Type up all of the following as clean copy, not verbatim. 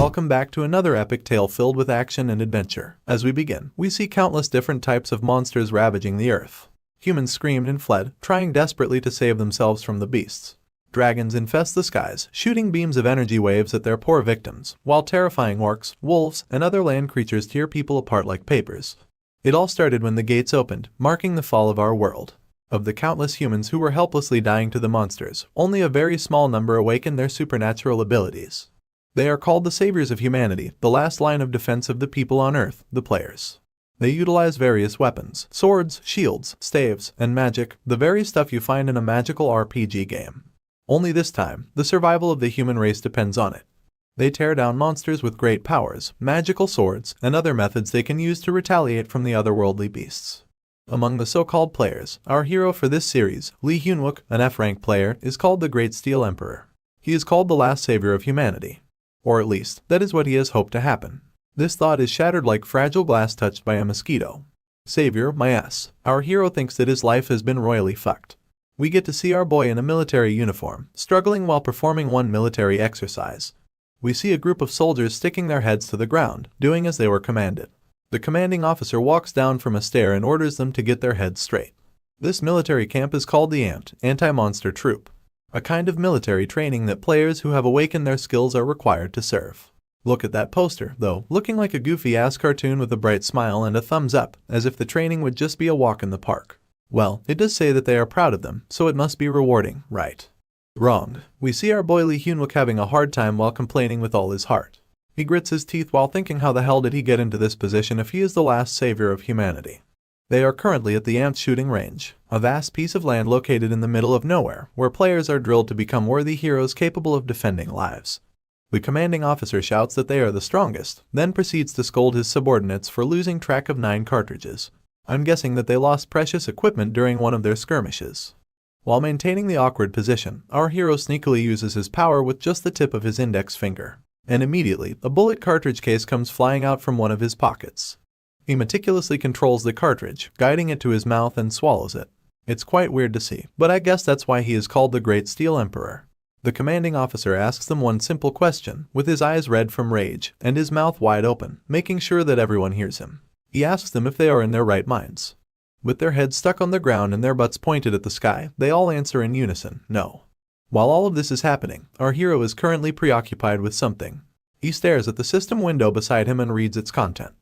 welcome back to another epic tale filled with action and adventure. As we begin, we see countless different types of monsters ravaging the earth. Humans screamed and fled, trying desperately to save themselves from the beasts. Dragons infest the skies, shooting beams of energy waves at their poor victims, while terrifying orcs, wolves, and other land creatures tear people apart like papers. It all started when the gates opened, marking the fall of our world. Of the countless humans who were helplessly dying to the monsters, only a very small number awakened their supernatural abilities. They are called the saviors of humanity, the last line of defense of the people on Earth, the players. They utilize various weapons, swords, shields, staves, and magic, the very stuff you find in a magical RPG game. Only this time, the survival of the human race depends on it. They tear down monsters with great powers, magical swords, and other methods they can use to retaliate from the otherworldly beasts. Among the so-called players, our hero for this series, Lee Hyunwook, an F-rank player, is called the Great Steel Emperor. He is called the last savior of humanity. Or at least, that is what he has hoped to happen. This thought is shattered like fragile glass touched by a mosquito. Savior, my ass. Our hero thinks that his life has been royally fucked. We get to see our boy in a military uniform, struggling while performing one military exercise. We see a group of soldiers sticking their heads to the ground, doing as they were commanded. The commanding officer walks down from a stair and orders them to get their heads straight. This military camp is called the AMPed, Anti-Monster Troop. A kind of military training that players who have awakened their skills are required to serve. Look at that poster, though, looking like a goofy-ass cartoon with a bright smile and a thumbs up, as if the training would just be a walk in the park. Well, it does say that they are proud of them, so it must be rewarding, right? Wrong. We see our boy Lee Hyunwook having a hard time while complaining with all his heart. He grits his teeth while thinking how the hell did he get into this position if he is the last savior of humanity. They are currently at the AMPed shooting range, a vast piece of land located in the middle of nowhere, where players are drilled to become worthy heroes capable of defending lives. The commanding officer shouts that they are the strongest, then proceeds to scold his subordinates for losing track of 9 cartridges. I'm guessing that they lost precious equipment during one of their skirmishes. While maintaining the awkward position, our hero sneakily uses his power with just the tip of his index finger. And immediately, a bullet cartridge case comes flying out from one of his pockets. He meticulously controls the cartridge, guiding it to his mouth and swallows it. It's quite weird to see, but I guess that's why he is called the Great Steel Emperor. The commanding officer asks them one simple question, with his eyes red from rage, and his mouth wide open, making sure that everyone hears him. He asks them if they are in their right minds. With their heads stuck on the ground and their butts pointed at the sky, they all answer in unison, no. While all of this is happening, our hero is currently preoccupied with something. He stares at the system window beside him and reads its content.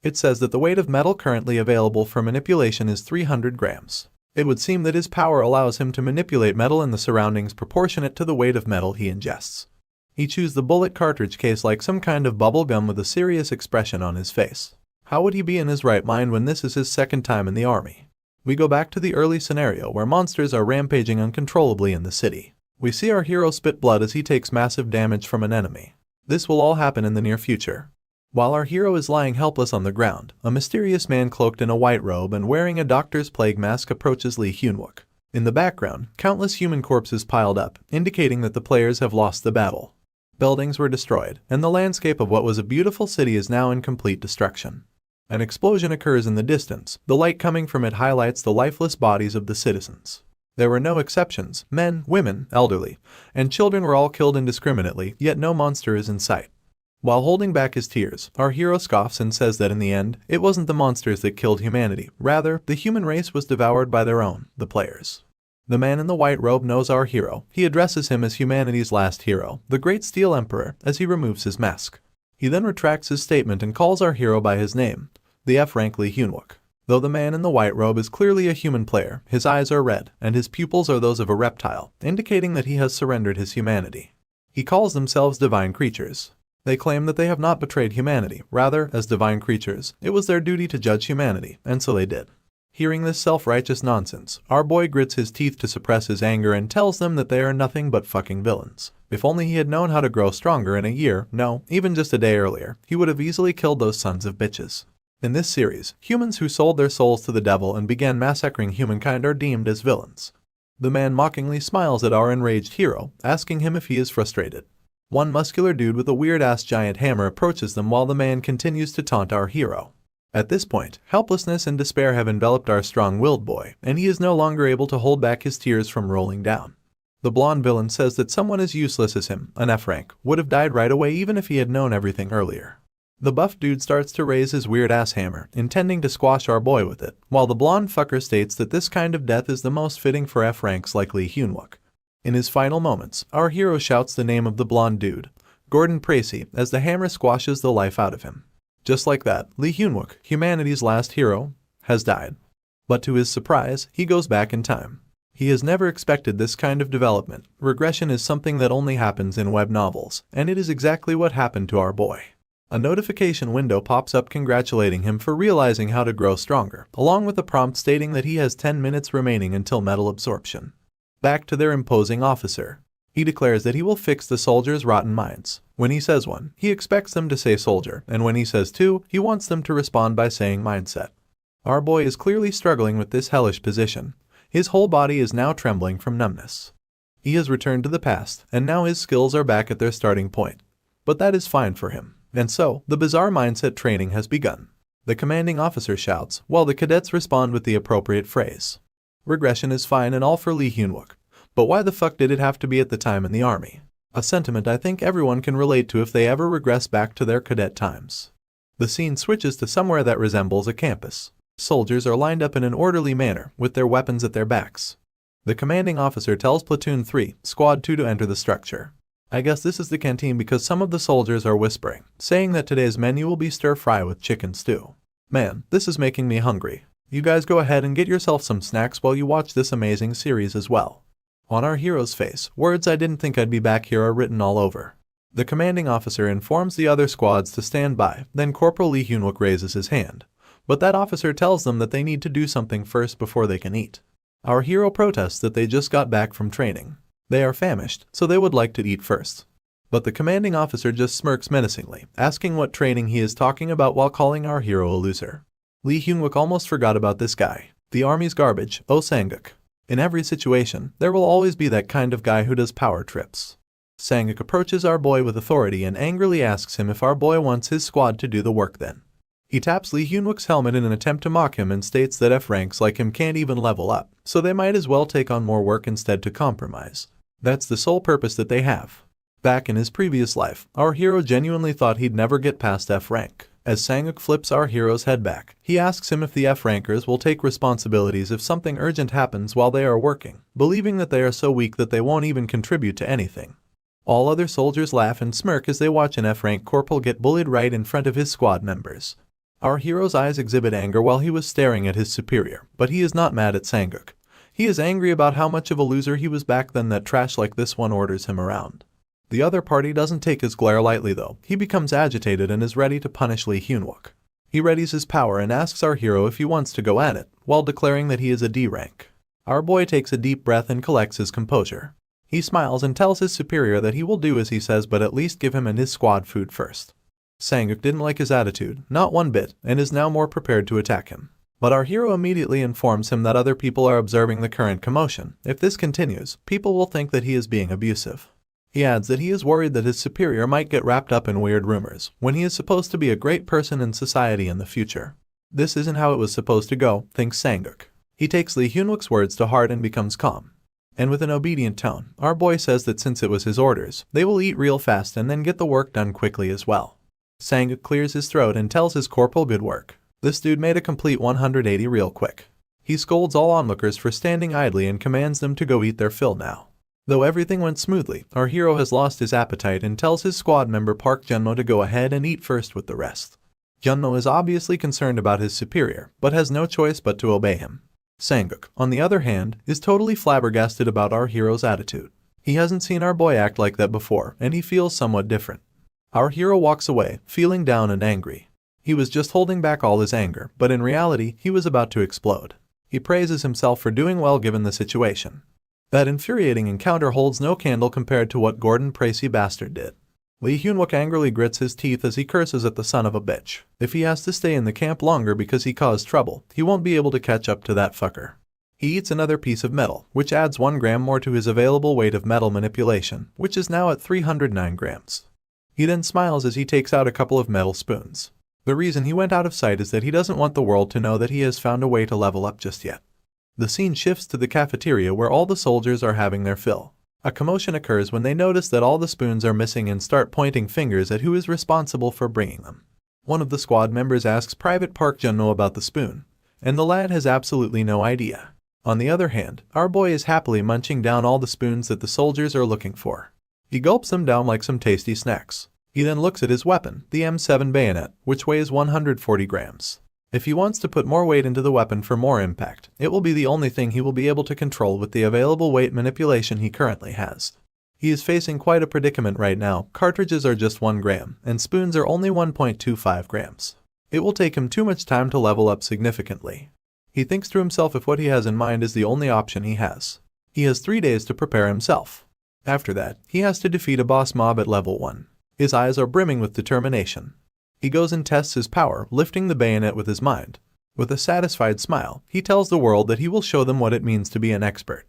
It says that the weight of metal currently available for manipulation is 300 grams. It would seem that his power allows him to manipulate metal in the surroundings proportionate to the weight of metal he ingests. He chews the bullet cartridge case like some kind of bubble gum with a serious expression on his face. How would he be in his right mind when this is his second time in the army? We go back to the early scenario where monsters are rampaging uncontrollably in the city. We see our hero spit blood as he takes massive damage from an enemy. This will all happen in the near future. While our hero is lying helpless on the ground, a mysterious man cloaked in a white robe and wearing a doctor's plague mask approaches Lee Hyunwook. In the background, countless human corpses piled up, indicating that the players have lost the battle. Buildings were destroyed, and the landscape of what was a beautiful city is now in complete destruction. An explosion occurs in the distance. The light coming from it highlights the lifeless bodies of the citizens. There were no exceptions. Men, women, elderly, and children were all killed indiscriminately, yet no monster is in sight. While holding back his tears, our hero scoffs and says that in the end, it wasn't the monsters that killed humanity. Rather, the human race was devoured by their own, the players. The man in the white robe knows our hero. He addresses him as humanity's last hero, the Great Steel Emperor, as he removes his mask. He then retracts his statement and calls our hero by his name, the F-rank Lee Hyunwook. Though the man in the white robe is clearly a human player, his eyes are red, and his pupils are those of a reptile, indicating that he has surrendered his humanity. He calls themselves divine creatures. They claim that they have not betrayed humanity. Rather, as divine creatures, it was their duty to judge humanity, and so they did. Hearing this self-righteous nonsense, our boy grits his teeth to suppress his anger and tells them that they are nothing but fucking villains. If only he had known how to grow stronger in a year, no, even just a day earlier, he would have easily killed those sons of bitches. In this series, humans who sold their souls to the devil and began massacring humankind are deemed as villains. The man mockingly smiles at our enraged hero, asking him if he is frustrated. One muscular dude with a weird-ass giant hammer approaches them while the man continues to taunt our hero. At this point, helplessness and despair have enveloped our strong-willed boy, and he is no longer able to hold back his tears from rolling down. The blonde villain says that someone as useless as him, an F rank, would have died right away even if he had known everything earlier. The buff dude starts to raise his weird ass hammer, intending to squash our boy with it, while the blonde fucker states that this kind of death is the most fitting for F ranks like Lee Hyun-wook. In his final moments, our hero shouts the name of the blonde dude, Gordon Tracy, as the hammer squashes the life out of him. Just like that, Lee Hyun-wook, humanity's last hero, has died. But to his surprise, he goes back in time. He has never expected this kind of development. Regression is something that only happens in web novels, and it is exactly what happened to our boy. A notification window pops up congratulating him for realizing how to grow stronger, along with a prompt stating that he has 10 minutes remaining until metal absorption. Back to their imposing officer. He declares that he will fix the soldiers' rotten minds. When he says one, he expects them to say soldier, and when he says two, he wants them to respond by saying mindset. Our boy is clearly struggling with this hellish position. His whole body is now trembling from numbness. He has returned to the past, and now his skills are back at their starting point. But that is fine for him. And so, the bizarre mindset training has begun. The commanding officer shouts, while the cadets respond with the appropriate phrase. Regression is fine and all for Lee Hyun-wook. But why the fuck did it have to be at the time in the army? A sentiment I think everyone can relate to if they ever regress back to their cadet times. The scene switches to somewhere that resembles a campus. Soldiers are lined up in an orderly manner, with their weapons at their backs. The commanding officer tells Platoon 3, Squad 2 to enter the structure. I guess this is the canteen because some of the soldiers are whispering, saying that today's menu will be stir-fry with chicken stew. Man, this is making me hungry. You guys go ahead and get yourself some snacks while you watch this amazing series as well. On our hero's face, words I didn't think I'd be back here are written all over. The commanding officer informs the other squads to stand by, then Corporal Lee Hyun-wook raises his hand. But that officer tells them that they need to do something first before they can eat. Our hero protests that they just got back from training. They are famished, so they would like to eat first. But the commanding officer just smirks menacingly, asking what training he is talking about while calling our hero a loser. Lee Hyun-wook almost forgot about this guy. The army's garbage, oh Sang-uk. In every situation, there will always be that kind of guy who does power trips. Sang-uk approaches our boy with authority and angrily asks him if our boy wants his squad to do the work then. He taps Lee Hyun-wook's helmet in an attempt to mock him and states that F ranks like him can't even level up, so they might as well take on more work instead to compromise. That's the sole purpose that they have. Back in his previous life, our hero genuinely thought he'd never get past F rank. As Sang-uk flips our hero's head back, he asks him if the F rankers will take responsibilities if something urgent happens while they are working, believing that they are so weak that they won't even contribute to anything. All other soldiers laugh and smirk as they watch an F rank corporal get bullied right in front of his squad members. Our hero's eyes exhibit anger while he was staring at his superior, but he is not mad at Sang-uk. He is angry about how much of a loser he was back then that trash like this one orders him around. The other party doesn't take his glare lightly though. He becomes agitated and is ready to punish Lee Hyun-wook. He readies his power and asks our hero if he wants to go at it, while declaring that he is a D rank. Our boy takes a deep breath and collects his composure. He smiles and tells his superior that he will do as he says but at least give him and his squad food first. Sang-uk didn't like his attitude, not one bit, and is now more prepared to attack him. But our hero immediately informs him that other people are observing the current commotion. If this continues, people will think that he is being abusive. He adds that he is worried that his superior might get wrapped up in weird rumors, when he is supposed to be a great person in society in the future. This isn't how it was supposed to go, thinks Sang-uk. He takes Lee Hyun-wook's words to heart and becomes calm. And with an obedient tone, our boy says that since it was his orders, they will eat real fast and then get the work done quickly as well. Sang-uk clears his throat and tells his corporal good work. This dude made a complete 180 real quick. He scolds all onlookers for standing idly and commands them to go eat their fill now. Though everything went smoothly, our hero has lost his appetite and tells his squad member Park Junmo to go ahead and eat first with the rest. Junmo is obviously concerned about his superior, but has no choice but to obey him. Sang-uk, on the other hand, is totally flabbergasted about our hero's attitude. He hasn't seen our boy act like that before, and he feels somewhat different. Our hero walks away, feeling down and angry. He was just holding back all his anger, but in reality, he was about to explode. He praises himself for doing well given the situation. That infuriating encounter holds no candle compared to what Gordon Tracy bastard did. Lee Hyun-wook angrily grits his teeth as he curses at the son of a bitch. If he has to stay in the camp longer because he caused trouble, he won't be able to catch up to that fucker. He eats another piece of metal, which adds 1 gram more to his available weight of metal manipulation, which is now at 309 grams. He then smiles as he takes out a couple of metal spoons. The reason he went out of sight is that he doesn't want the world to know that he has found a way to level up just yet. The scene shifts to the cafeteria where all the soldiers are having their fill. A commotion occurs when they notice that all the spoons are missing and start pointing fingers at who is responsible for bringing them. One of the squad members asks Private Park Jun-no about the spoon, and the lad has absolutely no idea. On the other hand, our boy is happily munching down all the spoons that the soldiers are looking for. He gulps them down like some tasty snacks. He then looks at his weapon, the M7 bayonet, which weighs 140 grams. If he wants to put more weight into the weapon for more impact, it will be the only thing he will be able to control with the available weight manipulation he currently has. He is facing quite a predicament right now. Cartridges are just 1 gram, and spoons are only 1.25 grams. It will take him too much time to level up significantly. He thinks to himself if what he has in mind is the only option he has. He has 3 days to prepare himself. After that, he has to defeat a boss mob at level 1. His eyes are brimming with determination. He goes and tests his power, lifting the bayonet with his mind. With a satisfied smile, he tells the world that he will show them what it means to be an expert.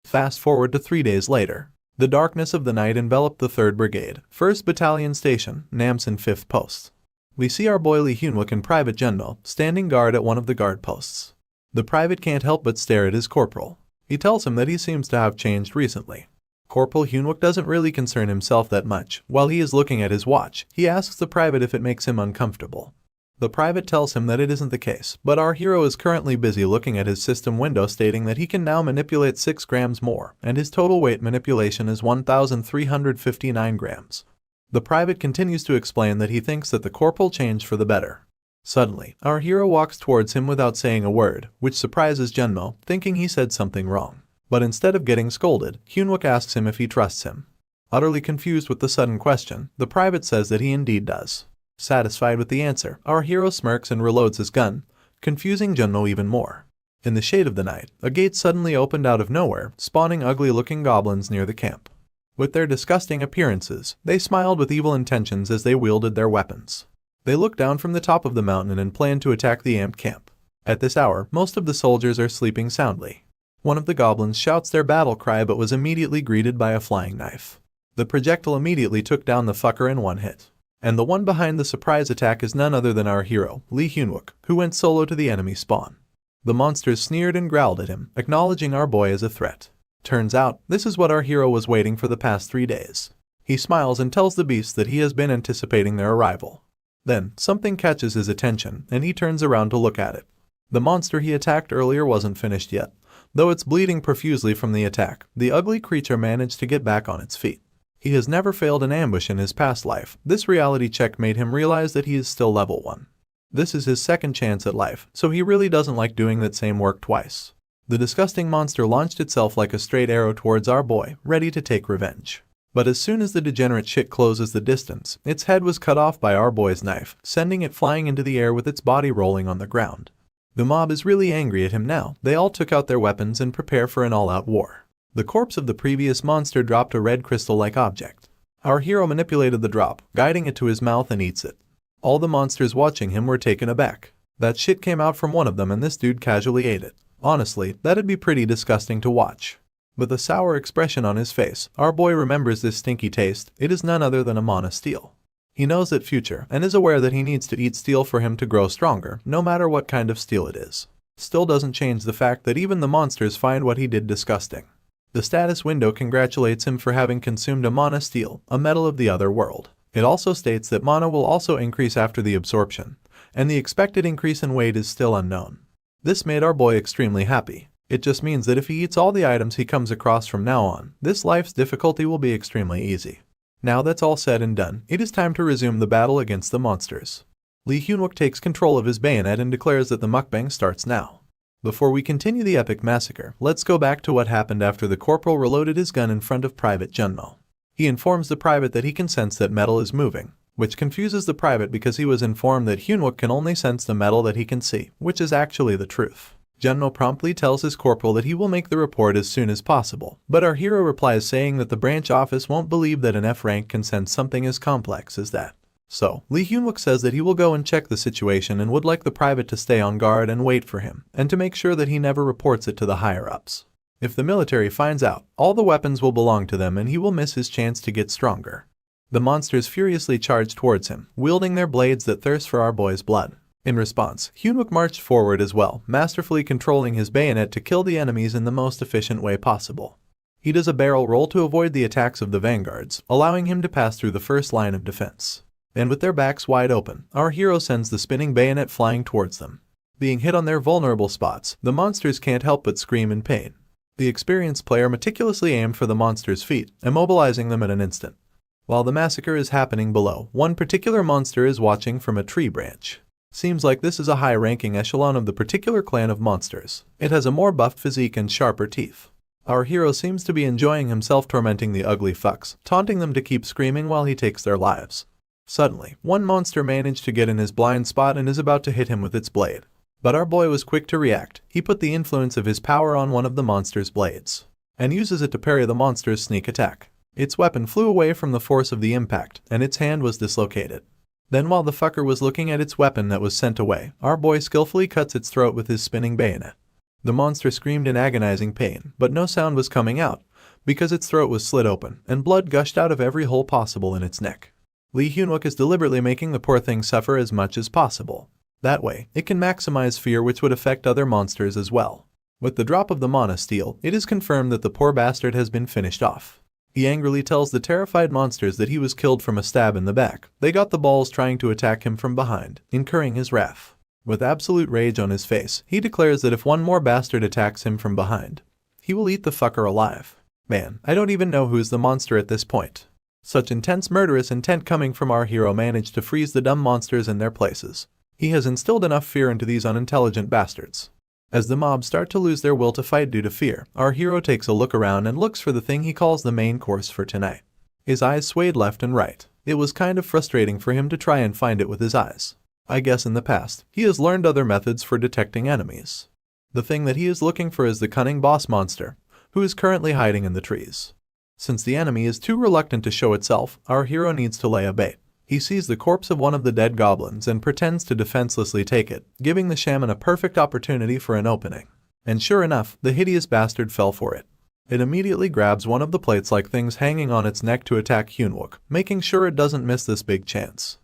Fast forward to 3 days later. The darkness of the night enveloped the 3rd Brigade, 1st Battalion Station, Namsan 5th Post. We see our boy Lee Hyunwook and Private Jun-no standing guard at one of the guard posts. The private can't help but stare at his corporal. He tells him that he seems to have changed recently. Corporal Hyunwook doesn't really concern himself that much. While he is looking at his watch, he asks the private if it makes him uncomfortable. The private tells him that it isn't the case, but our hero is currently busy looking at his system window stating that he can now manipulate 6 grams more, and his total weight manipulation is 1,359 grams. The private continues to explain that he thinks that the corporal changed for the better. Suddenly, our hero walks towards him without saying a word, which surprises Jun-no, thinking he said something wrong. But instead of getting scolded, Hyunwook asks him if he trusts him. Utterly confused with the sudden question, the private says that he indeed does. Satisfied with the answer, our hero smirks and reloads his gun, confusing Jun-no even more. In the shade of the night, a gate suddenly opened out of nowhere, spawning ugly-looking goblins near the camp. With their disgusting appearances, they smiled with evil intentions as they wielded their weapons. They look down from the top of the mountain and plan to attack the amped camp. At this hour, most of the soldiers are sleeping soundly. One of the goblins shouts their battle cry but was immediately greeted by a flying knife. The projectile immediately took down the fucker in one hit. And the one behind the surprise attack is none other than our hero, Lee Hyunwook, who went solo to the enemy spawn. The monsters sneered and growled at him, acknowledging our boy as a threat. Turns out, this is what our hero was waiting for the past 3 days. He smiles and tells the beasts that he has been anticipating their arrival. Then, something catches his attention, and he turns around to look at it. The monster he attacked earlier wasn't finished yet. Though it's bleeding profusely from the attack, the ugly creature managed to get back on its feet. He has never failed an ambush in his past life. This reality check made him realize that he is still level 1. This is his second chance at life, so he really doesn't like doing that same work twice. The disgusting monster launched itself like a straight arrow towards our boy, ready to take revenge. But as soon as the degenerate shit closes the distance, its head was cut off by our boy's knife, sending it flying into the air with its body rolling on the ground. The mob is really angry at him now. They all took out their weapons and prepare for an all-out war. The corpse of the previous monster dropped a red crystal-like object. Our hero manipulated the drop, guiding it to his mouth and eats it. All the monsters watching him were taken aback. That shit came out from one of them and this dude casually ate it. Honestly, that'd be pretty disgusting to watch. With a sour expression on his face, our boy remembers this stinky taste. It is none other than a mana steel. He knows that future and is aware that he needs to eat steel for him to grow stronger, no matter what kind of steel it is. Still doesn't change the fact that even the monsters find what he did disgusting. The status window congratulates him for having consumed a mana steel, a metal of the other world. It also states that mana will also increase after the absorption, and the expected increase in weight is still unknown. This made our boy extremely happy. It just means that if he eats all the items he comes across from now on, this life's difficulty will be extremely easy. Now that's all said and done, it is time to resume the battle against the monsters. Lee Hyunwook takes control of his bayonet and declares that the mukbang starts now. Before we continue the epic massacre, let's go back to what happened after the corporal reloaded his gun in front of Private Jun-no. He informs the private that he can sense that metal is moving, which confuses the private because he was informed that Hyunwook can only sense the metal that he can see, which is actually the truth. Jun-no promptly tells his corporal that he will make the report as soon as possible, but our hero replies saying that the branch office won't believe that an F rank can sense something as complex as that. So, Lee Hyunwook says that he will go and check the situation and would like the private to stay on guard and wait for him, and to make sure that he never reports it to the higher-ups. If the military finds out, all the weapons will belong to them and he will miss his chance to get stronger. The monsters furiously charge towards him, wielding their blades that thirst for our boy's blood. In response, Hyunwook marched forward as well, masterfully controlling his bayonet to kill the enemies in the most efficient way possible. He does a barrel roll to avoid the attacks of the vanguards, allowing him to pass through the first line of defense. And with their backs wide open, our hero sends the spinning bayonet flying towards them. Being hit on their vulnerable spots, the monsters can't help but scream in pain. The experienced player meticulously aimed for the monster's feet, immobilizing them at an instant. While the massacre is happening below, one particular monster is watching from a tree branch. Seems like this is a high-ranking echelon of the particular clan of monsters. It has a more buffed physique and sharper teeth. Our hero seems to be enjoying himself tormenting the ugly fucks, taunting them to keep screaming while he takes their lives. Suddenly, one monster managed to get in his blind spot and is about to hit him with its blade. But our boy was quick to react. He put the influence of his power on one of the monster's blades, and uses it to parry the monster's sneak attack. Its weapon flew away from the force of the impact, and its hand was dislocated. Then while the fucker was looking at its weapon that was sent away, our boy skillfully cuts its throat with his spinning bayonet. The monster screamed in agonizing pain, but no sound was coming out, because its throat was slit open, and blood gushed out of every hole possible in its neck. Lee Hyun-wook is deliberately making the poor thing suffer as much as possible. That way, it can maximize fear, which would affect other monsters as well. With the drop of the mana steel, it is confirmed that the poor bastard has been finished off. He angrily tells the terrified monsters that he was killed from a stab in the back. They got the balls trying to attack him from behind, incurring his wrath. With absolute rage on his face, he declares that if one more bastard attacks him from behind, he will eat the fucker alive. Man, I don't even know who's the monster at this point. Such intense murderous intent coming from our hero managed to freeze the dumb monsters in their places. He has instilled enough fear into these unintelligent bastards. As the mob start to lose their will to fight due to fear, our hero takes a look around and looks for the thing he calls the main course for tonight. His eyes swayed left and right. It was kind of frustrating for him to try and find it with his eyes. I guess in the past, he has learned other methods for detecting enemies. The thing that he is looking for is the cunning boss monster, who is currently hiding in the trees. Since the enemy is too reluctant to show itself, our hero needs to lay a bait. He sees the corpse of one of the dead goblins and pretends to defenselessly take it, giving the shaman a perfect opportunity for an opening. And sure enough, the hideous bastard fell for it. It immediately grabs one of the plates-like things hanging on its neck to attack Hyun-wook, making sure it doesn't miss this big chance.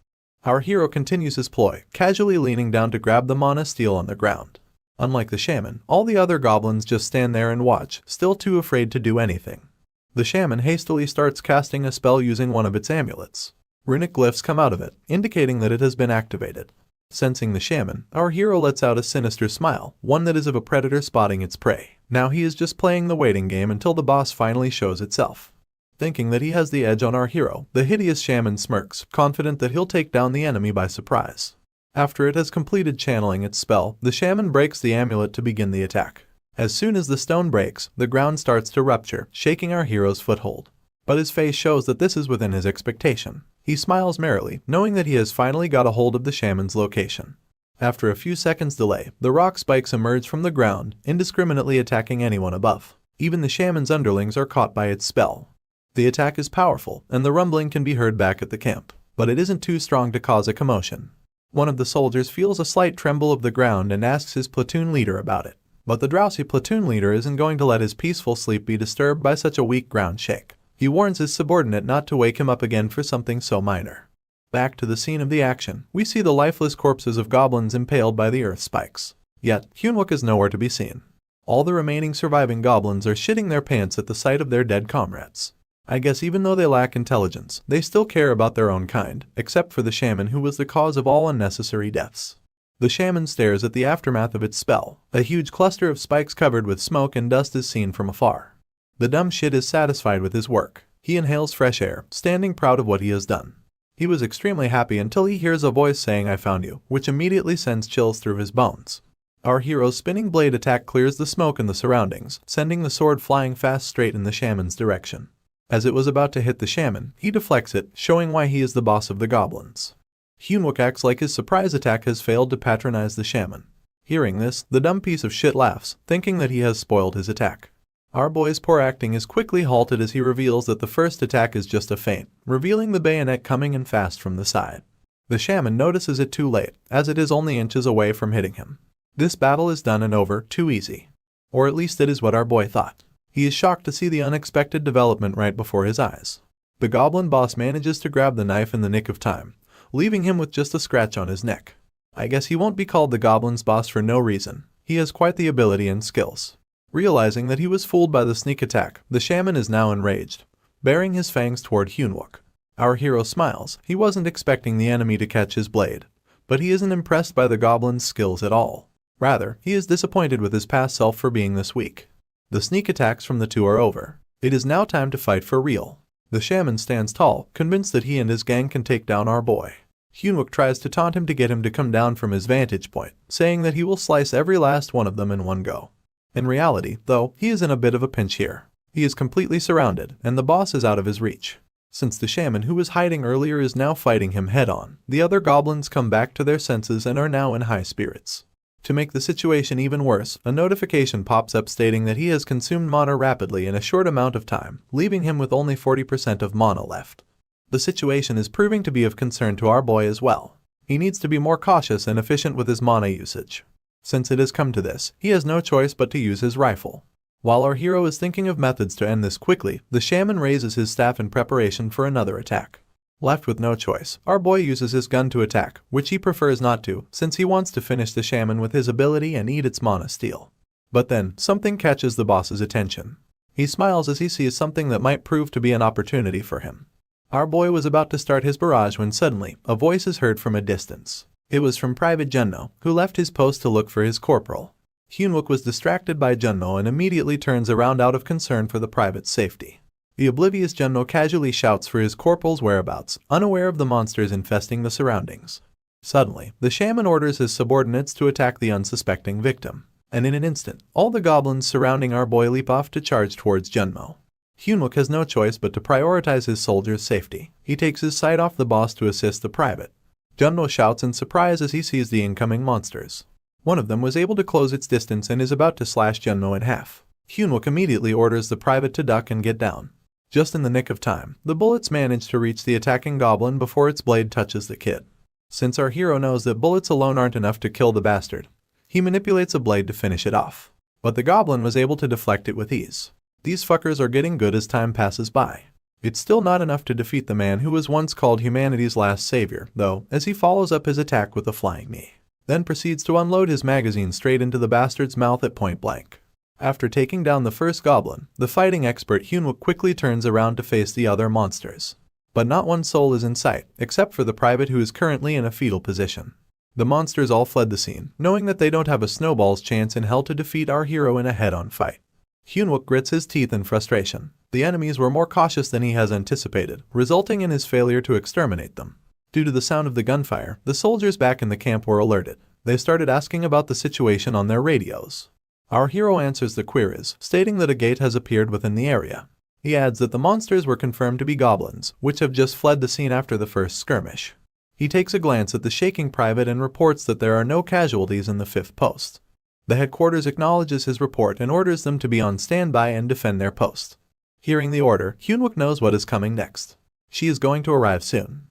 Our hero continues his ploy, casually leaning down to grab the mana steel on the ground. Unlike the shaman, all the other goblins just stand there and watch, still too afraid to do anything. The shaman hastily starts casting a spell using one of its amulets. Runic glyphs come out of it, indicating that it has been activated. Sensing the shaman, our hero lets out a sinister smile, one that is of a predator spotting its prey. Now he is just playing the waiting game until the boss finally shows itself. Thinking that he has the edge on our hero, the hideous shaman smirks, confident that he'll take down the enemy by surprise. After it has completed channeling its spell, the shaman breaks the amulet to begin the attack. As soon as the stone breaks, the ground starts to rupture, shaking our hero's foothold. But his face shows that this is within his expectation. He smiles merrily, knowing that he has finally got a hold of the shaman's location. After a few seconds' delay, the rock spikes emerge from the ground, indiscriminately attacking anyone above. Even the shaman's underlings are caught by its spell. The attack is powerful, and the rumbling can be heard back at the camp, but it isn't too strong to cause a commotion. One of the soldiers feels a slight tremble of the ground and asks his platoon leader about it. But the drowsy platoon leader isn't going to let his peaceful sleep be disturbed by such a weak ground shake. He warns his subordinate not to wake him up again for something so minor. Back to the scene of the action, we see the lifeless corpses of goblins impaled by the earth spikes. Yet, Hyun-wook is nowhere to be seen. All the remaining surviving goblins are shitting their pants at the sight of their dead comrades. I guess even though they lack intelligence, they still care about their own kind, except for the shaman who was the cause of all unnecessary deaths. The shaman stares at the aftermath of its spell. A huge cluster of spikes covered with smoke and dust is seen from afar. The dumb shit is satisfied with his work. He inhales fresh air, standing proud of what he has done. He was extremely happy until he hears a voice saying, "I found you," which immediately sends chills through his bones. Our hero's spinning blade attack clears the smoke in the surroundings, sending the sword flying fast straight in the shaman's direction. As it was about to hit the shaman, he deflects it, showing why he is the boss of the goblins. Hyun-wook acts like his surprise attack has failed to patronize the shaman. Hearing this, the dumb piece of shit laughs, thinking that he has spoiled his attack. Our boy's poor acting is quickly halted as he reveals that the first attack is just a feint, revealing the bayonet coming in fast from the side. The shaman notices it too late, as it is only inches away from hitting him. This battle is done and over, too easy. Or at least it is what our boy thought. He is shocked to see the unexpected development right before his eyes. The goblin boss manages to grab the knife in the nick of time, leaving him with just a scratch on his neck. I guess he won't be called the goblin's boss for no reason. He has quite the ability and skills. Realizing that he was fooled by the sneak attack, the shaman is now enraged, baring his fangs toward Hyunwook. Our hero smiles. He wasn't expecting the enemy to catch his blade, but he isn't impressed by the goblin's skills at all. Rather, he is disappointed with his past self for being this weak. The sneak attacks from the two are over. It is now time to fight for real. The shaman stands tall, convinced that he and his gang can take down our boy. Hyunwook tries to taunt him to get him to come down from his vantage point, saying that he will slice every last one of them in one go. In reality, though, he is in a bit of a pinch here. He is completely surrounded, and the boss is out of his reach. Since the shaman who was hiding earlier is now fighting him head-on, the other goblins come back to their senses and are now in high spirits. To make the situation even worse, a notification pops up stating that he has consumed mana rapidly in a short amount of time, leaving him with only 40% of mana left. The situation is proving to be of concern to our boy as well. He needs to be more cautious and efficient with his mana usage. Since it has come to this, he has no choice but to use his rifle. While our hero is thinking of methods to end this quickly, the shaman raises his staff in preparation for another attack. Left with no choice, our boy uses his gun to attack, which he prefers not to, since he wants to finish the shaman with his ability and eat its mana steal. But then, something catches the boss's attention. He smiles as he sees something that might prove to be an opportunity for him. Our boy was about to start his barrage when suddenly, a voice is heard from a distance. It was from Private Junno, who left his post to look for his corporal. Hyunwook was distracted by Junno and immediately turns around out of concern for the private's safety. The oblivious Junno casually shouts for his corporal's whereabouts, unaware of the monsters infesting the surroundings. Suddenly, the shaman orders his subordinates to attack the unsuspecting victim, and in an instant, all the goblins surrounding our boy leap off to charge towards Junno. Hyunwook has no choice but to prioritize his soldiers' safety. He takes his sight off the boss to assist the private. Junno shouts in surprise as he sees the incoming monsters. One of them was able to close its distance and is about to slash Junno in half. Hyunwook immediately orders the private to duck and get down. Just in the nick of time, the bullets manage to reach the attacking goblin before its blade touches the kid. Since our hero knows that bullets alone aren't enough to kill the bastard, he manipulates a blade to finish it off. But the goblin was able to deflect it with ease. These fuckers are getting good as time passes by. It's still not enough to defeat the man who was once called humanity's last savior, though, as he follows up his attack with a flying knee. Then proceeds to unload his magazine straight into the bastard's mouth at point blank. After taking down the first goblin, the fighting expert Hyunwook quickly turns around to face the other monsters. But not one soul is in sight, except for the private who is currently in a fetal position. The monsters all fled the scene, knowing that they don't have a snowball's chance in hell to defeat our hero in a head-on fight. Hyunwook grits his teeth in frustration. The enemies were more cautious than he has anticipated, resulting in his failure to exterminate them. Due to the sound of the gunfire, the soldiers back in the camp were alerted. They started asking about the situation on their radios. Our hero answers the queries, stating that a gate has appeared within the area. He adds that the monsters were confirmed to be goblins, which have just fled the scene after the first skirmish. He takes a glance at the shaking private and reports that there are no casualties in the 5th post. The headquarters acknowledges his report and orders them to be on standby and defend their post. Hearing the order, Hyunwook knows what is coming next. She is going to arrive soon.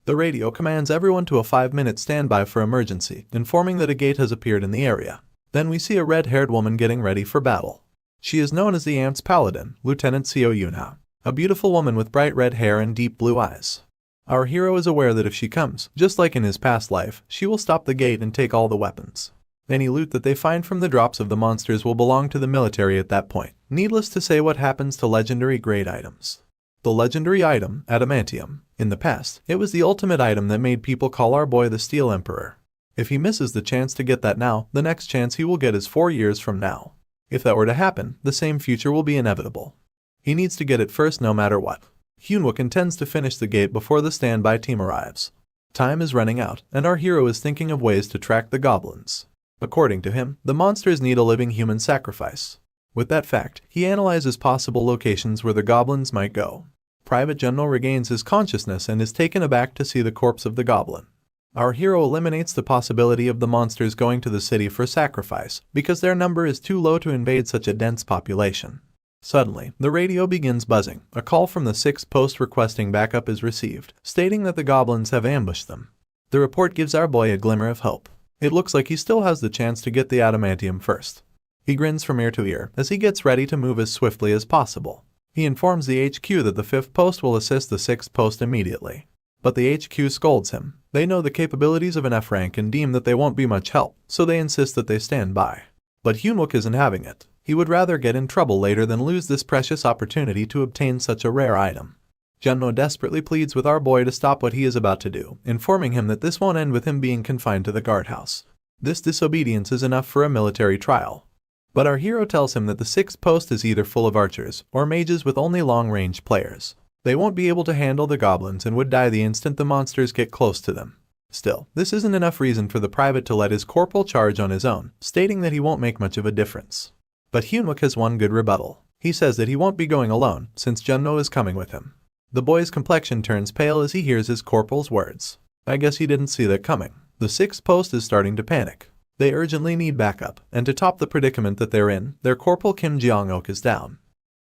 The radio commands everyone to a 5-minute standby for emergency, informing that a gate has appeared in the area. Then we see a red-haired woman getting ready for battle. She is known as the Ant's Paladin, Lieutenant Seo Yunha, a beautiful woman with bright red hair and deep blue eyes. Our hero is aware that if she comes, just like in his past life, she will stop the gate and take all the weapons. Any loot that they find from the drops of the monsters will belong to the military at that point. Needless to say what happens to legendary grade items. The legendary item, Adamantium. In the past, it was the ultimate item that made people call our boy the Steel Emperor. If he misses the chance to get that now, the next chance he will get is 4 years from now. If that were to happen, the same future will be inevitable. He needs to get it first no matter what. Hyunwook intends to finish the gate before the standby team arrives. Time is running out, and our hero is thinking of ways to track the goblins. According to him, the monsters need a living human sacrifice. With that fact, he analyzes possible locations where the goblins might go. Private Junno regains his consciousness and is taken aback to see the corpse of the goblin. Our hero eliminates the possibility of the monsters going to the city for sacrifice, because their number is too low to invade such a dense population. Suddenly, the radio begins buzzing. A call from the 6th post requesting backup is received, stating that the goblins have ambushed them. The report gives our boy a glimmer of hope. It looks like he still has the chance to get the adamantium first. He grins from ear to ear as he gets ready to move as swiftly as possible. He informs the HQ that the 5th post will assist the 6th post immediately. But the HQ scolds him. They know the capabilities of an F rank and deem that they won't be much help, so they insist that they stand by. But Hyunwook isn't having it. He would rather get in trouble later than lose this precious opportunity to obtain such a rare item. Junno desperately pleads with our boy to stop what he is about to do, informing him that this won't end with him being confined to the guardhouse. This disobedience is enough for a military trial. But our hero tells him that the 6th post is either full of archers or mages with only long-range players. They won't be able to handle the goblins and would die the instant the monsters get close to them. Still, this isn't enough reason for the private to let his corporal charge on his own, stating that he won't make much of a difference. But Hyunwook has one good rebuttal. He says that he won't be going alone, since Junno is coming with him. The boy's complexion turns pale as he hears his corporal's words. I guess he didn't see that coming. The 6th post is starting to panic. They urgently need backup, and to top the predicament that they're in, their corporal Kim Jeong-ok is down.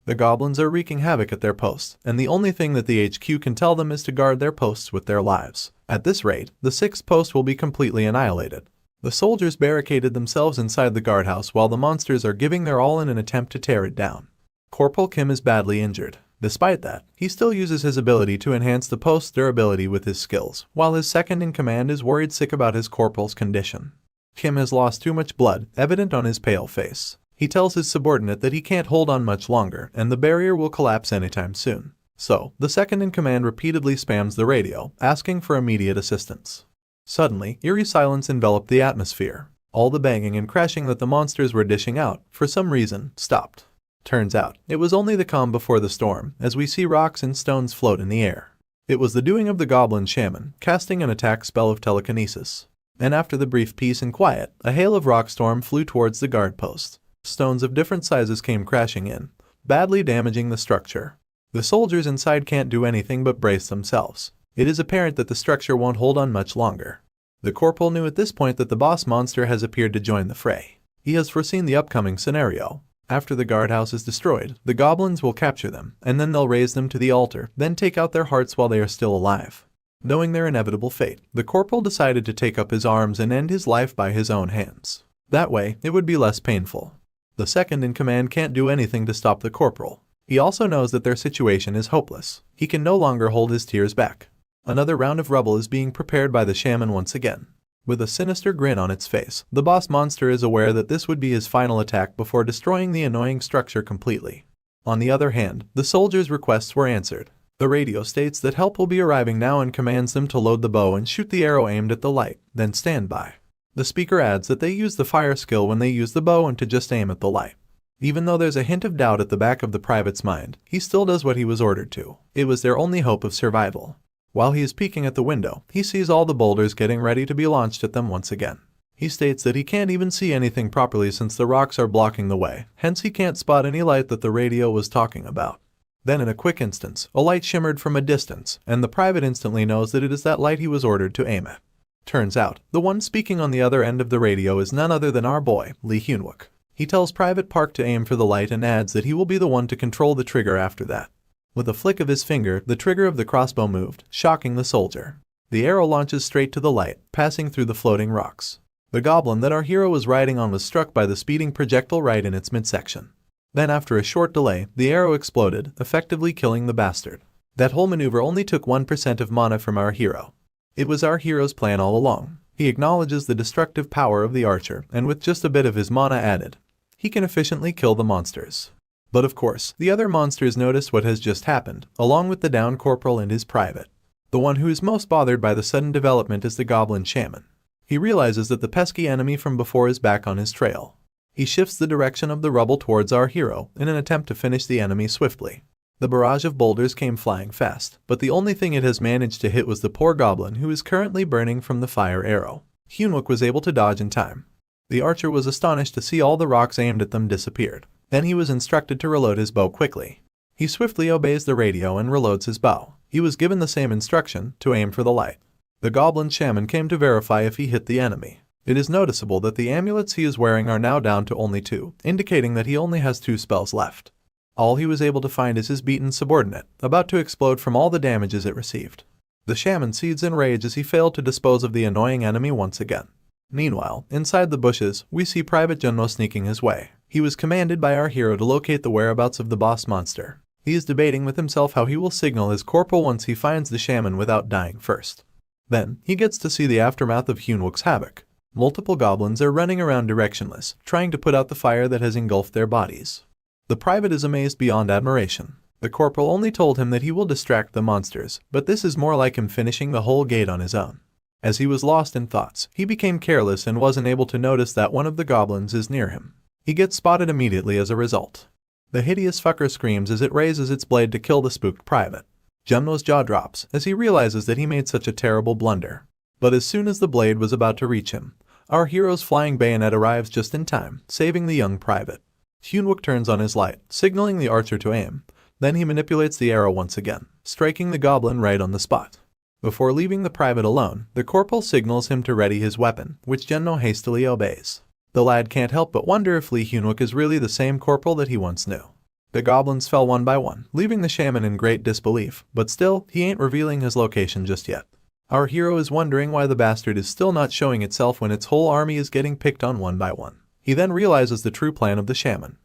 The goblins are wreaking havoc at their posts, and the only thing that the HQ can tell them is to guard their posts with their lives. At this rate, the 6th post will be completely annihilated. The soldiers barricaded themselves inside the guardhouse while the monsters are giving their all in an attempt to tear it down. Corporal Kim is badly injured. Despite that, he still uses his ability to enhance the post's durability with his skills, while his second-in-command is worried sick about his corporal's condition. Kim has lost too much blood, evident on his pale face. He tells his subordinate that he can't hold on much longer and the barrier will collapse anytime soon. So, the second-in-command repeatedly spams the radio, asking for immediate assistance. Suddenly, eerie silence enveloped the atmosphere. All the banging and crashing that the monsters were dishing out, for some reason, stopped. Turns out, it was only the calm before the storm, as we see rocks and stones float in the air. It was the doing of the goblin shaman, casting an attack spell of telekinesis. And after the brief peace and quiet, a hail of rock storm flew towards the guard post. Stones of different sizes came crashing in, badly damaging the structure. The soldiers inside can't do anything but brace themselves. It is apparent that the structure won't hold on much longer. The corporal knew at this point that the boss monster has appeared to join the fray. He has foreseen the upcoming scenario. After the guardhouse is destroyed, the goblins will capture them, and then they'll raise them to the altar, then take out their hearts while they are still alive. Knowing their inevitable fate, the corporal decided to take up his arms and end his life by his own hands. That way, it would be less painful. The second-in-command can't do anything to stop the corporal. He also knows that their situation is hopeless. He can no longer hold his tears back. Another round of rubble is being prepared by the shaman once again. With a sinister grin on its face, the boss monster is aware that this would be his final attack before destroying the annoying structure completely. On the other hand, the soldiers' requests were answered. The radio states that help will be arriving now and commands them to load the bow and shoot the arrow aimed at the light, then stand by. The speaker adds that they use the fire skill when they use the bow and to just aim at the light. Even though there's a hint of doubt at the back of the private's mind, he still does what he was ordered to. It was their only hope of survival. While he is peeking at the window, he sees all the boulders getting ready to be launched at them once again. He states that he can't even see anything properly since the rocks are blocking the way, hence he can't spot any light that the radio was talking about. Then in a quick instance, a light shimmered from a distance, and the private instantly knows that it is that light he was ordered to aim at. Turns out, the one speaking on the other end of the radio is none other than our boy, Lee Hyunwook. He tells Private Park to aim for the light and adds that he will be the one to control the trigger after that. With a flick of his finger, the trigger of the crossbow moved, shocking the soldier. The arrow launches straight to the light, passing through the floating rocks. The goblin that our hero was riding on was struck by the speeding projectile right in its midsection. Then after a short delay, the arrow exploded, effectively killing the bastard. That whole maneuver only took 1% of mana from our hero. It was our hero's plan all along. He acknowledges the destructive power of the archer, and with just a bit of his mana added, he can efficiently kill the monsters. But of course, the other monsters notice what has just happened, along with the down corporal and his private. The one who is most bothered by the sudden development is the goblin shaman. He realizes that the pesky enemy from before is back on his trail. He shifts the direction of the rubble towards our hero in an attempt to finish the enemy swiftly. The barrage of boulders came flying fast, but the only thing it has managed to hit was the poor goblin who is currently burning from the fire arrow. Hyunwook was able to dodge in time. The archer was astonished to see all the rocks aimed at them disappeared. Then he was instructed to reload his bow quickly. He swiftly obeys the radio and reloads his bow. He was given the same instruction, to aim for the light. The goblin shaman came to verify if he hit the enemy. It is noticeable that the amulets he is wearing are now down to only 2, indicating that he only has 2 spells left. All he was able to find is his beaten subordinate, about to explode from all the damages it received. The shaman seethes in rage as he failed to dispose of the annoying enemy once again. Meanwhile, inside the bushes, we see Private Junmo sneaking his way. He was commanded by our hero to locate the whereabouts of the boss monster. He is debating with himself how he will signal his corporal once he finds the shaman without dying first. Then, he gets to see the aftermath of Hyunwook's havoc. Multiple goblins are running around directionless, trying to put out the fire that has engulfed their bodies. The private is amazed beyond admiration. The corporal only told him that he will distract the monsters, but this is more like him finishing the whole gate on his own. As he was lost in thoughts, he became careless and wasn't able to notice that one of the goblins is near him. He gets spotted immediately as a result. The hideous fucker screams as it raises its blade to kill the spooked private. Jumno's jaw drops as he realizes that he made such a terrible blunder. But as soon as the blade was about to reach him, our hero's flying bayonet arrives just in time, saving the young private. Hyunwook turns on his light, signaling the archer to aim. Then he manipulates the arrow once again, striking the goblin right on the spot. Before leaving the private alone, the corporal signals him to ready his weapon, which Jumno hastily obeys. The lad can't help but wonder if Lee Hyunwook is really the same corporal that he once knew. The goblins fell one by one, leaving the shaman in great disbelief, but still, he ain't revealing his location just yet. Our hero is wondering why the bastard is still not showing itself when its whole army is getting picked on one by one. He then realizes the true plan of the shaman.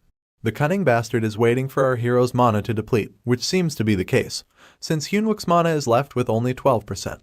The cunning bastard is waiting for our hero's mana to deplete, which seems to be the case, since Hyunwook's mana is left with only 12%.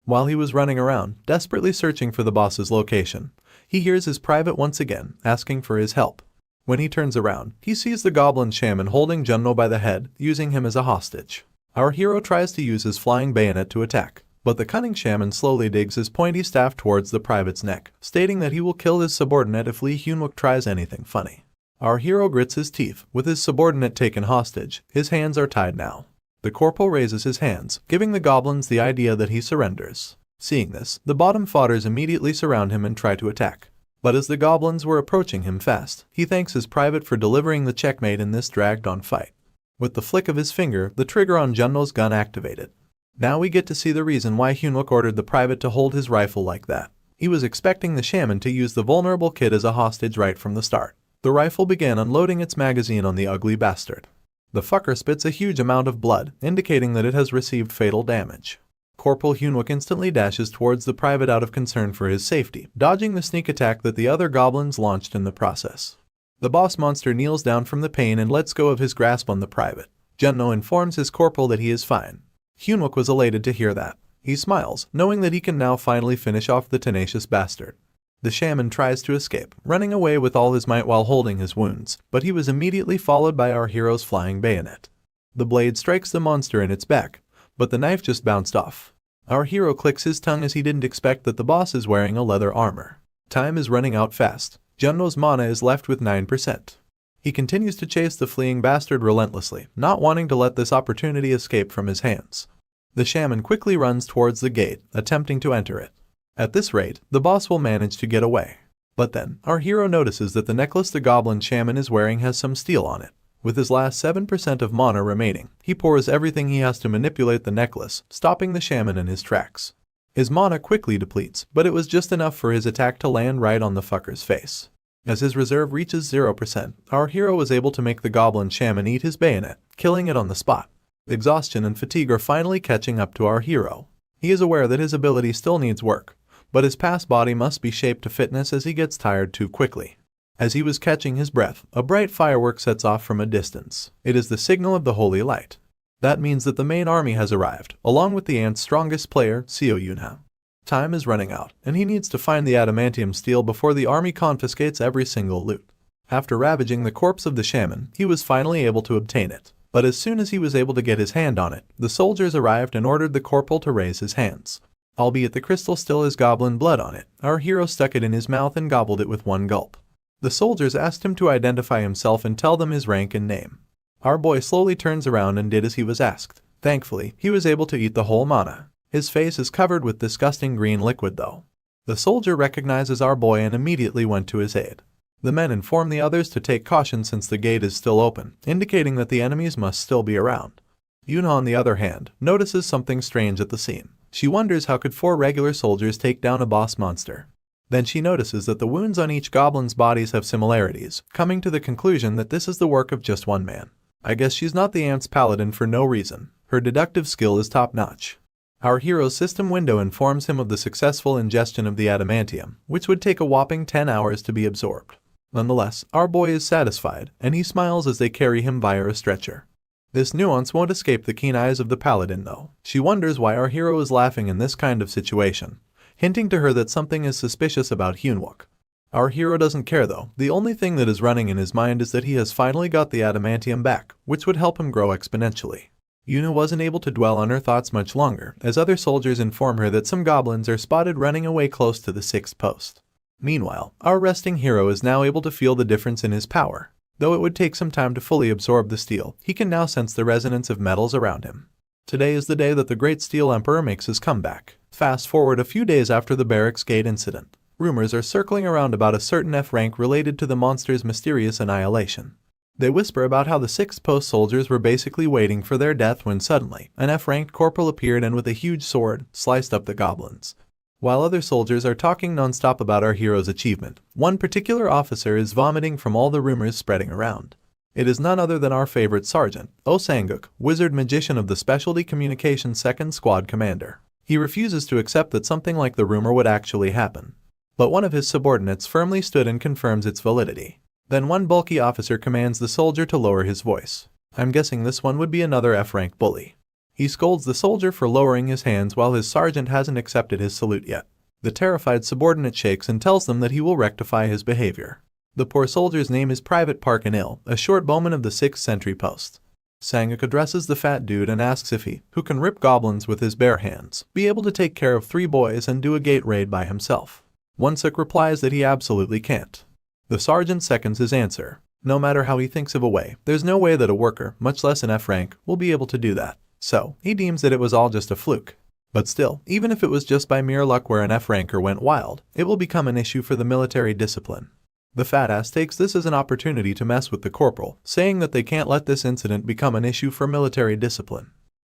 While he was running around, desperately searching for the boss's location, he hears his private once again, asking for his help. When he turns around, he sees the goblin shaman holding Jumno by the head, using him as a hostage. Our hero tries to use his flying bayonet to attack, but the cunning shaman slowly digs his pointy staff towards the private's neck, stating that he will kill his subordinate if Lee Hyunwook tries anything funny. Our hero grits his teeth. With his subordinate taken hostage, his hands are tied now. The corporal raises his hands, giving the goblins the idea that he surrenders. Seeing this, the bottom fodders immediately surround him and try to attack. But as the goblins were approaching him fast, he thanks his private for delivering the checkmate in this dragged-on fight. With the flick of his finger, the trigger on Jumno's gun activated. Now we get to see the reason why Hyunwook ordered the private to hold his rifle like that. He was expecting the shaman to use the vulnerable kid as a hostage right from the start. The rifle began unloading its magazine on the ugly bastard. The fucker spits a huge amount of blood, indicating that it has received fatal damage. Corporal Hyunwook instantly dashes towards the private out of concern for his safety, dodging the sneak attack that the other goblins launched in the process. The boss monster kneels down from the pain and lets go of his grasp on the private. Jumno informs his corporal that he is fine. Hyunwook was elated to hear that. He smiles, knowing that he can now finally finish off the tenacious bastard. The shaman tries to escape, running away with all his might while holding his wounds, but he was immediately followed by our hero's flying bayonet. The blade strikes the monster in its back, but the knife just bounced off. Our hero clicks his tongue as he didn't expect that the boss is wearing a leather armor. Time is running out fast. Jumno's mana is left with 9%. He continues to chase the fleeing bastard relentlessly, not wanting to let this opportunity escape from his hands. The shaman quickly runs towards the gate, attempting to enter it. At this rate, the boss will manage to get away. But then, our hero notices that the necklace the goblin shaman is wearing has some steel on it. With his last 7% of mana remaining, he pours everything he has to manipulate the necklace, stopping the shaman in his tracks. His mana quickly depletes, but it was just enough for his attack to land right on the fucker's face. As his reserve reaches 0%, our hero was able to make the goblin shaman eat his bayonet, killing it on the spot. Exhaustion and fatigue are finally catching up to our hero. He is aware that his ability still needs work, but his past body must be shaped to fitness as he gets tired too quickly. As he was catching his breath, a bright firework sets off from a distance. It is the signal of the holy light. That means that the main army has arrived, along with the ant's strongest player, Seo Yunha. Time is running out, and he needs to find the adamantium steel before the army confiscates every single loot. After ravaging the corpse of the shaman, he was finally able to obtain it. But as soon as he was able to get his hand on it, the soldiers arrived and ordered the corporal to raise his hands. Albeit the crystal still has goblin blood on it, our hero stuck it in his mouth and gobbled it with one gulp. The soldiers asked him to identify himself and tell them his rank and name. Our boy slowly turns around and did as he was asked. Thankfully, he was able to eat the whole mana. His face is covered with disgusting green liquid though. The soldier recognizes our boy and immediately went to his aid. The men inform the others to take caution since the gate is still open, indicating that the enemies must still be around. Yuna, on the other hand, notices something strange at the scene. She wonders how could 4 regular soldiers take down a boss monster. Then she notices that the wounds on each goblin's bodies have similarities, coming to the conclusion that this is the work of just one man. I guess she's not the ant's paladin for no reason. Her deductive skill is top-notch. Our hero's system window informs him of the successful ingestion of the adamantium, which would take a whopping 10 hours to be absorbed. Nonetheless, our boy is satisfied, and he smiles as they carry him via a stretcher. This nuance won't escape the keen eyes of the paladin though. She wonders why our hero is laughing in this kind of situation. hinting to her that something is suspicious about Hyunwook. Our hero doesn't care though. The only thing that is running in his mind is that he has finally got the adamantium back, which would help him grow exponentially. Yuna wasn't able to dwell on her thoughts much longer, as other soldiers inform her that some goblins are spotted running away close to the 6th post. Meanwhile, our resting hero is now able to feel the difference in his power. Though it would take some time to fully absorb the steel, he can now sense the resonance of metals around him. Today is the day that the Great Steel Emperor makes his comeback. Fast forward a few days after the Barracks Gate incident. Rumors are circling around about a certain F rank related to the monster's mysterious annihilation. They whisper about how the 6th post soldiers were basically waiting for their death when suddenly, an F-ranked corporal appeared and with a huge sword, sliced up the goblins. While other soldiers are talking non-stop about our hero's achievement, one particular officer is vomiting from all the rumors spreading around. It is none other than our favorite sergeant, Oh Sang-guk, wizard magician of the Specialty Communications 2nd Squad commander. He refuses to accept that something like the rumor would actually happen. But one of his subordinates firmly stood and confirms its validity. Then one bulky officer commands the soldier to lower his voice. I'm guessing this one would be another F-rank bully. He scolds the soldier for lowering his hands while his sergeant hasn't accepted his salute yet. The terrified subordinate shakes and tells them that he will rectify his behavior. The poor soldier's name is Private Park Anil, a short bowman of the 6th sentry post. Sang-guk addresses the fat dude and asks if he, who can rip goblins with his bare hands, be able to take care of 3 boys and do a gate raid by himself. Won-suk replies that he absolutely can't. The sergeant seconds his answer. No matter how he thinks of a way, there's no way that a worker, much less an F-rank, will be able to do that. So, he deems that it was all just a fluke. But still, even if it was just by mere luck where an F-ranker went wild, it will become an issue for the military discipline. The fat ass takes this as an opportunity to mess with the corporal, saying that they can't let this incident become an issue for military discipline.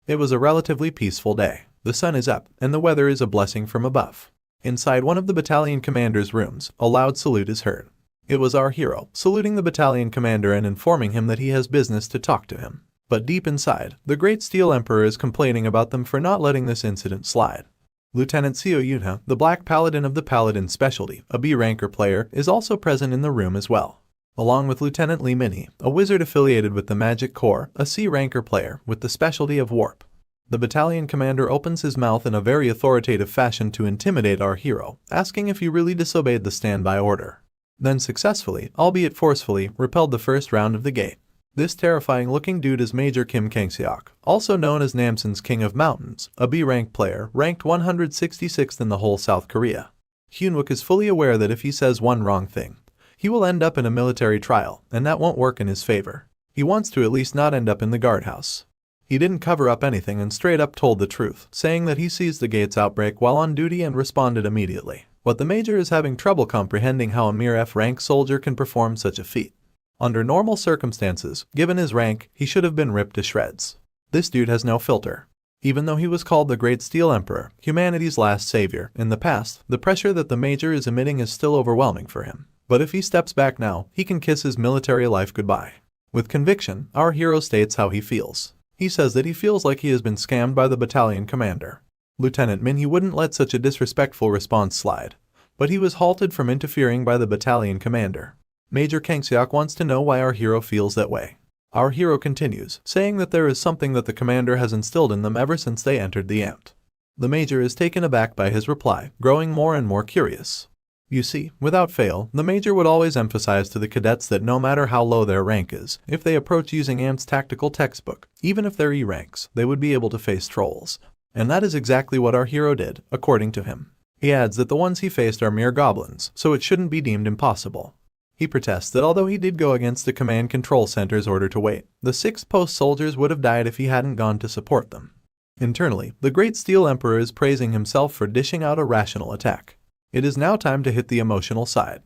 It was a relatively peaceful day. The sun is up, and the weather is a blessing from above. Inside one of the battalion commander's rooms, a loud salute is heard. It was our hero, saluting the battalion commander and informing him that he has business to talk to him. But deep inside, the Great Steel Emperor is complaining about them for not letting this incident slide. Lieutenant Seo Yunha, the Black Paladin of the Paladin Specialty, a B-ranker player, is also present in the room as well. Along with Lieutenant Lee Mini, a wizard affiliated with the Magic Corps, a C-ranker player with the specialty of Warp. The battalion commander opens his mouth in a very authoritative fashion to intimidate our hero, asking if he really disobeyed the standby order. Then successfully, albeit forcefully, repelled the first round of the gate. This terrifying-looking dude is Major Kim Kang-seok, also known as Namsan's King of Mountains, a B-rank player, ranked 166th in the whole South Korea. Hyunwook is fully aware that if he says one wrong thing, he will end up in a military trial, and that won't work in his favor. He wants to at least not end up in the guardhouse. He didn't cover up anything and straight up told the truth, saying that he sees the gate's outbreak while on duty and responded immediately. But the Major is having trouble comprehending how a mere F-rank soldier can perform such a feat. Under normal circumstances, given his rank, he should have been ripped to shreds. This dude has no filter. Even though he was called the Great Steel Emperor, humanity's last savior, in the past, the pressure that the Major is emitting is still overwhelming for him. But if he steps back now, he can kiss his military life goodbye. With conviction, our hero states how he feels. He says that he feels like he has been scammed by the battalion commander. Lieutenant Min, he wouldn't let such a disrespectful response slide. But he was halted from interfering by the battalion commander. Major Kang-seok wants to know why our hero feels that way. Our hero continues, saying that there is something that the commander has instilled in them ever since they entered the ant. The Major is taken aback by his reply, growing more and more curious. You see, without fail, the Major would always emphasize to the cadets that no matter how low their rank is, if they approach using AMT's tactical textbook, even if they're E-ranks, they would be able to face trolls. And that is exactly what our hero did, according to him. He adds that the ones he faced are mere goblins, so it shouldn't be deemed impossible. He protests that although he did go against the command control center's order to wait, the 6th post soldiers would have died if he hadn't gone to support them. Internally, the Great Steel Emperor is praising himself for dishing out a rational attack. It is now time to hit the emotional side.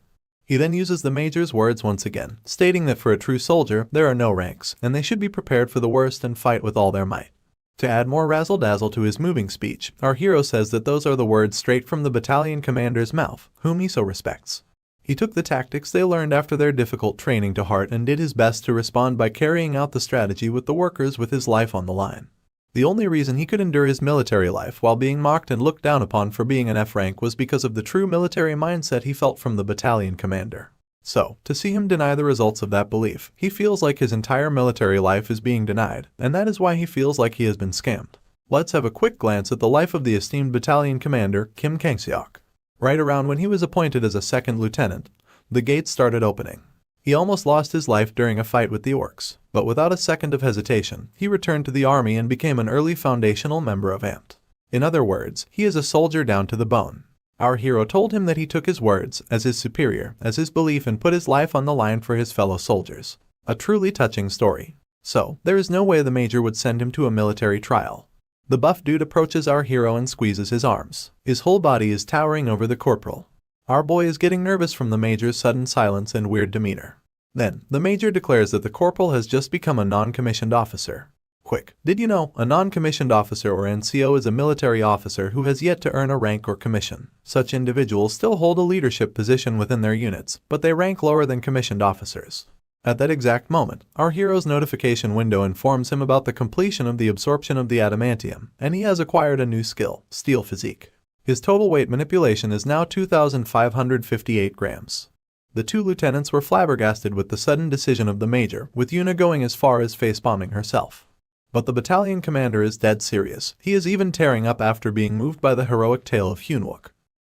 He then uses the Major's words once again, stating that for a true soldier, there are no ranks, and they should be prepared for the worst and fight with all their might. To add more razzle-dazzle to his moving speech, our hero says that those are the words straight from the battalion commander's mouth, whom he so respects. He took the tactics they learned after their difficult training to heart and did his best to respond by carrying out the strategy with the workers with his life on the line. The only reason he could endure his military life while being mocked and looked down upon for being an F-rank was because of the true military mindset he felt from the battalion commander. So, to see him deny the results of that belief, he feels like his entire military life is being denied, and that is why he feels like he has been scammed. Let's have a quick glance at the life of the esteemed battalion commander Kim Kangseok. Right around when he was appointed as a second lieutenant, the gates started opening. He almost lost his life during a fight with the orcs, but without a second of hesitation, he returned to the army and became an early foundational member of AMT. In other words, he is a soldier down to the bone. Our hero told him that he took his words as his superior, as his belief, and put his life on the line for his fellow soldiers. A truly touching story. So, there is no way the major would send him to a military trial. The buff dude approaches our hero and squeezes his arms. His whole body is towering over the corporal. Our boy is getting nervous from the major's sudden silence and weird demeanor. Then, the major declares that the corporal has just become a non-commissioned officer. Quick, did you know a non-commissioned officer or NCO is a military officer who has yet to earn a rank or commission? Such individuals still hold a leadership position within their units, but they rank lower than commissioned officers. At that exact moment, our hero's notification window informs him about the completion of the absorption of the adamantium, and he has acquired a new skill, Steel Physique. His total weight manipulation is now 2,558 grams. The two lieutenants were flabbergasted with the sudden decision of the major, with Yuna going as far as face-bombing herself. But the battalion commander is dead serious. He is even tearing up after being moved by the heroic tale of Hyunwook.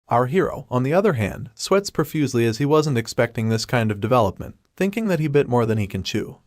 Our hero, on the other hand, sweats profusely as he wasn't expecting this kind of development, thinking that he bit more than he can chew.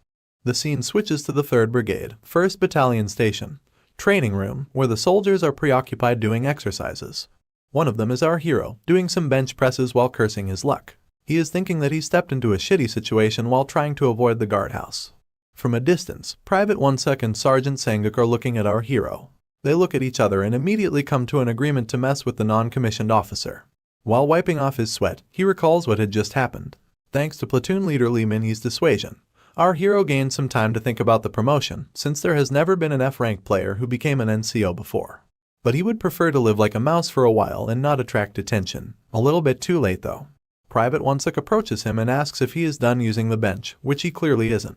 The scene switches to the 3rd Brigade, 1st Battalion Station, training room, where the soldiers are preoccupied doing exercises. One of them is our hero, doing some bench presses while cursing his luck. He is thinking that he stepped into a shitty situation while trying to avoid the guardhouse. From a distance, Private Wonsuk and Sergeant Sanguk are looking at our hero. They look at each other and immediately come to an agreement to mess with the non-commissioned officer. While wiping off his sweat, he recalls what had just happened. Thanks to platoon leader Lee Min-hee's dissuasion, our hero gained some time to think about the promotion, since there has never been an F-rank player who became an NCO before. But he would prefer to live like a mouse for a while and not attract attention. A little bit too late though. Private Wonsuk approaches him and asks if he is done using the bench, which he clearly isn't.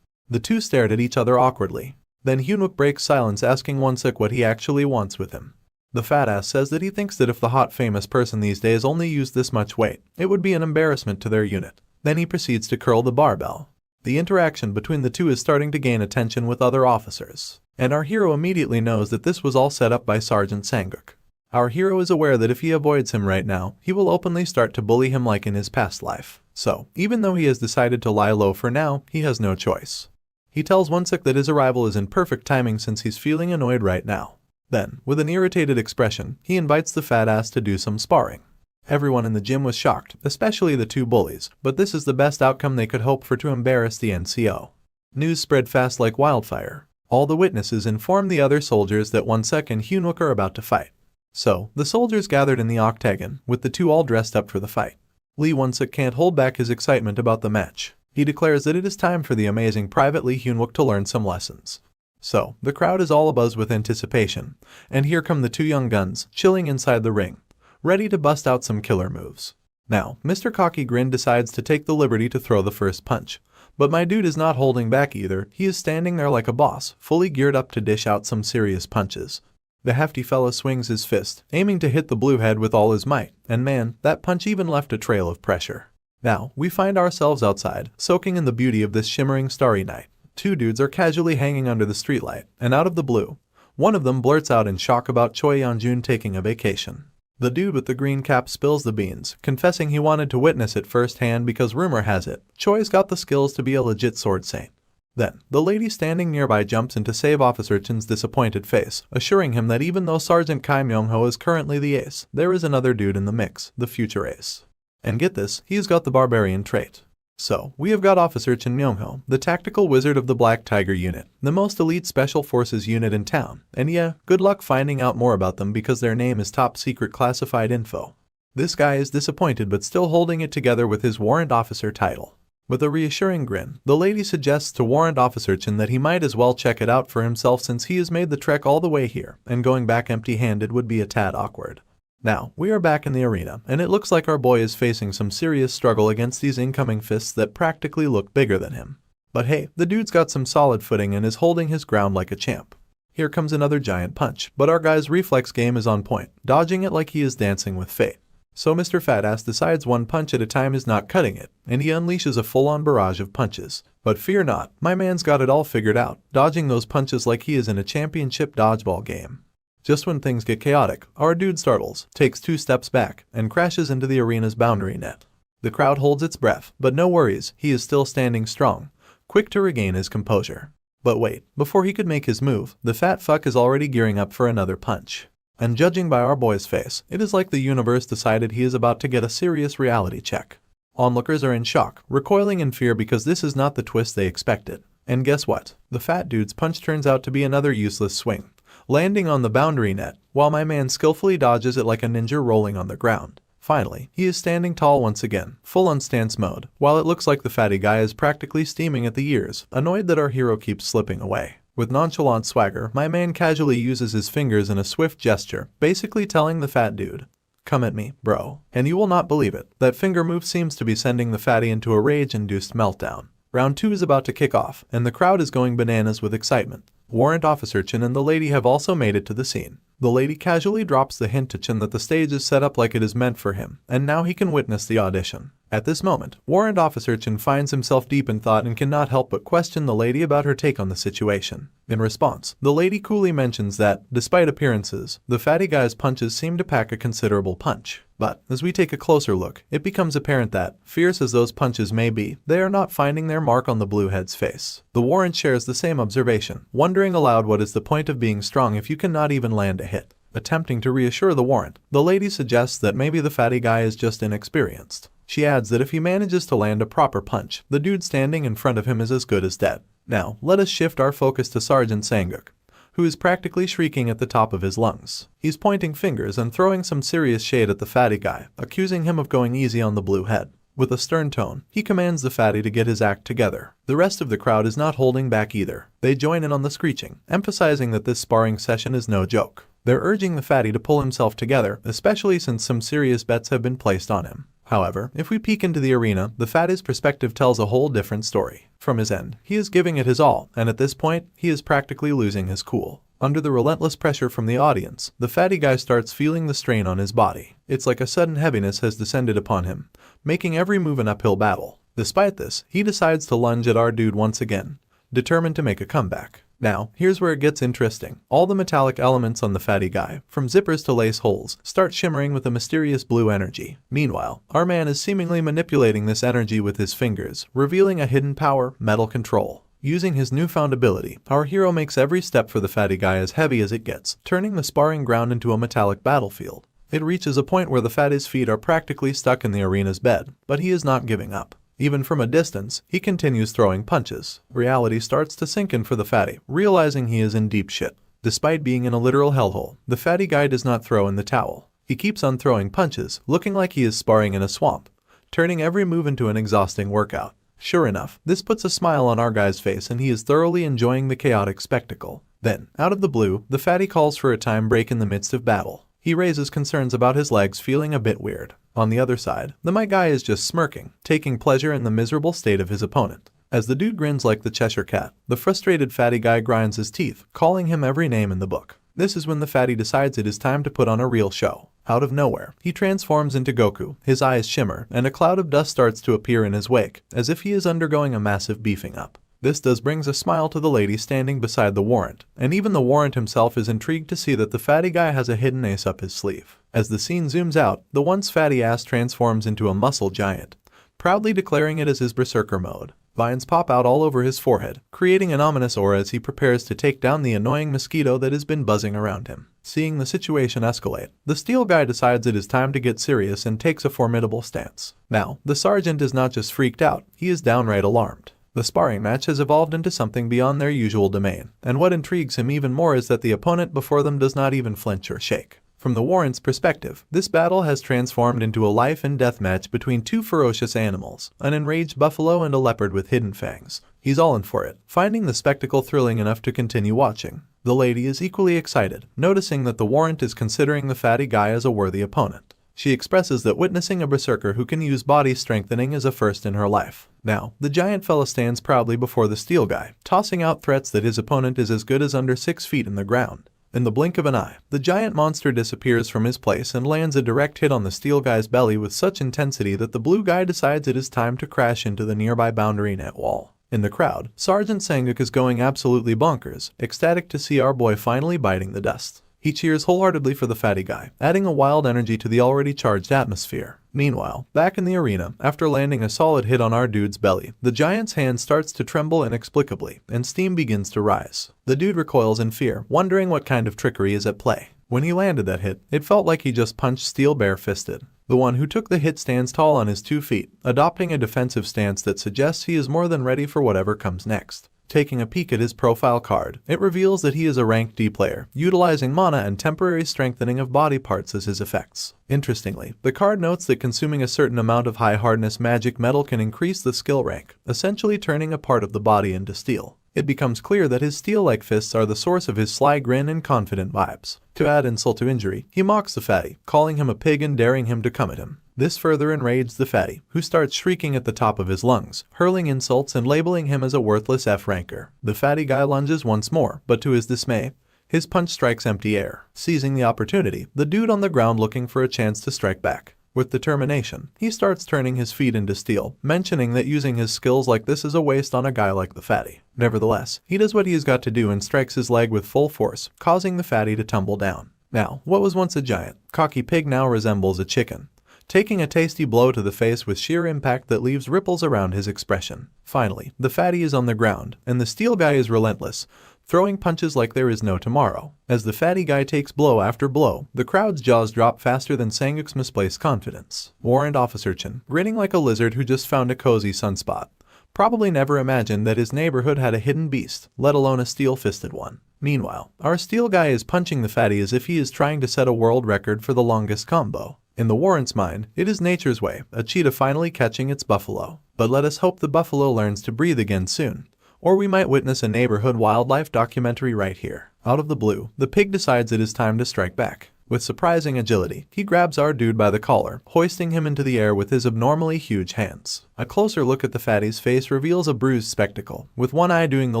The two stared at each other awkwardly. Then Hyunwook breaks silence, asking Wonsuk what he actually wants with him. The fat ass says that he thinks that if the hot famous person these days only used this much weight, it would be an embarrassment to their unit. Then he proceeds to curl the barbell. The interaction between the two is starting to gain attention with other officers, and our hero immediately knows that this was all set up by Sergeant Sanguk. Our hero is aware that if he avoids him right now, he will openly start to bully him like in his past life. So, even though he has decided to lie low for now, he has no choice. He tells Wonsuk that his arrival is in perfect timing since he's feeling annoyed right now. Then, with an irritated expression, he invites the fat ass to do some sparring. Everyone in the gym was shocked, especially the two bullies, but this is the best outcome they could hope for to embarrass the NCO. News spread fast like wildfire. All the witnesses inform the other soldiers that Wonsuk and Hyunwook are about to fight. So, the soldiers gathered in the octagon, with the two all dressed up for the fight. Lee Wonsuk can't hold back his excitement about the match. He declares that it is time for the amazing Private Lee Hyunwook to learn some lessons. So, the crowd is all abuzz with anticipation, and here come the two young guns, chilling inside the ring, ready to bust out some killer moves. Now, Mr. Cocky Grin decides to take the liberty to throw the first punch, but my dude is not holding back either. He is standing there like a boss, fully geared up to dish out some serious punches. The hefty fella swings his fist, aiming to hit the blue head with all his might, and man, that punch even left a trail of pressure. Now, we find ourselves outside, soaking in the beauty of this shimmering starry night. Two dudes are casually hanging under the streetlight, and out of the blue, one of them blurts out in shock about Choi Yeonjun taking a vacation. The dude with the green cap spills the beans, confessing he wanted to witness it firsthand because rumor has it, Choi's got the skills to be a legit sword saint. Then, the lady standing nearby jumps in to save Officer Chin's disappointed face, assuring him that even though Sergeant Kai Myung-ho is currently the ace, there is another dude in the mix, the future ace. And get this, he's got the barbarian trait. So, we have got Officer Chin Myung-ho, the tactical wizard of the Black Tiger unit, the most elite special forces unit in town, and yeah, good luck finding out more about them because their name is top secret classified info. This guy is disappointed but still holding it together with his warrant officer title. With a reassuring grin, the lady suggests to Warrant Officer Chin that he might as well check it out for himself since he has made the trek all the way here, and going back empty-handed would be a tad awkward. Now, we are back in the arena, and it looks like our boy is facing some serious struggle against these incoming fists that practically look bigger than him. But hey, the dude's got some solid footing and is holding his ground like a champ. Here comes another giant punch, but our guy's reflex game is on point, dodging it like he is dancing with fate. So Mr. Fatass decides one punch at a time is not cutting it, and he unleashes a full-on barrage of punches. But fear not, my man's got it all figured out, dodging those punches like he is in a championship dodgeball game. Just when things get chaotic, our dude startles, takes 2 steps back, and crashes into the arena's boundary net. The crowd holds its breath, but no worries, he is still standing strong, quick to regain his composure. But wait, before he could make his move, the fat fuck is already gearing up for another punch. And judging by our boy's face, it is like the universe decided he is about to get a serious reality check. Onlookers are in shock, recoiling in fear because this is not the twist they expected. And guess what? The fat dude's punch turns out to be another useless swing, landing on the boundary net, while my man skillfully dodges it like a ninja rolling on the ground. Finally, he is standing tall once again, full on stance mode, while it looks like the fatty guy is practically steaming at the ears, annoyed that our hero keeps slipping away. With nonchalant swagger, my man casually uses his fingers in a swift gesture, basically telling the fat dude, "Come at me, bro." And you will not believe it, that finger move seems to be sending the fatty into a rage-induced meltdown. Round 2 is about to kick off, and the crowd is going bananas with excitement. Warrant Officer Chin and the lady have also made it to the scene. The lady casually drops the hint to Chin that the stage is set up like it is meant for him, and now he can witness the audition. At this moment, Warrant Officer Chin finds himself deep in thought and cannot help but question the lady about her take on the situation. In response, the lady coolly mentions that, despite appearances, the fatty guy's punches seem to pack a considerable punch. But, as we take a closer look, it becomes apparent that, fierce as those punches may be, they are not finding their mark on the bluehead's face. The warrant shares the same observation, wondering aloud what is the point of being strong if you cannot even land a hit. Attempting to reassure the warrant, the lady suggests that maybe the fatty guy is just inexperienced. She adds that if he manages to land a proper punch, the dude standing in front of him is as good as dead. Now, let us shift our focus to Sergeant Sanguk, who is practically shrieking at the top of his lungs. He's pointing fingers and throwing some serious shade at the fatty guy, accusing him of going easy on the blue head. With a stern tone, he commands the fatty to get his act together. The rest of the crowd is not holding back either. They join in on the screeching, emphasizing that this sparring session is no joke. They're urging the fatty to pull himself together, especially since some serious bets have been placed on him. However, if we peek into the arena, the fatty's perspective tells a whole different story. From his end, he is giving it his all, and at this point, he is practically losing his cool. Under the relentless pressure from the audience, the fatty guy starts feeling the strain on his body. It's like a sudden heaviness has descended upon him, making every move an uphill battle. Despite this, he decides to lunge at our dude once again, determined to make a comeback. Now, here's where it gets interesting. All the metallic elements on the fatty guy, from zippers to lace holes, start shimmering with a mysterious blue energy. Meanwhile, our man is seemingly manipulating this energy with his fingers, revealing a hidden power, metal control. Using his newfound ability, our hero makes every step for the fatty guy as heavy as it gets, turning the sparring ground into a metallic battlefield. It reaches a point where the fatty's feet are practically stuck in the arena's bed, but he is not giving up. Even from a distance, he continues throwing punches. Reality starts to sink in for the fatty, realizing he is in deep shit. Despite being in a literal hellhole, the fatty guy does not throw in the towel. He keeps on throwing punches, looking like he is sparring in a swamp, turning every move into an exhausting workout. Sure enough, this puts a smile on our guy's face and he is thoroughly enjoying the chaotic spectacle. Then, out of the blue, the fatty calls for a time break in the midst of battle. He raises concerns about his legs feeling a bit weird. On the other side, the my guy is just smirking, taking pleasure in the miserable state of his opponent. As the dude grins like the Cheshire Cat, the frustrated fatty guy grinds his teeth, calling him every name in the book. This is when the fatty decides it is time to put on a real show. Out of nowhere, he transforms into Goku, his eyes shimmer, and a cloud of dust starts to appear in his wake, as if he is undergoing a massive beefing up. This brings a smile to the lady standing beside the warrant, and even the warrant himself is intrigued to see that the fatty guy has a hidden ace up his sleeve. As the scene zooms out, the once fatty ass transforms into a muscle giant, proudly declaring it as his berserker mode. Vines pop out all over his forehead, creating an ominous aura as he prepares to take down the annoying mosquito that has been buzzing around him. Seeing the situation escalate, the steel guy decides it is time to get serious and takes a formidable stance. Now, the sergeant is not just freaked out, he is downright alarmed. The sparring match has evolved into something beyond their usual domain, and what intrigues him even more is that the opponent before them does not even flinch or shake. From the warrant's perspective, this battle has transformed into a life and death match between two ferocious animals, an enraged buffalo and a leopard with hidden fangs. He's all in for it, finding the spectacle thrilling enough to continue watching. The lady is equally excited, noticing that the warrant is considering the fatty guy as a worthy opponent. She expresses that witnessing a berserker who can use body strengthening is a first in her life. Now, the giant fella stands proudly before the steel guy, tossing out threats that his opponent is as good as under 6 feet in the ground. In the blink of an eye, the giant monster disappears from his place and lands a direct hit on the steel guy's belly with such intensity that the blue guy decides it is time to crash into the nearby boundary net wall. In the crowd, Sergeant Sanguk is going absolutely bonkers, ecstatic to see our boy finally biting the dust. He cheers wholeheartedly for the fatty guy, adding a wild energy to the already charged atmosphere. Meanwhile, back in the arena, after landing a solid hit on our dude's belly, the giant's hand starts to tremble inexplicably, and steam begins to rise. The dude recoils in fear, wondering what kind of trickery is at play. When he landed that hit, it felt like he just punched steel bare-fisted. The one who took the hit stands tall on his 2 feet, adopting a defensive stance that suggests he is more than ready for whatever comes next. Taking a peek at his profile card, it reveals that he is a rank D player, utilizing mana and temporary strengthening of body parts as his effects. Interestingly, the card notes that consuming a certain amount of high-hardness magic metal can increase the skill rank, essentially turning a part of the body into steel. It becomes clear that his steel-like fists are the source of his sly grin and confident vibes. To add insult to injury, he mocks the fatty, calling him a pig and daring him to come at him. This further enrages the fatty, who starts shrieking at the top of his lungs, hurling insults and labeling him as a worthless F-ranker. The fatty guy lunges once more, but to his dismay, his punch strikes empty air. Seizing the opportunity, the dude on the ground looking for a chance to strike back. With determination, he starts turning his feet into steel, mentioning that using his skills like this is a waste on a guy like the fatty. Nevertheless, he does what he has got to do and strikes his leg with full force, causing the fatty to tumble down. Now, what was once a giant, cocky pig now resembles a chicken, taking a tasty blow to the face with sheer impact that leaves ripples around his expression. Finally, the fatty is on the ground, and the steel guy is relentless, throwing punches like there is no tomorrow. As the fatty guy takes blow after blow, the crowd's jaws drop faster than Sanguk's misplaced confidence. Warrant Officer-chan, grinning like a lizard who just found a cozy sunspot, probably never imagined that his neighborhood had a hidden beast, let alone a steel-fisted one. Meanwhile, our steel guy is punching the fatty as if he is trying to set a world record for the longest combo. In the warrant's mind, it is nature's way, a cheetah finally catching its buffalo. But let us hope the buffalo learns to breathe again soon, or we might witness a neighborhood wildlife documentary right here. Out of the blue, the pig decides it is time to strike back. With surprising agility, he grabs our dude by the collar, hoisting him into the air with his abnormally huge hands. A closer look at the fatty's face reveals a bruised spectacle, with one eye doing the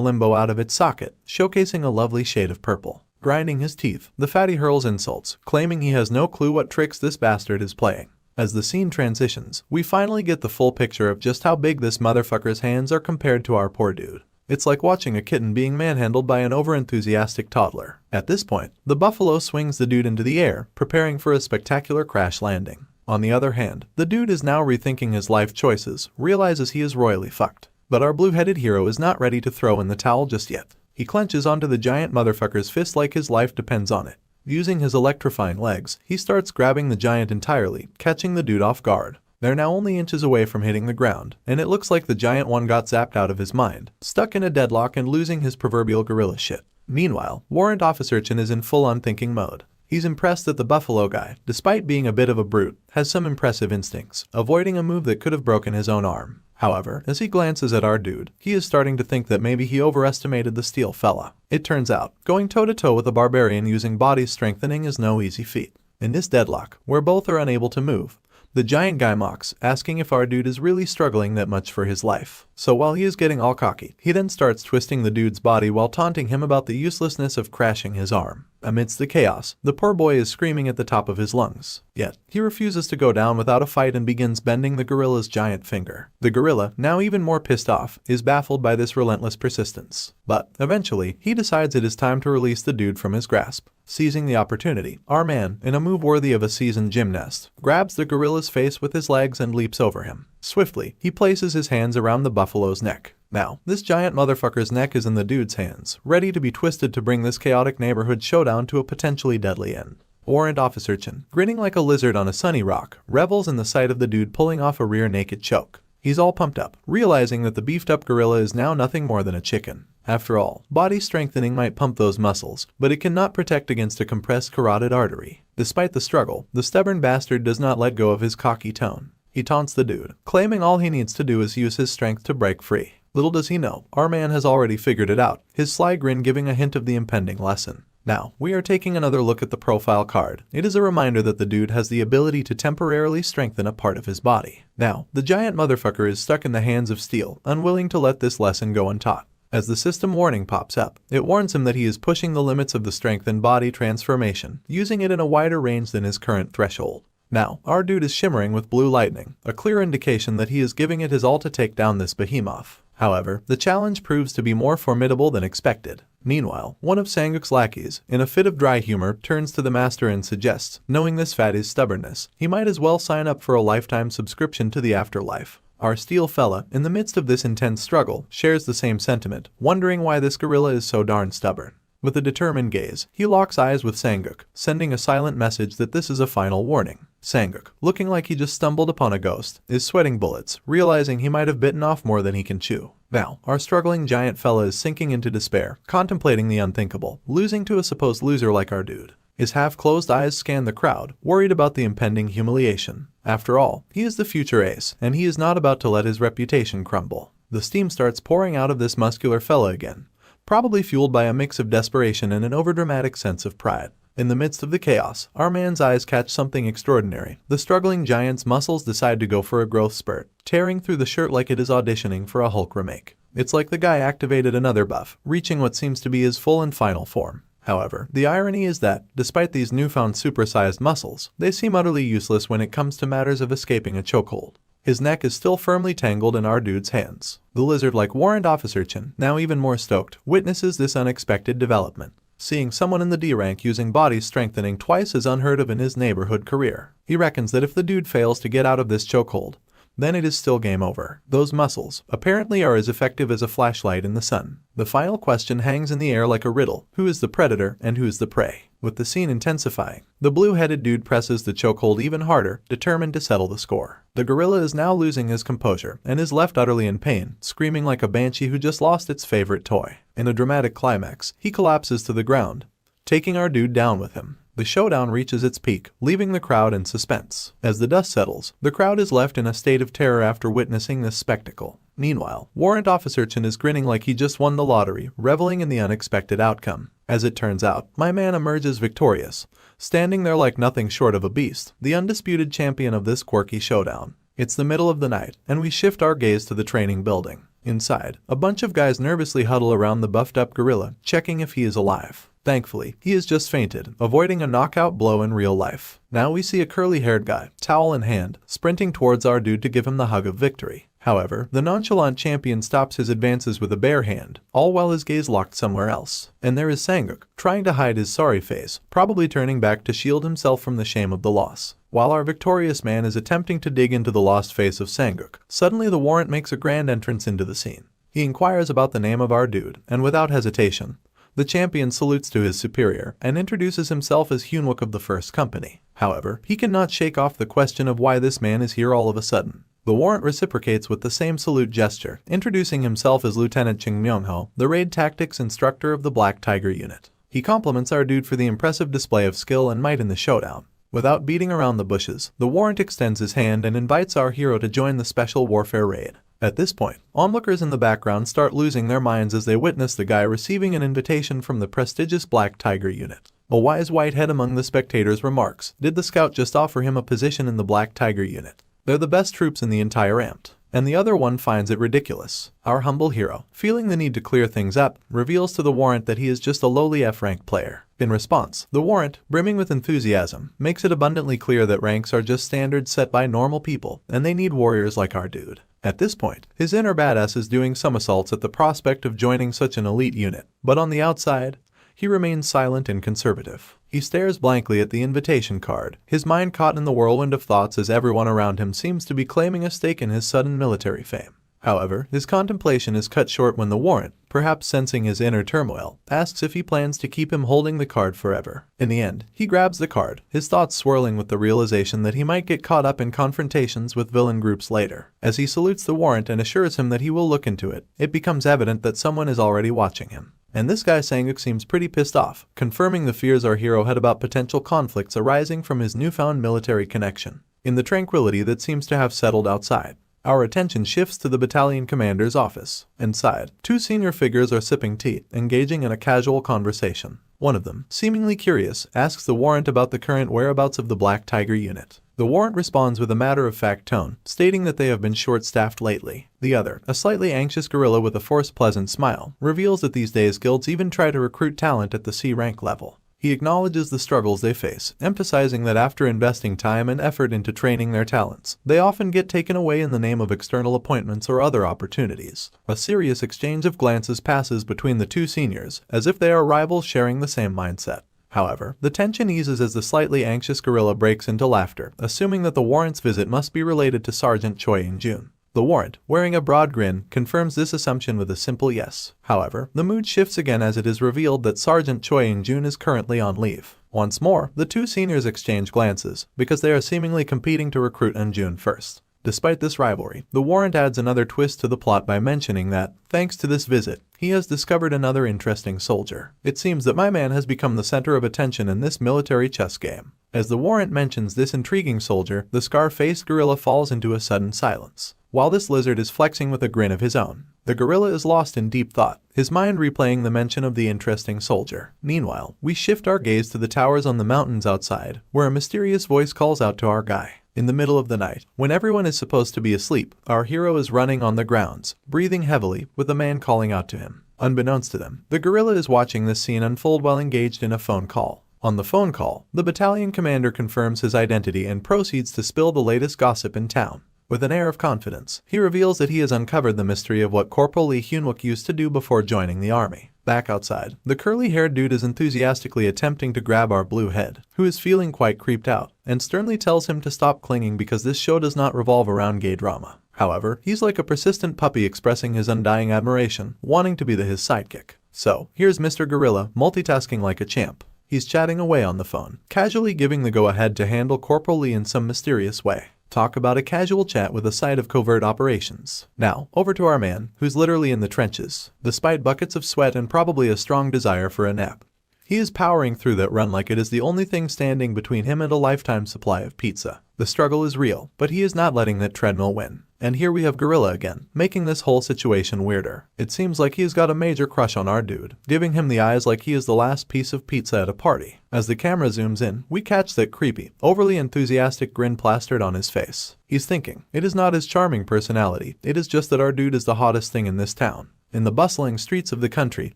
limbo out of its socket, showcasing a lovely shade of purple. Grinding his teeth, the fatty hurls insults, claiming he has no clue what tricks this bastard is playing. As the scene transitions, we finally get the full picture of just how big this motherfucker's hands are compared to our poor dude. It's like watching a kitten being manhandled by an overenthusiastic toddler. At this point, the buffalo swings the dude into the air, preparing for a spectacular crash landing. On the other hand, the dude is now rethinking his life choices, realizes he is royally fucked. But our blue-headed hero is not ready to throw in the towel just yet. He clenches onto the giant motherfucker's fist like his life depends on it. Using his electrifying legs, he starts grabbing the giant entirely, catching the dude off guard. They're now only inches away from hitting the ground, and it looks like the giant one got zapped out of his mind, stuck in a deadlock and losing his proverbial gorilla shit. Meanwhile, Warrant Officer-chan is in full-on thinking mode. He's impressed that the buffalo guy, despite being a bit of a brute, has some impressive instincts, avoiding a move that could have broken his own arm. However, as he glances at our dude, he is starting to think that maybe he overestimated the steel fella. It turns out, going toe-to-toe with a barbarian using body strengthening is no easy feat. In this deadlock, where both are unable to move, the giant guy mocks, asking if our dude is really struggling that much for his life. So while he is getting all cocky, he then starts twisting the dude's body while taunting him about the uselessness of crashing his arm. Amidst the chaos, the poor boy is screaming at the top of his lungs. Yet, he refuses to go down without a fight and begins bending the gorilla's giant finger. The gorilla, now even more pissed off, is baffled by this relentless persistence. But, eventually, he decides it is time to release the dude from his grasp. Seizing the opportunity, our man, in a move worthy of a seasoned gymnast, grabs the gorilla's face with his legs and leaps over him. Swiftly, he places his hands around the buffalo's neck. Now, this giant motherfucker's neck is in the dude's hands, ready to be twisted to bring this chaotic neighborhood showdown to a potentially deadly end. Warrant Officer-chan, grinning like a lizard on a sunny rock, revels in the sight of the dude pulling off a rear naked choke. He's all pumped up, realizing that the beefed-up gorilla is now nothing more than a chicken. After all, body strengthening might pump those muscles, but it cannot protect against a compressed carotid artery. Despite the struggle, the stubborn bastard does not let go of his cocky tone. He taunts the dude, claiming all he needs to do is use his strength to break free. Little does he know, our man has already figured it out, his sly grin giving a hint of the impending lesson. Now, we are taking another look at the profile card. It is a reminder that the dude has the ability to temporarily strengthen a part of his body. Now, the giant motherfucker is stuck in the hands of steel, unwilling to let this lesson go untaught. As the system warning pops up, it warns him that he is pushing the limits of the strength and body transformation, using it in a wider range than his current threshold. Now, our dude is shimmering with blue lightning, a clear indication that he is giving it his all to take down this behemoth. However, the challenge proves to be more formidable than expected. Meanwhile, one of Sanguk's lackeys, in a fit of dry humor, turns to the master and suggests, knowing this fatty's stubbornness, he might as well sign up for a lifetime subscription to the afterlife. Our steel fella, in the midst of this intense struggle, shares the same sentiment, wondering why this gorilla is so darn stubborn. With a determined gaze, he locks eyes with Sanguk, sending a silent message that this is a final warning. Sanguk, looking like he just stumbled upon a ghost, is sweating bullets, realizing he might have bitten off more than he can chew. Now, our struggling giant fella is sinking into despair, contemplating the unthinkable, losing to a supposed loser like our dude. His half-closed eyes scan the crowd, worried about the impending humiliation. After all, he is the future ace, and he is not about to let his reputation crumble. The steam starts pouring out of this muscular fella again, probably fueled by a mix of desperation and an overdramatic sense of pride. In the midst of the chaos, our man's eyes catch something extraordinary. The struggling giant's muscles decide to go for a growth spurt, tearing through the shirt like it is auditioning for a Hulk remake. It's like the guy activated another buff, reaching what seems to be his full and final form. However, the irony is that, despite these newfound supersized muscles, they seem utterly useless when it comes to matters of escaping a chokehold. His neck is still firmly tangled in our dude's hands. The lizard-like warrant officer Chin, now even more stoked, witnesses this unexpected development. Seeing someone in the D rank using body strengthening twice as unheard of in his neighborhood career, he reckons that if the dude fails to get out of this chokehold, then it is still game over. Those muscles, apparently, are as effective as a flashlight in the sun. The final question hangs in the air like a riddle. Who is the predator and who is the prey? With the scene intensifying, the blue-headed dude presses the chokehold even harder, determined to settle the score. The gorilla is now losing his composure and is left utterly in pain, screaming like a banshee who just lost its favorite toy. In a dramatic climax, he collapses to the ground, taking our dude down with him. The showdown reaches its peak, leaving the crowd in suspense. As the dust settles, the crowd is left in a state of terror after witnessing this spectacle. Meanwhile, Warrant Officer Chin is grinning like he just won the lottery, reveling in the unexpected outcome. As it turns out, my man emerges victorious, standing there like nothing short of a beast, the undisputed champion of this quirky showdown. It's the middle of the night, and we shift our gaze to the training building. Inside, a bunch of guys nervously huddle around the buffed-up gorilla, checking if he is alive. Thankfully, he has just fainted, avoiding a knockout blow in real life. Now we see a curly-haired guy, towel in hand, sprinting towards our dude to give him the hug of victory. However, the nonchalant champion stops his advances with a bare hand, all while his gaze locked somewhere else. And there is Sanguk, trying to hide his sorry face, probably turning back to shield himself from the shame of the loss. While our victorious man is attempting to dig into the lost face of Sanguk, suddenly the warrant makes a grand entrance into the scene. He inquires about the name of our dude, and without hesitation, the champion salutes to his superior and introduces himself as Hyunwook of the First Company. However, he cannot shake off the question of why this man is here all of a sudden. The warrant reciprocates with the same salute gesture, introducing himself as Lieutenant Ching Myung-ho, the raid tactics instructor of the Black Tiger unit. He compliments our dude for the impressive display of skill and might in the showdown. Without beating around the bushes, the warrant extends his hand and invites our hero to join the special warfare raid. At this point, onlookers in the background start losing their minds as they witness the guy receiving an invitation from the prestigious Black Tiger unit. A wise white head among the spectators remarks, "Did the scout just offer him a position in the Black Tiger unit? They're the best troops in the entire AMT." And the other one finds it ridiculous. Our humble hero, feeling the need to clear things up, reveals to the warrant that he is just a lowly F-rank player. In response, the warrant, brimming with enthusiasm, makes it abundantly clear that ranks are just standards set by normal people, and they need warriors like our dude. At this point, his inner badass is doing somersaults at the prospect of joining such an elite unit, but on the outside, he remains silent and conservative. He stares blankly at the invitation card, his mind caught in the whirlwind of thoughts as everyone around him seems to be claiming a stake in his sudden military fame. However, his contemplation is cut short when the warrant, perhaps sensing his inner turmoil, asks if he plans to keep him holding the card forever. In the end, he grabs the card, his thoughts swirling with the realization that he might get caught up in confrontations with villain groups later. As he salutes the warrant and assures him that he will look into it, it becomes evident that someone is already watching him. And this guy Sanguk seems pretty pissed off, confirming the fears our hero had about potential conflicts arising from his newfound military connection. In the tranquility that seems to have settled outside, our attention shifts to the battalion commander's office. Inside, two senior figures are sipping tea, engaging in a casual conversation. One of them, seemingly curious, asks the warrant about the current whereabouts of the Black Tiger unit. The warrant responds with a matter-of-fact tone, stating that they have been short-staffed lately. The other, a slightly anxious gorilla with a forced pleasant smile, reveals that these days guilds even try to recruit talent at the C rank level. He acknowledges the struggles they face, emphasizing that after investing time and effort into training their talents, they often get taken away in the name of external appointments or other opportunities. A serious exchange of glances passes between the two seniors, as if they are rivals sharing the same mindset. However, the tension eases as the slightly anxious gorilla breaks into laughter, assuming that the warrant's visit must be related to Sergeant Choi In-jun. The warrant, wearing a broad grin, confirms this assumption with a simple yes. However, the mood shifts again as it is revealed that Sergeant Choi In-jun is currently on leave. Once more, the two seniors exchange glances, because they are seemingly competing to recruit In-jun first. Despite this rivalry, the warrant adds another twist to the plot by mentioning that, thanks to this visit, he has discovered another interesting soldier. It seems that my man has become the center of attention in this military chess game. As the warrant mentions this intriguing soldier, the scar-faced gorilla falls into a sudden silence. While this lizard is flexing with a grin of his own, the gorilla is lost in deep thought, his mind replaying the mention of the interesting soldier. Meanwhile, we shift our gaze to the towers on the mountains outside, where a mysterious voice calls out to our guy. In the middle of the night, when everyone is supposed to be asleep, our hero is running on the grounds, breathing heavily, with a man calling out to him. Unbeknownst to them, the gorilla is watching this scene unfold while engaged in a phone call. On the phone call, the battalion commander confirms his identity and proceeds to spill the latest gossip in town. With an air of confidence, he reveals that he has uncovered the mystery of what Corporal Lee Hyunwook used to do before joining the army. Back outside, the curly-haired dude is enthusiastically attempting to grab our blue head, who is feeling quite creeped out, and sternly tells him to stop clinging because this show does not revolve around gay drama. However, he's like a persistent puppy expressing his undying admiration, wanting to be his sidekick. So, here's Mr. Gorilla, multitasking like a champ. He's chatting away on the phone, casually giving the go-ahead to handle Corporal Lee in some mysterious way. Talk about a casual chat with a side of covert operations. Now, over to our man, who's literally in the trenches, despite buckets of sweat and probably a strong desire for a nap. He is powering through that run like it is the only thing standing between him and a lifetime supply of pizza. The struggle is real, but he is not letting that treadmill win. And here we have Gorilla again, making this whole situation weirder. It seems like he's got a major crush on our dude, giving him the eyes like he is the last piece of pizza at a party. As the camera zooms in, we catch that creepy, overly enthusiastic grin plastered on his face. He's thinking, it is not his charming personality, it is just that our dude is the hottest thing in this town. In the bustling streets of the country,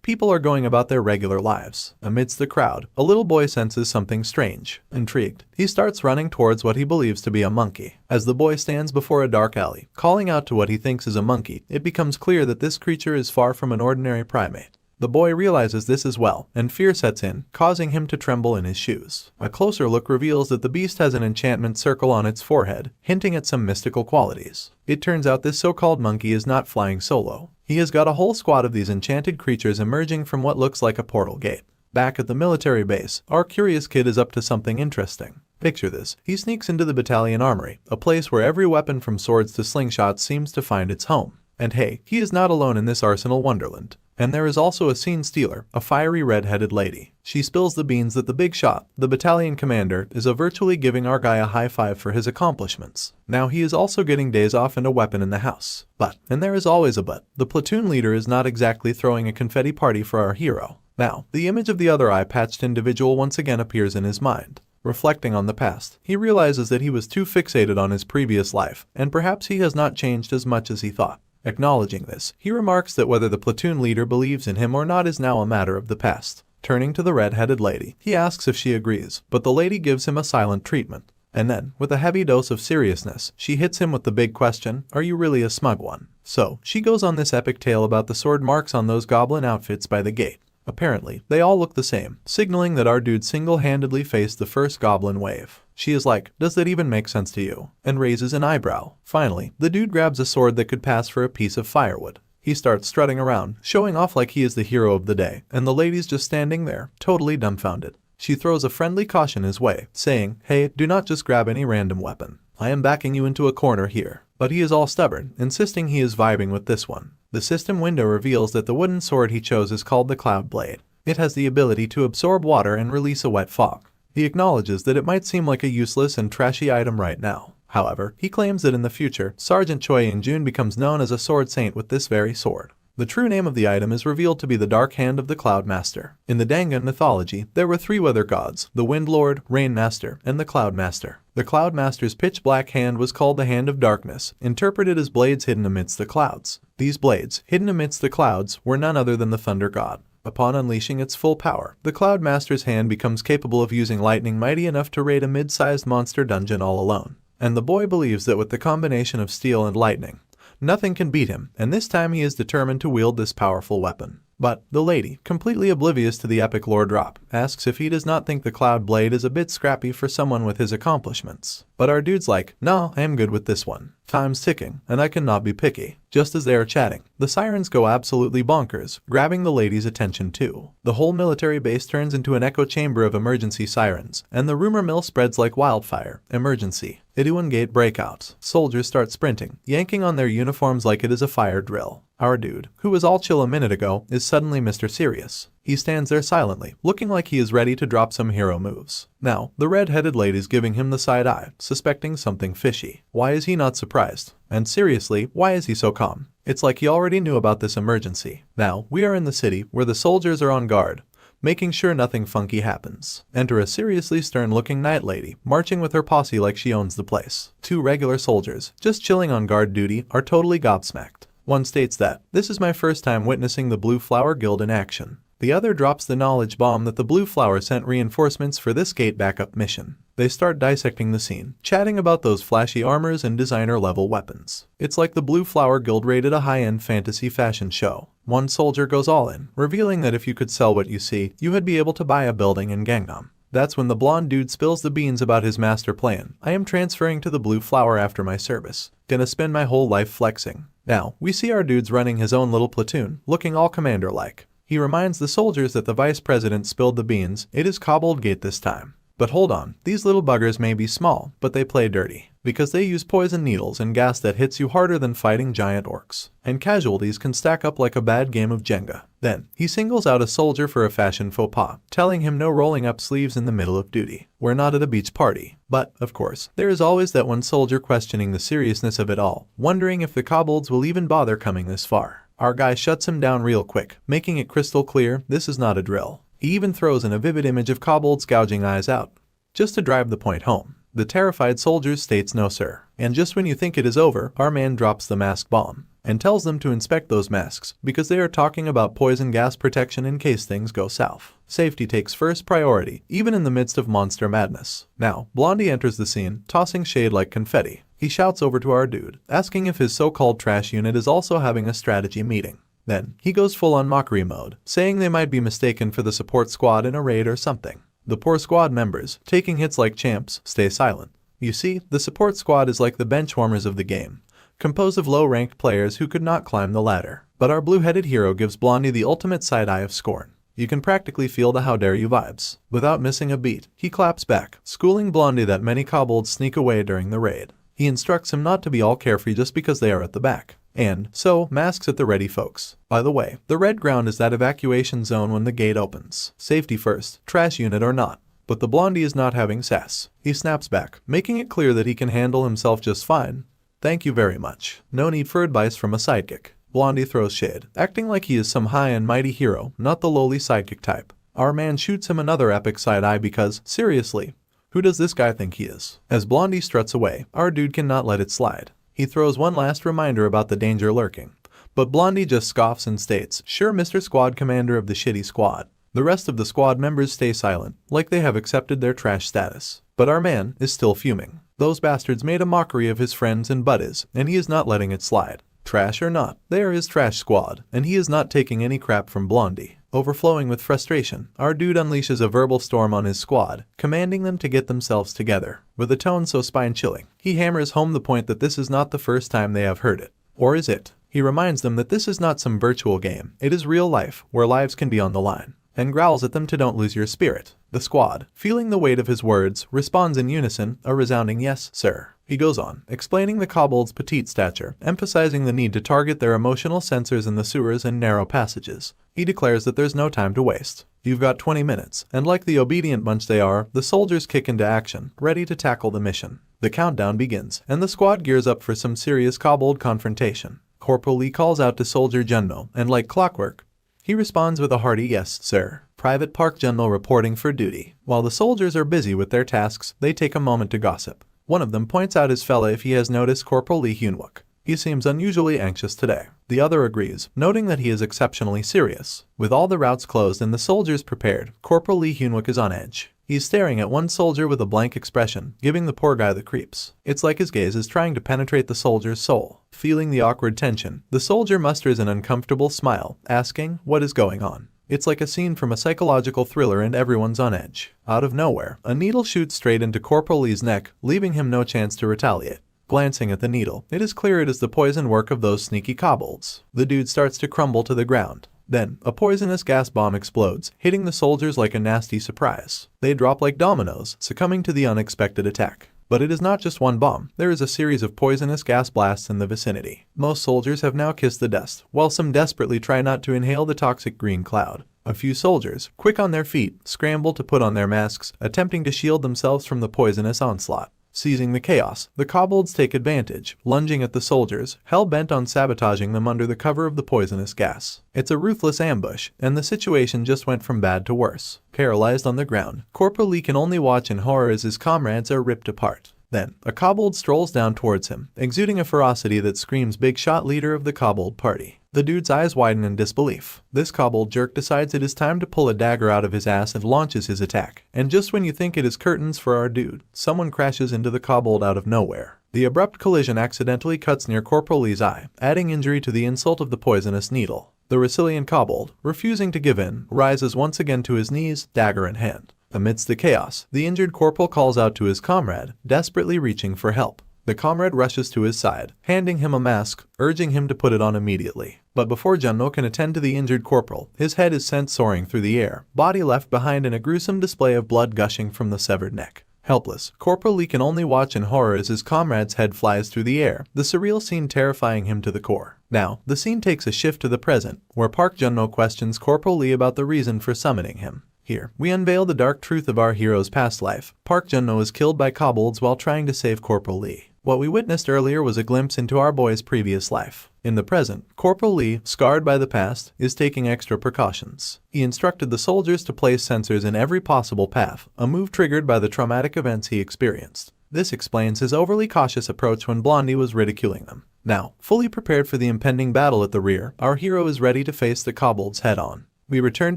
people are going about their regular lives. Amidst the crowd, a little boy senses something strange. Intrigued, he starts running towards what he believes to be a monkey. As the boy stands before a dark alley, calling out to what he thinks is a monkey, it becomes clear that this creature is far from an ordinary primate. The boy realizes this as well, and fear sets in, causing him to tremble in his shoes. A closer look reveals that the beast has an enchantment circle on its forehead, hinting at some mystical qualities. It turns out this so-called monkey is not flying solo. He has got a whole squad of these enchanted creatures emerging from what looks like a portal gate. Back at the military base, our curious kid is up to something interesting. Picture this, he sneaks into the battalion armory, a place where every weapon from swords to slingshots seems to find its home. And hey, he is not alone in this arsenal wonderland. And there is also a scene stealer, a fiery red-headed lady. She spills the beans that the big shot, the battalion commander, is virtually giving our guy a high five for his accomplishments. Now he is also getting days off and a weapon in the house. But, and there is always a but, the platoon leader is not exactly throwing a confetti party for our hero. Now, the image of the other eye-patched individual once again appears in his mind. Reflecting on the past, he realizes that he was too fixated on his previous life, and perhaps he has not changed as much as he thought. Acknowledging this, he remarks that whether the platoon leader believes in him or not is now a matter of the past. Turning to the red-headed lady, he asks if she agrees, but the lady gives him a silent treatment. And then, with a heavy dose of seriousness, she hits him with the big question, are you really a smug one? So, she goes on this epic tale about the sword marks on those goblin outfits by the gate. Apparently, they all look the same, signaling that our dude single-handedly faced the first goblin wave. She is like, does that even make sense to you? And raises an eyebrow. Finally, the dude grabs a sword that could pass for a piece of firewood. He starts strutting around, showing off like he is the hero of the day, and the lady's just standing there, totally dumbfounded. She throws a friendly caution his way, saying, hey, do not just grab any random weapon. I am backing you into a corner here. But he is all stubborn, insisting he is vibing with this one. The system window reveals that the wooden sword he chose is called the Cloud Blade. It has the ability to absorb water and release a wet fog. He acknowledges that it might seem like a useless and trashy item right now. However, he claims that in the future, Sergeant Choi In-jun becomes known as a sword saint with this very sword. The true name of the item is revealed to be the Dark Hand of the Cloud Master. In the Dangan mythology, there were three weather gods, the Wind Lord, Rain Master, and the Cloud Master. The Cloud Master's pitch-black hand was called the Hand of Darkness, interpreted as blades hidden amidst the clouds. These blades, hidden amidst the clouds, were none other than the Thunder God. Upon unleashing its full power, the Cloud Master's hand becomes capable of using lightning mighty enough to raid a mid-sized monster dungeon all alone. And the boy believes that with the combination of steel and lightning, nothing can beat him, and this time he is determined to wield this powerful weapon. But the lady, completely oblivious to the epic lore drop, asks if he does not think the Cloud Blade is a bit scrappy for someone with his accomplishments. But our dude's like, "No, I am good with this one. Time's ticking, and I cannot be picky." Just as they are chatting, the sirens go absolutely bonkers, grabbing the lady's attention too. The whole military base turns into an echo chamber of emergency sirens, and the rumor mill spreads like wildfire. Emergency. Iduan Gate breakouts. Soldiers start sprinting, yanking on their uniforms like it is a fire drill. Our dude, who was all chill a minute ago, is suddenly Mr. Serious. He stands there silently, looking like he is ready to drop some hero moves. Now, the red-headed lady's giving him the side eye, suspecting something fishy. Why is he not surprised? And seriously, why is he so calm? It's like he already knew about this emergency. Now, we are in the city, where the soldiers are on guard, making sure nothing funky happens. Enter a seriously stern-looking night lady, marching with her posse like she owns the place. Two regular soldiers, just chilling on guard duty, are totally gobsmacked. One states that, "This is my first time witnessing the Blue Flower Guild in action." The other drops the knowledge bomb that the Blue Flower sent reinforcements for this gate backup mission. They start dissecting the scene, chatting about those flashy armors and designer-level weapons. It's like the Blue Flower Guild raided a high-end fantasy fashion show. One soldier goes all in, revealing that if you could sell what you see, you would be able to buy a building in Gangnam. That's when the blonde dude spills the beans about his master plan. "I am transferring to the Blue Flower after my service. Gonna spend my whole life flexing." Now, we see our dudes running his own little platoon, looking all commander-like. He reminds the soldiers that the vice president spilled the beans. It is Cobbled Gate this time. But hold on, these little buggers may be small, but they play dirty. Because they use poison needles and gas that hits you harder than fighting giant orcs. And casualties can stack up like a bad game of Jenga. Then, he singles out a soldier for a fashion faux pas, telling him no rolling up sleeves in the middle of duty. We're not at a beach party. But, of course, there is always that one soldier questioning the seriousness of it all, wondering if the kobolds will even bother coming this far. Our guy shuts him down real quick, making it crystal clear this is not a drill. He even throws in a vivid image of kobolds gouging eyes out, just to drive the point home. The terrified soldier states no sir. And just when you think it is over, our man drops the mask bomb, and tells them to inspect those masks, because they are talking about poison gas protection in case things go south. Safety takes first priority, even in the midst of monster madness. Now, Blondie enters the scene, tossing shade like confetti. He shouts over to our dude, asking if his so-called trash unit is also having a strategy meeting. Then, he goes full-on mockery mode, saying they might be mistaken for the support squad in a raid or something. The poor squad members, taking hits like champs, stay silent. You see, the support squad is like the benchwarmers of the game, composed of low-ranked players who could not climb the ladder. But our blue-headed hero gives Blondie the ultimate side-eye of scorn. You can practically feel the "how dare you" vibes. Without missing a beat, he claps back, schooling Blondie that many kobolds sneak away during the raid. He instructs him not to be all carefree just because they are at the back. And so, masks at the ready folks. By the way, the red ground is that evacuation zone when the gate opens. Safety first, trash unit or not. But the Blondie is not having sass. He snaps back, making it clear that he can handle himself just fine. Thank you very much. No need for advice from a sidekick. Blondie throws shade, acting like he is some high and mighty hero, not the lowly sidekick type. Our man shoots him another epic side eye because, seriously, who does this guy think he is? As Blondie struts away, our dude cannot let it slide. He throws one last reminder about the danger lurking. But Blondie just scoffs and states, "Sure, Mr. Squad Commander of the shitty squad." The rest of the squad members stay silent, like they have accepted their trash status. But our man is still fuming. Those bastards made a mockery of his friends and buddies, and he is not letting it slide. Trash or not, they are his trash squad, and he is not taking any crap from Blondie. Overflowing with frustration, our dude unleashes a verbal storm on his squad, commanding them to get themselves together. With a tone so spine-chilling, he hammers home the point that this is not the first time they have heard it. Or is it? He reminds them that this is not some virtual game, it is real life, where lives can be on the line, and growls at them to don't lose your spirit. The squad, feeling the weight of his words, responds in unison, a resounding "yes, sir." He goes on, explaining the kobolds' petite stature, emphasizing the need to target their emotional sensors in the sewers and narrow passages. He declares that there's no time to waste. You've got 20 minutes, and like the obedient bunch they are, the soldiers kick into action, ready to tackle the mission. The countdown begins, and the squad gears up for some serious kobold confrontation. Corporal Lee calls out to Soldier Junmo, and like clockwork, he responds with a hearty "yes, sir." Private Park Junmo reporting for duty. While the soldiers are busy with their tasks, they take a moment to gossip. One of them points out his fella if he has noticed Corporal Lee Hyunwook. He seems unusually anxious today. The other agrees, noting that he is exceptionally serious. With all the routes closed and the soldiers prepared, Corporal Lee Hyunwook is on edge. He's staring at one soldier with a blank expression, giving the poor guy the creeps. It's like his gaze is trying to penetrate the soldier's soul. Feeling the awkward tension, the soldier musters an uncomfortable smile, asking, "What is going on?" It's like a scene from a psychological thriller and everyone's on edge. Out of nowhere, a needle shoots straight into Corporal Lee's neck, leaving him no chance to retaliate. Glancing at the needle, it is clear it is the poison work of those sneaky kobolds. The dude starts to crumble to the ground. Then, a poisonous gas bomb explodes, hitting the soldiers like a nasty surprise. They drop like dominoes, succumbing to the unexpected attack. But it is not just one bomb, there is a series of poisonous gas blasts in the vicinity. Most soldiers have now kissed the dust, while some desperately try not to inhale the toxic green cloud. A few soldiers, quick on their feet, scramble to put on their masks, attempting to shield themselves from the poisonous onslaught. Seizing the chaos, the kobolds take advantage, lunging at the soldiers, hell-bent on sabotaging them under the cover of the poisonous gas. It's a ruthless ambush, and the situation just went from bad to worse. Paralyzed on the ground, Corporal Lee can only watch in horror as his comrades are ripped apart. Then, a kobold strolls down towards him, exuding a ferocity that screams big shot leader of the kobold party. The dude's eyes widen in disbelief. This kobold jerk decides it is time to pull a dagger out of his ass and launches his attack. And just when you think it is curtains for our dude, someone crashes into the kobold out of nowhere. The abrupt collision accidentally cuts near Corporal Lee's eye, adding injury to the insult of the poisonous needle. The resilient kobold, refusing to give in, rises once again to his knees, dagger in hand. Amidst the chaos, the injured corporal calls out to his comrade, desperately reaching for help. The comrade rushes to his side, handing him a mask, urging him to put it on immediately. But before Junno can attend to the injured corporal, his head is sent soaring through the air, body left behind in a gruesome display of blood gushing from the severed neck. Helpless, Corporal Lee can only watch in horror as his comrade's head flies through the air, the surreal scene terrifying him to the core. Now, the scene takes a shift to the present, where Park Junno questions Corporal Lee about the reason for summoning him. Here, we unveil the dark truth of our hero's past life. Park Junno was killed by kobolds while trying to save Corporal Lee. What we witnessed earlier was a glimpse into our boy's previous life. In the present, Corporal Lee, scarred by the past, is taking extra precautions. He instructed the soldiers to place sensors in every possible path, a move triggered by the traumatic events he experienced. This explains his overly cautious approach when Blondie was ridiculing them. Now, fully prepared for the impending battle at the rear, our hero is ready to face the kobolds head-on. We return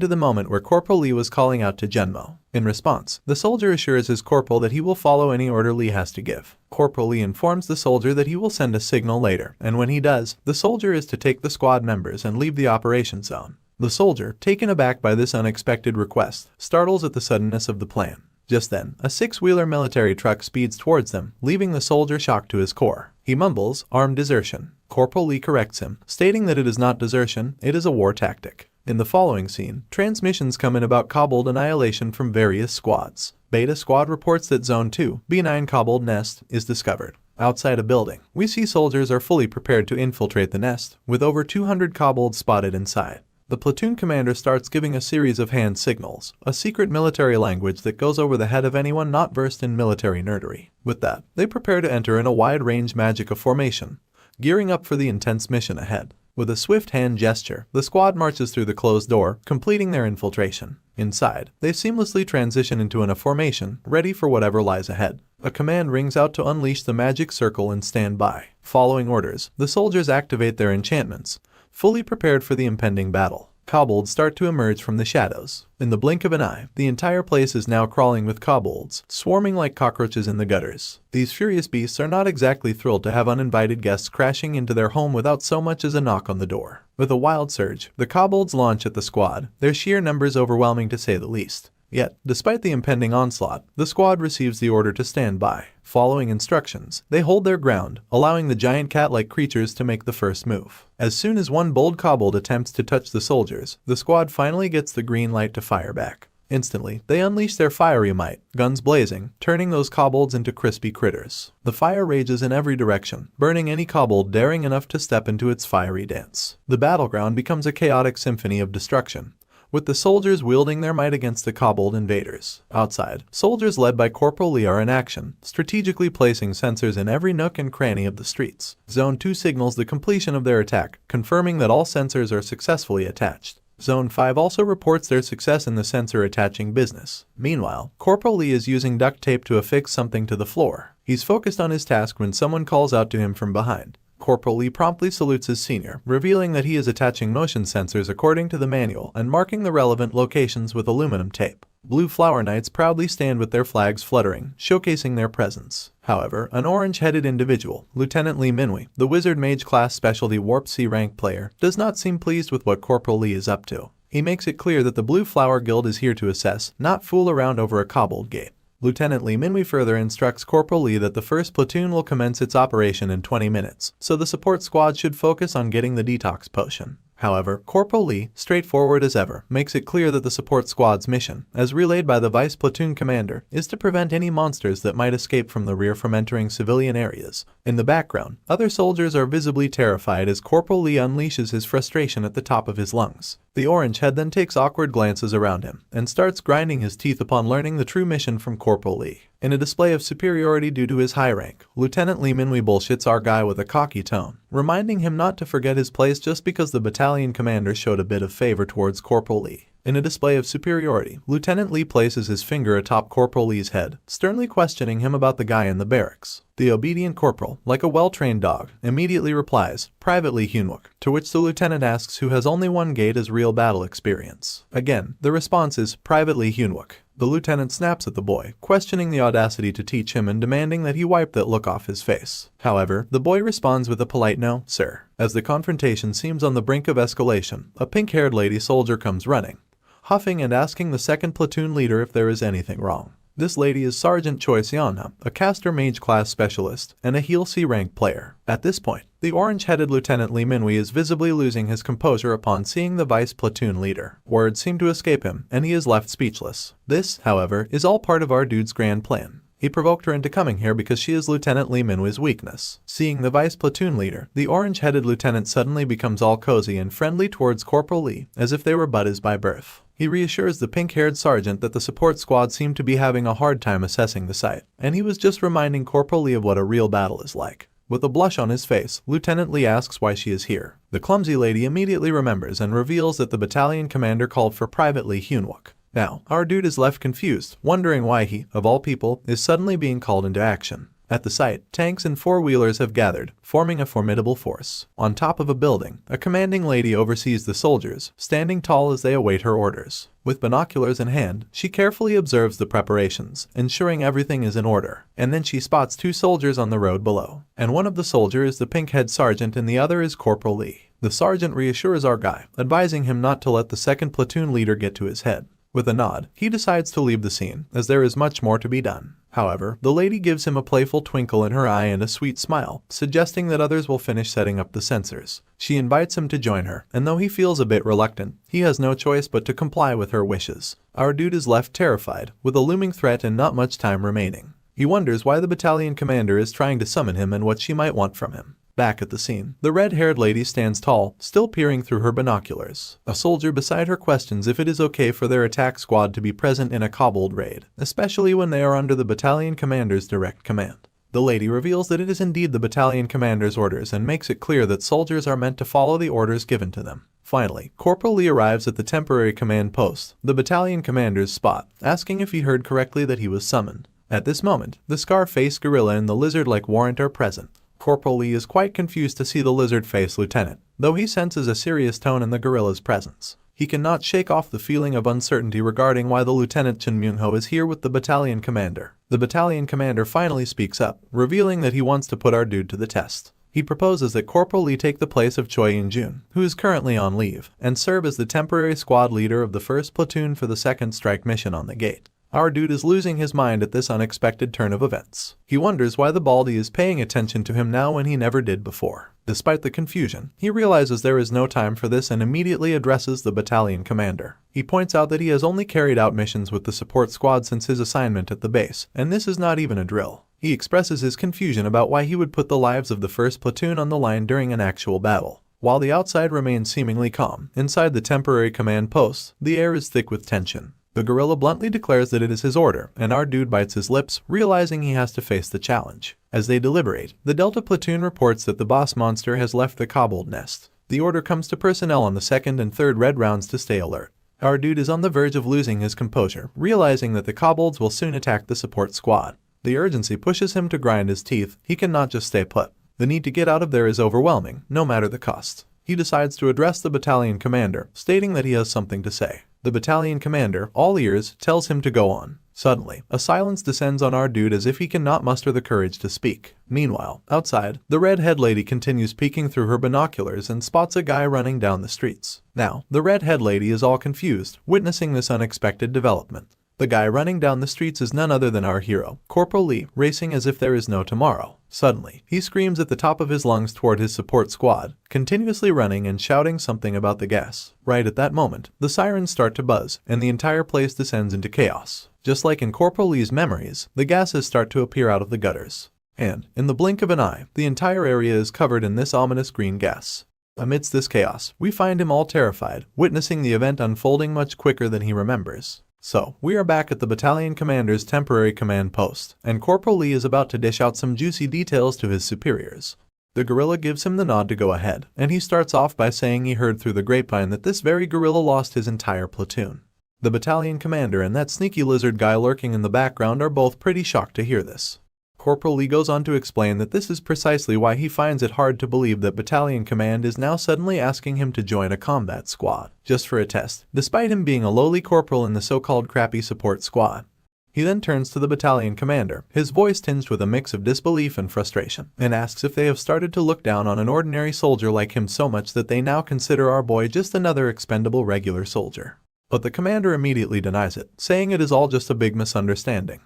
to the moment where Corporal Lee was calling out to Genmo. In response, the soldier assures his corporal that he will follow any order Lee has to give. Corporal Lee informs the soldier that he will send a signal later, and when he does, the soldier is to take the squad members and leave the operation zone. The soldier, taken aback by this unexpected request, startles at the suddenness of the plan. Just then, a six-wheeler military truck speeds towards them, leaving the soldier shocked to his core. He mumbles, "Armed desertion." Corporal Lee corrects him, stating that it is not desertion, it is a war tactic. In the following scene, transmissions come in about kobold annihilation from various squads. Beta Squad reports that Zone 2, B9 kobold nest, is discovered. Outside a building, we see soldiers are fully prepared to infiltrate the nest, with over 200 kobolds spotted inside. The platoon commander starts giving a series of hand signals, a secret military language that goes over the head of anyone not versed in military nerdery. With that, they prepare to enter in a wide-range magicka formation, gearing up for the intense mission ahead. With a swift hand gesture, the squad marches through the closed door, completing their infiltration. Inside, they seamlessly transition into a formation, ready for whatever lies ahead. A command rings out to unleash the magic circle and stand by. Following orders, the soldiers activate their enchantments, fully prepared for the impending battle. Kobolds start to emerge from the shadows. In the blink of an eye, the entire place is now crawling with kobolds, swarming like cockroaches in the gutters. These furious beasts are not exactly thrilled to have uninvited guests crashing into their home without so much as a knock on the door. With a wild surge, the kobolds launch at the squad, their sheer numbers overwhelming to say the least. Yet, despite the impending onslaught, the squad receives the order to stand by. Following instructions, they hold their ground, allowing the giant cat-like creatures to make the first move. As soon as one bold kobold attempts to touch the soldiers, the squad finally gets the green light to fire back. Instantly, they unleash their fiery might, guns blazing, turning those kobolds into crispy critters. The fire rages in every direction, burning any kobold daring enough to step into its fiery dance. The battleground becomes a chaotic symphony of destruction, with the soldiers wielding their might against the kobold invaders. Outside, soldiers led by Corporal Lee are in action, strategically placing sensors in every nook and cranny of the streets. Zone 2 signals the completion of their attack, confirming that all sensors are successfully attached. Zone 5 also reports their success in the sensor attaching business. Meanwhile, Corporal Lee is using duct tape to affix something to the floor. He's focused on his task when someone calls out to him from behind. Corporal Lee promptly salutes his senior, revealing that he is attaching motion sensors according to the manual and marking the relevant locations with aluminum tape. Blue Flower Knights proudly stand with their flags fluttering, showcasing their presence. However, an orange-headed individual, Lieutenant Lee Minwi, the Wizard Mage class specialty Warp C rank player, does not seem pleased with what Corporal Lee is up to. He makes it clear that the Blue Flower Guild is here to assess, not fool around over a cobbled gate. Lieutenant Lee Minwi further instructs Corporal Lee that the first platoon will commence its operation in 20 minutes, so the support squad should focus on getting the detox potion. However, Corporal Lee, straightforward as ever, makes it clear that the support squad's mission, as relayed by the Vice Platoon Commander, is to prevent any monsters that might escape from the rear from entering civilian areas. In the background, other soldiers are visibly terrified as Corporal Lee unleashes his frustration at the top of his lungs. The orange head then takes awkward glances around him and starts grinding his teeth upon learning the true mission from Corporal Lee. In a display of superiority due to his high rank, Lieutenant Lee Minwi bullshits our guy with a cocky tone, reminding him not to forget his place just because the battalion commander showed a bit of favor towards Corporal Lee. In a display of superiority, Lieutenant Lee places his finger atop Corporal Lee's head, sternly questioning him about the guy in the barracks. The obedient corporal, like a well-trained dog, immediately replies, "Private Lee Hyunwook," to which the lieutenant asks who has only one gate as real battle experience. Again, the response is, "Private Lee Hyunwook." The lieutenant snaps at the boy, questioning the audacity to teach him and demanding that he wipe that look off his face. However, the boy responds with a polite "No, sir." As the confrontation seems on the brink of escalation, a pink-haired lady soldier comes running, huffing and asking the second platoon leader if there is anything wrong. This lady is Sergeant Choi Seon-nam, a caster mage class specialist and a Heal C rank player. At this point, the orange-headed Lieutenant Lee Minwi is visibly losing his composure upon seeing the vice platoon leader. Words seem to escape him, and he is left speechless. This, however, is all part of our dude's grand plan. He provoked her into coming here because she is Lieutenant Lee Minwi's weakness. Seeing the vice platoon leader, the orange-headed lieutenant suddenly becomes all cozy and friendly towards Corporal Lee, as if they were buddies by birth. He reassures the pink-haired sergeant that the support squad seemed to be having a hard time assessing the site, and he was just reminding Corporal Lee of what a real battle is like. With a blush on his face, Lieutenant Lee asks why she is here. The clumsy lady immediately remembers and reveals that the battalion commander called for Private Lee Hyunwook. Now, our dude is left confused, wondering why he, of all people, is suddenly being called into action. At the site, tanks and four-wheelers have gathered, forming a formidable force. On top of a building, a commanding lady oversees the soldiers, standing tall as they await her orders. With binoculars in hand, she carefully observes the preparations, ensuring everything is in order. And then she spots two soldiers on the road below. And one of the soldiers is the pink-head sergeant and the other is Corporal Lee. The sergeant reassures our guy, advising him not to let the second platoon leader get to his head. With a nod, he decides to leave the scene, as there is much more to be done. However, the lady gives him a playful twinkle in her eye and a sweet smile, suggesting that others will finish setting up the sensors. She invites him to join her, and though he feels a bit reluctant, he has no choice but to comply with her wishes. Our dude is left terrified, with a looming threat and not much time remaining. He wonders why the battalion commander is trying to summon him and what she might want from him. Back at the scene, the red-haired lady stands tall, still peering through her binoculars. A soldier beside her questions if it is okay for their attack squad to be present in a cobbled raid, especially when they are under the battalion commander's direct command. The lady reveals that it is indeed the battalion commander's orders and makes it clear that soldiers are meant to follow the orders given to them. Finally, Corporal Lee arrives at the temporary command post, the battalion commander's spot, asking if he heard correctly that he was summoned. At this moment, the scar-faced gorilla and the lizard-like warrant are present. Corporal Lee is quite confused to see the lizard-faced lieutenant, though he senses a serious tone in the gorilla's presence. He cannot shake off the feeling of uncertainty regarding why the Lieutenant Chun Myung-ho is here with the battalion commander. The battalion commander finally speaks up, revealing that he wants to put our dude to the test. He proposes that Corporal Lee take the place of Choi In-jun, who is currently on leave, and serve as the temporary squad leader of the 1st platoon for the 2nd strike mission on the gate. Our dude is losing his mind at this unexpected turn of events. He wonders why the baldy is paying attention to him now when he never did before. Despite the confusion, he realizes there is no time for this and immediately addresses the battalion commander. He points out that he has only carried out missions with the support squad since his assignment at the base, and this is not even a drill. He expresses his confusion about why he would put the lives of the 1st platoon on the line during an actual battle. While the outside remains seemingly calm, inside the temporary command post, the air is thick with tension. The gorilla bluntly declares that it is his order, and our dude bites his lips, realizing he has to face the challenge. As they deliberate, the Delta platoon reports that the boss monster has left the cobbled nest. The order comes to personnel on the 2nd and 3rd red rounds to stay alert. Our dude is on the verge of losing his composure, realizing that the kobolds will soon attack the support squad. The urgency pushes him to grind his teeth. He cannot just stay put. The need to get out of there is overwhelming, no matter the cost. He decides to address the battalion commander, stating that he has something to say. The battalion commander, all ears, tells him to go on. Suddenly, a silence descends on our dude as if he cannot muster the courage to speak. Meanwhile, outside, the redhead lady continues peeking through her binoculars and spots a guy running down the streets. Now, the redhead lady is all confused, witnessing this unexpected development. The guy running down the streets is none other than our hero, Corporal Lee, racing as if there is no tomorrow. Suddenly, he screams at the top of his lungs toward his support squad, continuously running and shouting something about the gas. Right at that moment, the sirens start to buzz, and the entire place descends into chaos. Just like in Corporal Lee's memories, the gases start to appear out of the gutters. And, in the blink of an eye, the entire area is covered in this ominous green gas. Amidst this chaos, we find him all terrified, witnessing the event unfolding much quicker than he remembers. So, we are back at the battalion commander's temporary command post, and Corporal Lee is about to dish out some juicy details to his superiors. The gorilla gives him the nod to go ahead, and he starts off by saying he heard through the grapevine that this very gorilla lost his entire platoon. The battalion commander and that sneaky lizard guy lurking in the background are both pretty shocked to hear this. Corporal Lee goes on to explain that this is precisely why he finds it hard to believe that Battalion Command is now suddenly asking him to join a combat squad, just for a test, despite him being a lowly corporal in the so-called crappy support squad. He then turns to the battalion commander, his voice tinged with a mix of disbelief and frustration, and asks if they have started to look down on an ordinary soldier like him so much that they now consider our boy just another expendable regular soldier. But the commander immediately denies it, saying it is all just a big misunderstanding.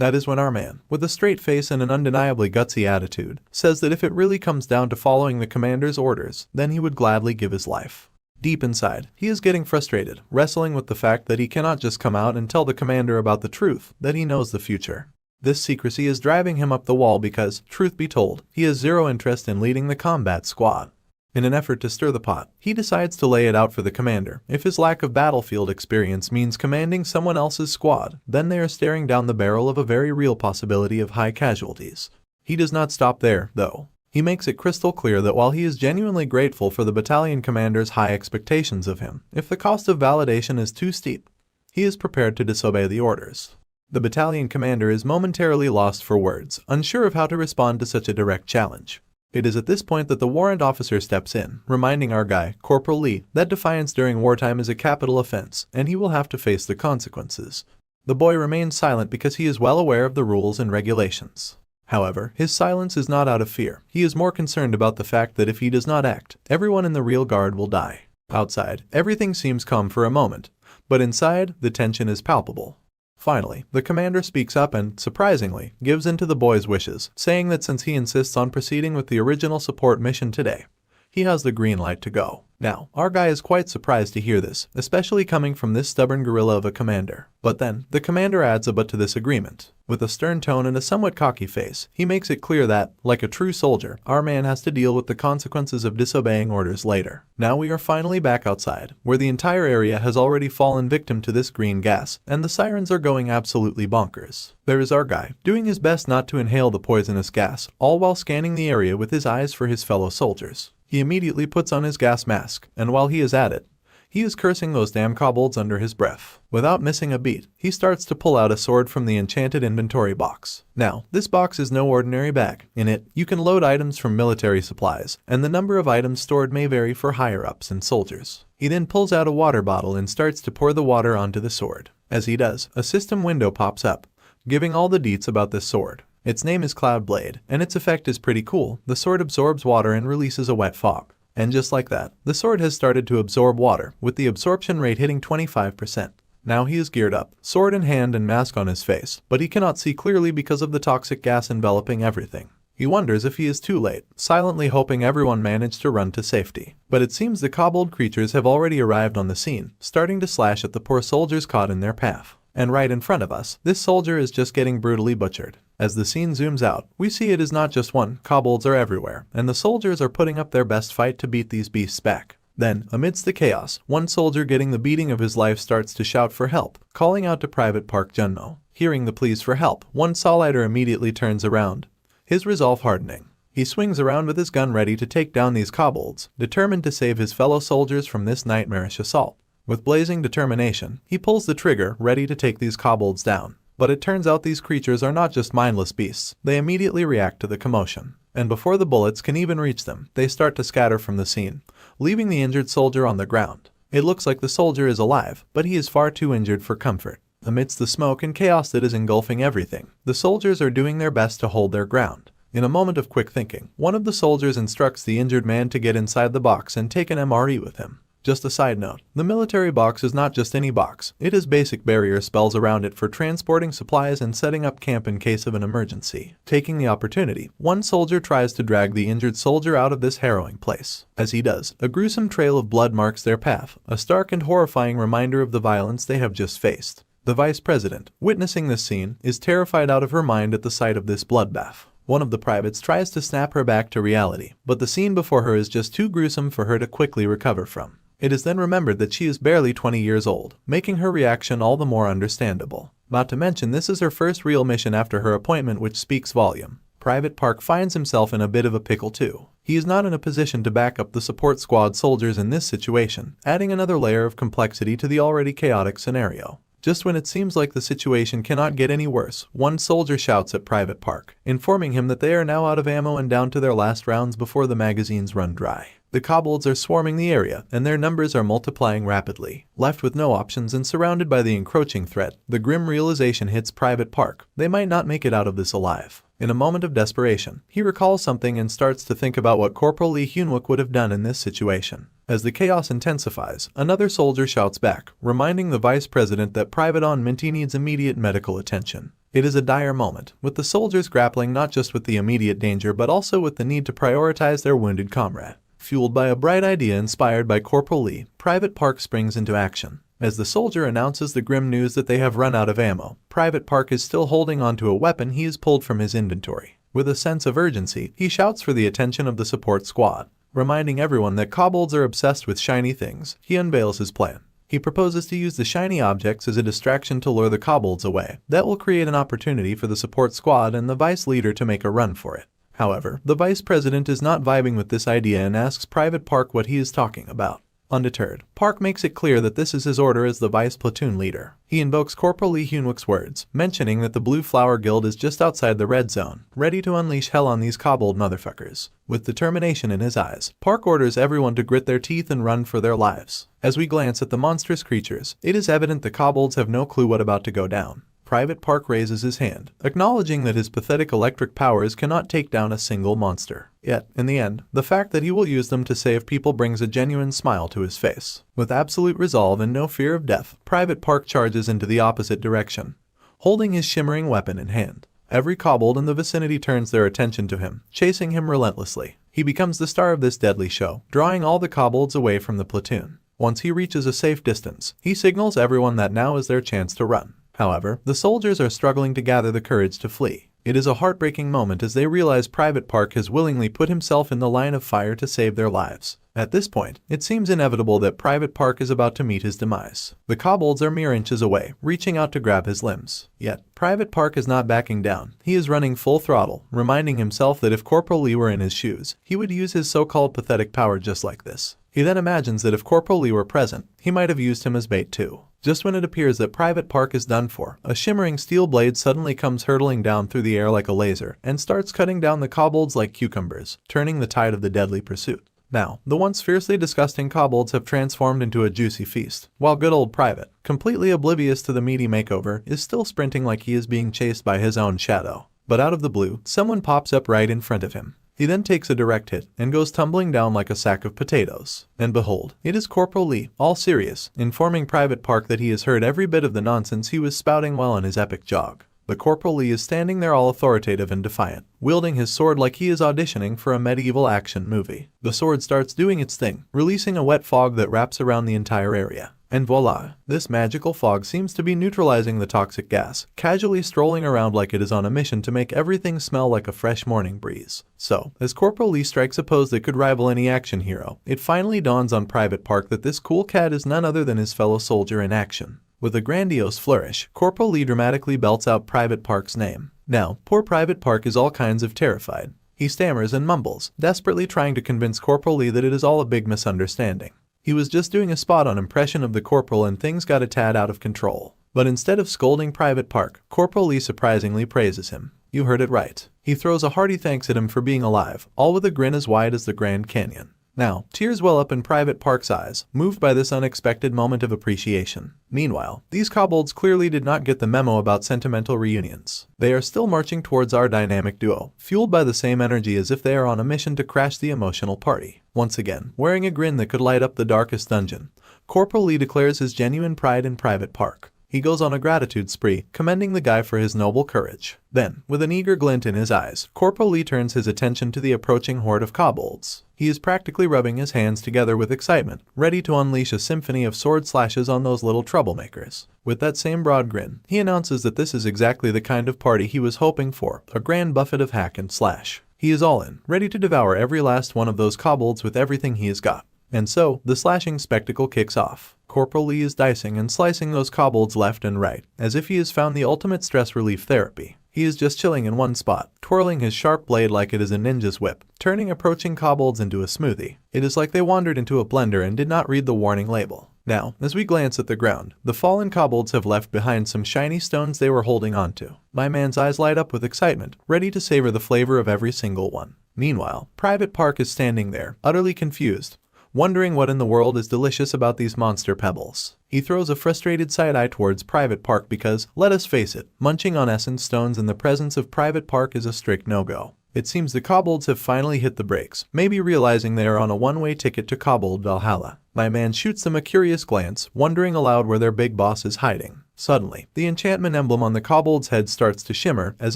That is when our man, with a straight face and an undeniably gutsy attitude, says that if it really comes down to following the commander's orders, then he would gladly give his life. Deep inside, he is getting frustrated, wrestling with the fact that he cannot just come out and tell the commander about the truth, that he knows the future. This secrecy is driving him up the wall because, truth be told, he has zero interest in leading the combat squad. In an effort to stir the pot, he decides to lay it out for the commander. If his lack of battlefield experience means commanding someone else's squad, then they are staring down the barrel of a very real possibility of high casualties. He does not stop there, though. He makes it crystal clear that while he is genuinely grateful for the battalion commander's high expectations of him, if the cost of validation is too steep, he is prepared to disobey the orders. The battalion commander is momentarily lost for words, unsure of how to respond to such a direct challenge. It is at this point that the warrant officer steps in, reminding our guy, Corporal Lee, that defiance during wartime is a capital offense, and he will have to face the consequences. The boy remains silent because he is well aware of the rules and regulations. However, his silence is not out of fear. He is more concerned about the fact that if he does not act, everyone in the real guard will die. Outside, everything seems calm for a moment, but inside, the tension is palpable. Finally, the commander speaks up and, surprisingly, gives in to the boy's wishes, saying that since he insists on proceeding with the original support mission today, he has the green light to go. Now, our guy is quite surprised to hear this, especially coming from this stubborn gorilla of a commander. But then, the commander adds a but to this agreement. With a stern tone and a somewhat cocky face, he makes it clear that, like a true soldier, our man has to deal with the consequences of disobeying orders later. Now we are finally back outside, where the entire area has already fallen victim to this green gas, and the sirens are going absolutely bonkers. There is our guy, doing his best not to inhale the poisonous gas, all while scanning the area with his eyes for his fellow soldiers. He immediately puts on his gas mask, and while he is at it, he is cursing those damn kobolds under his breath. Without missing a beat, he starts to pull out a sword from the enchanted inventory box. Now, this box is no ordinary bag. In it, you can load items from military supplies, and the number of items stored may vary for higher-ups and soldiers. He then pulls out a water bottle and starts to pour the water onto the sword. As he does, a system window pops up, giving all the deets about this sword. Its name is Cloudblade, and its effect is pretty cool. The sword absorbs water and releases a wet fog. And just like that, the sword has started to absorb water, with the absorption rate hitting 25%. Now he is geared up, sword in hand and mask on his face, but he cannot see clearly because of the toxic gas enveloping everything. He wonders if he is too late, silently hoping everyone managed to run to safety. But it seems the kobold creatures have already arrived on the scene, starting to slash at the poor soldiers caught in their path. And right in front of us, this soldier is just getting brutally butchered. As the scene zooms out, we see it is not just one, kobolds are everywhere, and the soldiers are putting up their best fight to beat these beasts back. Then, amidst the chaos, one soldier getting the beating of his life starts to shout for help, calling out to Private Park Junmo. Hearing the pleas for help, one Solider immediately turns around, his resolve hardening. He swings around with his gun ready to take down these kobolds, determined to save his fellow soldiers from this nightmarish assault. With blazing determination, he pulls the trigger, ready to take these kobolds down. But it turns out these creatures are not just mindless beasts, they immediately react to the commotion. and before the bullets can even reach them, they start to scatter from the scene, leaving the injured soldier on the ground. It looks like the soldier is alive, but he is far too injured for comfort. Amidst the smoke and chaos that is engulfing everything, the soldiers are doing their best to hold their ground. In a moment of quick thinking, one of the soldiers instructs the injured man to get inside the box and take an MRE with him. Just a side note, the military box is not just any box, it has basic barrier spells around it for transporting supplies and setting up camp in case of an emergency. Taking the opportunity, one soldier tries to drag the injured soldier out of this harrowing place. As he does, a gruesome trail of blood marks their path, a stark and horrifying reminder of the violence they have just faced. The vice president, witnessing this scene, is terrified out of her mind at the sight of this bloodbath. One of the privates tries to snap her back to reality, but the scene before her is just too gruesome for her to quickly recover from. It is then remembered that she is barely 20 years old, making her reaction all the more understandable. Not to mention this is her first real mission after her appointment, which speaks volume. Private Park finds himself in a bit of a pickle too. He is not in a position to back up the support squad soldiers in this situation, adding another layer of complexity to the already chaotic scenario. Just when it seems like the situation cannot get any worse, one soldier shouts at Private Park, informing him that they are now out of ammo and down to their last rounds before the magazines run dry. The kobolds are swarming the area, and their numbers are multiplying rapidly. Left with no options and surrounded by the encroaching threat, the grim realization hits Private Park. They might not make it out of this alive. In a moment of desperation, he recalls something and starts to think about what Corporal Lee Hyunwook would have done in this situation. As the chaos intensifies, another soldier shouts back, reminding the vice president that Private On Minty needs immediate medical attention. It is a dire moment, with the soldiers grappling not just with the immediate danger but also with the need to prioritize their wounded comrade. Fueled by a bright idea inspired by Corporal Lee, Private Park springs into action. As the soldier announces the grim news that they have run out of ammo, Private Park is still holding onto a weapon he has pulled from his inventory. With a sense of urgency, he shouts for the attention of the support squad. Reminding everyone that kobolds are obsessed with shiny things, he unveils his plan. He proposes to use the shiny objects as a distraction to lure the kobolds away. That will create an opportunity for the support squad and the vice leader to make a run for it. However, the vice president is not vibing with this idea and asks Private Park what he is talking about. Undeterred, Park makes it clear that this is his order as the vice platoon leader. He invokes Corporal Lee Hyunwook's words, mentioning that the Blue Flower Guild is just outside the red zone, ready to unleash hell on these kobold motherfuckers. With determination in his eyes, Park orders everyone to grit their teeth and run for their lives. As we glance at the monstrous creatures, it is evident the kobolds have no clue what's about to go down. Private Park raises his hand, acknowledging that his pathetic electric powers cannot take down a single monster. Yet, in the end, the fact that he will use them to save people brings a genuine smile to his face. With absolute resolve and no fear of death, Private Park charges into the opposite direction, holding his shimmering weapon in hand. Every kobold in the vicinity turns their attention to him, chasing him relentlessly. He becomes the star of this deadly show, drawing all the kobolds away from the platoon. Once he reaches a safe distance, he signals everyone that now is their chance to run. However, the soldiers are struggling to gather the courage to flee. It is a heartbreaking moment as they realize Private Park has willingly put himself in the line of fire to save their lives. At this point, it seems inevitable that Private Park is about to meet his demise. The kobolds are mere inches away, reaching out to grab his limbs. Yet, Private Park is not backing down. He is running full throttle, reminding himself that if Corporal Lee were in his shoes, he would use his so-called pathetic power just like this. He then imagines that if Corporal Lee were present, he might have used him as bait too. Just when it appears that Private Park is done for, a shimmering steel blade suddenly comes hurtling down through the air like a laser and starts cutting down the kobolds like cucumbers, turning the tide of the deadly pursuit. Now, the once fiercely disgusting kobolds have transformed into a juicy feast, while good old Private, completely oblivious to the meaty makeover, is still sprinting like he is being chased by his own shadow. But out of the blue, someone pops up right in front of him. He then takes a direct hit and goes tumbling down like a sack of potatoes. And behold, it is Corporal Lee, all serious, informing Private Park that he has heard every bit of the nonsense he was spouting while on his epic jog. But Corporal Lee is standing there all authoritative and defiant, wielding his sword like he is auditioning for a medieval action movie. The sword starts doing its thing, releasing a wet fog that wraps around the entire area. And voila, this magical fog seems to be neutralizing the toxic gas, casually strolling around like it is on a mission to make everything smell like a fresh morning breeze. So, as Corporal Lee strikes a pose that could rival any action hero, it finally dawns on Private Park that this cool cat is none other than his fellow soldier in action. With a grandiose flourish, Corporal Lee dramatically belts out Private Park's name. Now, poor Private Park is all kinds of terrified. He stammers and mumbles, desperately trying to convince Corporal Lee that it is all a big misunderstanding. He was just doing a spot-on impression of the corporal and things got a tad out of control. But instead of scolding Private Park, Corporal Lee surprisingly praises him. You heard it right. He throws a hearty thanks at him for being alive, all with a grin as wide as the Grand Canyon. Now, tears well up in Private Park's eyes, moved by this unexpected moment of appreciation. Meanwhile, these kobolds clearly did not get the memo about sentimental reunions. They are still marching towards our dynamic duo, fueled by the same energy as if they are on a mission to crash the emotional party. Once again, wearing a grin that could light up the darkest dungeon, Corporal Lee declares his genuine pride in Private Park. He goes on a gratitude spree, commending the guy for his noble courage. Then, with an eager glint in his eyes, Corporal Lee turns his attention to the approaching horde of kobolds. He is practically rubbing his hands together with excitement, ready to unleash a symphony of sword slashes on those little troublemakers. With that same broad grin, he announces that this is exactly the kind of party he was hoping for, a grand buffet of hack and slash. He is all in, ready to devour every last one of those kobolds with everything he has got. And so, the slashing spectacle kicks off. Corporal Lee is dicing and slicing those kobolds left and right, as if he has found the ultimate stress relief therapy. He is just chilling in one spot, twirling his sharp blade like it is a ninja's whip, turning approaching kobolds into a smoothie. It is like they wandered into a blender and did not read the warning label. Now, as we glance at the ground, the fallen kobolds have left behind some shiny stones they were holding onto. My man's eyes light up with excitement, ready to savor the flavor of every single one. Meanwhile, Private Park is standing there, utterly confused, wondering what in the world is delicious about these monster pebbles. He throws a frustrated side-eye towards Private Park because, let us face it, munching on essence stones in the presence of Private Park is a strict no-go. It seems the kobolds have finally hit the brakes, maybe realizing they are on a one-way ticket to Kobold Valhalla. My man shoots them a curious glance, wondering aloud where their big boss is hiding. Suddenly, the enchantment emblem on the kobold's head starts to shimmer as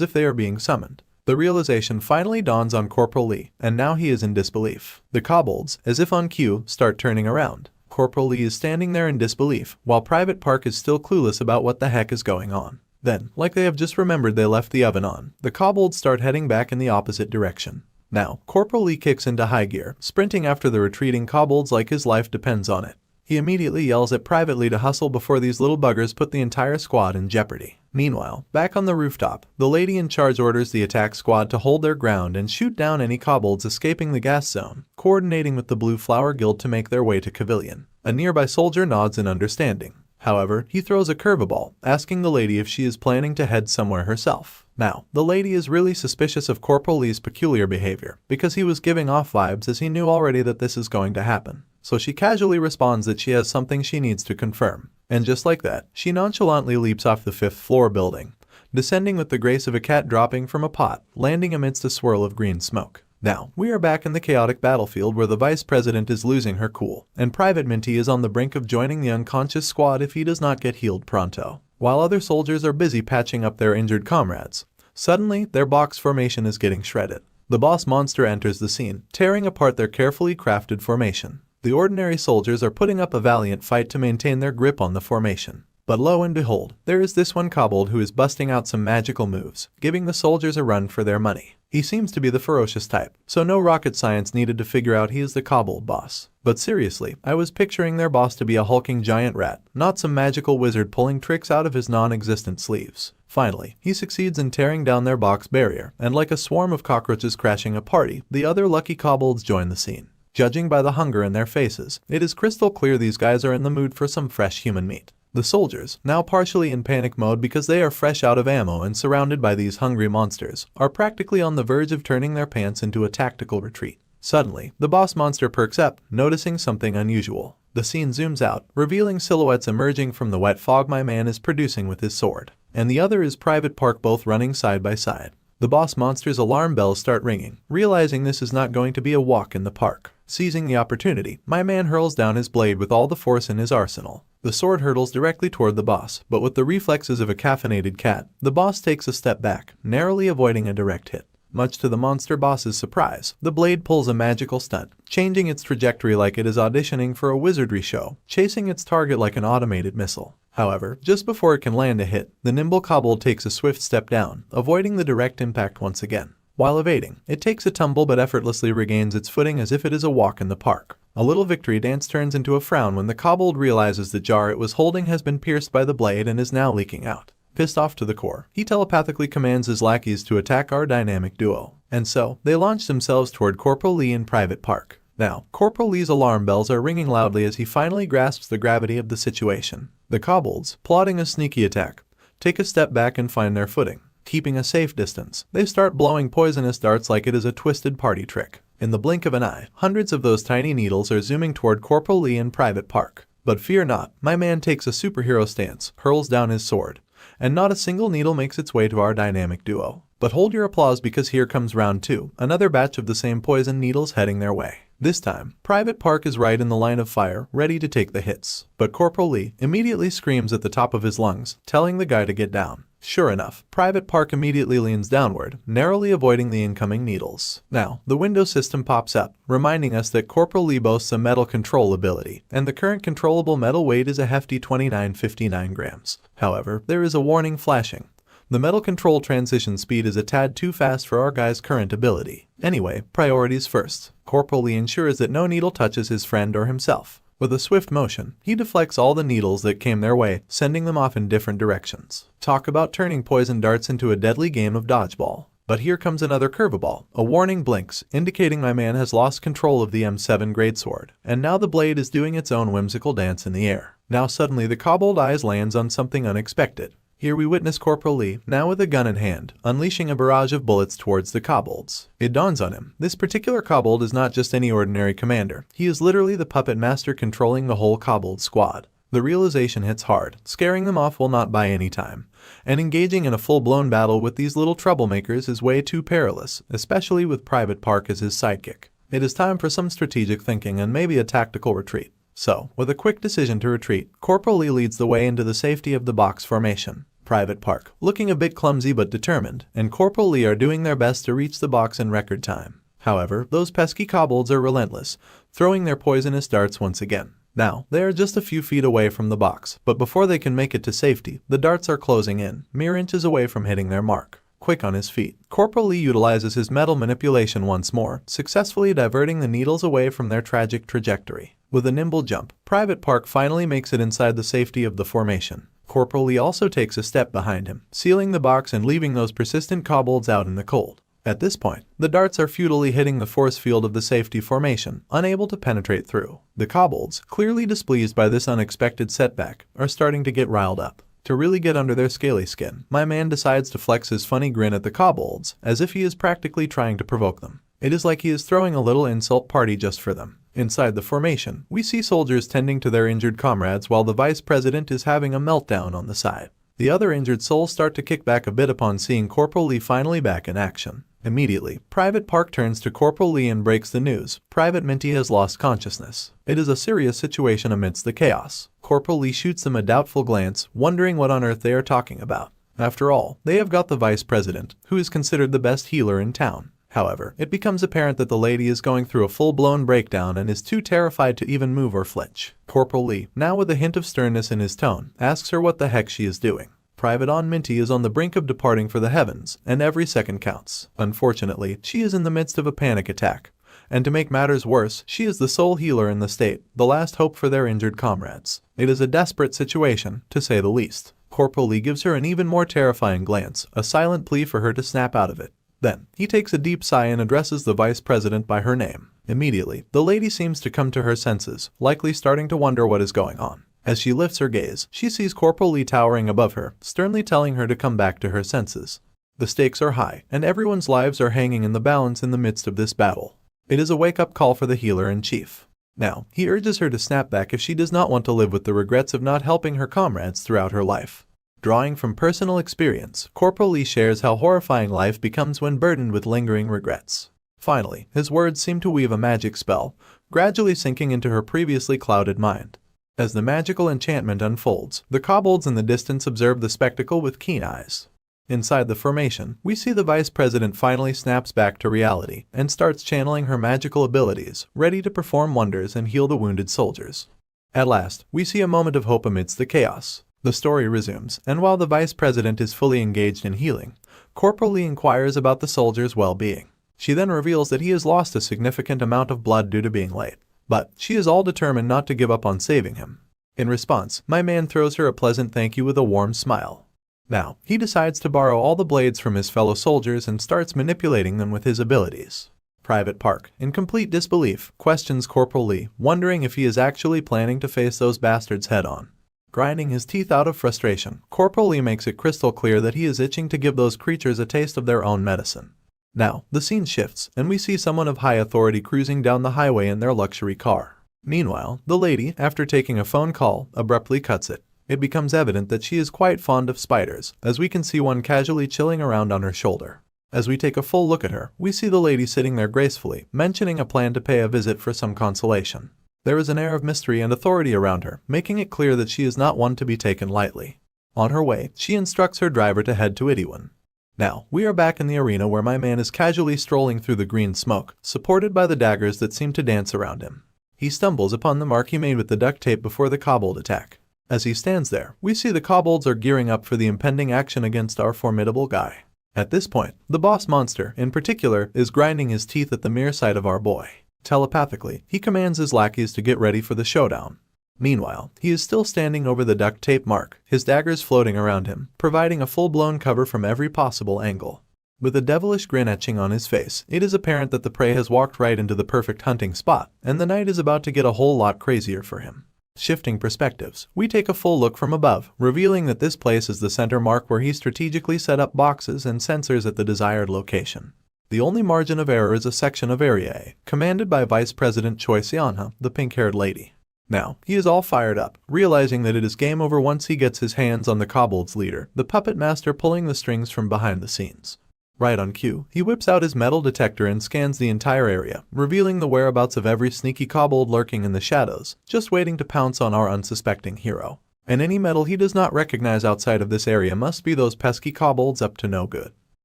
if they are being summoned. The realization finally dawns on Corporal Lee, and now he is in disbelief. The kobolds, as if on cue, start turning around. Corporal Lee is standing there in disbelief, while Private Park is still clueless about what the heck is going on. Then, like they have just remembered they left the oven on, the kobolds start heading back in the opposite direction. Now, Corporal Lee kicks into high gear, sprinting after the retreating kobolds like his life depends on it. He immediately yells at Private Lee to hustle before these little buggers put the entire squad in jeopardy. Meanwhile, back on the rooftop, the lady in charge orders the attack squad to hold their ground and shoot down any kobolds escaping the gas zone, coordinating with the Blue Flower Guild to make their way to Cavilion. A nearby soldier nods in understanding. However, he throws a curveball, asking the lady if she is planning to head somewhere herself. Now, the lady is really suspicious of Corporal Lee's peculiar behavior, because he was giving off vibes as he knew already that this is going to happen. So she casually responds that she has something she needs to confirm. And just like that, she nonchalantly leaps off the 5th floor building, descending with the grace of a cat dropping from a pot, landing amidst a swirl of green smoke. Now, we are back in the chaotic battlefield where the Vice President is losing her cool, and Private Minty is on the brink of joining the unconscious squad if he does not get healed pronto. While other soldiers are busy patching up their injured comrades, suddenly their box formation is getting shredded. The boss monster enters the scene, tearing apart their carefully crafted formation. The ordinary soldiers are putting up a valiant fight to maintain their grip on the formation. But lo and behold, there is this one kobold who is busting out some magical moves, giving the soldiers a run for their money. He seems to be the ferocious type, so no rocket science needed to figure out he is the kobold boss. But seriously, I was picturing their boss to be a hulking giant rat, not some magical wizard pulling tricks out of his non-existent sleeves. Finally, he succeeds in tearing down their box barrier, and like a swarm of cockroaches crashing a party, the other lucky kobolds join the scene. Judging by the hunger in their faces, it is crystal clear these guys are in the mood for some fresh human meat. The soldiers, now partially in panic mode because they are fresh out of ammo and surrounded by these hungry monsters, are practically on the verge of turning their pants into a tactical retreat. Suddenly, the boss monster perks up, noticing something unusual. The scene zooms out, revealing silhouettes emerging from the wet fog my man is producing with his sword, and the other is Private Park, both running side by side. The boss monster's alarm bells start ringing, realizing this is not going to be a walk in the park. Seizing the opportunity, my man hurls down his blade with all the force in his arsenal. The sword hurtles directly toward the boss, but with the reflexes of a caffeinated cat, the boss takes a step back, narrowly avoiding a direct hit. Much to the monster boss's surprise, the blade pulls a magical stunt, changing its trajectory like it is auditioning for a wizardry show, chasing its target like an automated missile. However, just before it can land a hit, the nimble kobold takes a swift step down, avoiding the direct impact once again. While evading, it takes a tumble but effortlessly regains its footing as if it is a walk in the park. A little victory dance turns into a frown when the kobold realizes the jar it was holding has been pierced by the blade and is now leaking out. Pissed off to the core, he telepathically commands his lackeys to attack our dynamic duo. And so, they launch themselves toward Corporal Lee in Private Park. Now, Corporal Lee's alarm bells are ringing loudly as he finally grasps the gravity of the situation. The kobolds, plotting a sneaky attack, take a step back and find their footing. Keeping a safe distance, they start blowing poisonous darts like it is a twisted party trick. In the blink of an eye, hundreds of those tiny needles are zooming toward Corporal Lee and Private Park. But fear not, my man takes a superhero stance, hurls down his sword, and not a single needle makes its way to our dynamic duo. But hold your applause because here comes round 2, another batch of the same poison needles heading their way. This time, Private Park is right in the line of fire, ready to take the hits. But Corporal Lee immediately screams at the top of his lungs, telling the guy to get down. Sure enough, Private Park immediately leans downward, narrowly avoiding the incoming needles. Now, the window system pops up, reminding us that Corporal Lee boasts a metal control ability, and the current controllable metal weight is a hefty 2959 grams. However, there is a warning flashing. The metal control transition speed is a tad too fast for our guy's current ability. Anyway, priorities first. Corporal Lee ensures that no needle touches his friend or himself. With a swift motion, he deflects all the needles that came their way, sending them off in different directions. Talk about turning poison darts into a deadly game of dodgeball. But here comes another curveball. A warning blinks, indicating my man has lost control of the M7 greatsword, and now the blade is doing its own whimsical dance in the air. Now suddenly the kobold eyes lands on something unexpected. Here we witness Corporal Lee, now with a gun in hand, unleashing a barrage of bullets towards the kobolds. It dawns on him, this particular kobold is not just any ordinary commander, he is literally the puppet master controlling the whole kobold squad. The realization hits hard, scaring them off will not buy any time, and engaging in a full-blown battle with these little troublemakers is way too perilous, especially with Private Park as his sidekick. It is time for some strategic thinking and maybe a tactical retreat. So, with a quick decision to retreat, Corporal Lee leads the way into the safety of the box formation. Private Park, looking a bit clumsy but determined, and Corporal Lee are doing their best to reach the box in record time. However, those pesky kobolds are relentless, throwing their poisonous darts once again. Now, they are just a few feet away from the box, but before they can make it to safety, the darts are closing in, mere inches away from hitting their mark. Quick on his feet, Corporal Lee utilizes his metal manipulation once more, successfully diverting the needles away from their tragic trajectory. With a nimble jump, Private Park finally makes it inside the safety of the formation. Corporal Lee also takes a step behind him, sealing the box and leaving those persistent kobolds out in the cold. At this point, the darts are futilely hitting the force field of the safety formation, unable to penetrate through. The kobolds, clearly displeased by this unexpected setback, are starting to get riled up. To really get under their scaly skin, my man decides to flex his funny grin at the kobolds, as if he is practically trying to provoke them. It is like he is throwing a little insult party just for them. Inside the formation, we see soldiers tending to their injured comrades while the vice president is having a meltdown on the side. The other injured souls start to kick back a bit upon seeing Corporal Lee finally back in action. Immediately, Private Park turns to Corporal Lee and breaks the news. Private Minty has lost consciousness. It is a serious situation amidst the chaos. Corporal Lee shoots them a doubtful glance, wondering what on earth they are talking about. After all, they have got the vice president, who is considered the best healer in town. However, it becomes apparent that the lady is going through a full-blown breakdown and is too terrified to even move or flinch. Corporal Lee, now with a hint of sternness in his tone, asks her what the heck she is doing. Private Minty is on the brink of departing for the heavens, and every second counts. Unfortunately, she is in the midst of a panic attack. And to make matters worse, she is the sole healer in the state, the last hope for their injured comrades. It is a desperate situation, to say the least. Corporal Lee gives her an even more terrifying glance, a silent plea for her to snap out of it. Then, he takes a deep sigh and addresses the vice president by her name. Immediately, the lady seems to come to her senses, likely starting to wonder what is going on. As she lifts her gaze, she sees Corporal Lee towering above her, sternly telling her to come back to her senses. The stakes are high, and everyone's lives are hanging in the balance in the midst of this battle. It is a wake-up call for the healer-in-chief. Now, he urges her to snap back if she does not want to live with the regrets of not helping her comrades throughout her life. Drawing from personal experience, Corporal Lee shares how horrifying life becomes when burdened with lingering regrets. Finally, his words seem to weave a magic spell, gradually sinking into her previously clouded mind. As the magical enchantment unfolds, the kobolds in the distance observe the spectacle with keen eyes. Inside the formation, we see the vice president finally snaps back to reality and starts channeling her magical abilities, ready to perform wonders and heal the wounded soldiers. At last, we see a moment of hope amidst the chaos. The story resumes, and while the vice president is fully engaged in healing, Corporal Lee inquires about the soldier's well-being. She then reveals that he has lost a significant amount of blood due to being late. But she is all determined not to give up on saving him. In response, my man throws her a pleasant thank you with a warm smile. Now, he decides to borrow all the blades from his fellow soldiers and starts manipulating them with his abilities. Private Park, in complete disbelief, questions Corporal Lee, wondering if he is actually planning to face those bastards head-on. grinding his teeth out of frustration. Corporal Lee makes it crystal clear that he is itching to give those creatures a taste of their own medicine. Now, the scene shifts, and we see someone of high authority cruising down the highway in their luxury car. Meanwhile, the lady, after taking a phone call, abruptly cuts it. It becomes evident that she is quite fond of spiders, as we can see one casually chilling around on her shoulder. As we take a full look at her, we see the lady sitting there gracefully, mentioning a plan to pay a visit for some consolation. There is an air of mystery and authority around her, making it clear that she is not one to be taken lightly. On her way, she instructs her driver to head to Itiwan. Now, we are back in the arena where my man is casually strolling through the green smoke, supported by the daggers that seem to dance around him. He stumbles upon the mark he made with the duct tape before the kobold attack. As he stands there, we see the kobolds are gearing up for the impending action against our formidable guy. At this point, the boss monster, in particular, is grinding his teeth at the mere sight of our boy. Telepathically, he commands his lackeys to get ready for the showdown. Meanwhile, he is still standing over the duct tape mark, his daggers floating around him, providing a full-blown cover from every possible angle. With a devilish grin etching on his face, it is apparent that the prey has walked right into the perfect hunting spot, and the night is about to get a whole lot crazier for him. Shifting perspectives, we take a full look from above, revealing that this place is the center mark where he strategically set up boxes and sensors at the desired location. The only margin of error is a section of Area A, commanded by Vice President Choi Seonha, the pink-haired lady. Now, he is all fired up, realizing that it is game over once he gets his hands on the kobold's leader, the puppet master pulling the strings from behind the scenes. Right on cue, he whips out his metal detector and scans the entire area, revealing the whereabouts of every sneaky kobold lurking in the shadows, just waiting to pounce on our unsuspecting hero. And any metal he does not recognize outside of this area must be those pesky kobolds up to no good.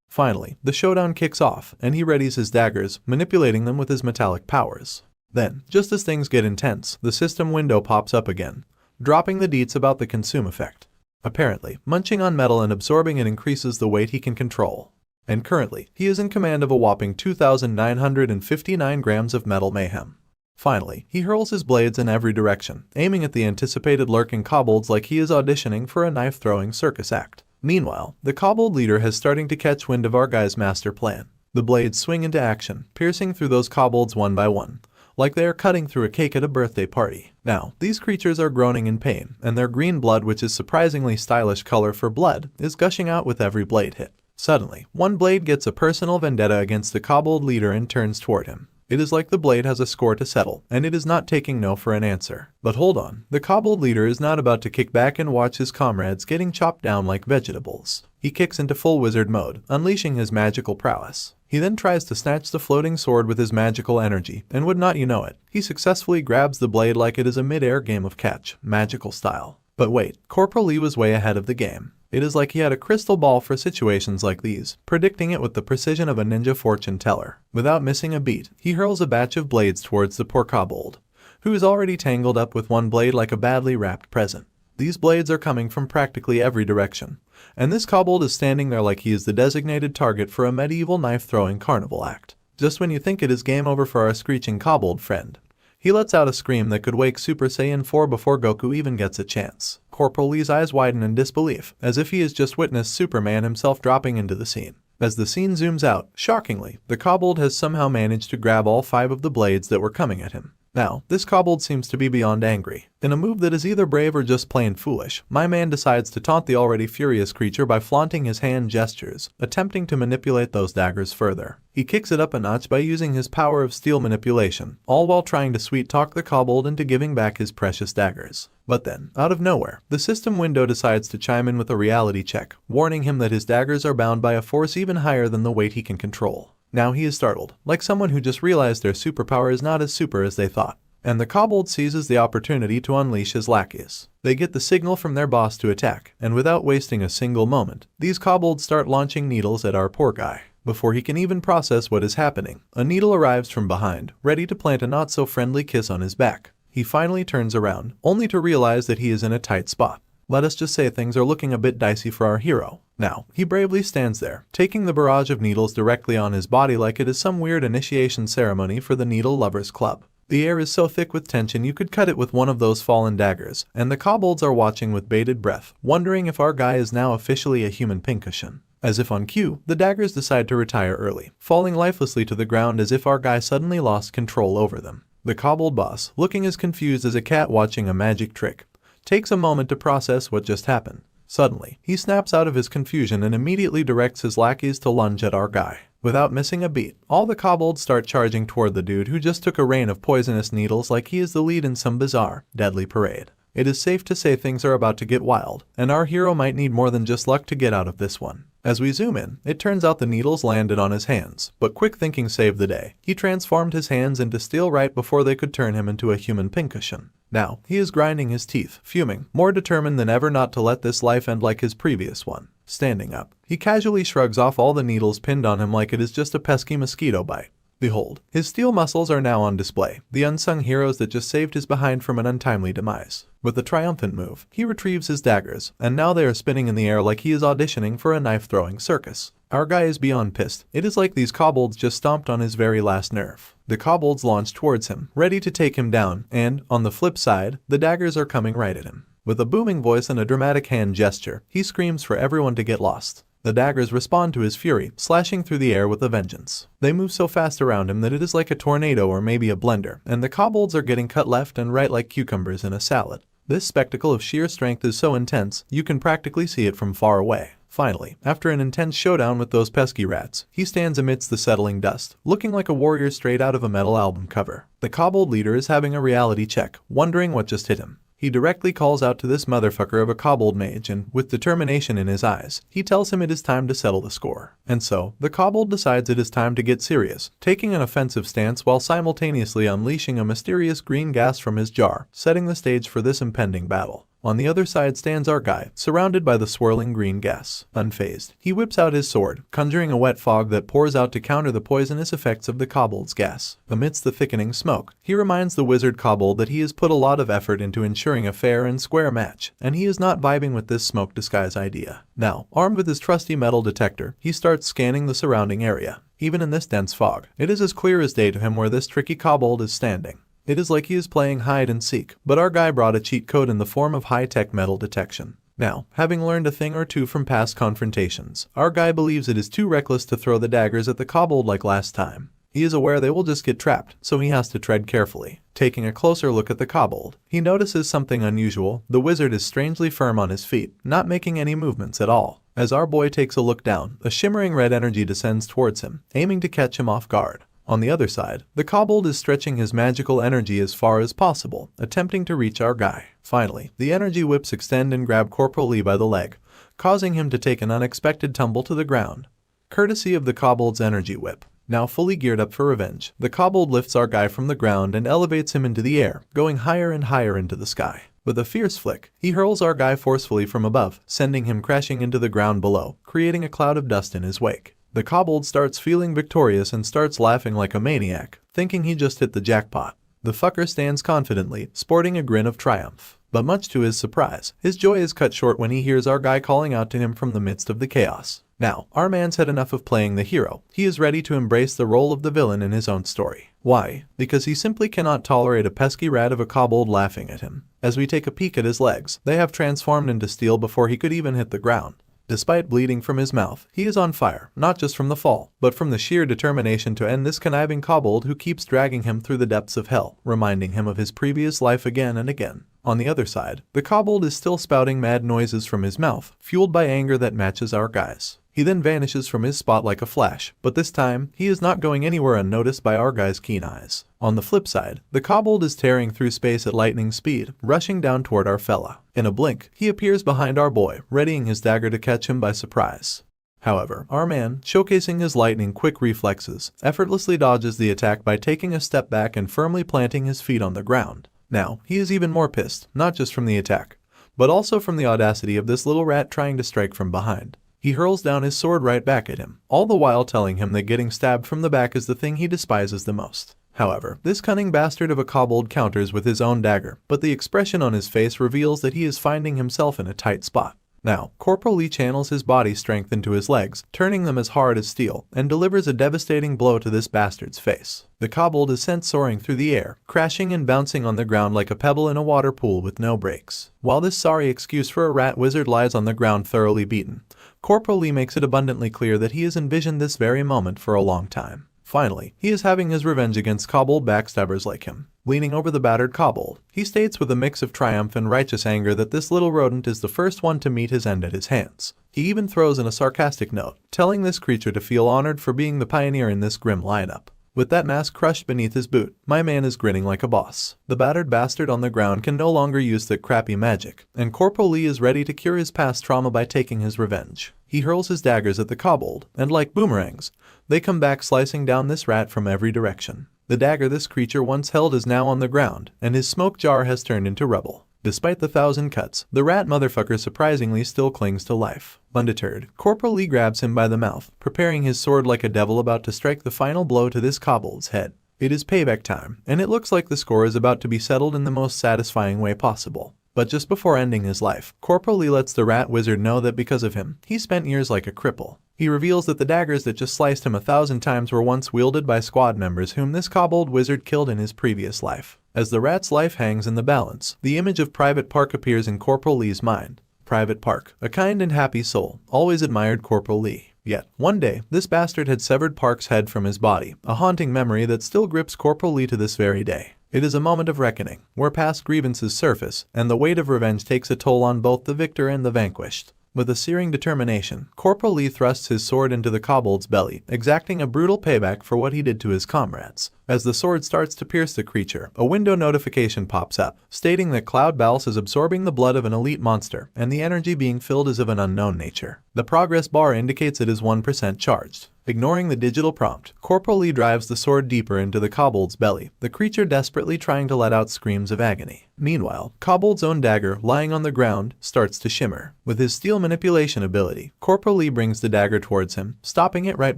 Finally, the showdown kicks off, and he readies his daggers, manipulating them with his metallic powers. Then, just as things get intense, the system window pops up again, dropping the deets about the consume effect. Apparently, munching on metal and absorbing it increases the weight he can control. And currently, he is in command of a whopping 2,959 grams of metal mayhem. Finally, he hurls his blades in every direction, aiming at the anticipated lurking kobolds like he is auditioning for a knife-throwing circus act. Meanwhile, the kobold leader has starting to catch wind of our guy's master plan. The blades swing into action, piercing through those kobolds one by one, like they are cutting through a cake at a birthday party. Now, these creatures are groaning in pain, and their green blood, which is surprisingly stylish color for blood, is gushing out with every blade hit. Suddenly, one blade gets a personal vendetta against the kobold leader and turns toward him. It is like the blade has a score to settle, and it is not taking no for an answer. But hold on, the kobold leader is not about to kick back and watch his comrades getting chopped down like vegetables. He kicks into full wizard mode, unleashing his magical prowess. He then tries to snatch the floating sword with his magical energy, and would not you know it, he successfully grabs the blade like it is a mid-air game of catch, magical style. But wait, Corporal Lee was way ahead of the game. It is like he had a crystal ball for situations like these, predicting it with the precision of a ninja fortune teller. Without missing a beat, he hurls a batch of blades towards the poor kobold, who is already tangled up with one blade like a badly wrapped present. These blades are coming from practically every direction, and this kobold is standing there like he is the designated target for a medieval knife-throwing carnival act. Just when you think it is game over for our screeching kobold friend, he lets out a scream that could wake Super Saiyan 4 before Goku even gets a chance. Corporal Lee's eyes widen in disbelief, as if he has just witnessed Superman himself dropping into the scene. As the scene zooms out, shockingly, the kobold has somehow managed to grab all 5 of the blades that were coming at him. Now, this kobold seems to be beyond angry. In a move that is either brave or just plain foolish, my man decides to taunt the already furious creature by flaunting his hand gestures, attempting to manipulate those daggers further. He kicks it up a notch by using his power of steel manipulation, all while trying to sweet-talk the kobold into giving back his precious daggers. But then, out of nowhere, the system window decides to chime in with a reality check, warning him that his daggers are bound by a force even higher than the weight he can control. Now he is startled, like someone who just realized their superpower is not as super as they thought. And the kobold seizes the opportunity to unleash his lackeys. They get the signal from their boss to attack, and without wasting a single moment, these kobolds start launching needles at our poor guy. Before he can even process what is happening, a needle arrives from behind, ready to plant a not-so-friendly kiss on his back. He finally turns around, only to realize that he is in a tight spot. Let us just say things are looking a bit dicey for our hero. Now, he bravely stands there, taking the barrage of needles directly on his body like it is some weird initiation ceremony for the Needle Lovers Club. The air is so thick with tension you could cut it with one of those fallen daggers, and the kobolds are watching with bated breath, wondering if our guy is now officially a human pincushion. As if on cue, the daggers decide to retire early, falling lifelessly to the ground as if our guy suddenly lost control over them. The kobold boss, looking as confused as a cat watching a magic trick, takes a moment to process what just happened. Suddenly, he snaps out of his confusion and immediately directs his lackeys to lunge at our guy. Without missing a beat, all the kobolds start charging toward the dude who just took a rain of poisonous needles like he is the lead in some bizarre, deadly parade. It is safe to say things are about to get wild, and our hero might need more than just luck to get out of this one. As we zoom in, it turns out the needles landed on his hands, but quick thinking saved the day. He transformed his hands into steel right before they could turn him into a human pincushion. Now, he is grinding his teeth, fuming, more determined than ever not to let this life end like his previous one. Standing up, he casually shrugs off all the needles pinned on him like it is just a pesky mosquito bite. Behold, his steel muscles are now on display, the unsung heroes that just saved his behind from an untimely demise. With a triumphant move, he retrieves his daggers, and now they are spinning in the air like he is auditioning for a knife-throwing circus. Our guy is beyond pissed. It is like these kobolds just stomped on his very last nerve. The kobolds launch towards him, ready to take him down, and, on the flip side, the daggers are coming right at him. With a booming voice and a dramatic hand gesture, he screams for everyone to get lost. The daggers respond to his fury, slashing through the air with a vengeance. They move so fast around him that it is like a tornado or maybe a blender, and the kobolds are getting cut left and right like cucumbers in a salad. This spectacle of sheer strength is so intense, you can practically see it from far away. Finally, after an intense showdown with those pesky rats, he stands amidst the settling dust, looking like a warrior straight out of a metal album cover. The kobold leader is having a reality check, wondering what just hit him. He directly calls out to this motherfucker of a kobold mage and, with determination in his eyes, he tells him it is time to settle the score. And so, the kobold decides it is time to get serious, taking an offensive stance while simultaneously unleashing a mysterious green gas from his jar, setting the stage for this impending battle. On the other side stands our guy, surrounded by the swirling green gas. Unfazed, he whips out his sword, conjuring a wet fog that pours out to counter the poisonous effects of the kobold's gas. Amidst the thickening smoke, he reminds the wizard kobold that he has put a lot of effort into ensuring a fair and square match, and he is not vibing with this smoke disguise idea. Now, armed with his trusty metal detector, he starts scanning the surrounding area. Even in this dense fog, it is as clear as day to him where this tricky kobold is standing. It is like he is playing hide and seek, but our guy brought a cheat code in the form of high-tech metal detection. Now, having learned a thing or two from past confrontations, our guy believes it is too reckless to throw the daggers at the kobold like last time. He is aware they will just get trapped, so he has to tread carefully. Taking a closer look at the kobold, he notices something unusual. The wizard is strangely firm on his feet, not making any movements at all. As our boy takes a look down, a shimmering red energy descends towards him, aiming to catch him off guard. On the other side, the kobold is stretching his magical energy as far as possible, attempting to reach our guy. Finally, the energy whips extend and grab Corporal Lee by the leg, causing him to take an unexpected tumble to the ground. Courtesy of the kobold's energy whip. Now fully geared up for revenge, the kobold lifts our guy from the ground and elevates him into the air, going higher and higher into the sky. With a fierce flick, he hurls our guy forcefully from above, sending him crashing into the ground below, creating a cloud of dust in his wake. The kobold starts feeling victorious and starts laughing like a maniac, thinking he just hit the jackpot. The fucker stands confidently, sporting a grin of triumph. But much to his surprise, his joy is cut short when he hears our guy calling out to him from the midst of the chaos. Now, our man's had enough of playing the hero. He is ready to embrace the role of the villain in his own story. Why? Because he simply cannot tolerate a pesky rat of a kobold laughing at him. As we take a peek at his legs, they have transformed into steel before he could even hit the ground. Despite bleeding from his mouth, he is on fire, not just from the fall, but from the sheer determination to end this conniving kobold who keeps dragging him through the depths of hell, reminding him of his previous life again and again. On the other side, the kobold is still spouting mad noises from his mouth, fueled by anger that matches our guy's. He then vanishes from his spot like a flash, but this time, he is not going anywhere unnoticed by our guy's keen eyes. On the flip side, the kobold is tearing through space at lightning speed, rushing down toward our fella. In a blink, he appears behind our boy, readying his dagger to catch him by surprise. However, our man, showcasing his lightning-quick reflexes, effortlessly dodges the attack by taking a step back and firmly planting his feet on the ground. Now, he is even more pissed, not just from the attack, but also from the audacity of this little rat trying to strike from behind. He hurls down his sword right back at him, all the while telling him that getting stabbed from the back is the thing he despises the most. However, this cunning bastard of a kobold counters with his own dagger, but the expression on his face reveals that he is finding himself in a tight spot. Now, Corporal Lee channels his body strength into his legs, turning them as hard as steel, and delivers a devastating blow to this bastard's face. The kobold is sent soaring through the air, crashing and bouncing on the ground like a pebble in a water pool with no brakes. While this sorry excuse for a rat wizard lies on the ground thoroughly beaten, Corporal Lee makes it abundantly clear that he has envisioned this very moment for a long time. Finally, he is having his revenge against kobold backstabbers like him. Leaning over the battered kobold, he states with a mix of triumph and righteous anger that this little rodent is the first one to meet his end at his hands. He even throws in a sarcastic note, telling this creature to feel honored for being the pioneer in this grim lineup. With that mask crushed beneath his boot, my man is grinning like a boss. The battered bastard on the ground can no longer use that crappy magic, and Corporal Lee is ready to cure his past trauma by taking his revenge. He hurls his daggers at the kobold, and like boomerangs, they come back slicing down this rat from every direction. The dagger this creature once held is now on the ground, and his smoke jar has turned into rubble. Despite the 1,000 cuts, the rat motherfucker surprisingly still clings to life. Undeterred, Corporal Lee grabs him by the mouth, preparing his sword like a devil about to strike the final blow to this kobold's head. It is payback time, and it looks like the score is about to be settled in the most satisfying way possible. But just before ending his life, Corporal Lee lets the rat wizard know that because of him, he spent years like a cripple. He reveals that the daggers that just sliced him 1,000 times were once wielded by squad members whom this kobold wizard killed in his previous life. As the rat's life hangs in the balance, the image of Private Park appears in Corporal Lee's mind. Private Park, a kind and happy soul, always admired Corporal Lee. Yet, one day, this bastard had severed Park's head from his body, a haunting memory that still grips Corporal Lee to this very day. It is a moment of reckoning, where past grievances surface, and the weight of revenge takes a toll on both the victor and the vanquished. With a searing determination, Corporal Lee thrusts his sword into the kobold's belly, exacting a brutal payback for what he did to his comrades. As the sword starts to pierce the creature, a window notification pops up, stating that Cloud Balse is absorbing the blood of an elite monster, and the energy being filled is of an unknown nature. The progress bar indicates it is 1% charged. Ignoring the digital prompt, Corporal Lee drives the sword deeper into the kobold's belly, the creature desperately trying to let out screams of agony. Meanwhile, Kobold's own dagger, lying on the ground, starts to shimmer. With his steel manipulation ability, Corporal Lee brings the dagger towards him, stopping it right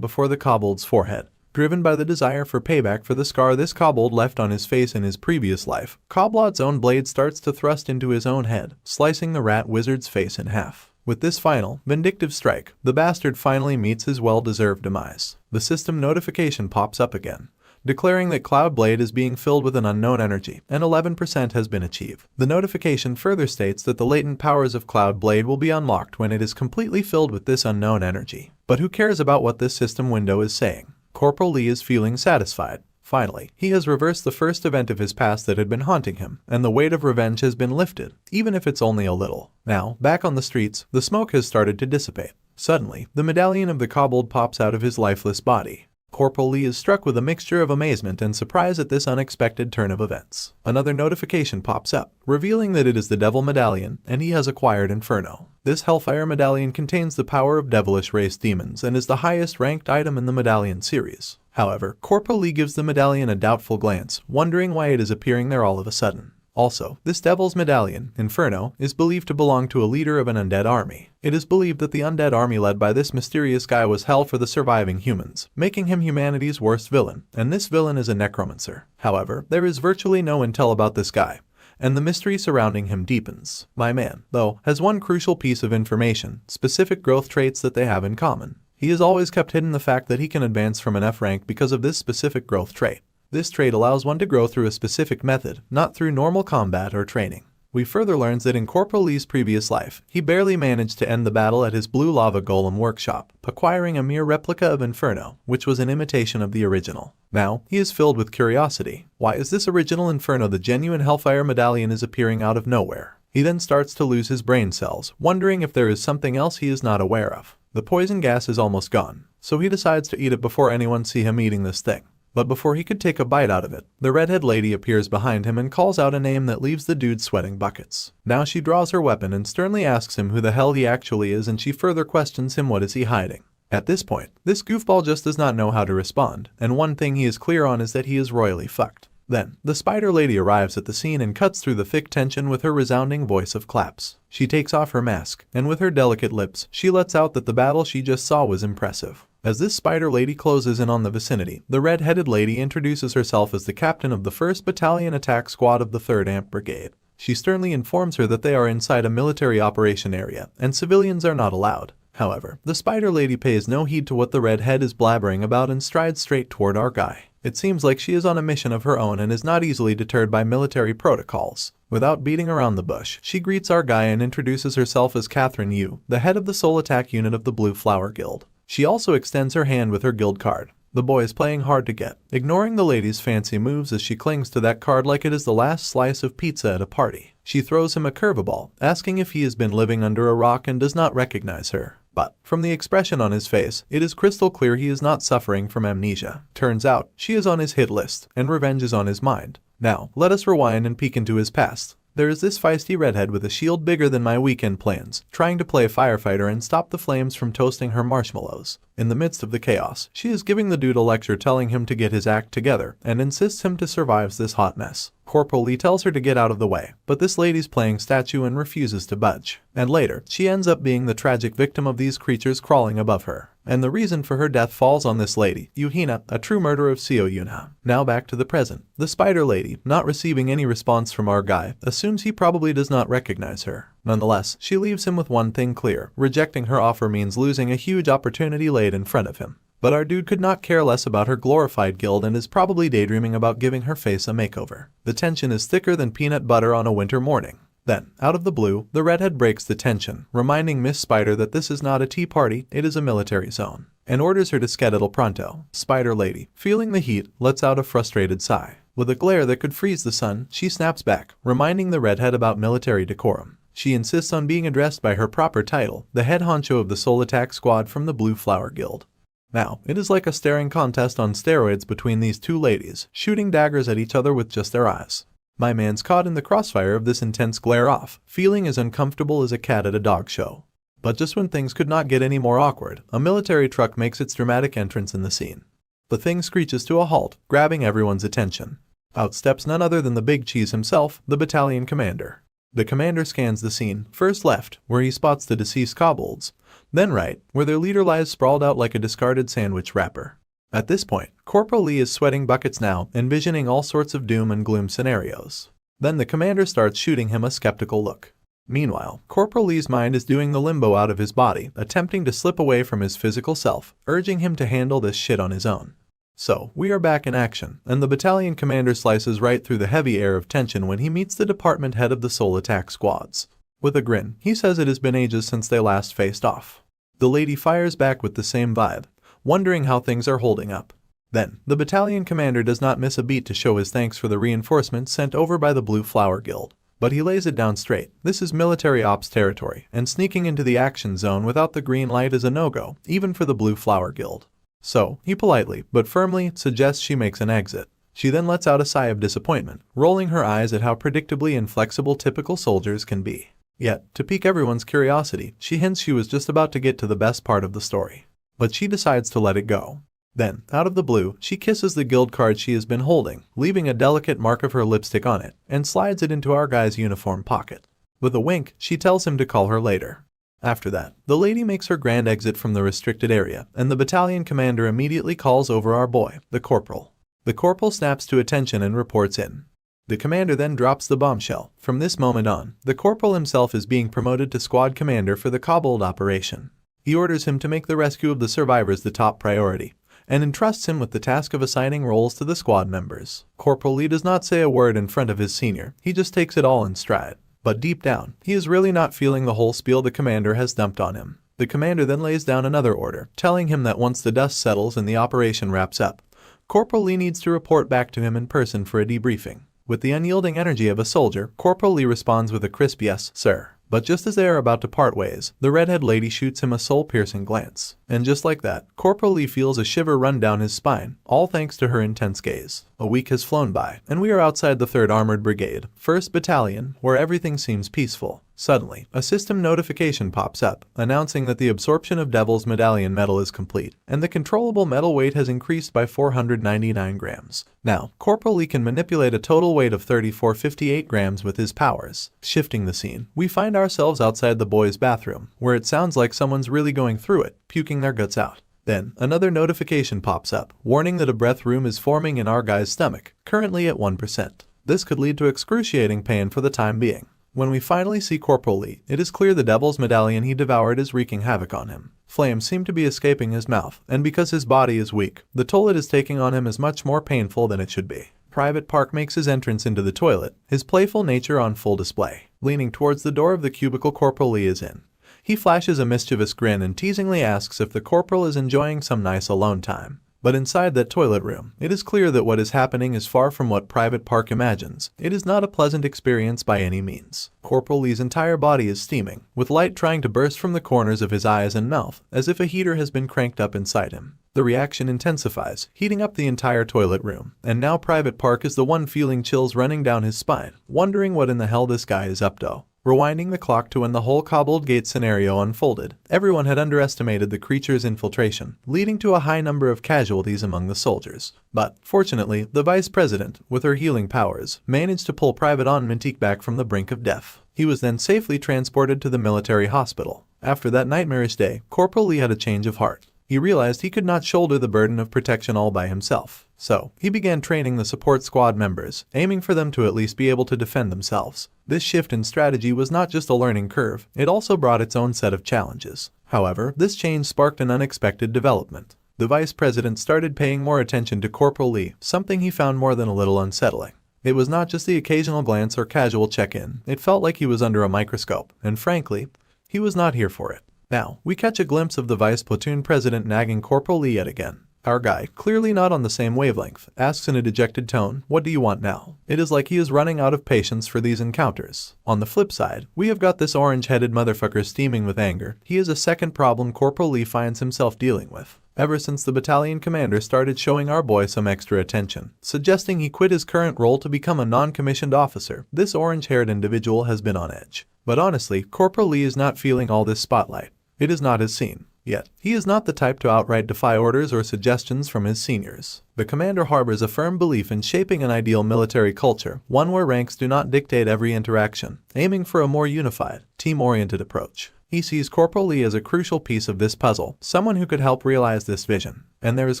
before the kobold's forehead. Driven by the desire for payback for the scar this kobold left on his face in his previous life, Kobolod's own blade starts to thrust into his own head, slicing the rat wizard's face in half. With this final, vindictive strike, the bastard finally meets his well-deserved demise. The system notification pops up again, declaring that Cloud Blade is being filled with an unknown energy, and 11% has been achieved. The notification further states that the latent powers of Cloud Blade will be unlocked when it is completely filled with this unknown energy. But who cares about what this system window is saying? Corporal Lee is feeling satisfied. Finally, he has reversed the first event of his past that had been haunting him, and the weight of revenge has been lifted, even if it's only a little. Now, back on the streets, the smoke has started to dissipate. Suddenly, the medallion of the kobold pops out of his lifeless body. Corporal Lee is struck with a mixture of amazement and surprise at this unexpected turn of events. Another notification pops up, revealing that it is the Devil Medallion, and he has acquired Inferno. This Hellfire Medallion contains the power of devilish race demons and is the highest ranked item in the medallion series. However, Corporal Lee gives the medallion a doubtful glance, wondering why it is appearing there all of a sudden. Also, this Devil's Medallion, Inferno, is believed to belong to a leader of an undead army. It is believed that the undead army led by this mysterious guy was hell for the surviving humans, making him humanity's worst villain, and this villain is a necromancer. However, there is virtually no intel about this guy, and the mystery surrounding him deepens. My man, though, has one crucial piece of information, specific growth traits that they have in common. He has always kept hidden the fact that he can advance from an F rank because of this specific growth trait. This trait allows one to grow through a specific method, not through normal combat or training. We further learn that in Corporal Lee's previous life, he barely managed to end the battle at his Blue Lava Golem workshop, acquiring a mere replica of Inferno, which was an imitation of the original. Now, he is filled with curiosity. Why is this original Inferno the genuine Hellfire Medallion is appearing out of nowhere? He then starts to lose his brain cells, wondering if there is something else he is not aware of. The poison gas is almost gone, so he decides to eat it before anyone see him eating this thing. But before he could take a bite out of it, the redhead lady appears behind him and calls out a name that leaves the dude sweating buckets. Now she draws her weapon and sternly asks him who the hell he actually is, and she further questions him what is he hiding. At this point, this goofball just does not know how to respond, and one thing he is clear on is that he is royally fucked. Then, the spider lady arrives at the scene and cuts through the thick tension with her resounding voice of claps. She takes off her mask, and with her delicate lips, she lets out that the battle she just saw was impressive. As this spider lady closes in on the vicinity, the red-headed lady introduces herself as the captain of the 1st Battalion Attack Squad of the 3rd Amp Brigade. She sternly informs her that they are inside a military operation area, and civilians are not allowed. However, the spider lady pays no heed to what the redhead is blabbering about and strides straight toward our guy. It seems like she is on a mission of her own and is not easily deterred by military protocols. Without beating around the bush, she greets our guy and introduces herself as Catherine Yu, the head of the Soul Attack Unit of the Blue Flower Guild. She also extends her hand with her guild card. The boy is playing hard to get, ignoring the lady's fancy moves as she clings to that card like it is the last slice of pizza at a party. She throws him a curveball, asking if he has been living under a rock and does not recognize her. But, from the expression on his face, it is crystal clear he is not suffering from amnesia. Turns out, she is on his hit list, and revenge is on his mind. Now, let us rewind and peek into his past. There is this feisty redhead with a shield bigger than my weekend plans, trying to play firefighter and stop the flames from toasting her marshmallows. In the midst of the chaos, she is giving the dude a lecture telling him to get his act together, and insists him to survive this hot mess. Corporal Lee tells her to get out of the way, but this lady's playing statue and refuses to budge. And later, she ends up being the tragic victim of these creatures crawling above her. And the reason for her death falls on this lady, Yuhina, a true murderer of Seo Yuna. Now back to the present. The spider lady, not receiving any response from our guy, assumes he probably does not recognize her. Nonetheless, she leaves him with one thing clear: rejecting her offer means losing a huge opportunity laid in front of him. But our dude could not care less about her glorified guild and is probably daydreaming about giving her face a makeover. The tension is thicker than peanut butter on a winter morning. Then, out of the blue, the redhead breaks the tension, reminding Miss Spider that this is not a tea party, it is a military zone, and orders her to skedaddle pronto. Spider Lady, feeling the heat, lets out a frustrated sigh. With a glare that could freeze the sun, she snaps back, reminding the redhead about military decorum. She insists on being addressed by her proper title, the head honcho of the Soul Attack Squad from the Blue Flower Guild. Now, it is like a staring contest on steroids between these two ladies, shooting daggers at each other with just their eyes. My man's caught in the crossfire of this intense glare-off, feeling as uncomfortable as a cat at a dog show. But just when things could not get any more awkward, a military truck makes its dramatic entrance in the scene. The thing screeches to a halt, grabbing everyone's attention. Out steps none other than the big cheese himself, the battalion commander. The commander scans the scene, first left, where he spots the deceased kobolds, then right, where their leader lies sprawled out like a discarded sandwich wrapper. At this point, Corporal Lee is sweating buckets now, envisioning all sorts of doom and gloom scenarios. Then the commander starts shooting him a skeptical look. Meanwhile, Corporal Lee's mind is doing the limbo out of his body, attempting to slip away from his physical self, urging him to handle this shit on his own. So, we are back in action, and the battalion commander slices right through the heavy air of tension when he meets the department head of the Soul Attack Squads. With a grin, he says it has been ages since they last faced off. The lady fires back with the same vibe, wondering how things are holding up. Then, the battalion commander does not miss a beat to show his thanks for the reinforcements sent over by the Blue Flower Guild. But he lays it down straight. This is military ops territory, and sneaking into the action zone without the green light is a no-go, even for the Blue Flower Guild. So, he politely, but firmly, suggests she makes an exit. She then lets out a sigh of disappointment, rolling her eyes at how predictably inflexible typical soldiers can be. Yet, to pique everyone's curiosity, she hints she was just about to get to the best part of the story. But she decides to let it go. Then, out of the blue, she kisses the guild card she has been holding, leaving a delicate mark of her lipstick on it, and slides it into our guy's uniform pocket. With a wink, she tells him to call her later. After that, the lady makes her grand exit from the restricted area, and the battalion commander immediately calls over our boy, the corporal. The corporal snaps to attention and reports in. The commander then drops the bombshell. From this moment on, the corporal himself is being promoted to squad commander for the kobold operation. He orders him to make the rescue of the survivors the top priority, and entrusts him with the task of assigning roles to the squad members. Corporal Lee does not say a word in front of his senior, he just takes it all in stride. But deep down, he is really not feeling the whole spiel the commander has dumped on him. The commander then lays down another order, telling him that once the dust settles and the operation wraps up, Corporal Lee needs to report back to him in person for a debriefing. With the unyielding energy of a soldier, Corporal Lee responds with a crisp yes, sir. But just as they are about to part ways, the redhead lady shoots him a soul-piercing glance. And just like that, Corporal Lee feels a shiver run down his spine, all thanks to her intense gaze. A week has flown by, and we are outside the 3rd Armored Brigade, 1st Battalion, where everything seems peaceful. Suddenly, a system notification pops up, announcing that the absorption of Devil's Medallion metal is complete, and the controllable metal weight has increased by 499 grams. Now, Corporal Lee can manipulate a total weight of 3458 grams with his powers. Shifting the scene, we find ourselves outside the boys' bathroom, where it sounds like someone's really going through it, puking their guts out. Then, another notification pops up, warning that a breath room is forming in our guy's stomach, currently at 1%. This could lead to excruciating pain for the time being. When we finally see Corporal Lee, it is clear the Devil's Medallion he devoured is wreaking havoc on him. Flames seem to be escaping his mouth, and because his body is weak, the toll it is taking on him is much more painful than it should be. Private Park makes his entrance into the toilet, his playful nature on full display. Leaning towards the door of the cubicle Corporal Lee is in, he flashes a mischievous grin and teasingly asks if the corporal is enjoying some nice alone time. But inside that toilet room, it is clear that what is happening is far from what Private Park imagines. It is not a pleasant experience by any means. Corporal Lee's entire body is steaming, with light trying to burst from the corners of his eyes and mouth, as if a heater has been cranked up inside him. The reaction intensifies, heating up the entire toilet room, and now Private Park is the one feeling chills running down his spine, wondering what in the hell this guy is up to. Rewinding the clock to when the whole cobbled gate scenario unfolded, everyone had underestimated the creature's infiltration, leading to a high number of casualties among the soldiers. But, fortunately, the vice president, with her healing powers, managed to pull Private Mantique back from the brink of death. He was then safely transported to the military hospital. After that nightmarish day, Corporal Lee had a change of heart. He realized he could not shoulder the burden of protection all by himself. So, he began training the support squad members, aiming for them to at least be able to defend themselves. This shift in strategy was not just a learning curve, it also brought its own set of challenges. However, this change sparked an unexpected development. The vice president started paying more attention to Corporal Lee, something he found more than a little unsettling. It was not just the occasional glance or casual check-in, it felt like he was under a microscope, and frankly, he was not here for it. Now, we catch a glimpse of the vice platoon president nagging Corporal Lee yet again. Our guy, clearly not on the same wavelength, asks in a dejected tone, "What do you want now?" It is like he is running out of patience for these encounters. On the flip side, we have got this orange-headed motherfucker steaming with anger. He is a second problem Corporal Lee finds himself dealing with. Ever since the battalion commander started showing our boy some extra attention, suggesting he quit his current role to become a non-commissioned officer, this orange-haired individual has been on edge. But honestly, Corporal Lee is not feeling all this spotlight. It is not his scene. Yet, he is not the type to outright defy orders or suggestions from his seniors. The commander harbors a firm belief in shaping an ideal military culture, one where ranks do not dictate every interaction, aiming for a more unified, team-oriented approach. He sees Corporal Lee as a crucial piece of this puzzle, someone who could help realize this vision. And there is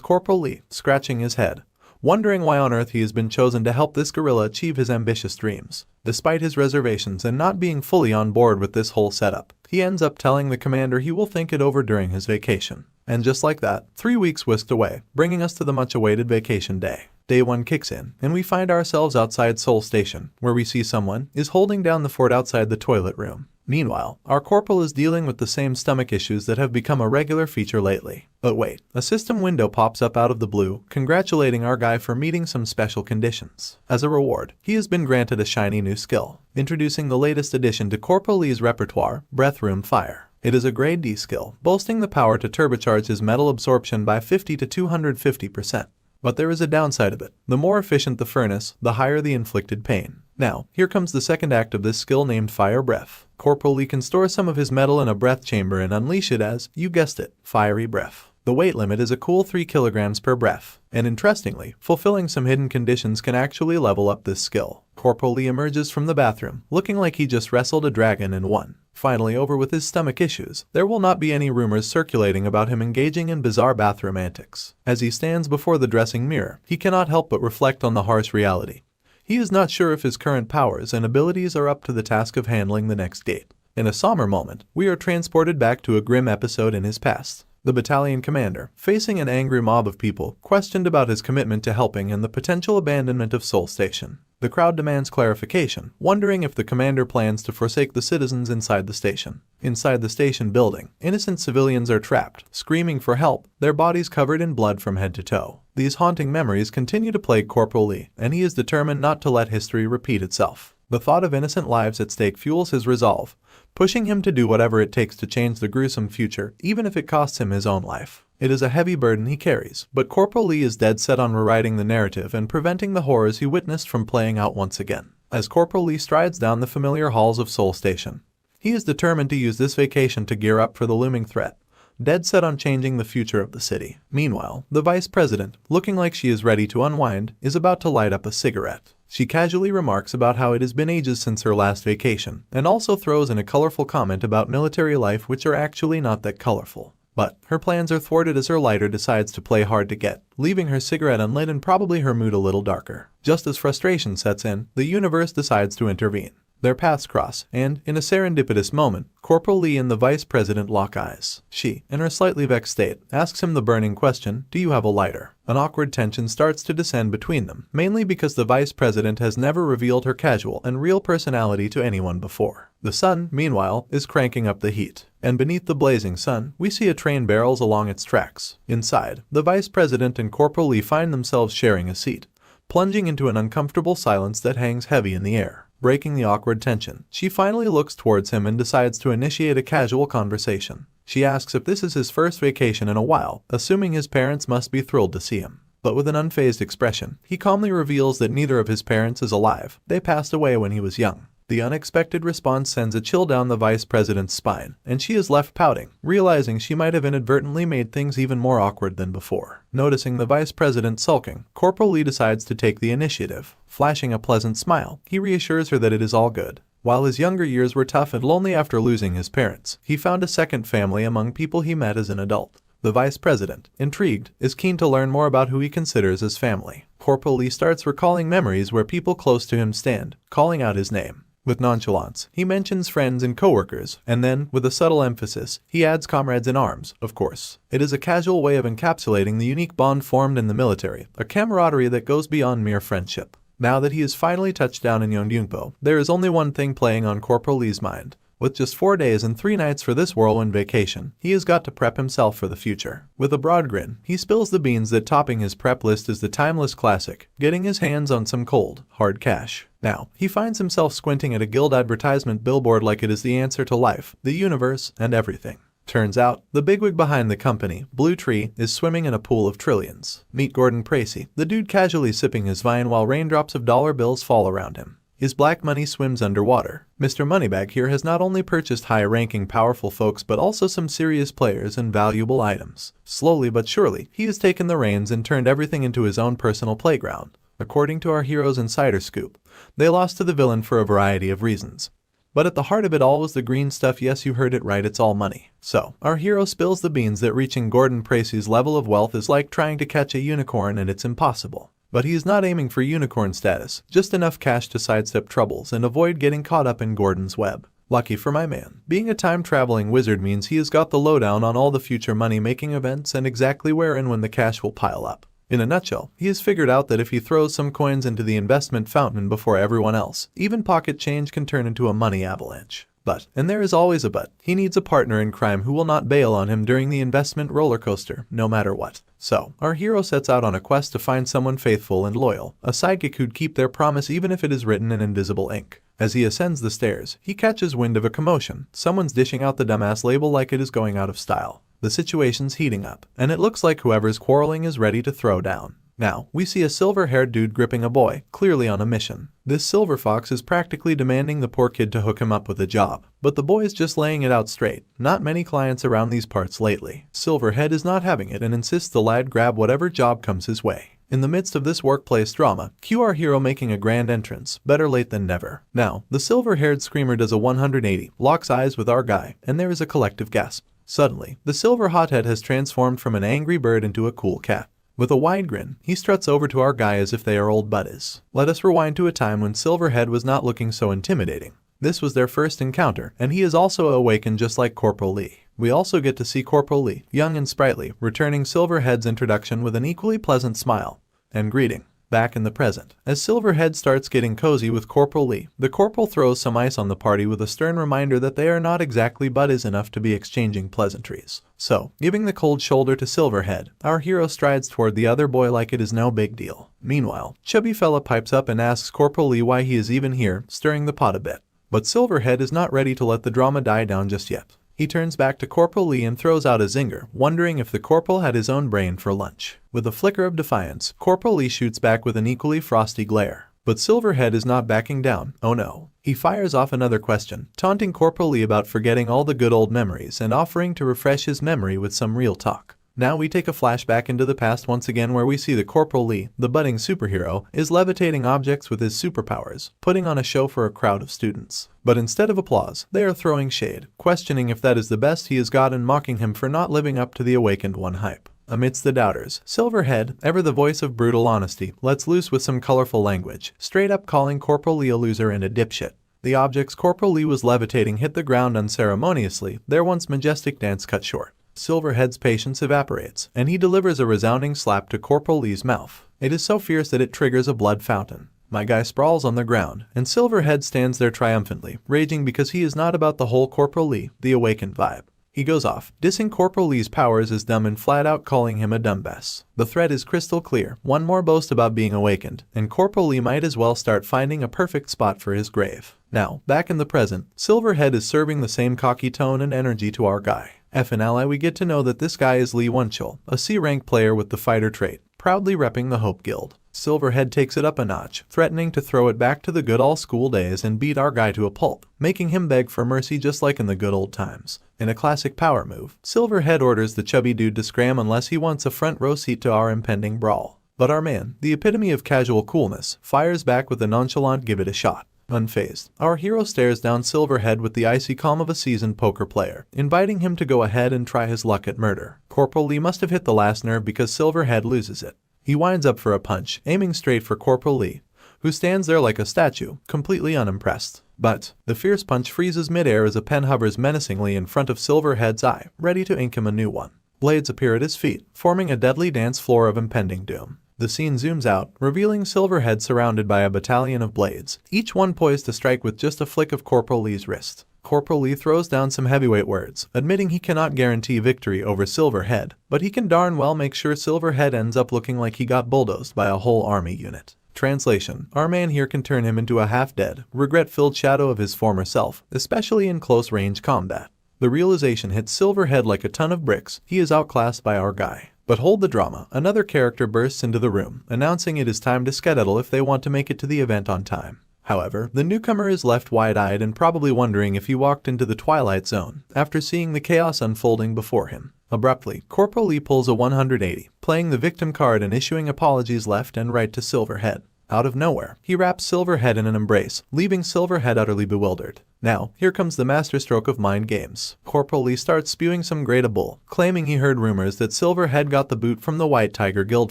Corporal Lee, scratching his head, wondering why on earth he has been chosen to help this guerrilla achieve his ambitious dreams. Despite his reservations and not being fully on board with this whole setup, he ends up telling the commander he will think it over during his vacation. And just like that, 3 weeks whisked away, bringing us to the much-awaited vacation day. Day 1 kicks in, and we find ourselves outside Seoul Station, where we see someone is holding down the fort outside the toilet room. Meanwhile, our corporal is dealing with the same stomach issues that have become a regular feature lately. But wait, a system window pops up out of the blue, congratulating our guy for meeting some special conditions. As a reward, he has been granted a shiny new skill, introducing the latest addition to Corporal Lee's repertoire, Breath Room Fire. It is a grade D skill, boasting the power to turbocharge his metal absorption by 50 to 250%. But there is a downside of it. The more efficient the furnace, the higher the inflicted pain. Now, here comes the second act of this skill named Fire Breath. Corporal Lee can store some of his metal in a breath chamber and unleash it as, you guessed it, fiery breath. The weight limit is a cool 3 kilograms per breath, and interestingly, fulfilling some hidden conditions can actually level up this skill. Corporal Lee emerges from the bathroom, looking like he just wrestled a dragon and won. Finally over with his stomach issues, there will not be any rumors circulating about him engaging in bizarre bathroom antics. As he stands before the dressing mirror, he cannot help but reflect on the harsh reality. He is not sure if his current powers and abilities are up to the task of handling the next gate. In a somber moment, we are transported back to a grim episode in his past. The battalion commander, facing an angry mob of people, questioned about his commitment to helping and the potential abandonment of Seoul Station. The crowd demands clarification, wondering if the commander plans to forsake the citizens inside the station. Inside the station building, innocent civilians are trapped, screaming for help, their bodies covered in blood from head to toe. These haunting memories continue to plague Corporal Lee, and he is determined not to let history repeat itself. The thought of innocent lives at stake fuels his resolve, pushing him to do whatever it takes to change the gruesome future, even if it costs him his own life. It is a heavy burden he carries, but Corporal Lee is dead set on rewriting the narrative and preventing the horrors he witnessed from playing out once again. As Corporal Lee strides down the familiar halls of Seoul Station, he is determined to use this vacation to gear up for the looming threat, dead set on changing the future of the city. Meanwhile, the vice president, looking like she is ready to unwind, is about to light up a cigarette. She casually remarks about how it has been ages since her last vacation, and also throws in a colorful comment about military life which are actually not that colorful. But her plans are thwarted as her lighter decides to play hard to get, leaving her cigarette unlit and probably her mood a little darker. Just as frustration sets in, the universe decides to intervene. Their paths cross, and, in a serendipitous moment, Corporal Lee and the Vice President lock eyes. She, in her slightly vexed state, asks him the burning question, "Do you have a lighter?" An awkward tension starts to descend between them, mainly because the Vice President has never revealed her casual and real personality to anyone before. The sun, meanwhile, is cranking up the heat. and beneath the blazing sun, we see a train barrels along its tracks. Inside, the Vice President and Corporal Lee find themselves sharing a seat, plunging into an uncomfortable silence that hangs heavy in the air. Breaking the awkward tension, she finally looks towards him and decides to initiate a casual conversation. She asks if this is his first vacation in a while, assuming his parents must be thrilled to see him. But with an unfazed expression, he calmly reveals that neither of his parents is alive. They passed away when he was young. The unexpected response sends a chill down the Vice President's spine, and she is left pouting, realizing she might have inadvertently made things even more awkward than before. Noticing the Vice President sulking, Corporal Lee decides to take the initiative. Flashing a pleasant smile, he reassures her that it is all good. While his younger years were tough and lonely after losing his parents, he found a second family among people he met as an adult. The Vice President, intrigued, is keen to learn more about who he considers as family. Corporal Lee starts recalling memories where people close to him stand, calling out his name. With nonchalance, he mentions friends and coworkers, and then, with a subtle emphasis, he adds comrades in arms, of course. It is a casual way of encapsulating the unique bond formed in the military, a camaraderie that goes beyond mere friendship. Now that he has finally touched down in Yongyungpo, there is only one thing playing on Corporal Lee's mind. With just 4 days and 3 nights for this whirlwind vacation, he has got to prep himself for the future. With a broad grin, he spills the beans that topping his prep list is the timeless classic, getting his hands on some cold, hard cash. Now, he finds himself squinting at a guild advertisement billboard like it is the answer to life, the universe, and everything. Turns out, the bigwig behind the company, Blue Tree, is swimming in a pool of trillions. Meet Gordon Tracy, the dude casually sipping his vine while raindrops of dollar bills fall around him. His black money swims underwater. Mr. Moneybag here has not only purchased high-ranking powerful folks but also some serious players and valuable items. Slowly but surely, he has taken the reins and turned everything into his own personal playground. According to our hero's insider scoop, they lost to the villain for a variety of reasons. But at the heart of it all was the green stuff. Yes, you heard it right, it's all money. So, our hero spills the beans that reaching Gordon Tracy's level of wealth is like trying to catch a unicorn and it's impossible. But he is not aiming for unicorn status, just enough cash to sidestep troubles and avoid getting caught up in Gordon's web. Lucky for my man, being a time-traveling wizard means he has got the lowdown on all the future money-making events and exactly where and when the cash will pile up. In a nutshell, he has figured out that if he throws some coins into the investment fountain before everyone else, even pocket change can turn into a money avalanche. But, and there is always a but, he needs a partner in crime who will not bail on him during the investment roller coaster, no matter what. So, our hero sets out on a quest to find someone faithful and loyal, a sidekick who'd keep their promise even if it is written in invisible ink. As he ascends the stairs, he catches wind of a commotion. Someone's dishing out the dumbass label like it is going out of style. The situation's heating up, and it looks like whoever's quarreling is ready to throw down. Now, we see a silver-haired dude gripping a boy, clearly on a mission. This silver fox is practically demanding the poor kid to hook him up with a job. But the boy is just laying it out straight. Not many clients around these parts lately. Silverhead is not having it and insists the lad grab whatever job comes his way. In the midst of this workplace drama, cue our hero making a grand entrance, better late than never. Now, the silver-haired screamer does a 180, locks eyes with our guy, and there is a collective gasp. Suddenly, the silver hothead has transformed from an angry bird into a cool cat. With a wide grin, he struts over to our guy as if they are old buddies. Let us rewind to a time when Silverhead was not looking so intimidating. This was their first encounter, and he is also awakened just like Corporal Lee. We also get to see Corporal Lee, young and sprightly, returning Silverhead's introduction with an equally pleasant smile and greeting. Back in the present, as Silverhead starts getting cozy with Corporal Lee, the Corporal throws some ice on the party with a stern reminder that they are not exactly buddies enough to be exchanging pleasantries. So, giving the cold shoulder to Silverhead, our hero strides toward the other boy like it is no big deal. Meanwhile, Chubby Fella pipes up and asks Corporal Lee why he is even here, stirring the pot a bit. But Silverhead is not ready to let the drama die down just yet. He turns back to Corporal Lee and throws out a zinger, wondering if the Corporal had his own brain for lunch. With a flicker of defiance, Corporal Lee shoots back with an equally frosty glare. But Silverhead is not backing down, oh no. He fires off another question, taunting Corporal Lee about forgetting all the good old memories and offering to refresh his memory with some real talk. Now we take a flashback into the past once again where we see the Corporal Lee, the budding superhero, is levitating objects with his superpowers, putting on a show for a crowd of students. But instead of applause, they are throwing shade, questioning if that is the best he has got and mocking him for not living up to the Awakened One hype. Amidst the doubters, Silverhead, ever the voice of brutal honesty, lets loose with some colorful language, straight up calling Corporal Lee a loser and a dipshit. The objects Corporal Lee was levitating hit the ground unceremoniously, their once majestic dance cut short. Silverhead's patience evaporates, and he delivers a resounding slap to Corporal Lee's mouth. It is so fierce that it triggers a blood fountain. My guy sprawls on the ground, and Silverhead stands there triumphantly, raging because he is not about the whole Corporal Lee, the awakened vibe. He goes off, dissing Corporal Lee's powers as dumb and flat out calling him a dumbass. The threat is crystal clear, one more boast about being awakened, and Corporal Lee might as well start finding a perfect spot for his grave. Now, back in the present, Silverhead is serving the same cocky tone and energy to our guy. F and ally, we get to know that this guy is Lee Wunchul, a C-rank player with the fighter trait, proudly repping the Hope Guild. Silverhead takes it up a notch, threatening to throw it back to the good old school days and beat our guy to a pulp, making him beg for mercy just like in the good old times. In a classic power move, Silverhead orders the chubby dude to scram unless he wants a front row seat to our impending brawl. But our man, the epitome of casual coolness, fires back with a nonchalant give it a shot. Unfazed, our hero stares down Silverhead with the icy calm of a seasoned poker player, inviting him to go ahead and try his luck at murder. Corporal Lee must have hit the last nerve because Silverhead loses it. He winds up for a punch, aiming straight for Corporal Lee, who stands there like a statue, completely unimpressed. But the fierce punch freezes midair as a pen hovers menacingly in front of Silverhead's eye, ready to ink him a new one. Blades appear at his feet, forming a deadly dance floor of impending doom. The scene zooms out, revealing Silverhead surrounded by a battalion of blades, each one poised to strike with just a flick of Corporal Lee's wrist. Corporal Lee throws down some heavyweight words, admitting he cannot guarantee victory over Silverhead, but he can darn well make sure Silverhead ends up looking like he got bulldozed by a whole army unit. Translation: our man here can turn him into a half-dead, regret-filled shadow of his former self, especially in close-range combat. The realization hits Silverhead like a ton of bricks. He is outclassed by our guy. But hold the drama, another character bursts into the room, announcing it is time to skedaddle if they want to make it to the event on time. However, the newcomer is left wide-eyed and probably wondering if he walked into the Twilight Zone after seeing the chaos unfolding before him. Abruptly, Corporal Lee pulls a 180, playing the victim card and issuing apologies left and right to Silverhead. Out of nowhere, he wraps Silverhead in an embrace, leaving Silverhead utterly bewildered. Now, here comes the masterstroke of mind games. Corporal Lee starts spewing some great bull, claiming he heard rumors that Silverhead got the boot from the White Tiger Guild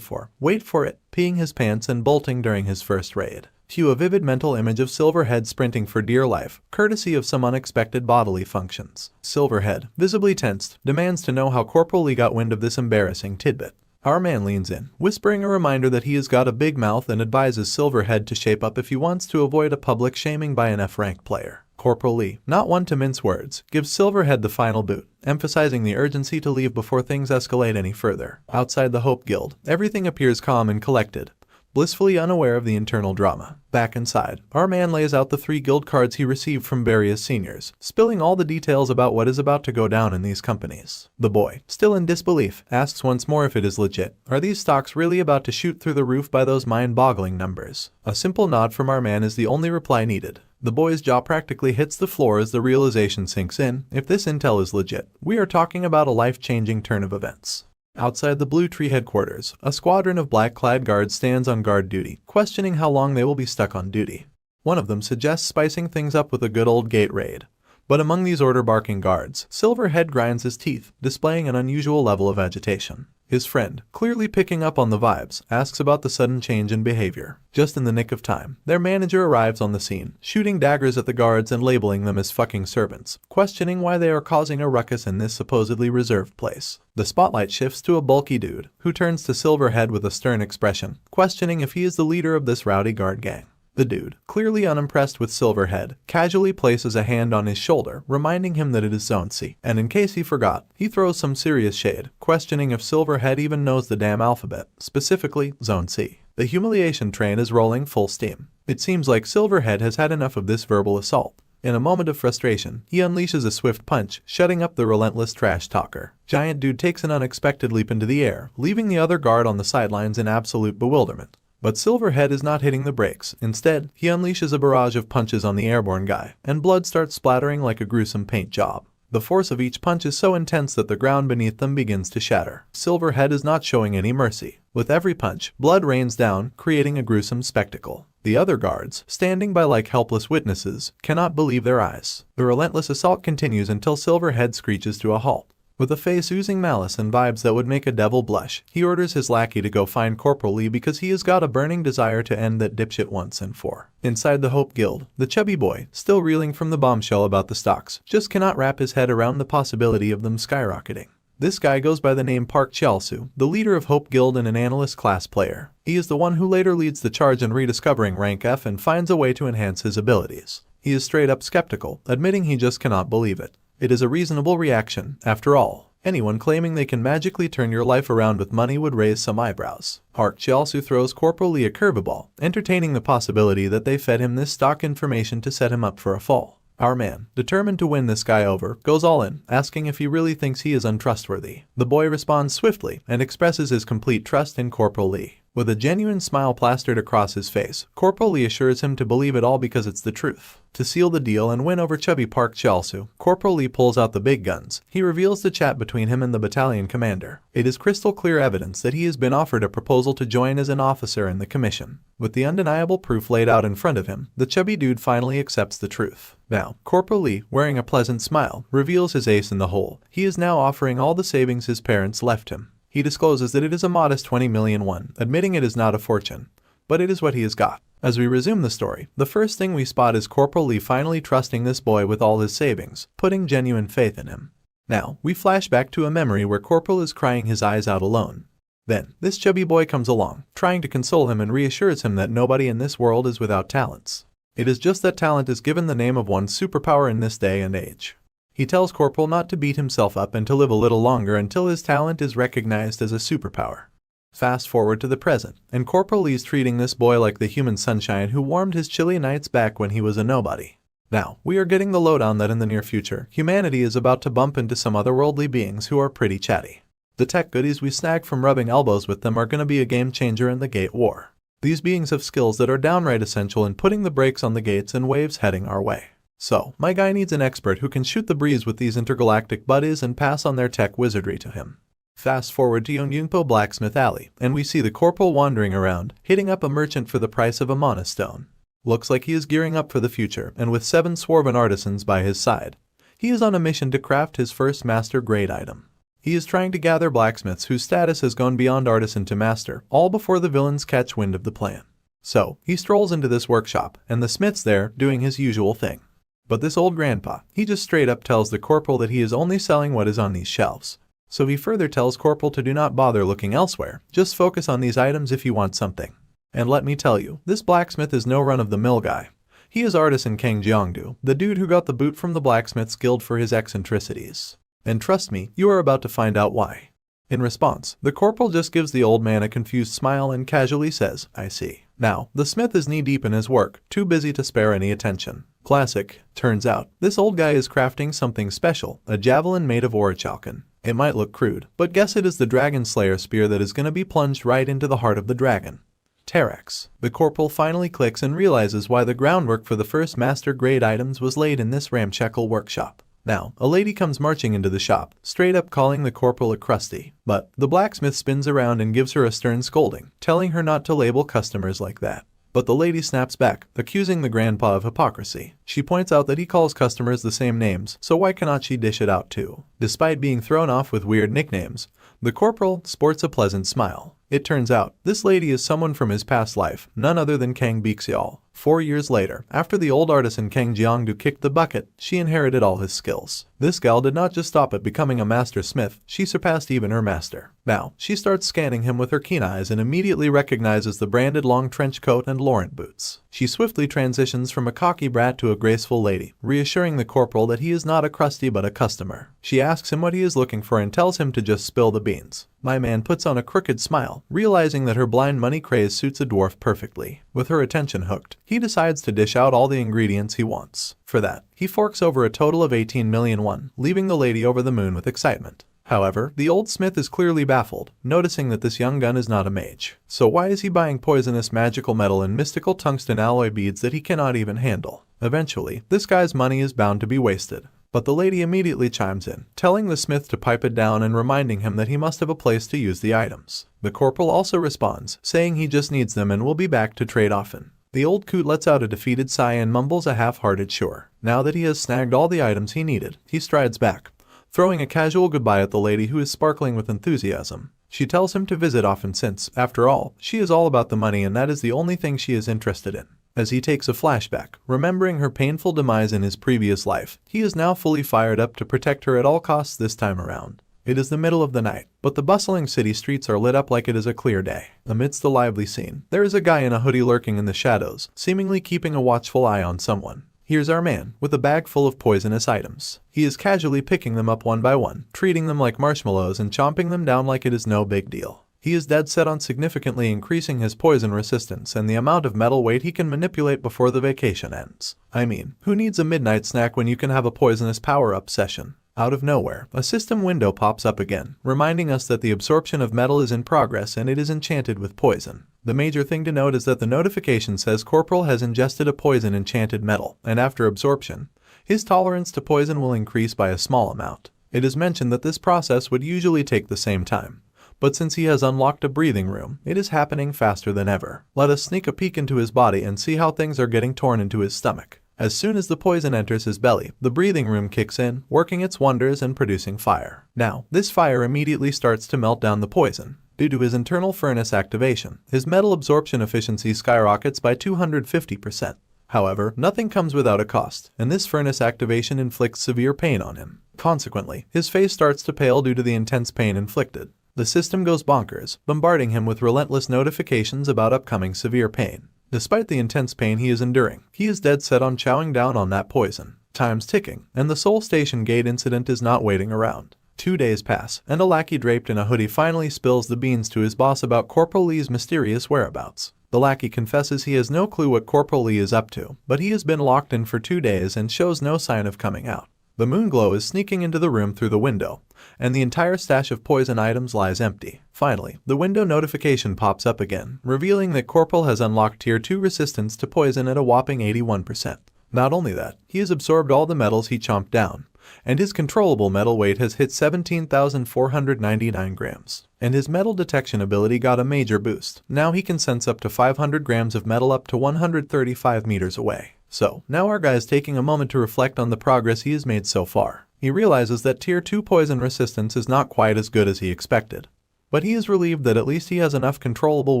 for, wait for it, peeing his pants and bolting during his first raid. Cue a vivid mental image of Silverhead sprinting for dear life, courtesy of some unexpected bodily functions. Silverhead, visibly tensed, demands to know how Corporal Lee got wind of this embarrassing tidbit. Our man leans in, whispering a reminder that he has got a big mouth and advises Silverhead to shape up if he wants to avoid a public shaming by an F-rank player. Corporal Lee, not one to mince words, gives Silverhead the final boot, emphasizing the urgency to leave before things escalate any further. Outside the Hope Guild, everything appears calm and collected, blissfully unaware of the internal drama. Back inside, our man lays out the 3 guild cards he received from various seniors, spilling all the details about what is about to go down in these companies. The boy, still in disbelief, asks once more if it is legit. Are these stocks really about to shoot through the roof by those mind-boggling numbers? A simple nod from our man is the only reply needed. The boy's jaw practically hits the floor as the realization sinks in. If this intel is legit, we are talking about a life-changing turn of events. Outside the Blue Tree headquarters, a squadron of black-clad guards stands on guard duty, questioning how long they will be stuck on duty. One of them suggests spicing things up with a good old gate raid. But among these order-barking guards, Silverhead grinds his teeth, displaying an unusual level of agitation. His friend, clearly picking up on the vibes, asks about the sudden change in behavior. Just in the nick of time, their manager arrives on the scene, shooting daggers at the guards and labeling them as fucking servants, questioning why they are causing a ruckus in this supposedly reserved place. The spotlight shifts to a bulky dude, who turns to Silverhead with a stern expression, questioning if he is the leader of this rowdy guard gang. The dude, clearly unimpressed with Silverhead, casually places a hand on his shoulder, reminding him that it is Zone C. And in case he forgot, he throws some serious shade, questioning if Silverhead even knows the damn alphabet, specifically Zone C. The humiliation train is rolling full steam. It seems like Silverhead has had enough of this verbal assault. In a moment of frustration, he unleashes a swift punch, shutting up the relentless trash talker. Giant dude takes an unexpected leap into the air, leaving the other guard on the sidelines in absolute bewilderment. But Silverhead is not hitting the brakes. Instead, he unleashes a barrage of punches on the airborne guy, and blood starts splattering like a gruesome paint job. The force of each punch is so intense that the ground beneath them begins to shatter. Silverhead is not showing any mercy. With every punch, blood rains down, creating a gruesome spectacle. The other guards, standing by like helpless witnesses, cannot believe their eyes. The relentless assault continues until Silverhead screeches to a halt. With a face oozing malice and vibes that would make a devil blush, he orders his lackey to go find Corporal Lee because he has got a burning desire to end that dipshit once and for. Inside the Hope Guild, the chubby boy, still reeling from the bombshell about the stocks, just cannot wrap his head around the possibility of them skyrocketing. This guy goes by the name Park Chelsu, the leader of Hope Guild and an analyst class player. He is the one who later leads the charge in rediscovering Rank F and finds a way to enhance his abilities. He is straight up skeptical, admitting he just cannot believe it. It is a reasonable reaction, after all. Anyone claiming they can magically turn your life around with money would raise some eyebrows. Park Chiaosu throws Corporal Lee a curveball, entertaining the possibility that they fed him this stock information to set him up for a fall. Our man, determined to win this guy over, goes all in, asking if he really thinks he is untrustworthy. The boy responds swiftly and expresses his complete trust in Corporal Lee. With a genuine smile plastered across his face, Corporal Lee assures him to believe it all because it's the truth. To seal the deal and win over chubby Park Chiaosu, Corporal Lee pulls out the big guns. He reveals the chat between him and the battalion commander. It is crystal clear evidence that he has been offered a proposal to join as an officer in the commission. With the undeniable proof laid out in front of him, the chubby dude finally accepts the truth. Now, Corporal Lee, wearing a pleasant smile, reveals his ace in the hole. He is now offering all the savings his parents left him. He discloses that it is a modest 20 million won, admitting it is not a fortune, but it is what he has got. As we resume the story, the first thing we spot is Corporal Lee finally trusting this boy with all his savings, putting genuine faith in him. Now, we flash back to a memory where Corporal is crying his eyes out alone. Then, this chubby boy comes along, trying to console him and reassures him that nobody in this world is without talents. It is just that talent is given the name of one's superpower in this day and age. He tells Corporal not to beat himself up and to live a little longer until his talent is recognized as a superpower. Fast forward to the present, and Corporal Lee's treating this boy like the human sunshine who warmed his chilly nights back when he was a nobody. Now, we are getting the lowdown that in the near future, humanity is about to bump into some otherworldly beings who are pretty chatty. The tech goodies we snag from rubbing elbows with them are gonna be a game changer in the Gate War. These beings have skills that are downright essential in putting the brakes on the gates and waves heading our way. So, my guy needs an expert who can shoot the breeze with these intergalactic buddies and pass on their tech wizardry to him. Fast forward to Yongyungpo Blacksmith Alley, and we see the Corporal wandering around, hitting up a merchant for the price of a mana stone. Looks like he is gearing up for the future, and with 7 swarven artisans by his side. He is on a mission to craft his first master-grade item. He is trying to gather blacksmiths whose status has gone beyond artisan to master, all before the villains catch wind of the plan. So, he strolls into this workshop, and the smith's there, doing his usual thing. But this old grandpa, he just straight up tells the Corporal that he is only selling what is on these shelves. So he further tells Corporal to do not bother looking elsewhere, just focus on these items if you want something. And let me tell you, this blacksmith is no run-of-the-mill guy. He is artisan Kang Jiangdu, the dude who got the boot from the blacksmith's guild for his eccentricities. And trust me, you are about to find out why. In response, the Corporal just gives the old man a confused smile and casually says, I see. Now, the smith is knee-deep in his work, too busy to spare any attention. Classic. Turns out, this old guy is crafting something special, a javelin made of orichalcon. It might look crude, but guess it is the Dragon Slayer spear that is gonna be plunged right into the heart of the dragon. Terex. The Corporal finally clicks and realizes why the groundwork for the first master-grade items was laid in this ramshackle workshop. Now, a lady comes marching into the shop, straight up calling the Corporal a crusty. But the blacksmith spins around and gives her a stern scolding, telling her not to label customers like that. But the lady snaps back, accusing the grandpa of hypocrisy. She points out that he calls customers the same names, so why cannot she dish it out too? Despite being thrown off with weird nicknames, the Corporal sports a pleasant smile. It turns out, this lady is someone from his past life, none other than Kang Bixial. 4 years later, after the old artisan Kang Jiangdu kicked the bucket, she inherited all his skills. This gal did not just stop at becoming a master smith, she surpassed even her master. Now, she starts scanning him with her keen eyes and immediately recognizes the branded long trench coat and Laurent boots. She swiftly transitions from a cocky brat to a graceful lady, reassuring the Corporal that he is not a crusty but a customer. She asks him what he is looking for and tells him to just spill the beans. My man puts on a crooked smile, realizing that her blind money craze suits a dwarf perfectly. With her attention hooked, he decides to dish out all the ingredients he wants. For that, he forks over a total of 18 million won, leaving the lady over the moon with excitement. However, the old smith is clearly baffled, noticing that this young gun is not a mage. So why is he buying poisonous magical metal and mystical tungsten alloy beads that he cannot even handle? Eventually, this guy's money is bound to be wasted. But the lady immediately chimes in, telling the smith to pipe it down and reminding him that he must have a place to use the items. The Corporal also responds, saying he just needs them and will be back to trade often. The old coot lets out a defeated sigh and mumbles a half-hearted sure. Now that he has snagged all the items he needed, he strides back, throwing a casual goodbye at the lady who is sparkling with enthusiasm. She tells him to visit often since, after all, she is all about the money and that is the only thing she is interested in. As he takes a flashback, remembering her painful demise in his previous life, he is now fully fired up to protect her at all costs this time around. It is the middle of the night, but the bustling city streets are lit up like it is a clear day. Amidst the lively scene, there is a guy in a hoodie lurking in the shadows, seemingly keeping a watchful eye on someone. Here's our man, with a bag full of poisonous items. He is casually picking them up one by one, treating them like marshmallows and chomping them down like it is no big deal. He is dead set on significantly increasing his poison resistance and the amount of metal weight he can manipulate before the vacation ends. I mean, who needs a midnight snack when you can have a poisonous power-up session? Out of nowhere, a system window pops up again, reminding us that the absorption of metal is in progress and it is enchanted with poison. The major thing to note is that the notification says Corporal has ingested a poison enchanted metal, and after absorption, his tolerance to poison will increase by a small amount. It is mentioned that this process would usually take the same time, but since he has unlocked a breathing room, it is happening faster than ever. Let us sneak a peek into his body and see how things are getting torn into his stomach. As soon as the poison enters his belly, the breathing room kicks in, working its wonders and producing fire. Now, this fire immediately starts to melt down the poison. Due to his internal furnace activation, his metal absorption efficiency skyrockets by 250%. However, nothing comes without a cost, and this furnace activation inflicts severe pain on him. Consequently, his face starts to pale due to the intense pain inflicted. The system goes bonkers, bombarding him with relentless notifications about upcoming severe pain. Despite the intense pain he is enduring, he is dead set on chowing down on that poison. Time's ticking, and the Soul Station Gate incident is not waiting around. 2 days pass, and a lackey draped in a hoodie finally spills the beans to his boss about Corporal Lee's mysterious whereabouts. The lackey confesses he has no clue what Corporal Lee is up to, but he has been locked in for 2 days and shows no sign of coming out. The moonglow is sneaking into the room through the window, and the entire stash of poison items lies empty. Finally, the window notification pops up again, revealing that Corporal has unlocked Tier 2 resistance to poison at a whopping 81%. Not only that, he has absorbed all the metals he chomped down, and his controllable metal weight has hit 17,499 grams. And his metal detection ability got a major boost. Now he can sense up to 500 grams of metal up to 135 meters away. So, now our guy is taking a moment to reflect on the progress he has made so far. He realizes that Tier 2 poison resistance is not quite as good as he expected. But he is relieved that at least he has enough controllable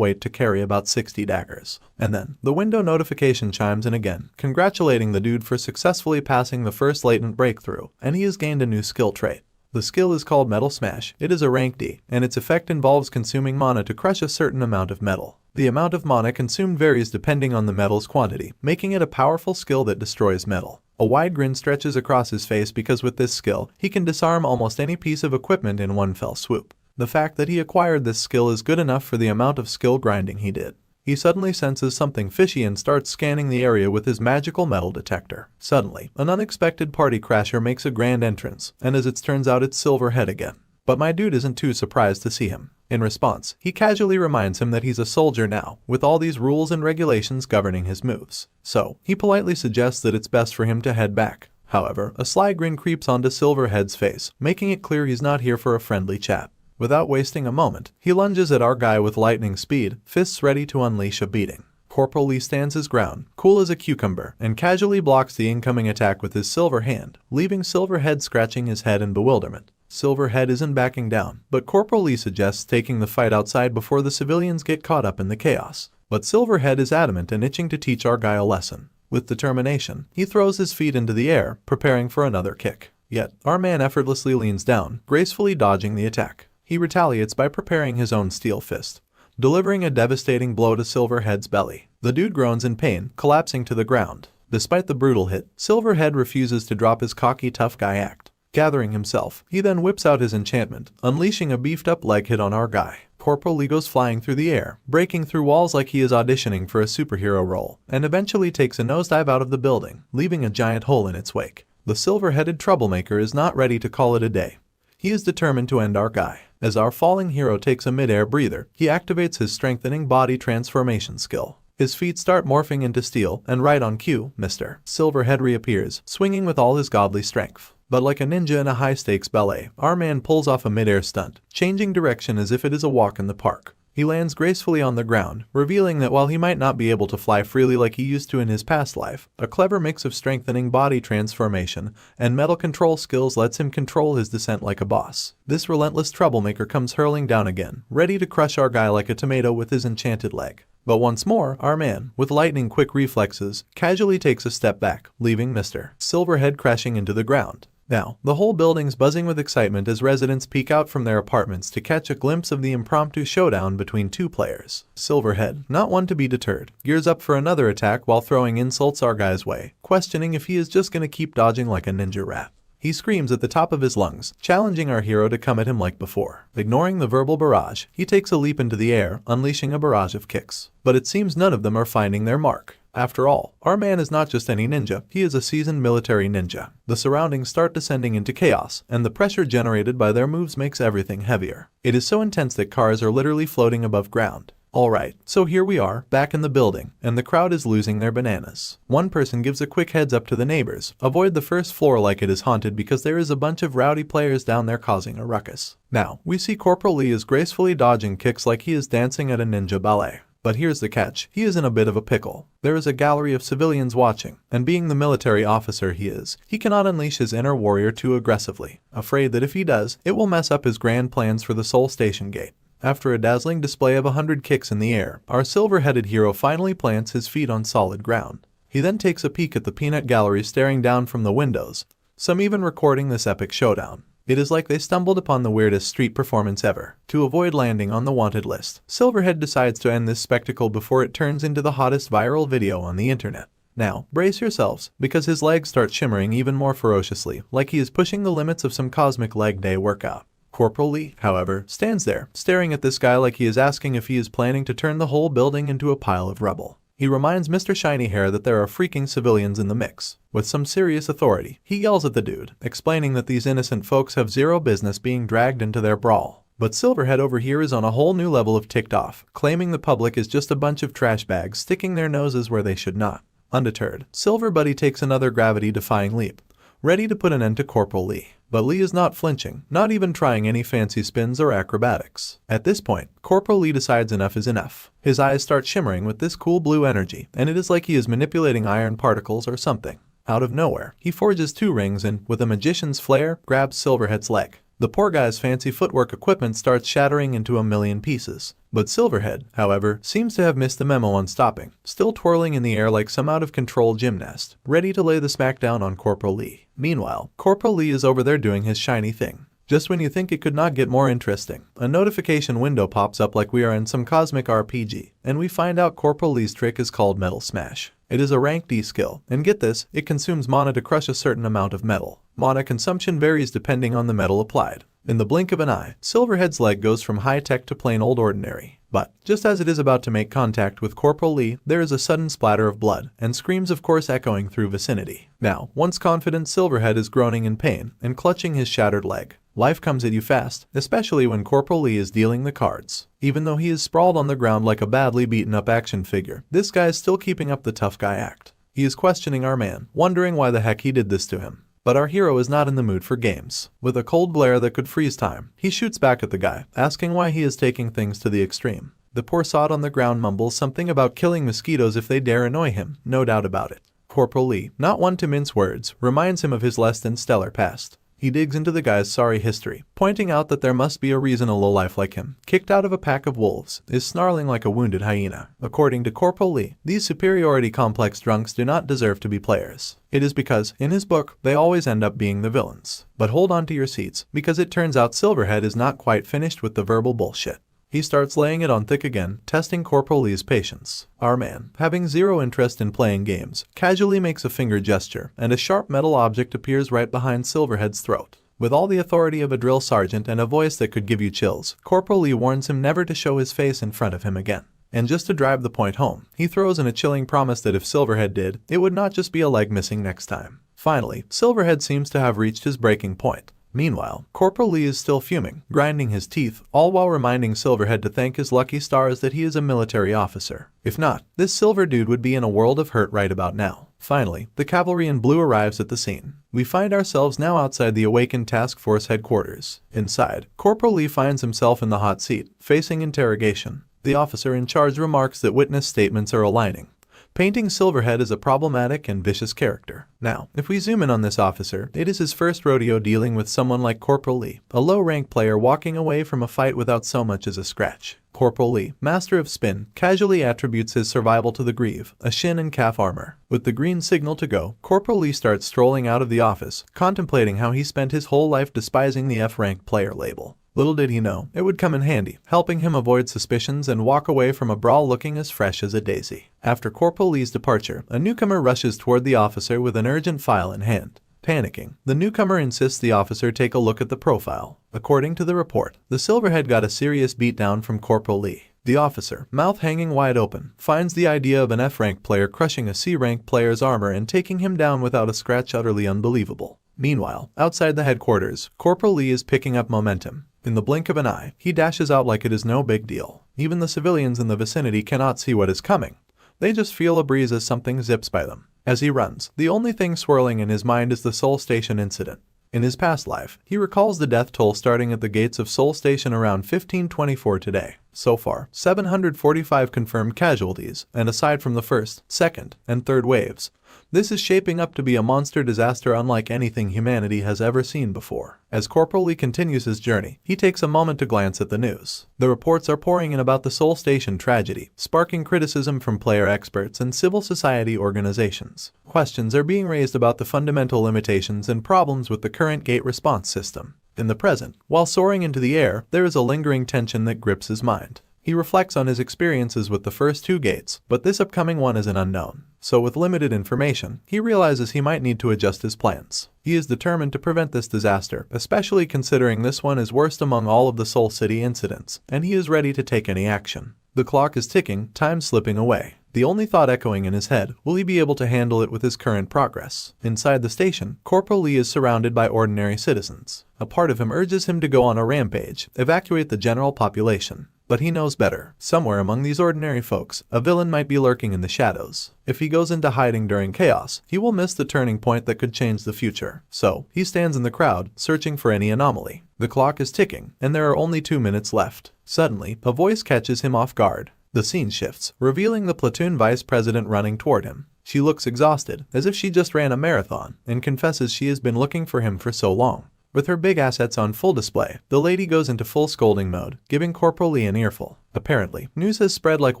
weight to carry about 60 daggers. And then, the window notification chimes in again, congratulating the dude for successfully passing the first latent breakthrough, and he has gained a new skill trait. The skill is called Metal Smash. It is a rank D, and its effect involves consuming mana to crush a certain amount of metal. The amount of mana consumed varies depending on the metal's quantity, making it a powerful skill that destroys metal. A wide grin stretches across his face because with this skill, he can disarm almost any piece of equipment in one fell swoop. The fact that he acquired this skill is good enough for the amount of skill grinding he did. He suddenly senses something fishy and starts scanning the area with his magical metal detector. Suddenly, an unexpected party crasher makes a grand entrance, and as it turns out it's Silverhead again. But my dude isn't too surprised to see him. In response, he casually reminds him that he's a soldier now, with all these rules and regulations governing his moves. So, he politely suggests that it's best for him to head back. However, a sly grin creeps onto Silverhead's face, making it clear he's not here for a friendly chat. Without wasting a moment, he lunges at our guy with lightning speed, fists ready to unleash a beating. Corporal Lee stands his ground, cool as a cucumber, and casually blocks the incoming attack with his silver hand, leaving Silverhead scratching his head in bewilderment. Silverhead isn't backing down, but Corporal Lee suggests taking the fight outside before the civilians get caught up in the chaos. But Silverhead is adamant and itching to teach our guy a lesson. With determination, he throws his feet into the air, preparing for another kick. Yet, our man effortlessly leans down, gracefully dodging the attack. He retaliates by preparing his own steel fist, delivering a devastating blow to Silverhead's belly. The dude groans in pain, collapsing to the ground. Despite the brutal hit, Silverhead refuses to drop his cocky tough guy act. Gathering himself, he then whips out his enchantment, unleashing a beefed-up leg hit on our guy. Corporal Lee goes flying through the air, breaking through walls like he is auditioning for a superhero role, and eventually takes a nosedive out of the building, leaving a giant hole in its wake. The silver-headed troublemaker is not ready to call it a day. He is determined to end our guy. As our falling hero takes a mid-air breather, he activates his strengthening body transformation skill. His feet start morphing into steel, and right on cue, Mr. Silverhead reappears, swinging with all his godly strength. But like a ninja in a high-stakes ballet, our man pulls off a mid-air stunt, changing direction as if it is a walk in the park. He lands gracefully on the ground, revealing that while he might not be able to fly freely like he used to in his past life, a clever mix of strengthening body transformation and metal control skills lets him control his descent like a boss. This relentless troublemaker comes hurling down again, ready to crush our guy like a tomato with his enchanted leg. But once more, our man, with lightning-quick reflexes, casually takes a step back, leaving Mr. Silverhead crashing into the ground. Now, the whole building's buzzing with excitement as residents peek out from their apartments to catch a glimpse of the impromptu showdown between two players. Silverhead, not one to be deterred, gears up for another attack while throwing insults our guy's way, questioning if he is just gonna keep dodging like a ninja rat. He screams at the top of his lungs, challenging our hero to come at him like before. Ignoring the verbal barrage, he takes a leap into the air, unleashing a barrage of kicks. But it seems none of them are finding their mark. After all, our man is not just any ninja, he is a seasoned military ninja. The surroundings start descending into chaos, and the pressure generated by their moves makes everything heavier. It is so intense that cars are literally floating above ground. Alright, so here we are, back in the building, and the crowd is losing their bananas. One person gives a quick heads up to the neighbors, avoid the first floor like it is haunted because there is a bunch of rowdy players down there causing a ruckus. Now, we see Corporal Lee is gracefully dodging kicks like he is dancing at a ninja ballet. But here's the catch, he is in a bit of a pickle. There is a gallery of civilians watching, and being the military officer he is, he cannot unleash his inner warrior too aggressively, afraid that if he does, it will mess up his grand plans for the Soul Station Gate. After a dazzling display of 100 kicks in the air, our silver-headed hero finally plants his feet on solid ground. He then takes a peek at the peanut gallery staring down from the windows, some even recording this epic showdown. It is like they stumbled upon the weirdest street performance ever. To avoid landing on the wanted list, Silverhead decides to end this spectacle before it turns into the hottest viral video on the internet. Now, brace yourselves, because his legs start shimmering even more ferociously, like he is pushing the limits of some cosmic leg day workout. Corporal Lee, however, stands there, staring at this guy like he is asking if he is planning to turn the whole building into a pile of rubble. He reminds Mr. Shiny Hair that there are freaking civilians in the mix. With some serious authority, he yells at the dude, explaining that these innocent folks have zero business being dragged into their brawl. But Silverhead over here is on a whole new level of ticked off, claiming the public is just a bunch of trash bags sticking their noses where they should not. Undeterred, Silver Buddy takes another gravity-defying leap, ready to put an end to Corporal Lee. But Lee is not flinching, not even trying any fancy spins or acrobatics. At this point, Corporal Lee decides enough is enough. His eyes start shimmering with this cool blue energy, and it is like he is manipulating iron particles or something. Out of nowhere, he forges two rings and, with a magician's flair, grabs Silverhead's leg. The poor guy's fancy footwork equipment starts shattering into a million pieces. But Silverhead, however, seems to have missed the memo on stopping, still twirling in the air like some out-of-control gymnast, ready to lay the smackdown on Corporal Lee. Meanwhile, Corporal Lee is over there doing his shiny thing. Just when you think it could not get more interesting, a notification window pops up like we are in some cosmic RPG, and we find out Corporal Lee's trick is called Metal Smash. It is a rank D skill, and get this, it consumes mana to crush a certain amount of metal. Mana consumption varies depending on the metal applied. In the blink of an eye, Silverhead's leg goes from high-tech to plain old ordinary. But, just as it is about to make contact with Corporal Lee, there is a sudden splatter of blood, and screams of course echoing through vicinity. Now, once confident, Silverhead is groaning in pain and clutching his shattered leg. Life comes at you fast, especially when Corporal Lee is dealing the cards. Even though he is sprawled on the ground like a badly beaten up action figure, this guy is still keeping up the tough guy act. He is questioning our man, wondering why the heck he did this to him. But our hero is not in the mood for games. With a cold glare that could freeze time, he shoots back at the guy, asking why he is taking things to the extreme. The poor sod on the ground mumbles something about killing mosquitoes if they dare annoy him, no doubt about it. Corporal Lee, not one to mince words, reminds him of his less than stellar past. He digs into the guy's sorry history, pointing out that there must be a reason a lowlife like him, kicked out of a pack of wolves, is snarling like a wounded hyena. According to Corporal Lee, these superiority complex drunks do not deserve to be players. It is because, in his book, they always end up being the villains. But hold on to your seats, because it turns out Silverhead is not quite finished with the verbal bullshit. He starts laying it on thick again, testing Corporal Lee's patience. Our man, having zero interest in playing games, casually makes a finger gesture, and a sharp metal object appears right behind Silverhead's throat. With all the authority of a drill sergeant and a voice that could give you chills, Corporal Lee warns him never to show his face in front of him again. And just to drive the point home, he throws in a chilling promise that if Silverhead did, it would not just be a leg missing next time. Finally, Silverhead seems to have reached his breaking point. Meanwhile, Corporal Lee is still fuming, grinding his teeth, all while reminding Silverhead to thank his lucky stars that he is a military officer. If not, this silver dude would be in a world of hurt right about now. Finally, the cavalry in blue arrives at the scene. We find ourselves now outside the Awakened Task Force headquarters. Inside, Corporal Lee finds himself in the hot seat, facing interrogation. The officer in charge remarks that witness statements are aligning, painting Silverhead as a problematic and vicious character. Now, if we zoom in on this officer, it is his first rodeo dealing with someone like Corporal Lee, a low-rank player walking away from a fight without so much as a scratch. Corporal Lee, master of spin, casually attributes his survival to the greave, a shin and calf armor. With the green signal to go, Corporal Lee starts strolling out of the office, contemplating how he spent his whole life despising the F-rank player label. Little did he know, it would come in handy, helping him avoid suspicions and walk away from a brawl looking as fresh as a daisy. After Corporal Lee's departure, a newcomer rushes toward the officer with an urgent file in hand. Panicking, the newcomer insists the officer take a look at the profile. According to the report, the Silverhead got a serious beatdown from Corporal Lee. The officer, mouth hanging wide open, finds the idea of an F-rank player crushing a C-rank player's armor and taking him down without a scratch utterly unbelievable. Meanwhile, outside the headquarters, Corporal Lee is picking up momentum. In the blink of an eye, he dashes out like it is no big deal. Even the civilians in the vicinity cannot see what is coming. They just feel a breeze as something zips by them. As he runs, the only thing swirling in his mind is the Seoul Station incident. In his past life, he recalls the death toll starting at the gates of Seoul Station around 1524 today. So far, 745 confirmed casualties, and aside from the first, second, and third waves, this is shaping up to be a monster disaster unlike anything humanity has ever seen before. As Corporal Lee continues his journey, he takes a moment to glance at the news. The reports are pouring in about the Seoul Station tragedy, sparking criticism from player experts and civil society organizations. Questions are being raised about the fundamental limitations and problems with the current gate response system. In the present, while soaring into the air, there is a lingering tension that grips his mind. He reflects on his experiences with the first two gates, but this upcoming one is an unknown. So with limited information, he realizes he might need to adjust his plans. He is determined to prevent this disaster, especially considering this one is worst among all of the Seoul City incidents, and he is ready to take any action. The clock is ticking, time slipping away. The only thought echoing in his head, will he be able to handle it with his current progress? Inside the station, Corporal Lee is surrounded by ordinary citizens. A part of him urges him to go on a rampage, evacuate the general population. But he knows better. Somewhere among these ordinary folks, a villain might be lurking in the shadows. If he goes into hiding during chaos, he will miss the turning point that could change the future. So, he stands in the crowd, searching for any anomaly. The clock is ticking, and there are only 2 minutes left. Suddenly, a voice catches him off guard. The scene shifts, revealing the platoon vice president running toward him. She looks exhausted, as if she just ran a marathon, and confesses she has been looking for him for so long. With her big assets on full display, the lady goes into full scolding mode, giving Corporal Lee an earful. Apparently, news has spread like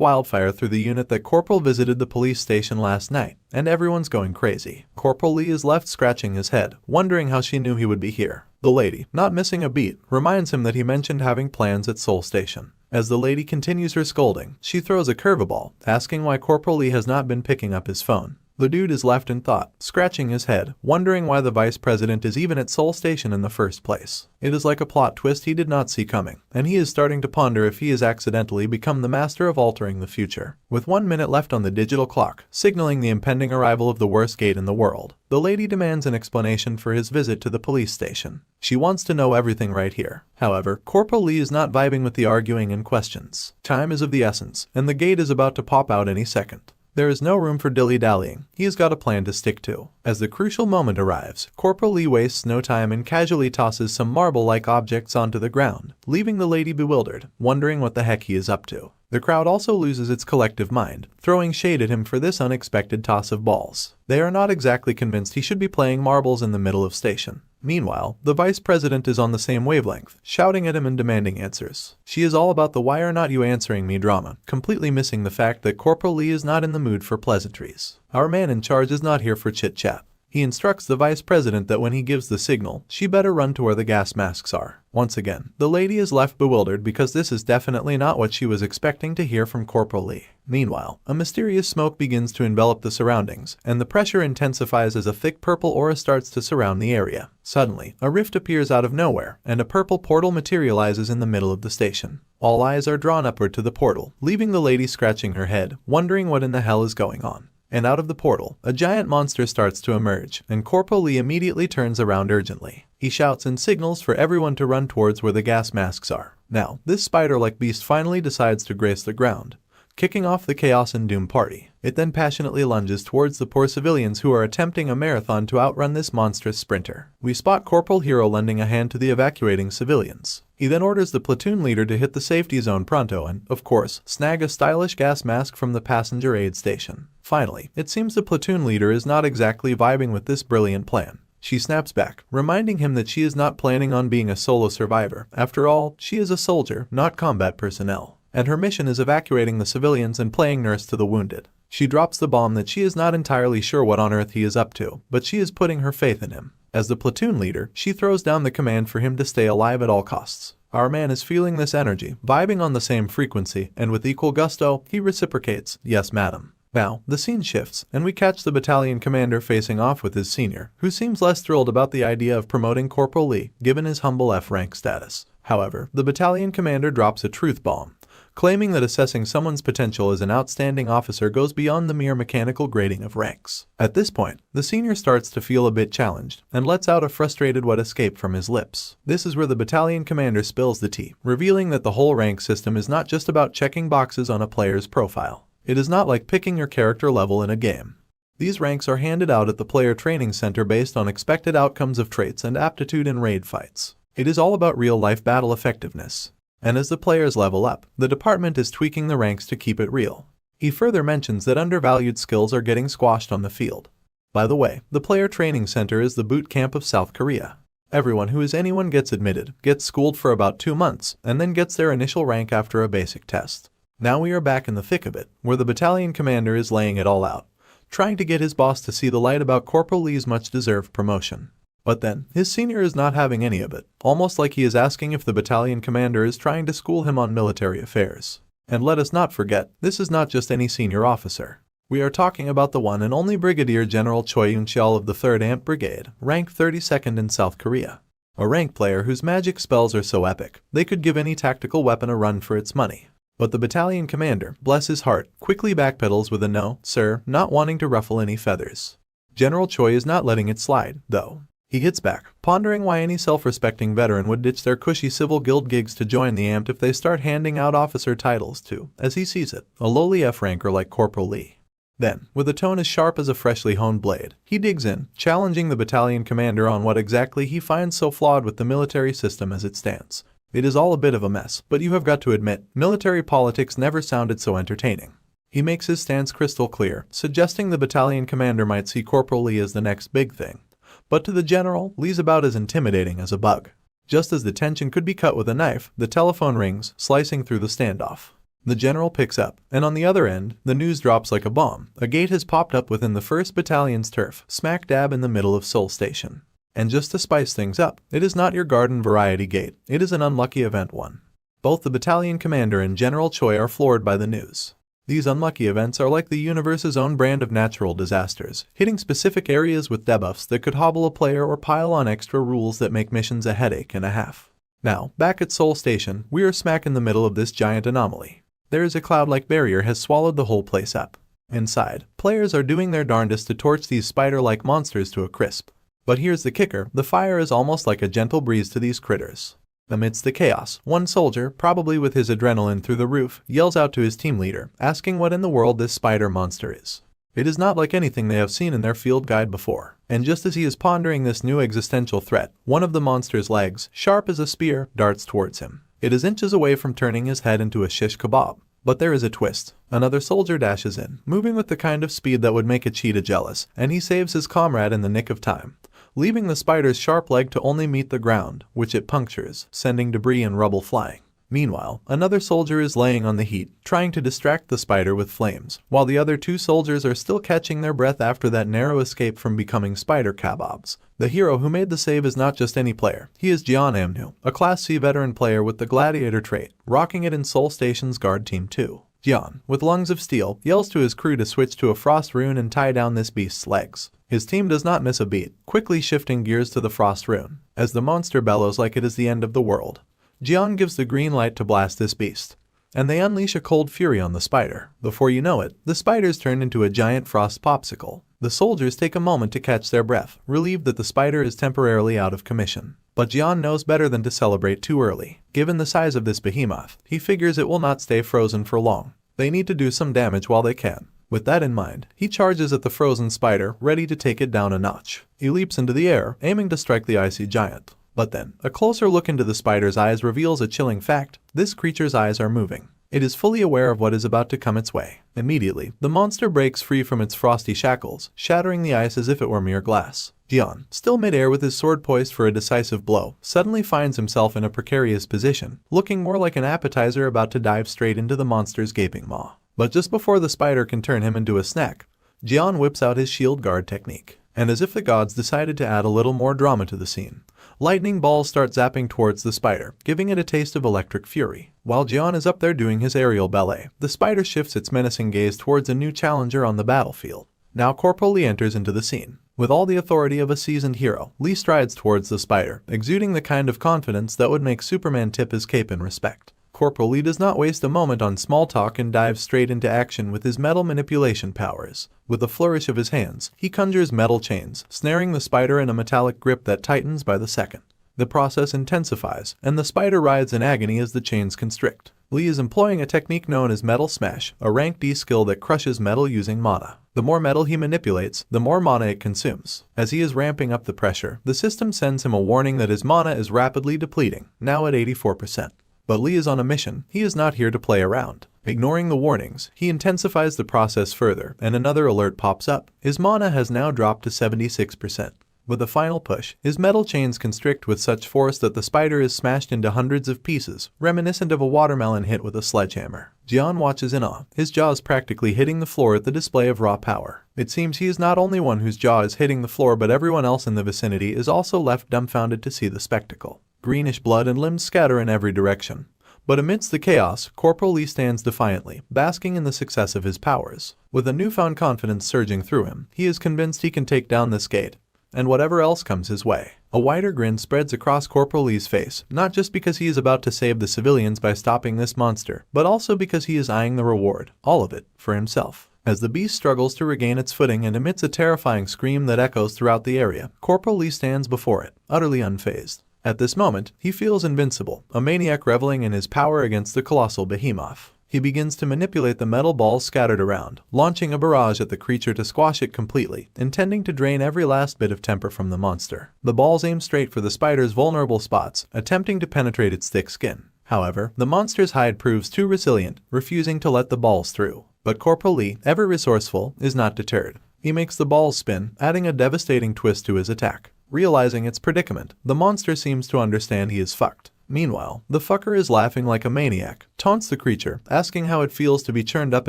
wildfire through the unit that Corporal visited the police station last night, and everyone's going crazy. Corporal Lee is left scratching his head, wondering how she knew he would be here. The lady, not missing a beat, reminds him that he mentioned having plans at Seoul Station. As the lady continues her scolding, she throws a curveball, asking why Corporal Lee has not been picking up his phone. The dude is left in thought, scratching his head, wondering why the vice president is even at Seoul Station in the first place. It is like a plot twist he did not see coming, and he is starting to ponder if he has accidentally become the master of altering the future. With 1 minute left on the digital clock, signaling the impending arrival of the worst gate in the world, the lady demands an explanation for his visit to the police station. She wants to know everything right here. However, Corporal Lee is not vibing with the arguing and questions. Time is of the essence, and the gate is about to pop out any second. There is no room for dilly-dallying. He has got a plan to stick to. As the crucial moment arrives, Corporal Lee wastes no time and casually tosses some marble-like objects onto the ground, leaving the lady bewildered, wondering what the heck he is up to. The crowd also loses its collective mind, throwing shade at him for this unexpected toss of balls. They are not exactly convinced he should be playing marbles in the middle of station. Meanwhile, the vice president is on the same wavelength, shouting at him and demanding answers. She is all about the why are not you answering me drama, completely missing the fact that Corporal Lee is not in the mood for pleasantries. Our man in charge is not here for chit-chat. He instructs the vice president that when he gives the signal, she better run to where the gas masks are. Once again, the lady is left bewildered because this is definitely not what she was expecting to hear from Corporal Lee. Meanwhile, a mysterious smoke begins to envelop the surroundings, and the pressure intensifies as a thick purple aura starts to surround the area. Suddenly, a rift appears out of nowhere, and a purple portal materializes in the middle of the station. All eyes are drawn upward to the portal, leaving the lady scratching her head, wondering what in the hell is going on. And out of the portal, a giant monster starts to emerge, and Corporal Lee immediately turns around urgently. He shouts and signals for everyone to run towards where the gas masks are. Now, this spider-like beast finally decides to grace the ground, kicking off the chaos and doom party. It then passionately lunges towards the poor civilians who are attempting a marathon to outrun this monstrous sprinter. We spot Corporal Hero lending a hand to the evacuating civilians. He then orders the platoon leader to hit the safety zone pronto and, of course, snag a stylish gas mask from the passenger aid station. Finally, it seems the platoon leader is not exactly vibing with this brilliant plan. She snaps back, reminding him that she is not planning on being a solo survivor. After all, she is a soldier, not combat personnel. and her mission is evacuating the civilians and playing nurse to the wounded. She drops the bomb that she is not entirely sure what on earth he is up to, but she is putting her faith in him. As the platoon leader, she throws down the command for him to stay alive at all costs. Our man is feeling this energy, vibing on the same frequency, and with equal gusto, he reciprocates, "Yes, madam." Now, the scene shifts, and we catch the battalion commander facing off with his senior, who seems less thrilled about the idea of promoting Corporal Lee, given his humble F-rank status. However, the battalion commander drops a truth bomb, claiming that assessing someone's potential as an outstanding officer goes beyond the mere mechanical grading of ranks. At this point, the senior starts to feel a bit challenged, and lets out a frustrated wet escape from his lips. This is where the battalion commander spills the tea, revealing that the whole rank system is not just about checking boxes on a player's profile. It is not like picking your character level in a game. These ranks are handed out at the player training center based on expected outcomes of traits and aptitude in raid fights. It is all about real-life battle effectiveness. And as the players level up, the department is tweaking the ranks to keep it real. He further mentions that undervalued skills are getting squashed on the field. By the way, the player training center is the boot camp of South Korea. Everyone who is anyone gets admitted, gets schooled for about 2 months, and then gets their initial rank after a basic test. Now we are back in the thick of it, where the battalion commander is laying it all out, trying to get his boss to see the light about Corporal Lee's much-deserved promotion. But then, his senior is not having any of it, almost like he is asking if the battalion commander is trying to school him on military affairs. And let us not forget, this is not just any senior officer. We are talking about the one and only Brigadier General Choi Yun-cheol of the 3rd Ant Brigade, ranked 32nd in South Korea. A rank player whose magic spells are so epic, they could give any tactical weapon a run for its money. But the battalion commander, bless his heart, quickly backpedals with a "No, sir," not wanting to ruffle any feathers. General Choi is not letting it slide, though. He hits back, pondering why any self-respecting veteran would ditch their cushy civil guild gigs to join the AMT if they start handing out officer titles to, as he sees it, a lowly F-ranker like Corporal Lee. Then, with a tone as sharp as a freshly honed blade, he digs in, challenging the battalion commander on what exactly he finds so flawed with the military system as it stands. It is all a bit of a mess, but you have got to admit, military politics never sounded so entertaining. He makes his stance crystal clear, suggesting the battalion commander might see Corporal Lee as the next big thing. But to the general, Lee's about as intimidating as a bug. Just as the tension could be cut with a knife, the telephone rings, slicing through the standoff. The general picks up, and on the other end, the news drops like a bomb. A gate has popped up within the 1st Battalion's turf, smack dab in the middle of Seoul Station. And just to spice things up, it is not your garden variety gate, it is an unlucky event one. Both the battalion commander and General Choi are floored by the news. These unlucky events are like the universe's own brand of natural disasters, hitting specific areas with debuffs that could hobble a player or pile on extra rules that make missions a headache and a half. Now, back at Seoul Station, we are smack in the middle of this giant anomaly. There is a cloud-like barrier has swallowed the whole place up. Inside, players are doing their darndest to torch these spider-like monsters to a crisp. But here's the kicker, the fire is almost like a gentle breeze to these critters. Amidst the chaos, one soldier, probably with his adrenaline through the roof, yells out to his team leader, asking what in the world this spider monster is. It is not like anything they have seen in their field guide before. And just as he is pondering this new existential threat, one of the monster's legs, sharp as a spear, darts towards him. It is inches away from turning his head into a shish kebab. But there is a twist. Another soldier dashes in, moving with the kind of speed that would make a cheetah jealous, and he saves his comrade in the nick of time, leaving the spider's sharp leg to only meet the ground, which it punctures, sending debris and rubble flying. Meanwhile, another soldier is laying on the heat, trying to distract the spider with flames, while the other 2 soldiers are still catching their breath after that narrow escape from becoming spider kebabs. The hero who made the save is not just any player, he is Jeon Amnu, a Class C veteran player with the Gladiator trait, rocking it in Seoul Station's Guard Team 2. Jeon, with lungs of steel, yells to his crew to switch to a frost rune and tie down this beast's legs. His team does not miss a beat, quickly shifting gears to the frost rune, as the monster bellows like it is the end of the world. Jeon gives the green light to blast this beast, and they unleash a cold fury on the spider. Before you know it, the spiders turn into a giant frost popsicle. The soldiers take a moment to catch their breath, relieved that the spider is temporarily out of commission. But Jeon knows better than to celebrate too early. Given the size of this behemoth, he figures it will not stay frozen for long. They need to do some damage while they can. With that in mind, he charges at the frozen spider, ready to take it down a notch. He leaps into the air, aiming to strike the icy giant. But then, a closer look into the spider's eyes reveals a chilling fact. This creature's eyes are moving. It is fully aware of what is about to come its way. Immediately, the monster breaks free from its frosty shackles, shattering the ice as if it were mere glass. Jian, still midair with his sword poised for a decisive blow, suddenly finds himself in a precarious position, looking more like an appetizer about to dive straight into the monster's gaping maw. But just before the spider can turn him into a snack, Jian whips out his shield guard technique. And as if the gods decided to add a little more drama to the scene, lightning balls start zapping towards the spider, giving it a taste of electric fury. While Jian is up there doing his aerial ballet, the spider shifts its menacing gaze towards a new challenger on the battlefield. Now Corporal Lee enters into the scene. With all the authority of a seasoned hero, Lee strides towards the spider, exuding the kind of confidence that would make Superman tip his cape in respect. Corporal Lee does not waste a moment on small talk and dives straight into action with his metal manipulation powers. With a flourish of his hands, he conjures metal chains, snaring the spider in a metallic grip that tightens by the second. The process intensifies, and the spider writhes in agony as the chains constrict. Lee is employing a technique known as Metal Smash, a rank D skill that crushes metal using mana. The more metal he manipulates, the more mana it consumes. As he is ramping up the pressure, the system sends him a warning that his mana is rapidly depleting, now at 84%. But Lee is on a mission. He is not here to play around. Ignoring the warnings, he intensifies the process further, and another alert pops up. His mana has now dropped to 76%. With a final push, his metal chains constrict with such force that the spider is smashed into hundreds of pieces, reminiscent of a watermelon hit with a sledgehammer. Jian watches in awe, his jaws practically hitting the floor at the display of raw power. It seems he is not only one whose jaw is hitting the floor, but everyone else in the vicinity is also left dumbfounded to see the spectacle. Greenish blood and limbs scatter in every direction. But amidst the chaos, Corporal Lee stands defiantly, basking in the success of his powers. With a newfound confidence surging through him, he is convinced he can take down this gate, and whatever else comes his way. A wider grin spreads across Corporal Lee's face, not just because he is about to save the civilians by stopping this monster, but also because he is eyeing the reward, all of it, for himself. As the beast struggles to regain its footing and emits a terrifying scream that echoes throughout the area, Corporal Lee stands before it, utterly unfazed. At this moment, he feels invincible, a maniac reveling in his power against the colossal behemoth. He begins to manipulate the metal balls scattered around, launching a barrage at the creature to squash it completely, intending to drain every last bit of temper from the monster. The balls aim straight for the spider's vulnerable spots, attempting to penetrate its thick skin. However, the monster's hide proves too resilient, refusing to let the balls through. But Corporal Lee, ever resourceful, is not deterred. He makes the balls spin, adding a devastating twist to his attack. Realizing its predicament, the monster seems to understand he is fucked. Meanwhile, the fucker is laughing like a maniac, taunts the creature, asking how it feels to be churned up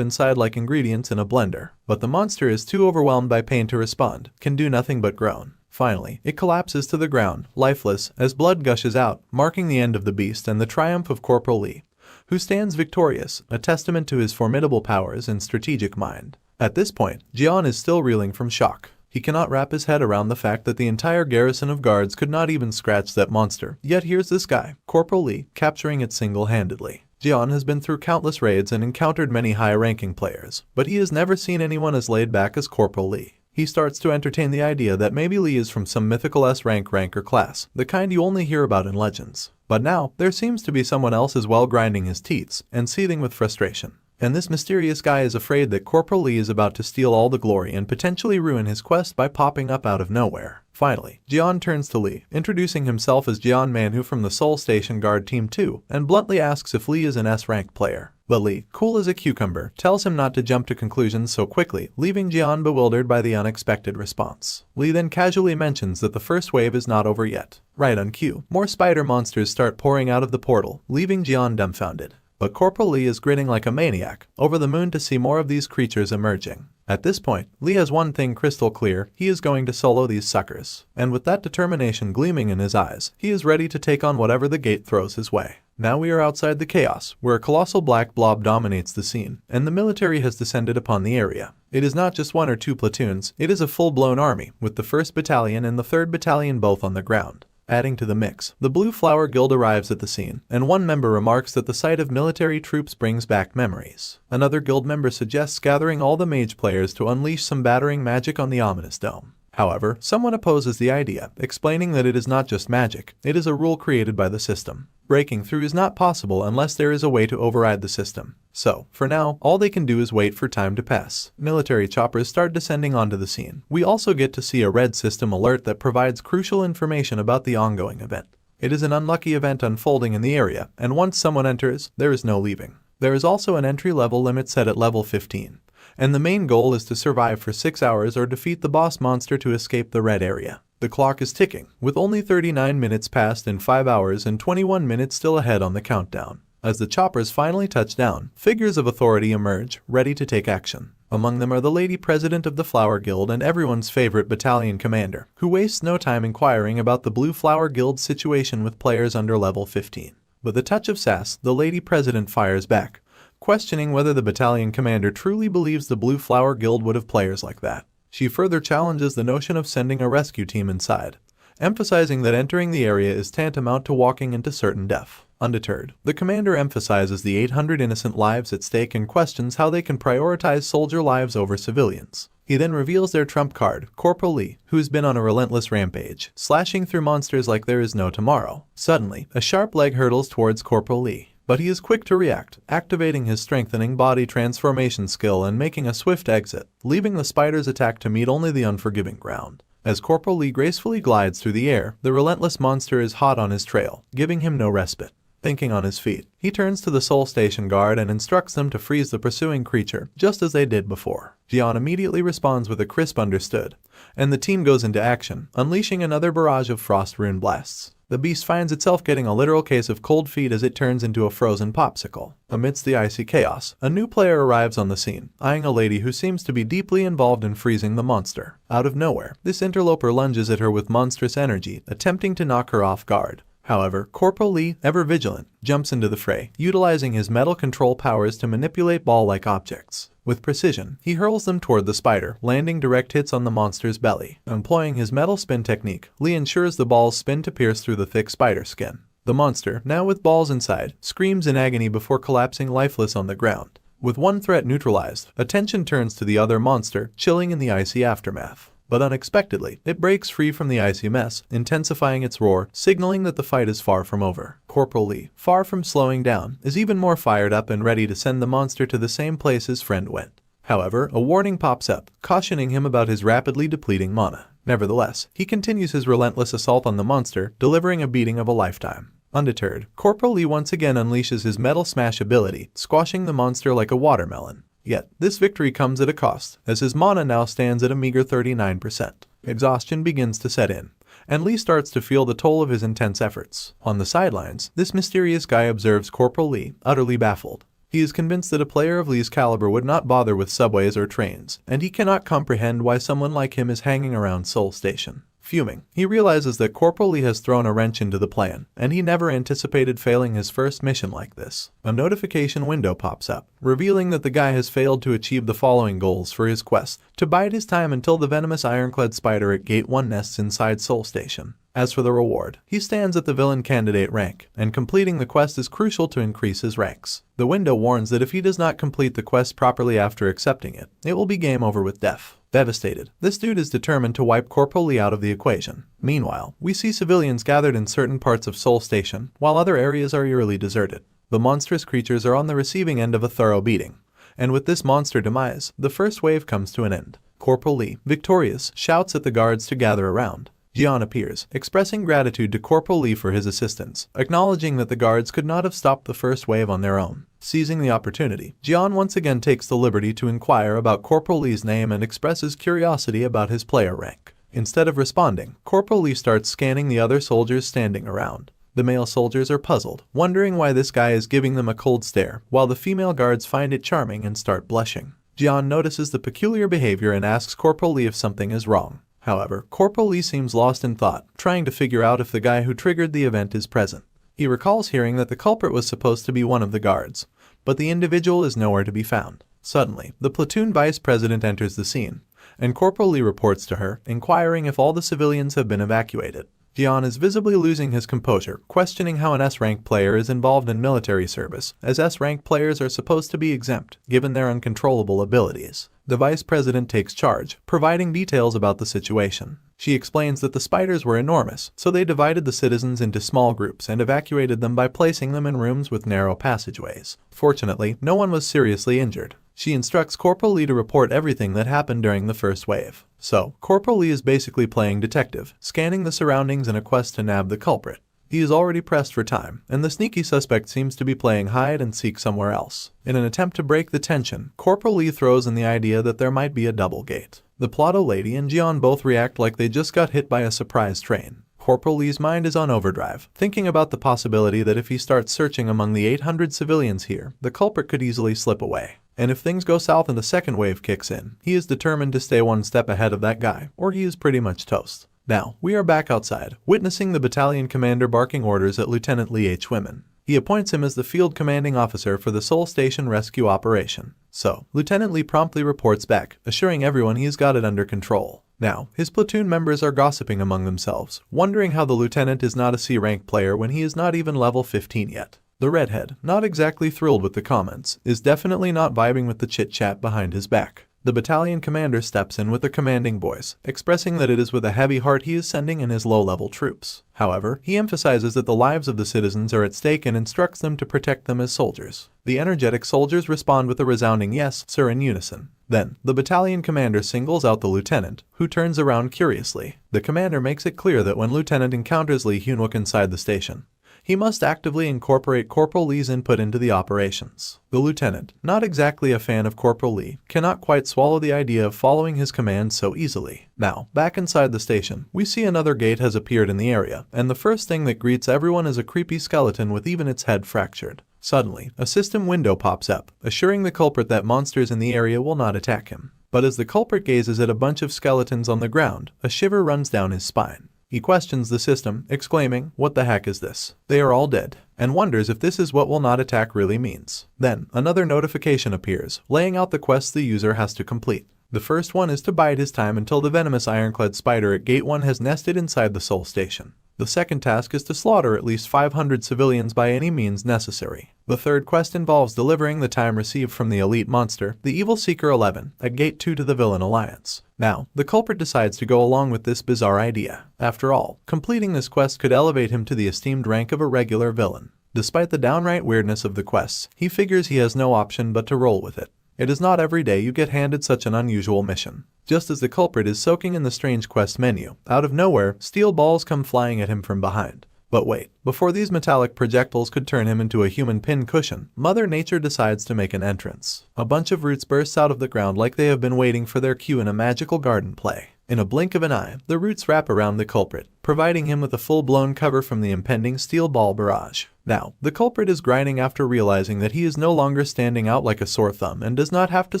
inside like ingredients in a blender. But the monster is too overwhelmed by pain to respond, can do nothing but groan. Finally, it collapses to the ground, lifeless, as blood gushes out, marking the end of the beast and the triumph of Corporal Lee, who stands victorious, a testament to his formidable powers and strategic mind. At this point, Jian is still reeling from shock. He cannot wrap his head around the fact that the entire garrison of guards could not even scratch that monster. Yet here's this guy, Corporal Lee, capturing it single-handedly. Jian has been through countless raids and encountered many high-ranking players, but he has never seen anyone as laid back as Corporal Lee. He starts to entertain the idea that maybe Lee is from some mythical S-rank or class, the kind you only hear about in legends. But now, there seems to be someone else as well grinding his teeth and seething with frustration. And this mysterious guy is afraid that Corporal Lee is about to steal all the glory and potentially ruin his quest by popping up out of nowhere. Finally, Jian turns to Lee, introducing himself as Jian Manhwa from the Seoul Station Guard Team 2, and bluntly asks if Lee is an S-rank player. But Lee, cool as a cucumber, tells him not to jump to conclusions so quickly, leaving Jian bewildered by the unexpected response. Lee then casually mentions that the first wave is not over yet. Right on cue, more spider monsters start pouring out of the portal, leaving Jian dumbfounded. But Corporal Lee is grinning like a maniac, over the moon to see more of these creatures emerging. At this point, Lee has one thing crystal clear: he is going to solo these suckers. And with that determination gleaming in his eyes, he is ready to take on whatever the gate throws his way. Now we are outside the chaos, where a colossal black blob dominates the scene, and the military has descended upon the area. It is not just one or two platoons, it is a full-blown army, with the 1st Battalion and the 3rd Battalion both on the ground. Adding to the mix, the Blue Flower Guild arrives at the scene, and one member remarks that the sight of military troops brings back memories. Another guild member suggests gathering all the mage players to unleash some battering magic on the ominous dome. However, someone opposes the idea, explaining that it is not just magic, it is a rule created by the system. Breaking through is not possible unless there is a way to override the system. So, for now, all they can do is wait for time to pass. Military choppers start descending onto the scene. We also get to see a red system alert that provides crucial information about the ongoing event. It is an unlucky event unfolding in the area, and once someone enters, there is no leaving. There is also an entry-level limit set at level 15, and the main goal is to survive for 6 hours or defeat the boss monster to escape the red area. The clock is ticking, with only 39 minutes passed in 5 hours and 21 minutes still ahead on the countdown. As the choppers finally touch down, figures of authority emerge, ready to take action. Among them are the lady president of the Flower Guild and everyone's favorite battalion commander, who wastes no time inquiring about the Blue Flower Guild's situation with players under level 15. With a touch of sass, the lady president fires back, questioning whether the battalion commander truly believes the Blue Flower Guild would have players like that. She further challenges the notion of sending a rescue team inside, emphasizing that entering the area is tantamount to walking into certain death. Undeterred, the commander emphasizes the 800 innocent lives at stake and questions how they can prioritize soldier lives over civilians. He then reveals their trump card, Corporal Lee, who's been on a relentless rampage, slashing through monsters like there is no tomorrow. Suddenly, a sharp leg hurtles towards Corporal Lee, but he is quick to react, activating his strengthening body transformation skill and making a swift exit, leaving the spider's attack to meet only the unforgiving ground. As Corporal Lee gracefully glides through the air, the relentless monster is hot on his trail, giving him no respite. Thinking on his feet, he turns to the Soul Station guard and instructs them to freeze the pursuing creature, just as they did before. Jian immediately responds with a crisp understood, and the team goes into action, unleashing another barrage of frost rune blasts. The beast finds itself getting a literal case of cold feet as it turns into a frozen popsicle. Amidst the icy chaos, a new player arrives on the scene, eyeing a lady who seems to be deeply involved in freezing the monster. Out of nowhere, this interloper lunges at her with monstrous energy, attempting to knock her off guard. However, Corporal Lee, ever vigilant, jumps into the fray, utilizing his metal control powers to manipulate ball-like objects. With precision, he hurls them toward the spider, landing direct hits on the monster's belly. Employing his metal spin technique, Lee ensures the balls spin to pierce through the thick spider skin. The monster, now with balls inside, screams in agony before collapsing lifeless on the ground. With one threat neutralized, attention turns to the other monster, chilling in the icy aftermath. But unexpectedly, it breaks free from the icy mess, intensifying its roar, signaling that the fight is far from over. Corporal Lee, far from slowing down, is even more fired up and ready to send the monster to the same place his friend went. However, a warning pops up, cautioning him about his rapidly depleting mana. Nevertheless, he continues his relentless assault on the monster, delivering a beating of a lifetime. Undeterred, Corporal Lee once again unleashes his Metal Smash ability, squashing the monster like a watermelon. Yet, this victory comes at a cost, as his mana now stands at a meager 39%. Exhaustion begins to set in, and Lee starts to feel the toll of his intense efforts. On the sidelines, this mysterious guy observes Corporal Lee, utterly baffled. He is convinced that a player of Lee's caliber would not bother with subways or trains, and he cannot comprehend why someone like him is hanging around Soul Station. Fuming, he realizes that Corporal Lee has thrown a wrench into the plan, and he never anticipated failing his first mission like this. A notification window pops up, revealing that the guy has failed to achieve the following goals for his quest: to bide his time until the venomous ironclad spider at Gate 1 nests inside Soul Station. As for the reward, he stands at the villain candidate rank, and completing the quest is crucial to increase his ranks. The window warns that if he does not complete the quest properly after accepting it, it will be game over with death. Devastated, this dude is determined to wipe Corporal Lee out of the equation. Meanwhile, we see civilians gathered in certain parts of Soul Station, while other areas are eerily deserted. The monstrous creatures are on the receiving end of a thorough beating, and with this monster demise, the first wave comes to an end. Corporal Lee, victorious, shouts at the guards to gather around. Jian appears, expressing gratitude to Corporal Lee for his assistance, acknowledging that the guards could not have stopped the first wave on their own. Seizing the opportunity, Jian once again takes the liberty to inquire about Corporal Lee's name and expresses curiosity about his player rank. Instead of responding, Corporal Lee starts scanning the other soldiers standing around. The male soldiers are puzzled, wondering why this guy is giving them a cold stare, while the female guards find it charming and start blushing. Jian notices the peculiar behavior and asks Corporal Lee if something is wrong. However, Corporal Lee seems lost in thought, trying to figure out if the guy who triggered the event is present. He recalls hearing that the culprit was supposed to be one of the guards, but the individual is nowhere to be found. Suddenly, the platoon vice president enters the scene, and Corporal Lee reports to her, inquiring if all the civilians have been evacuated. Jian is visibly losing his composure, questioning how an S-rank player is involved in military service, as S-rank players are supposed to be exempt, given their uncontrollable abilities. The vice president takes charge, providing details about the situation. She explains that the spiders were enormous, so they divided the citizens into small groups and evacuated them by placing them in rooms with narrow passageways. Fortunately, no one was seriously injured. She instructs Corporal Lee to report everything that happened during the first wave. So, Corporal Lee is basically playing detective, scanning the surroundings in a quest to nab the culprit. He is already pressed for time, and the sneaky suspect seems to be playing hide and seek somewhere else. In an attempt to break the tension, Corporal Lee throws in the idea that there might be a double gate. The Plotto lady and Jian both react like they just got hit by a surprise train. Corporal Lee's mind is on overdrive, thinking about the possibility that if he starts searching among the 800 civilians here, the culprit could easily slip away. And if things go south and the second wave kicks in, he is determined to stay one step ahead of that guy, or he is pretty much toast. Now, we are back outside, witnessing the battalion commander barking orders at Lieutenant Lee H. Women. He appoints him as the field commanding officer for the Seoul Station rescue operation. So, Lieutenant Lee promptly reports back, assuring everyone he's got it under control. Now, his platoon members are gossiping among themselves, wondering how the lieutenant is not a C-rank player when he is not even level 15 yet. The redhead, not exactly thrilled with the comments, is definitely not vibing with the chit-chat behind his back. The battalion commander steps in with a commanding voice, expressing that it is with a heavy heart he is sending in his low-level troops. However, he emphasizes that the lives of the citizens are at stake and instructs them to protect them as soldiers. The energetic soldiers respond with a resounding yes, sir in unison. Then, the battalion commander singles out the lieutenant, who turns around curiously. The commander makes it clear that when Lieutenant encounters Lee Hyunwook inside the station, he must actively incorporate Corporal Lee's input into the operations. The lieutenant, not exactly a fan of Corporal Lee, cannot quite swallow the idea of following his commands so easily. Now, back inside the station, we see another gate has appeared in the area, and the first thing that greets everyone is a creepy skeleton with even its head fractured. Suddenly, a system window pops up, assuring the culprit that monsters in the area will not attack him. But as the culprit gazes at a bunch of skeletons on the ground, a shiver runs down his spine. He questions the system, exclaiming, "What the heck is this? They are all dead," and wonders if this is what will not attack really means. Then, another notification appears, laying out the quests the user has to complete. The first one is to bide his time until the venomous ironclad spider at Gate 1 has nested inside the Seoul Station. The second task is to slaughter at least 500 civilians by any means necessary. The third quest involves delivering the time received from the elite monster, the Evil Seeker 11, at Gate 2 to the Villain Alliance. Now, the culprit decides to go along with this bizarre idea. After all, completing this quest could elevate him to the esteemed rank of a regular villain. Despite the downright weirdness of the quests, he figures he has no option but to roll with it. It is not every day you get handed such an unusual mission. Just as the culprit is soaking in the strange quest menu, out of nowhere, steel balls come flying at him from behind. But wait, before these metallic projectiles could turn him into a human pin cushion, Mother Nature decides to make an entrance. A bunch of roots bursts out of the ground like they have been waiting for their cue in a magical garden play. In a blink of an eye, the roots wrap around the culprit, providing him with a full-blown cover from the impending steel ball barrage. Now, the culprit is grinding after realizing that he is no longer standing out like a sore thumb and does not have to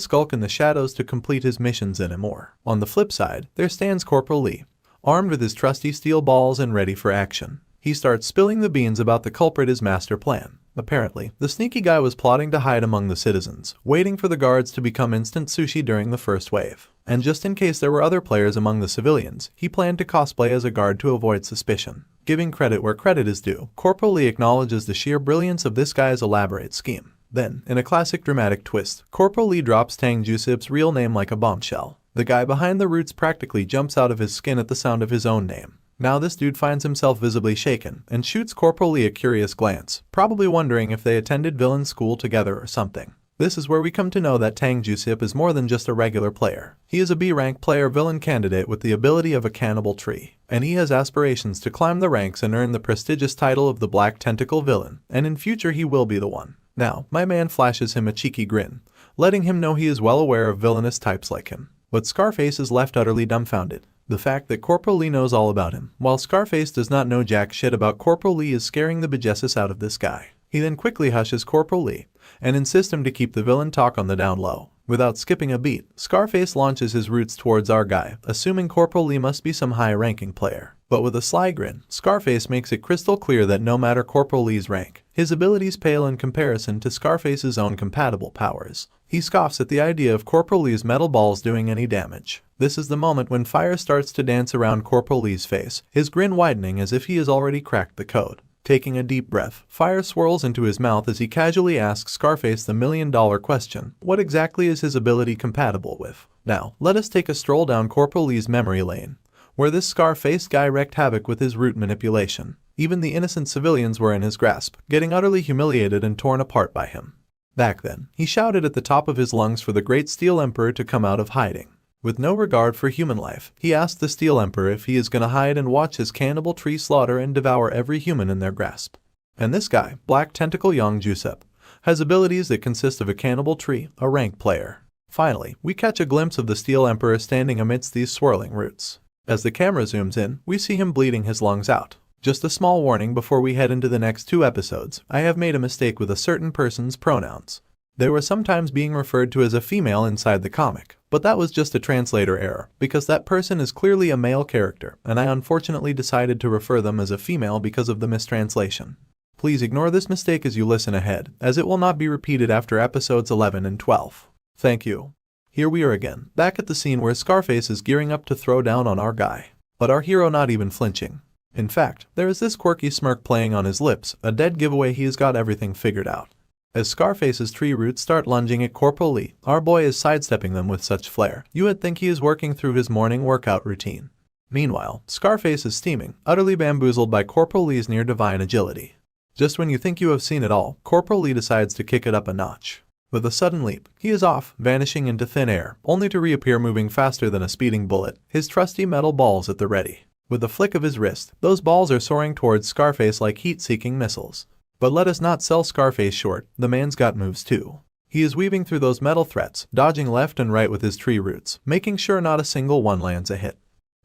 skulk in the shadows to complete his missions anymore. On the flip side, there stands Corporal Lee, armed with his trusty steel balls and ready for action. He starts spilling the beans about the culprit's master plan. Apparently, the sneaky guy was plotting to hide among the citizens, waiting for the guards to become instant sushi during the first wave. And just in case there were other players among the civilians, he planned to cosplay as a guard to avoid suspicion. Giving credit where credit is due, Corporal Lee acknowledges the sheer brilliance of this guy's elaborate scheme. Then, in a classic dramatic twist, Corporal Lee drops Tang Jusip's real name like a bombshell. The guy behind the roots practically jumps out of his skin at the sound of his own name. Now this dude finds himself visibly shaken and shoots Corporal Lee a curious glance, probably wondering if they attended villain school together or something. This is where we come to know that Tang Jusip is more than just a regular player. He is a B-rank player villain candidate with the ability of a cannibal tree, and he has aspirations to climb the ranks and earn the prestigious title of the Black Tentacle Villain, and in future he will be the one. Now, my man flashes him a cheeky grin, letting him know he is well aware of villainous types like him. But Scarface is left utterly dumbfounded. The fact that Corporal Lee knows all about him, while Scarface does not know jack shit about Corporal Lee, is scaring the bejesus out of this guy. He then quickly hushes Corporal Lee and insists him to keep the villain talk on the down low. Without skipping a beat, Scarface launches his roots towards our guy, assuming Corporal Lee must be some high-ranking player. But with a sly grin, Scarface makes it crystal clear that no matter Corporal Lee's rank, his abilities pale in comparison to Scarface's own compatible powers. He scoffs at the idea of Corporal Lee's metal balls doing any damage. This is the moment when fire starts to dance around Corporal Lee's face, his grin widening as if he has already cracked the code. Taking a deep breath, fire swirls into his mouth as he casually asks Scarface the million-dollar question: what exactly is his ability compatible with? Now, let us take a stroll down Corporal Lee's memory lane, where this scar-faced guy wreaked havoc with his root manipulation. Even the innocent civilians were in his grasp, getting utterly humiliated and torn apart by him. Back then, he shouted at the top of his lungs for the Great Steel Emperor to come out of hiding. With no regard for human life, he asks the Steel Emperor if he is gonna hide and watch his cannibal tree slaughter and devour every human in their grasp. And this guy, Black Tentacle Young Jusep, has abilities that consist of a cannibal tree, a rank player. Finally, we catch a glimpse of the Steel Emperor standing amidst these swirling roots. As the camera zooms in, we see him bleeding his lungs out. Just a small warning before we head into the next 2 episodes, I have made a mistake with a certain person's pronouns. They were sometimes being referred to as a female inside the comic, but that was just a translator error, because that person is clearly a male character, and I unfortunately decided to refer them as a female because of the mistranslation. Please ignore this mistake as you listen ahead, as it will not be repeated after episodes 11 and 12. Thank you. Here we are again, back at the scene where Scarface is gearing up to throw down on our guy. But our hero not even flinching. In fact, there is this quirky smirk playing on his lips, a dead giveaway he has got everything figured out. As Scarface's tree roots start lunging at Corporal Lee, our boy is sidestepping them with such flair, you would think he is working through his morning workout routine. Meanwhile, Scarface is steaming, utterly bamboozled by Corporal Lee's near-divine agility. Just when you think you have seen it all, Corporal Lee decides to kick it up a notch. With a sudden leap, he is off, vanishing into thin air, only to reappear moving faster than a speeding bullet, his trusty metal balls at the ready. With a flick of his wrist, those balls are soaring towards Scarface like heat-seeking missiles. But let us not sell Scarface short, the man's got moves too. He is weaving through those metal threats, dodging left and right with his tree roots, making sure not a single one lands a hit.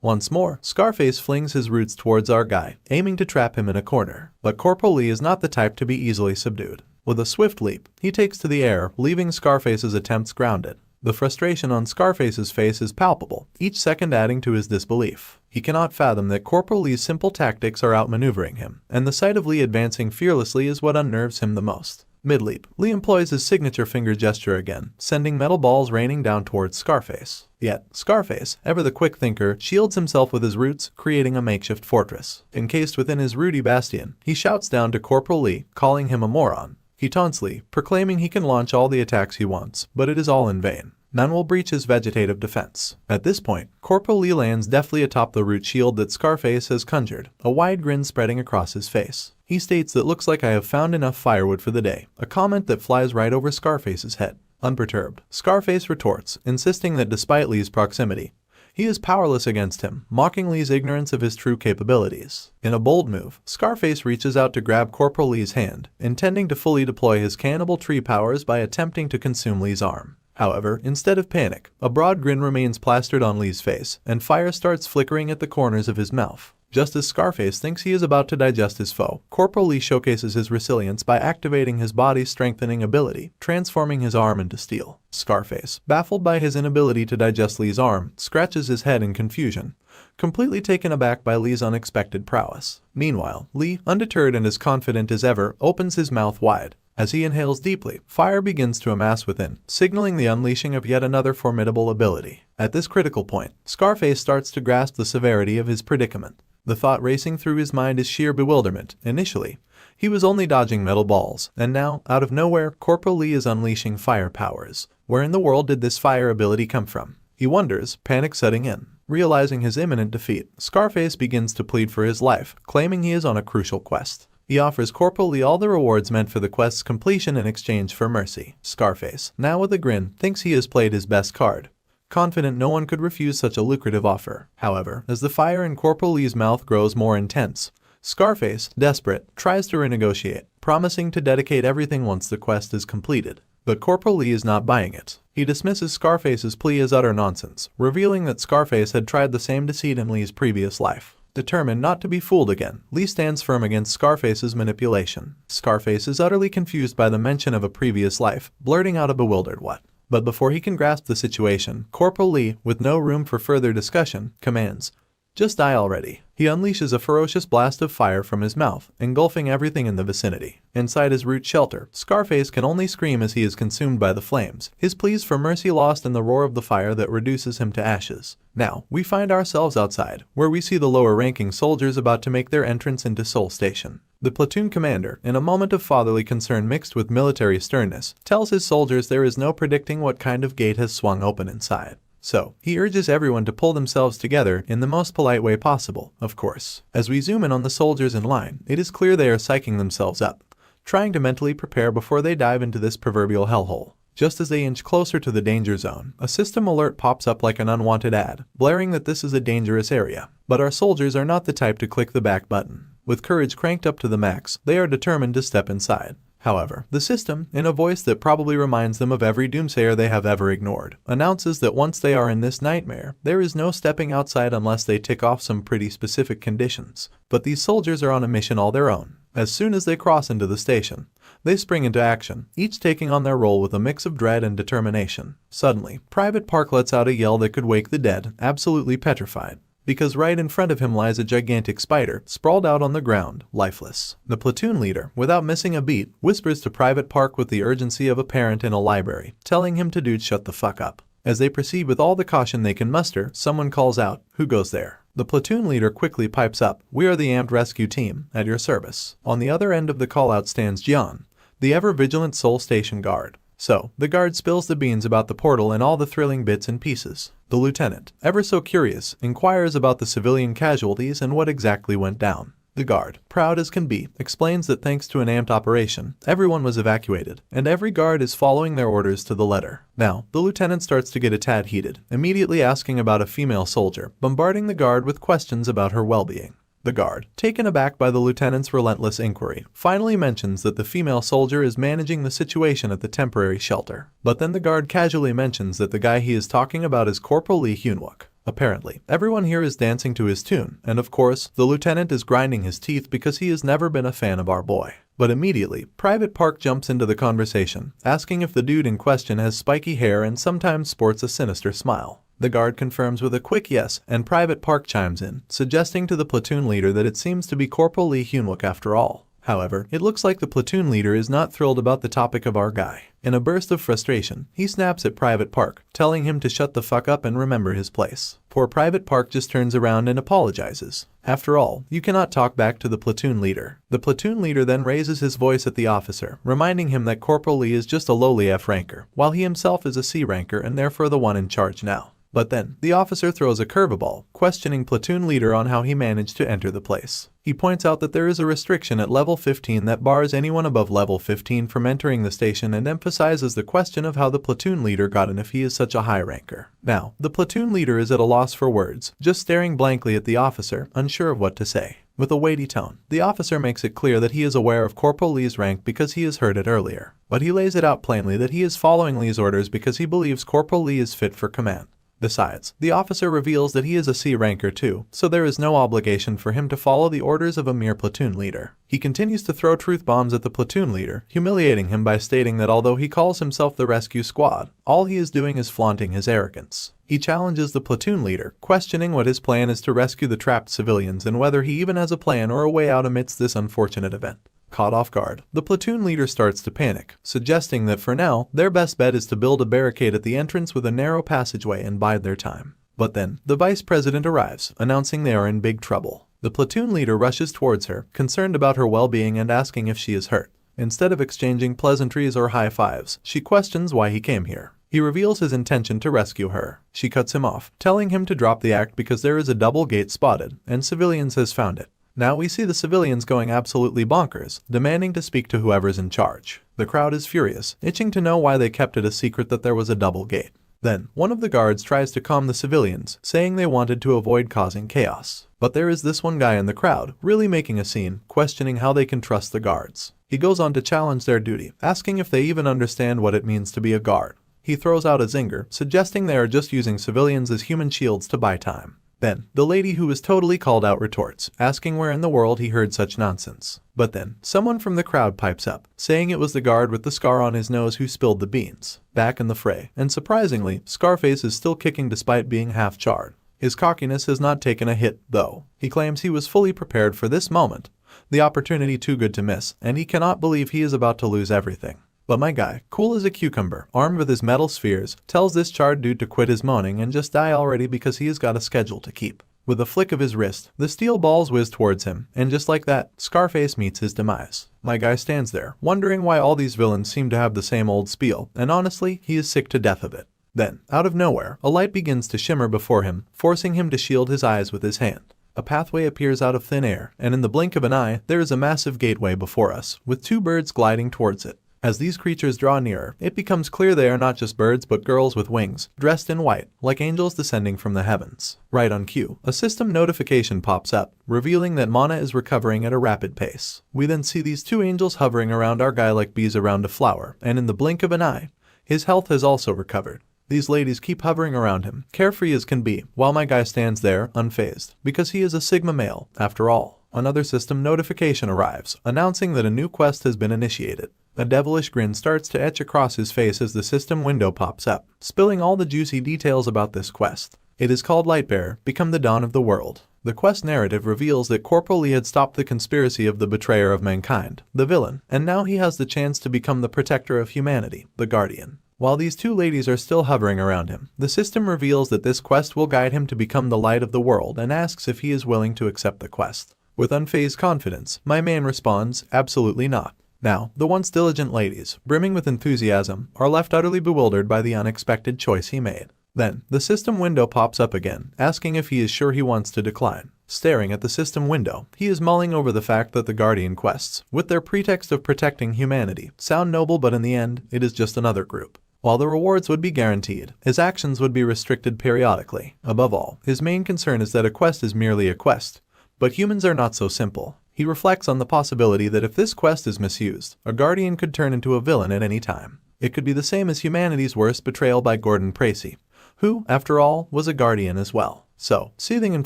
Once more, Scarface flings his roots towards our guy, aiming to trap him in a corner. But Corporal Lee is not the type to be easily subdued. With a swift leap, he takes to the air, leaving Scarface's attempts grounded. The frustration on Scarface's face is palpable, each second adding to his disbelief. He cannot fathom that Corporal Lee's simple tactics are outmaneuvering him, and the sight of Lee advancing fearlessly is what unnerves him the most. Mid-leap, Lee employs his signature finger gesture again, sending metal balls raining down towards Scarface. Yet, Scarface, ever the quick thinker, shields himself with his roots, creating a makeshift fortress. Encased within his rooty bastion, he shouts down to Corporal Lee, calling him a moron. He taunts Lee, proclaiming he can launch all the attacks he wants, but it is all in vain. None will breach his vegetative defense. At this point, Corporal Lee lands deftly atop the root shield that Scarface has conjured, a wide grin spreading across his face. He states that looks like I have found enough firewood for the day, a comment that flies right over Scarface's head. Unperturbed, Scarface retorts, insisting that despite Lee's proximity, he is powerless against him, mocking Lee's ignorance of his true capabilities. In a bold move, Scarface reaches out to grab Corporal Lee's hand, intending to fully deploy his cannibal tree powers by attempting to consume Lee's arm. However, instead of panic, a broad grin remains plastered on Lee's face, and fire starts flickering at the corners of his mouth. Just as Scarface thinks he is about to digest his foe, Corporal Lee showcases his resilience by activating his body's strengthening ability, transforming his arm into steel. Scarface, baffled by his inability to digest Lee's arm, scratches his head in confusion, completely taken aback by Lee's unexpected prowess. Meanwhile, Lee, undeterred and as confident as ever, opens his mouth wide. As he inhales deeply, fire begins to amass within, signaling the unleashing of yet another formidable ability. At this critical point, Scarface starts to grasp the severity of his predicament. The thought racing through his mind is sheer bewilderment. Initially, he was only dodging metal balls, and now, out of nowhere, Corporal Lee is unleashing fire powers. Where in the world did this fire ability come from? He wonders, panic setting in. Realizing his imminent defeat, Scarface begins to plead for his life, claiming he is on a crucial quest. He offers Corporal Lee all the rewards meant for the quest's completion in exchange for mercy. Scarface, now with a grin, thinks he has played his best card, confident no one could refuse such a lucrative offer. However, as the fire in Corporal Lee's mouth grows more intense, Scarface, desperate, tries to renegotiate, promising to dedicate everything once the quest is completed. But Corporal Lee is not buying it. He dismisses Scarface's plea as utter nonsense, revealing that Scarface had tried the same deceit in Lee's previous life. Determined not to be fooled again, Lee stands firm against Scarface's manipulation. Scarface is utterly confused by the mention of a previous life, blurting out a bewildered what. But before he can grasp the situation, Corporal Lee, with no room for further discussion, commands, "Just die already." He unleashes a ferocious blast of fire from his mouth, engulfing everything in the vicinity. Inside his root shelter, Scarface can only scream as he is consumed by the flames, his pleas for mercy lost in the roar of the fire that reduces him to ashes. Now, we find ourselves outside, where we see the lower-ranking soldiers about to make their entrance into Seoul Station. The platoon commander, in a moment of fatherly concern mixed with military sternness, tells his soldiers there is no predicting what kind of gate has swung open inside. So, he urges everyone to pull themselves together in the most polite way possible, of course. As we zoom in on the soldiers in line, it is clear they are psyching themselves up, trying to mentally prepare before they dive into this proverbial hellhole. Just as they inch closer to the danger zone, a system alert pops up like an unwanted ad, blaring that this is a dangerous area. But our soldiers are not the type to click the back button. With courage cranked up to the max, they are determined to step inside. However, the system, in a voice that probably reminds them of every doomsayer they have ever ignored, announces that once they are in this nightmare, there is no stepping outside unless they tick off some pretty specific conditions. But these soldiers are on a mission all their own. As soon as they cross into the station, they spring into action, each taking on their role with a mix of dread and determination. Suddenly, Private Park lets out a yell that could wake the dead, absolutely petrified. Because right in front of him lies a gigantic spider, sprawled out on the ground, lifeless. The platoon leader, without missing a beat, whispers to Private Park with the urgency of a parent in a library, telling him to dude shut the fuck up. As they proceed with all the caution they can muster, someone calls out, "Who goes there?" The platoon leader quickly pipes up, "We are the amped rescue team, at your service." On the other end of the call-out stands Jian, the ever-vigilant Seoul Station guard. So, the guard spills the beans about the portal and all the thrilling bits and pieces. The lieutenant, ever so curious, inquires about the civilian casualties and what exactly went down. The guard, proud as can be, explains that thanks to an amped operation, everyone was evacuated, and every guard is following their orders to the letter. Now, the lieutenant starts to get a tad heated, immediately asking about a female soldier, bombarding the guard with questions about her well-being. The guard, taken aback by the lieutenant's relentless inquiry, finally mentions that the female soldier is managing the situation at the temporary shelter. But then the guard casually mentions that the guy he is talking about is Corporal Lee Hyunwook. Apparently, everyone here is dancing to his tune, and of course, the lieutenant is grinding his teeth because he has never been a fan of our boy. But immediately, Private Park jumps into the conversation, asking if the dude in question has spiky hair and sometimes sports a sinister smile. The guard confirms with a quick yes, and Private Park chimes in, suggesting to the platoon leader that it seems to be Corporal Lee Hyunwook after all. However, it looks like the platoon leader is not thrilled about the topic of our guy. In a burst of frustration, he snaps at Private Park, telling him to shut the fuck up and remember his place. Poor Private Park just turns around and apologizes. After all, you cannot talk back to the platoon leader. The platoon leader then raises his voice at the officer, reminding him that Corporal Lee is just a lowly F ranker, while he himself is a C ranker and therefore the one in charge now. But then, the officer throws a curveball, questioning platoon leader on how he managed to enter the place. He points out that there is a restriction at level 15 that bars anyone above level 15 from entering the station and emphasizes the question of how the platoon leader got in if he is such a high ranker. Now, the platoon leader is at a loss for words, just staring blankly at the officer, unsure of what to say. With a weighty tone, the officer makes it clear that he is aware of Corporal Lee's rank because he has heard it earlier. But he lays it out plainly that he is following Lee's orders because he believes Corporal Lee is fit for command. Besides, the officer reveals that he is a C ranker too, so there is no obligation for him to follow the orders of a mere platoon leader. He continues to throw truth bombs at the platoon leader, humiliating him by stating that although he calls himself the rescue squad, all he is doing is flaunting his arrogance. He challenges the platoon leader, questioning what his plan is to rescue the trapped civilians and whether he even has a plan or a way out amidst this unfortunate event. Caught off guard, the platoon leader starts to panic, suggesting that for now, their best bet is to build a barricade at the entrance with a narrow passageway and bide their time. But then, the vice president arrives, announcing they are in big trouble. The platoon leader rushes towards her, concerned about her well-being and asking if she is hurt. Instead of exchanging pleasantries or high fives, she questions why he came here. He reveals his intention to rescue her. She cuts him off, telling him to drop the act because there is a double gate spotted, and civilians has found it. Now we see the civilians going absolutely bonkers, demanding to speak to whoever's in charge. The crowd is furious, itching to know why they kept it a secret that there was a double gate. Then, one of the guards tries to calm the civilians, saying they wanted to avoid causing chaos. But there is this one guy in the crowd, really making a scene, questioning how they can trust the guards. He goes on to challenge their duty, asking if they even understand what it means to be a guard. He throws out a zinger, suggesting they are just using civilians as human shields to buy time. Then, the lady who was totally called out retorts, asking where in the world he heard such nonsense. But then, someone from the crowd pipes up, saying it was the guard with the scar on his nose who spilled the beans. Back in the fray, and surprisingly, Scarface is still kicking despite being half charred. His cockiness has not taken a hit, though. He claims he was fully prepared for this moment, the opportunity too good to miss, and he cannot believe he is about to lose everything. But my guy, cool as a cucumber, armed with his metal spheres, tells this charred dude to quit his moaning and just die already because he has got a schedule to keep. With a flick of his wrist, the steel balls whiz towards him, and just like that, Scarface meets his demise. My guy stands there, wondering why all these villains seem to have the same old spiel, and honestly, he is sick to death of it. Then, out of nowhere, a light begins to shimmer before him, forcing him to shield his eyes with his hand. A pathway appears out of thin air, and in the blink of an eye, there is a massive gateway before us, with two birds gliding towards it. As these creatures draw nearer, it becomes clear they are not just birds but girls with wings, dressed in white, like angels descending from the heavens. Right on cue, a system notification pops up, revealing that Mana is recovering at a rapid pace. We then see these two angels hovering around our guy like bees around a flower, and in the blink of an eye, his health has also recovered. These ladies keep hovering around him, carefree as can be, while my guy stands there, unfazed, because he is a Sigma male, after all. Another system notification arrives, announcing that a new quest has been initiated. A devilish grin starts to etch across his face as the system window pops up, spilling all the juicy details about this quest. It is called Lightbearer, Become the Dawn of the World. The quest narrative reveals that Corporal Lee had stopped the conspiracy of the betrayer of mankind, the villain, and now he has the chance to become the protector of humanity, the Guardian. While these two ladies are still hovering around him, the system reveals that this quest will guide him to become the light of the world and asks if he is willing to accept the quest. With unfazed confidence, my man responds, absolutely not. Now, the once diligent ladies, brimming with enthusiasm, are left utterly bewildered by the unexpected choice he made. Then, the system window pops up again, asking if he is sure he wants to decline. Staring at the system window, he is mulling over the fact that the Guardian quests, with their pretext of protecting humanity, sound noble, but in the end, it is just another group. While the rewards would be guaranteed, his actions would be restricted periodically. Above all, his main concern is that a quest is merely a quest. But humans are not so simple. He reflects on the possibility that if this quest is misused, a Guardian could turn into a villain at any time. It could be the same as humanity's worst betrayal by Gordon Precy, who, after all, was a Guardian as well. So, seething in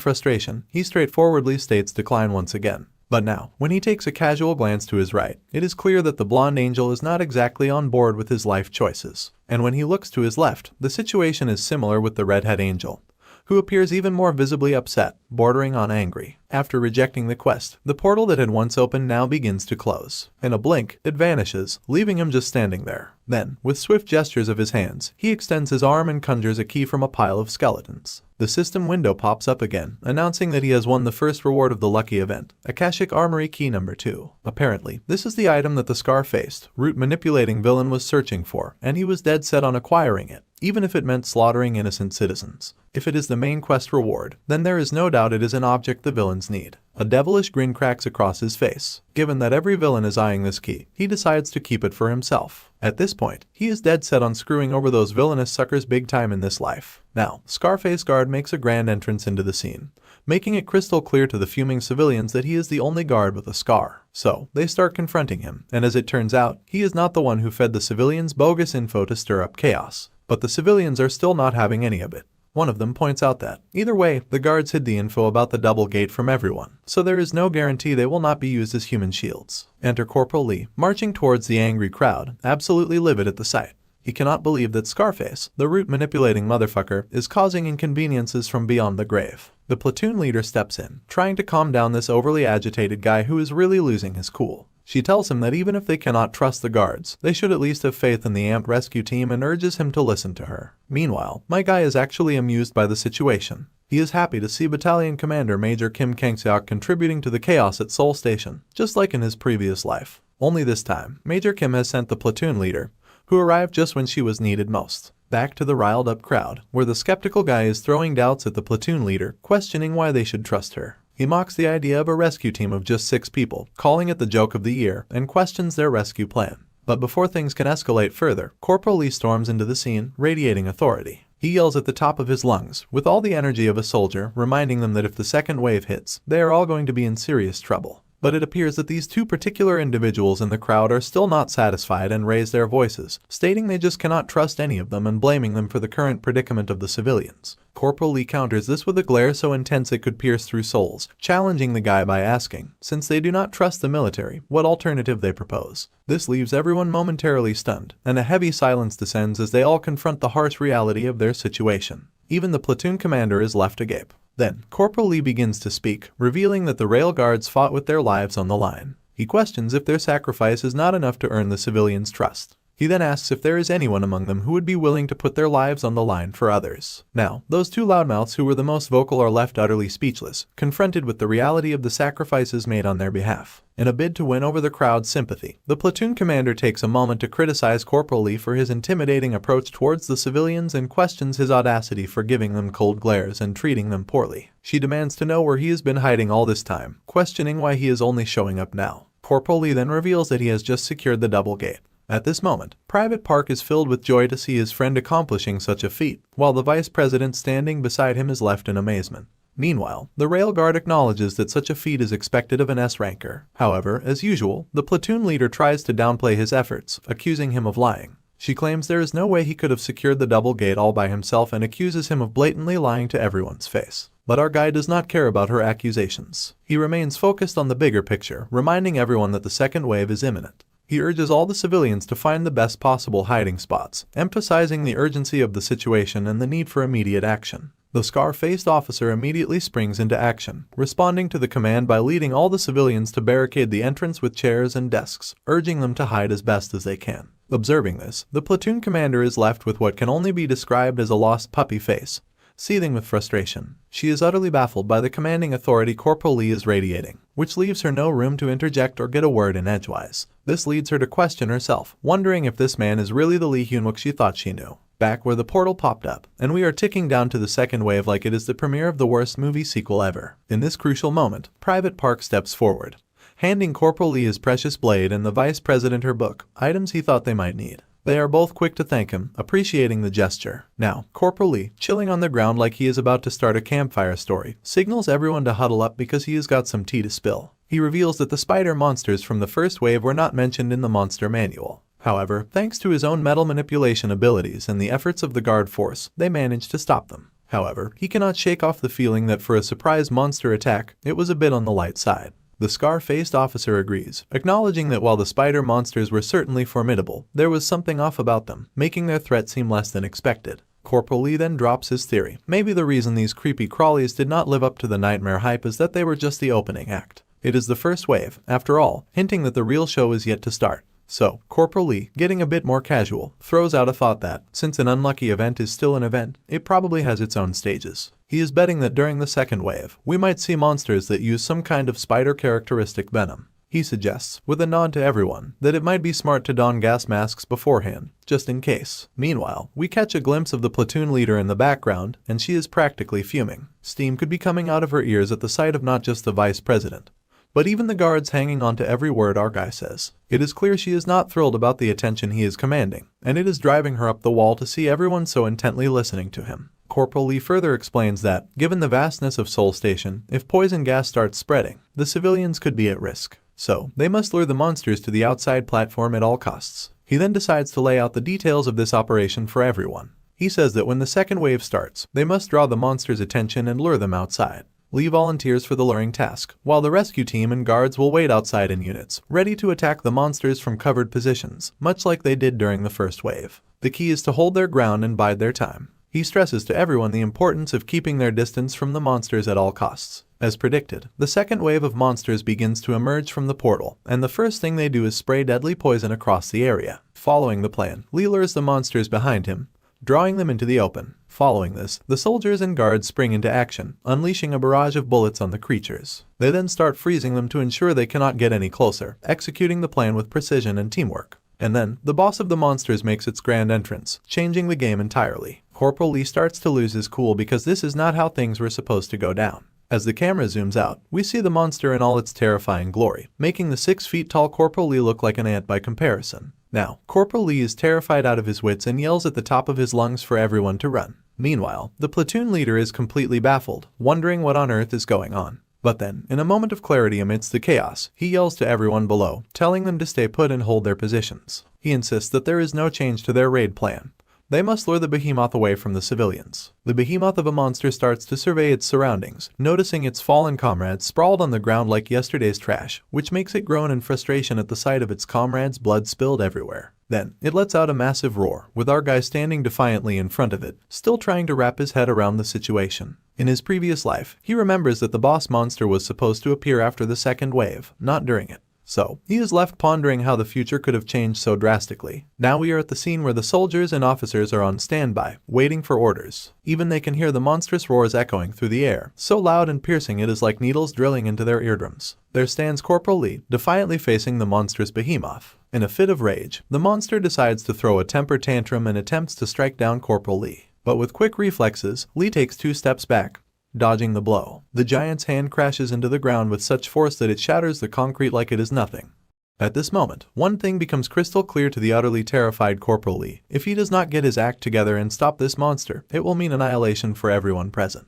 frustration, he straightforwardly states decline once again. But now, when he takes a casual glance to his right, it is clear that the blonde angel is not exactly on board with his life choices. And when he looks to his left, the situation is similar with the redhead angel, who appears even more visibly upset, bordering on angry. After rejecting the quest, the portal that had once opened now begins to close. In a blink, it vanishes, leaving him just standing there. Then, with swift gestures of his hands, he extends his arm and conjures a key from a pile of skeletons. The system window pops up again, announcing that he has won the first reward of the lucky event, Akashic Armory Key number 2. Apparently, this is the item that the scar-faced, root-manipulating villain was searching for, and he was dead set on acquiring it, even if it meant slaughtering innocent citizens. If it is the main quest reward, then there is no doubt it is an object the villains need. A devilish grin cracks across his face. Given that every villain is eyeing this key, he decides to keep it for himself. At this point, he is dead set on screwing over those villainous suckers big time in this life. Now, Scarface Guard makes a grand entrance into the scene, making it crystal clear to the fuming civilians that he is the only guard with a scar. So, they start confronting him, and as it turns out, he is not the one who fed the civilians bogus info to stir up chaos. But the civilians are still not having any of it. One of them points out that, either way, the guards hid the info about the double gate from everyone, so there is no guarantee they will not be used as human shields. Enter Corporal Lee, marching towards the angry crowd, absolutely livid at the sight. He cannot believe that Scarface, the root-manipulating motherfucker, is causing inconveniences from beyond the grave. The platoon leader steps in, trying to calm down this overly agitated guy who is really losing his cool. She tells him that even if they cannot trust the guards, they should at least have faith in the amped rescue team and urges him to listen to her. Meanwhile, my guy is actually amused by the situation. He is happy to see Battalion Commander Major Kim Kangseok contributing to the chaos at Seoul Station, just like in his previous life. Only this time, Major Kim has sent the platoon leader, who arrived just when she was needed most, back to the riled up crowd, where the skeptical guy is throwing doubts at the platoon leader, questioning why they should trust her. He mocks the idea of a rescue team of just 6 people, calling it the joke of the year, and questions their rescue plan. But before things can escalate further, Corporal Lee storms into the scene, radiating authority. He yells at the top of his lungs, with all the energy of a soldier, reminding them that if the second wave hits, they are all going to be in serious trouble. But it appears that these two particular individuals in the crowd are still not satisfied and raise their voices, stating they just cannot trust any of them and blaming them for the current predicament of the civilians. Corporal Lee counters this with a glare so intense it could pierce through souls, challenging the guy by asking, since they do not trust the military, what alternative they propose. This leaves everyone momentarily stunned, and a heavy silence descends as they all confront the harsh reality of their situation. Even the platoon commander is left agape. Then, Corporal Lee begins to speak, revealing that the rail guards fought with their lives on the line. He questions if their sacrifice is not enough to earn the civilians' trust. He then asks if there is anyone among them who would be willing to put their lives on the line for others. Now, those two loudmouths who were the most vocal are left utterly speechless, confronted with the reality of the sacrifices made on their behalf. In a bid to win over the crowd's sympathy, the platoon commander takes a moment to criticize Corporal Lee for his intimidating approach towards the civilians and questions his audacity for giving them cold glares and treating them poorly. She demands to know where he has been hiding all this time, questioning why he is only showing up now. Corporal Lee then reveals that he has just secured the double gate. At this moment, Private Park is filled with joy to see his friend accomplishing such a feat, while the vice president standing beside him is left in amazement. Meanwhile, the railguard acknowledges that such a feat is expected of an S-ranker. However, as usual, the platoon leader tries to downplay his efforts, accusing him of lying. She claims there is no way he could have secured the double gate all by himself and accuses him of blatantly lying to everyone's face. But our guy does not care about her accusations. He remains focused on the bigger picture, reminding everyone that the second wave is imminent. He urges all the civilians to find the best possible hiding spots, emphasizing the urgency of the situation and the need for immediate action. The scar-faced officer immediately springs into action, responding to the command by leading all the civilians to barricade the entrance with chairs and desks, urging them to hide as best as they can. Observing this, the platoon commander is left with what can only be described as a lost puppy face. Seething with frustration, she is utterly baffled by the commanding authority Corporal Lee is radiating, which leaves her no room to interject or get a word in edgewise. This leads her to question herself, wondering if this man is really the Lee Hyun-wook she thought she knew. Back where the portal popped up, and we are ticking down to the second wave like it is the premiere of the worst movie sequel ever. In this crucial moment, Private Park steps forward, handing Corporal Lee his precious blade and the vice president her book, items he thought they might need. They are both quick to thank him, appreciating the gesture. Now, Corporal Lee, chilling on the ground like he is about to start a campfire story, signals everyone to huddle up because he has got some tea to spill. He reveals that the spider monsters from the first wave were not mentioned in the monster manual. However, thanks to his own metal manipulation abilities and the efforts of the guard force, they managed to stop them. However, he cannot shake off the feeling that for a surprise monster attack, it was a bit on the light side. The scar-faced officer agrees, acknowledging that while the spider monsters were certainly formidable, there was something off about them, making their threat seem less than expected. Corporal Lee then drops his theory. Maybe the reason these creepy crawlies did not live up to the nightmare hype is that they were just the opening act. It is the first wave, after all, hinting that the real show is yet to start. So, Corporal Lee, getting a bit more casual, throws out a thought that, since an unlucky event is still an event, it probably has its own stages. He is betting that during the second wave, we might see monsters that use some kind of spider characteristic venom. He suggests, with a nod to everyone, that it might be smart to don gas masks beforehand, just in case. Meanwhile, we catch a glimpse of the platoon leader in the background, and she is practically fuming. Steam could be coming out of her ears at the sight of not just the vice president, but even the guards hanging on to every word our guy says. It is clear she is not thrilled about the attention he is commanding, and it is driving her up the wall to see everyone so intently listening to him. Corporal Lee further explains that, given the vastness of Seoul Station, if poison gas starts spreading, the civilians could be at risk. So, they must lure the monsters to the outside platform at all costs. He then decides to lay out the details of this operation for everyone. He says that when the second wave starts, they must draw the monsters' attention and lure them outside. Lee volunteers for the luring task, while the rescue team and guards will wait outside in units, ready to attack the monsters from covered positions, much like they did during the first wave. The key is to hold their ground and bide their time. He stresses to everyone the importance of keeping their distance from the monsters at all costs. As predicted, the second wave of monsters begins to emerge from the portal, and the first thing they do is spray deadly poison across the area. Following the plan, Lee lures the monsters behind him, drawing them into the open. Following this, the soldiers and guards spring into action, unleashing a barrage of bullets on the creatures. They then start freezing them to ensure they cannot get any closer, executing the plan with precision and teamwork. And then, the boss of the monsters makes its grand entrance, changing the game entirely. Corporal Lee starts to lose his cool because this is not how things were supposed to go down. As the camera zooms out, we see the monster in all its terrifying glory, making the 6 feet tall Corporal Lee look like an ant by comparison. Now, Corporal Lee is terrified out of his wits and yells at the top of his lungs for everyone to run. Meanwhile, the platoon leader is completely baffled, wondering what on earth is going on. But then, in a moment of clarity amidst the chaos, he yells to everyone below, telling them to stay put and hold their positions. He insists that there is no change to their raid plan. They must lure the behemoth away from the civilians. The behemoth of a monster starts to survey its surroundings, noticing its fallen comrades sprawled on the ground like yesterday's trash, which makes it groan in frustration at the sight of its comrades' blood spilled everywhere. Then, it lets out a massive roar, with our guy standing defiantly in front of it, still trying to wrap his head around the situation. In his previous life, he remembers that the boss monster was supposed to appear after the second wave, not during it. So, he is left pondering how the future could have changed so drastically. Now we are at the scene where the soldiers and officers are on standby, waiting for orders. Even they can hear the monstrous roars echoing through the air, so loud and piercing it is like needles drilling into their eardrums. There stands Corporal Lee, defiantly facing the monstrous behemoth. In a fit of rage, the monster decides to throw a temper tantrum and attempts to strike down Corporal Lee. But with quick reflexes, Lee takes 2 steps back, dodging the blow. The giant's hand crashes into the ground with such force that it shatters the concrete like it is nothing. At this moment, one thing becomes crystal clear to the utterly terrified Corporal Lee. If he does not get his act together and stop this monster, it will mean annihilation for everyone present.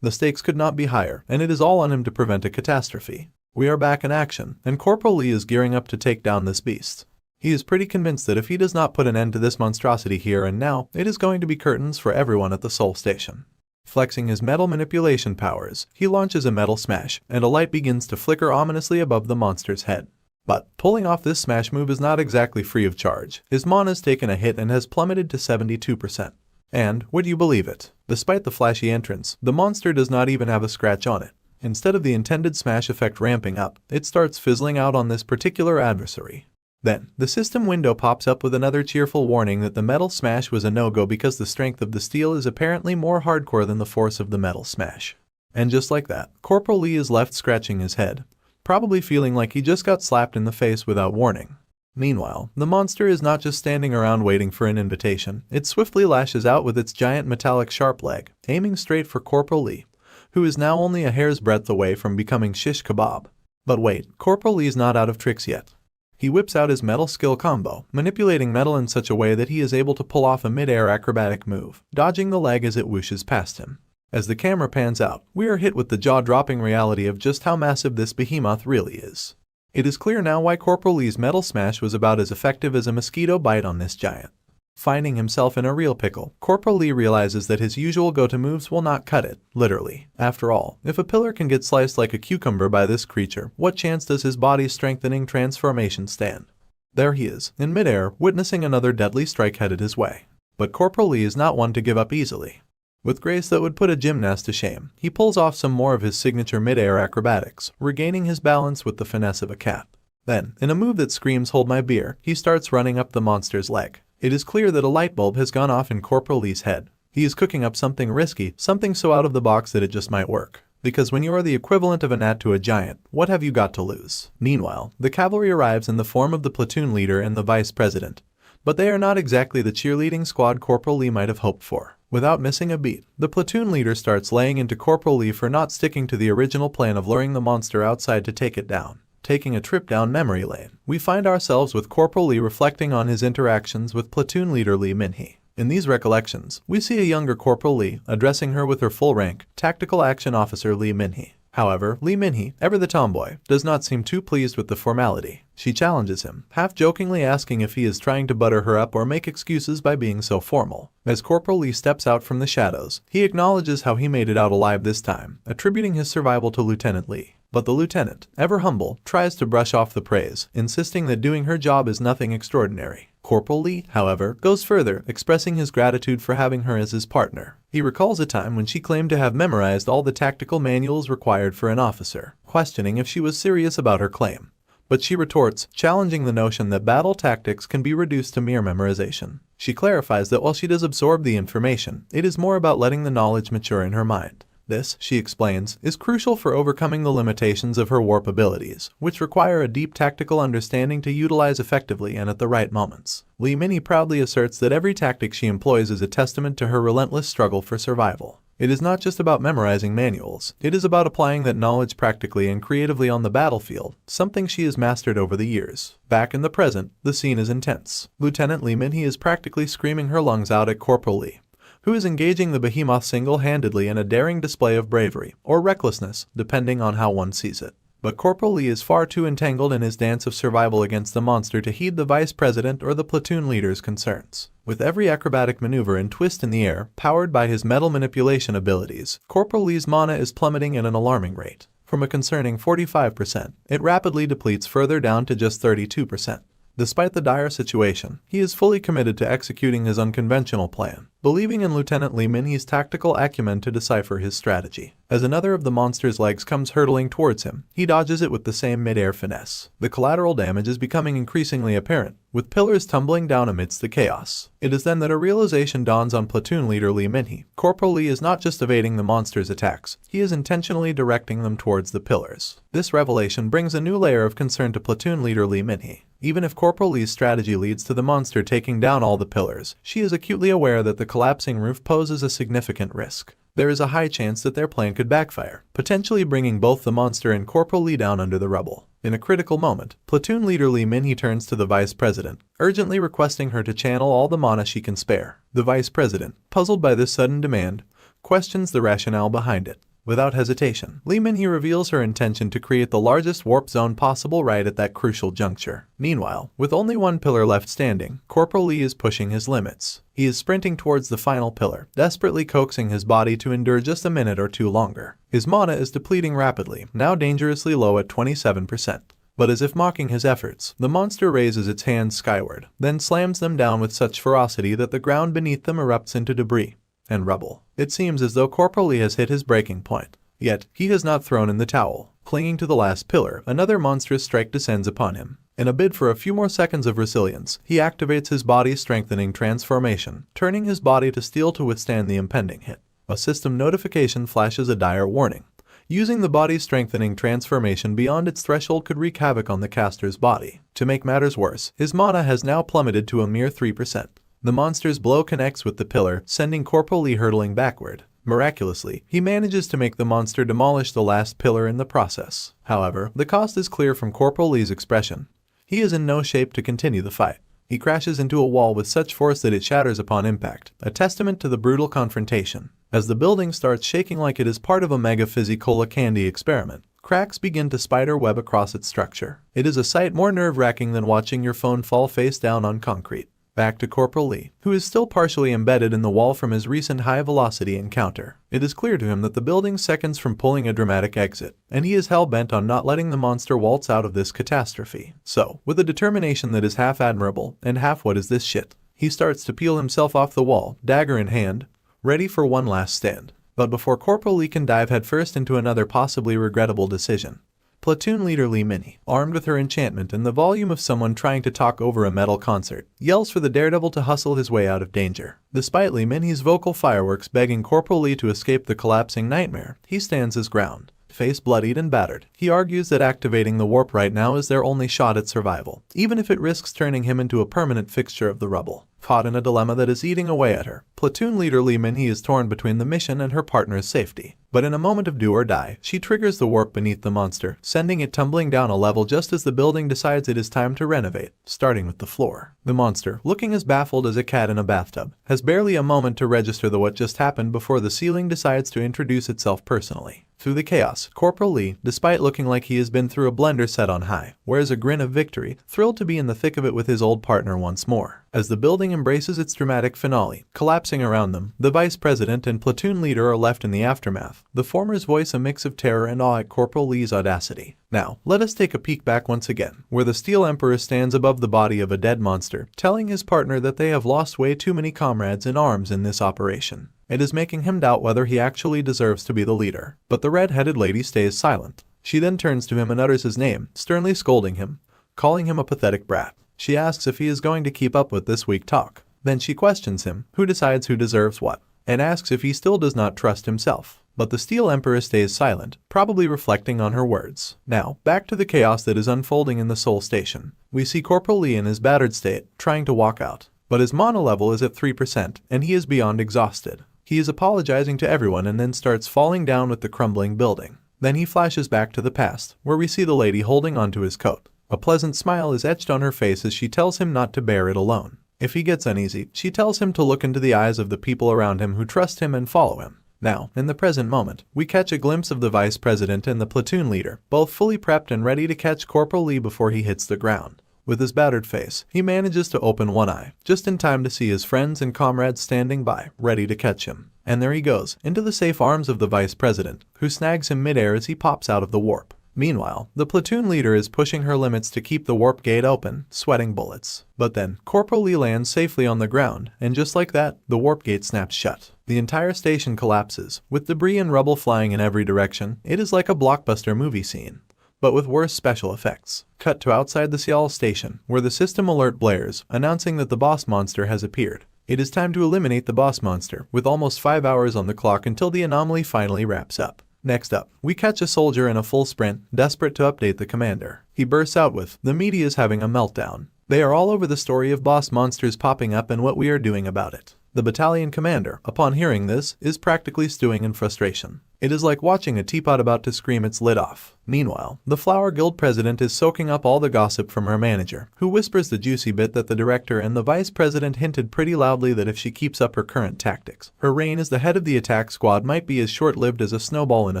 The stakes could not be higher, and it is all on him to prevent a catastrophe. We are back in action, and Corporal Lee is gearing up to take down this beast. He is pretty convinced that if he does not put an end to this monstrosity here and now, it is going to be curtains for everyone at the Soul Station. Flexing his metal manipulation powers, he launches a metal smash, and a light begins to flicker ominously above the monster's head. But pulling off this smash move is not exactly free of charge. His mana has taken a hit and has plummeted to 72%. And, would you believe it, despite the flashy entrance, the monster does not even have a scratch on it. Instead of the intended smash effect ramping up, it starts fizzling out on this particular adversary. Then, the system window pops up with another cheerful warning that the metal smash was a no-go because the strength of the steel is apparently more hardcore than the force of the metal smash. And just like that, Corporal Lee is left scratching his head, probably feeling like he just got slapped in the face without warning. Meanwhile, the monster is not just standing around waiting for an invitation, it swiftly lashes out with its giant metallic sharp leg, aiming straight for Corporal Lee, who is now only a hair's breadth away from becoming shish kebab. But wait, Corporal Lee's not out of tricks yet. He whips out his metal skill combo, manipulating metal in such a way that he is able to pull off a mid-air acrobatic move, dodging the leg as it whooshes past him. As the camera pans out, we are hit with the jaw-dropping reality of just how massive this behemoth really is. It is clear now why Corporal Lee's metal smash was about as effective as a mosquito bite on this giant. Finding himself in a real pickle, Corporal Lee realizes that his usual go-to moves will not cut it, literally. After all, if a pillar can get sliced like a cucumber by this creature, what chance does his body's strengthening transformation stand? There he is, in midair, witnessing another deadly strike headed his way. But Corporal Lee is not one to give up easily. With grace that would put a gymnast to shame, he pulls off some more of his signature mid-air acrobatics, regaining his balance with the finesse of a cat. Then, in a move that screams "hold my beer," he starts running up the monster's leg. It is clear that a light bulb has gone off in Corporal Lee's head. He is cooking up something risky, something so out of the box that it just might work. Because when you are the equivalent of an ant to a giant, what have you got to lose? Meanwhile, the cavalry arrives in the form of the platoon leader and the vice president. But they are not exactly the cheerleading squad Corporal Lee might have hoped for. Without missing a beat, the platoon leader starts laying into Corporal Lee for not sticking to the original plan of luring the monster outside to take it down. Taking a trip down memory lane, we find ourselves with Corporal Lee reflecting on his interactions with platoon leader Lee Min-hee. In these recollections, we see a younger Corporal Lee addressing her with her full rank, Tactical Action Officer Lee Min-hee. However, Lee Min-hee, ever the tomboy, does not seem too pleased with the formality. She challenges him, half-jokingly asking if he is trying to butter her up or make excuses by being so formal. As Corporal Lee steps out from the shadows, he acknowledges how he made it out alive this time, attributing his survival to Lieutenant Lee. But the lieutenant, ever humble, tries to brush off the praise, insisting that doing her job is nothing extraordinary. Corporal Lee, however, goes further, expressing his gratitude for having her as his partner. He recalls a time when she claimed to have memorized all the tactical manuals required for an officer, questioning if she was serious about her claim. But she retorts, challenging the notion that battle tactics can be reduced to mere memorization. She clarifies that while she does absorb the information, it is more about letting the knowledge mature in her mind. This, she explains, is crucial for overcoming the limitations of her warp abilities, which require a deep tactical understanding to utilize effectively and at the right moments. Lee Min-hee proudly asserts that every tactic she employs is a testament to her relentless struggle for survival. It is not just about memorizing manuals, it is about applying that knowledge practically and creatively on the battlefield, something she has mastered over the years. Back in the present, the scene is intense. Lieutenant Lee Min-hee is practically screaming her lungs out at Corporal Lee, who is engaging the behemoth single-handedly in a daring display of bravery, or recklessness, depending on how one sees it. But Corporal Lee is far too entangled in his dance of survival against the monster to heed the vice president or the platoon leader's concerns. With every acrobatic maneuver and twist in the air, powered by his metal manipulation abilities, Corporal Lee's mana is plummeting at an alarming rate. From a concerning 45%, it rapidly depletes further down to just 32%. Despite the dire situation, he is fully committed to executing his unconventional plan, believing in Lieutenant Lee Min-hee's tactical acumen to decipher his strategy. As another of the monster's legs comes hurtling towards him, he dodges it with the same mid-air finesse. The collateral damage is becoming increasingly apparent, with pillars tumbling down amidst the chaos. It is then that a realization dawns on platoon leader Lee Min-hee. Corporal Lee is not just evading the monster's attacks, he is intentionally directing them towards the pillars. This revelation brings a new layer of concern to platoon leader Lee Min-hee. Even if Corporal Lee's strategy leads to the monster taking down all the pillars, she is acutely aware that the collapsing roof poses a significant risk. There is a high chance that their plan could backfire, potentially bringing both the monster and Corporal Lee down under the rubble. In a critical moment, platoon leader Lee Min-hee turns to the vice president, urgently requesting her to channel all the mana she can spare. The vice president, puzzled by this sudden demand, questions the rationale behind it. Without hesitation, Lee Min-hee reveals her intention to create the largest warp zone possible right at that crucial juncture. Meanwhile, with only one pillar left standing, Corporal Lee is pushing his limits. He is sprinting towards the final pillar, desperately coaxing his body to endure just a minute or two longer. His mana is depleting rapidly, now dangerously low at 27%. But as if mocking his efforts, the monster raises its hands skyward, then slams them down with such ferocity that the ground beneath them erupts into debris and rubble. It seems as though Corporal Lee has hit his breaking point. Yet, he has not thrown in the towel. Clinging to the last pillar, another monstrous strike descends upon him. In a bid for a few more seconds of resilience, he activates his body-strengthening transformation, turning his body to steel to withstand the impending hit. A system notification flashes a dire warning. Using the body-strengthening transformation beyond its threshold could wreak havoc on the caster's body. To make matters worse, his mana has now plummeted to a mere 3%. The monster's blow connects with the pillar, sending Corporal Lee hurtling backward. Miraculously, he manages to make the monster demolish the last pillar in the process. However, the cost is clear from Corporal Lee's expression. He is in no shape to continue the fight. He crashes into a wall with such force that it shatters upon impact, a testament to the brutal confrontation. As the building starts shaking like it is part of a mega-physicola candy experiment, cracks begin to spider web across its structure. It is a sight more nerve-wracking than watching your phone fall face down on concrete. Back to Corporal Lee, who is still partially embedded in the wall from his recent high-velocity encounter. It is clear to him that the building's seconds from pulling a dramatic exit, and he is hell-bent on not letting the monster waltz out of this catastrophe. So, with a determination that is half admirable and half what is this shit, he starts to peel himself off the wall, dagger in hand, ready for one last stand. But before Corporal Lee can dive headfirst into another possibly regrettable decision, Platoon Leader Lee Min-hee, armed with her enchantment and the volume of someone trying to talk over a metal concert, yells for the daredevil to hustle his way out of danger. Despite Lee Min-hee's vocal fireworks begging Corporal Lee to escape the collapsing nightmare, he stands his ground. Face bloodied and battered, he argues that activating the warp right now is their only shot at survival, even if it risks turning him into a permanent fixture of the rubble. Caught in a dilemma that is eating away at her, Platoon Leader Lee Min-hee is torn between the mission and her partner's safety. But in a moment of do or die, she triggers the warp beneath the monster, sending it tumbling down a level just as the building decides it is time to renovate, starting with the floor. The monster, looking as baffled as a cat in a bathtub, has barely a moment to register what just happened before the ceiling decides to introduce itself personally. Through the chaos, Corporal Lee, despite looking like he has been through a blender set on high, wears a grin of victory, thrilled to be in the thick of it with his old partner once more. As the building embraces its dramatic finale, collapsing around them, the vice president and platoon leader are left in the aftermath, the former's voice a mix of terror and awe at Corporal Lee's audacity. Now, let us take a peek back once again, where the Steel Emperor stands above the body of a dead monster, telling his partner that they have lost way too many comrades in arms in this operation. It is making him doubt whether he actually deserves to be the leader. But the red-headed lady stays silent. She then turns to him and utters his name, sternly scolding him, calling him a pathetic brat. She asks if he is going to keep up with this weak talk. Then she questions him, who decides who deserves what, and asks if he still does not trust himself. But the Steel Emperor stays silent, probably reflecting on her words. Now, back to the chaos that is unfolding in the Soul Station. We see Corporal Lee in his battered state, trying to walk out. But his mana level is at 3%, and he is beyond exhausted. He is apologizing to everyone and then starts falling down with the crumbling building. Then he flashes back to the past, where we see the lady holding onto his coat. A pleasant smile is etched on her face as she tells him not to bear it alone. If he gets uneasy, she tells him to look into the eyes of the people around him who trust him and follow him. Now, in the present moment, we catch a glimpse of the vice president and the platoon leader, both fully prepped and ready to catch Corporal Lee before he hits the ground. With his battered face, he manages to open one eye, just in time to see his friends and comrades standing by, ready to catch him. And there he goes, into the safe arms of the vice president, who snags him midair as he pops out of the warp. Meanwhile, the platoon leader is pushing her limits to keep the warp gate open, sweating bullets. But then, Corporal Lee lands safely on the ground, and just like that, the warp gate snaps shut. The entire station collapses, with debris and rubble flying in every direction. It is like a blockbuster movie scene, but with worse special effects. Cut to outside the Seoul station, where the system alert blares, announcing that the boss monster has appeared. It is time to eliminate the boss monster, with almost 5 hours on the clock until the anomaly finally wraps up. Next up, we catch a soldier in a full sprint, desperate to update the commander. He bursts out with, "The media is having a meltdown. They are all over the story of boss monsters popping up and what we are doing about it." The battalion commander, upon hearing this, is practically stewing in frustration. It is like watching a teapot about to scream its lid off. Meanwhile, the Flower Guild president is soaking up all the gossip from her manager, who whispers the juicy bit that the director and the vice president hinted pretty loudly that if she keeps up her current tactics, her reign as the head of the attack squad might be as short-lived as a snowball in a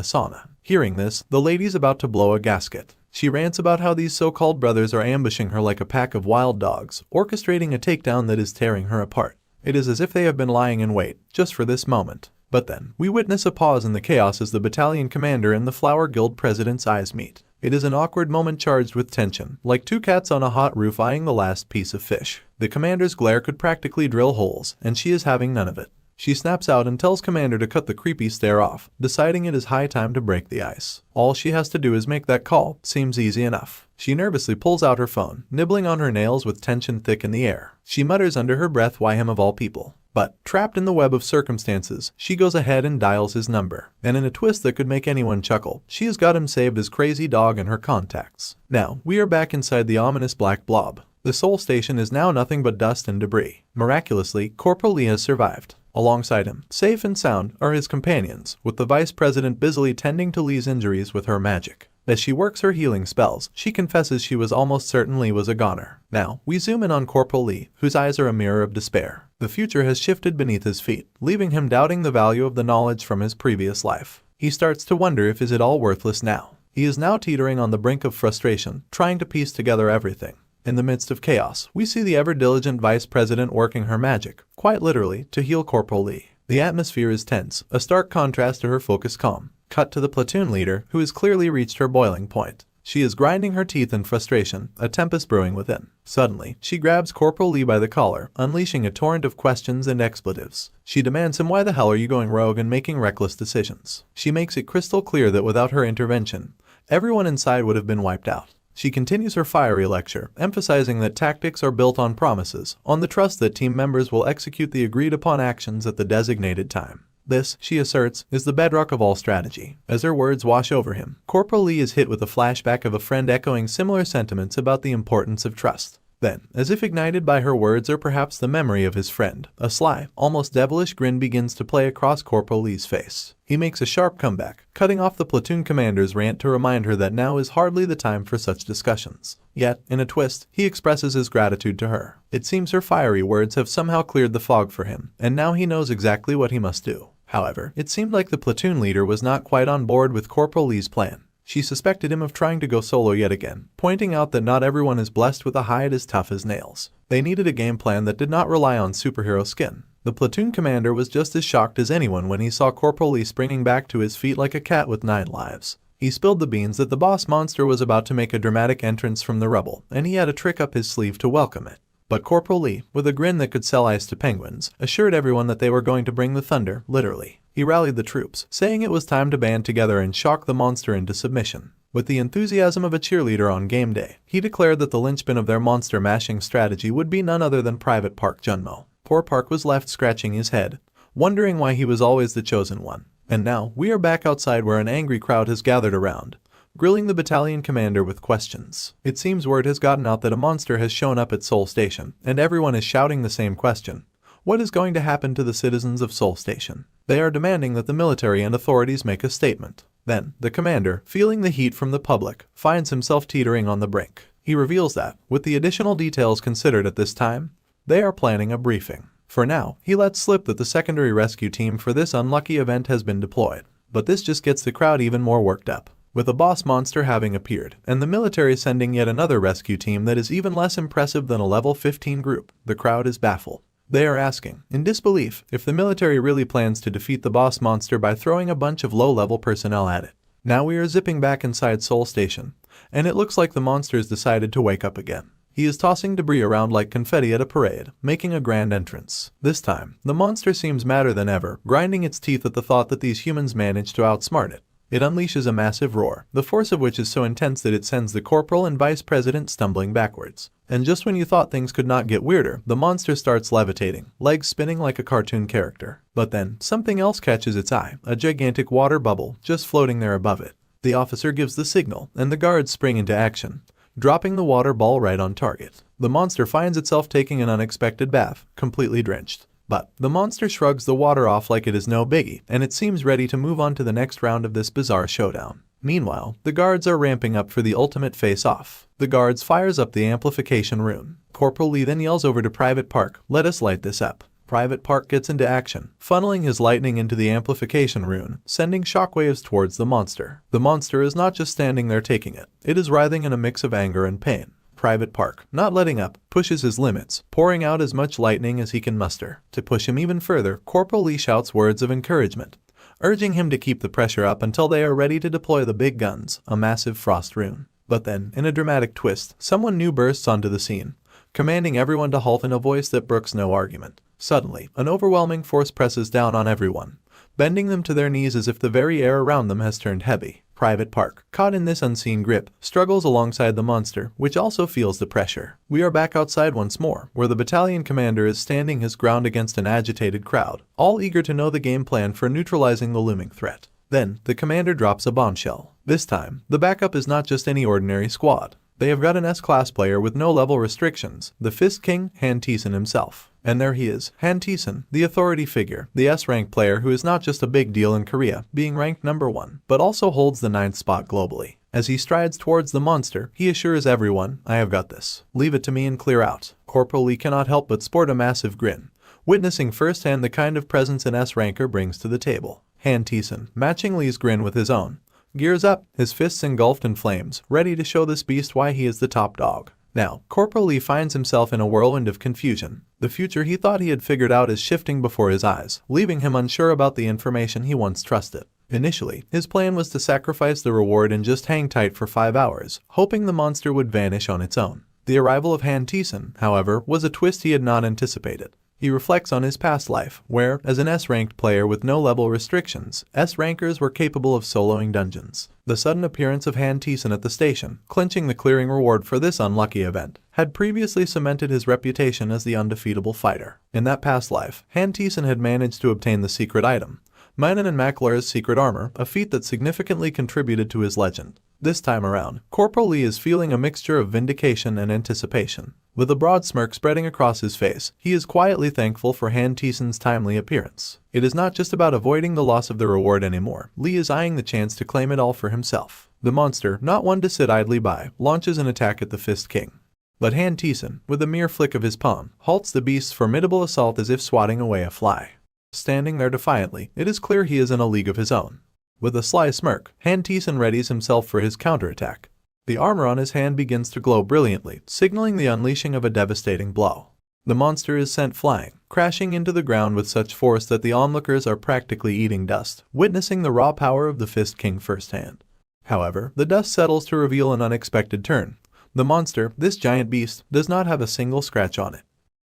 sauna. Hearing this, the lady's about to blow a gasket. She rants about how these so-called brothers are ambushing her like a pack of wild dogs, orchestrating a takedown that is tearing her apart. It is as if they have been lying in wait, just for this moment. But then, we witness a pause in the chaos as the battalion commander and the Flower Guild president's eyes meet. It is an awkward moment charged with tension, like two cats on a hot roof eyeing the last piece of fish. The commander's glare could practically drill holes, and she is having none of it. She snaps out and tells Commander to cut the creepy stare off, deciding it is high time to break the ice. All she has to do is make that call. Seems easy enough. She nervously pulls out her phone, nibbling on her nails with tension thick in the air. She mutters under her breath, "Why him of all people?" But, trapped in the web of circumstances, she goes ahead and dials his number. And in a twist that could make anyone chuckle, she has got him saved as Crazy Dog in her contacts. Now, we are back inside the ominous black blob. The Soul Station is now nothing but dust and debris. Miraculously, Corporal Lee has survived. Alongside him, safe and sound, are his companions, with the vice president busily tending to Lee's injuries with her magic. As she works her healing spells, she confesses she was almost certain Lee was a goner. Now, we zoom in on Corporal Lee, whose eyes are a mirror of despair. The future has shifted beneath his feet, leaving him doubting the value of the knowledge from his previous life. He starts to wonder if is it all worthless now. He is now teetering on the brink of frustration, trying to piece together everything. In the midst of chaos, we see the ever-diligent vice president working her magic, quite literally, to heal Corporal Lee. The atmosphere is tense, a stark contrast to her focused calm. Cut to the platoon leader, who has clearly reached her boiling point. She is grinding her teeth in frustration, a tempest brewing within. Suddenly, she grabs Corporal Lee by the collar, unleashing a torrent of questions and expletives. She demands him, "Why the hell are you going rogue and making reckless decisions?" She makes it crystal clear that without her intervention, everyone inside would have been wiped out. She continues her fiery lecture, emphasizing that tactics are built on promises, on the trust that team members will execute the agreed-upon actions at the designated time. This, she asserts, is the bedrock of all strategy. As her words wash over him, Corporal Lee is hit with a flashback of a friend echoing similar sentiments about the importance of trust. Then, as if ignited by her words or perhaps the memory of his friend, a sly, almost devilish grin begins to play across Corporal Lee's face. He makes a sharp comeback, cutting off the platoon commander's rant to remind her that now is hardly the time for such discussions. Yet, in a twist, he expresses his gratitude to her. It seems her fiery words have somehow cleared the fog for him, and now he knows exactly what he must do. However, it seemed like the platoon leader was not quite on board with Corporal Lee's plan. She suspected him of trying to go solo yet again, pointing out that not everyone is blessed with a hide as tough as nails. They needed a game plan that did not rely on superhero skin. The platoon commander was just as shocked as anyone when he saw Corporal Lee springing back to his feet like a cat with 9 lives. He spilled the beans that the boss monster was about to make a dramatic entrance from the rubble, and he had a trick up his sleeve to welcome it. But Corporal Lee, with a grin that could sell ice to penguins, assured everyone that they were going to bring the thunder, literally. He rallied the troops, saying it was time to band together and shock the monster into submission. With the enthusiasm of a cheerleader on game day, he declared that the linchpin of their monster-mashing strategy would be none other than Private Park Junmo. Poor Park was left scratching his head, wondering why he was always the chosen one. And now, we are back outside where an angry crowd has gathered around, grilling the battalion commander with questions. It seems word has gotten out that a monster has shown up at Soul Station, and everyone is shouting the same question. What is going to happen to the citizens of Soul Station? They are demanding that the military and authorities make a statement. Then, the commander, feeling the heat from the public, finds himself teetering on the brink. He reveals that, with the additional details considered at this time, they are planning a briefing. For now, he lets slip that the secondary rescue team for this unlucky event has been deployed. But this just gets the crowd even more worked up. With a boss monster having appeared, and the military sending yet another rescue team that is even less impressive than a level 15 group, the crowd is baffled. They are asking, in disbelief, if the military really plans to defeat the boss monster by throwing a bunch of low-level personnel at it. Now we are zipping back inside Soul Station, and it looks like the monster's decided to wake up again. He is tossing debris around like confetti at a parade, making a grand entrance. This time, the monster seems madder than ever, grinding its teeth at the thought that these humans managed to outsmart it. It unleashes a massive roar, the force of which is so intense that it sends the corporal and vice president stumbling backwards. And just when you thought things could not get weirder, the monster starts levitating, legs spinning like a cartoon character. But then, something else catches its eye, a gigantic water bubble just floating there above it. The officer gives the signal, and the guards spring into action, dropping the water ball right on target. The monster finds itself taking an unexpected bath, completely drenched. But the monster shrugs the water off like it is no biggie, and it seems ready to move on to the next round of this bizarre showdown. Meanwhile, the guards are ramping up for the ultimate face-off. The guards fires up the amplification rune. Corporal Lee then yells over to Private Park, "Let us light this up." Private Park gets into action, funneling his lightning into the amplification rune, sending shockwaves towards the monster. The monster is not just standing there taking it, it is writhing in a mix of anger and pain. Private Park, not letting up, pushes his limits, pouring out as much lightning as he can muster. To push him even further, Corporal Lee shouts words of encouragement, urging him to keep the pressure up until they are ready to deploy the big guns, a massive frost rune. But then, in a dramatic twist, someone new bursts onto the scene, commanding everyone to halt in a voice that brooks no argument. Suddenly, an overwhelming force presses down on everyone, bending them to their knees as if the very air around them has turned heavy. Private Park, caught in this unseen grip, struggles alongside the monster, which also feels the pressure. We are back outside once more, where the battalion commander is standing his ground against an agitated crowd, all eager to know the game plan for neutralizing the looming threat. Then, the commander drops a bombshell. This time, the backup is not just any ordinary squad. They have got an S-class player with no level restrictions, the Fist King, Han Tieson himself. And there he is, Han Tieson, the authority figure, the S-rank player who is not just a big deal in Korea, being ranked number 1, but also holds the 9th spot globally. As he strides towards the monster, he assures everyone, "I have got this. Leave it to me and clear out." Corporal Lee cannot help but sport a massive grin, witnessing firsthand the kind of presence an S-ranker brings to the table. Han Tieson, matching Lee's grin with his own, gears up, his fists engulfed in flames, ready to show this beast why he is the top dog. Now, Corporal Lee finds himself in a whirlwind of confusion. The future he thought he had figured out is shifting before his eyes, leaving him unsure about the information he once trusted. Initially, his plan was to sacrifice the reward and just hang tight for 5 hours, hoping the monster would vanish on its own. The arrival of Han Tieson, however, was a twist he had not anticipated. He reflects on his past life, where, as an S-ranked player with no level restrictions, S-rankers were capable of soloing dungeons. The sudden appearance of Han Tieson at the station, clinching the clearing reward for this unlucky event, had previously cemented his reputation as the undefeatable fighter. In that past life, Han Tieson had managed to obtain the secret item, Manon and Maklar's secret armor, a feat that significantly contributed to his legend. This time around, Corporal Lee is feeling a mixture of vindication and anticipation. With a broad smirk spreading across his face, he is quietly thankful for Han Tieson's timely appearance. It is not just about avoiding the loss of the reward anymore. Lee is eyeing the chance to claim it all for himself. The monster, not one to sit idly by, launches an attack at the Fist King. But Han Tieson, with a mere flick of his palm, halts the beast's formidable assault as if swatting away a fly. Standing there defiantly, it is clear he is in a league of his own. With a sly smirk, Han Tieson readies himself for his counterattack. The armor on his hand begins to glow brilliantly, signaling the unleashing of a devastating blow. The monster is sent flying, crashing into the ground with such force that the onlookers are practically eating dust, witnessing the raw power of the Fist King firsthand. However, the dust settles to reveal an unexpected turn. The monster, this giant beast, does not have a single scratch on it.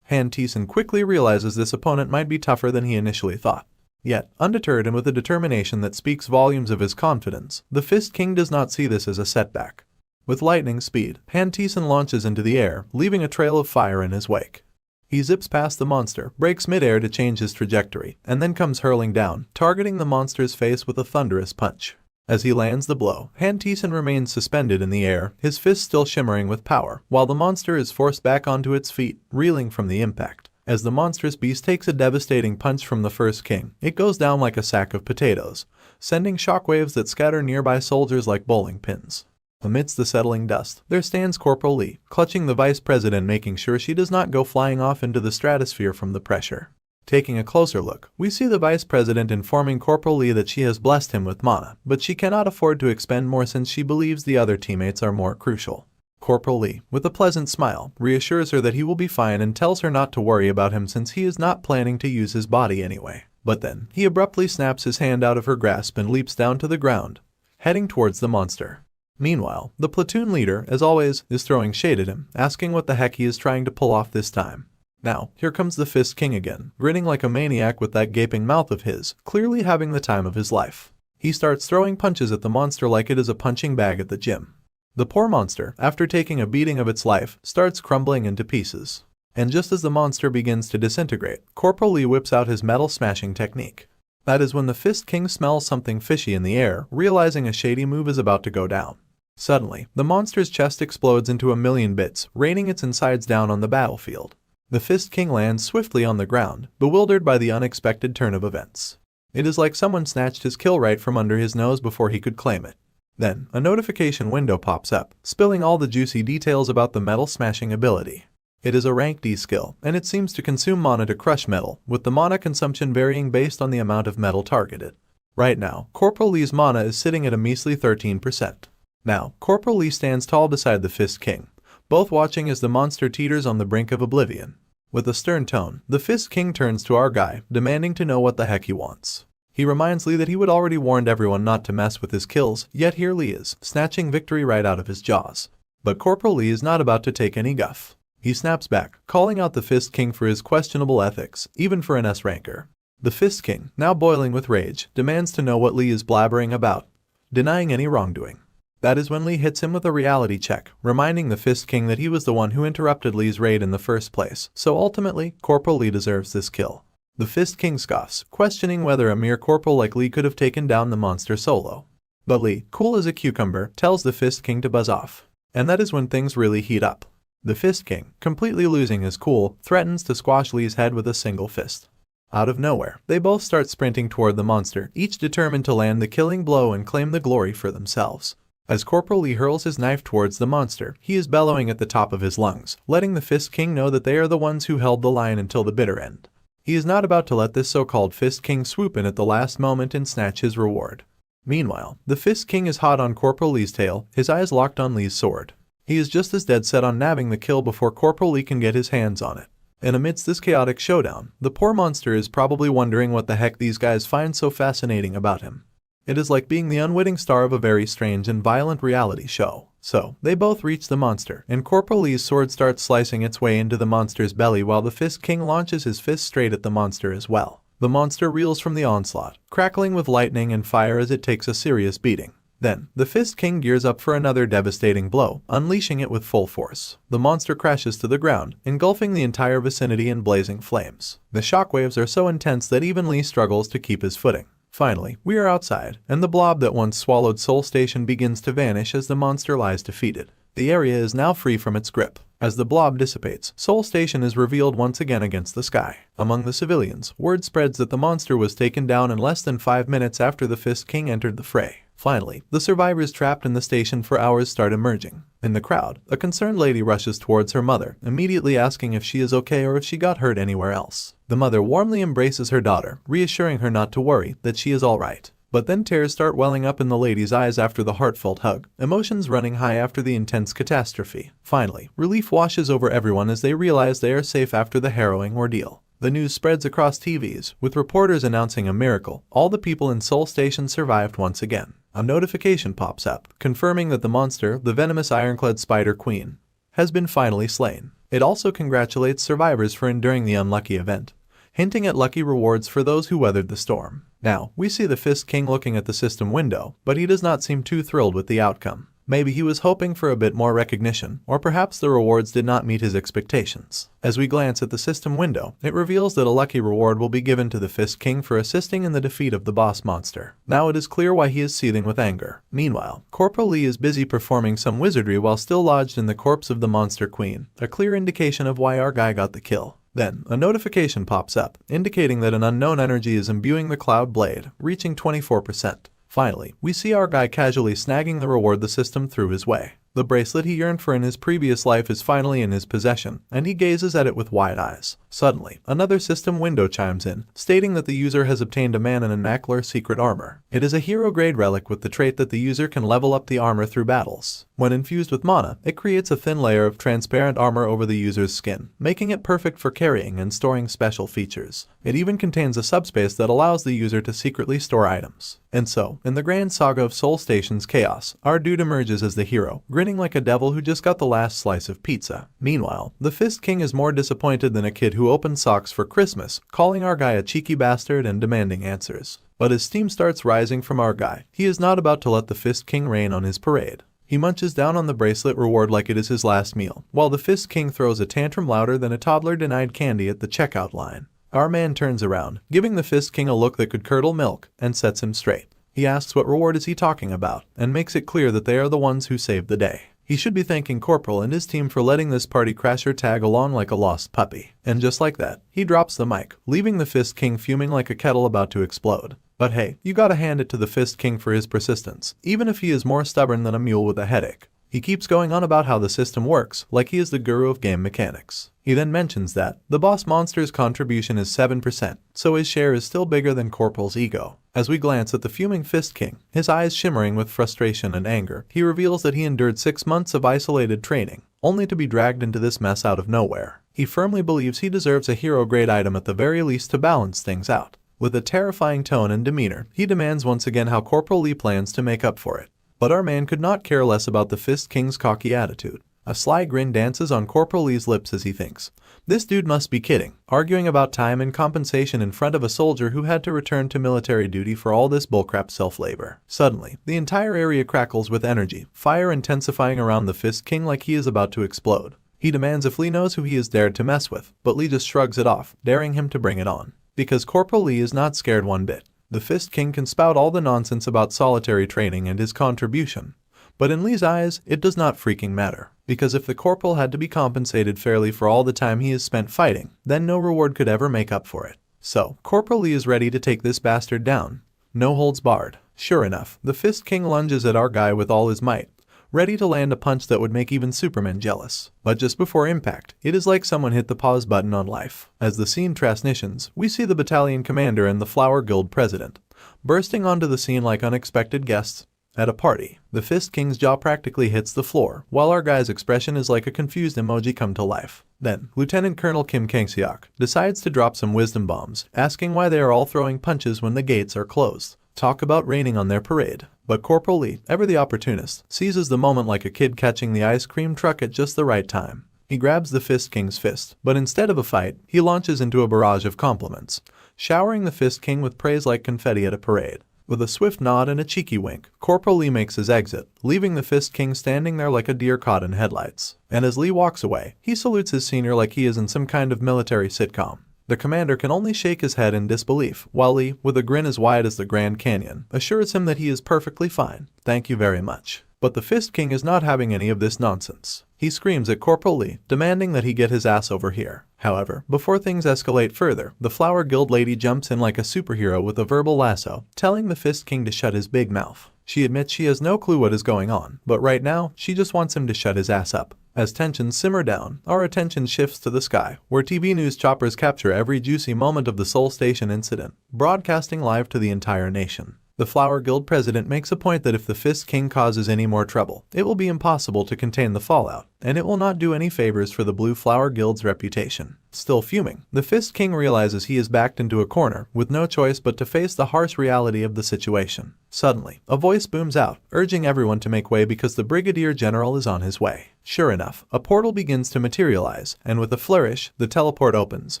Han Tieson quickly realizes this opponent might be tougher than he initially thought. Yet, undeterred and with a determination that speaks volumes of his confidence, the Fist King does not see this as a setback. With lightning speed, Han Tieson launches into the air, leaving a trail of fire in his wake. He zips past the monster, breaks mid-air to change his trajectory, and then comes hurling down, targeting the monster's face with a thunderous punch. As he lands the blow, Han Tieson remains suspended in the air, his fist still shimmering with power, while the monster is forced back onto its feet, reeling from the impact. As the monstrous beast takes a devastating punch from the First King, it goes down like a sack of potatoes, sending shockwaves that scatter nearby soldiers like bowling pins. Amidst the settling dust, there stands Corporal Lee, clutching the Vice President, making sure she does not go flying off into the stratosphere from the pressure. Taking a closer look, we see the Vice President informing Corporal Lee that she has blessed him with mana, but she cannot afford to expend more since she believes the other teammates are more crucial. Corporal Lee, with a pleasant smile, reassures her that he will be fine and tells her not to worry about him since he is not planning to use his body anyway. But then, he abruptly snaps his hand out of her grasp and leaps down to the ground, heading towards the monster. Meanwhile, the platoon leader, as always, is throwing shade at him, asking what the heck he is trying to pull off this time. Now, here comes the Fist King again, grinning like a maniac with that gaping mouth of his, clearly having the time of his life. He starts throwing punches at the monster like it is a punching bag at the gym. The poor monster, after taking a beating of its life, starts crumbling into pieces. And just as the monster begins to disintegrate, Corporal Lee whips out his metal smashing technique. That is when the Fist King smells something fishy in the air, realizing a shady move is about to go down. Suddenly, the monster's chest explodes into a million bits, raining its insides down on the battlefield. The Fist King lands swiftly on the ground, bewildered by the unexpected turn of events. It is like someone snatched his kill right from under his nose before he could claim it. Then, a notification window pops up, spilling all the juicy details about the metal smashing ability. It is a rank D skill, and it seems to consume mana to crush metal, with the mana consumption varying based on the amount of metal targeted. Right now, Corporal Lee's mana is sitting at a measly 13%. Now, Corporal Lee stands tall beside the Fist King, both watching as the monster teeters on the brink of oblivion. With a stern tone, the Fist King turns to our guy, demanding to know what the heck he wants. He reminds Lee that he would already warned everyone not to mess with his kills, yet here Lee is, snatching victory right out of his jaws. But Corporal Lee is not about to take any guff. He snaps back, calling out the Fist King for his questionable ethics, even for an S-ranker. The Fist King, now boiling with rage, demands to know what Lee is blabbering about, denying any wrongdoing. That is when Lee hits him with a reality check, reminding the Fist King that he was the one who interrupted Lee's raid in the first place, so ultimately, Corporal Lee deserves this kill. The Fist King scoffs, questioning whether a mere corporal like Lee could have taken down the monster solo. But Lee, cool as a cucumber, tells the Fist King to buzz off. And that is when things really heat up. The Fist King, completely losing his cool, threatens to squash Lee's head with a single fist. Out of nowhere, they both start sprinting toward the monster, each determined to land the killing blow and claim the glory for themselves. As Corporal Lee hurls his knife towards the monster, he is bellowing at the top of his lungs, letting the Fist King know that they are the ones who held the line until the bitter end. He is not about to let this so-called Fist King swoop in at the last moment and snatch his reward. Meanwhile, the Fist King is hot on Corporal Lee's tail, his eyes locked on Lee's sword. He is just as dead set on nabbing the kill before Corporal Lee can get his hands on it. And amidst this chaotic showdown, the poor monster is probably wondering what the heck these guys find so fascinating about him. It is like being the unwitting star of a very strange and violent reality show. So, they both reach the monster, and Corporal Lee's sword starts slicing its way into the monster's belly while the Fist King launches his fist straight at the monster as well. The monster reels from the onslaught, crackling with lightning and fire as it takes a serious beating. Then, the Fist King gears up for another devastating blow, unleashing it with full force. The monster crashes to the ground, engulfing the entire vicinity in blazing flames. The shockwaves are so intense that even Lee struggles to keep his footing. Finally, we are outside, and the blob that once swallowed Soul Station begins to vanish as the monster lies defeated. The area is now free from its grip. As the blob dissipates, Soul Station is revealed once again against the sky. Among the civilians, word spreads that the monster was taken down in less than 5 minutes after the Fist King entered the fray. Finally, the survivors trapped in the station for hours start emerging. In the crowd, a concerned lady rushes towards her mother, immediately asking if she is okay or if she got hurt anywhere else. The mother warmly embraces her daughter, reassuring her not to worry, that she is alright. But then tears start welling up in the lady's eyes after the heartfelt hug, emotions running high after the intense catastrophe. Finally, relief washes over everyone as they realize they are safe after the harrowing ordeal. The news spreads across TVs, with reporters announcing a miracle. All the people in Soul Station survived once again. A notification pops up, confirming that the monster, the venomous ironclad Spider Queen, has been finally slain. It also congratulates survivors for enduring the unlucky event, hinting at lucky rewards for those who weathered the storm. Now, we see the Fist King looking at the system window, but he does not seem too thrilled with the outcome. Maybe he was hoping for a bit more recognition, or perhaps the rewards did not meet his expectations. As we glance at the system window, it reveals that a lucky reward will be given to the Fist King for assisting in the defeat of the boss monster. Now it is clear why he is seething with anger. Meanwhile, Corporal Lee is busy performing some wizardry while still lodged in the corpse of the monster queen, a clear indication of why our guy got the kill. Then, a notification pops up, indicating that an unknown energy is imbuing the Cloud Blade, reaching 24%. Finally, we see our guy casually snagging the reward the system threw his way. The bracelet he yearned for in his previous life is finally in his possession, and he gazes at it with wide eyes. Suddenly, another system window chimes in, stating that the user has obtained a manhwa secret armor. It is a hero-grade relic with the trait that the user can level up the armor through battles. When infused with mana, it creates a thin layer of transparent armor over the user's skin, making it perfect for carrying and storing special features. It even contains a subspace that allows the user to secretly store items. And so, in the grand saga of Soul Station's chaos, our dude emerges as the hero, grinning like a devil who just got the last slice of pizza. Meanwhile, the Fist King is more disappointed than a kid who opened socks for Christmas, calling our guy a cheeky bastard and demanding answers. But as steam starts rising from our guy, he is not about to let the Fist King rain on his parade. He munches down on the bracelet reward like it is his last meal, while the Fist King throws a tantrum louder than a toddler denied candy at the checkout line. Our man turns around, giving the Fist King a look that could curdle milk, and sets him straight. He asks what reward is he talking about, and makes it clear that they are the ones who saved the day. He should be thanking Corporal and his team for letting this party crasher tag along like a lost puppy. And just like that, he drops the mic, leaving the Fist King fuming like a kettle about to explode. But hey, you gotta hand it to the Fist King for his persistence, even if he is more stubborn than a mule with a headache. He keeps going on about how the system works, like he is the guru of game mechanics. He then mentions that the boss monster's contribution is 7%, so his share is still bigger than Corporal's ego. As we glance at the fuming Fist King, his eyes shimmering with frustration and anger, he reveals that he endured 6 months of isolated training, only to be dragged into this mess out of nowhere. He firmly believes he deserves a hero-grade item at the very least to balance things out. With a terrifying tone and demeanor, he demands once again how Corporal Lee plans to make up for it. But our man could not care less about the Fist King's cocky attitude. A sly grin dances on Corporal Lee's lips as he thinks, "This dude must be kidding, arguing about time and compensation in front of a soldier who had to return to military duty for all this bullcrap self-labor." Suddenly, the entire area crackles with energy, fire intensifying around the Fist King like he is about to explode. He demands if Lee knows who he has dared to mess with, but Lee just shrugs it off, daring him to bring it on. Because Corporal Lee is not scared one bit. The Fist King can spout all the nonsense about solitary training and his contribution. But in Lee's eyes, it does not freaking matter. Because if the Corporal had to be compensated fairly for all the time he has spent fighting, then no reward could ever make up for it. So, Corporal Lee is ready to take this bastard down. No holds barred. Sure enough, the Fist King lunges at our guy with all his might, ready to land a punch that would make even Superman jealous. But just before impact, it is like someone hit the pause button on life. As the scene transitions, we see the battalion commander and the Flower Guild president bursting onto the scene like unexpected guests at a party. The Fist King's jaw practically hits the floor, while our guy's expression is like a confused emoji come to life. Then, Lieutenant Colonel Kim Kang-seok decides to drop some wisdom bombs, asking why they are all throwing punches when the gates are closed. Talk about raining on their parade. But Corporal Lee, ever the opportunist, seizes the moment like a kid catching the ice cream truck at just the right time. He grabs the Fist King's fist, but instead of a fight, he launches into a barrage of compliments, showering the Fist King with praise like confetti at a parade. With a swift nod and a cheeky wink, Corporal Lee makes his exit, leaving the Fist King standing there like a deer caught in headlights. And as Lee walks away, he salutes his senior like he is in some kind of military sitcom. The commander can only shake his head in disbelief, while Lee, with a grin as wide as the Grand Canyon, assures him that he is perfectly fine. "Thank you very much." But the Fist King is not having any of this nonsense. He screams at Corporal Lee, demanding that he get his ass over here. However, before things escalate further, the Flower Guild lady jumps in like a superhero with a verbal lasso, telling the Fist King to shut his big mouth. She admits she has no clue what is going on, but right now, she just wants him to shut his ass up. As tensions simmer down, our attention shifts to the sky, where TV news choppers capture every juicy moment of the Seoul Station incident, broadcasting live to the entire nation. The Flower Guild president makes a point that if the Fist King causes any more trouble, it will be impossible to contain the fallout, and it will not do any favors for the Blue Flower Guild's reputation. Still fuming, the Fist King realizes he is backed into a corner, with no choice but to face the harsh reality of the situation. Suddenly, a voice booms out, urging everyone to make way because the Brigadier General is on his way. Sure enough, a portal begins to materialize, and with a flourish, the teleport opens,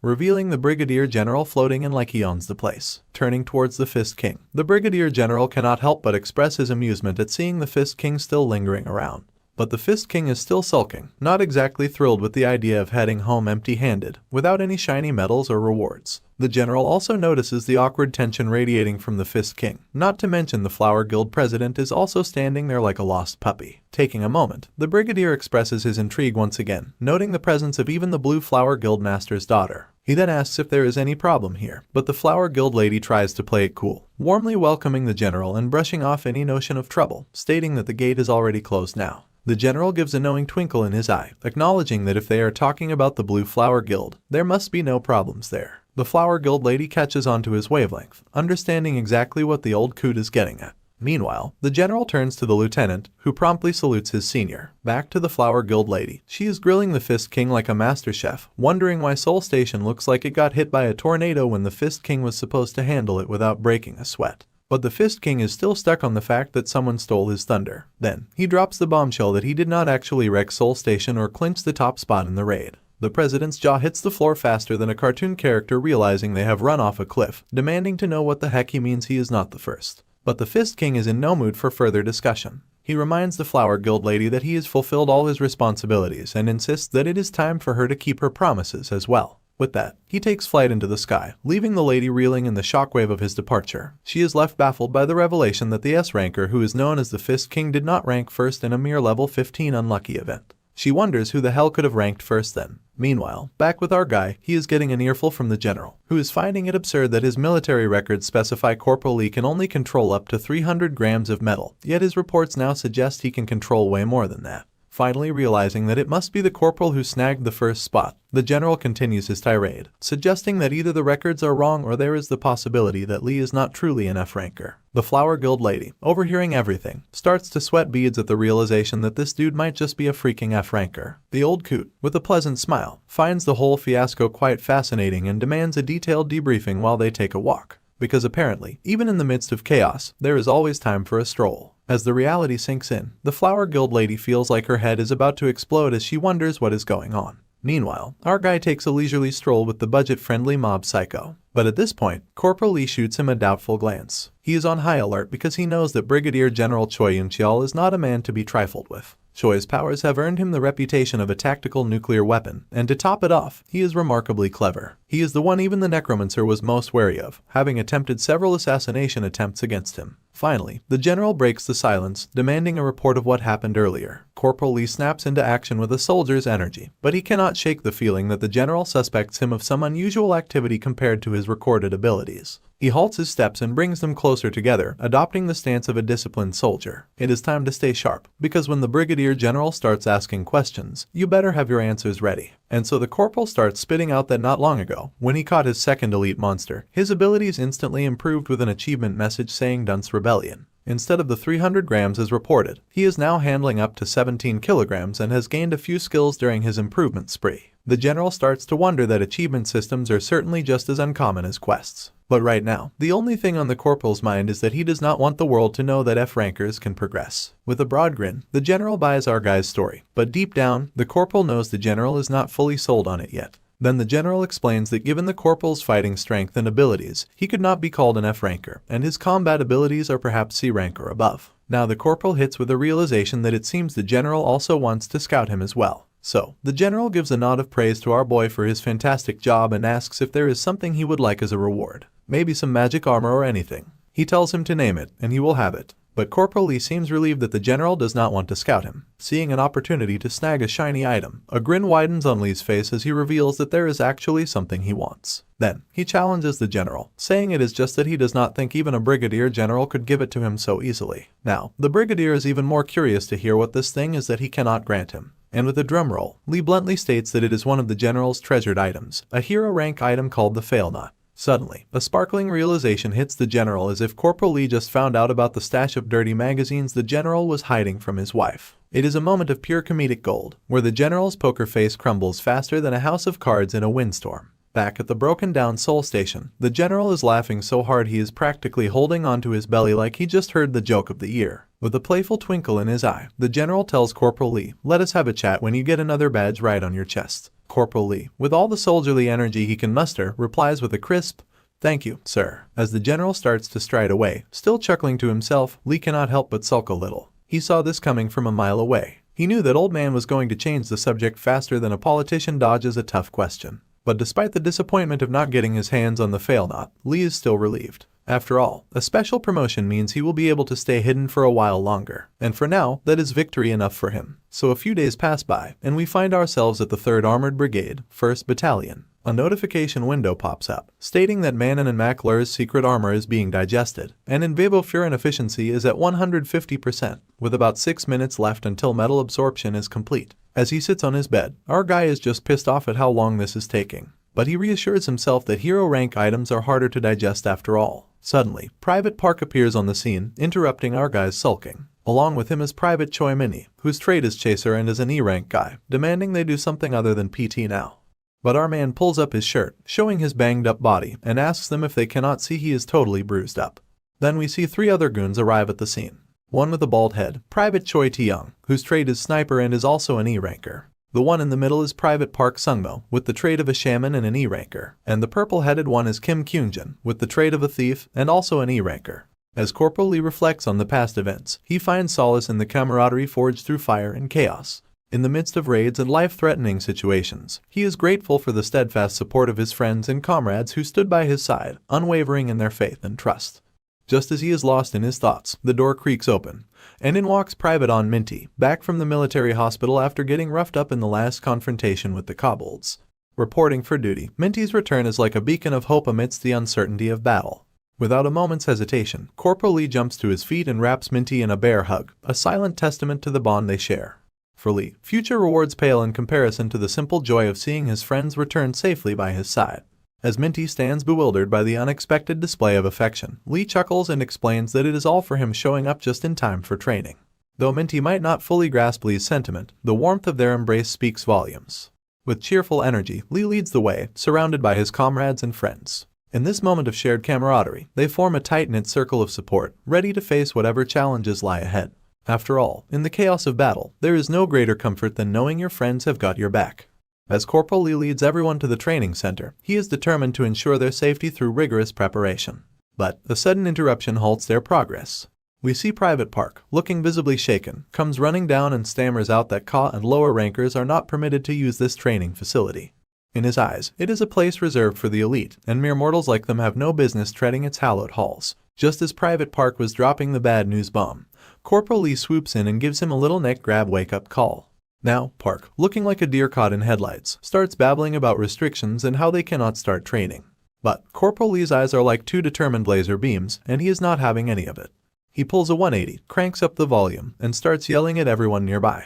revealing the Brigadier General floating in like he owns the place. Turning towards the Fist King, the Brigadier General cannot help but express his amusement at seeing the Fist King still lingering around. But the Fist King is still sulking, not exactly thrilled with the idea of heading home empty-handed, without any shiny medals or rewards. The general also notices the awkward tension radiating from the Fist King, not to mention the Flower Guild president is also standing there like a lost puppy. Taking a moment, the Brigadier expresses his intrigue once again, noting the presence of even the Blue Flower Guild master's daughter. He then asks if there is any problem here, but the Flower Guild lady tries to play it cool, warmly welcoming the general and brushing off any notion of trouble, stating that the gate is already closed now. The general gives a knowing twinkle in his eye, acknowledging that if they are talking about the Blue Flower Guild, there must be no problems there. The Flower Guild lady catches on to his wavelength, understanding exactly what the old coot is getting at. Meanwhile, the general turns to the lieutenant, who promptly salutes his senior. Back to the Flower Guild lady. She is grilling the Fist King like a master chef, wondering why Seoul Station looks like it got hit by a tornado when the Fist King was supposed to handle it without breaking a sweat. But the Fist King is still stuck on the fact that someone stole his thunder. Then, he drops the bombshell that he did not actually wreck Seoul Station or clinch the top spot in the raid. The president's jaw hits the floor faster than a cartoon character realizing they have run off a cliff, demanding to know what the heck he means he is not the first. But the Fist King is in no mood for further discussion. He reminds the Flower Guild lady that he has fulfilled all his responsibilities and insists that it is time for her to keep her promises as well. With that, he takes flight into the sky, leaving the lady reeling in the shockwave of his departure. She is left baffled by the revelation that the S-ranker who is known as the Fist King did not rank first in a mere level 15 unlucky event. She wonders who the hell could have ranked first then. Meanwhile, back with our guy, he is getting an earful from the general, who is finding it absurd that his military records specify Corporal Lee can only control up to 300 grams of metal, yet his reports now suggest he can control way more than that. Finally realizing that it must be the corporal who snagged the first spot, the general continues his tirade, suggesting that either the records are wrong or there is the possibility that Lee is not truly an F-ranker. The Flower Guild lady, overhearing everything, starts to sweat beads at the realization that this dude might just be a freaking F-ranker. The old coot, with a pleasant smile, finds the whole fiasco quite fascinating and demands a detailed debriefing while they take a walk. Because apparently, even in the midst of chaos, there is always time for a stroll. As the reality sinks in, the Flower Guild lady feels like her head is about to explode as she wonders what is going on. Meanwhile, our guy takes a leisurely stroll with the budget-friendly mob psycho. But at this point, Corporal Lee shoots him a doubtful glance. He is on high alert because he knows that Brigadier General Choi Yun-cheol is not a man to be trifled with. Choi's powers have earned him the reputation of a tactical nuclear weapon, and to top it off, he is remarkably clever. He is the one even the Necromancer was most wary of, having attempted several assassination attempts against him. Finally, the general breaks the silence, demanding a report of what happened earlier. Corporal Lee snaps into action with a soldier's energy, but he cannot shake the feeling that the general suspects him of some unusual activity compared to his recorded abilities. He halts his steps and brings them closer together, adopting the stance of a disciplined soldier. It is time to stay sharp, because when the Brigadier General starts asking questions, you better have your answers ready. And so the corporal starts spitting out that not long ago, when he caught his second elite monster, his abilities instantly improved with an achievement message saying Dunce Rebellion. Instead of the 300 grams as reported, he is now handling up to 17 kilograms and has gained a few skills during his improvement spree. The general starts to wonder that achievement systems are certainly just as uncommon as quests. But right now, the only thing on the corporal's mind is that he does not want the world to know that F-rankers can progress. With a broad grin, the general buys our guy's story, but deep down, the corporal knows the general is not fully sold on it yet. Then the general explains that given the corporal's fighting strength and abilities, he could not be called an F-ranker, and his combat abilities are perhaps C-rank or above. Now the corporal hits with a realization that it seems the general also wants to scout him as well. So, the general gives a nod of praise to our boy for his fantastic job and asks if there is something he would like as a reward. Maybe some magic armor or anything. He tells him to name it, and he will have it. But Corporal Lee seems relieved that the general does not want to scout him. Seeing an opportunity to snag a shiny item, a grin widens on Lee's face as he reveals that there is actually something he wants. Then, he challenges the general, saying it is just that he does not think even a brigadier general could give it to him so easily. Now, the brigadier is even more curious to hear what this thing is that he cannot grant him. And with a drum roll, Lee bluntly states that it is one of the general's treasured items, a hero rank item called the Fail Knot. Suddenly, a sparkling realization hits the general as if Corporal Lee just found out about the stash of dirty magazines the general was hiding from his wife. It is a moment of pure comedic gold, where the general's poker face crumbles faster than a house of cards in a windstorm. Back at the broken-down Soul Station, the general is laughing so hard he is practically holding onto his belly like he just heard the joke of the year. With a playful twinkle in his eye, the general tells Corporal Lee, "Let us have a chat when you get another badge right on your chest." Corporal Lee, with all the soldierly energy he can muster, replies with a crisp, "Thank you, sir." As the general starts to stride away, still chuckling to himself, Lee cannot help but sulk a little. He saw this coming from a mile away. He knew that old man was going to change the subject faster than a politician dodges a tough question. But despite the disappointment of not getting his hands on the Fail Knot, Lee is still relieved. After all, a special promotion means he will be able to stay hidden for a while longer. And for now, that is victory enough for him. So a few days pass by, and we find ourselves at the 3rd Armored Brigade, 1st Battalion. A notification window pops up, stating that Manon and McClure's secret armor is being digested, and in Vivo Furin efficiency is at 150%, with about 6 minutes left until metal absorption is complete. As he sits on his bed, our guy is just pissed off at how long this is taking. But he reassures himself that hero rank items are harder to digest after all. Suddenly, Private Park appears on the scene, interrupting our guy's sulking. Along with him is Private Choi Mini, whose trade is Chaser and is an E-rank guy, demanding they do something other than PT now. But our man pulls up his shirt, showing his banged up body, and asks them if they cannot see he is totally bruised up. Then we see 3 other goons arrive at the scene. One with a bald head, Private Choi Tae-young, whose trade is Sniper and is also an E-ranker. The one in the middle is Private Park Sungmo, with the trade of a shaman and an E-ranker. And the purple-headed one is Kim Kyunjin, with the trade of a thief and also an E-ranker. As Corporal Lee reflects on the past events, he finds solace in the camaraderie forged through fire and chaos. In the midst of raids and life-threatening situations, he is grateful for the steadfast support of his friends and comrades who stood by his side, unwavering in their faith and trust. Just as he is lost in his thoughts, the door creaks open, and in walks Private On Minty, back from the military hospital after getting roughed up in the last confrontation with the kobolds. Reporting for duty, Minty's return is like a beacon of hope amidst the uncertainty of battle. Without a moment's hesitation, Corporal Lee jumps to his feet and wraps Minty in a bear hug, a silent testament to the bond they share. For Lee, future rewards pale in comparison to the simple joy of seeing his friends return safely by his side. As Minty stands bewildered by the unexpected display of affection, Lee chuckles and explains that it is all for him showing up just in time for training. Though Minty might not fully grasp Lee's sentiment, the warmth of their embrace speaks volumes. With cheerful energy, Lee leads the way, surrounded by his comrades and friends. In this moment of shared camaraderie, they form a tight-knit circle of support, ready to face whatever challenges lie ahead. After all, in the chaos of battle, there is no greater comfort than knowing your friends have got your back. As Corporal Lee leads everyone to the training center, he is determined to ensure their safety through rigorous preparation. But a sudden interruption halts their progress. We see Private Park, looking visibly shaken, comes running down and stammers out that Ka and lower rankers are not permitted to use this training facility. In his eyes, it is a place reserved for the elite, and mere mortals like them have no business treading its hallowed halls. Just as Private Park was dropping the bad news bomb, Corporal Lee swoops in and gives him a little neck grab wake-up call. Now, Park, looking like a deer caught in headlights, starts babbling about restrictions and how they cannot start training. But Corporal Lee's eyes are like two determined laser beams, and he is not having any of it. He pulls a 180, cranks up the volume, and starts yelling at everyone nearby.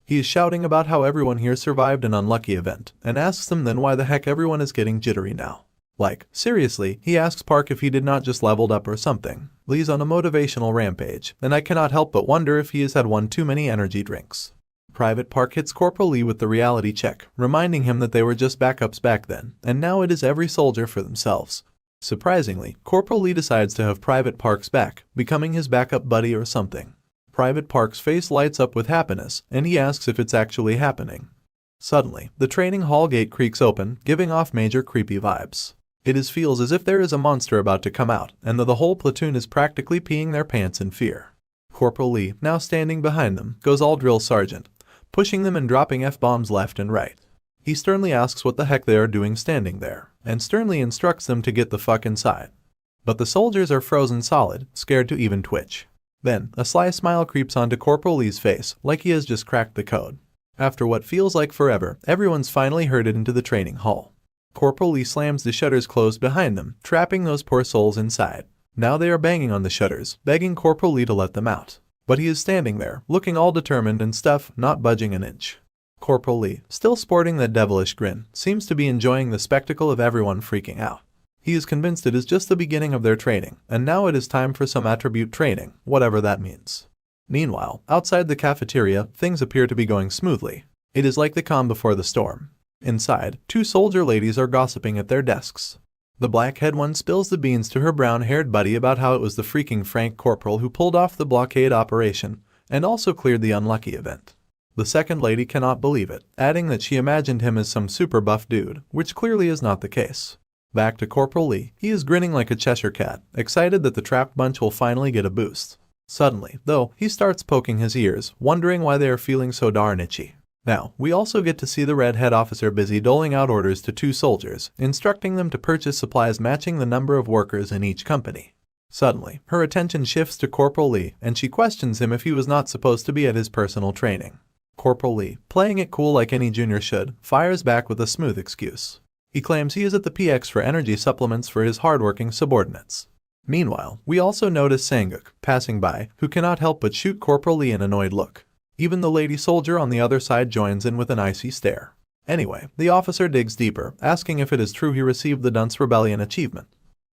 He is shouting about how everyone here survived an unlucky event, and asks them then why the heck everyone is getting jittery now. Like, seriously, he asks Park if he did not just leveled up or something. Lee's on a motivational rampage, and I cannot help but wonder if he has had one too many energy drinks. Private Park hits Corporal Lee with the reality check, reminding him that they were just backups back then, and now it is every soldier for themselves. Surprisingly, Corporal Lee decides to have Private Park's back, becoming his backup buddy or something. Private Park's face lights up with happiness, and he asks if it's actually happening. Suddenly, the training hall gate creaks open, giving off major creepy vibes. It feels as if there is a monster about to come out, and that the whole platoon is practically peeing their pants in fear. Corporal Lee, now standing behind them, goes all drill sergeant, pushing them and dropping F-bombs left and right. He sternly asks what the heck they are doing standing there, and sternly instructs them to get the fuck inside. But the soldiers are frozen solid, scared to even twitch. Then, a sly smile creeps onto Corporal Lee's face, like he has just cracked the code. After what feels like forever, everyone's finally herded into the training hall. Corporal Lee slams the shutters closed behind them, trapping those poor souls inside. Now they are banging on the shutters, begging Corporal Lee to let them out. But he is standing there, looking all determined and stuff, not budging an inch. Corporal Lee, still sporting that devilish grin, seems to be enjoying the spectacle of everyone freaking out. He is convinced it is just the beginning of their training, and now it is time for some attribute training, whatever that means. Meanwhile, outside the cafeteria, things appear to be going smoothly. It is like the calm before the storm. Inside, two soldier ladies are gossiping at their desks. The black-haired one spills the beans to her brown-haired buddy about how it was the freaking Frank Corporal who pulled off the blockade operation, and also cleared the unlucky event. The second lady cannot believe it, adding that she imagined him as some super buff dude, which clearly is not the case. Back to Corporal Lee, he is grinning like a Cheshire cat, excited that the trapped bunch will finally get a boost. Suddenly, though, he starts poking his ears, wondering why they are feeling so darn itchy. Now, we also get to see the red head officer busy doling out orders to two soldiers, instructing them to purchase supplies matching the number of workers in each company. Suddenly, her attention shifts to Corporal Lee, and she questions him if he was not supposed to be at his personal training. Corporal Lee, playing it cool like any junior should, fires back with a smooth excuse. He claims he is at the PX for energy supplements for his hardworking subordinates. Meanwhile, we also notice Sanguk, passing by, who cannot help but shoot Corporal Lee an annoyed look. Even the lady soldier on the other side joins in with an icy stare. Anyway, the officer digs deeper, asking if it is true he received the Dunce Rebellion achievement.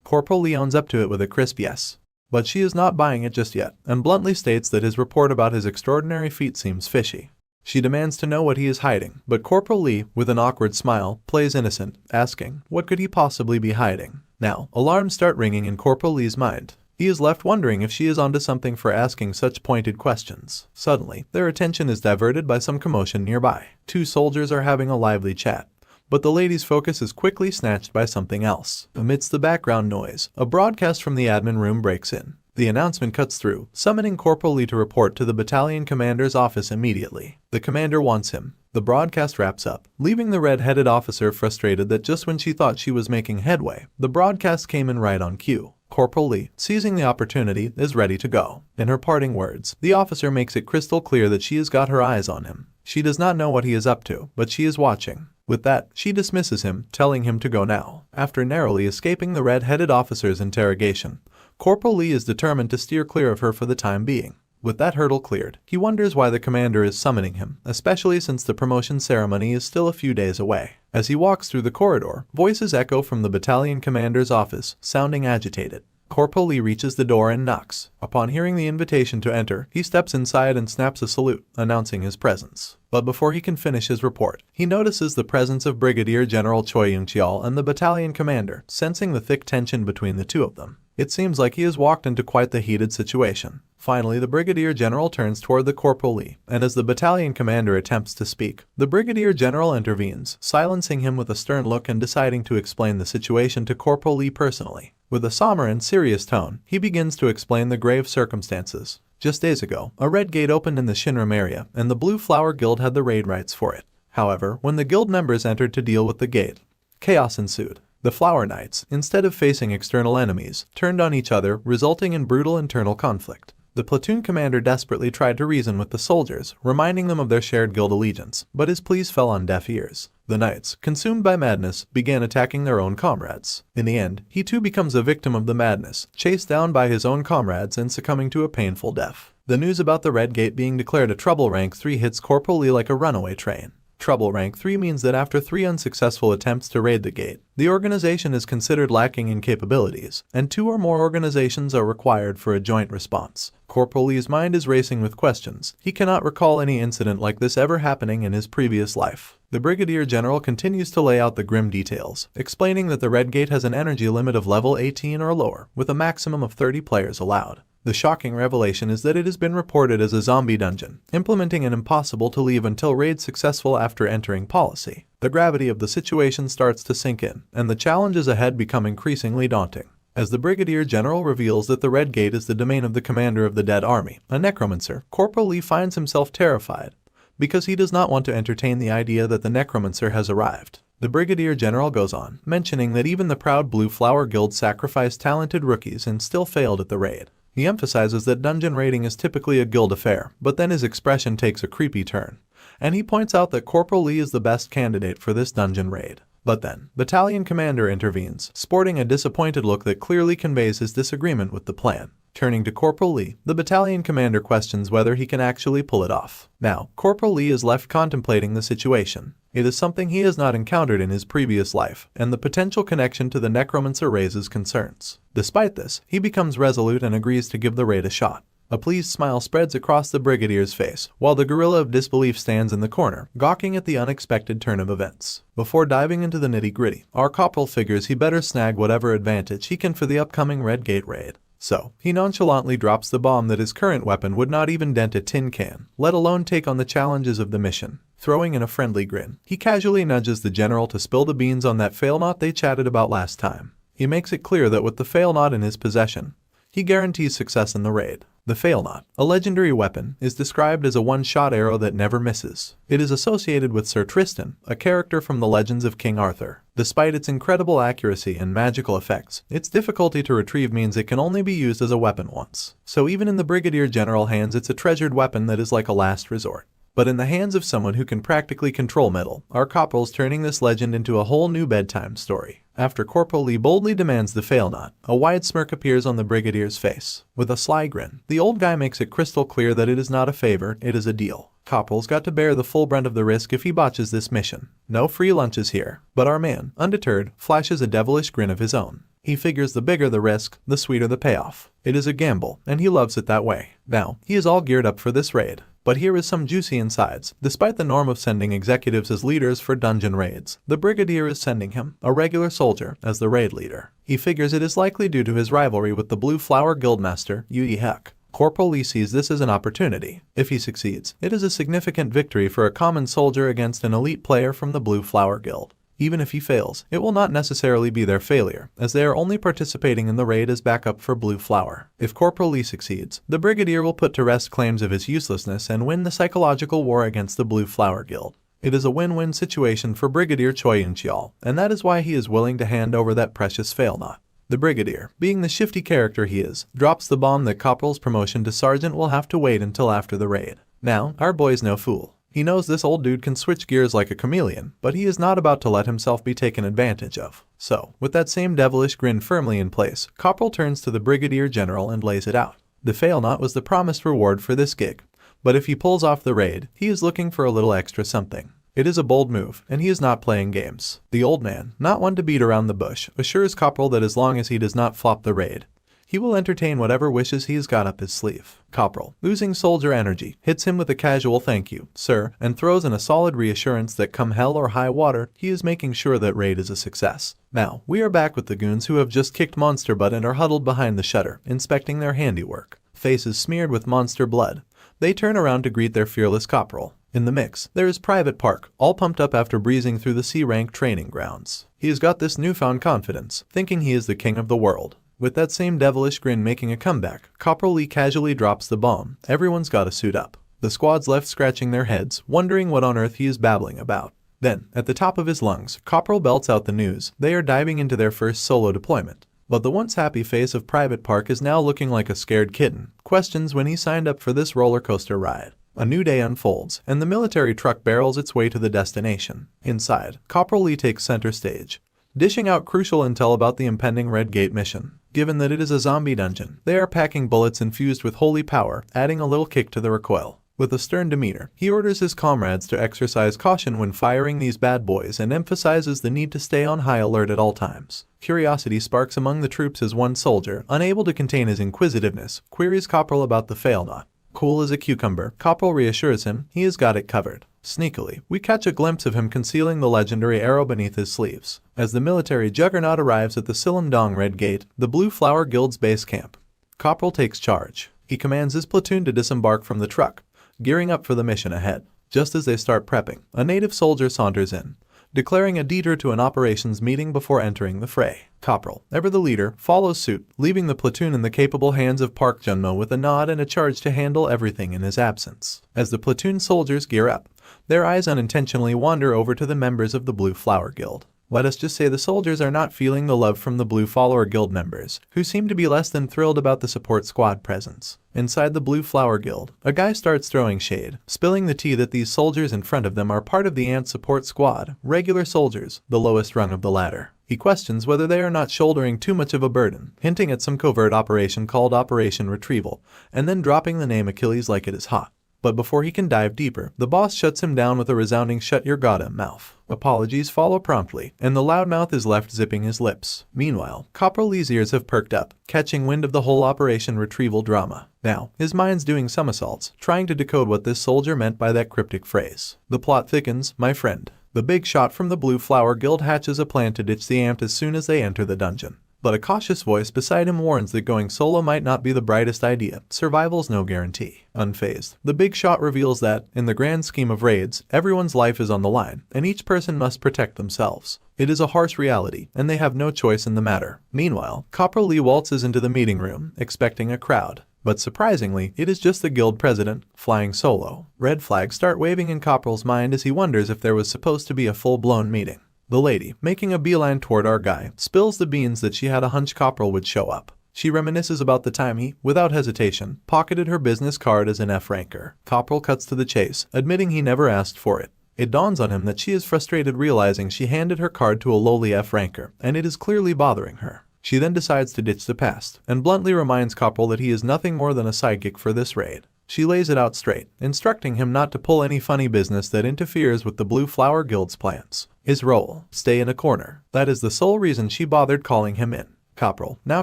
Corporal Lee owns up to it with a crisp yes. But she is not buying it just yet, and bluntly states that his report about his extraordinary feat seems fishy. She demands to know what he is hiding, but Corporal Lee, with an awkward smile, plays innocent, asking, what could he possibly be hiding? Now, alarms start ringing in Corporal Lee's mind. He is left wondering if she is onto something for asking such pointed questions. Suddenly, their attention is diverted by some commotion nearby. Two soldiers are having a lively chat, but the lady's focus is quickly snatched by something else. Amidst the background noise, a broadcast from the admin room breaks in. The announcement cuts through, summoning Corporal Lee to report to the battalion commander's office immediately. The commander wants him. The broadcast wraps up, leaving the red-headed officer frustrated that just when she thought she was making headway, the broadcast came in right on cue. Corporal Lee, seizing the opportunity, is ready to go. In her parting words, the officer makes it crystal clear that she has got her eyes on him. She does not know what he is up to, but she is watching. With that, she dismisses him, telling him to go now. After narrowly escaping the red-headed officer's interrogation, Corporal Lee is determined to steer clear of her for the time being. With that hurdle cleared, he wonders why the commander is summoning him, especially since the promotion ceremony is still a few days away. As he walks through the corridor, voices echo from the battalion commander's office, sounding agitated. Corporal Lee reaches the door and knocks. Upon hearing the invitation to enter, he steps inside and snaps a salute, announcing his presence. But before he can finish his report, he notices the presence of Brigadier General Choi Young-cheol and the battalion commander, sensing the thick tension between the two of them. It seems like he has walked into quite the heated situation. Finally, the Brigadier General turns toward the Corporal Lee, and as the battalion commander attempts to speak, the Brigadier General intervenes, silencing him with a stern look and deciding to explain the situation to Corporal Lee personally. With a somber and serious tone, he begins to explain the grave circumstances. Just days ago, a red gate opened in the Shinram area, and the Blue Flower Guild had the raid rights for it. However, when the guild members entered to deal with the gate, chaos ensued. The Flower Knights, instead of facing external enemies, turned on each other, resulting in brutal internal conflict. The platoon commander desperately tried to reason with the soldiers, reminding them of their shared guild allegiance, but his pleas fell on deaf ears. The knights, consumed by madness, began attacking their own comrades. In the end, he too becomes a victim of the madness, chased down by his own comrades and succumbing to a painful death. The news about the Red Gate being declared a Trouble Rank 3 hits Corporal Lee like a runaway train. Trouble Rank 3 means that after 3 unsuccessful attempts to raid the gate, the organization is considered lacking in capabilities, and 2 or more organizations are required for a joint response. Corporal Lee's mind is racing with questions. He cannot recall any incident like this ever happening in his previous life. The Brigadier General continues to lay out the grim details, explaining that the Red Gate has an energy limit of level 18 or lower, with a maximum of 30 players allowed. The shocking revelation is that it has been reported as a zombie dungeon, implementing an impossible to leave until raid successful after entering policy. The gravity of the situation starts to sink in, and the challenges ahead become increasingly daunting. As the Brigadier General reveals that the Red Gate is the domain of the commander of the dead army, a necromancer, Corporal Lee finds himself terrified, because he does not want to entertain the idea that the necromancer has arrived. The Brigadier General goes on, mentioning that even the proud Blue Flower Guild sacrificed talented rookies and still failed at the raid. He emphasizes that dungeon raiding is typically a guild affair, but then his expression takes a creepy turn, and he points out that Corporal Lee is the best candidate for this dungeon raid. But then, Battalion Commander intervenes, sporting a disappointed look that clearly conveys his disagreement with the plan. Turning to Corporal Lee, the Battalion Commander questions whether he can actually pull it off. Now, Corporal Lee is left contemplating the situation. It is something he has not encountered in his previous life, and the potential connection to the Necromancer raises concerns. Despite this, he becomes resolute and agrees to give the raid a shot. A pleased smile spreads across the Brigadier's face, while the gorilla of disbelief stands in the corner, gawking at the unexpected turn of events. Before diving into the nitty-gritty, our corporal figures he better snag whatever advantage he can for the upcoming Red Gate raid. So, he nonchalantly drops the bomb that his current weapon would not even dent a tin can, let alone take on the challenges of the mission. Throwing in a friendly grin, he casually nudges the general to spill the beans on that fail knot they chatted about last time. He makes it clear that with the fail knot in his possession, he guarantees success in the raid. The fail knot, a legendary weapon, is described as a one-shot arrow that never misses. It is associated with Sir Tristan, a character from the legends of King Arthur. Despite its incredible accuracy and magical effects, its difficulty to retrieve means it can only be used as a weapon once. So even in the Brigadier General hands, it's a treasured weapon that is like a last resort. But in the hands of someone who can practically control metal, our corporal's turning this legend into a whole new bedtime story. After Corporal Lee boldly demands the fail knot, a wide smirk appears on the Brigadier's face. With a sly grin, the old guy makes it crystal clear that it is not a favor, it is a deal. Corporal's got to bear the full brunt of the risk if he botches this mission. No free lunches here. But our man, undeterred, flashes a devilish grin of his own. He figures the bigger the risk, the sweeter the payoff. It is a gamble, and he loves it that way. Now, he is all geared up for this raid. But here is some juicy insides. Despite the norm of sending executives as leaders for dungeon raids, the Brigadier is sending him, a regular soldier, as the raid leader. He figures it is likely due to his rivalry with the Blue Flower Guildmaster, Yu Heck. Corporal Lee sees this as an opportunity. If he succeeds, it is a significant victory for a common soldier against an elite player from the Blue Flower Guild. Even if he fails, it will not necessarily be their failure, as they are only participating in the raid as backup for Blue Flower. If Corporal Lee succeeds, the Brigadier will put to rest claims of his uselessness and win the psychological war against the Blue Flower Guild. It is a win-win situation for Brigadier Choi Incheol, and that is why he is willing to hand over that precious fail-knot. The Brigadier, being the shifty character he is, drops the bomb that Corporal's promotion to Sergeant will have to wait until after the raid. Now, our boy's no fool. He knows this old dude can switch gears like a chameleon, but he is not about to let himself be taken advantage of. So, with that same devilish grin firmly in place, Corporal turns to the Brigadier General and lays it out. The fail-knot was the promised reward for this gig, but if he pulls off the raid, he is looking for a little extra something. It is a bold move, and he is not playing games. The old man, not one to beat around the bush, assures Corporal that as long as he does not flop the raid, he will entertain whatever wishes he has got up his sleeve. Corporal, losing soldier energy, hits him with a casual thank you, sir, and throws in a solid reassurance that come hell or high water, he is making sure that raid is a success. Now, we are back with the goons who have just kicked monster butt and are huddled behind the shutter, inspecting their handiwork. Faces smeared with monster blood. They turn around to greet their fearless corporal. In the mix, there is Private Park, all pumped up after breezing through the C-rank training grounds. He has got this newfound confidence, thinking he is the king of the world. With that same devilish grin making a comeback, Corporal Lee casually drops the bomb. Everyone's gotta suit up. The squad's left scratching their heads, wondering what on earth he is babbling about. Then, at the top of his lungs, Corporal belts out the news. They are diving into their first solo deployment. But the once happy face of Private Park is now looking like a scared kitten. Questions when he signed up for this roller coaster ride. A new day unfolds, and the military truck barrels its way to the destination. Inside, Corporal Lee takes center stage, dishing out crucial intel about the impending Red Gate mission. Given that it is a zombie dungeon, they are packing bullets infused with holy power, adding a little kick to the recoil. With a stern demeanor, he orders his comrades to exercise caution when firing these bad boys and emphasizes the need to stay on high alert at all times. Curiosity sparks among the troops as one soldier, unable to contain his inquisitiveness, queries Corporal about the fail-knot. Cool as a cucumber, Corporal reassures him he has got it covered. Sneakily, we catch a glimpse of him concealing the legendary arrow beneath his sleeves. As the military juggernaut arrives at the Silumdong Red Gate, the Blue Flower Guild's base camp, Corporal takes charge. He commands his platoon to disembark from the truck, gearing up for the mission ahead. Just as they start prepping, a native soldier saunters in, declaring a detour to an operations meeting before entering the fray. Corporal, ever the leader, follows suit, leaving the platoon in the capable hands of Park Junmo with a nod and a charge to handle everything in his absence. As the platoon soldiers gear up, their eyes unintentionally wander over to the members of the Blue Flower Guild. Let us just say the soldiers are not feeling the love from the Blue Flower Guild members, who seem to be less than thrilled about the support squad presence. Inside the Blue Flower Guild, a guy starts throwing shade, spilling the tea that these soldiers in front of them are part of the Ant support squad, regular soldiers, the lowest rung of the ladder. He questions whether they are not shouldering too much of a burden, hinting at some covert operation called Operation Retrieval, and then dropping the name Achilles like it is hot. But before he can dive deeper, the boss shuts him down with a resounding "shut your goddamn mouth." Apologies follow promptly, and the loudmouth is left zipping his lips. Meanwhile, Corporal Lee's ears have perked up, catching wind of the whole Operation Retrieval drama. Now, his mind's doing somersaults, trying to decode what this soldier meant by that cryptic phrase. The plot thickens, my friend. The big shot from the Blue Flower Guild hatches a plan to ditch the Ant as soon as they enter the dungeon. But a cautious voice beside him warns that going solo might not be the brightest idea. Survival's no guarantee. Unfazed, the big shot reveals that, in the grand scheme of raids, everyone's life is on the line, and each person must protect themselves. It is a harsh reality, and they have no choice in the matter. Meanwhile, Corporal Lee waltzes into the meeting room, expecting a crowd. But surprisingly, it is just the guild president, flying solo. Red flags start waving in Corporal's mind as he wonders if there was supposed to be a full-blown meeting. The lady, making a beeline toward our guy, spills the beans that she had a hunch Corporal would show up. She reminisces about the time he, without hesitation, pocketed her business card as an F-ranker. Corporal cuts to the chase, admitting he never asked for it. It dawns on him that she is frustrated realizing she handed her card to a lowly F-ranker, and it is clearly bothering her. She then decides to ditch the past, and bluntly reminds Corporal that he is nothing more than a sidekick for this raid. She lays it out straight, instructing him not to pull any funny business that interferes with the Blue Flower Guild's plans. His role, stay in a corner. That is the sole reason she bothered calling him in. Corporal, now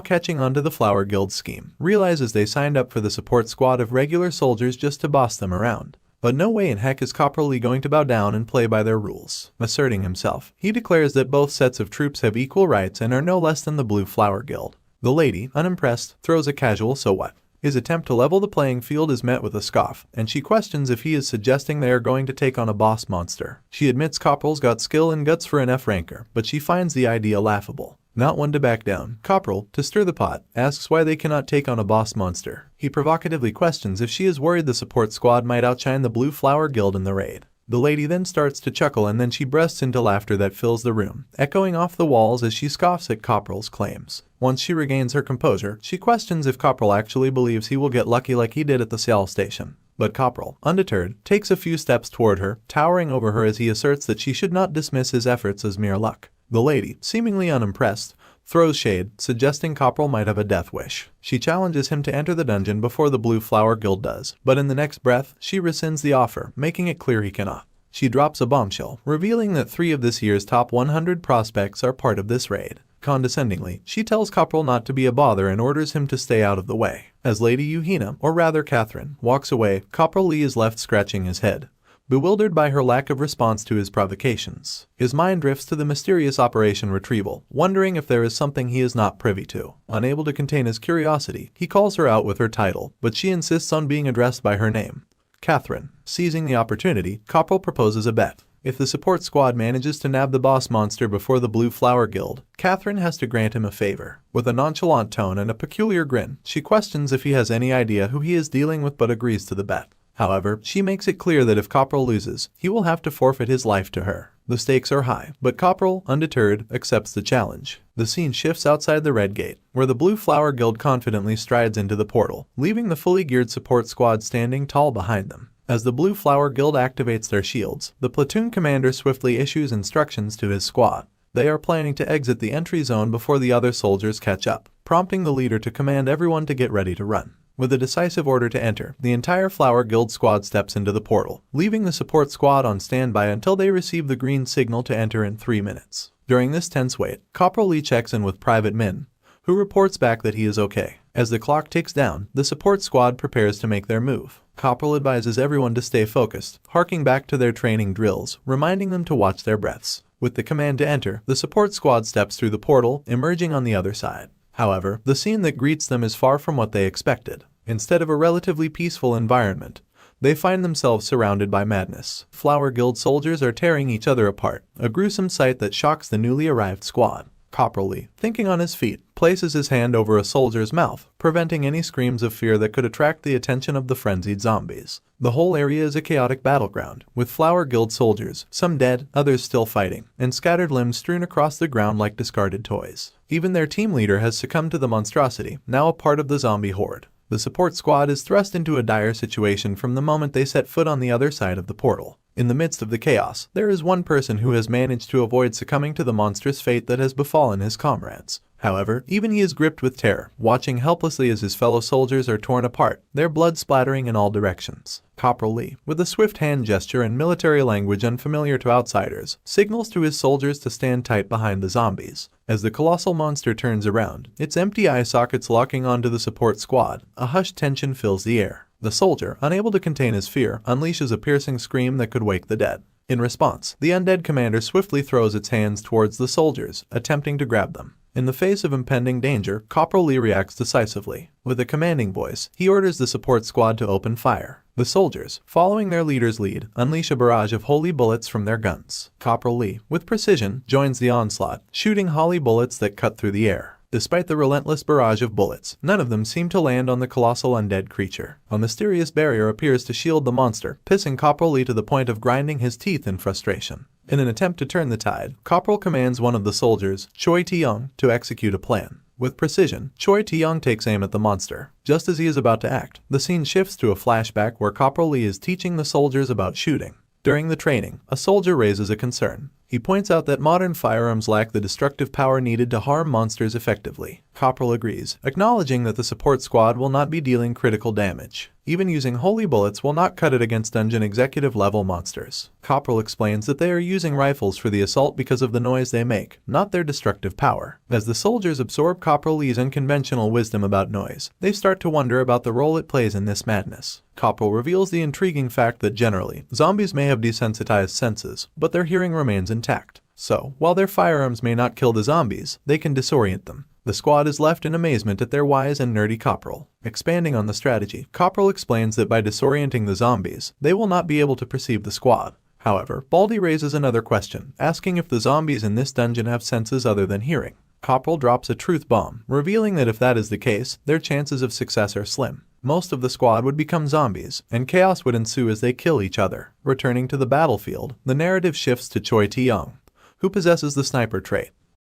catching on to the Flower Guild's scheme, realizes they signed up for the support squad of regular soldiers just to boss them around. But no way in heck is Corporal Lee going to bow down and play by their rules. Asserting himself, he declares that both sets of troops have equal rights and are no less than the Blue Flower Guild. The lady, unimpressed, throws a casual "so what?" His attempt to level the playing field is met with a scoff, and she questions if he is suggesting they are going to take on a boss monster. She admits Copperl's got skill and guts for an F ranker, but she finds the idea laughable. Not one to back down, Copperl, to stir the pot, asks why they cannot take on a boss monster. He provocatively questions if she is worried the support squad might outshine the Blue Flower Guild in the raid. The lady then starts to chuckle and then she bursts into laughter that fills the room, echoing off the walls as she scoffs at Copperl's claims. Once she regains her composure, she questions if Copperl actually believes he will get lucky like he did at the Ciel station. But Copperl, undeterred, takes a few steps toward her, towering over her as he asserts that she should not dismiss his efforts as mere luck. The lady, seemingly unimpressed, throws shade, suggesting Copperl might have a death wish. She challenges him to enter the dungeon before the Blue Flower Guild does, but in the next breath, she rescinds the offer, making it clear he cannot. She drops a bombshell, revealing that 3 of this year's top 100 prospects are part of this raid. Condescendingly, she tells Copperl not to be a bother and orders him to stay out of the way. As Lady Yuhina, or rather Catherine, walks away, Copperl Lee is left scratching his head, bewildered by her lack of response to his provocations. His mind drifts to the mysterious Operation Retrieval, wondering if there is something he is not privy to. Unable to contain his curiosity, he calls her out with her title, but she insists on being addressed by her name, Catherine. Seizing the opportunity, Copperl proposes a bet. If the support squad manages to nab the boss monster before the Blue Flower Guild, Catherine has to grant him a favor. With a nonchalant tone and a peculiar grin, she questions if he has any idea who he is dealing with but agrees to the bet. However, she makes it clear that if Copperl loses, he will have to forfeit his life to her. The stakes are high, but Copperl, undeterred, accepts the challenge. The scene shifts outside the Red Gate, where the Blue Flower Guild confidently strides into the portal, leaving the fully geared support squad standing tall behind them. As the Blue Flower Guild activates their shields, the platoon commander swiftly issues instructions to his squad. They are planning to exit the entry zone before the other soldiers catch up, prompting the leader to command everyone to get ready to run. With a decisive order to enter, the entire Flower Guild squad steps into the portal, leaving the support squad on standby until they receive the green signal to enter in 3 minutes. During this tense wait, Copperl Lee checks in with Private Min, who reports back that he is okay. As the clock ticks down, the support squad prepares to make their move. Copperl advises everyone to stay focused, harking back to their training drills, reminding them to watch their breaths. With the command to enter, the support squad steps through the portal, emerging on the other side. However, the scene that greets them is far from what they expected. Instead of a relatively peaceful environment, they find themselves surrounded by madness. Flower Guild soldiers are tearing each other apart, a gruesome sight that shocks the newly arrived squad. Copperl Lee, thinking on his feet, places his hand over a soldier's mouth, preventing any screams of fear that could attract the attention of the frenzied zombies. The whole area is a chaotic battleground, with Flower Guild soldiers, some dead, others still fighting, and scattered limbs strewn across the ground like discarded toys. Even their team leader has succumbed to the monstrosity, now a part of the zombie horde. The support squad is thrust into a dire situation from the moment they set foot on the other side of the portal. In the midst of the chaos, there is one person who has managed to avoid succumbing to the monstrous fate that has befallen his comrades. However, even he is gripped with terror, watching helplessly as his fellow soldiers are torn apart, their blood splattering in all directions. Copperl Lee, with a swift hand gesture and military language unfamiliar to outsiders, signals to his soldiers to stand tight behind the zombies. As the colossal monster turns around, its empty eye sockets locking onto the support squad, a hushed tension fills the air. The soldier, unable to contain his fear, unleashes a piercing scream that could wake the dead. In response, the undead commander swiftly throws its hands towards the soldiers, attempting to grab them. In the face of impending danger, Copperl Lee reacts decisively. With a commanding voice, he orders the support squad to open fire. The soldiers, following their leader's lead, unleash a barrage of holy bullets from their guns. Copperl Lee, with precision, joins the onslaught, shooting holy bullets that cut through the air. Despite the relentless barrage of bullets, none of them seem to land on the colossal undead creature. A mysterious barrier appears to shield the monster, pissing Copperl Lee to the point of grinding his teeth in frustration. In an attempt to turn the tide, Copperl commands one of the soldiers, Choi Taeyong, to execute a plan. With precision, Choi Taeyong takes aim at the monster. Just as he is about to act, the scene shifts to a flashback where Copperl Lee is teaching the soldiers about shooting. During the training, a soldier raises a concern. He points out that modern firearms lack the destructive power needed to harm monsters effectively. Copperl agrees, acknowledging that the support squad will not be dealing critical damage. Even using holy bullets will not cut it against dungeon executive level monsters. Copperl explains that they are using rifles for the assault because of the noise they make, not their destructive power. As the soldiers absorb Copperl Lee's unconventional wisdom about noise, they start to wonder about the role it plays in this madness. Copperl reveals the intriguing fact that generally, zombies may have desensitized senses, but their hearing remains intact. So, while their firearms may not kill the zombies, they can disorient them. The squad is left in amazement at their wise and nerdy corporal. Expanding on the strategy, Corporal explains that by disorienting the zombies, they will not be able to perceive the squad. However, Baldy raises another question, asking if the zombies in this dungeon have senses other than hearing. Corporal drops a truth bomb, revealing that if that is the case, their chances of success are slim. Most of the squad would become zombies, and chaos would ensue as they kill each other. Returning to the battlefield, the narrative shifts to Choi Tae-young, who possesses the sniper trait.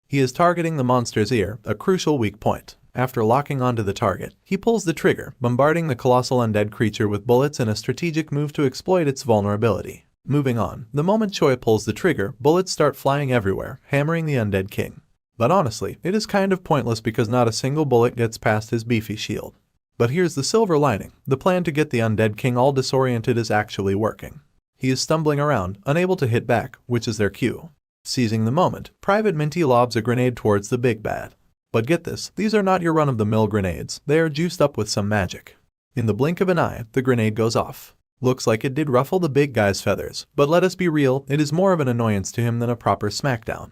He is targeting the monster's ear, a crucial weak point. After locking onto the target, he pulls the trigger, bombarding the colossal undead creature with bullets in a strategic move to exploit its vulnerability. Moving on, the moment Choi pulls the trigger, bullets start flying everywhere, hammering the undead king. But honestly, it is kind of pointless because not a single bullet gets past his beefy shield. But here's the silver lining, the plan to get the undead king all disoriented is actually working. He is stumbling around, unable to hit back, which is their cue. Seizing the moment, Private Minty lobs a grenade towards the big bad. But get this, these are not your run-of-the-mill grenades, they are juiced up with some magic. In the blink of an eye, the grenade goes off. Looks like it did ruffle the big guy's feathers, but let us be real, it is more of an annoyance to him than a proper smackdown.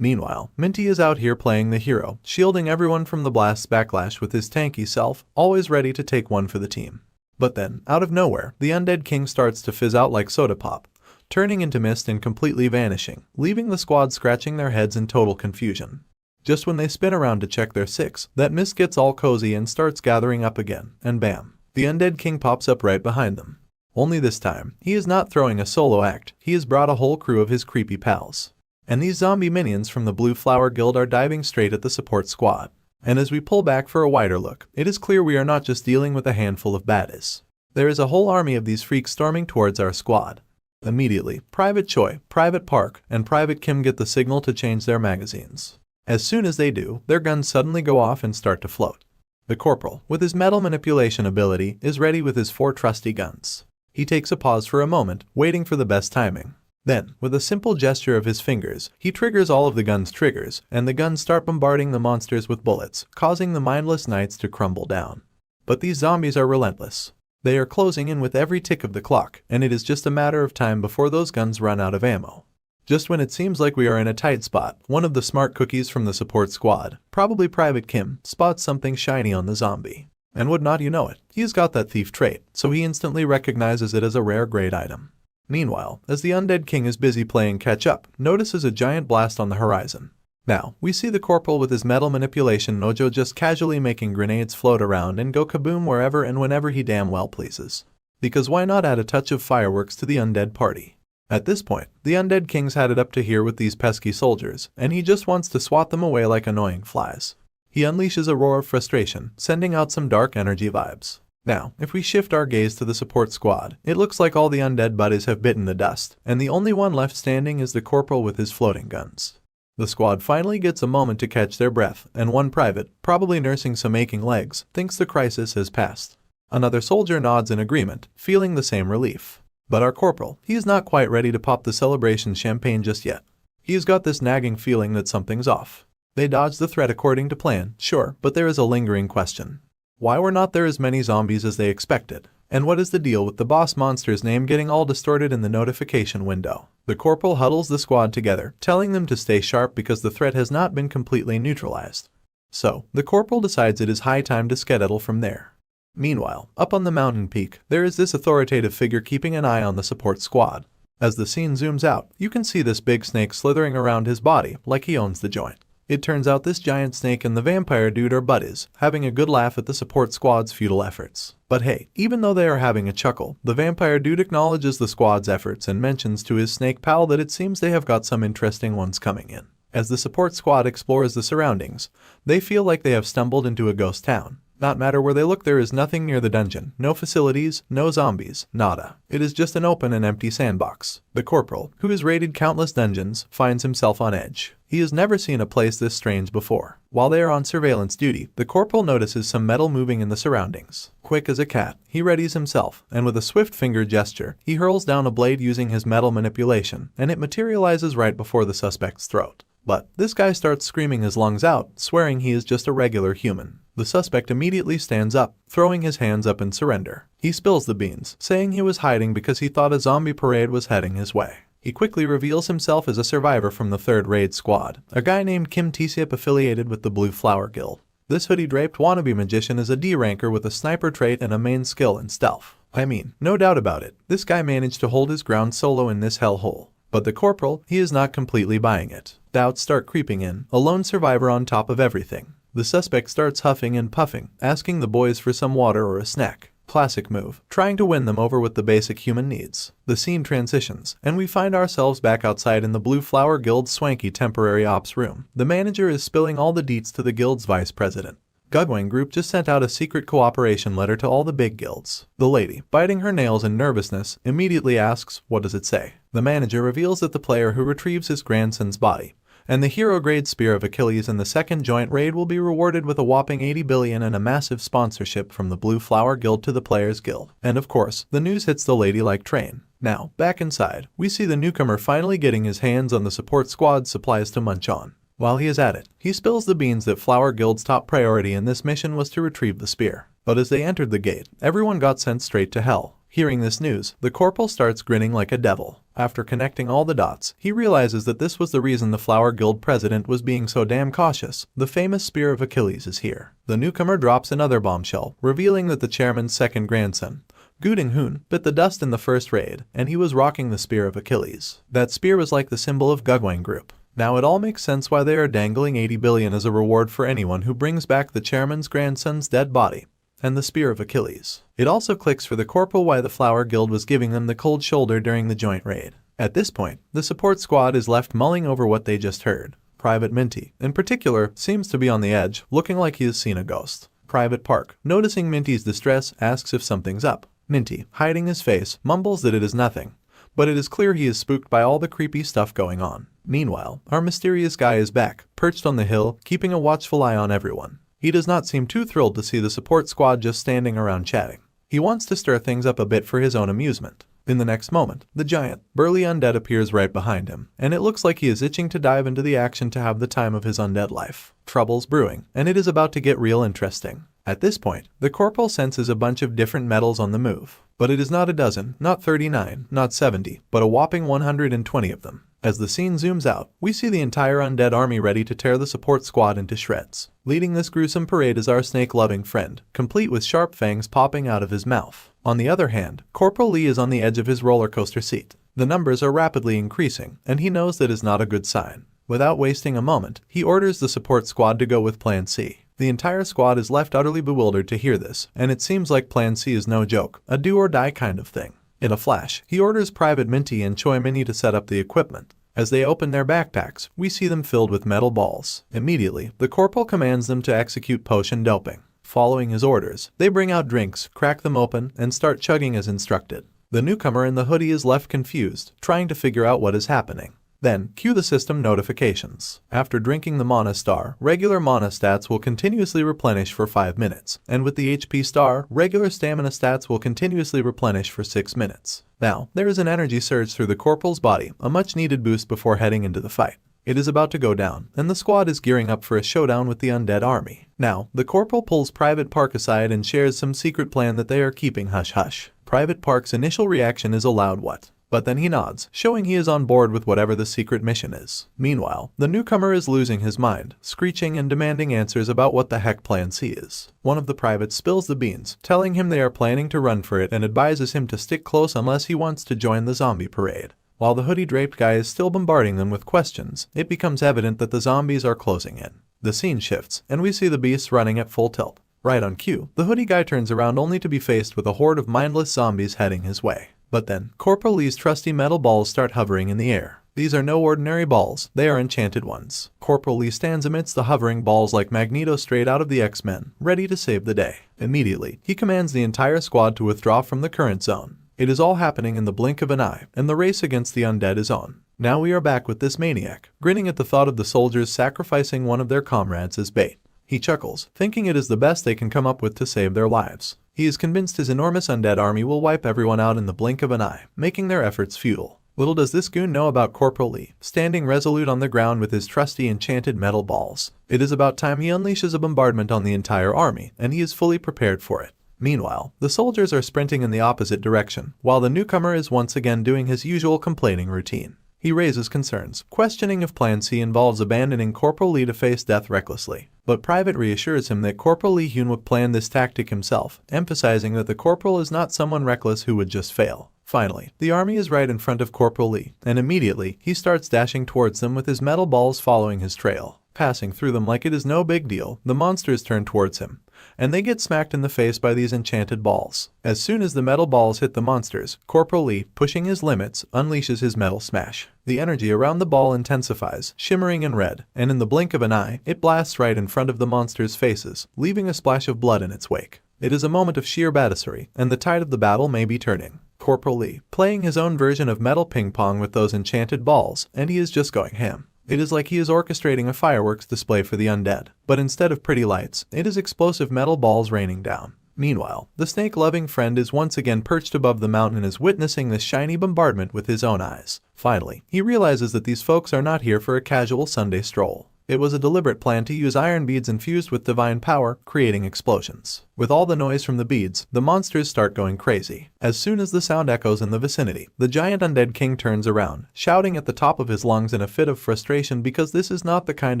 Meanwhile, Minty is out here playing the hero, shielding everyone from the blast's backlash with his tanky self, always ready to take one for the team. But then, out of nowhere, the undead king starts to fizz out like soda pop, turning into mist and completely vanishing, leaving the squad scratching their heads in total confusion. Just when they spin around to check their six, that mist gets all cozy and starts gathering up again, and bam, the undead king pops up right behind them. Only this time, he is not throwing a solo act, he has brought a whole crew of his creepy pals. And these zombie minions from the Blue Flower Guild are diving straight at the support squad. And as we pull back for a wider look, it is clear we are not just dealing with a handful of baddies. There is a whole army of these freaks storming towards our squad. Immediately, Private Choi, Private Park, and Private Kim get the signal to change their magazines. As soon as they do, their guns suddenly go off and start to float. The corporal, with his metal manipulation ability, is ready with his 4 trusty guns. He takes a pause for a moment, waiting for the best timing. Then, with a simple gesture of his fingers, he triggers all of the gun's triggers, and the guns start bombarding the monsters with bullets, causing the mindless knights to crumble down. But these zombies are relentless. They are closing in with every tick of the clock, and it is just a matter of time before those guns run out of ammo. Just when it seems like we are in a tight spot, one of the smart cookies from the support squad, probably Private Kim, spots something shiny on the zombie. And would not you know it, he's got that thief trait, so he instantly recognizes it as a rare grade item. Meanwhile, as the undead king is busy playing catch-up, notices a giant blast on the horizon. Now, we see the corporal with his metal manipulation mojo just casually making grenades float around and go kaboom wherever and whenever he damn well pleases. Because why not add a touch of fireworks to the undead party? At this point, the undead king's had it up to here with these pesky soldiers, and he just wants to swat them away like annoying flies. He unleashes a roar of frustration, sending out some dark energy vibes. Now, if we shift our gaze to the support squad, it looks like all the undead buddies have bitten the dust, and the only one left standing is the corporal with his floating guns. The squad finally gets a moment to catch their breath, and one private, probably nursing some aching legs, thinks the crisis has passed. Another soldier nods in agreement, feeling the same relief. But our corporal, he is not quite ready to pop the celebration champagne just yet. He's got this nagging feeling that something's off. They dodged the threat according to plan, sure, but there is a lingering question. Why were not there as many zombies as they expected? And what is the deal with the boss monster's name getting all distorted in the notification window? The corporal huddles the squad together, telling them to stay sharp because the threat has not been completely neutralized. So, the corporal decides it is high time to skedaddle from there. Meanwhile, up on the mountain peak, there is this authoritative figure keeping an eye on the support squad. As the scene zooms out, you can see this big snake slithering around his body like he owns the joint. It turns out this giant snake and the vampire dude are buddies, having a good laugh at the support squad's futile efforts. But hey, even though they are having a chuckle, the vampire dude acknowledges the squad's efforts and mentions to his snake pal that it seems they have got some interesting ones coming in. As the support squad explores the surroundings, they feel like they have stumbled into a ghost town. Not matter where they look, there is nothing near the dungeon, no facilities, no zombies, nada. It is just an open and empty sandbox. The corporal, who has raided countless dungeons, finds himself on edge. He has never seen a place this strange before. While they are on surveillance duty, the corporal notices some metal moving in the surroundings. Quick as a cat, he readies himself, and with a swift finger gesture, he hurls down a blade using his metal manipulation, and it materializes right before the suspect's throat. But this guy starts screaming his lungs out, swearing he is just a regular human. The suspect immediately stands up, throwing his hands up in surrender. He spills the beans, saying he was hiding because he thought a zombie parade was heading his way. He quickly reveals himself as a survivor from the 3rd Raid Squad, a guy named Kim Tsip affiliated with the Blue Flower Guild. This hoodie-draped wannabe magician is a D-ranker with a sniper trait and a main skill in stealth. I mean, no doubt about it, this guy managed to hold his ground solo in this hellhole. But the corporal, he is not completely buying it. Doubts start creeping in, a lone survivor on top of everything. The suspect starts huffing and puffing, asking the boys for some water or a snack. Classic move, trying to win them over with the basic human needs. The scene transitions, and we find ourselves back outside in the Blue Flower Guild's swanky temporary ops room. The manager is spilling all the deets to the guild's vice president. Gugwang Group just sent out a secret cooperation letter to all the big guilds. The lady, biting her nails in nervousness, immediately asks, what does it say? The manager reveals that the player who retrieves his grandson's body and the hero-grade Spear of Achilles in the 2nd joint raid will be rewarded with a whopping 80 billion and a massive sponsorship from the Blue Flower Guild to the Players Guild. And of course, the news hits the lady like train. Now, back inside, we see the newcomer finally getting his hands on the support squad's supplies to munch on. While he is at it, he spills the beans that Flower Guild's top priority in this mission was to retrieve the spear. But as they entered the gate, everyone got sent straight to hell. Hearing this news, the corporal starts grinning like a devil. After connecting all the dots, he realizes that this was the reason the Flower Guild president was being so damn cautious. The famous Spear of Achilles is here. The newcomer drops another bombshell, revealing that the chairman's second grandson, Guding Hoon, bit the dust in the 1st raid, and he was rocking the Spear of Achilles. That spear was like the symbol of Gugwang Group. Now it all makes sense why they are dangling 80 billion as a reward for anyone who brings back the chairman's grandson's dead body and the Spear of Achilles. It also clicks for the corporal why the Flower Guild was giving them the cold shoulder during the joint raid. At this point, the support squad is left mulling over what they just heard. Private Minty, in particular, seems to be on the edge, looking like he has seen a ghost. Private Park, noticing Minty's distress, asks if something's up. Minty, hiding his face, mumbles that it is nothing, but it is clear he is spooked by all the creepy stuff going on. Meanwhile, our mysterious guy is back, perched on the hill, keeping a watchful eye on everyone. He does not seem too thrilled to see the support squad just standing around chatting. He wants to stir things up a bit for his own amusement. In the next moment, the giant, burly undead appears right behind him, and it looks like he is itching to dive into the action to have the time of his undead life. Trouble's brewing, and it is about to get real interesting. At this point, the corporal senses a bunch of different metals on the move. But it is not a dozen, not 39, not 70, but a whopping 120 of them. As the scene zooms out, we see the entire undead army ready to tear the support squad into shreds. Leading this gruesome parade is our snake-loving friend, complete with sharp fangs popping out of his mouth. On the other hand, Corporal Lee is on the edge of his roller coaster seat. The numbers are rapidly increasing, and he knows that is not a good sign. Without wasting a moment, he orders the support squad to go with Plan C. The entire squad is left utterly bewildered to hear this, and it seems like Plan C is no joke, a do-or-die kind of thing. In a flash, he orders Private Minty and Choi Mini to set up the equipment. As they open their backpacks, we see them filled with metal balls. Immediately, the corporal commands them to execute potion doping. Following his orders, they bring out drinks, crack them open, and start chugging as instructed. The newcomer in the hoodie is left confused, trying to figure out what is happening. Then, cue the system notifications. After drinking the Mana Star, regular Mana stats will continuously replenish for 5 minutes, and with the HP Star, regular Stamina stats will continuously replenish for 6 minutes. Now, there is an energy surge through the corporal's body, a much-needed boost before heading into the fight. It is about to go down, and the squad is gearing up for a showdown with the undead army. Now, the corporal pulls Private Park aside and shares some secret plan that they are keeping hush-hush. Private Park's initial reaction is a loud what? But then he nods, showing he is on board with whatever the secret mission is. Meanwhile, the newcomer is losing his mind, screeching and demanding answers about what the heck Plan C is. One of the privates spills the beans, telling him they are planning to run for it and advises him to stick close unless he wants to join the zombie parade. While the hoodie-draped guy is still bombarding them with questions, it becomes evident that the zombies are closing in. The scene shifts, and we see the beasts running at full tilt. Right on cue, the hoodie guy turns around only to be faced with a horde of mindless zombies heading his way. But then, Corporal Lee's trusty metal balls start hovering in the air. These are no ordinary balls, they are enchanted ones. Corporal Lee stands amidst the hovering balls like Magneto straight out of the X-Men, ready to save the day. Immediately, he commands the entire squad to withdraw from the current zone. It is all happening in the blink of an eye, and the race against the undead is on. Now we are back with this maniac, grinning at the thought of the soldiers sacrificing one of their comrades as bait. He chuckles, thinking it is the best they can come up with to save their lives. He is convinced his enormous undead army will wipe everyone out in the blink of an eye, making their efforts futile. Little does this goon know about Corporal Lee, standing resolute on the ground with his trusty enchanted metal balls. It is about time he unleashes a bombardment on the entire army, and he is fully prepared for it. Meanwhile, the soldiers are sprinting in the opposite direction, while the newcomer is once again doing his usual complaining routine. He raises concerns, questioning if Plan C involves abandoning Corporal Lee to face death recklessly. But Private reassures him that Corporal Lee Hyunwook planned this tactic himself, emphasizing that the corporal is not someone reckless who would just fail. Finally, the army is right in front of Corporal Lee, and immediately, he starts dashing towards them with his metal balls following his trail. Passing through them like it is no big deal, the monsters turn towards him, and they get smacked in the face by these enchanted balls. As soon as the metal balls hit the monsters, Corporal Lee, pushing his limits, unleashes his metal smash. The energy around the ball intensifies, shimmering in red, and in the blink of an eye, it blasts right in front of the monsters' faces, leaving a splash of blood in its wake. It is a moment of sheer badassery, and the tide of the battle may be turning. Corporal Lee, playing his own version of metal ping pong with those enchanted balls, and he is just going ham. It is like he is orchestrating a fireworks display for the undead, but instead of pretty lights, it is explosive metal balls raining down. Meanwhile, the snake-loving friend is once again perched above the mountain and is witnessing this shiny bombardment with his own eyes. Finally, he realizes that these folks are not here for a casual Sunday stroll. It was a deliberate plan to use iron beads infused with divine power, creating explosions. With all the noise from the beads, the monsters start going crazy. As soon as the sound echoes in the vicinity, the giant undead king turns around, shouting at the top of his lungs in a fit of frustration because this is not the kind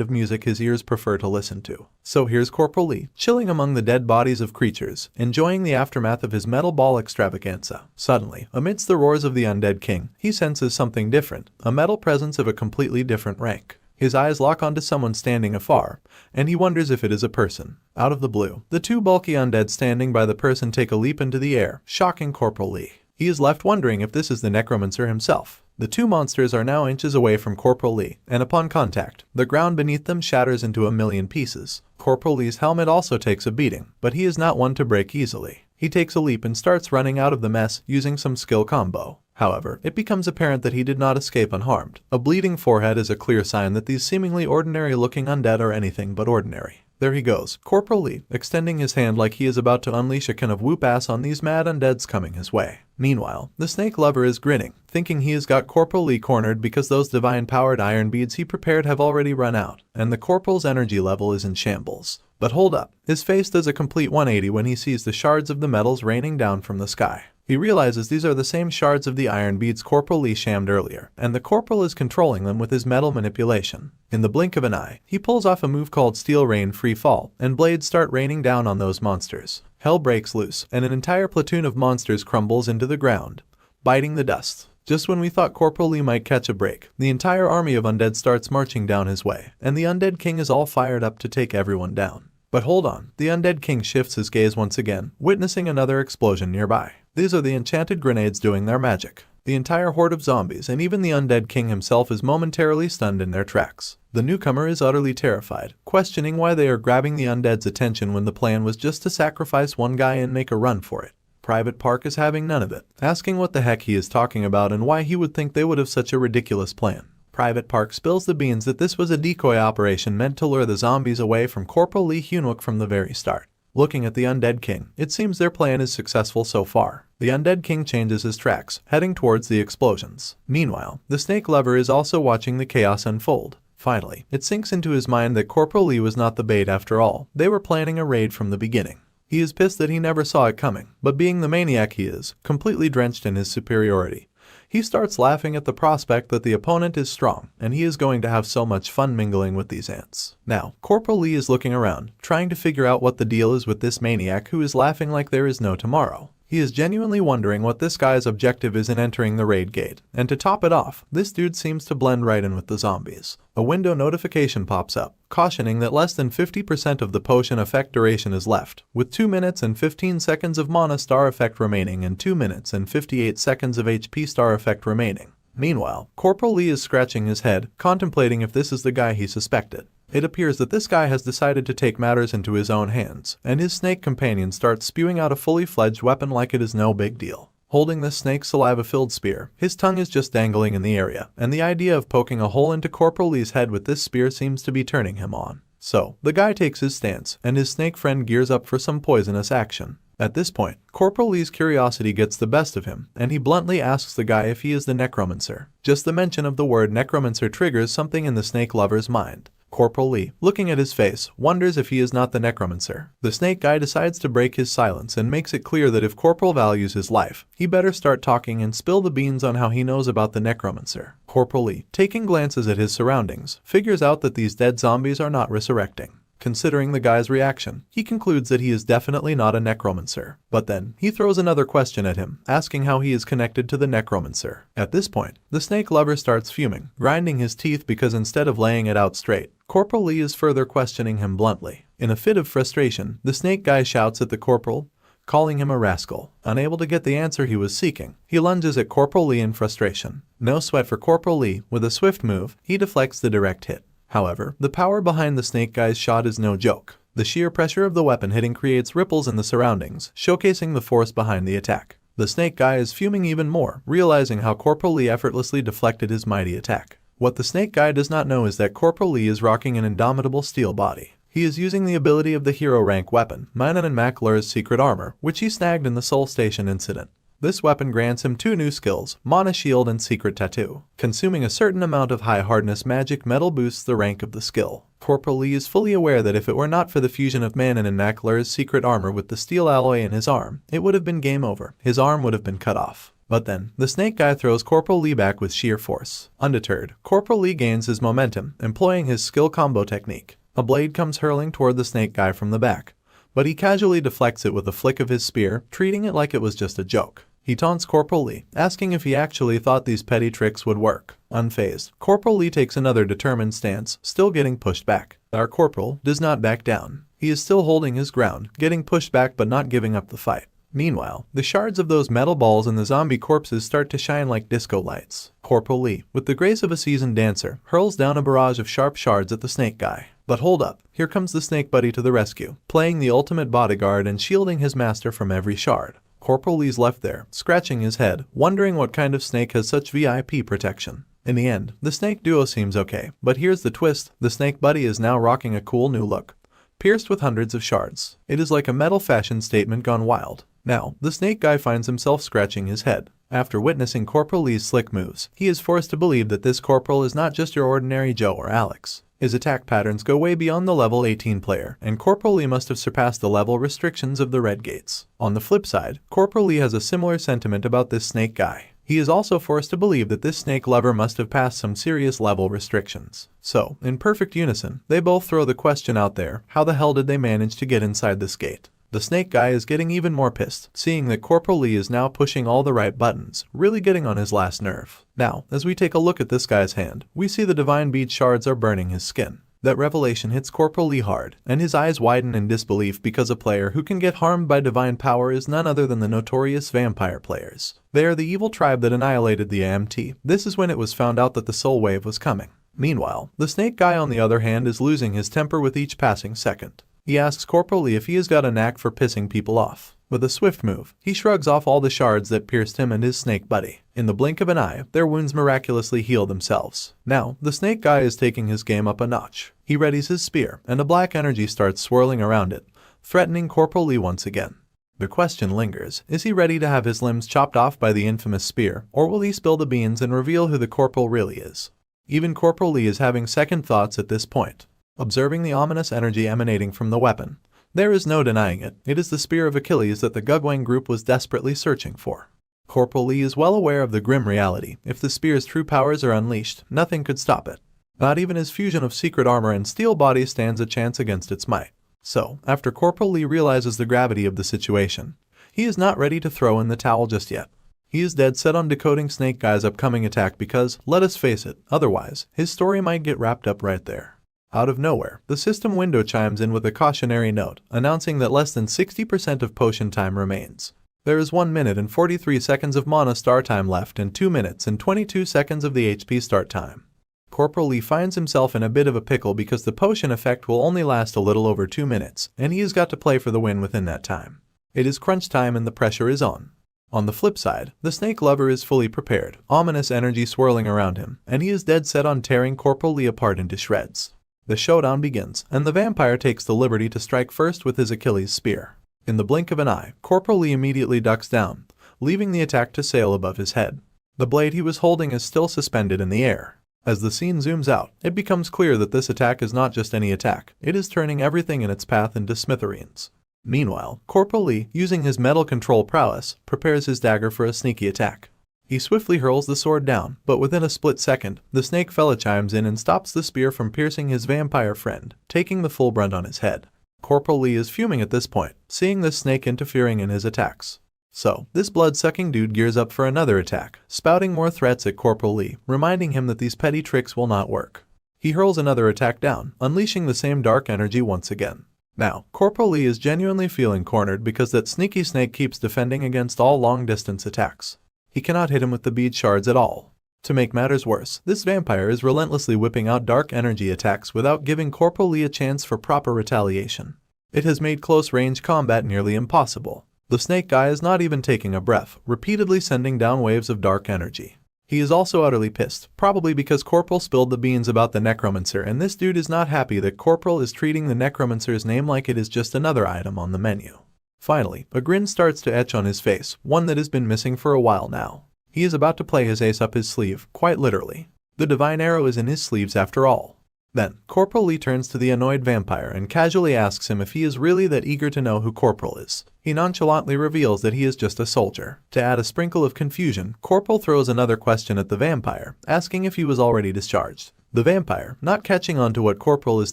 of music his ears prefer to listen to. So here's Corporal Lee, chilling among the dead bodies of creatures, enjoying the aftermath of his metal ball extravaganza. Suddenly, amidst the roars of the undead king, he senses something different, a metal presence of a completely different rank. His eyes lock onto someone standing afar, and he wonders if it is a person. Out of the blue, the two bulky undead standing by the person take a leap into the air, shocking Corporal Lee. He is left wondering if this is the Necromancer himself. The two monsters are now inches away from Corporal Lee, and upon contact, the ground beneath them shatters into a million pieces. Corporal Lee's helmet also takes a beating, but he is not one to break easily. He takes a leap and starts running out of the mess using some skill combo. However, it becomes apparent that he did not escape unharmed. A bleeding forehead is a clear sign that these seemingly ordinary-looking undead are anything but ordinary. There he goes, Corporal Lee, extending his hand like he is about to unleash a kind of whoop-ass on these mad undeads coming his way. Meanwhile, the snake lover is grinning, thinking he has got Corporal Lee cornered because those divine-powered iron beads he prepared have already run out, and the corporal's energy level is in shambles. But hold up, his face does a complete 180 when he sees the shards of the metals raining down from the sky. He realizes these are the same shards of the iron beads Corporal Lee shammed earlier, and the corporal is controlling them with his metal manipulation. In the blink of an eye, he pulls off a move called Steel Rain Free Fall, and blades start raining down on those monsters. Hell breaks loose, and an entire platoon of monsters crumbles into the ground, biting the dust. Just when we thought Corporal Lee might catch a break, the entire army of undead starts marching down his way, and the undead king is all fired up to take everyone down. But hold on, the undead king shifts his gaze once again, witnessing another explosion nearby. These are the enchanted grenades doing their magic. The entire horde of zombies and even the undead king himself is momentarily stunned in their tracks. The newcomer is utterly terrified, questioning why they are grabbing the undead's attention when the plan was just to sacrifice one guy and make a run for it. Private Park is having none of it, asking what the heck he is talking about and why he would think they would have such a ridiculous plan. Private Park spills the beans that this was a decoy operation meant to lure the zombies away from Corporal Lee Hyunwook from the very start. Looking at the Undead King, it seems their plan is successful so far. The Undead King changes his tracks, heading towards the explosions. Meanwhile, the snake lover is also watching the chaos unfold. Finally, it sinks into his mind that Corporal Lee was not the bait after all. They were planning a raid from the beginning. He is pissed that he never saw it coming, but being the maniac he is, completely drenched in his superiority, he starts laughing at the prospect that the opponent is strong, and he is going to have so much fun mingling with these ants. Now, Corporal Lee is looking around, trying to figure out what the deal is with this maniac who is laughing like there is no tomorrow. He is genuinely wondering what this guy's objective is in entering the raid gate, and to top it off, this dude seems to blend right in with the zombies. A window notification pops up, cautioning that less than 50% of the potion effect duration is left, with 2 minutes and 15 seconds of mana star effect remaining and 2 minutes and 58 seconds of HP star effect remaining. Meanwhile, Corporal Lee is scratching his head, contemplating if this is the guy he suspected. It appears that this guy has decided to take matters into his own hands, and his snake companion starts spewing out a fully fledged weapon like it is no big deal. Holding the snake's saliva-filled spear, his tongue is just dangling in the area, and the idea of poking a hole into Corporal Lee's head with this spear seems to be turning him on. So, the guy takes his stance, and his snake friend gears up for some poisonous action. At this point, Corporal Lee's curiosity gets the best of him, and he bluntly asks the guy if he is the Necromancer. Just the mention of the word Necromancer triggers something in the snake lover's mind. Corporal Lee, looking at his face, wonders if he is not the necromancer. The snake guy decides to break his silence and makes it clear that if Corporal values his life, he better start talking and spill the beans on how he knows about the necromancer. Corporal Lee, taking glances at his surroundings, figures out that these dead zombies are not resurrecting. Considering the guy's reaction, he concludes that he is definitely not a necromancer. But then, he throws another question at him, asking how he is connected to the necromancer. At this point, the snake lover starts fuming, grinding his teeth because instead of laying it out straight, Corporal Lee is further questioning him bluntly. In a fit of frustration, the snake guy shouts at the corporal, calling him a rascal. Unable to get the answer he was seeking, he lunges at Corporal Lee in frustration. No sweat for Corporal Lee. With a swift move, he deflects the direct hit. However, the power behind the snake guy's shot is no joke. The sheer pressure of the weapon hitting creates ripples in the surroundings, showcasing the force behind the attack. The snake guy is fuming even more, realizing how Corporal Lee effortlessly deflected his mighty attack. What the snake guy does not know is that Corporal Lee is rocking an indomitable steel body. He is using the ability of the hero rank weapon, Manhwa's secret armor, which he snagged in the Soul Station incident. This weapon grants him 2 new skills, Mana Shield and Secret Tattoo. Consuming a certain amount of high hardness magic metal boosts the rank of the skill. Corporal Lee is fully aware that if it were not for the fusion of Manhwa's secret armor with the steel alloy in his arm, it would have been game over. His arm would have been cut off. But then, the snake guy throws Corporal Lee back with sheer force. Undeterred, Corporal Lee gains his momentum, employing his skill combo technique. A blade comes hurling toward the snake guy from the back, but he casually deflects it with a flick of his spear, treating it like it was just a joke. He taunts Corporal Lee, asking if he actually thought these petty tricks would work. Unfazed, Corporal Lee takes another determined stance, still getting pushed back. Our corporal does not back down. He is still holding his ground, getting pushed back but not giving up the fight. Meanwhile, the shards of those metal balls in the zombie corpses start to shine like disco lights. Corporal Lee, with the grace of a seasoned dancer, hurls down a barrage of sharp shards at the snake guy. But hold up, here comes the snake buddy to the rescue, playing the ultimate bodyguard and shielding his master from every shard. Corporal Lee's left there, scratching his head, wondering what kind of snake has such VIP protection. In the end, the snake duo seems okay, but here's the twist, the snake buddy is now rocking a cool new look, pierced with hundreds of shards. It is like a metal fashion statement gone wild. Now, the snake guy finds himself scratching his head. After witnessing Corporal Lee's slick moves, he is forced to believe that this corporal is not just your ordinary Joe or Alex. His attack patterns go way beyond the level 18 player, and Corporal Lee must have surpassed the level restrictions of the Red Gates. On the flip side, Corporal Lee has a similar sentiment about this snake guy. He is also forced to believe that this snake lover must have passed some serious level restrictions. So, in perfect unison, they both throw the question out there, how the hell did they manage to get inside this gate? The snake guy is getting even more pissed, seeing that Corporal Lee is now pushing all the right buttons, really getting on his last nerve. Now, as we take a look at this guy's hand, we see the divine bead shards are burning his skin. That revelation hits Corporal Lee hard, and his eyes widen in disbelief because a player who can get harmed by divine power is none other than the notorious vampire players. They are the evil tribe that annihilated the AMT. This is when it was found out that the soul wave was coming. Meanwhile, the snake guy on the other hand is losing his temper with each passing second. He asks Corporal Lee if he has got a knack for pissing people off. With a swift move, he shrugs off all the shards that pierced him and his snake buddy. In the blink of an eye, their wounds miraculously heal themselves. Now, the snake guy is taking his game up a notch. He readies his spear, and a black energy starts swirling around it, threatening Corporal Lee once again. The question lingers, is he ready to have his limbs chopped off by the infamous spear, or will he spill the beans and reveal who the corporal really is? Even Corporal Lee is having second thoughts at this point. Observing the ominous energy emanating from the weapon, there is no denying it. It is the Spear of Achilles that the Gugwang group was desperately searching for. Corporal Lee is well aware of the grim reality. If the spear's true powers are unleashed, nothing could stop it. Not even his fusion of secret armor and steel body stands a chance against its might. So, after Corporal Lee realizes the gravity of the situation, he is not ready to throw in the towel just yet. He is dead set on decoding Snake Guy's upcoming attack because, let us face it, otherwise, his story might get wrapped up right there. Out of nowhere, the system window chimes in with a cautionary note, announcing that less than 60% of potion time remains. There is 1 minute and 43 seconds of mana star time left and 2 minutes and 22 seconds of the HP start time. Corporal Lee finds himself in a bit of a pickle because the potion effect will only last a little over 2 minutes, and he has got to play for the win within that time. It is crunch time and the pressure is on. On the flip side, the snake lover is fully prepared, ominous energy swirling around him, and he is dead set on tearing Corporal Lee apart into shreds. The showdown begins, and the vampire takes the liberty to strike first with his Achilles spear. In the blink of an eye, Corporal Lee immediately ducks down, leaving the attack to sail above his head. The blade he was holding is still suspended in the air. As the scene zooms out, it becomes clear that this attack is not just any attack, it is turning everything in its path into smithereens. Meanwhile, Corporal Lee, using his metal control prowess, prepares his dagger for a sneaky attack. He swiftly hurls the sword down, but within a split second, the snake fella chimes in and stops the spear from piercing his vampire friend, taking the full brunt on his head. Corporal Lee is fuming at this point, seeing this snake interfering in his attacks. So, this blood-sucking dude gears up for another attack, spouting more threats at Corporal Lee, reminding him that these petty tricks will not work. He hurls another attack down, unleashing the same dark energy once again. Now, Corporal Lee is genuinely feeling cornered because that sneaky snake keeps defending against all long-distance attacks. He cannot hit him with the bead shards at all. To make matters worse, this vampire is relentlessly whipping out dark energy attacks without giving Corporal Lee a chance for proper retaliation. It has made close-range combat nearly impossible. The snake guy is not even taking a breath, repeatedly sending down waves of dark energy. He is also utterly pissed, probably because Corporal spilled the beans about the Necromancer, and this dude is not happy that Corporal is treating the Necromancer's name like it is just another item on the menu. Finally, a grin starts to etch on his face, one that has been missing for a while now. He is about to play his ace up his sleeve, quite literally. The divine arrow is in his sleeves after all. Then, Corporal Lee turns to the annoyed vampire and casually asks him if he is really that eager to know who Corporal is. He nonchalantly reveals that he is just a soldier. To add a sprinkle of confusion, Corporal throws another question at the vampire, asking if he was already discharged. The vampire, not catching on to what Corporal is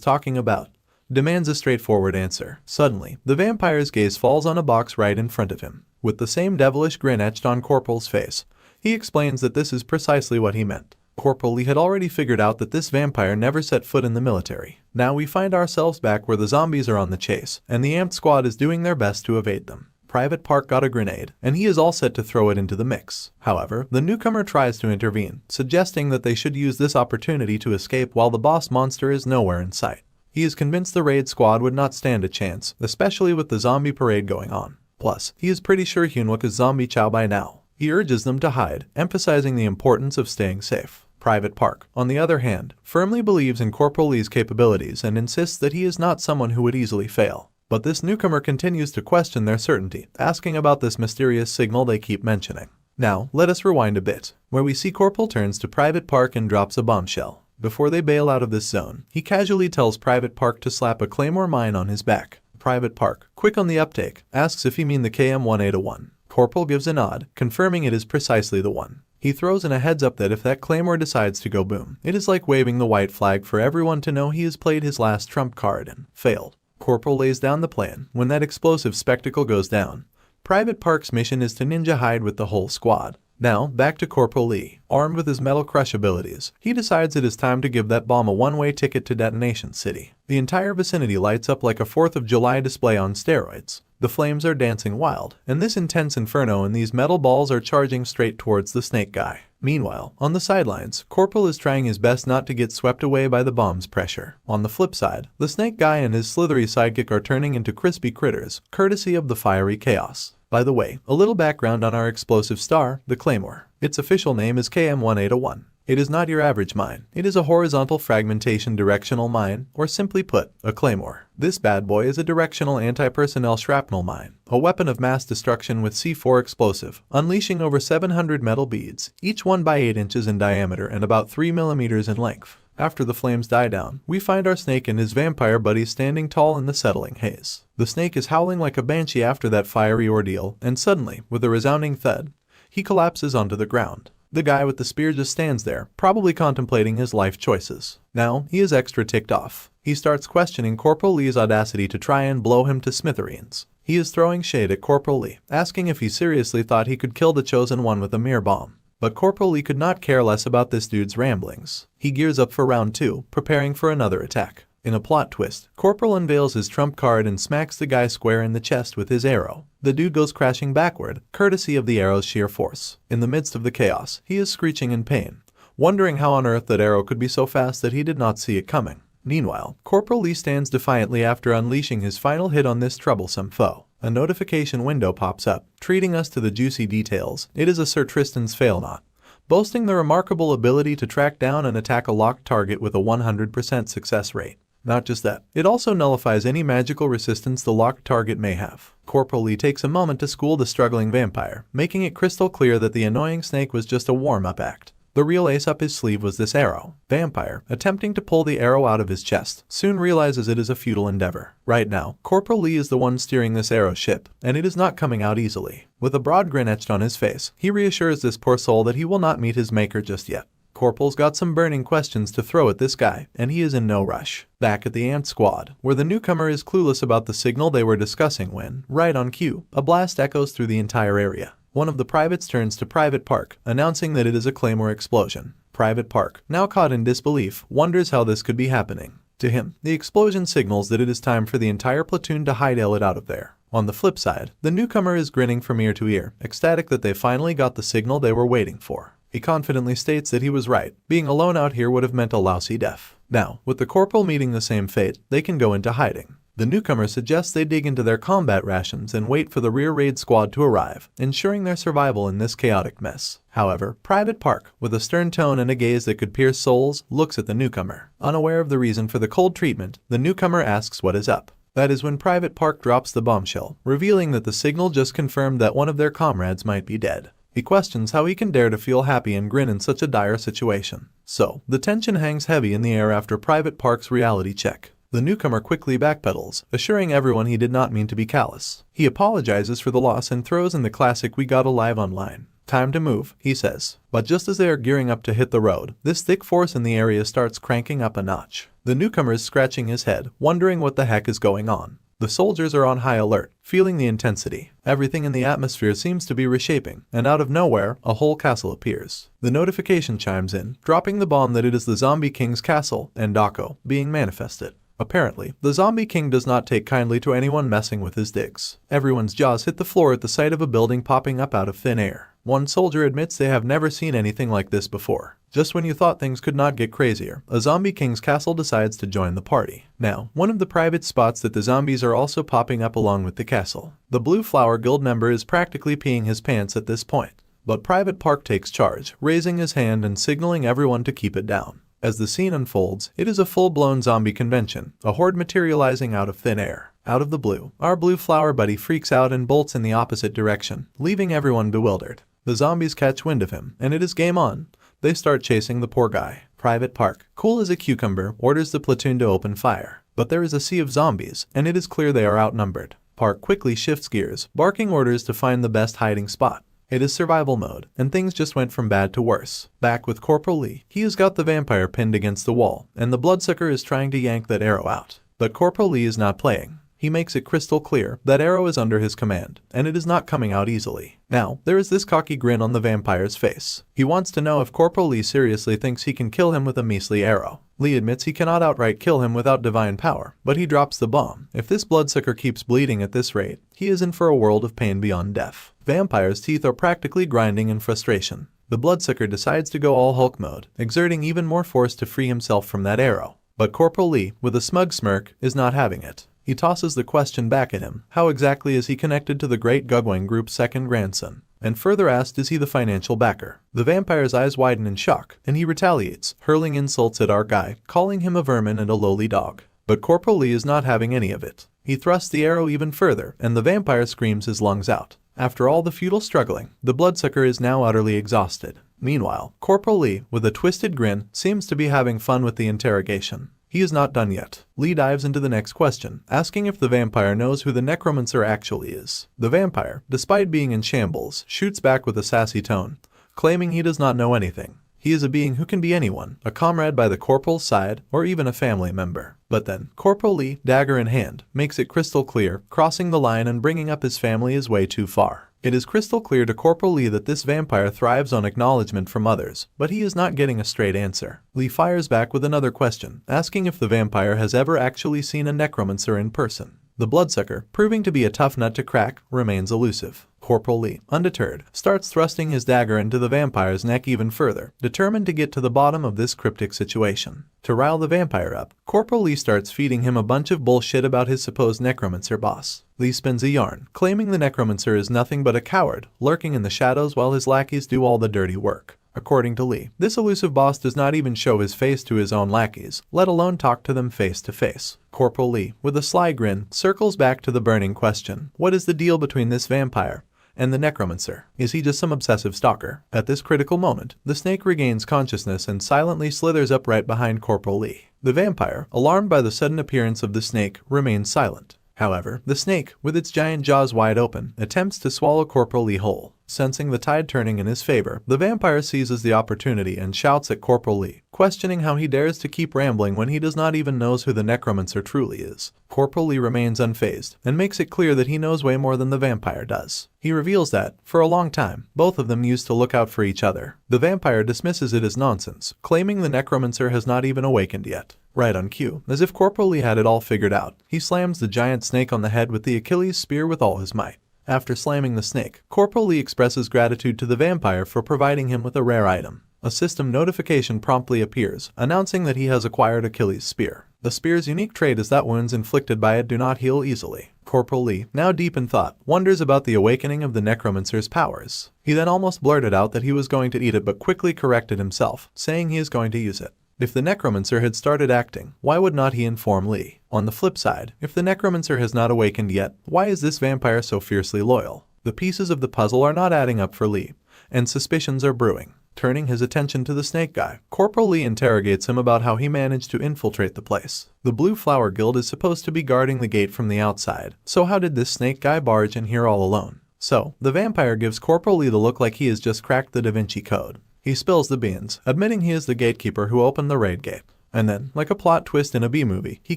talking about, demands a straightforward answer. Suddenly, the vampire's gaze falls on a box right in front of him. With the same devilish grin etched on Corporal's face, he explains that this is precisely what he meant. Corporal Lee had already figured out that this vampire never set foot in the military. Now we find ourselves back where the zombies are on the chase, and the amped squad is doing their best to evade them. Private Park got a grenade, and he is all set to throw it into the mix. However, the newcomer tries to intervene, suggesting that they should use this opportunity to escape while the boss monster is nowhere in sight. He is convinced the raid squad would not stand a chance, especially with the zombie parade going on. Plus, he is pretty sure Hyunwook is zombie chow by now. He urges them to hide, emphasizing the importance of staying safe. Private Park, on the other hand, firmly believes in Corporal Lee's capabilities and insists that he is not someone who would easily fail. But this newcomer continues to question their certainty, asking about this mysterious signal they keep mentioning. Now, let us rewind a bit, where we see Corporal turns to Private Park and drops a bombshell. Before they bail out of this zone, he casually tells Private Park to slap a claymore mine on his back. Private Park, quick on the uptake, asks if he mean the KM-1A1. Corporal gives a nod, confirming it is precisely the one. He throws in a heads up that if that claymore decides to go boom, it is like waving the white flag for everyone to know he has played his last trump card and failed. Corporal lays down the plan when that explosive spectacle goes down. Private Park's mission is to ninja hide with the whole squad. Now, back to Corporal Lee. Armed with his metal crush abilities, he decides it is time to give that bomb a one-way ticket to Detonation City. The entire vicinity lights up like a 4th of July display on steroids. The flames are dancing wild, and this intense inferno and these metal balls are charging straight towards the snake guy. Meanwhile, on the sidelines, Corporal is trying his best not to get swept away by the bomb's pressure. On the flip side, the snake guy and his slithery sidekick are turning into crispy critters, courtesy of the fiery chaos. By the way, a little background on our explosive star, the Claymore. Its official name is KM-1A1. It is not your average mine. It is a horizontal fragmentation directional mine, or simply put, a claymore. This bad boy is a directional anti-personnel shrapnel mine, a weapon of mass destruction with C4 explosive, unleashing over 700 metal beads, each one by 8 inches in diameter and about 3 millimeters in length. After the flames die down, we find our snake and his vampire buddies standing tall in the settling haze. The snake is howling like a banshee after that fiery ordeal, and suddenly, with a resounding thud, he collapses onto the ground. The guy with the spear just stands there, probably contemplating his life choices. Now, he is extra ticked off. He starts questioning Corporal Lee's audacity to try and blow him to smithereens. He is throwing shade at Corporal Lee, asking if he seriously thought he could kill the Chosen One with a mere bomb. But Corporal Lee could not care less about this dude's ramblings. He gears up for round 2, preparing for another attack. In a plot twist, Corporal unveils his trump card and smacks the guy square in the chest with his arrow. The dude goes crashing backward, courtesy of the arrow's sheer force. In the midst of the chaos, he is screeching in pain, wondering how on earth that arrow could be so fast that he did not see it coming. Meanwhile, Corporal Lee stands defiantly after unleashing his final hit on this troublesome foe. A notification window pops up, treating us to the juicy details. It is a Sir Tristan's Failnaught, boasting the remarkable ability to track down and attack a locked target with a 100% success rate. Not just that, it also nullifies any magical resistance the locked target may have. Corporal Lee takes a moment to school the struggling vampire, making it crystal clear that the annoying snake was just a warm-up act. The real ace up his sleeve was this arrow. Vampire, attempting to pull the arrow out of his chest, soon realizes it is a futile endeavor. Right now, Corporal Lee is the one steering this arrow ship, and it is not coming out easily. With a broad grin etched on his face, he reassures this poor soul that he will not meet his maker just yet. Corporal's got some burning questions to throw at this guy, and he is in no rush. Back at the Ant Squad, where the newcomer is clueless about the signal they were discussing when, right on cue, a blast echoes through the entire area. One of the privates turns to Private Park, announcing that it is a Claymore explosion. Private Park, now caught in disbelief, wonders how this could be happening. To him, the explosion signals that it is time for the entire platoon to hightail it out of there. On the flip side, the newcomer is grinning from ear to ear, ecstatic that they finally got the signal they were waiting for. He confidently states that he was right. Being alone out here would have meant a lousy death. Now, with the corporal meeting the same fate, they can go into hiding. The newcomer suggests they dig into their combat rations and wait for the rear raid squad to arrive, ensuring their survival in this chaotic mess. However, Private Park, with a stern tone and a gaze that could pierce souls, looks at the newcomer. Unaware of the reason for the cold treatment, the newcomer asks what is up. That is when Private Park drops the bombshell, revealing that the signal just confirmed that one of their comrades might be dead. He questions how he can dare to feel happy and grin in such a dire situation. So, the tension hangs heavy in the air after Private Park's reality check. The newcomer quickly backpedals, assuring everyone he did not mean to be callous. He apologizes for the loss and throws in the classic "we got alive" on line. Time to move, he says. But just as they are gearing up to hit the road, this thick force in the area starts cranking up a notch. The newcomer is scratching his head, wondering what the heck is going on. The soldiers are on high alert, feeling the intensity. Everything in the atmosphere seems to be reshaping, and out of nowhere, a whole castle appears. The notification chimes in, dropping the bomb that it is the Zombie King's castle, Endako, being manifested. Apparently, the Zombie King does not take kindly to anyone messing with his digs. Everyone's jaws hit the floor at the sight of a building popping up out of thin air. One soldier admits they have never seen anything like this before. Just when you thought things could not get crazier, a Zombie King's castle decides to join the party. Now, one of the privates spots that the zombies are also popping up along with the castle. The Blue Flower Guild member is practically peeing his pants at this point. But Private Park takes charge, raising his hand and signaling everyone to keep it down. As the scene unfolds, it is a full-blown zombie convention, a horde materializing out of thin air. Out of the blue, our Blue Flower buddy freaks out and bolts in the opposite direction, leaving everyone bewildered. The zombies catch wind of him, and it is game on. They start chasing the poor guy. Private Park, cool as a cucumber, orders the platoon to open fire. But there is a sea of zombies, and it is clear they are outnumbered. Park quickly shifts gears, barking orders to find the best hiding spot. It is survival mode, and things just went from bad to worse. Back with Corporal Lee, he has got the vampire pinned against the wall, and the bloodsucker is trying to yank that arrow out. But Corporal Lee is not playing. He makes it crystal clear that arrow is under his command, and it is not coming out easily. Now, there is this cocky grin on the vampire's face. He wants to know if Corporal Lee seriously thinks he can kill him with a measly arrow. Lee admits he cannot outright kill him without divine power, but he drops the bomb. If this bloodsucker keeps bleeding at this rate, he is in for a world of pain beyond death. Vampire's teeth are practically grinding in frustration. The bloodsucker decides to go all Hulk mode, exerting even more force to free himself from that arrow. But Corporal Lee, with a smug smirk, is not having it. He tosses the question back at him, how exactly is he connected to the Great Gugwang Group's second grandson? And further asked, is he the financial backer? The vampire's eyes widen in shock, and he retaliates, hurling insults at our guy, calling him a vermin and a lowly dog. But Corporal Lee is not having any of it. He thrusts the arrow even further, and the vampire screams his lungs out. After all the futile struggling, the bloodsucker is now utterly exhausted. Meanwhile, Corporal Lee, with a twisted grin, seems to be having fun with the interrogation. He is not done yet. Lee dives into the next question, asking if the vampire knows who the necromancer actually is. The vampire, despite being in shambles, shoots back with a sassy tone, claiming he does not know anything. He is a being who can be anyone, a comrade by the corporal's side, or even a family member. But then, Corporal Lee, dagger in hand, makes it crystal clear, crossing the line and bringing up his family is way too far. It is crystal clear to Corporal Lee that this vampire thrives on acknowledgement from others, but he is not getting a straight answer. Lee fires back with another question, asking if the vampire has ever actually seen a necromancer in person. The bloodsucker, proving to be a tough nut to crack, remains elusive. Corporal Lee, undeterred, starts thrusting his dagger into the vampire's neck even further, determined to get to the bottom of this cryptic situation. To rile the vampire up, Corporal Lee starts feeding him a bunch of bullshit about his supposed necromancer boss. Lee spins a yarn, claiming the necromancer is nothing but a coward, lurking in the shadows while his lackeys do all the dirty work. According to Lee, this elusive boss does not even show his face to his own lackeys, let alone talk to them face to face. Corporal Lee, with a sly grin, circles back to the burning question. What is the deal between this vampire And the Necromancer, is he just some obsessive stalker? At this critical moment, the snake regains consciousness and silently slithers up right behind Corporal Lee. The vampire, alarmed by the sudden appearance of the snake, remains silent. However, the snake, with its giant jaws wide open, attempts to swallow Corporal Lee whole. Sensing the tide turning in his favor, the vampire seizes the opportunity and shouts at Corporal Lee, questioning how he dares to keep rambling when he does not even know who the Necromancer truly is. Corporal Lee remains unfazed and makes it clear that he knows way more than the vampire does. He reveals that, for a long time, both of them used to look out for each other. The vampire dismisses it as nonsense, claiming the Necromancer has not even awakened yet. Right on cue, as if Corporal Lee had it all figured out, he slams the giant snake on the head with the Achilles spear with all his might. After slamming the snake, Corporal Lee expresses gratitude to the vampire for providing him with a rare item. A system notification promptly appears, announcing that he has acquired Achilles' spear. The spear's unique trait is that wounds inflicted by it do not heal easily. Corporal Lee, now deep in thought, wonders about the awakening of the Necromancer's powers. He then almost blurted out that he was going to eat it but quickly corrected himself, saying he is going to use it. If the Necromancer had started acting, why would not he inform Lee? On the flip side, if the Necromancer has not awakened yet, why is this vampire so fiercely loyal? The pieces of the puzzle are not adding up for Lee, and suspicions are brewing. Turning his attention to the snake guy, Corporal Lee interrogates him about how he managed to infiltrate the place. The Blue Flower Guild is supposed to be guarding the gate from the outside, so how did this snake guy barge in here all alone? So, the vampire gives Corporal Lee the look like he has just cracked the Da Vinci Code. He spills the beans, admitting he is the gatekeeper who opened the raid gate. And then, like a plot twist in a B-movie, he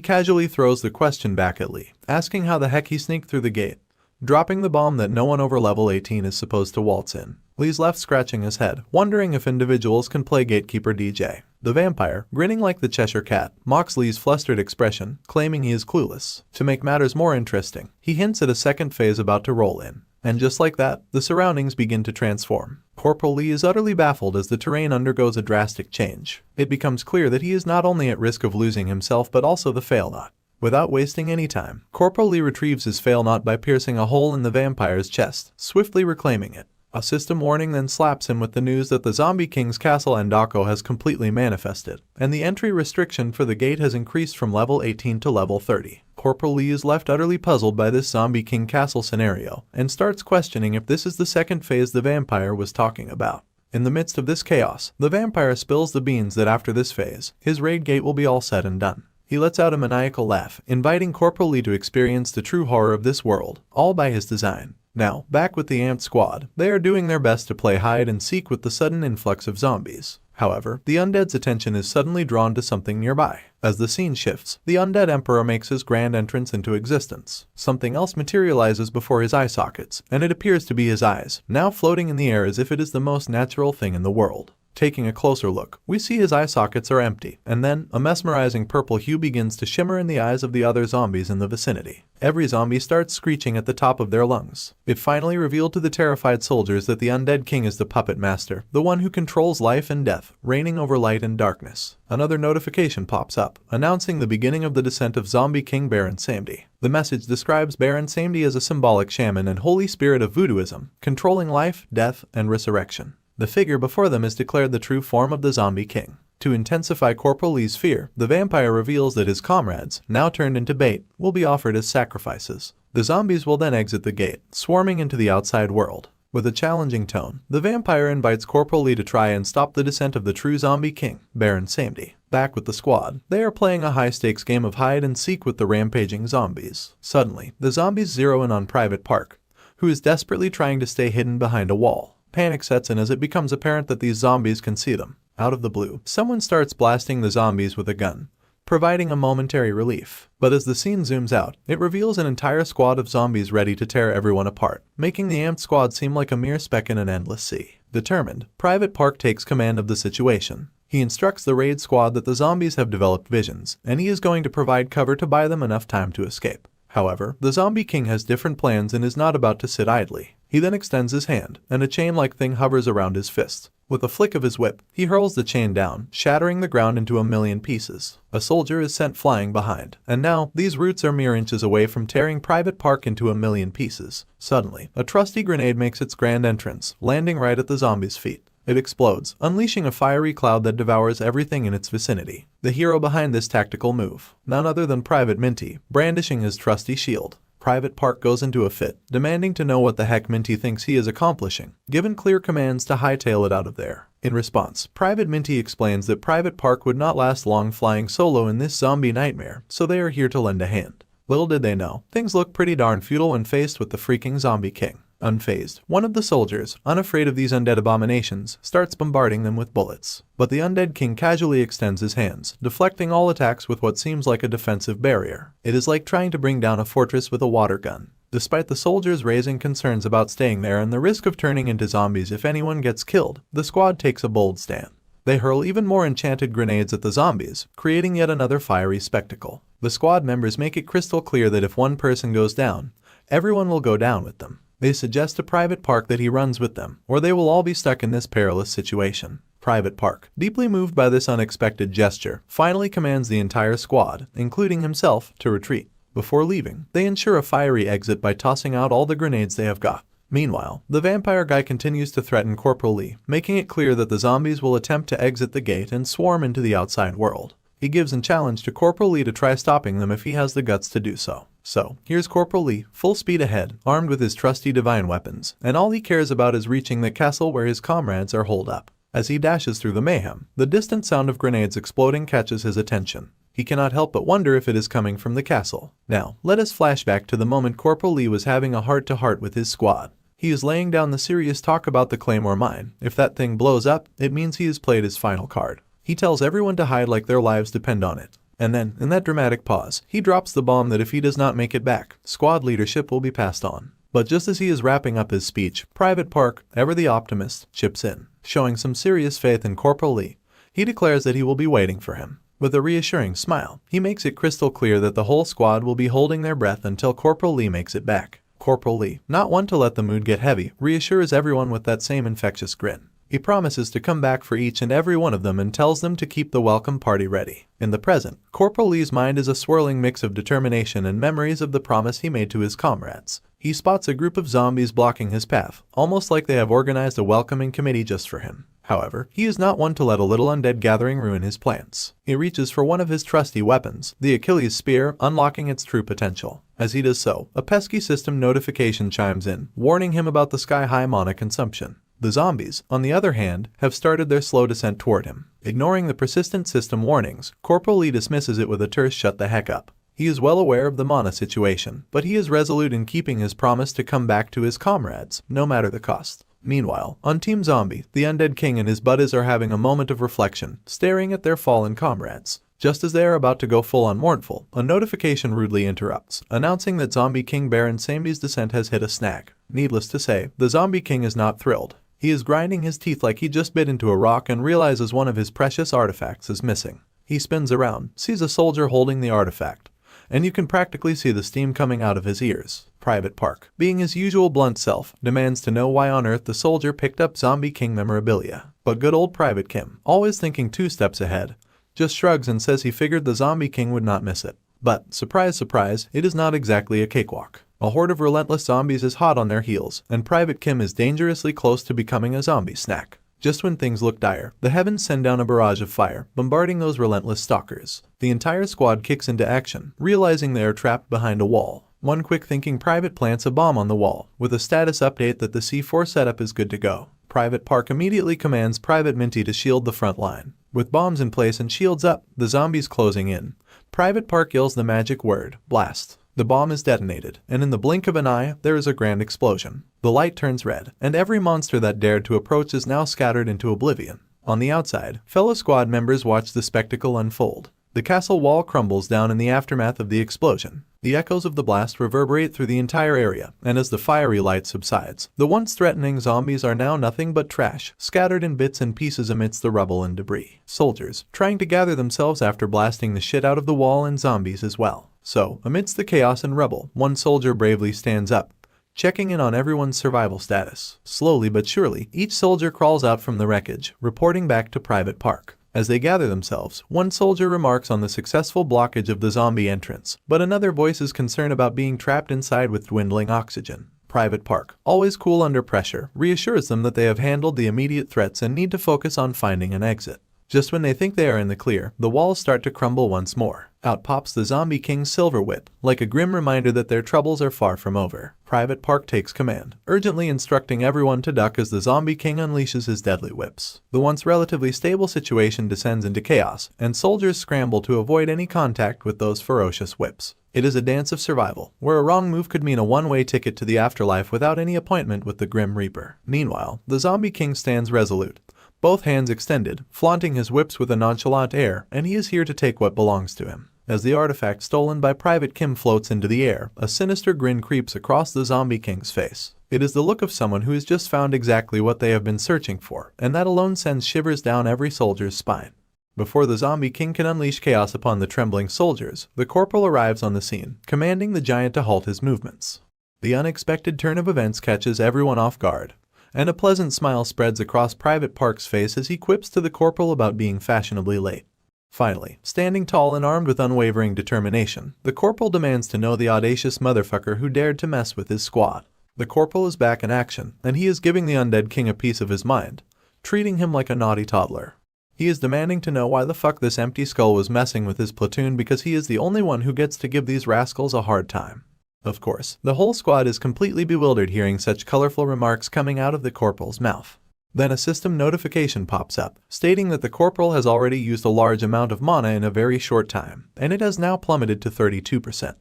casually throws the question back at Lee, asking how the heck he sneaked through the gate, dropping the bomb that no one over level 18 is supposed to waltz in. Lee's left scratching his head, wondering if individuals can play gatekeeper DJ. The vampire, grinning like the Cheshire Cat, mocks Lee's flustered expression, claiming he is clueless. To make matters more interesting, he hints at a second phase about to roll in. And just like that, the surroundings begin to transform. Corporal Lee is utterly baffled as the terrain undergoes a drastic change. It becomes clear that he is not only at risk of losing himself but also the fail knot. Without wasting any time, Corporal Lee retrieves his fail knot by piercing a hole in the vampire's chest, swiftly reclaiming it. A system warning then slaps him with the news that the Zombie King's castle Andako has completely manifested, and the entry restriction for the gate has increased from level 18 to level 30. Corporal Lee is left utterly puzzled by this Zombie King castle scenario, and starts questioning if this is the second phase the vampire was talking about. In the midst of this chaos, the vampire spills the beans that after this phase, his raid gate will be all said and done. He lets out a maniacal laugh, inviting Corporal Lee to experience the true horror of this world, all by his design. Now, back with the amped squad, they are doing their best to play hide and seek with the sudden influx of zombies. However, the undead's attention is suddenly drawn to something nearby. As the scene shifts, the undead emperor makes his grand entrance into existence. Something else materializes before his eye sockets, and it appears to be his eyes, now floating in the air as if it is the most natural thing in the world. Taking a closer look, we see his eye sockets are empty, and then a mesmerizing purple hue begins to shimmer in the eyes of the other zombies in the vicinity. Every zombie starts screeching at the top of their lungs. It finally revealed to the terrified soldiers that the undead king is the puppet master, the one who controls life and death, reigning over light and darkness. Another notification pops up, announcing the beginning of the descent of Zombie King Baron Samedi. The message describes Baron Samedi as a symbolic shaman and holy spirit of voodooism, controlling life, death, and resurrection. The figure before them is declared the true form of the Zombie King. To intensify Corporal Lee's fear, the vampire reveals that his comrades, now turned into bait, will be offered as sacrifices. The zombies will then exit the gate, swarming into the outside world. With a challenging tone, the vampire invites Corporal Lee to try and stop the descent of the true Zombie King, Baron Samedi. Back with the squad, they are playing a high-stakes game of hide and seek with the rampaging zombies. Suddenly, the zombies zero in on Private Park, who is desperately trying to stay hidden behind a wall. Panic sets in as it becomes apparent that these zombies can see them. Out of the blue, someone starts blasting the zombies with a gun, providing a momentary relief. But as the scene zooms out, it reveals an entire squad of zombies ready to tear everyone apart, making the amped squad seem like a mere speck in an endless sea. Determined, Private Park takes command of the situation. He instructs the raid squad that the zombies have developed visions, and he is going to provide cover to buy them enough time to escape. However, the Zombie King has different plans and is not about to sit idly. He then extends his hand, and a chain-like thing hovers around his fist. With a flick of his whip, he hurls the chain down, shattering the ground into a million pieces. A soldier is sent flying behind, and now, these roots are mere inches away from tearing Private Park into a million pieces. Suddenly, a trusty grenade makes its grand entrance, landing right at the zombie's feet. It explodes, unleashing a fiery cloud that devours everything in its vicinity. The hero behind this tactical move, none other than Private Minty, brandishing his trusty shield. Private Park goes into a fit, demanding to know what the heck Minty thinks he is accomplishing, given clear commands to hightail it out of there. In response, Private Minty explains that Private Park would not last long flying solo in this zombie nightmare, so they are here to lend a hand. Little did they know, things look pretty darn futile when faced with the freaking zombie king. Unfazed, one of the soldiers, unafraid of these undead abominations, starts bombarding them with bullets. But the undead king casually extends his hands, deflecting all attacks with what seems like a defensive barrier. It is like trying to bring down a fortress with a water gun. Despite the soldiers raising concerns about staying there and the risk of turning into zombies if anyone gets killed, the squad takes a bold stand. They hurl even more enchanted grenades at the zombies, creating yet another fiery spectacle. The squad members make it crystal clear that if one person goes down, everyone will go down with them. They suggest to Private Park that he runs with them, or they will all be stuck in this perilous situation. Private Park, deeply moved by this unexpected gesture, finally commands the entire squad, including himself, to retreat. Before leaving, they ensure a fiery exit by tossing out all the grenades they have got. Meanwhile, the vampire guy continues to threaten Corporal Lee, making it clear that the zombies will attempt to exit the gate and swarm into the outside world. He gives a challenge to Corporal Lee to try stopping them if he has the guts to do so. So, here's Corporal Lee, full speed ahead, armed with his trusty divine weapons, and all he cares about is reaching the castle where his comrades are holed up. As he dashes through the mayhem, the distant sound of grenades exploding catches his attention. He cannot help but wonder if it is coming from the castle. Now, let us flash back to the moment Corporal Lee was having a heart-to-heart with his squad. He is laying down the serious talk about the Claymore mine. If that thing blows up, it means he has played his final card. He tells everyone to hide like their lives depend on it. And then, in that dramatic pause, he drops the bomb that if he does not make it back, squad leadership will be passed on. But just as he is wrapping up his speech, Private Park, ever the optimist, chips in. Showing some serious faith in Corporal Lee, he declares that he will be waiting for him. With a reassuring smile, he makes it crystal clear that the whole squad will be holding their breath until Corporal Lee makes it back. Corporal Lee, not one to let the mood get heavy, reassures everyone with that same infectious grin. He promises to come back for each and every one of them and tells them to keep the welcome party ready. In the present, Corporal Lee's mind is a swirling mix of determination and memories of the promise he made to his comrades. He spots a group of zombies blocking his path, almost like they have organized a welcoming committee just for him. However, he is not one to let a little undead gathering ruin his plans. He reaches for one of his trusty weapons, the Achilles Spear, unlocking its true potential. As he does so, a pesky system notification chimes in, warning him about the sky-high mana consumption. The zombies, on the other hand, have started their slow descent toward him. Ignoring the persistent system warnings, Corporal Lee dismisses it with a terse shut the heck up. He is well aware of the mana situation, but he is resolute in keeping his promise to come back to his comrades, no matter the cost. Meanwhile, on Team Zombie, the Undead King and his buddies are having a moment of reflection, staring at their fallen comrades. Just as they are about to go full-on mournful, a notification rudely interrupts, announcing that Zombie King Baron Sambi's descent has hit a snag. Needless to say, the Zombie King is not thrilled. He is grinding his teeth like he just bit into a rock and realizes one of his precious artifacts is missing. He spins around, sees a soldier holding the artifact, and you can practically see the steam coming out of his ears. Private Park, being his usual blunt self, demands to know why on earth the soldier picked up Zombie King memorabilia. But good old Private Kim, always thinking 2 steps ahead, just shrugs and says he figured the Zombie King would not miss it. But, surprise surprise, it is not exactly a cakewalk. A horde of relentless zombies is hot on their heels, and Private Kim is dangerously close to becoming a zombie snack. Just when things look dire, the heavens send down a barrage of fire, bombarding those relentless stalkers. The entire squad kicks into action, realizing they are trapped behind a wall. One quick thinking private plants a bomb on the wall, with a status update that the C4 setup is good to go. Private Park immediately commands Private Minty to shield the front line. With bombs in place and shields up, the zombies closing in, Private Park yells the magic word, blast. The bomb is detonated, and in the blink of an eye, there is a grand explosion. The light turns red, and every monster that dared to approach is now scattered into oblivion. On the outside, fellow squad members watch the spectacle unfold. The castle wall crumbles down in the aftermath of the explosion. The echoes of the blast reverberate through the entire area, and as the fiery light subsides, the once threatening zombies are now nothing but trash, scattered in bits and pieces amidst the rubble and debris. Soldiers, trying to gather themselves after blasting the shit out of the wall and zombies as well. So, amidst the chaos and rubble, one soldier bravely stands up, checking in on everyone's survival status. Slowly but surely, each soldier crawls out from the wreckage, reporting back to Private Park. As they gather themselves, one soldier remarks on the successful blockage of the zombie entrance, but another voices concern about being trapped inside with dwindling oxygen. Private Park, always cool under pressure, reassures them that they have handled the immediate threats and need to focus on finding an exit. Just when they think they are in the clear, the walls start to crumble once more. Out pops the Zombie King's silver whip, like a grim reminder that their troubles are far from over. Private Park takes command, urgently instructing everyone to duck as the Zombie King unleashes his deadly whips. The once relatively stable situation descends into chaos, and soldiers scramble to avoid any contact with those ferocious whips. It is a dance of survival, where a wrong move could mean a one-way ticket to the afterlife without any appointment with the Grim Reaper. Meanwhile, the Zombie King stands resolute, both hands extended, flaunting his whips with a nonchalant air, and he is here to take what belongs to him. As the artifact stolen by Private Kim floats into the air, a sinister grin creeps across the Zombie King's face. It is the look of someone who has just found exactly what they have been searching for, and that alone sends shivers down every soldier's spine. Before the Zombie King can unleash chaos upon the trembling soldiers, the corporal arrives on the scene, commanding the giant to halt his movements. The unexpected turn of events catches everyone off guard, and a pleasant smile spreads across Private Park's face as he quips to the corporal about being fashionably late. Finally, standing tall and armed with unwavering determination, the corporal demands to know the audacious motherfucker who dared to mess with his squad. The corporal is back in action, and he is giving the undead king a piece of his mind, treating him like a naughty toddler. He is demanding to know why the fuck this empty skull was messing with his platoon because he is the only one who gets to give these rascals a hard time. Of course, the whole squad is completely bewildered hearing such colorful remarks coming out of the corporal's mouth. Then a system notification pops up, stating that the corporal has already used a large amount of mana in a very short time, and it has now plummeted to 32%.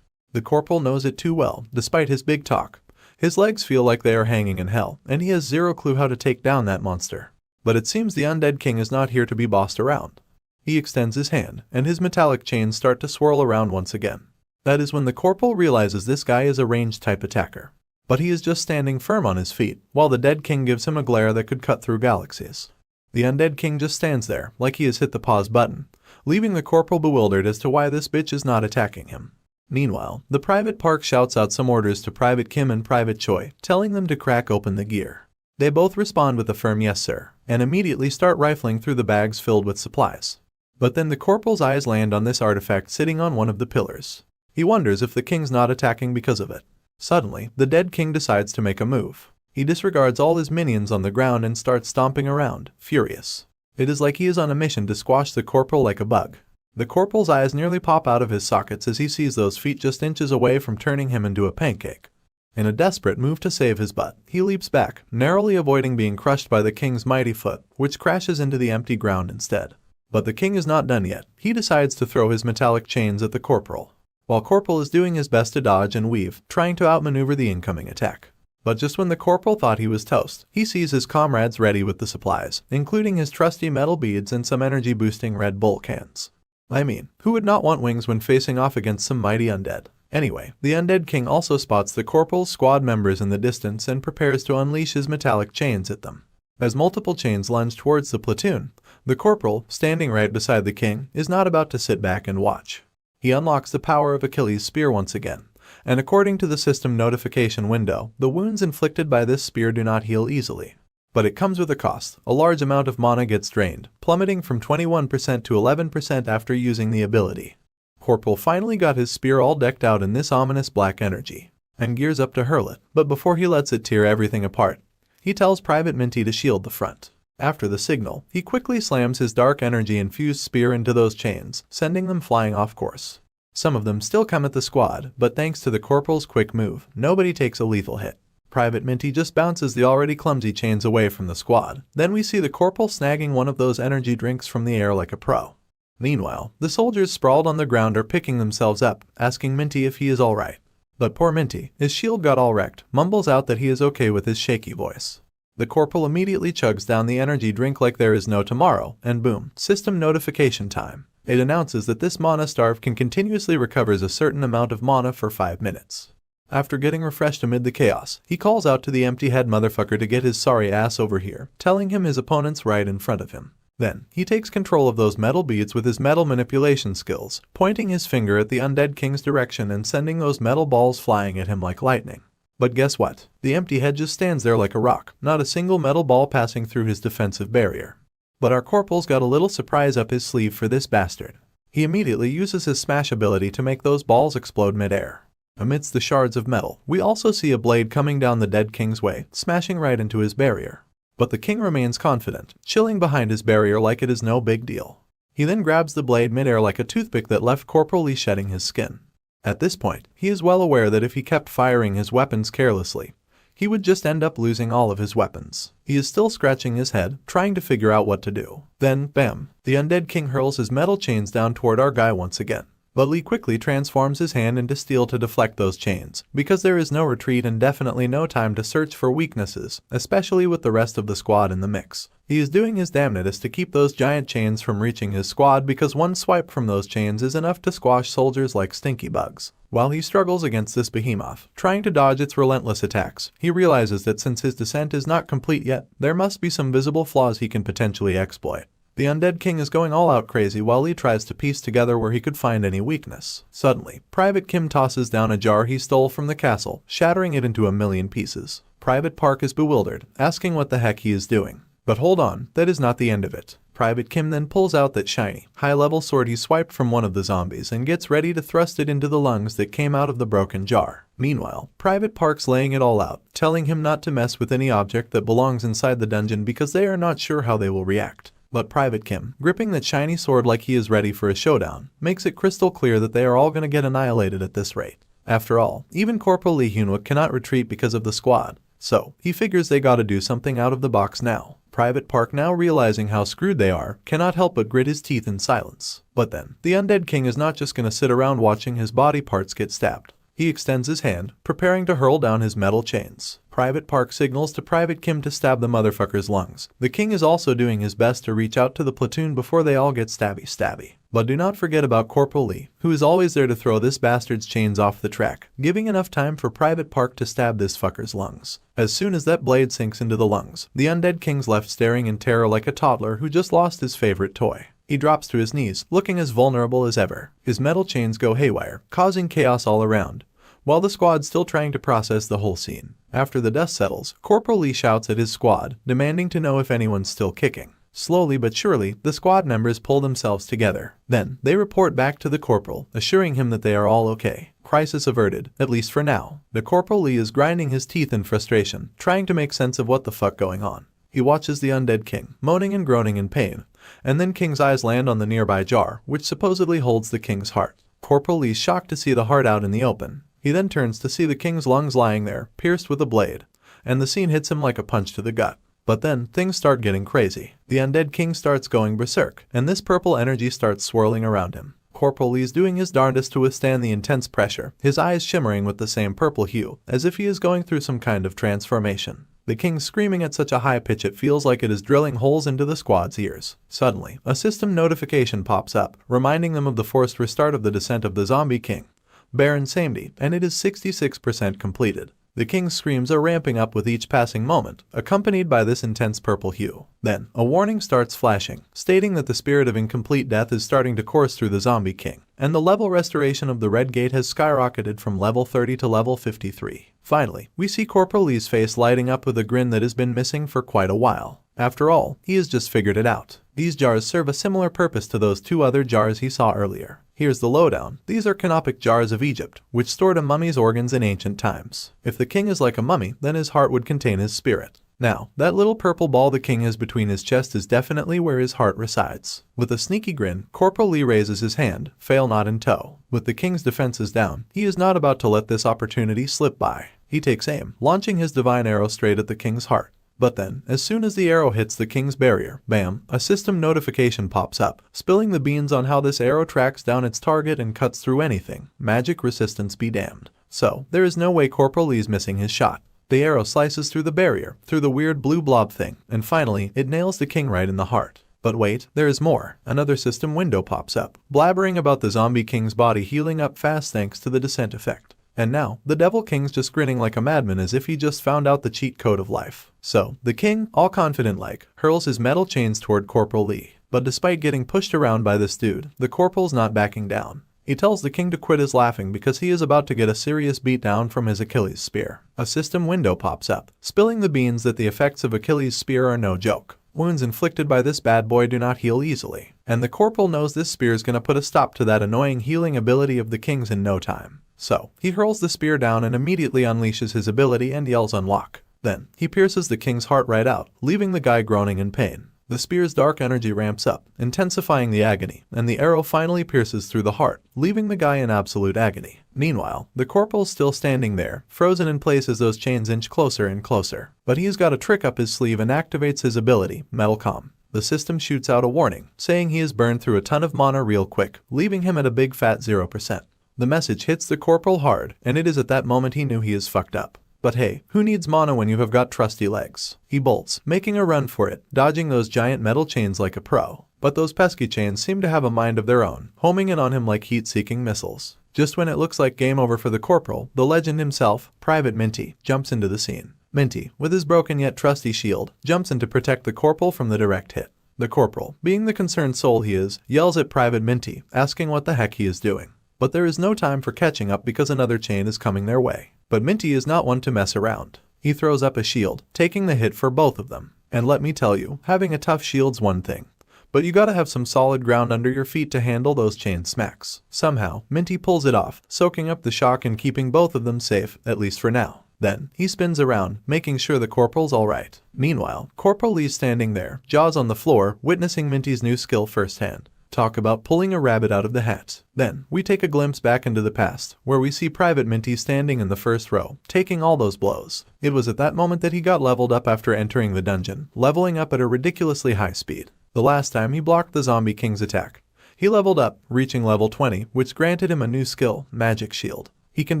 The corporal knows it too well, despite his big talk. His legs feel like they are hanging in hell, and he has zero clue how to take down that monster. But it seems the undead king is not here to be bossed around. He extends his hand, and his metallic chains start to swirl around once again. That is when the corporal realizes this guy is a ranged type attacker. But he is just standing firm on his feet, while the dead king gives him a glare that could cut through galaxies. The undead king just stands there, like he has hit the pause button, leaving the corporal bewildered as to why this bitch is not attacking him. Meanwhile, the Private Park shouts out some orders to Private Kim and Private Choi, telling them to crack open the gear. They both respond with a firm yes sir, and immediately start rifling through the bags filled with supplies. But then the corporal's eyes land on this artifact sitting on one of the pillars. He wonders if the king's not attacking because of it. Suddenly, the dead king decides to make a move. He disregards all his minions on the ground and starts stomping around, furious. It is like he is on a mission to squash the corporal like a bug. The corporal's eyes nearly pop out of his sockets as he sees those feet just inches away from turning him into a pancake. In a desperate move to save his butt, he leaps back, narrowly avoiding being crushed by the king's mighty foot, which crashes into the empty ground instead. But the king is not done yet. He decides to throw his metallic chains at the corporal, while Corporal is doing his best to dodge and weave, trying to outmaneuver the incoming attack. But just when the corporal thought he was toast, he sees his comrades ready with the supplies, including his trusty metal beads and some energy-boosting Red Bull cans. I mean, who would not want wings when facing off against some mighty undead? Anyway, the undead king also spots the corporal's squad members in the distance and prepares to unleash his metallic chains at them. As multiple chains lunge towards the platoon, the corporal, standing right beside the king, is not about to sit back and watch. He unlocks the power of Achilles' spear once again, and according to the system notification window, the wounds inflicted by this spear do not heal easily. But it comes with a cost. A large amount of mana gets drained, plummeting from 21% to 11% after using the ability. Corporal finally got his spear all decked out in this ominous black energy, and gears up to hurl it, but before he lets it tear everything apart, he tells Private Minty to shield the front. After the signal, he quickly slams his dark energy-infused spear into those chains, sending them flying off course. Some of them still come at the squad, but thanks to the corporal's quick move, nobody takes a lethal hit. Private Minty just bounces the already clumsy chains away from the squad. Then we see the corporal snagging one of those energy drinks from the air like a pro. Meanwhile, the soldiers sprawled on the ground are picking themselves up, asking Minty if he is alright. But poor Minty, his shield got all wrecked, mumbles out that he is okay with his shaky voice. The corporal immediately chugs down the energy drink like there is no tomorrow, and boom, system notification time. It announces that this mana starve can continuously recovers a certain amount of mana for 5 minutes. After getting refreshed amid the chaos, he calls out to the empty-head motherfucker to get his sorry ass over here, telling him his opponent's right in front of him. Then, he takes control of those metal beads with his metal manipulation skills, pointing his finger at the undead king's direction and sending those metal balls flying at him like lightning. But guess what? The empty head just stands there like a rock, not a single metal ball passing through his defensive barrier. But our corporal's got a little surprise up his sleeve for this bastard. He immediately uses his smash ability to make those balls explode mid-air. Amidst the shards of metal, we also see a blade coming down the dead king's way, smashing right into his barrier. But the king remains confident, chilling behind his barrier like it is no big deal. He then grabs the blade midair like a toothpick that left Corporal Lee shedding his skin. At this point, he is well aware that if he kept firing his weapons carelessly, he would just end up losing all of his weapons. He is still scratching his head, trying to figure out what to do. Then, bam, the undead king hurls his metal chains down toward our guy once again. But Lee quickly transforms his hand into steel to deflect those chains, because there is no retreat and definitely no time to search for weaknesses, especially with the rest of the squad in the mix. He is doing his damnedest to keep those giant chains from reaching his squad because one swipe from those chains is enough to squash soldiers like stinky bugs. While he struggles against this behemoth, trying to dodge its relentless attacks, he realizes that since his descent is not complete yet, there must be some visible flaws he can potentially exploit. The undead king is going all out crazy while Lee tries to piece together where he could find any weakness. Suddenly, Private Kim tosses down a jar he stole from the castle, shattering it into a million pieces. Private Park is bewildered, asking what the heck he is doing. But hold on, that is not the end of it. Private Kim then pulls out that shiny, high-level sword he swiped from one of the zombies and gets ready to thrust it into the lungs that came out of the broken jar. Meanwhile, Private Park's laying it all out, telling him not to mess with any object that belongs inside the dungeon because they are not sure how they will react. But Private Kim, gripping that shiny sword like he is ready for a showdown, makes it crystal clear that they are all going to get annihilated at this rate. After all, even Corporal Lee Hyunwook cannot retreat because of the squad, so he figures they gotta do something out of the box now. Private Park, now realizing how screwed they are, cannot help but grit his teeth in silence. But then, the undead king is not just gonna sit around watching his body parts get stabbed. He extends his hand, preparing to hurl down his metal chains. Private Park signals to Private Kim to stab the motherfucker's lungs. The king is also doing his best to reach out to the platoon before they all get stabby. But do not forget about Corporal Lee, who is always there to throw this bastard's chains off the track, giving enough time for Private Park to stab this fucker's lungs. As soon as that blade sinks into the lungs, the undead king's left staring in terror like a toddler who just lost his favorite toy. He drops to his knees, looking as vulnerable as ever. His metal chains go haywire, causing chaos all around, while the squad's still trying to process the whole scene. After the dust settles, Corporal Lee shouts at his squad, demanding to know if anyone's still kicking. Slowly but surely, the squad members pull themselves together. Then, they report back to the corporal, assuring him that they are all okay. Crisis averted, at least for now. The Corporal Lee is grinding his teeth in frustration, trying to make sense of what the fuck going on. He watches the undead king, moaning and groaning in pain, and then King's eyes land on the nearby jar, which supposedly holds the king's heart. Corporal Lee's shocked to see the heart out in the open. He then turns to see the king's lungs lying there, pierced with a blade, and the scene hits him like a punch to the gut. But then, things start getting crazy. The undead king starts going berserk, and this purple energy starts swirling around him. Corporal Lee's doing his darndest to withstand the intense pressure, his eyes shimmering with the same purple hue, as if he is going through some kind of transformation. The king screaming at such a high pitch it feels like it is drilling holes into the squad's ears. Suddenly, a system notification pops up, reminding them of the forced restart of the descent of the zombie king, Baron Samedi, and it is 66% completed. The king's screams are ramping up with each passing moment, accompanied by this intense purple hue. Then, a warning starts flashing, stating that the spirit of incomplete death is starting to course through the zombie king, and the level restoration of the red gate has skyrocketed from level 30 to level 53. Finally, we see Corporal Lee's face lighting up with a grin that has been missing for quite a while. After all, he has just figured it out. These jars serve a similar purpose to those two other jars he saw earlier. Here's the lowdown. These are canopic jars of Egypt, which stored a mummy's organs in ancient times. If the king is like a mummy, then his heart would contain his spirit. Now, that little purple ball the king has between his chest is definitely where his heart resides. With a sneaky grin, Corporal Lee raises his hand, fail not in tow. With the king's defenses down, he is not about to let this opportunity slip by. He takes aim, launching his divine arrow straight at the king's heart. But then, as soon as the arrow hits the king's barrier, bam, a system notification pops up, spilling the beans on how this arrow tracks down its target and cuts through anything. Magic resistance be damned. So, there is no way Corporal Lee's missing his shot. The arrow slices through the barrier, through the weird blue blob thing, and finally, it nails the king right in the heart. But wait, there is more. Another system window pops up, blabbering about the zombie king's body healing up fast thanks to the descent effect. And now, the Devil King's just grinning like a madman as if he just found out the cheat code of life. So, the king, all confident-like, hurls his metal chains toward Corporal Lee. But despite getting pushed around by this dude, the corporal's not backing down. He tells the king to quit his laughing because he is about to get a serious beatdown from his Achilles spear. A system window pops up, spilling the beans that the effects of Achilles' spear are no joke. Wounds inflicted by this bad boy do not heal easily, and the corporal knows this spear is gonna put a stop to that annoying healing ability of the king's in no time. So, he hurls the spear down and immediately unleashes his ability and yells unlock. Then, he pierces the king's heart right out, leaving the guy groaning in pain. The spear's dark energy ramps up, intensifying the agony, and the arrow finally pierces through the heart, leaving the guy in absolute agony. Meanwhile, the corporal's still standing there, frozen in place as those chains inch closer and closer. But he's got a trick up his sleeve and activates his ability, Metal Calm. The system shoots out a warning, saying he has burned through a ton of mana real quick, leaving him at a big fat 0%. The message hits the corporal hard, and it is at that moment he knew he is fucked up. But hey, who needs mana when you have got trusty legs? He bolts, making a run for it, dodging those giant metal chains like a pro. But those pesky chains seem to have a mind of their own, homing in on him like heat-seeking missiles. Just when it looks like game over for the corporal, the legend himself, Private Minty, jumps into the scene. Minty, with his broken yet trusty shield, jumps in to protect the corporal from the direct hit. The corporal, being the concerned soul he is, yells at Private Minty, asking what the heck he is doing. But there is no time for catching up because another chain is coming their way. But Minty is not one to mess around. He throws up a shield, taking the hit for both of them. And let me tell you, having a tough shield's one thing, but you gotta have some solid ground under your feet to handle those chain smacks. Somehow, Minty pulls it off, soaking up the shock and keeping both of them safe, at least for now. Then, he spins around, making sure the corporal's alright. Meanwhile, Corporal Lee's standing there, jaws on the floor, witnessing Minty's new skill firsthand. Talk about pulling a rabbit out of the hat. Then, we take a glimpse back into the past, where we see Private Minty standing in the first row, taking all those blows. It was at that moment that he got leveled up after entering the dungeon, leveling up at a ridiculously high speed. The last time he blocked the Zombie King's attack, he leveled up, reaching level 20, which granted him a new skill, Magic Shield. He can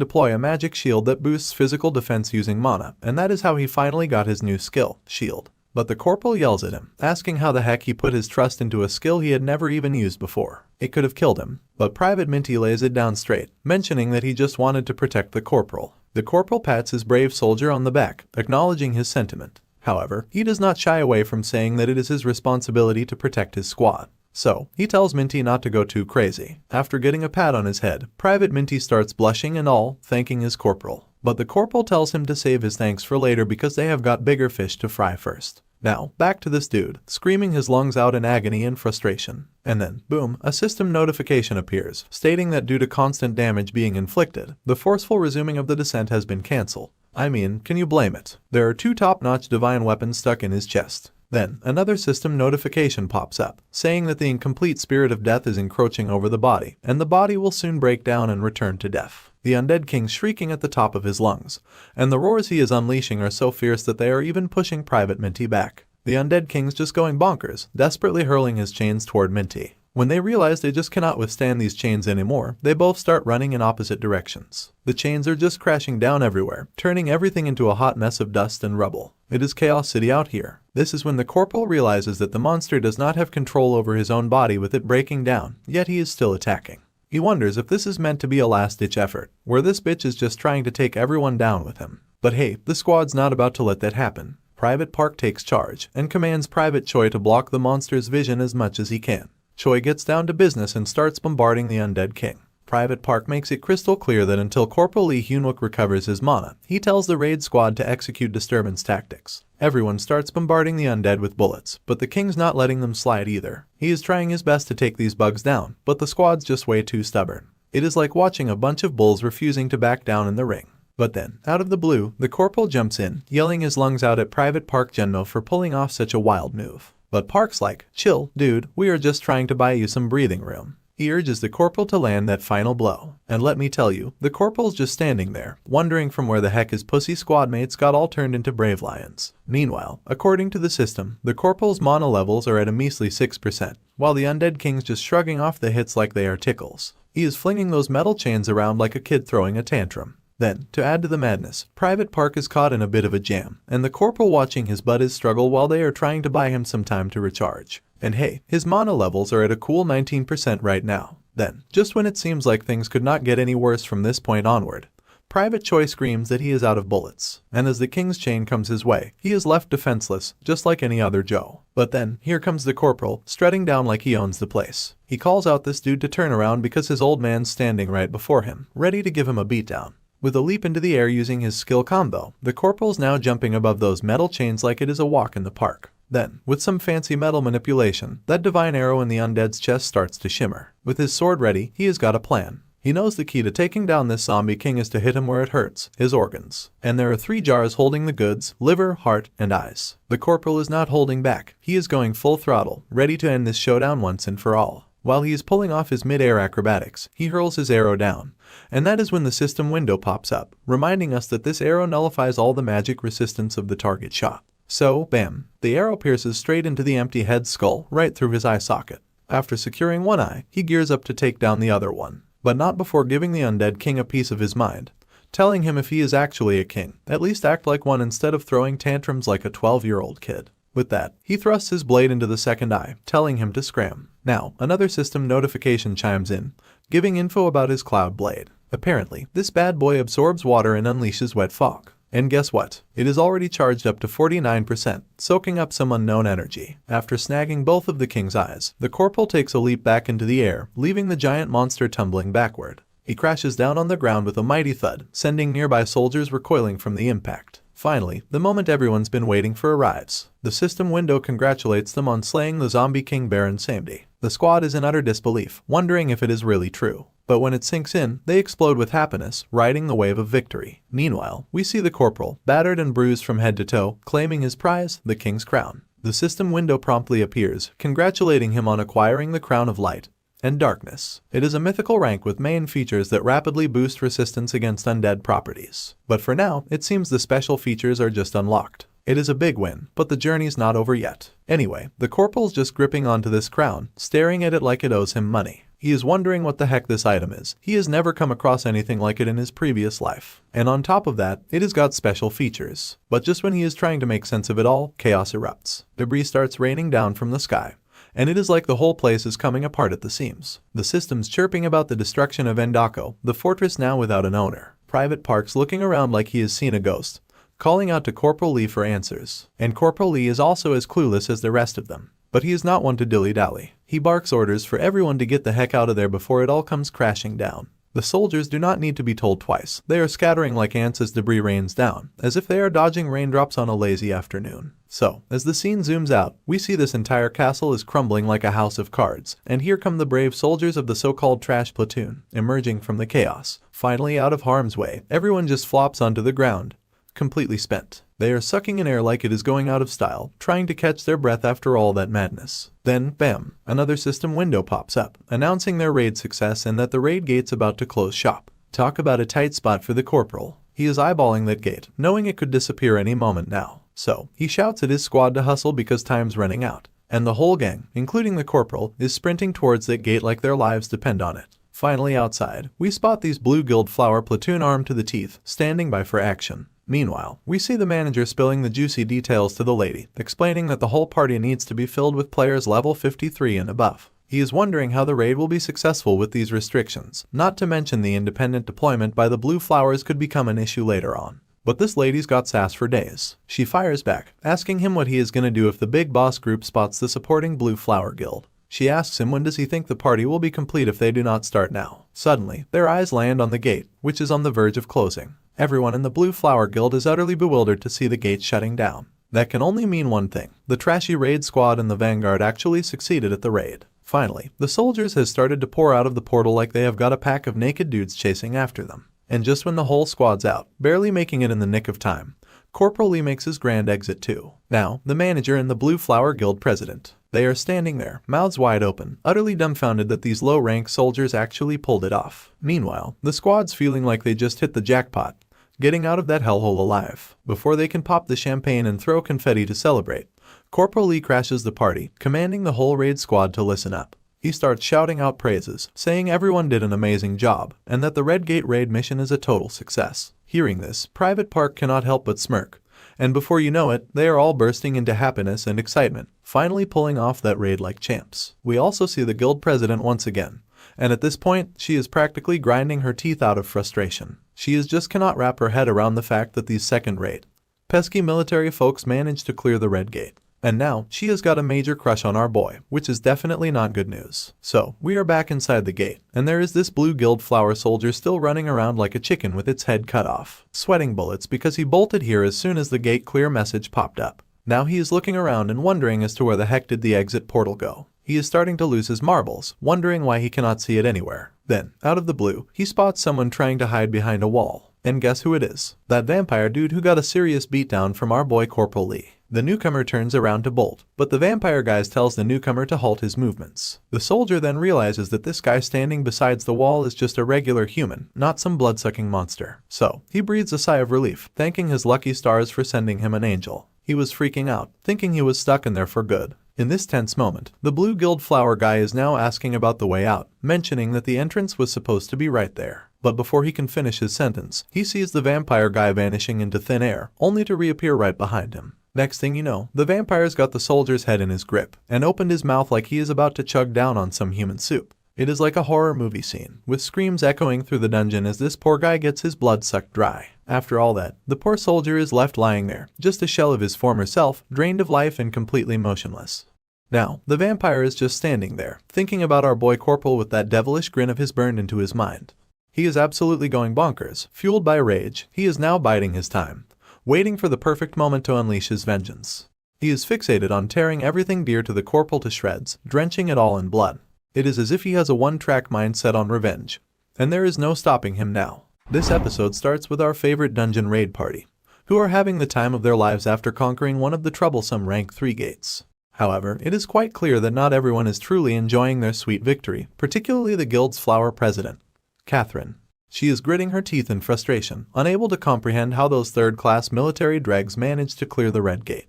deploy a magic shield that boosts physical defense using mana, and that is how he finally got his new skill, Shield. But the corporal yells at him, asking how the heck he put his trust into a skill he had never even used before. It could have killed him, but Private Minty lays it down straight, mentioning that he just wanted to protect the corporal. The corporal pats his brave soldier on the back, acknowledging his sentiment. However, he does not shy away from saying that it is his responsibility to protect his squad. So, he tells Minty not to go too crazy. After getting a pat on his head, Private Minty starts blushing and all, thanking his corporal. But the corporal tells him to save his thanks for later because they have got bigger fish to fry first. Now, back to this dude, screaming his lungs out in agony and frustration. And then, boom, a system notification appears, stating that due to constant damage being inflicted, the forceful resuming of the descent has been cancelled. I mean, can you blame it? There are 2 top-notch divine weapons stuck in his chest. Then, another system notification pops up, saying that the incomplete spirit of death is encroaching over the body, and the body will soon break down and return to death. The undead king shrieking at the top of his lungs, and the roars he is unleashing are so fierce that they are even pushing Private Minty back. The undead king's just going bonkers, desperately hurling his chains toward Minty. When they realize they just cannot withstand these chains anymore, they both start running in opposite directions. The chains are just crashing down everywhere, turning everything into a hot mess of dust and rubble. It is Chaos City out here. This is when the corporal realizes that the monster does not have control over his own body with it breaking down, yet he is still attacking. He wonders if this is meant to be a last-ditch effort, where this bitch is just trying to take everyone down with him. But hey, the squad's not about to let that happen. Private Park takes charge, and commands Private Choi to block the monster's vision as much as he can. Choi gets down to business and starts bombarding the undead king. Private Park makes it crystal clear that until Corporal Lee Hyunwook recovers his mana, he tells the raid squad to execute disturbance tactics. Everyone starts bombarding the undead with bullets, but the king's not letting them slide either. He is trying his best to take these bugs down, but the squad's just way too stubborn. It is like watching a bunch of bulls refusing to back down in the ring. But then, out of the blue, the corporal jumps in, yelling his lungs out at Private Park Genmo for pulling off such a wild move. But Park's like, chill, dude, we are just trying to buy you some breathing room. He urges the corporal to land that final blow. And let me tell you, the corporal's just standing there, wondering from where the heck his pussy squad mates got all turned into brave lions. Meanwhile, according to the system, the corporal's mana levels are at a measly 6%, while the undead king's just shrugging off the hits like they are tickles. He is flinging those metal chains around like a kid throwing a tantrum. Then, to add to the madness, Private Park is caught in a bit of a jam, and the corporal watching his buddies struggle while they are trying to buy him some time to recharge. And hey, his mana levels are at a cool 19% right now. Then, just when it seems like things could not get any worse from this point onward, Private Choi screams that he is out of bullets, and as the king's chain comes his way, he is left defenseless, just like any other Joe. But then, here comes the corporal, strutting down like he owns the place. He calls out this dude to turn around because his old man's standing right before him, ready to give him a beatdown. With a leap into the air using his skill combo, the corporal's now jumping above those metal chains like it is a walk in the park. Then, with some fancy metal manipulation, that divine arrow in the undead's chest starts to shimmer. With his sword ready, he has got a plan. He knows the key to taking down this zombie king is to hit him where it hurts, his organs. And there are 3 jars holding the goods: liver, heart, and eyes. The corporal is not holding back. He is going full throttle, ready to end this showdown once and for all. While he is pulling off his mid-air acrobatics, he hurls his arrow down. And that is when the system window pops up, reminding us that this arrow nullifies all the magic resistance of the target shot. So, bam, the arrow pierces straight into the empty head skull, right through his eye socket. After securing one eye, he gears up to take down the other one. But not before giving the undead king a piece of his mind, telling him if he is actually a king, at least act like one instead of throwing tantrums like a 12-year-old kid. With that, he thrusts his blade into the second eye, telling him to scram. Now, another system notification chimes in, giving info about his cloud blade. Apparently, this bad boy absorbs water and unleashes wet fog. And guess what? It is already charged up to 49%, soaking up some unknown energy. After snagging both of the king's eyes, the corporal takes a leap back into the air, leaving the giant monster tumbling backward. He crashes down on the ground with a mighty thud, sending nearby soldiers recoiling from the impact. Finally, the moment everyone's been waiting for arrives. The system window congratulates them on slaying the zombie king Baron Samedi. The squad is in utter disbelief, wondering if it is really true. But when it sinks in, they explode with happiness, riding the wave of victory. Meanwhile, we see the corporal, battered and bruised from head to toe, claiming his prize, the king's crown. The system window promptly appears, congratulating him on acquiring the crown of light and darkness. It is a mythical rank with main features that rapidly boost resistance against undead properties. But for now, it seems the special features are just unlocked. It is a big win, but the journey's not over yet. Anyway, the corporal's just gripping onto this crown, staring at it like it owes him money. He is wondering what the heck this item is. He has never come across anything like it in his previous life. And on top of that, it has got special features. But just when he is trying to make sense of it all, chaos erupts. Debris starts raining down from the sky. And it is like the whole place is coming apart at the seams. The system's chirping about the destruction of Endako, the fortress now without an owner. Private Park's looking around like he has seen a ghost, calling out to Corporal Lee for answers. And Corporal Lee is also as clueless as the rest of them. But he is not one to dilly-dally. He barks orders for everyone to get the heck out of there before it all comes crashing down. The soldiers do not need to be told twice. They are scattering like ants as debris rains down, as if they are dodging raindrops on a lazy afternoon. So, as the scene zooms out, we see this entire castle is crumbling like a house of cards, and here come the brave soldiers of the so-called trash platoon, emerging from the chaos. Finally out of harm's way, everyone just flops onto the ground, completely spent. They are sucking in air like it is going out of style, trying to catch their breath after all that madness. Then, bam, another system window pops up, announcing their raid success and that the raid gate's about to close shop. Talk about a tight spot for the corporal. He is eyeballing that gate, knowing it could disappear any moment now. So, he shouts at his squad to hustle because time's running out. And the whole gang, including the corporal, is sprinting towards that gate like their lives depend on it. Finally outside, we spot these Blue Guild Flower platoon armed to the teeth, standing by for action. Meanwhile, we see the manager spilling the juicy details to the lady, explaining that the whole party needs to be filled with players level 53 and above. He is wondering how the raid will be successful with these restrictions, not to mention the independent deployment by the Blue Flowers could become an issue later on. But this lady's got sass for days. She fires back, asking him what he is gonna do if the big boss group spots the supporting Blue Flower Guild. She asks him when does he think the party will be complete if they do not start now. Suddenly, their eyes land on the gate, which is on the verge of closing. Everyone in the Blue Flower Guild is utterly bewildered to see the gate shutting down. That can only mean one thing. The trashy raid squad and the vanguard actually succeeded at the raid. Finally, the soldiers has started to pour out of the portal like they have got a pack of naked dudes chasing after them. And just when the whole squad's out, barely making it in the nick of time, Corporal Lee makes his grand exit too. Now, the manager and the Blue Flower Guild president. They are standing there, mouths wide open, utterly dumbfounded that these low-rank soldiers actually pulled it off. Meanwhile, the squad's feeling like they just hit the jackpot, getting out of that hellhole alive. Before they can pop the champagne and throw confetti to celebrate, Corporal Lee crashes the party, commanding the whole raid squad to listen up. He starts shouting out praises, saying everyone did an amazing job, and that the Red Gate raid mission is a total success. Hearing this, Private Park cannot help but smirk, and before you know it, they are all bursting into happiness and excitement, finally pulling off that raid like champs. We also see the guild president once again, and at this point, she is practically grinding her teeth out of frustration. She just cannot wrap her head around the fact that these second-rate, pesky military folks managed to clear the Red Gate. And now, she has got a major crush on our boy, which is definitely not good news. So, we are back inside the gate, and there is this Blue Guild Flower soldier still running around like a chicken with its head cut off, sweating bullets because he bolted here as soon as the gate clear message popped up. Now he is looking around and wondering as to where the heck did the exit portal go. He is starting to lose his marbles, wondering why he cannot see it anywhere. Then, out of the blue, he spots someone trying to hide behind a wall. And guess who it is? That vampire dude who got a serious beatdown from our boy Corporal Lee. The newcomer turns around to bolt, but the vampire guy tells the newcomer to halt his movements. The soldier then realizes that this guy standing beside the wall is just a regular human, not some blood-sucking monster. So, he breathes a sigh of relief, thanking his lucky stars for sending him an angel. He was freaking out, thinking he was stuck in there for good. In this tense moment, the Blue Guild Flower guy is now asking about the way out, mentioning that the entrance was supposed to be right there. But before he can finish his sentence, he sees the vampire guy vanishing into thin air, only to reappear right behind him. Next thing you know, the vampire's got the soldier's head in his grip, and opened his mouth like he is about to chug down on some human soup. It is like a horror movie scene, with screams echoing through the dungeon as this poor guy gets his blood sucked dry. After all that, the poor soldier is left lying there, just a shell of his former self, drained of life and completely motionless. Now, the vampire is just standing there, thinking about our boy Corporal with that devilish grin of his burned into his mind. He is absolutely going bonkers, fueled by rage. He is now biding his time, waiting for the perfect moment to unleash his vengeance. He is fixated on tearing everything dear to the Corporal to shreds, drenching it all in blood. It is as if he has a one-track mind set on revenge, and there is no stopping him now. This episode starts with our favorite dungeon raid party, who are having the time of their lives after conquering one of the troublesome rank 3 gates. However, it is quite clear that not everyone is truly enjoying their sweet victory, particularly the guild's flower president, Catherine. She is gritting her teeth in frustration, unable to comprehend how those third-class military dregs managed to clear the red gate.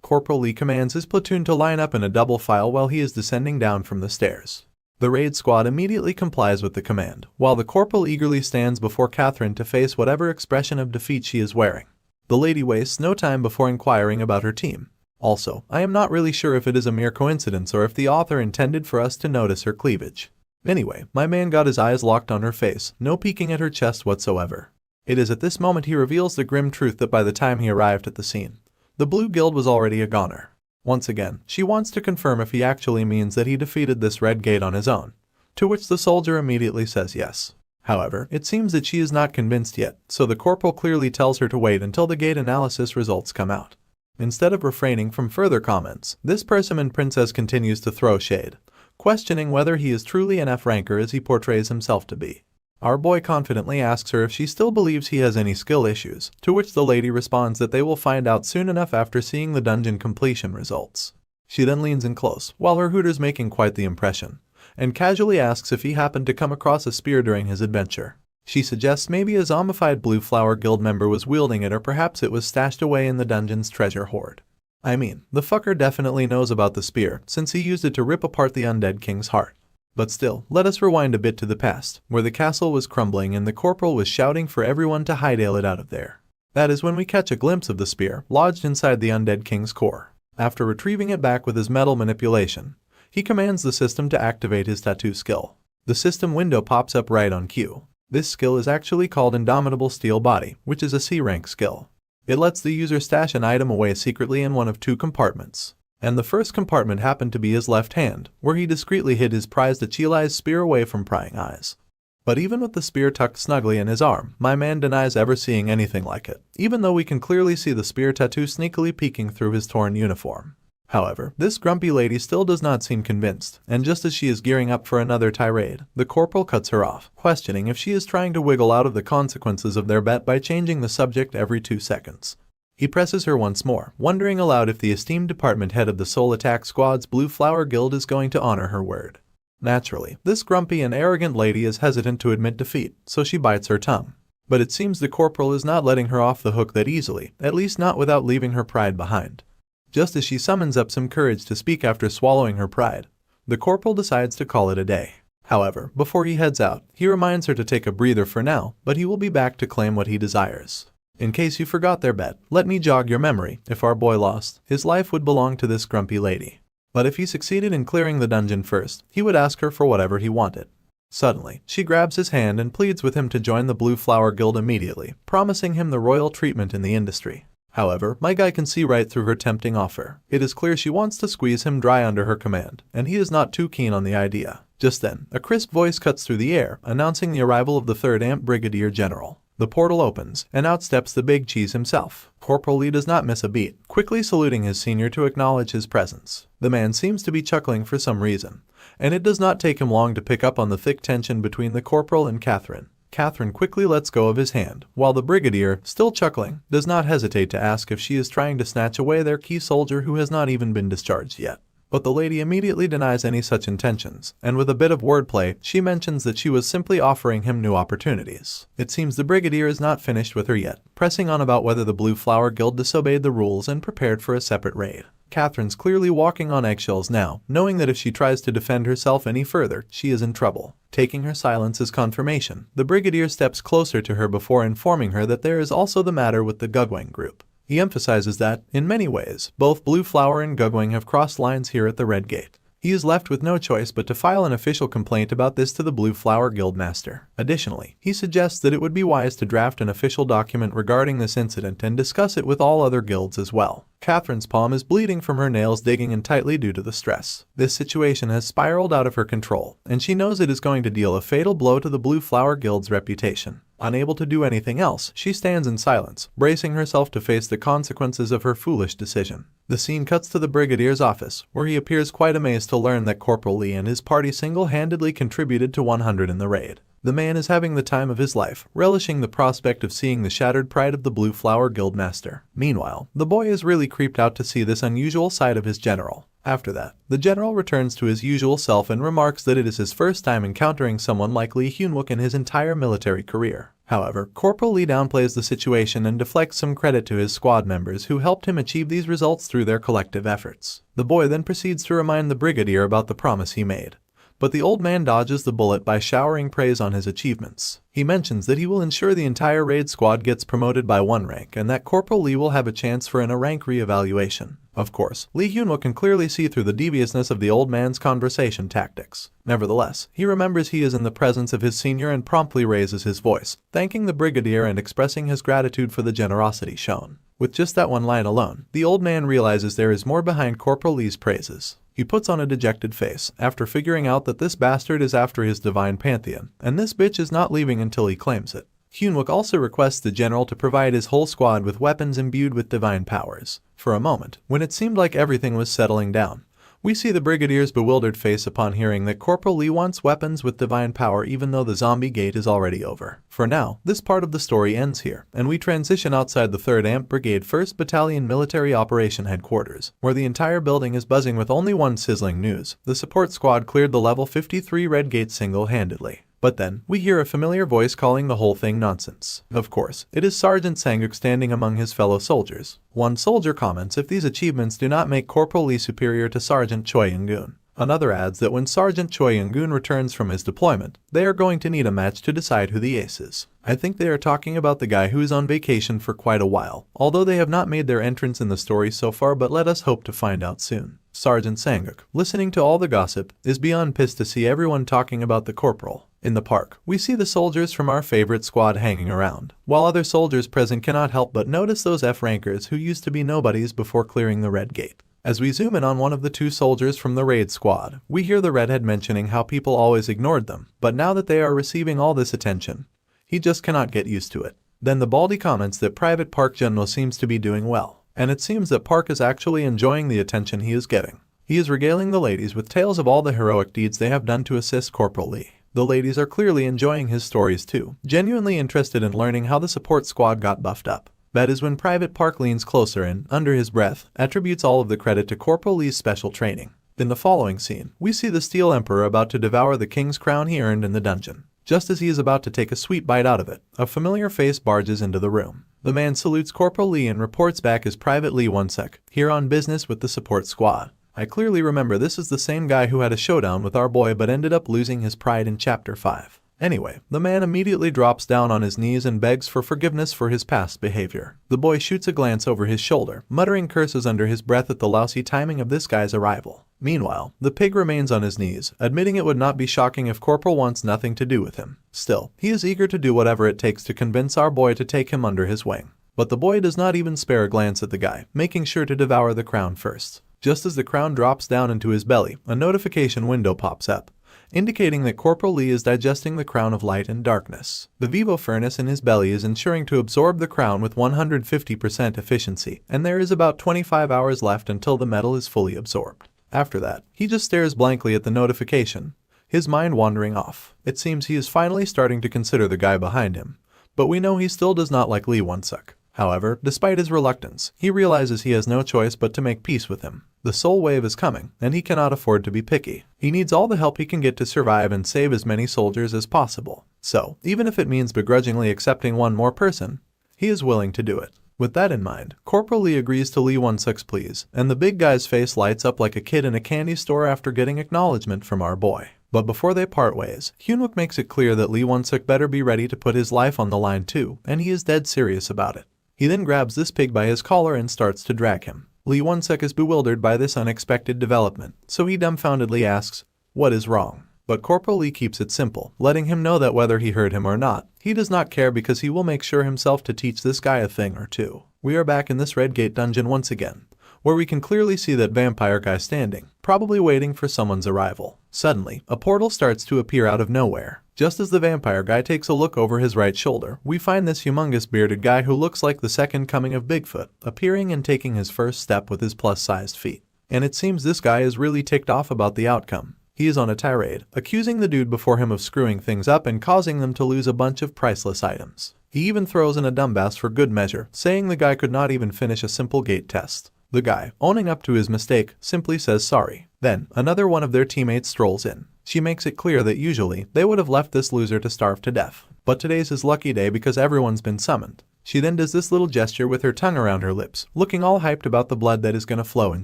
Corporal Lee commands his platoon to line up in a double file while he is descending down from the stairs. The raid squad immediately complies with the command, while the corporal eagerly stands before Catherine to face whatever expression of defeat she is wearing. The lady wastes no time before inquiring about her team. Also, I am not really sure if it is a mere coincidence or if the author intended for us to notice her cleavage. Anyway, my man got his eyes locked on her face, no peeking at her chest whatsoever. It is at this moment he reveals the grim truth that by the time he arrived at the scene, the Blue Guild was already a goner. Once again, she wants to confirm if he actually means that he defeated this red gate on his own, to which the soldier immediately says yes. However, it seems that she is not convinced yet, so the corporal clearly tells her to wait until the gate analysis results come out. Instead of refraining from further comments, this Persimmon princess continues to throw shade, questioning whether he is truly an F-ranker as he portrays himself to be. Our boy confidently asks her if she still believes he has any skill issues, to which the lady responds that they will find out soon enough after seeing the dungeon completion results. She then leans in close, while her hooter's making quite the impression, and casually asks if he happened to come across a spear during his adventure. She suggests maybe a zombified Blue Flower Guild member was wielding it, or perhaps it was stashed away in the dungeon's treasure hoard. I mean, the fucker definitely knows about the spear, since he used it to rip apart the undead king's heart. But still, let us rewind a bit to the past, where the castle was crumbling and the corporal was shouting for everyone to hightail it out of there. That is when we catch a glimpse of the spear, lodged inside the undead king's core. After retrieving it back with his metal manipulation, he commands the system to activate his tattoo skill. The system window pops up right on cue. This skill is actually called Indomitable Steel Body, which is a C-rank skill. It lets the user stash an item away secretly in one of 2 compartments. And the first compartment happened to be his left hand, where he discreetly hid his prized Achilles spear away from prying eyes. But even with the spear tucked snugly in his arm, my man denies ever seeing anything like it, even though we can clearly see the spear tattoo sneakily peeking through his torn uniform. However, this grumpy lady still does not seem convinced, and just as she is gearing up for another tirade, the corporal cuts her off, questioning if she is trying to wiggle out of the consequences of their bet by changing the subject every 2 seconds. He presses her once more, wondering aloud if the esteemed department head of the Soul Attack Squad's Blue Flower Guild is going to honor her word. Naturally, this grumpy and arrogant lady is hesitant to admit defeat, so she bites her tongue. But it seems the corporal is not letting her off the hook that easily, at least not without leaving her pride behind. Just as she summons up some courage to speak after swallowing her pride, the corporal decides to call it a day. However, before he heads out, he reminds her to take a breather for now, but he will be back to claim what he desires. In case you forgot their bet, let me jog your memory. If our boy lost, his life would belong to this grumpy lady. But if he succeeded in clearing the dungeon first, he would ask her for whatever he wanted. Suddenly, she grabs his hand and pleads with him to join the Blue Flower Guild immediately, promising him the royal treatment in the industry. However, my guy can see right through her tempting offer. It is clear she wants to squeeze him dry under her command, and he is not too keen on the idea. Just then, a crisp voice cuts through the air, announcing the arrival of the 3rd Amp Brigadier General. The portal opens, and out steps the big cheese himself. Corporal Lee does not miss a beat, quickly saluting his senior to acknowledge his presence. The man seems to be chuckling for some reason, and it does not take him long to pick up on the thick tension between the corporal and Catherine. Catherine quickly lets go of his hand, while the brigadier, still chuckling, does not hesitate to ask if she is trying to snatch away their key soldier who has not even been discharged yet. But the lady immediately denies any such intentions, and with a bit of wordplay, she mentions that she was simply offering him new opportunities. It seems the brigadier is not finished with her yet, pressing on about whether the Blue Flower Guild disobeyed the rules and prepared for a separate raid. Catherine's clearly walking on eggshells now, knowing that if she tries to defend herself any further, she is in trouble. Taking her silence as confirmation, the brigadier steps closer to her before informing her that there is also the matter with the Gugwang group. He emphasizes that, in many ways, both Blue Flower and Gugwang have crossed lines here at the Red Gate. He is left with no choice but to file an official complaint about this to the Blue Flower Guild Master. Additionally, he suggests that it would be wise to draft an official document regarding this incident and discuss it with all other guilds as well. Catherine's palm is bleeding from her nails digging in tightly due to the stress. This situation has spiraled out of her control, and she knows it is going to deal a fatal blow to the Blue Flower Guild's reputation. Unable to do anything else, she stands in silence, bracing herself to face the consequences of her foolish decision. The scene cuts to the brigadier's office, where he appears quite amazed to learn that Corporal Lee and his party single-handedly contributed to 100 in the raid. The man is having the time of his life, relishing the prospect of seeing the shattered pride of the Blue Flower Guild Master. Meanwhile, the boy is really creeped out to see this unusual side of his general. After that, the general returns to his usual self and remarks that it is his first time encountering someone like Lee Hyun-wook in his entire military career. However, Corporal Lee downplays the situation and deflects some credit to his squad members who helped him achieve these results through their collective efforts. The boy then proceeds to remind the brigadier about the promise he made. But the old man dodges the bullet by showering praise on his achievements. He mentions that he will ensure the entire raid squad gets promoted by 1 rank and that Corporal Lee will have a chance for a rank re-evaluation. Of course, Lee Hyun-wook can clearly see through the deviousness of the old man's conversation tactics. Nevertheless, he remembers he is in the presence of his senior and promptly raises his voice, thanking the brigadier and expressing his gratitude for the generosity shown. With just that one line alone, the old man realizes there is more behind Corporal Lee's praises. He puts on a dejected face, after figuring out that this bastard is after his divine pantheon, and this bitch is not leaving until he claims it. Hyun-wook also requests the general to provide his whole squad with weapons imbued with divine powers. For a moment, when it seemed like everything was settling down, we see the brigadier's bewildered face upon hearing that Corporal Lee wants weapons with divine power even though the zombie gate is already over. For now, this part of the story ends here, and we transition outside the 3rd Amp Brigade 1st Battalion Military Operation Headquarters, where the entire building is buzzing with only one sizzling news. The support squad cleared the level 53 Red Gate single-handedly. But then, we hear a familiar voice calling the whole thing nonsense. Of course, it is Sergeant Sanguk standing among his fellow soldiers. One soldier comments if these achievements do not make Corporal Lee superior to Sergeant Choi Young-gun. Another adds that when Sergeant Choi Young-gun returns from his deployment, they are going to need a match to decide who the ace is. I think they are talking about the guy who is on vacation for quite a while, although they have not made their entrance in the story so far, but let us hope to find out soon. Sergeant Sanguk, listening to all the gossip, is beyond pissed to see everyone talking about the corporal. In the park, we see the soldiers from our favorite squad hanging around, while other soldiers present cannot help but notice those F-rankers who used to be nobodies before clearing the Red Gate. As we zoom in on one of the 2 soldiers from the raid squad, we hear the redhead mentioning how people always ignored them, but now that they are receiving all this attention, he just cannot get used to it. Then the baldy comments that Private Park General seems to be doing well, and it seems that Park is actually enjoying the attention he is getting. He is regaling the ladies with tales of all the heroic deeds they have done to assist Corporal Lee. The ladies are clearly enjoying his stories too, genuinely interested in learning how the support squad got buffed up. That is when Private Park leans closer and, under his breath, attributes all of the credit to Corporal Lee's special training. In the following scene, we see the Steel Emperor about to devour the king's crown he earned in the dungeon. Just as he is about to take a sweet bite out of it, a familiar face barges into the room. The man salutes Corporal Lee and reports back as Private Lee Wonsek, here on business with the support squad. I clearly remember this is the same guy who had a showdown with our boy but ended up losing his pride in Chapter 5. Anyway, the man immediately drops down on his knees and begs for forgiveness for his past behavior. The boy shoots a glance over his shoulder, muttering curses under his breath at the lousy timing of this guy's arrival. Meanwhile, the pig remains on his knees, admitting it would not be shocking if Corporal wants nothing to do with him. Still, he is eager to do whatever it takes to convince our boy to take him under his wing. But the boy does not even spare a glance at the guy, making sure to devour the crown first. Just as the crown drops down into his belly, a notification window pops up, indicating that Corporal Lee is digesting the crown of light and darkness. The Vivo furnace in his belly is ensuring to absorb the crown with 150% efficiency, and there is about 25 hours left until the metal is fully absorbed. After that, he just stares blankly at the notification, his mind wandering off. It seems he is finally starting to consider the guy behind him, but we know he still does not like Lee Won-suk. However, despite his reluctance, he realizes he has no choice but to make peace with him. The soul wave is coming, and he cannot afford to be picky. He needs all the help he can get to survive and save as many soldiers as possible. So, even if it means begrudgingly accepting one more person, he is willing to do it. With that in mind, Corporal Lee agrees to Lee Won-suk's pleas, and the big guy's face lights up like a kid in a candy store after getting acknowledgement from our boy. But before they part ways, Hyunwook makes it clear that Lee Won-suk better be ready to put his life on the line too, and he is dead serious about it. He then grabs this pig by his collar and starts to drag him. Lee Won-suk is bewildered by this unexpected development, so he dumbfoundedly asks, "What is wrong?" But Corporal Lee keeps it simple, letting him know that whether he heard him or not, he does not care because he will make sure himself to teach this guy a thing or two. We are back in this Red Gate dungeon once again, where we can clearly see that vampire guy standing, probably waiting for someone's arrival. Suddenly, a portal starts to appear out of nowhere. Just as the vampire guy takes a look over his right shoulder, we find this humongous bearded guy who looks like the second coming of Bigfoot, appearing and taking his first step with his plus-sized feet. And it seems this guy is really ticked off about the outcome. He is on a tirade, accusing the dude before him of screwing things up and causing them to lose a bunch of priceless items. He even throws in a dumbass for good measure, saying the guy could not even finish a simple gate test. The guy, owning up to his mistake, simply says sorry. Then, another one of their teammates strolls in. She makes it clear that usually, they would have left this loser to starve to death. But today's his lucky day because everyone's been summoned. She then does this little gesture with her tongue around her lips, looking all hyped about the blood that is gonna flow in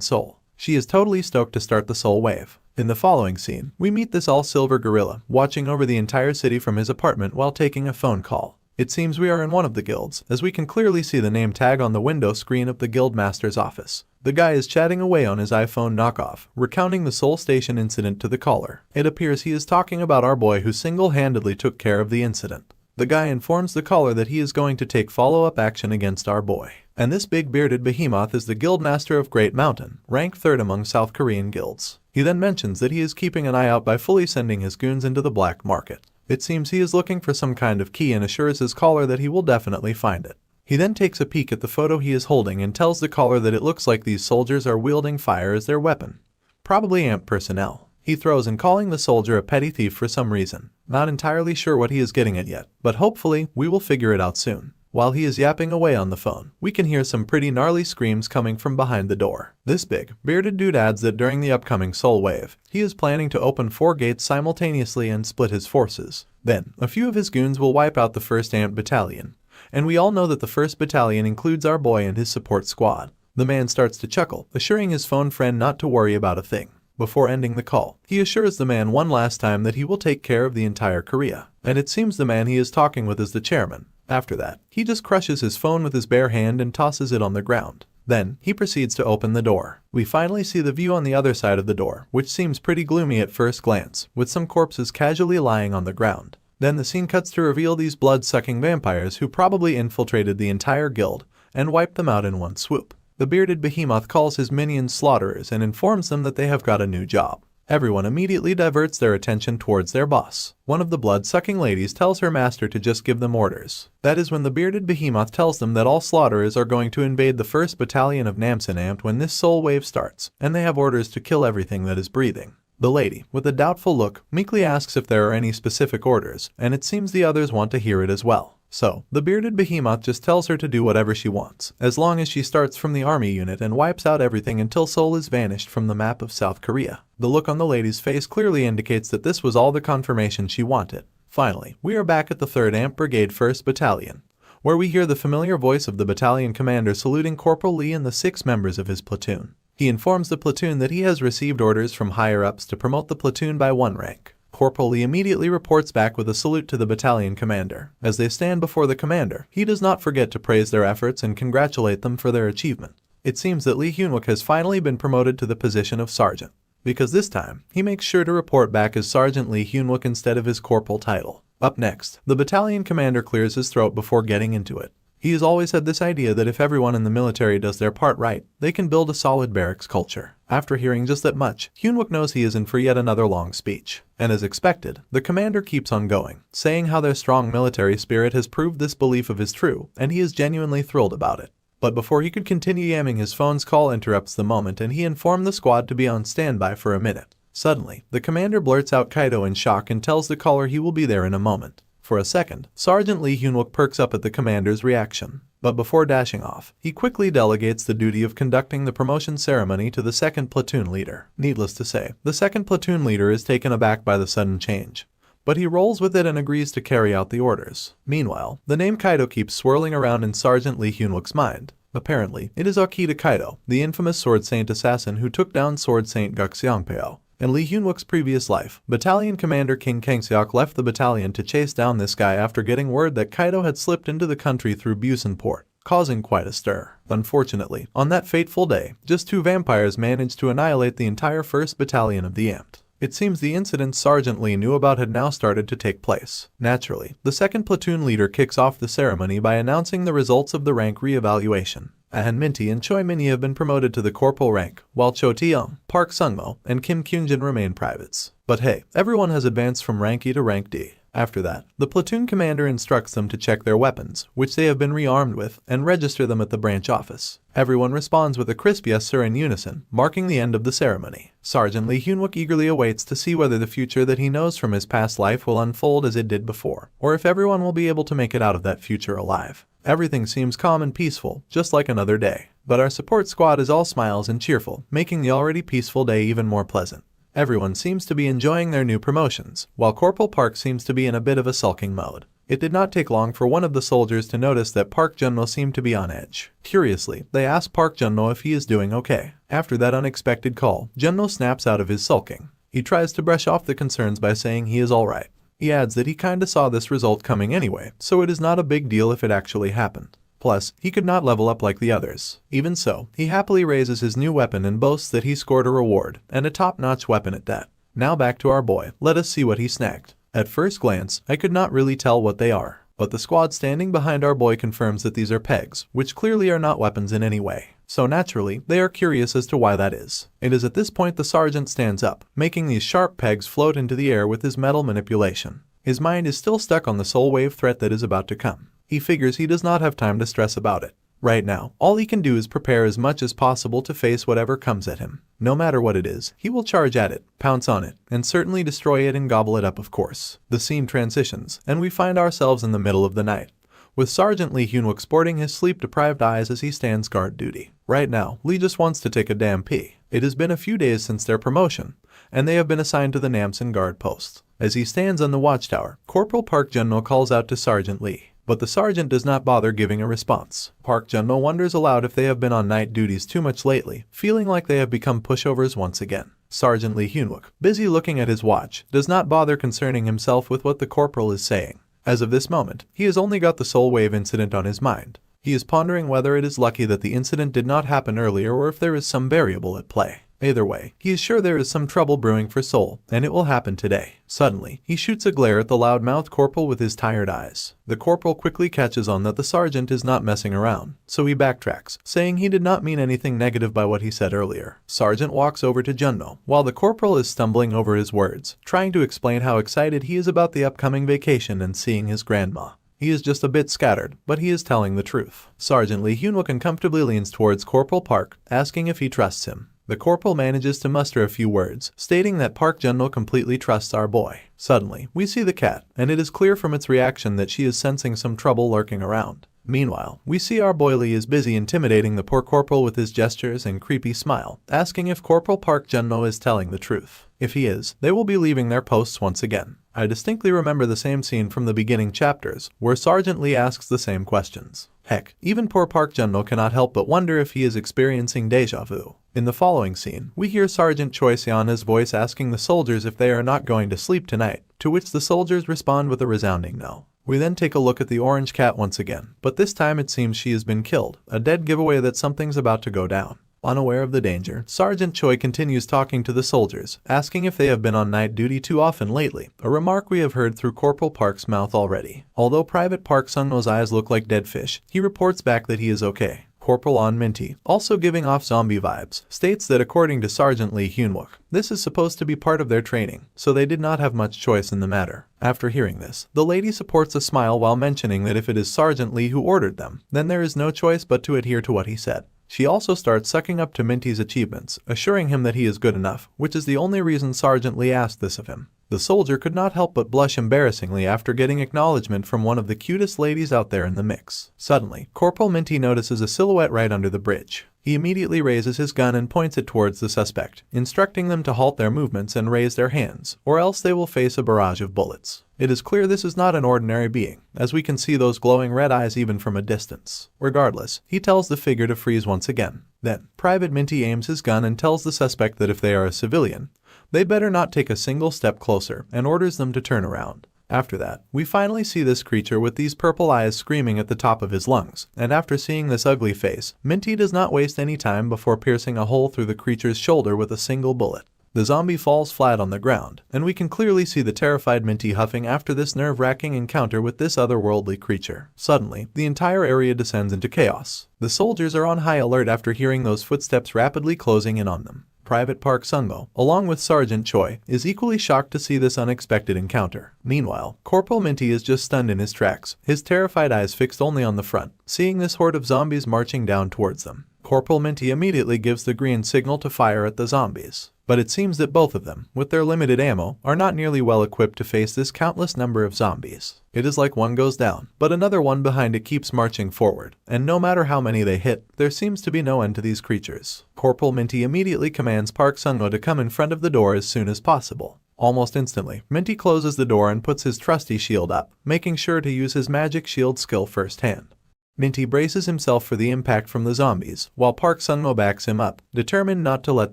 Seoul. She is totally stoked to start the Soul Wave. In the following scene, we meet this all-silver gorilla, watching over the entire city from his apartment while taking a phone call. It seems we are in one of the guilds, as we can clearly see the name tag on the window screen of the guildmaster's office. The guy is chatting away on his iPhone knockoff, recounting the Seoul Station incident to the caller. It appears he is talking about our boy who single-handedly took care of the incident. The guy informs the caller that he is going to take follow-up action against our boy. And this big bearded behemoth is the guildmaster of Great Mountain, ranked 3rd among South Korean guilds. He then mentions that he is keeping an eye out by fully sending his goons into the black market. It seems he is looking for some kind of key and assures his caller that he will definitely find it. He then takes a peek at the photo he is holding and tells the caller that it looks like these soldiers are wielding fire as their weapon. Probably AMP personnel. He throws in calling the soldier a petty thief for some reason. Not entirely sure what he is getting at yet, but hopefully, we will figure it out soon. While he is yapping away on the phone, we can hear some pretty gnarly screams coming from behind the door. This big, bearded dude adds that during the upcoming Soul Wave, he is planning to open 4 gates simultaneously and split his forces. Then, a few of his goons will wipe out the 1st AMP battalion. And we all know that the 1st battalion includes our boy and his support squad. The man starts to chuckle, assuring his phone friend not to worry about a thing. Before ending the call, he assures the man one last time that he will take care of the entire Korea. And it seems the man he is talking with is the chairman. After that, he just crushes his phone with his bare hand and tosses it on the ground. Then, he proceeds to open the door. We finally see the view on the other side of the door, which seems pretty gloomy at first glance, with some corpses casually lying on the ground. Then the scene cuts to reveal these blood-sucking vampires who probably infiltrated the entire guild and wiped them out in one swoop. The bearded behemoth calls his minions slaughterers and informs them that they have got a new job. Everyone immediately diverts their attention towards their boss. One of the blood-sucking ladies tells her master to just give them orders. That is when the bearded behemoth tells them that all slaughterers are going to invade the 1st battalion of Namsan Amped when this soul wave starts, and they have orders to kill everything that is breathing. The lady, with a doubtful look, meekly asks if there are any specific orders, and it seems the others want to hear it as well. So, the bearded behemoth just tells her to do whatever she wants, as long as she starts from the army unit and wipes out everything until Seoul is vanished from the map of South Korea. The look on the lady's face clearly indicates that this was all the confirmation she wanted. Finally, we are back at the 3rd AMP Brigade 1st Battalion, where we hear the familiar voice of the battalion commander saluting Corporal Lee and the 6 members of his platoon. He informs the platoon that he has received orders from higher-ups to promote the platoon by 1 rank. Corporal Lee immediately reports back with a salute to the battalion commander. As they stand before the commander, he does not forget to praise their efforts and congratulate them for their achievement. It seems that Lee Hyunwook has finally been promoted to the position of sergeant, because this time, he makes sure to report back as Sergeant Lee Hyunwook instead of his corporal title. Up next, the battalion commander clears his throat before getting into it. He has always had this idea that if everyone in the military does their part right, they can build a solid barracks culture. After hearing just that much, Hyunwook knows he is in for yet another long speech. And as expected, the commander keeps on going, saying how their strong military spirit has proved this belief of his true, and he is genuinely thrilled about it. But before he could continue yamming, his phone's call interrupts the moment and he informed the squad to be on standby for a minute. Suddenly, the commander blurts out Kaido in shock and tells the caller he will be there in a moment. For a second, Sergeant Lee Hyunwook perks up at the commander's reaction. But before dashing off, he quickly delegates the duty of conducting the promotion ceremony to the second platoon leader. Needless to say, the second platoon leader is taken aback by the sudden change. But he rolls with it and agrees to carry out the orders. Meanwhile, the name Kaido keeps swirling around in Sergeant Lee Hyunwook's mind. Apparently, it is Akita Kaido, the infamous Sword Saint assassin who took down Sword Saint Guxiangpeo. In Lee Hyunwook's previous life, Battalion Commander King Kangseok left the battalion to chase down this guy after getting word that Kaido had slipped into the country through Busan Port, causing quite a stir. Unfortunately, on that fateful day, just 2 vampires managed to annihilate the entire 1st Battalion of the Amt. It seems the incident Sergeant Lee knew about had now started to take place. Naturally, the second platoon leader kicks off the ceremony by announcing the results of the rank re-evaluation. Ahan Minty and Choi Minnie have been promoted to the corporal rank, while Cho Tae-young, Park Sungmo, and Kim Kyunjin remain privates. But hey, everyone has advanced from rank E to rank D. After that, the platoon commander instructs them to check their weapons, which they have been rearmed with, and register them at the branch office. Everyone responds with a crisp yes sir in unison, marking the end of the ceremony. Sergeant Lee Hyunwook eagerly awaits to see whether the future that he knows from his past life will unfold as it did before, or if everyone will be able to make it out of that future alive. Everything seems calm and peaceful, just like another day. But our support squad is all smiles and cheerful, making the already peaceful day even more pleasant. Everyone seems to be enjoying their new promotions, while Corporal Park seems to be in a bit of a sulking mode. It did not take long for one of the soldiers to notice that Park Junno seemed to be on edge. Curiously, they ask Park Junno if he is doing okay. After that unexpected call, Junno snaps out of his sulking. He tries to brush off the concerns by saying he is alright. He adds that he kinda saw this result coming anyway, so it is not a big deal if it actually happened. Plus, he could not level up like the others. Even so, he happily raises his new weapon and boasts that he scored a reward, and a top-notch weapon at that. Now back to our boy, let us see what he snagged. At first glance, I could not really tell what they are, but the squad standing behind our boy confirms that these are pegs, which clearly are not weapons in any way. So naturally, they are curious as to why that is. It is at this point the sergeant stands up, making these sharp pegs float into the air with his metal manipulation. His mind is still stuck on the soul wave threat that is about to come. He figures he does not have time to stress about it. Right now, all he can do is prepare as much as possible to face whatever comes at him. No matter what it is, he will charge at it, pounce on it, and certainly destroy it and gobble it up, of course. The scene transitions, and we find ourselves in the middle of the night, with Sergeant Lee Hyunwook sporting his sleep-deprived eyes as he stands guard duty. Right now, Lee just wants to take a damn pee. It has been a few days since their promotion, and they have been assigned to the Namsan guard post. As he stands on the watchtower, Corporal Park Junno calls out to Sergeant Lee, but the sergeant does not bother giving a response. Park Junno wonders aloud if they have been on night duties too much lately, feeling like they have become pushovers once again. Sergeant Lee Hyunwook, busy looking at his watch, does not bother concerning himself with what the corporal is saying. As of this moment, he has only got the Soul Wave incident on his mind. He is pondering whether it is lucky that the incident did not happen earlier or if there is some variable at play. Either way, he is sure there is some trouble brewing for Soul, and it will happen today. Suddenly, he shoots a glare at the loud-mouthed corporal with his tired eyes. The corporal quickly catches on that the sergeant is not messing around, so he backtracks, saying he did not mean anything negative by what he said earlier. Sergeant walks over to Junno, while the corporal is stumbling over his words, trying to explain how excited he is about the upcoming vacation and seeing his grandma. He is just a bit scattered, but he is telling the truth. Sergeant Lee Hyunwook uncomfortably leans towards Corporal Park, asking if he trusts him. The corporal manages to muster a few words, stating that Park Junno completely trusts our boy. Suddenly, we see the cat, and it is clear from its reaction that she is sensing some trouble lurking around. Meanwhile, we see our boy Lee is busy intimidating the poor corporal with his gestures and creepy smile, asking if Corporal Park Junno is telling the truth. If he is, they will be leaving their posts once again. I distinctly remember the same scene from the beginning chapters, where Sergeant Lee asks the same questions. Heck, even poor Park Junno cannot help but wonder if he is experiencing deja vu. In the following scene, we hear Sergeant Choi Seon's voice asking the soldiers if they are not going to sleep tonight, to which the soldiers respond with a resounding no. We then take a look at the orange cat once again, but this time it seems she has been killed, a dead giveaway that something's about to go down. Unaware of the danger, Sergeant Choi continues talking to the soldiers, asking if they have been on night duty too often lately, a remark we have heard through Corporal Park's mouth already. Although Private Park Sung-no's eyes look like dead fish, he reports back that he is okay. Corporal On Minty, also giving off zombie vibes, states that according to Sergeant Lee Hyunwook, this is supposed to be part of their training, so they did not have much choice in the matter. After hearing this, the lady supports a smile while mentioning that if it is Sergeant Lee who ordered them, then there is no choice but to adhere to what he said. She also starts sucking up to Minty's achievements, assuring him that he is good enough, which is the only reason Sergeant Lee asked this of him. The soldier could not help but blush embarrassingly after getting acknowledgement from one of the cutest ladies out there in the mix. Suddenly, Corporal Minty notices a silhouette right under the bridge. He immediately raises his gun and points it towards the suspect, instructing them to halt their movements and raise their hands, or else they will face a barrage of bullets. It is clear this is not an ordinary being, as we can see those glowing red eyes even from a distance. Regardless, he tells the figure to freeze once again. Then, Private Minty aims his gun and tells the suspect that if they are a civilian, they better not take a single step closer, and orders them to turn around. After that, we finally see this creature with these purple eyes screaming at the top of his lungs, and after seeing this ugly face, Minty does not waste any time before piercing a hole through the creature's shoulder with a single bullet. The zombie falls flat on the ground, and we can clearly see the terrified Minty huffing after this nerve-wracking encounter with this otherworldly creature. Suddenly, the entire area descends into chaos. The soldiers are on high alert after hearing those footsteps rapidly closing in on them. Private Park Sung-mo, along with Sergeant Choi, is equally shocked to see this unexpected encounter. Meanwhile, Corporal Minty is just stunned in his tracks, his terrified eyes fixed only on the front, seeing this horde of zombies marching down towards them. Corporal Minty immediately gives the green signal to fire at the zombies. But it seems that both of them, with their limited ammo, are not nearly well equipped to face this countless number of zombies. It is like one goes down, but another one behind it keeps marching forward, and no matter how many they hit, there seems to be no end to these creatures. Corporal Minty immediately commands Park Sung-mo to come in front of the door as soon as possible. Almost instantly, Minty closes the door and puts his trusty shield up, making sure to use his magic shield skill firsthand. Minty braces himself for the impact from the zombies, while Park Sung-mo backs him up, determined not to let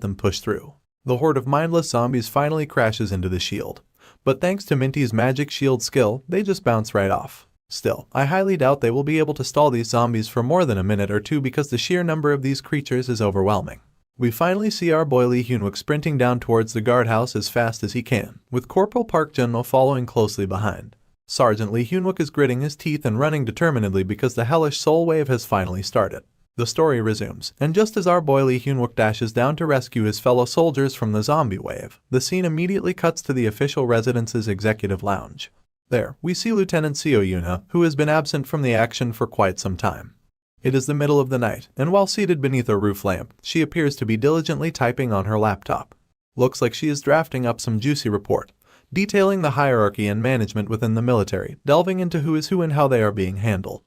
them push through. The horde of mindless zombies finally crashes into the shield, but thanks to Minty's magic shield skill, they just bounce right off. Still, I highly doubt they will be able to stall these zombies for more than a minute or two because the sheer number of these creatures is overwhelming. We finally see our boy Lee Hyunwook sprinting down towards the guardhouse as fast as he can, with Corporal Park Jun-mo following closely behind. Sergeant Lee Hyunwook is gritting his teeth and running determinedly because the hellish soul wave has finally started. The story resumes, and just as our boy Lee Hyunwook dashes down to rescue his fellow soldiers from the zombie wave, the scene immediately cuts to the official residence's executive lounge. There, we see Lieutenant Seo Yuna, who has been absent from the action for quite some time. It is the middle of the night, and while seated beneath a roof lamp, she appears to be diligently typing on her laptop. Looks like she is drafting up some juicy report, detailing the hierarchy and management within the military, delving into who is who and how they are being handled.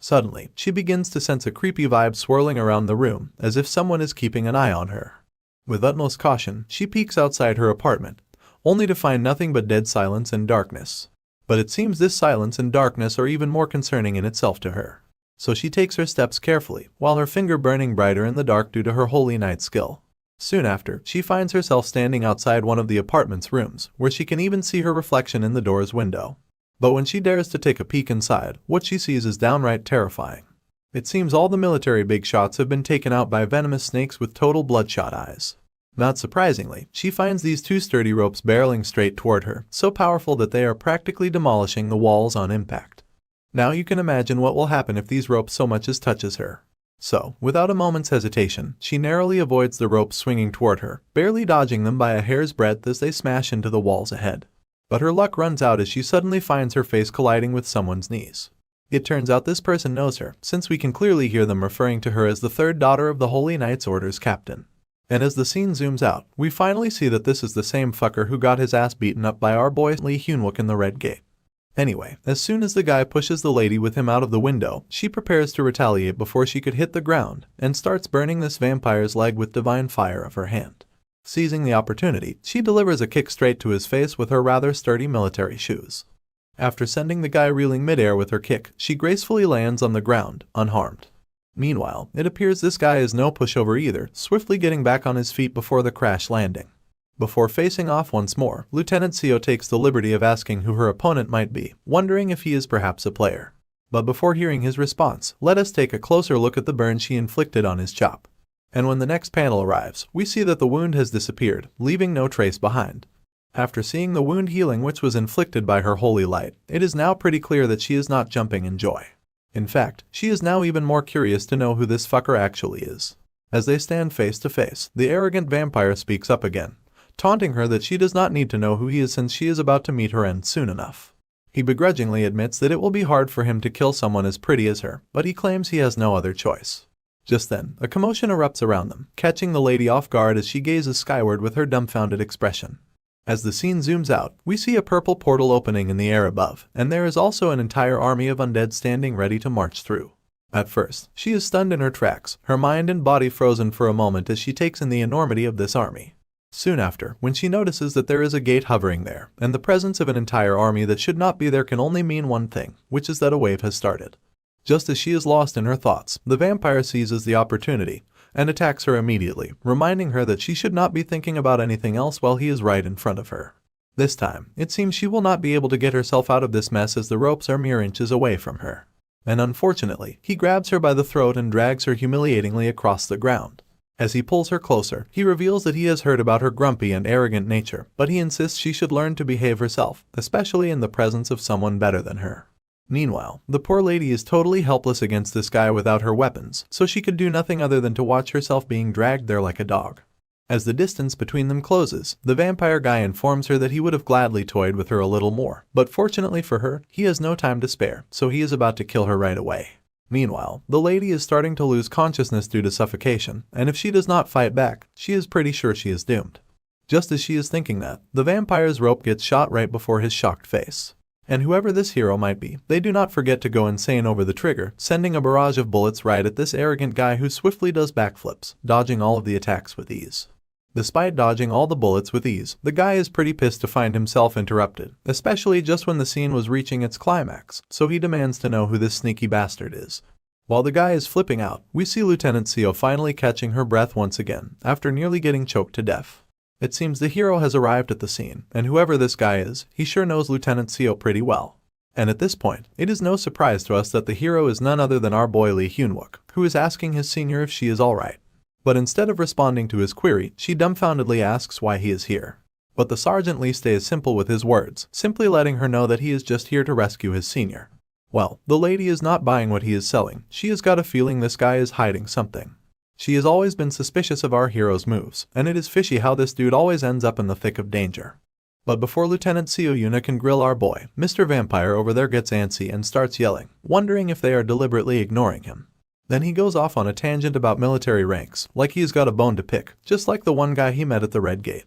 Suddenly, she begins to sense a creepy vibe swirling around the room, as if someone is keeping an eye on her. With utmost caution, she peeks outside her apartment, only to find nothing but dead silence and darkness. But it seems this silence and darkness are even more concerning in itself to her. So she takes her steps carefully, while her finger burning brighter in the dark due to her holy night skill. Soon after, she finds herself standing outside one of the apartment's rooms, where she can even see her reflection in the door's window. But when she dares to take a peek inside, what she sees is downright terrifying. It seems all the military big shots have been taken out by venomous snakes with total bloodshot eyes. Not surprisingly, she finds these two sturdy ropes barreling straight toward her, so powerful that they are practically demolishing the walls on impact. Now you can imagine what will happen if these ropes so much as touches her. So, without a moment's hesitation, she narrowly avoids the ropes swinging toward her, barely dodging them by a hair's breadth as they smash into the walls ahead. But her luck runs out as she suddenly finds her face colliding with someone's knees. It turns out this person knows her, since we can clearly hear them referring to her as the third daughter of the Holy Knights Order's captain. And as the scene zooms out, we finally see that this is the same fucker who got his ass beaten up by our boy Lee Hyunwook in the Red Gate. Anyway, as soon as the guy pushes the lady with him out of the window, she prepares to retaliate before she could hit the ground, and starts burning this vampire's leg with divine fire of her hand. Seizing the opportunity, she delivers a kick straight to his face with her rather sturdy military shoes. After sending the guy reeling midair with her kick, she gracefully lands on the ground, unharmed. Meanwhile, it appears this guy is no pushover either, swiftly getting back on his feet before the crash landing. Before facing off once more, Lieutenant Seo takes the liberty of asking who her opponent might be, wondering if he is perhaps a player. But before hearing his response, let us take a closer look at the burn she inflicted on his chop. And when the next panel arrives, we see that the wound has disappeared, leaving no trace behind. After seeing the wound healing which was inflicted by her holy light, it is now pretty clear that she is not jumping in joy. In fact, she is now even more curious to know who this fucker actually is. As they stand face to face, the arrogant vampire speaks up again, taunting her that she does not need to know who he is since she is about to meet her end soon enough. He begrudgingly admits that it will be hard for him to kill someone as pretty as her, but he claims he has no other choice. Just then, a commotion erupts around them, catching the lady off guard as she gazes skyward with her dumbfounded expression. As the scene zooms out, we see a purple portal opening in the air above, and there is also an entire army of undead standing ready to march through. At first, she is stunned in her tracks, her mind and body frozen for a moment as she takes in the enormity of this army. Soon after, when she notices that there is a gate hovering there, and the presence of an entire army that should not be there can only mean one thing, which is that a wave has started. Just as she is lost in her thoughts, the vampire seizes the opportunity and attacks her immediately, reminding her that she should not be thinking about anything else while he is right in front of her. This time, it seems she will not be able to get herself out of this mess as the ropes are mere inches away from her. And unfortunately, he grabs her by the throat and drags her humiliatingly across the ground. As he pulls her closer, he reveals that he has heard about her grumpy and arrogant nature, but he insists she should learn to behave herself, especially in the presence of someone better than her. Meanwhile, the poor lady is totally helpless against this guy without her weapons, so she could do nothing other than to watch herself being dragged there like a dog. As the distance between them closes, the vampire guy informs her that he would have gladly toyed with her a little more, but fortunately for her, he has no time to spare, so he is about to kill her right away. Meanwhile, the lady is starting to lose consciousness due to suffocation, and if she does not fight back, she is pretty sure she is doomed. Just as she is thinking that, the vampire's rope gets shot right before his shocked face. And whoever this hero might be, they do not forget to go insane over the trigger, sending a barrage of bullets right at this arrogant guy who swiftly does backflips, dodging all of the attacks with ease. Despite dodging all the bullets with ease, the guy is pretty pissed to find himself interrupted, especially just when the scene was reaching its climax, so he demands to know who this sneaky bastard is. While the guy is flipping out, we see Lieutenant Seo finally catching her breath once again, after nearly getting choked to death. It seems the hero has arrived at the scene, and whoever this guy is, he sure knows Lieutenant Seo pretty well. And at this point, it is no surprise to us that the hero is none other than our boy Lee Hyunwook, who is asking his senior if she is alright. But instead of responding to his query, she dumbfoundedly asks why he is here. But the Sergeant Lee stays simple with his words, simply letting her know that he is just here to rescue his senior. Well, the lady is not buying what he is selling. She has got a feeling this guy is hiding something. She has always been suspicious of our hero's moves, and it is fishy how this dude always ends up in the thick of danger. But before Lieutenant Seo Yuna can grill our boy, Mr. Vampire over there gets antsy and starts yelling, wondering if they are deliberately ignoring him. Then he goes off on a tangent about military ranks, like he's got a bone to pick, just like the one guy he met at the Red Gate.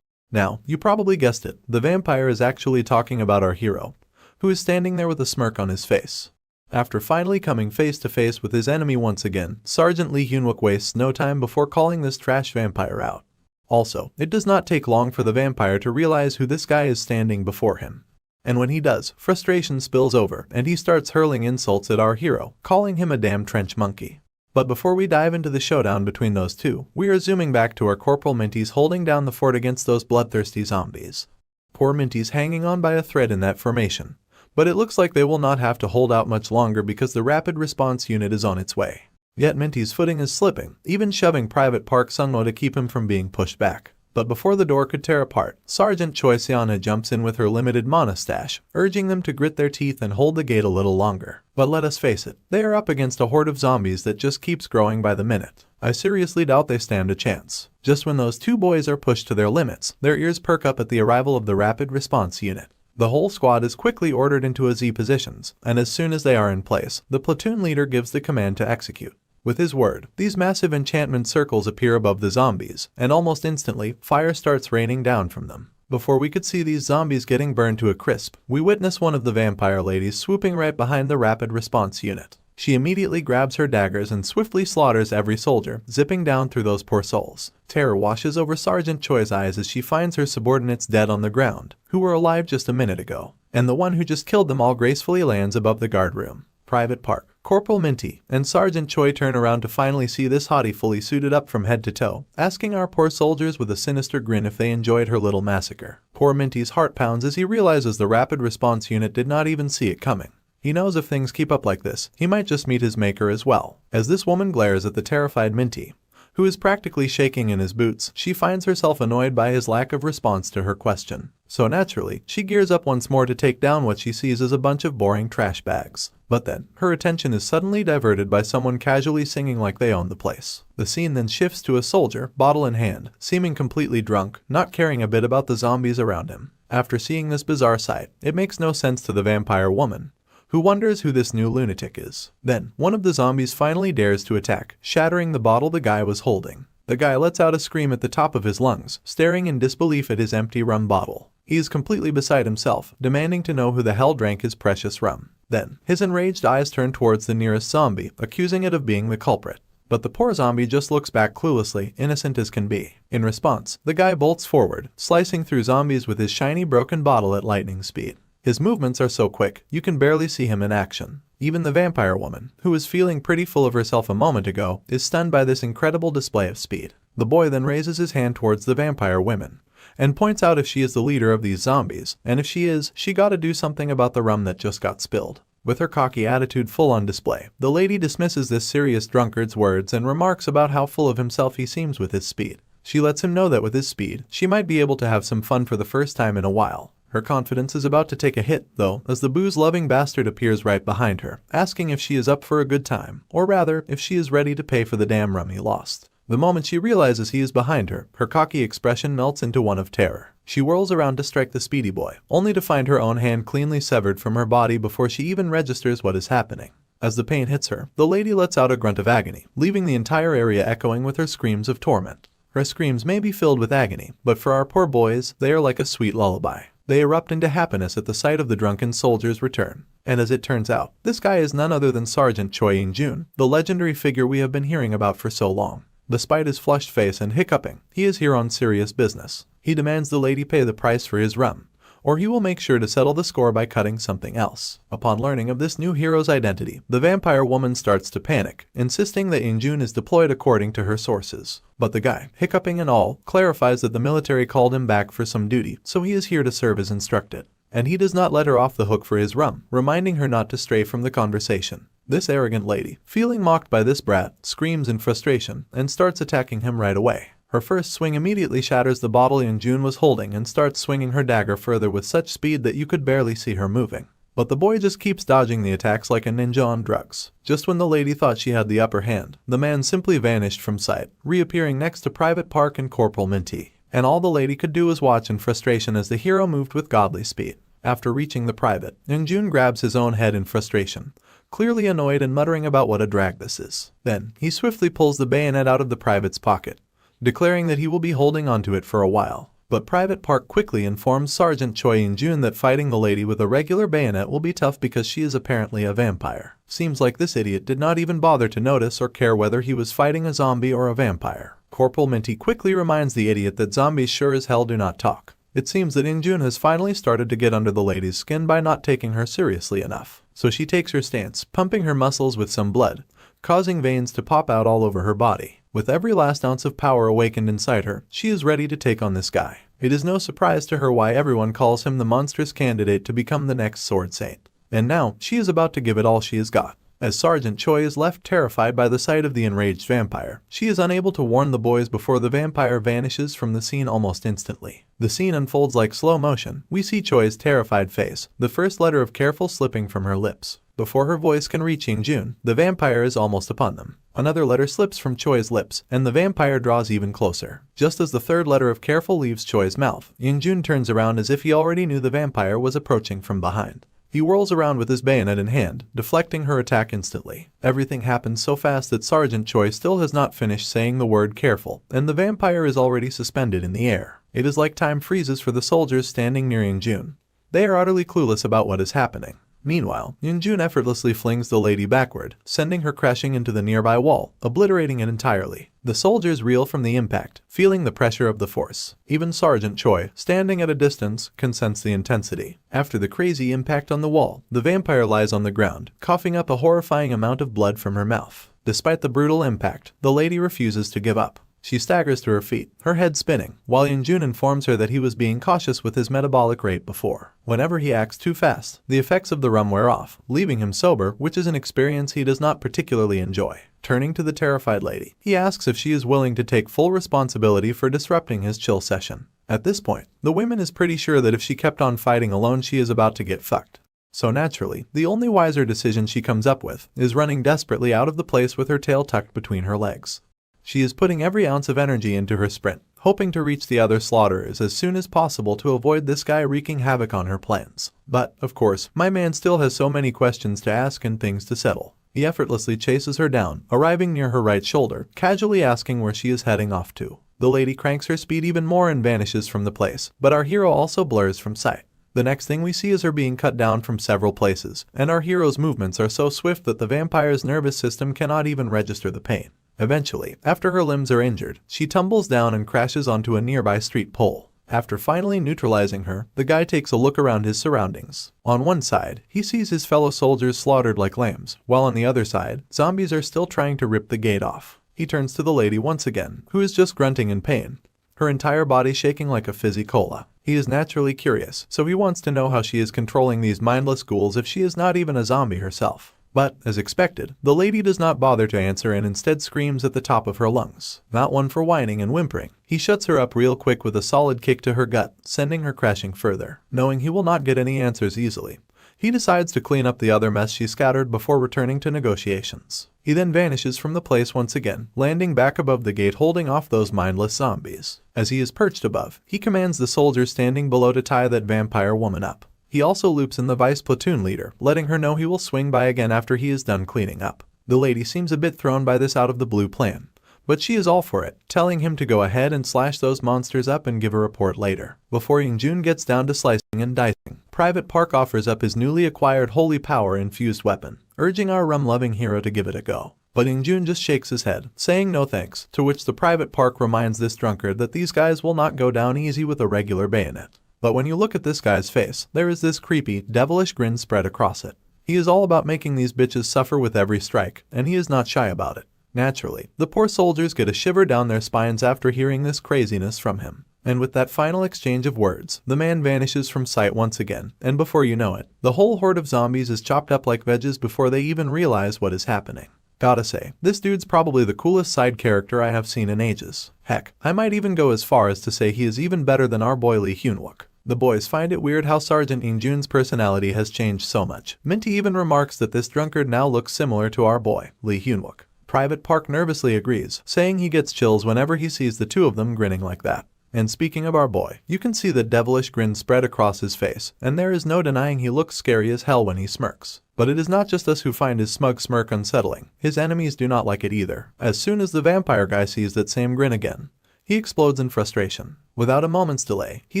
Now, you probably guessed it, the vampire is actually talking about our hero, who is standing there with a smirk on his face. After finally coming face to face with his enemy once again, Sergeant Lee Hyunwook wastes no time before calling this trash vampire out. Also, it does not take long for the vampire to realize who this guy is standing before him. And when he does, frustration spills over and he starts hurling insults at our hero, calling him a damn trench monkey. But before we dive into the showdown between those two, we are zooming back to our Corporal Minty's holding down the fort against those bloodthirsty zombies. Poor Minty's hanging on by a thread in that formation. But it looks like they will not have to hold out much longer because the rapid response unit is on its way. Yet Minty's footing is slipping, even shoving Private Park Sungmo to keep him from being pushed back. But before the door could tear apart, Sergeant Choi Seona jumps in with her limited mana stash, urging them to grit their teeth and hold the gate a little longer. But let us face it, they are up against a horde of zombies that just keeps growing by the minute. I seriously doubt they stand a chance. Just when those two boys are pushed to their limits, their ears perk up at the arrival of the rapid response unit. The whole squad is quickly ordered into a Z positions, and as soon as they are in place, the platoon leader gives the command to execute. With his word, these massive enchantment circles appear above the zombies, and almost instantly, fire starts raining down from them. Before we could see these zombies getting burned to a crisp, we witness one of the vampire ladies swooping right behind the rapid response unit. She immediately grabs her daggers and swiftly slaughters every soldier, zipping down through those poor souls. Terror washes over Sergeant Choi's eyes as she finds her subordinates dead on the ground, who were alive just a minute ago, and the one who just killed them all gracefully lands above the guard room. Private Park, Corporal Minty, and Sergeant Choi turn around to finally see this hottie fully suited up from head to toe, asking our poor soldiers with a sinister grin if they enjoyed her little massacre. Poor Minty's heart pounds as he realizes the rapid response unit did not even see it coming. He knows if things keep up like this, he might just meet his maker as well. As this woman glares at the terrified Minty, who is practically shaking in his boots. She finds herself annoyed by his lack of response to her question. So naturally, she gears up once more to take down what she sees as a bunch of boring trash bags. But then, her attention is suddenly diverted by someone casually singing like they own the place. The scene then shifts to a soldier, bottle in hand, seeming completely drunk, not caring a bit about the zombies around him. After seeing this bizarre sight, it makes no sense to the vampire woman, who wonders who this new lunatic is. Then, one of the zombies finally dares to attack, shattering the bottle the guy was holding. The guy lets out a scream at the top of his lungs, staring in disbelief at his empty rum bottle. He is completely beside himself, demanding to know who the hell drank his precious rum. Then, his enraged eyes turn towards the nearest zombie, accusing it of being the culprit. But the poor zombie just looks back cluelessly, innocent as can be. In response, the guy bolts forward, slicing through zombies with his shiny broken bottle at lightning speed. His movements are so quick, you can barely see him in action. Even the vampire woman, who was feeling pretty full of herself a moment ago, is stunned by this incredible display of speed. The boy then raises his hand towards the vampire woman, and points out if she is the leader of these zombies, and if she is, she gotta do something about the rum that just got spilled. With her cocky attitude full on display, the lady dismisses this serious drunkard's words and remarks about how full of himself he seems with his speed. She lets him know that with his speed, she might be able to have some fun for the first time in a while. Her confidence is about to take a hit, though, as the booze-loving bastard appears right behind her, asking if she is up for a good time, or rather, if she is ready to pay for the damn rum he lost. The moment she realizes he is behind her, her cocky expression melts into one of terror. She whirls around to strike the speedy boy, only to find her own hand cleanly severed from her body before she even registers what is happening. As the pain hits her, the lady lets out a grunt of agony, leaving the entire area echoing with her screams of torment. Her screams may be filled with agony, but for our poor boys, they are like a sweet lullaby. They erupt into happiness at the sight of the drunken soldier's return. And as it turns out, this guy is none other than Sergeant Choi In-jun, the legendary figure we have been hearing about for so long. Despite his flushed face and hiccuping, he is here on serious business. He demands the lady pay the price for his rum, or he will make sure to settle the score by cutting something else. Upon learning of this new hero's identity, the vampire woman starts to panic, insisting that In-jun is deployed according to her sources. But the guy, hiccuping and all, clarifies that the military called him back for some duty, so he is here to serve as instructed. And he does not let her off the hook for his rum, reminding her not to stray from the conversation. This arrogant lady, feeling mocked by this brat, screams in frustration and starts attacking him right away. Her first swing immediately shatters the bottle In-jun was holding and starts swinging her dagger further with such speed that you could barely see her moving. But the boy just keeps dodging the attacks like a ninja on drugs. Just when the lady thought she had the upper hand, the man simply vanished from sight, reappearing next to Private Park and Corporal Minty. And all the lady could do was watch in frustration as the hero moved with godly speed. After reaching the private, In-jun grabs his own head in frustration, clearly annoyed and muttering about what a drag this is. Then, he swiftly pulls the bayonet out of the private's pocket, declaring that he will be holding onto it for a while. But Private Park quickly informs Sergeant Choi In-jun that fighting the lady with a regular bayonet will be tough because she is apparently a vampire. Seems like this idiot did not even bother to notice or care whether he was fighting a zombie or a vampire. Corporal Minty quickly reminds the idiot that zombies sure as hell do not talk. It seems that In-jun has finally started to get under the lady's skin by not taking her seriously enough. So she takes her stance, pumping her muscles with some blood, causing veins to pop out all over her body. With every last ounce of power awakened inside her, she is ready to take on this guy. It is no surprise to her why everyone calls him the monstrous candidate to become the next Sword Saint. And now, she is about to give it all she has got. As Sergeant Choi is left terrified by the sight of the enraged vampire, she is unable to warn the boys before the vampire vanishes from the scene almost instantly. The scene unfolds like slow motion. We see Choi's terrified face, the first letter of careful slipping from her lips. Before her voice can reach In-jun, the vampire is almost upon them. Another letter slips from Choi's lips, and the vampire draws even closer. Just as the third letter of careful leaves Choi's mouth, In-jun turns around as if he already knew the vampire was approaching from behind. He whirls around with his bayonet in hand, deflecting her attack instantly. Everything happens so fast that Sergeant Choi still has not finished saying the word careful, and the vampire is already suspended in the air. It is like time freezes for the soldiers standing near In-jun. They are utterly clueless about what is happening. Meanwhile, In-jun effortlessly flings the lady backward, sending her crashing into the nearby wall, obliterating it entirely. The soldiers reel from the impact, feeling the pressure of the force. Even Sergeant Choi, standing at a distance, can sense the intensity. After the crazy impact on the wall, the vampire lies on the ground, coughing up a horrifying amount of blood from her mouth. Despite the brutal impact, the lady refuses to give up. She staggers to her feet, her head spinning, while Yungjun informs her that he was being cautious with his metabolic rate before. Whenever he acts too fast, the effects of the rum wear off, leaving him sober, which is an experience he does not particularly enjoy. Turning to the terrified lady, he asks if she is willing to take full responsibility for disrupting his chill session. At this point, the woman is pretty sure that if she kept on fighting alone she is about to get fucked. So naturally, the only wiser decision she comes up with is running desperately out of the place with her tail tucked between her legs. She is putting every ounce of energy into her sprint, hoping to reach the other slaughterers as soon as possible to avoid this guy wreaking havoc on her plans. But, of course, my man still has so many questions to ask and things to settle. He effortlessly chases her down, arriving near her right shoulder, casually asking where she is heading off to. The lady cranks her speed even more and vanishes from the place, but our hero also blurs from sight. The next thing we see is her being cut down from several places, and our hero's movements are so swift that the vampire's nervous system cannot even register the pain. Eventually, after her limbs are injured, she tumbles down and crashes onto a nearby street pole. After finally neutralizing her, the guy takes a look around his surroundings. On one side, he sees his fellow soldiers slaughtered like lambs, while on the other side, zombies are still trying to rip the gate off. He turns to the lady once again, who is just grunting in pain, her entire body shaking like a fizzy cola. He is naturally curious, so he wants to know how she is controlling these mindless ghouls if she is not even a zombie herself. But, as expected, the lady does not bother to answer and instead screams at the top of her lungs. Not one for whining and whimpering. He shuts her up real quick with a solid kick to her gut, sending her crashing further. Knowing he will not get any answers easily, he decides to clean up the other mess she scattered before returning to negotiations. He then vanishes from the place once again, landing back above the gate holding off those mindless zombies. As he is perched above, he commands the soldiers standing below to tie that vampire woman up. He also loops in the vice platoon leader, letting her know he will swing by again after he is done cleaning up. The lady seems a bit thrown by this out of the blue plan, but she is all for it, telling him to go ahead and slash those monsters up and give a report later. Before Yungjun gets down to slicing and dicing, Private Park offers up his newly acquired holy power-infused weapon, urging our rum-loving hero to give it a go. But Yungjun just shakes his head, saying no thanks, to which the Private Park reminds this drunkard that these guys will not go down easy with a regular bayonet. But when you look at this guy's face, there is this creepy, devilish grin spread across it. He is all about making these bitches suffer with every strike, and he is not shy about it. Naturally, the poor soldiers get a shiver down their spines after hearing this craziness from him. And with that final exchange of words, the man vanishes from sight once again, and before you know it, the whole horde of zombies is chopped up like veggies before they even realize what is happening. Gotta say, this dude's probably the coolest side character I have seen in ages. Heck, I might even go as far as to say he is even better than our boy Lee Hyun-wook. The boys find it weird how Sergeant Yungjun's personality has changed so much. Minty even remarks that this drunkard now looks similar to our boy, Lee Hyun-wook. Private Park nervously agrees, saying he gets chills whenever he sees the two of them grinning like that. And speaking of our boy, you can see the devilish grin spread across his face, and there is no denying he looks scary as hell when he smirks. But it is not just us who find his smug smirk unsettling. His enemies do not like it either. As soon as the vampire guy sees that same grin again, he explodes in frustration. Without a moment's delay, he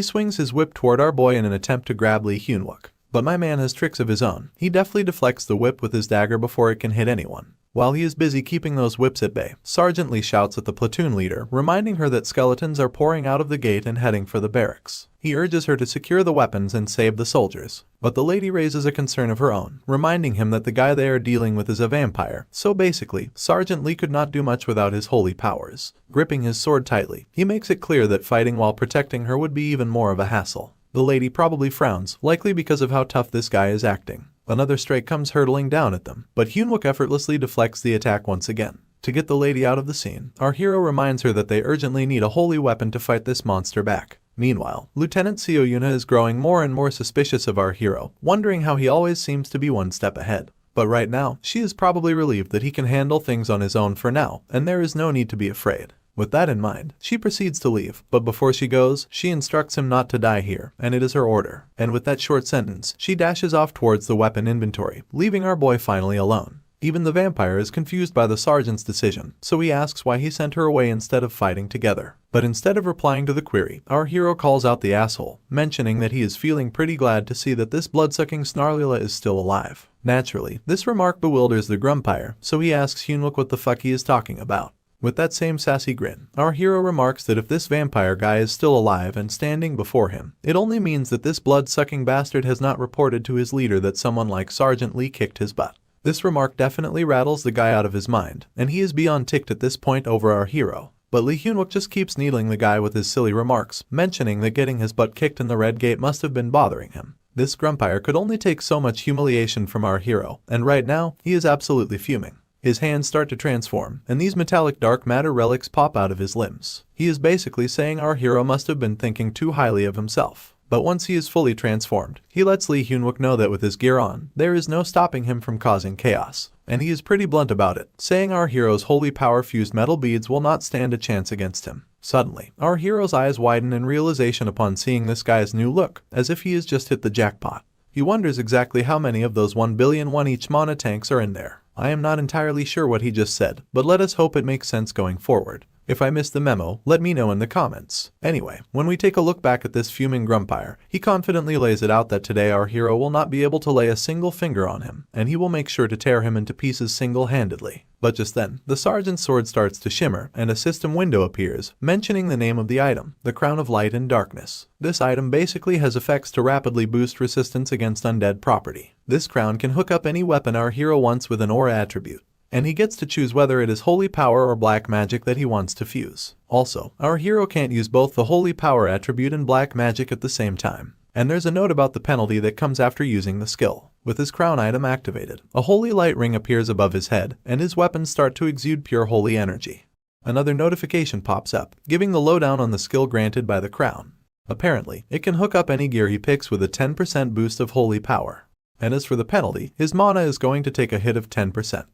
swings his whip toward our boy in an attempt to grab Lee Hyun-wook. But my man has tricks of his own. He deftly deflects the whip with his dagger before it can hit anyone. While he is busy keeping those whips at bay, Sergeant Lee shouts at the platoon leader, reminding her that skeletons are pouring out of the gate and heading for the barracks. He urges her to secure the weapons and save the soldiers. But the lady raises a concern of her own, reminding him that the guy they are dealing with is a vampire. So basically, Sergeant Lee could not do much without his holy powers. Gripping his sword tightly, he makes it clear that fighting while protecting her would be even more of a hassle. The lady probably frowns, likely because of how tough this guy is acting. Another strike comes hurtling down at them, but Hyun-wook effortlessly deflects the attack once again. To get the lady out of the scene, our hero reminds her that they urgently need a holy weapon to fight this monster back. Meanwhile, Lieutenant Seo Yuna is growing more and more suspicious of our hero, wondering how he always seems to be one step ahead. But right now, she is probably relieved that he can handle things on his own for now, and there is no need to be afraid. With that in mind, she proceeds to leave, but before she goes, she instructs him not to die here, and it is her order. And with that short sentence, she dashes off towards the weapon inventory, leaving our boy finally alone. Even the vampire is confused by the sergeant's decision, so he asks why he sent her away instead of fighting together. But instead of replying to the query, our hero calls out the asshole, mentioning that he is feeling pretty glad to see that this blood-sucking Snarlula is still alive. Naturally, this remark bewilders the grumpire, so he asks Hyun-wook what the fuck he is talking about. With that same sassy grin, our hero remarks that if this vampire guy is still alive and standing before him, it only means that this blood-sucking bastard has not reported to his leader that someone like Sergeant Lee kicked his butt. This remark definitely rattles the guy out of his mind, and he is beyond ticked at this point over our hero. But Lee Hyunwook just keeps needling the guy with his silly remarks, mentioning that getting his butt kicked in the red gate must have been bothering him. This grumpire could only take so much humiliation from our hero, and right now, he is absolutely fuming. His hands start to transform, and these metallic dark matter relics pop out of his limbs. He is basically saying our hero must have been thinking too highly of himself. But once he is fully transformed, he lets Lee Hyunwook know that with his gear on, there is no stopping him from causing chaos. And he is pretty blunt about it, saying our hero's holy power-fused metal beads will not stand a chance against him. Suddenly, our hero's eyes widen in realization upon seeing this guy's new look, as if he has just hit the jackpot. He wonders exactly how many of those 1,000,000,000 each mana tanks are in there. I am not entirely sure what he just said, but let us hope it makes sense going forward. If I missed the memo, let me know in the comments. Anyway, when we take a look back at this fuming grumpire, he confidently lays it out that today our hero will not be able to lay a single finger on him, and he will make sure to tear him into pieces single-handedly. But just then, the sergeant's sword starts to shimmer, and a system window appears, mentioning the name of the item, the Crown of Light and Darkness. This item basically has effects to rapidly boost resistance against undead property. This crown can hook up any weapon our hero wants with an aura attribute, and he gets to choose whether it is holy power or black magic that he wants to fuse. Also, our hero can't use both the holy power attribute and black magic at the same time. And there's a note about the penalty that comes after using the skill. With his crown item activated, a holy light ring appears above his head, and his weapons start to exude pure holy energy. Another notification pops up, giving the lowdown on the skill granted by the crown. Apparently, it can hook up any gear he picks with a 10% boost of holy power. And as for the penalty, his mana is going to take a hit of 10%.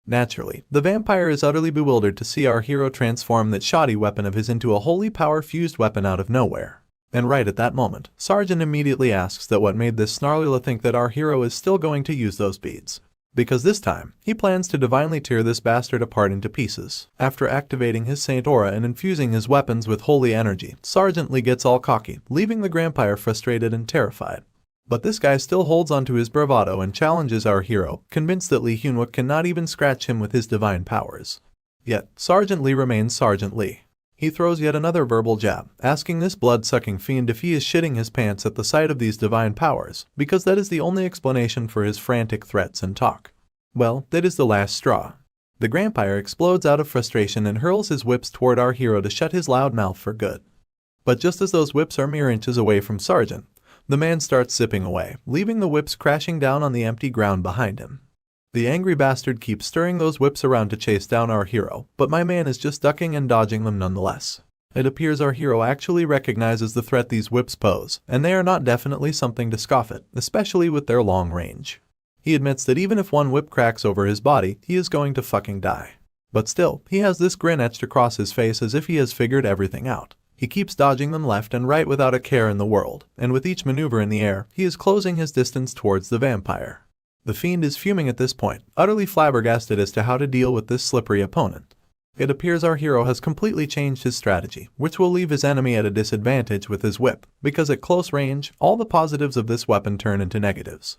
Naturally, the vampire is utterly bewildered to see our hero transform that shoddy weapon of his into a holy power-fused weapon out of nowhere. And right at that moment, Sergeant immediately asks that what made this snarlula think that our hero is still going to use those beads. Because this time, he plans to divinely tear this bastard apart into pieces. After activating his Saint Aura and infusing his weapons with holy energy, Sergeant Lee gets all cocky, leaving the Grampire frustrated and terrified. But this guy still holds onto his bravado and challenges our hero, convinced that Lee Hyunwook cannot even scratch him with his divine powers. Yet, Sergeant Lee remains Sergeant Lee. He throws yet another verbal jab, asking this blood-sucking fiend if he is shitting his pants at the sight of these divine powers, because that is the only explanation for his frantic threats and talk. Well, that is the last straw. The Grampire explodes out of frustration and hurls his whips toward our hero to shut his loud mouth for good. But just as those whips are mere inches away from Sergeant, the man starts zipping away, leaving the whips crashing down on the empty ground behind him. The angry bastard keeps stirring those whips around to chase down our hero, but my man is just ducking and dodging them nonetheless. It appears our hero actually recognizes the threat these whips pose, and they are not definitely something to scoff at, especially with their long range. He admits that even if one whip cracks over his body, he is going to fucking die. But still, he has this grin etched across his face as if he has figured everything out. He keeps dodging them left and right without a care in the world, and with each maneuver in the air, he is closing his distance towards the vampire. The fiend is fuming at this point, utterly flabbergasted as to how to deal with this slippery opponent. It appears our hero has completely changed his strategy, which will leave his enemy at a disadvantage with his whip, because at close range, all the positives of this weapon turn into negatives.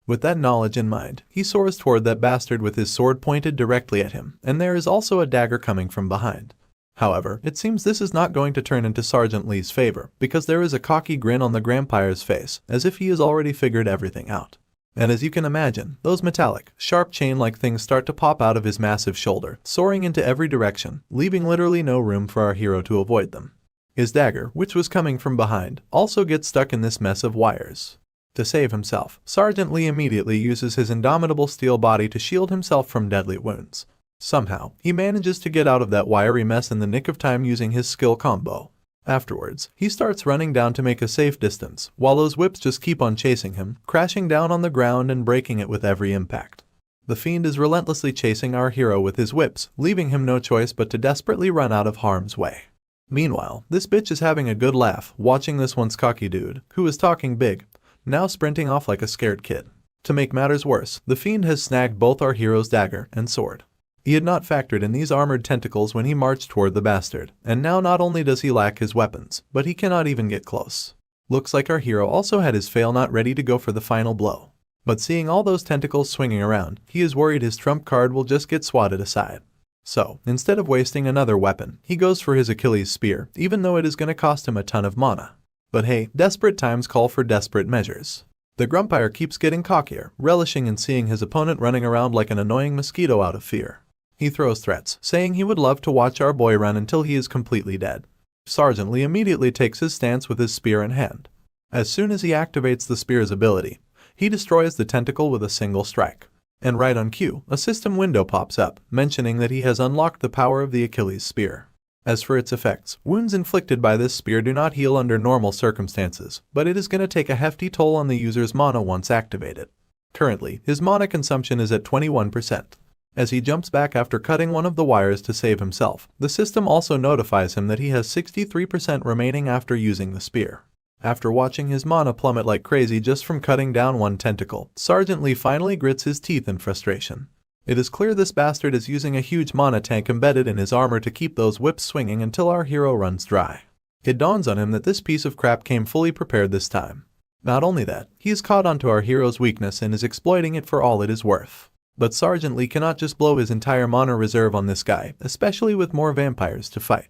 With that knowledge in mind, he soars toward that bastard with his sword pointed directly at him, and there is also a dagger coming from behind. However, it seems this is not going to turn into Sergeant Lee's favor, because there is a cocky grin on the Grampire's face, as if he has already figured everything out. And as you can imagine, those metallic, sharp chain-like things start to pop out of his massive shoulder, soaring into every direction, leaving literally no room for our hero to avoid them. His dagger, which was coming from behind, also gets stuck in this mess of wires. To save himself, Sergeant Lee immediately uses his indomitable steel body to shield himself from deadly wounds. Somehow, he manages to get out of that wiry mess in the nick of time using his skill combo. Afterwards, he starts running down to make a safe distance, while those whips just keep on chasing him, crashing down on the ground and breaking it with every impact. The fiend is relentlessly chasing our hero with his whips, leaving him no choice but to desperately run out of harm's way. Meanwhile, this bitch is having a good laugh, watching this once cocky dude, who is talking big, now sprinting off like a scared kid. To make matters worse, the fiend has snagged both our hero's dagger and sword. He had not factored in these armored tentacles when he marched toward the bastard, and now not only does he lack his weapons, but he cannot even get close. Looks like our hero also had his fail not ready to go for the final blow. But seeing all those tentacles swinging around, he is worried his trump card will just get swatted aside. So, instead of wasting another weapon, he goes for his Achilles spear, even though it is going to cost him a ton of mana. But hey, desperate times call for desperate measures. The Grumpire keeps getting cockier, relishing in seeing his opponent running around like an annoying mosquito out of fear. He throws threats, saying he would love to watch our boy run until he is completely dead. Sergeant Lee immediately takes his stance with his spear in hand. As soon as he activates the spear's ability, he destroys the tentacle with a single strike. And right on cue, a system window pops up, mentioning that he has unlocked the power of the Achilles spear. As for its effects, wounds inflicted by this spear do not heal under normal circumstances, but it is going to take a hefty toll on the user's mana once activated. Currently, his mana consumption is at 21%. As he jumps back after cutting one of the wires to save himself, the system also notifies him that he has 63% remaining after using the spear. After watching his mana plummet like crazy just from cutting down one tentacle, Sergeant Lee finally grits his teeth in frustration. It is clear this bastard is using a huge mana tank embedded in his armor to keep those whips swinging until our hero runs dry. It dawns on him that this piece of crap came fully prepared this time. Not only that, he is caught onto our hero's weakness and is exploiting it for all it is worth. But Sergeant Lee cannot just blow his entire mana reserve on this guy, especially with more vampires to fight.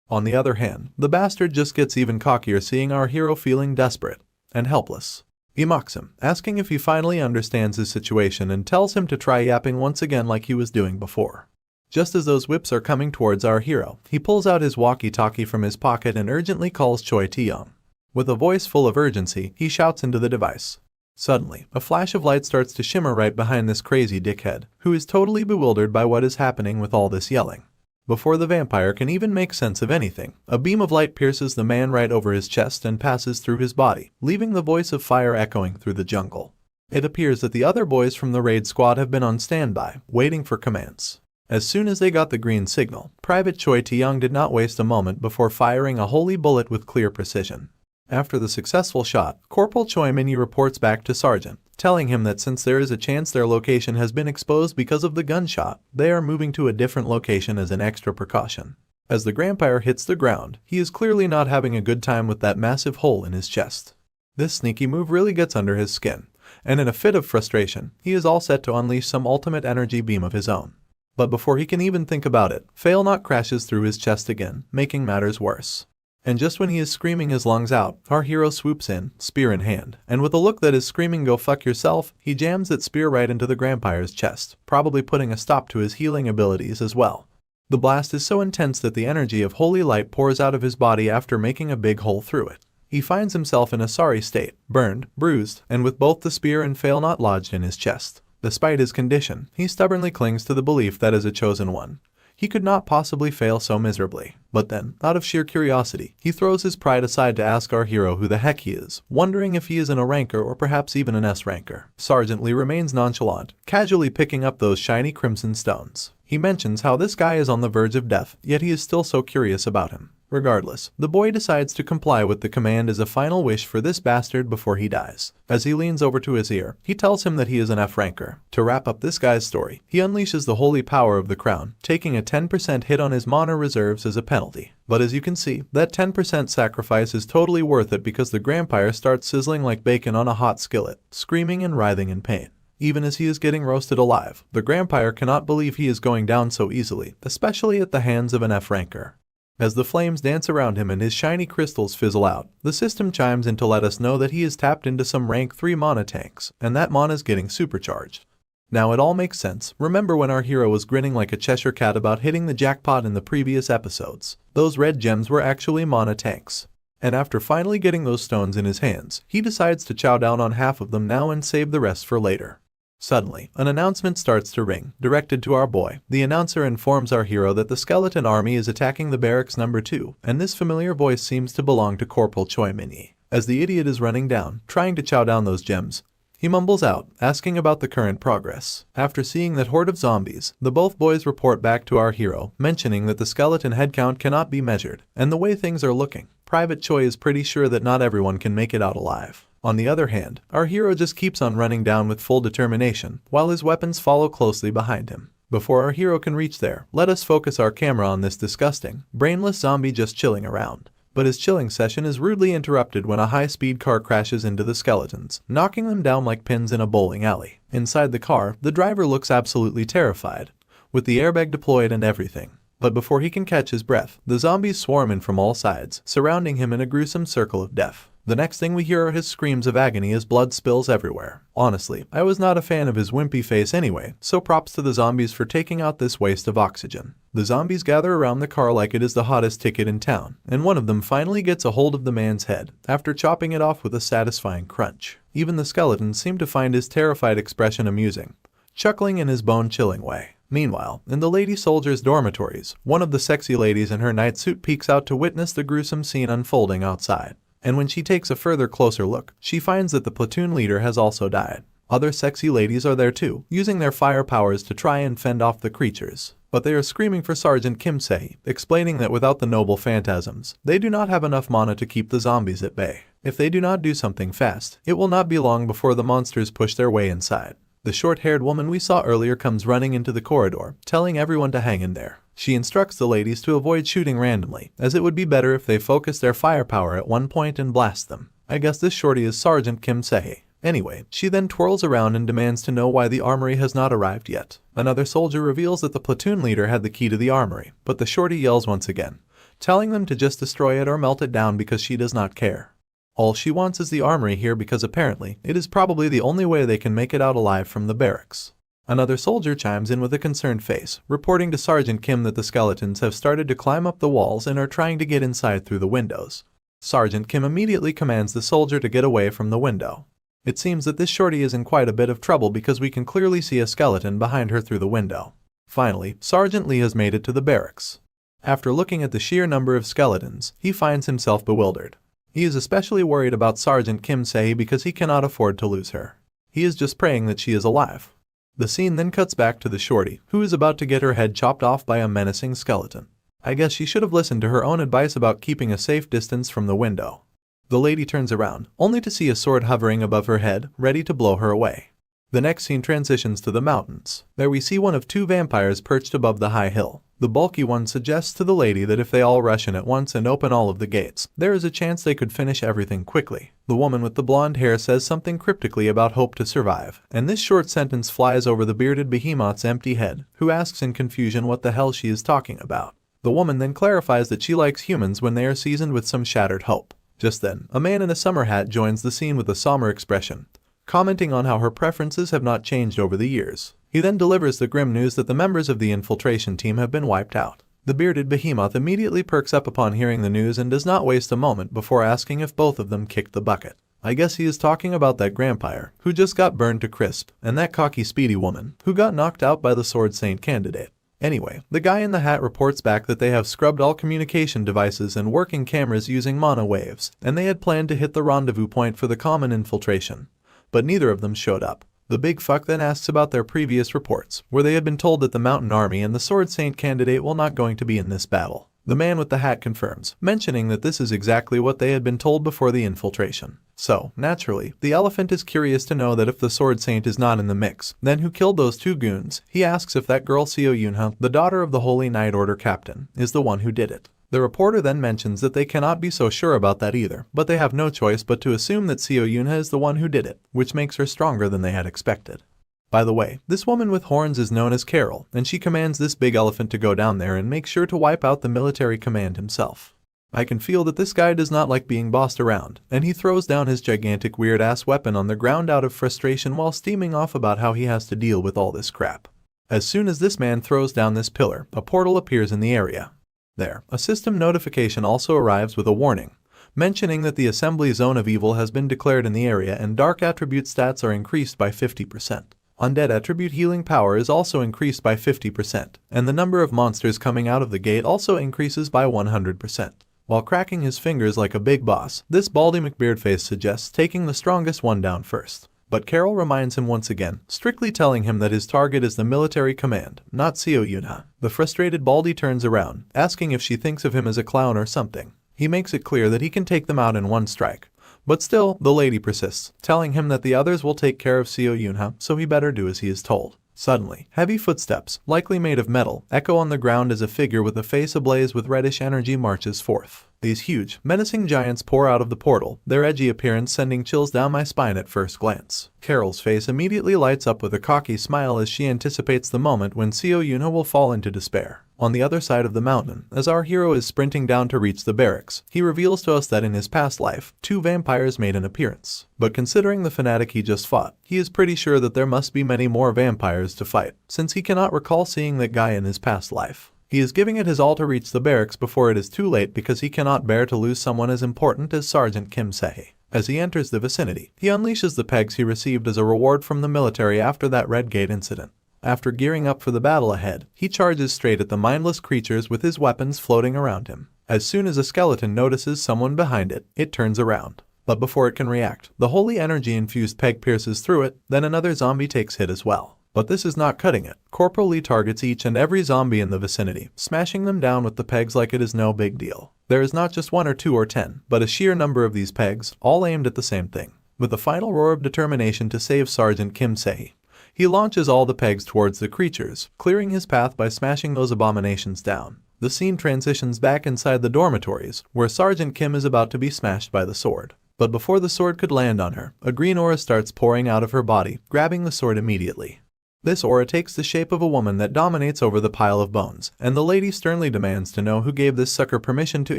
On the other hand, the bastard just gets even cockier seeing our hero feeling desperate and helpless. He mocks him, asking if he finally understands his situation and tells him to try yapping once again like he was doing before. Just as those whips are coming towards our hero, he pulls out his walkie-talkie from his pocket and urgently calls Choi Tae-young. With a voice full of urgency, he shouts into the device. Suddenly, a flash of light starts to shimmer right behind this crazy dickhead, who is totally bewildered by what is happening with all this yelling. Before the vampire can even make sense of anything, a beam of light pierces the man right over his chest and passes through his body, leaving the voice of fire echoing through the jungle. It appears that the other boys from the raid squad have been on standby, waiting for commands. As soon as they got the green signal, Private Choi Tae-young did not waste a moment before firing a holy bullet with clear precision. After the successful shot, Corporal Choi Min-yi reports back to Sergeant, telling him that since there is a chance their location has been exposed because of the gunshot, they are moving to a different location as an extra precaution. As the Grampire hits the ground, he is clearly not having a good time with that massive hole in his chest. This sneaky move really gets under his skin, and in a fit of frustration, he is all set to unleash some ultimate energy beam of his own. But before he can even think about it, Failnaught crashes through his chest again, making matters worse. And just when he is screaming his lungs out, our hero swoops in, spear in hand, and with a look that is screaming "go fuck yourself," he jams that spear right into the Grampire's chest, probably putting a stop to his healing abilities as well. The blast is so intense that the energy of holy light pours out of his body after making a big hole through it. He finds himself in a sorry state, burned, bruised, and with both the spear and Failnaught lodged in his chest. Despite his condition, he stubbornly clings to the belief that as a chosen one, he could not possibly fail so miserably. But then, out of sheer curiosity, he throws his pride aside to ask our hero who the heck he is, wondering if he is an O ranker or perhaps even an S ranker. Sergeant Lee remains nonchalant, casually picking up those shiny crimson stones. He mentions how this guy is on the verge of death, yet he is still so curious about him. Regardless, the boy decides to comply with the command as a final wish for this bastard before he dies. As he leans over to his ear, he tells him that he is an F ranker. To wrap up this guy's story, he unleashes the holy power of the crown, taking a 10% hit on his mana reserves as a penalty. But as you can see, that 10% sacrifice is totally worth it because the Grampire starts sizzling like bacon on a hot skillet, screaming and writhing in pain. Even as he is getting roasted alive, the Grampire cannot believe he is going down so easily, especially at the hands of an F ranker. As the flames dance around him and his shiny crystals fizzle out, the system chimes in to let us know that he has tapped into some rank 3 mana tanks, and that mana is getting supercharged. Now it all makes sense. Remember when our hero was grinning like a Cheshire cat about hitting the jackpot in the previous episodes? Those red gems were actually mana tanks. And after finally getting those stones in his hands, he decides to chow down on half of them now and save the rest for later. Suddenly, an announcement starts to ring, directed to our boy. The announcer informs our hero that the skeleton army is attacking the barracks number 2, and this familiar voice seems to belong to Corporal Choi Min-yi. As the idiot is running down, trying to chow down those gems, he mumbles out, asking about the current progress. After seeing that horde of zombies, the both boys report back to our hero, mentioning that the skeleton head count cannot be measured, and the way things are looking, Private Choi is pretty sure that not everyone can make it out alive. On the other hand, our hero just keeps on running down with full determination, while his weapons follow closely behind him. Before our hero can reach there, let us focus our camera on this disgusting, brainless zombie just chilling around. But his chilling session is rudely interrupted when a high-speed car crashes into the skeletons, knocking them down like pins in a bowling alley. Inside the car, the driver looks absolutely terrified, with the airbag deployed and everything. But before he can catch his breath, the zombies swarm in from all sides, surrounding him in a gruesome circle of death. The next thing we hear are his screams of agony as blood spills everywhere. Honestly, I was not a fan of his wimpy face anyway, so props to the zombies for taking out this waste of oxygen. The zombies gather around the car like it is the hottest ticket in town, and one of them finally gets a hold of the man's head, after chopping it off with a satisfying crunch. Even the skeletons seem to find his terrified expression amusing, chuckling in his bone-chilling way. Meanwhile, in the lady soldiers' dormitories, one of the sexy ladies in her night suit peeks out to witness the gruesome scene unfolding outside. And when she takes a further closer look, she finds that the platoon leader has also died. Other sexy ladies are there too, using their fire powers to try and fend off the creatures. But they are screaming for Sergeant Kim Se, explaining that without the noble phantasms, they do not have enough mana to keep the zombies at bay. If they do not do something fast, it will not be long before the monsters push their way inside. The short-haired woman we saw earlier comes running into the corridor, telling everyone to hang in there. She instructs the ladies to avoid shooting randomly, as it would be better if they focus their firepower at one point and blast them. I guess this shorty is Sergeant Kim Se. Anyway, she then twirls around and demands to know why the armory has not arrived yet. Another soldier reveals that the platoon leader had the key to the armory, but the shorty yells once again, telling them to just destroy it or melt it down because she does not care. All she wants is the armory here because apparently it is probably the only way they can make it out alive from the barracks. Another soldier chimes in with a concerned face, reporting to Sergeant Kim that the skeletons have started to climb up the walls and are trying to get inside through the windows. Sergeant Kim immediately commands the soldier to get away from the window. It seems that this shorty is in quite a bit of trouble because we can clearly see a skeleton behind her through the window. Finally, Sergeant Lee has made it to the barracks. After looking at the sheer number of skeletons, he finds himself bewildered. He is especially worried about Sergeant Kim Se because he cannot afford to lose her. He is just praying that she is alive. The scene then cuts back to the shorty, who is about to get her head chopped off by a menacing skeleton. I guess she should have listened to her own advice about keeping a safe distance from the window. The lady turns around, only to see a sword hovering above her head, ready to blow her away. The next scene transitions to the mountains. There we see one of two vampires perched above the high hill. The bulky one suggests to the lady that if they all rush in at once and open all of the gates, there is a chance they could finish everything quickly. The woman with the blonde hair says something cryptically about hope to survive, and this short sentence flies over the bearded behemoth's empty head, who asks in confusion what the hell she is talking about. The woman then clarifies that she likes humans when they are seasoned with some shattered hope. Just then, a man in a summer hat joins the scene with a somber expression, commenting on how her preferences have not changed over the years. He then delivers the grim news that the members of the Infiltration Team have been wiped out. The bearded behemoth immediately perks up upon hearing the news and does not waste a moment before asking if both of them kicked the bucket. I guess he is talking about that grampire, who just got burned to crisp, and that cocky speedy woman, who got knocked out by the Sword Saint candidate. Anyway, the guy in the hat reports back that they have scrubbed all communication devices and working cameras using mono waves, and they had planned to hit the rendezvous point for the common infiltration. But neither of them showed up. The big fuck then asks about their previous reports, where they had been told that the Mountain Army and the Sword Saint candidate will not going to be in this battle. The man with the hat confirms, mentioning that this is exactly what they had been told before the infiltration. So, naturally, the elephant is curious to know that if the Sword Saint is not in the mix, then who killed those two goons? He asks if that girl Seo Yunha, the daughter of the Holy Knight Order captain, is the one who did it. The reporter then mentions that they cannot be so sure about that either, but they have no choice but to assume that Seo Yunha is the one who did it, which makes her stronger than they had expected. By the way, this woman with horns is known as Carol, and she commands this big elephant to go down there and make sure to wipe out the military command himself. I can feel that this guy does not like being bossed around, and he throws down his gigantic weird-ass weapon on the ground out of frustration while steaming off about how he has to deal with all this crap. As soon as this man throws down this pillar, a portal appears in the area. There, a system notification also arrives with a warning, mentioning that the assembly zone of evil has been declared in the area and dark attribute stats are increased by 50%. Undead attribute healing power is also increased by 50%, and the number of monsters coming out of the gate also increases by 100%. While cracking his fingers like a big boss, this baldy McBeardface suggests taking the strongest one down first. But Carol reminds him once again, strictly telling him that his target is the military command, not Seo Yunha. The frustrated Baldy turns around, asking if she thinks of him as a clown or something. He makes it clear that he can take them out in one strike. But still, the lady persists, telling him that the others will take care of Seo Yunha, so he better do as he is told. Suddenly, heavy footsteps, likely made of metal, echo on the ground as a figure with a face ablaze with reddish energy marches forth. These huge, menacing giants pour out of the portal, their edgy appearance sending chills down my spine at first glance. Carol's face immediately lights up with a cocky smile as she anticipates the moment when Seo Yuna will fall into despair. On the other side of the mountain, as our hero is sprinting down to reach the barracks, he reveals to us that in his past life, 2 vampires made an appearance. But considering the fanatic he just fought, he is pretty sure that there must be many more vampires to fight, since he cannot recall seeing that guy in his past life. He is giving it his all to reach the barracks before it is too late because he cannot bear to lose someone as important as Sergeant Kim Se-hee. As he enters the vicinity, he unleashes the pegs he received as a reward from the military after that Red Gate incident. After gearing up for the battle ahead, he charges straight at the mindless creatures with his weapons floating around him. As soon as a skeleton notices someone behind it, it turns around. But before it can react, the holy energy-infused peg pierces through it, then another zombie takes hit as well. But this is not cutting it. Corporal Lee targets each and every zombie in the vicinity, smashing them down with the pegs like it is no big deal. There is not just 1 or 2 or 10, but a sheer number of these pegs, all aimed at the same thing. With a final roar of determination to save Sergeant Kim Se-hee, he launches all the pegs towards the creatures, clearing his path by smashing those abominations down. The scene transitions back inside the dormitories, where Sergeant Kim is about to be smashed by the sword. But before the sword could land on her, a green aura starts pouring out of her body, grabbing the sword immediately. This aura takes the shape of a woman that dominates over the pile of bones, and the lady sternly demands to know who gave this sucker permission to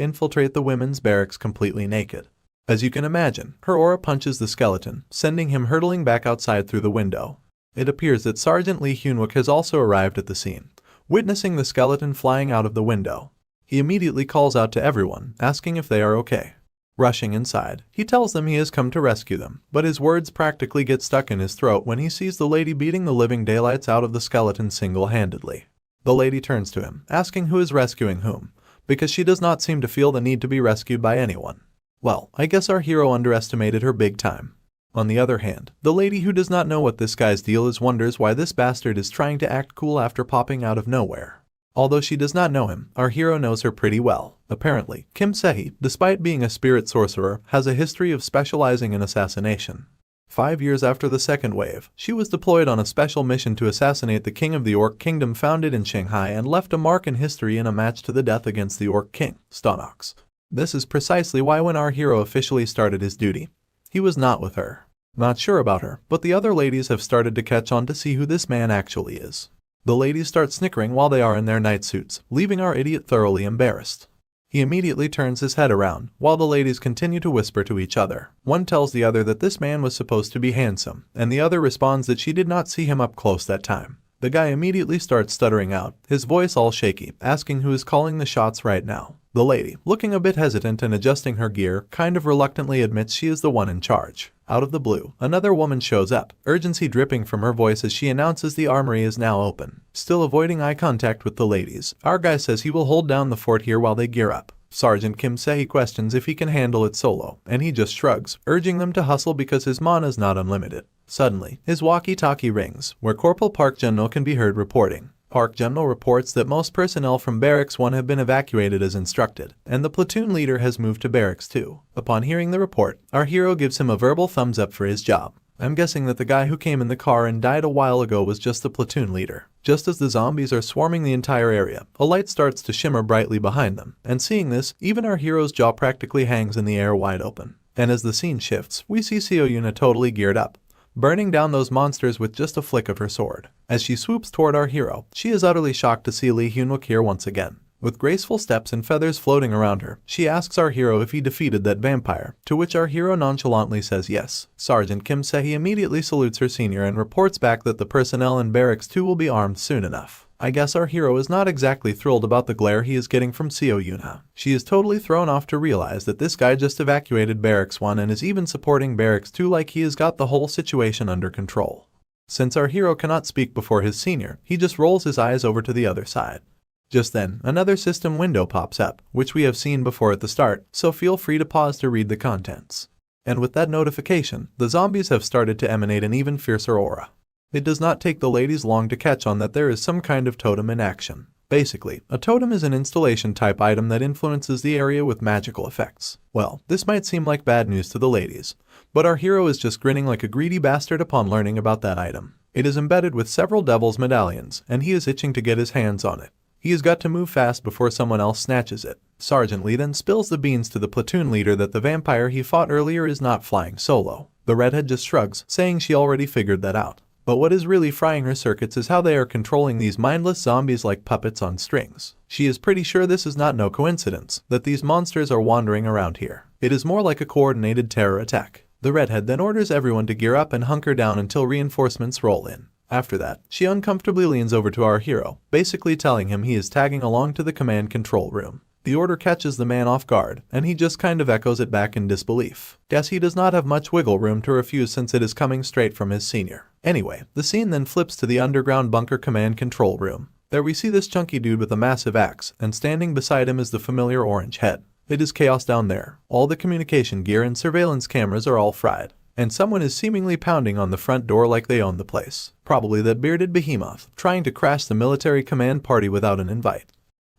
infiltrate the women's barracks completely naked. As you can imagine, her aura punches the skeleton, sending him hurtling back outside through the window. It appears that Sergeant Lee Hyunwook has also arrived at the scene, witnessing the skeleton flying out of the window. He immediately calls out to everyone, asking if they are okay. Rushing inside, he tells them he has come to rescue them, but his words practically get stuck in his throat when he sees the lady beating the living daylights out of the skeleton single-handedly. The lady turns to him, asking who is rescuing whom, because she does not seem to feel the need to be rescued by anyone. Well, I guess our hero underestimated her big time. On the other hand, the lady who does not know what this guy's deal is wonders why this bastard is trying to act cool after popping out of nowhere. Although she does not know him, our hero knows her pretty well. Apparently, Kim Se-hee, despite being a spirit sorcerer, has a history of specializing in assassination. 5 years after the second wave, she was deployed on a special mission to assassinate the king of the Orc Kingdom founded in Shanghai and left a mark in history in a match to the death against the Orc King, Stonox. This is precisely why when our hero officially started his duty, he was not with her. Not sure about her, but the other ladies have started to catch on to see who this man actually is. The ladies start snickering while they are in their night suits, leaving our idiot thoroughly embarrassed. He immediately turns his head around, while the ladies continue to whisper to each other. One tells the other that this man was supposed to be handsome, and the other responds that she did not see him up close that time. The guy immediately starts stuttering out, his voice all shaky, asking who is calling the shots right now. The lady, looking a bit hesitant and adjusting her gear, kind of reluctantly admits she is the one in charge. Out of the blue, another woman shows up, urgency dripping from her voice as she announces the armory is now open. Still avoiding eye contact with the ladies, our guy says he will hold down the fort here while they gear up. Sergeant Kim Se-hee questions if he can handle it solo, and he just shrugs, urging them to hustle because his mana is not unlimited. Suddenly, his walkie-talkie rings, where Corporal Park Jun-no can be heard reporting. Park Jun-no reports that most personnel from Barracks 1 have been evacuated as instructed, and the platoon leader has moved to Barracks 2. Upon hearing the report, our hero gives him a verbal thumbs up for his job. I'm guessing that the guy who came in the car and died a while ago was just the platoon leader. Just as the zombies are swarming the entire area, a light starts to shimmer brightly behind them, and seeing this, even our hero's jaw practically hangs in the air wide open. And as the scene shifts, we see Seo Yuna totally geared up, burning down those monsters with just a flick of her sword. As she swoops toward our hero, she is utterly shocked to see Lee Hyunwook here once again. With graceful steps and feathers floating around her, she asks our hero if he defeated that vampire, to which our hero nonchalantly says yes. Sergeant Kim Se-hee immediately salutes her senior and reports back that the personnel in Barracks 2 will be armed soon enough. I guess our hero is not exactly thrilled about the glare he is getting from Seo Yuna. She is totally thrown off to realize that this guy just evacuated Barracks 1 and is even supporting Barracks 2 like he has got the whole situation under control. Since our hero cannot speak before his senior, he just rolls his eyes over to the other side. Just then, another system window pops up, which we have seen before at the start, so feel free to pause to read the contents. And with that notification, the zombies have started to emanate an even fiercer aura. It does not take the ladies long to catch on that there is some kind of totem in action. Basically, a totem is an installation type item that influences the area with magical effects. Well, this might seem like bad news to the ladies, but our hero is just grinning like a greedy bastard upon learning about that item. It is embedded with several devil's medallions, and he is itching to get his hands on it. He has got to move fast before someone else snatches it. Sergeant Lee then spills the beans to the platoon leader that the vampire he fought earlier is not flying solo. The redhead just shrugs, saying she already figured that out. But what is really frying her circuits is how they are controlling these mindless zombies like puppets on strings. She is pretty sure this is no coincidence, that these monsters are wandering around here. It is more like a coordinated terror attack. The redhead then orders everyone to gear up and hunker down until reinforcements roll in. After that, she uncomfortably leans over to our hero, basically telling him he is tagging along to the command control room. The order catches the man off guard, and he just kind of echoes it back in disbelief. Guess he does not have much wiggle room to refuse since it is coming straight from his senior. Anyway, the scene then flips to the underground bunker command control room. There we see this chunky dude with a massive axe, and standing beside him is the familiar orange head. It is chaos down there. All the communication gear and surveillance cameras are all fried. And someone is seemingly pounding on the front door like they own the place. Probably that bearded behemoth, trying to crash the military command party without an invite.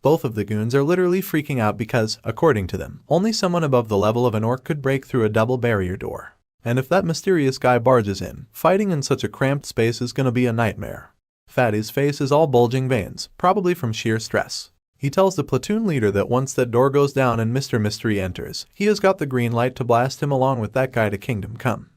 Both of the goons are literally freaking out because, according to them, only someone above the level of an orc could break through a double barrier door. And if that mysterious guy barges in, fighting in such a cramped space is gonna be a nightmare. Fatty's face is all bulging veins, probably from sheer stress. He tells the platoon leader that once that door goes down and Mr. Mystery enters, he has got the green light to blast him along with that guy to Kingdom Come.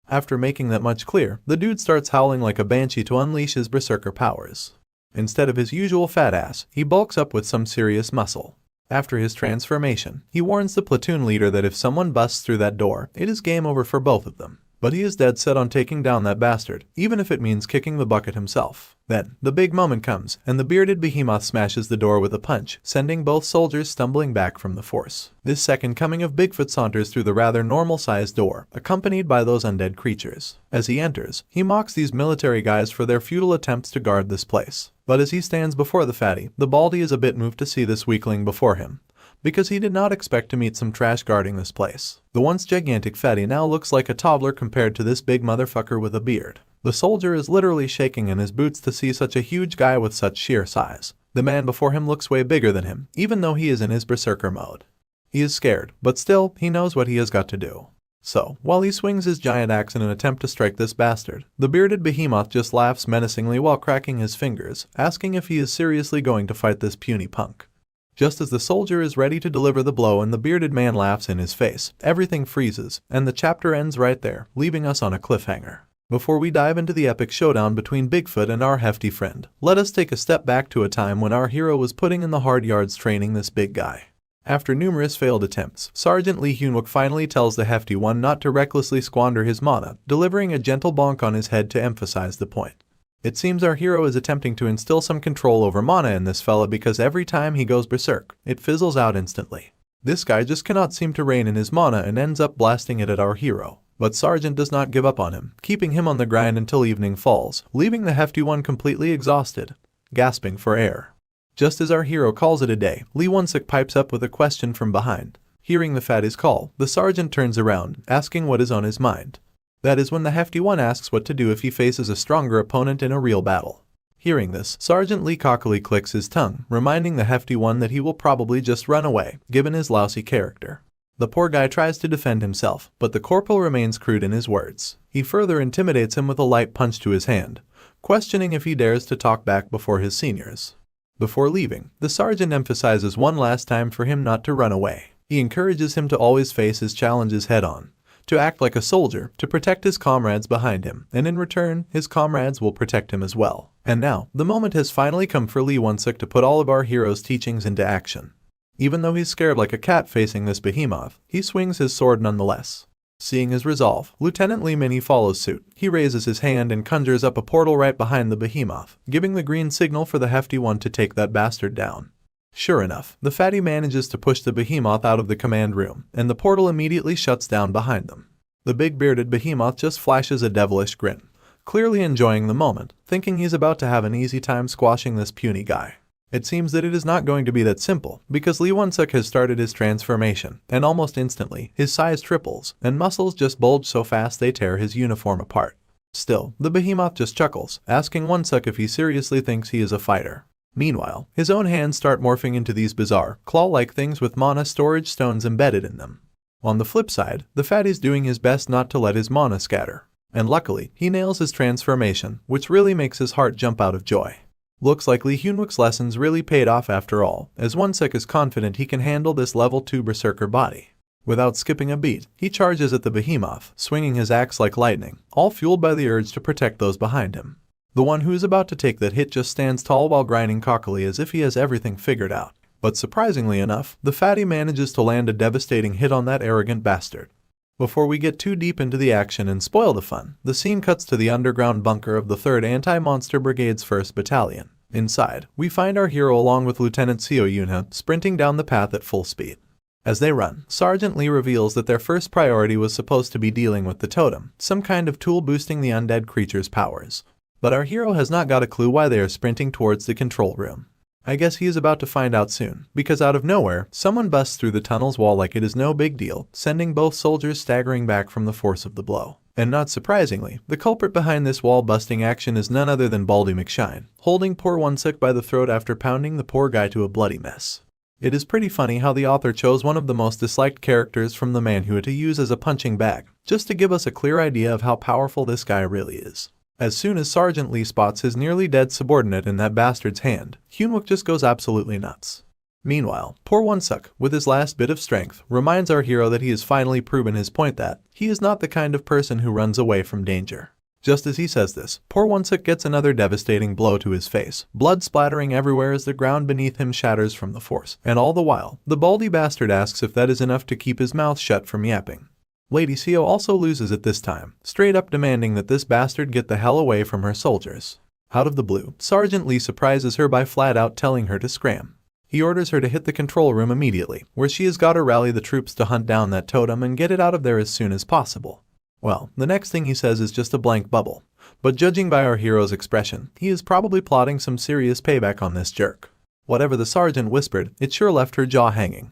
After making that much clear, the dude starts howling like a banshee to unleash his berserker powers. Instead of his usual fat ass, he bulks up with some serious muscle. After his transformation, he warns the platoon leader that if someone busts through that door, it is game over for both of them. But he is dead set on taking down that bastard, even if it means kicking the bucket himself. Then, the big moment comes, and the bearded behemoth smashes the door with a punch, sending both soldiers stumbling back from the force. This second coming of Bigfoot saunters through the rather normal-sized door, accompanied by those undead creatures. As he enters, he mocks these military guys for their futile attempts to guard this place. But as he stands before the fatty, the baldy is a bit moved to see this weakling before him, because he did not expect to meet some trash guarding this place. The once gigantic fatty now looks like a toddler compared to this big motherfucker with a beard. The soldier is literally shaking in his boots to see such a huge guy with such sheer size. The man before him looks way bigger than him, even though he is in his berserker mode. He is scared, but still, he knows what he has got to do. So, while he swings his giant axe in an attempt to strike this bastard, the bearded behemoth just laughs menacingly while cracking his fingers, asking if he is seriously going to fight this puny punk. Just as the soldier is ready to deliver the blow and the bearded man laughs in his face, everything freezes, and the chapter ends right there, leaving us on a cliffhanger. Before we dive into the epic showdown between Bigfoot and our hefty friend, let us take a step back to a time when our hero was putting in the hard yards training this big guy. After numerous failed attempts, Sergeant Lee Hyunwook finally tells the hefty one not to recklessly squander his mana, delivering a gentle bonk on his head to emphasize the point. It seems our hero is attempting to instill some control over mana in this fella because every time he goes berserk, it fizzles out instantly. This guy just cannot seem to rein in his mana and ends up blasting it at our hero. But Sergeant does not give up on him, keeping him on the grind until evening falls, leaving the hefty one completely exhausted, gasping for air. Just as our hero calls it a day, Lee Won-suk pipes up with a question from behind. Hearing the fatty's call, the sergeant turns around, asking what is on his mind. That is when the hefty one asks what to do if he faces a stronger opponent in a real battle. Hearing this, Sergeant Lee cockily clicks his tongue, reminding the hefty one that he will probably just run away, given his lousy character. The poor guy tries to defend himself, but the corporal remains crude in his words. He further intimidates him with a light punch to his hand, questioning if he dares to talk back before his seniors. Before leaving, the sergeant emphasizes one last time for him not to run away. He encourages him to always face his challenges head-on, to act like a soldier, to protect his comrades behind him, and in return, his comrades will protect him as well. And now, the moment has finally come for Lee Won-suk to put all of our hero's teachings into action. Even though he's scared like a cat facing this behemoth, he swings his sword nonetheless. Seeing his resolve, Lieutenant Lee Min follows suit. He raises his hand and conjures up a portal right behind the behemoth, giving the green signal for the hefty one to take that bastard down. Sure enough, the fatty manages to push the behemoth out of the command room, and the portal immediately shuts down behind them. The big bearded behemoth just flashes a devilish grin, clearly enjoying the moment, thinking he's about to have an easy time squashing this puny guy. It seems that it is not going to be that simple, because Lee Won-suk has started his transformation, and almost instantly, his size triples, and muscles just bulge so fast they tear his uniform apart. Still, the behemoth just chuckles, asking Won-suk if he seriously thinks he is a fighter. Meanwhile, his own hands start morphing into these bizarre, claw-like things with mana storage stones embedded in them. On the flip side, the fatty's doing his best not to let his mana scatter. And luckily, he nails his transformation, which really makes his heart jump out of joy. Looks like Lee Hyunwook's lessons really paid off after all, as Won-suk is confident he can handle this level 2 berserker body. Without skipping a beat, he charges at the behemoth, swinging his axe like lightning, all fueled by the urge to protect those behind him. The one who is about to take that hit just stands tall while grinding cockily as if he has everything figured out. But surprisingly enough, the fatty manages to land a devastating hit on that arrogant bastard. Before we get too deep into the action and spoil the fun, the scene cuts to the underground bunker of the 3rd Anti-Monster Brigade's 1st Battalion. Inside, we find our hero along with Lieutenant Seo Yoonha sprinting down the path at full speed. As they run, Sergeant Lee reveals that their first priority was supposed to be dealing with the totem, some kind of tool boosting the undead creature's powers. But our hero has not got a clue why they are sprinting towards the control room. I guess he is about to find out soon, because out of nowhere, someone busts through the tunnel's wall like it is no big deal, sending both soldiers staggering back from the force of the blow. And not surprisingly, the culprit behind this wall-busting action is none other than Baldy McShine, holding poor Won-suk by the throat after pounding the poor guy to a bloody mess. It is pretty funny how the author chose one of the most disliked characters from the manhwa to use as a punching bag, just to give us a clear idea of how powerful this guy really is. As soon as Sergeant Lee spots his nearly dead subordinate in that bastard's hand, Hyunwook just goes absolutely nuts. Meanwhile, poor Won-suk, with his last bit of strength, reminds our hero that he has finally proven his point that he is not the kind of person who runs away from danger. Just as he says this, poor Won-suk gets another devastating blow to his face, blood splattering everywhere as the ground beneath him shatters from the force, and all the while, the baldy bastard asks if that is enough to keep his mouth shut from yapping. Lady Seo also loses at this time, straight up demanding that this bastard get the hell away from her soldiers. Out of the blue, Sergeant Lee surprises her by flat out telling her to scram. He orders her to hit the control room immediately, where she has got to rally the troops to hunt down that totem and get it out of there as soon as possible. Well, the next thing he says is just a blank bubble, but judging by our hero's expression, he is probably plotting some serious payback on this jerk. Whatever the sergeant whispered, it sure left her jaw hanging.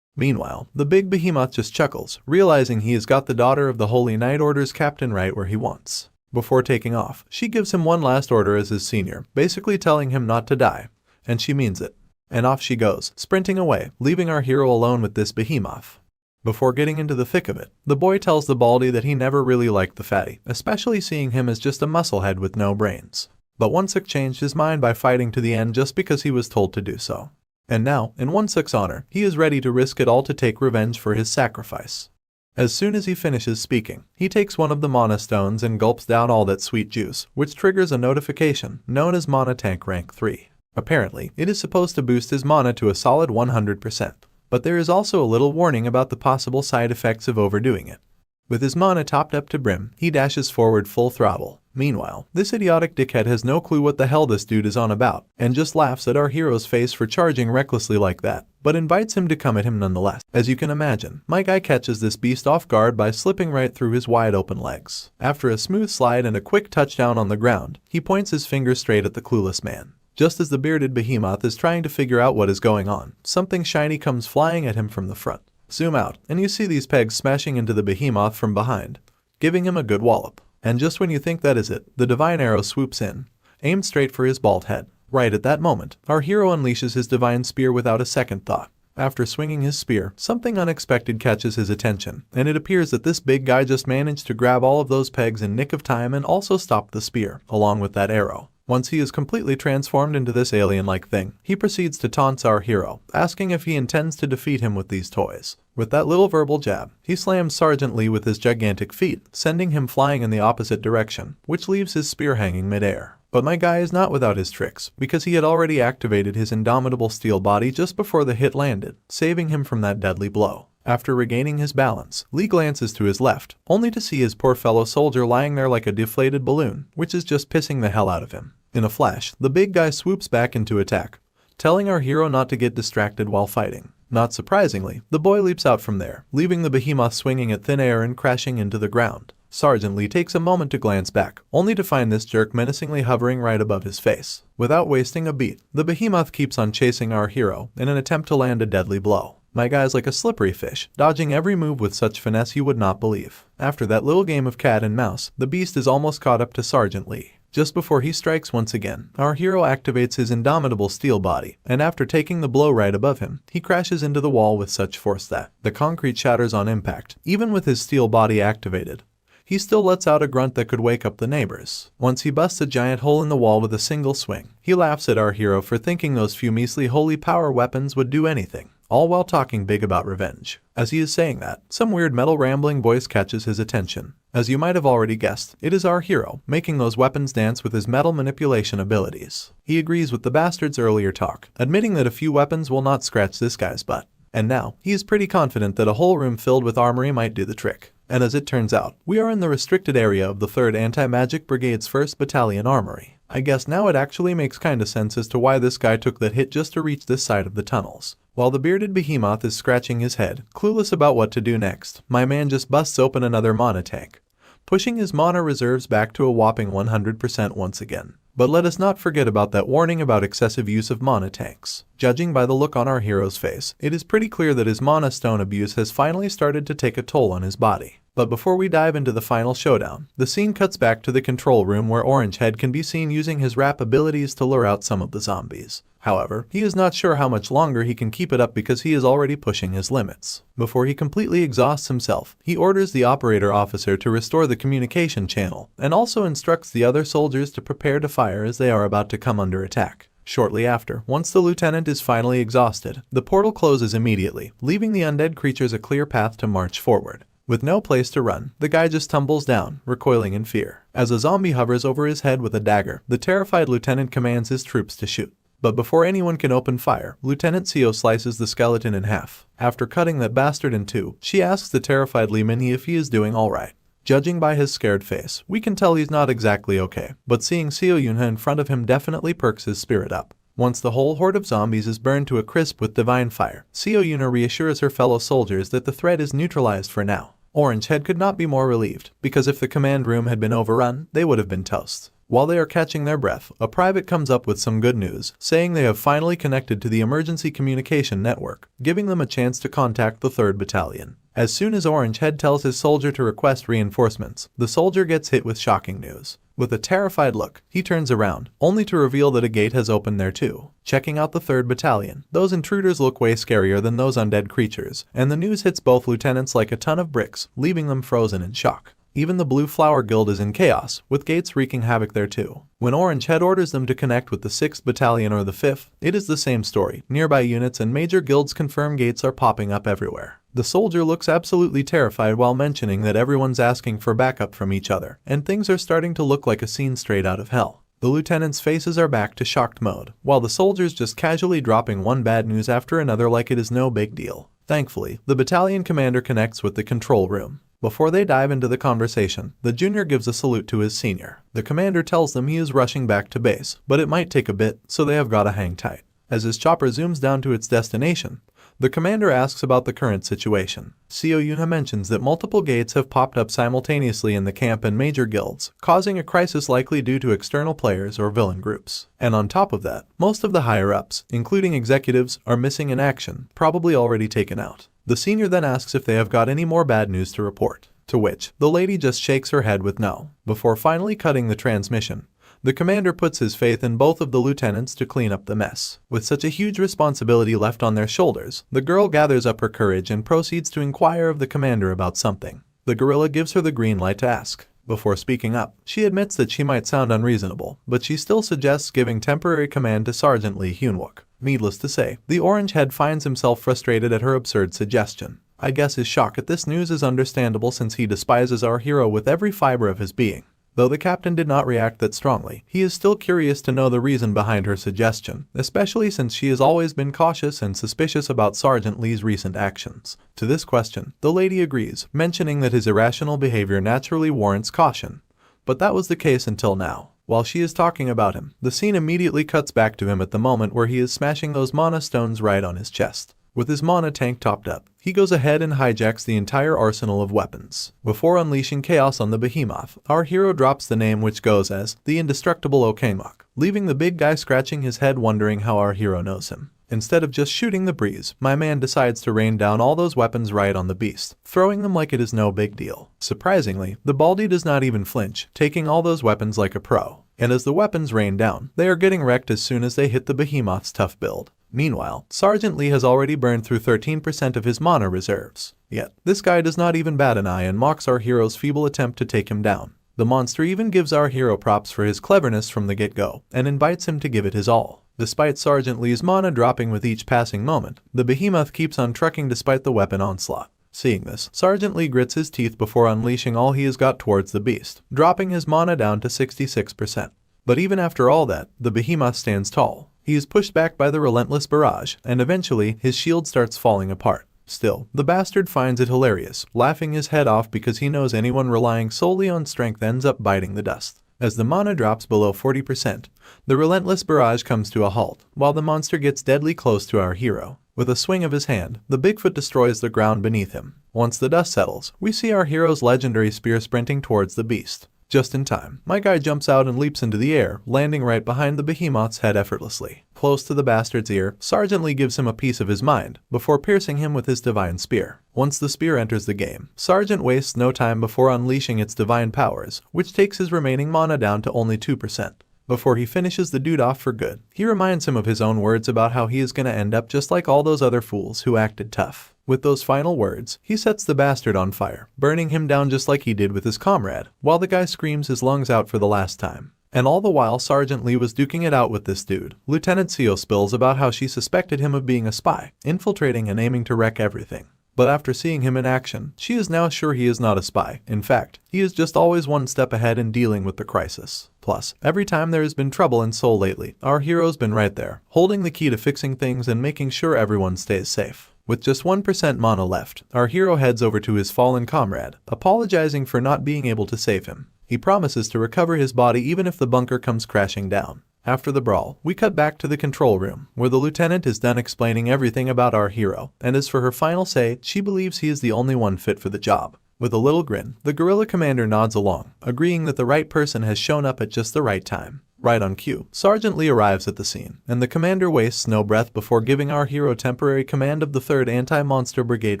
Meanwhile, the big behemoth just chuckles, realizing he has got the daughter of the Holy Knight Order's captain right where he wants. Before taking off, she gives him one last order as his senior, basically telling him not to die, and she means it. And off she goes, sprinting away, leaving our hero alone with this behemoth. Before getting into the thick of it, the boy tells the baldy that he never really liked the fatty, especially seeing him as just a musclehead with no brains. But Won-suk changed his mind by fighting to the end just because he was told to do so. And now, in Won-suk's honor, he is ready to risk it all to take revenge for his sacrifice. As soon as he finishes speaking, he takes one of the mana stones and gulps down all that sweet juice, which triggers a notification known as Mana Tank Rank 3. Apparently, it is supposed to boost his mana to a solid 100%, but there is also a little warning about the possible side effects of overdoing it. With his mana topped up to brim, he dashes forward full throttle. Meanwhile, this idiotic dickhead has no clue what the hell this dude is on about, and just laughs at our hero's face for charging recklessly like that, but invites him to come at him nonetheless. As you can imagine, my guy catches this beast off guard by slipping right through his wide open legs. After a smooth slide and a quick touchdown on the ground, he points his finger straight at the clueless man. Just as the bearded behemoth is trying to figure out what is going on, something shiny comes flying at him from the front. Zoom out, and you see these pegs smashing into the behemoth from behind, giving him a good wallop. And just when you think that is it, the divine arrow swoops in, aimed straight for his bald head. Right at that moment, our hero unleashes his divine spear without a second thought. After swinging his spear, something unexpected catches his attention, and it appears that this big guy just managed to grab all of those pegs in nick of time and also stop the spear, along with that arrow. Once he is completely transformed into this alien-like thing, he proceeds to taunt our hero, asking if he intends to defeat him with these toys. With that little verbal jab, he slams Sergeant Lee with his gigantic feet, sending him flying in the opposite direction, which leaves his spear hanging midair. But my guy is not without his tricks, because he had already activated his indomitable steel body just before the hit landed, saving him from that deadly blow. After regaining his balance, Lee glances to his left, only to see his poor fellow soldier lying there like a deflated balloon, which is just pissing the hell out of him. In a flash, the big guy swoops back into attack, telling our hero not to get distracted while fighting. Not surprisingly, the boy leaps out from there, leaving the behemoth swinging at thin air and crashing into the ground. Sergeant Lee takes a moment to glance back, only to find this jerk menacingly hovering right above his face. Without wasting a beat, the behemoth keeps on chasing our hero in an attempt to land a deadly blow. My guy's like a slippery fish, dodging every move with such finesse you would not believe. After that little game of cat and mouse, the beast is almost caught up to Sergeant Lee. Just before he strikes once again, our hero activates his indomitable steel body, and after taking the blow right above him, he crashes into the wall with such force that the concrete shatters on impact. Even with his steel body activated, he still lets out a grunt that could wake up the neighbors. Once he busts a giant hole in the wall with a single swing, he laughs at our hero for thinking those few measly holy power weapons would do anything, all while talking big about revenge. As he is saying that, some weird metal rambling voice catches his attention. As you might have already guessed, it is our hero, making those weapons dance with his metal manipulation abilities. He agrees with the bastard's earlier talk, admitting that a few weapons will not scratch this guy's butt. And now, he is pretty confident that a whole room filled with armory might do the trick. And as it turns out, we are in the restricted area of the 3rd Anti-Magic Brigade's 1st Battalion Armory. I guess now it actually makes kinda sense as to why this guy took that hit just to reach this side of the tunnels. While the bearded behemoth is scratching his head, clueless about what to do next, my man just busts open another mana tank, pushing his mana reserves back to a whopping 100% once again. But let us not forget about that warning about excessive use of mana tanks. Judging by the look on our hero's face, it is pretty clear that his mana stone abuse has finally started to take a toll on his body. But before we dive into the final showdown, the scene cuts back to the control room where Orange Head can be seen using his rap abilities to lure out some of the zombies. However, he is not sure how much longer he can keep it up because he is already pushing his limits. Before he completely exhausts himself, he orders the operator officer to restore the communication channel, and also instructs the other soldiers to prepare to fire as they are about to come under attack. Shortly after, once the lieutenant is finally exhausted, the portal closes immediately, leaving the undead creatures a clear path to march forward. With no place to run, the guy just tumbles down, recoiling in fear. As a zombie hovers over his head with a dagger, the terrified lieutenant commands his troops to shoot. But before anyone can open fire, Lieutenant Seo slices the skeleton in half. After cutting that bastard in two, she asks the terrified Lee Min-hee if he is doing alright. Judging by his scared face, we can tell he's not exactly okay, but seeing Seo Yunha in front of him definitely perks his spirit up. Once the whole horde of zombies is burned to a crisp with divine fire, Seo Yunha reassures her fellow soldiers that the threat is neutralized for now. Orange Head could not be more relieved, because if the command room had been overrun, they would have been toast. While they are catching their breath, a private comes up with some good news, saying they have finally connected to the emergency communication network, giving them a chance to contact the 3rd Battalion. As soon as Orange Head tells his soldier to request reinforcements, the soldier gets hit with shocking news. With a terrified look, he turns around, only to reveal that a gate has opened there too. Checking out the 3rd Battalion, those intruders look way scarier than those undead creatures, and the news hits both lieutenants like a ton of bricks, leaving them frozen in shock. Even the Blue Flower Guild is in chaos, with gates wreaking havoc there too. When Orange Head orders them to connect with the 6th Battalion or the 5th, it is the same story. Nearby units and major guilds confirm gates are popping up everywhere. The soldier looks absolutely terrified while mentioning that everyone's asking for backup from each other, and things are starting to look like a scene straight out of hell. The lieutenants' faces are back to shocked mode, while the soldiers just casually dropping one bad news after another like it is no big deal. Thankfully, the battalion commander connects with the control room. Before they dive into the conversation, the junior gives a salute to his senior. The commander tells them he is rushing back to base, but it might take a bit, so they have gotta hang tight. As his chopper zooms down to its destination, the commander asks about the current situation. Seo Yunha mentions that multiple gates have popped up simultaneously in the camp and major guilds, causing a crisis likely due to external players or villain groups. And on top of that, most of the higher-ups, including executives, are missing in action, probably already taken out. The senior then asks if they have got any more bad news to report, to which the lady just shakes her head with no. Before finally cutting the transmission, the commander puts his faith in both of the lieutenants to clean up the mess. With such a huge responsibility left on their shoulders, the girl gathers up her courage and proceeds to inquire of the commander about something. The gorilla gives her the green light to ask. Before speaking up, she admits that she might sound unreasonable, but she still suggests giving temporary command to Sergeant Lee Hyunwook. Needless to say, the Orange Head finds himself frustrated at her absurd suggestion. I guess his shock at this news is understandable since he despises our hero with every fiber of his being. Though the captain did not react that strongly, he is still curious to know the reason behind her suggestion, especially since she has always been cautious and suspicious about Sergeant Lee's recent actions. To this question, the lady agrees, mentioning that his irrational behavior naturally warrants caution. But that was the case until now. While she is talking about him, the scene immediately cuts back to him at the moment where he is smashing those mana stones right on his chest. With his mana tank topped up, he goes ahead and hijacks the entire arsenal of weapons. Before unleashing chaos on the behemoth, our hero drops the name which goes as the indestructible Okemok, leaving the big guy scratching his head wondering how our hero knows him. Instead of just shooting the breeze, my man decides to rain down all those weapons right on the beast, throwing them like it is no big deal. Surprisingly, the baldy does not even flinch, taking all those weapons like a pro. And as the weapons rain down, they are getting wrecked as soon as they hit the behemoth's tough build. Meanwhile, Sergeant Lee has already burned through 13% of his mana reserves. Yet, this guy does not even bat an eye and mocks our hero's feeble attempt to take him down. The monster even gives our hero props for his cleverness from the get-go, and invites him to give it his all. Despite Sergeant Lee's mana dropping with each passing moment, the behemoth keeps on trucking despite the weapon onslaught. Seeing this, Sergeant Lee grits his teeth before unleashing all he has got towards the beast, dropping his mana down to 66%. But even after all that, the behemoth stands tall. He is pushed back by the relentless barrage, and eventually, his shield starts falling apart. Still, the bastard finds it hilarious, laughing his head off because he knows anyone relying solely on strength ends up biting the dust. As the mana drops below 40%, the relentless barrage comes to a halt, while the monster gets deadly close to our hero. With a swing of his hand, the Bigfoot destroys the ground beneath him. Once the dust settles, we see our hero's legendary spear sprinting towards the beast. Just in time, my guy jumps out and leaps into the air, landing right behind the behemoth's head effortlessly. Close to the bastard's ear, Sergeant Lee gives him a piece of his mind, before piercing him with his divine spear. Once the spear enters the game, Sergeant wastes no time before unleashing its divine powers, which takes his remaining mana down to only 2%. Before he finishes the dude off for good, he reminds him of his own words about how he is gonna end up just like all those other fools who acted tough. With those final words, he sets the bastard on fire, burning him down just like he did with his comrade, while the guy screams his lungs out for the last time. And all the while Sergeant Lee was duking it out with this dude, Lieutenant Seo spills about how she suspected him of being a spy, infiltrating and aiming to wreck everything. But after seeing him in action, she is now sure he is not a spy. In fact, he is just always one step ahead in dealing with the crisis. Plus, every time there has been trouble in Seoul lately, our hero's been right there, holding the key to fixing things and making sure everyone stays safe. With just 1% mana left, our hero heads over to his fallen comrade, apologizing for not being able to save him. He promises to recover his body even if the bunker comes crashing down. After the brawl, we cut back to the control room, where the lieutenant is done explaining everything about our hero, and as for her final say, she believes he is the only one fit for the job. With a little grin, the guerrilla commander nods along, agreeing that the right person has shown up at just the right time. Right on cue, Sergeant Lee arrives at the scene, and the commander wastes no breath before giving our hero temporary command of the 3rd Anti-Monster Brigade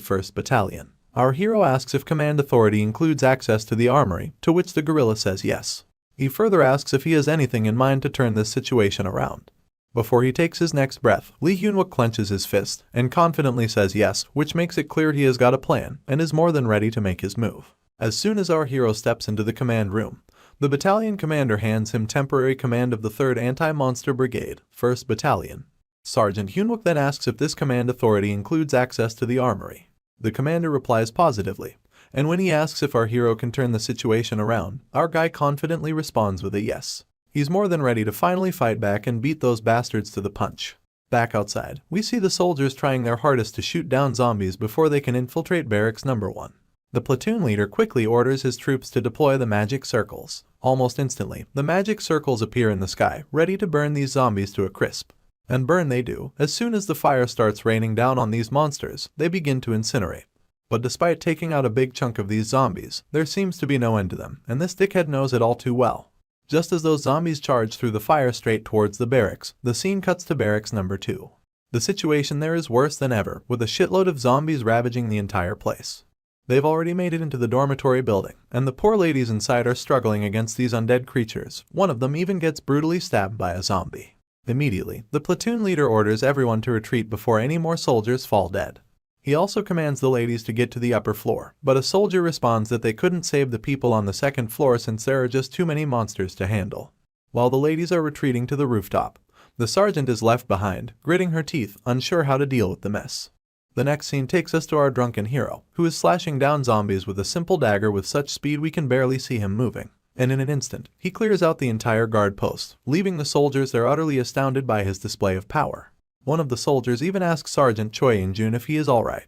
1st Battalion. Our hero asks if command authority includes access to the armory, to which the guerrilla says yes. He further asks if he has anything in mind to turn this situation around. Before he takes his next breath, Lee Hyun-wook clenches his fist and confidently says yes, which makes it clear he has got a plan and is more than ready to make his move. As soon as our hero steps into the command room, the battalion commander hands him temporary command of the 3rd Anti-Monster Brigade, 1st Battalion. Sergeant Hyun-wook then asks if this command authority includes access to the armory. The commander replies positively, and when he asks if our hero can turn the situation around, our guy confidently responds with a yes. He's more than ready to finally fight back and beat those bastards to the punch. Back outside, we see the soldiers trying their hardest to shoot down zombies before they can infiltrate barracks number 1. The platoon leader quickly orders his troops to deploy the magic circles. Almost instantly, the magic circles appear in the sky, ready to burn these zombies to a crisp. And burn they do. As soon as the fire starts raining down on these monsters, they begin to incinerate. But despite taking out a big chunk of these zombies, there seems to be no end to them, and this dickhead knows it all too well. Just as those zombies charge through the fire straight towards the barracks, the scene cuts to barracks number 2. The situation there is worse than ever, with a shitload of zombies ravaging the entire place. They've already made it into the dormitory building, and the poor ladies inside are struggling against these undead creatures. One of them even gets brutally stabbed by a zombie. Immediately, the platoon leader orders everyone to retreat before any more soldiers fall dead. He also commands the ladies to get to the upper floor, but a soldier responds that they couldn't save the people on the 2nd floor since there are just too many monsters to handle. While the ladies are retreating to the rooftop, the sergeant is left behind, gritting her teeth, unsure how to deal with the mess. The next scene takes us to our drunken hero, who is slashing down zombies with a simple dagger with such speed we can barely see him moving. And in an instant, he clears out the entire guard post, leaving the soldiers there utterly astounded by his display of power. One of the soldiers even asks Sergeant Choi In-jun if he is alright.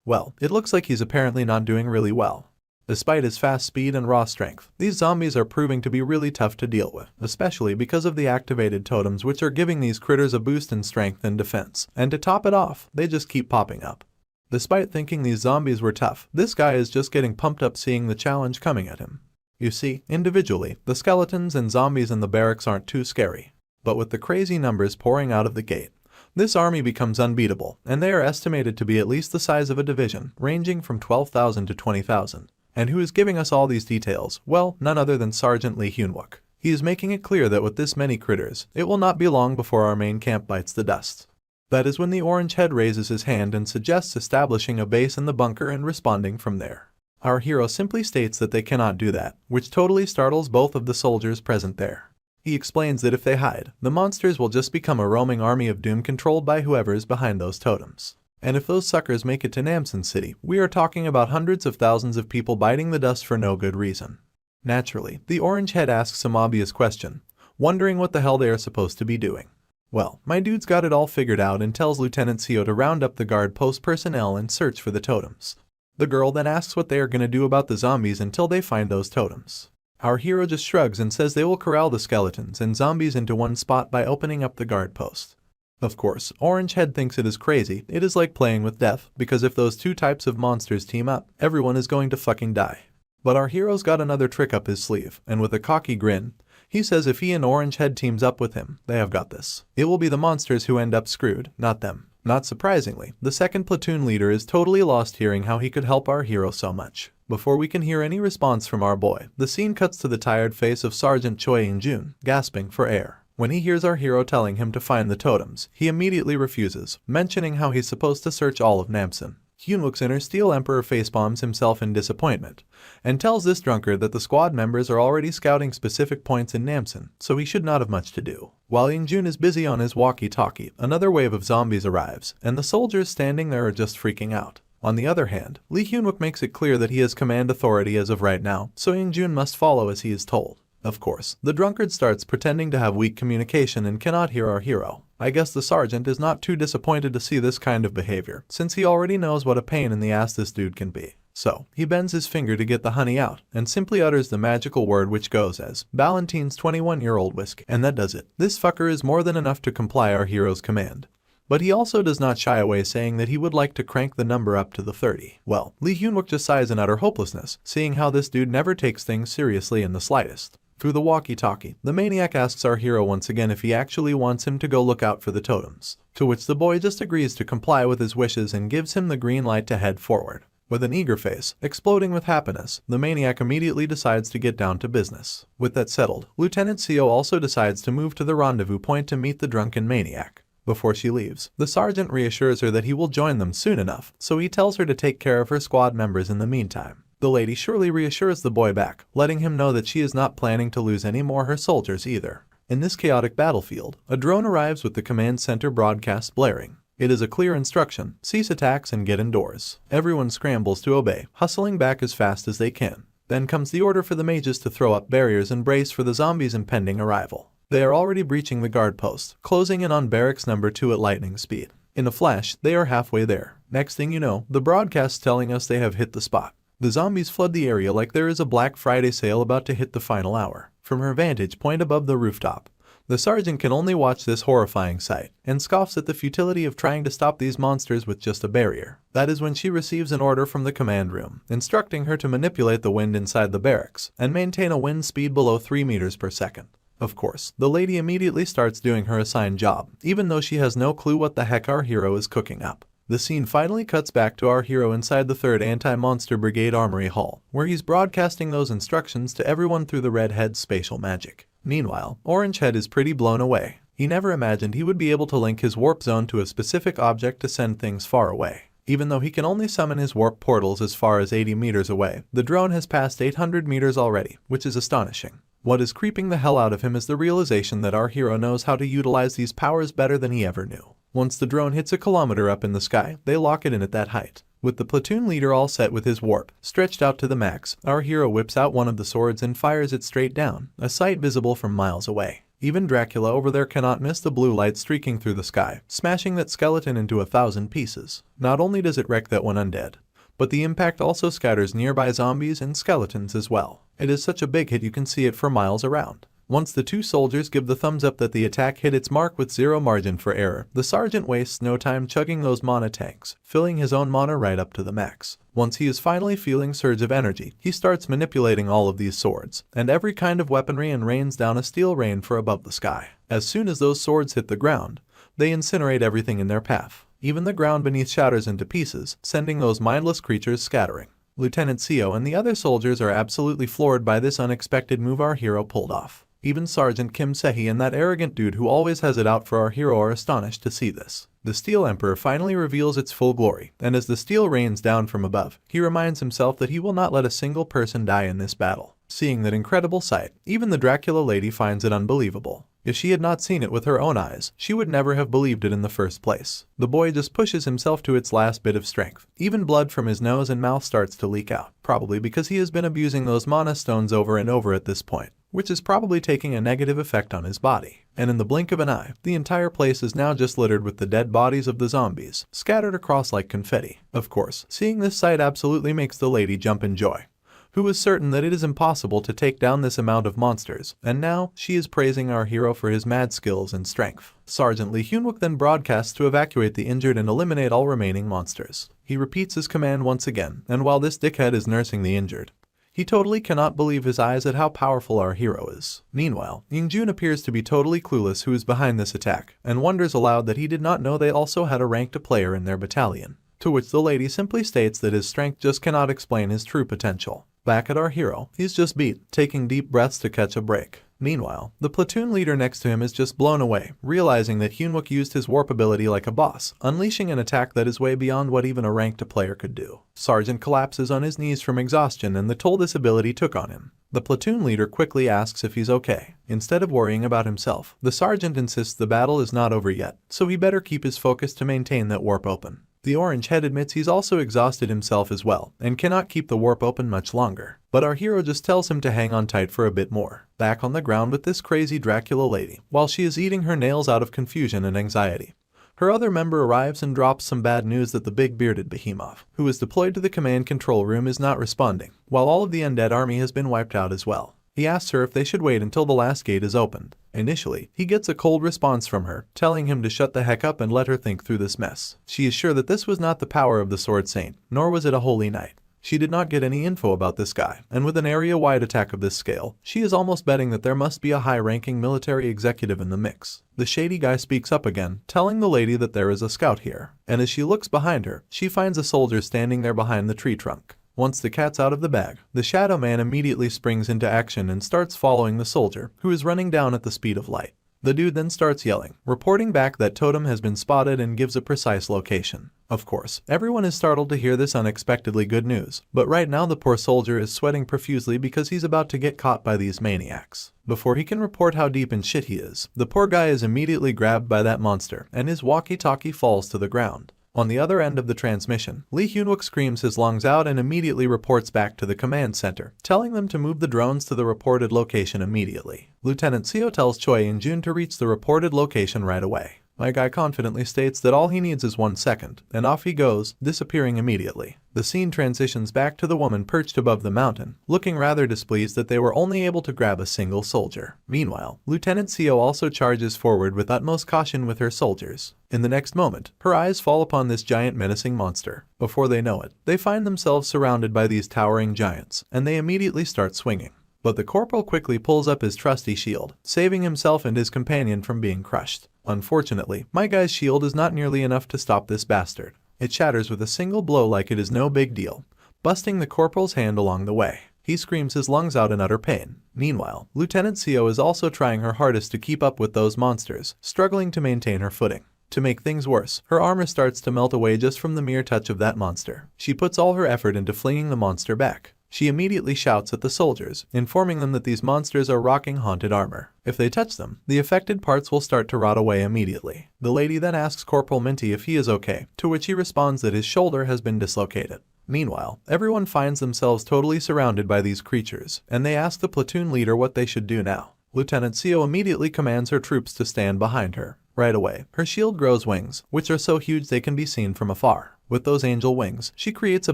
Well, it looks like he's apparently not doing really well. Despite his fast speed and raw strength, these zombies are proving to be really tough to deal with, especially because of the activated totems which are giving these critters a boost in strength and defense, and to top it off, they just keep popping up. Despite thinking these zombies were tough, this guy is just getting pumped up seeing the challenge coming at him. You see, individually, the skeletons and zombies in the barracks aren't too scary, but with the crazy numbers pouring out of the gate, this army becomes unbeatable, and they are estimated to be at least the size of a division, ranging from 12,000 to 20,000. And who is giving us all these details? Well, none other than Sergeant Lee Hyun-wook. He is making it clear that with this many critters, it will not be long before our main camp bites the dust. That is when the orange head raises his hand and suggests establishing a base in the bunker and responding from there. Our hero simply states that they cannot do that, which totally startles both of the soldiers present there. He explains that if they hide, the monsters will just become a roaming army of doom controlled by whoever is behind those totems. And if those suckers make it to Namsen City, we are talking about hundreds of thousands of people biting the dust for no good reason. Naturally, the orange head asks some obvious question, wondering what the hell they are supposed to be doing. Well, my dude's got it all figured out and tells Lieutenant Seo to round up the guard post personnel and search for the totems. The girl then asks what they are going to do about the zombies until they find those totems. Our hero just shrugs and says they will corral the skeletons and zombies into one spot by opening up the guard post. Of course, Orange Head thinks it is crazy. It is like playing with death, because if those two types of monsters team up, everyone is going to fucking die. But our hero's got another trick up his sleeve, and with a cocky grin, he says if he and Orange Head teams up with him, they have got this. It will be the monsters who end up screwed, not them. Not surprisingly, the second platoon leader is totally lost hearing how he could help our hero so much. Before we can hear any response from our boy, the scene cuts to the tired face of Sergeant Choi In-jun, gasping for air. When he hears our hero telling him to find the totems, he immediately refuses, mentioning how he's supposed to search all of Namsen. Hyunwook's inner Steel Emperor facepalms himself in disappointment, and tells this drunkard that the squad members are already scouting specific points in Namsen, so he should not have much to do. While In-jun is busy on his walkie-talkie, another wave of zombies arrives, and the soldiers standing there are just freaking out. On the other hand, Lee Hyunwook makes it clear that he has command authority as of right now, so In-jun must follow as he is told. Of course, the drunkard starts pretending to have weak communication and cannot hear our hero. I guess the sergeant is not too disappointed to see this kind of behavior, since he already knows what a pain in the ass this dude can be. So, he bends his finger to get the honey out, and simply utters the magical word which goes as, Ballantine's 21-year-old whiskey, and that does it. This fucker is more than enough to comply our hero's command. But he also does not shy away, saying that he would like to crank the number up to the 30. Well, Lee Hyunwook just sighs in utter hopelessness, seeing how this dude never takes things seriously in the slightest. Through the walkie-talkie, the maniac asks our hero once again if he actually wants him to go look out for the totems, to which the boy just agrees to comply with his wishes and gives him the green light to head forward. With an eager face, exploding with happiness, the maniac immediately decides to get down to business. With that settled, Lieutenant Seo also decides to move to the rendezvous point to meet the drunken maniac. Before she leaves, the sergeant reassures her that he will join them soon enough, so he tells her to take care of her squad members in the meantime. The lady surely reassures the boy back, letting him know that she is not planning to lose any more her soldiers either. In this chaotic battlefield, a drone arrives with the command center broadcast blaring. It is a clear instruction: cease attacks and get indoors. Everyone scrambles to obey, hustling back as fast as they can. Then comes the order for the mages to throw up barriers and brace for the zombies' impending arrival. They are already breaching the guard post, closing in on barracks number 2 at lightning speed. In a flash, they are halfway there. Next thing you know, the broadcast telling us they have hit the spot. The zombies flood the area like there is a Black Friday sale about to hit the final hour. From her vantage point above the rooftop, the sergeant can only watch this horrifying sight, and scoffs at the futility of trying to stop these monsters with just a barrier. That is when she receives an order from the command room, instructing her to manipulate the wind inside the barracks, and maintain a wind speed below 3 meters per second. Of course, the lady immediately starts doing her assigned job, even though she has no clue what the heck our hero is cooking up. The scene finally cuts back to our hero inside the 3rd Anti-Monster Brigade Armory Hall, where he's broadcasting those instructions to everyone through the Redhead's spatial magic. Meanwhile, Orange Head is pretty blown away. He never imagined he would be able to link his warp zone to a specific object to send things far away. Even though he can only summon his warp portals as far as 80 meters away, the drone has passed 800 meters already, which is astonishing. What is creeping the hell out of him is the realization that our hero knows how to utilize these powers better than he ever knew. Once the drone hits a kilometer up in the sky, they lock it in at that height. With the platoon leader all set with his warp stretched out to the max, our hero whips out one of the swords and fires it straight down, a sight visible from miles away. Even Dracula over there cannot miss the blue light streaking through the sky, smashing that skeleton into 1,000 pieces. Not only does it wreck that one undead, but the impact also scatters nearby zombies and skeletons as well. It is such a big hit you can see it for miles around. Once the two soldiers give the thumbs up that the attack hit its mark with zero margin for error, the sergeant wastes no time chugging those mana tanks, filling his own mana right up to the max. Once he is finally feeling surge of energy, he starts manipulating all of these swords, and every kind of weaponry, and rains down a steel rain for above the sky. As soon as those swords hit the ground, they incinerate everything in their path. Even the ground beneath shatters into pieces, sending those mindless creatures scattering. Lieutenant Seo and the other soldiers are absolutely floored by this unexpected move our hero pulled off. Even Sergeant Kim Sehi and that arrogant dude who always has it out for our hero are astonished to see this. The Steel Emperor finally reveals its full glory, and as the steel rains down from above, he reminds himself that he will not let a single person die in this battle. Seeing that incredible sight, even the Dracula lady finds it unbelievable. If she had not seen it with her own eyes, she would never have believed it in the first place. The boy just pushes himself to its last bit of strength. Even blood from his nose and mouth starts to leak out, probably because he has been abusing those mana stones over and over at this point, which is probably taking a negative effect on his body. And in the blink of an eye, the entire place is now just littered with the dead bodies of the zombies, scattered across like confetti. Of course, seeing this sight absolutely makes the lady jump in joy, who is certain that it is impossible to take down this amount of monsters, and now she is praising our hero for his mad skills and strength. Sergeant Lee Hyunwook then broadcasts to evacuate the injured and eliminate all remaining monsters. He repeats his command once again, and while this dickhead is nursing the injured, he totally cannot believe his eyes at how powerful our hero is. Meanwhile, Yingjun appears to be totally clueless who is behind this attack, and wonders aloud that he did not know they also had a ranked player in their battalion. To which the lady simply states that his strength just cannot explain his true potential. Back at our hero, he's just beat, taking deep breaths to catch a break. Meanwhile, the platoon leader next to him is just blown away, realizing that Hyunwook used his warp ability like a boss, unleashing an attack that is way beyond what even a ranked player could do. Sergeant collapses on his knees from exhaustion and the toll this ability took on him. The platoon leader quickly asks if he's okay. Instead of worrying about himself, the sergeant insists the battle is not over yet, so he better keep his focus to maintain that warp open. The orange head admits he's also exhausted himself as well, and cannot keep the warp open much longer. But our hero just tells him to hang on tight for a bit more. Back on the ground with this crazy Dracula lady, while she is eating her nails out of confusion and anxiety, her other member arrives and drops some bad news that the big bearded behemoth, who is deployed to the command control room, is not responding, while all of the undead army has been wiped out as well. He asks her if they should wait until the last gate is opened. Initially, he gets a cold response from her, telling him to shut the heck up and let her think through this mess. She is sure that this was not the power of the Sword Saint, nor was it a holy knight. She did not get any info about this guy, and with an area-wide attack of this scale, she is almost betting that there must be a high-ranking military executive in the mix. The shady guy speaks up again, telling the lady that there is a scout here, and as she looks behind her, she finds a soldier standing there behind the tree trunk. Once the cat's out of the bag, the Shadow Man immediately springs into action and starts following the soldier, who is running down at the speed of light. The dude then starts yelling, reporting back that Totem has been spotted and gives a precise location. Of course, everyone is startled to hear this unexpectedly good news, but right now the poor soldier is sweating profusely because he's about to get caught by these maniacs. Before he can report how deep in shit he is, the poor guy is immediately grabbed by that monster, and his walkie-talkie falls to the ground. On the other end of the transmission, Lee Hyunwook screams his lungs out and immediately reports back to the command center, telling them to move the drones to the reported location immediately. Lieutenant Seo tells Choi and Jun to reach the reported location right away. My guy confidently states that all he needs is 1 second, and off he goes, disappearing immediately. The scene transitions back to the woman perched above the mountain, looking rather displeased that they were only able to grab a single soldier. Meanwhile, Lieutenant Seo also charges forward with utmost caution with her soldiers. In the next moment, her eyes fall upon this giant menacing monster. Before they know it, they find themselves surrounded by these towering giants, and they immediately start swinging. But the corporal quickly pulls up his trusty shield, saving himself and his companion from being crushed. Unfortunately, my guy's shield is not nearly enough to stop this bastard. It shatters with a single blow like it is no big deal, busting the corporal's hand along the way. He screams his lungs out in utter pain. Meanwhile, Lieutenant Seo is also trying her hardest to keep up with those monsters, struggling to maintain her footing. To make things worse, her armor starts to melt away just from the mere touch of that monster. She puts all her effort into flinging the monster back. She immediately shouts at the soldiers, informing them that these monsters are rocking haunted armor. If they touch them, the affected parts will start to rot away immediately. The lady then asks Corporal Minty if he is okay, to which he responds that his shoulder has been dislocated. Meanwhile, everyone finds themselves totally surrounded by these creatures, and they ask the platoon leader what they should do now. Lieutenant Seo immediately commands her troops to stand behind her. Right away, her shield grows wings, which are so huge they can be seen from afar. With those angel wings, she creates a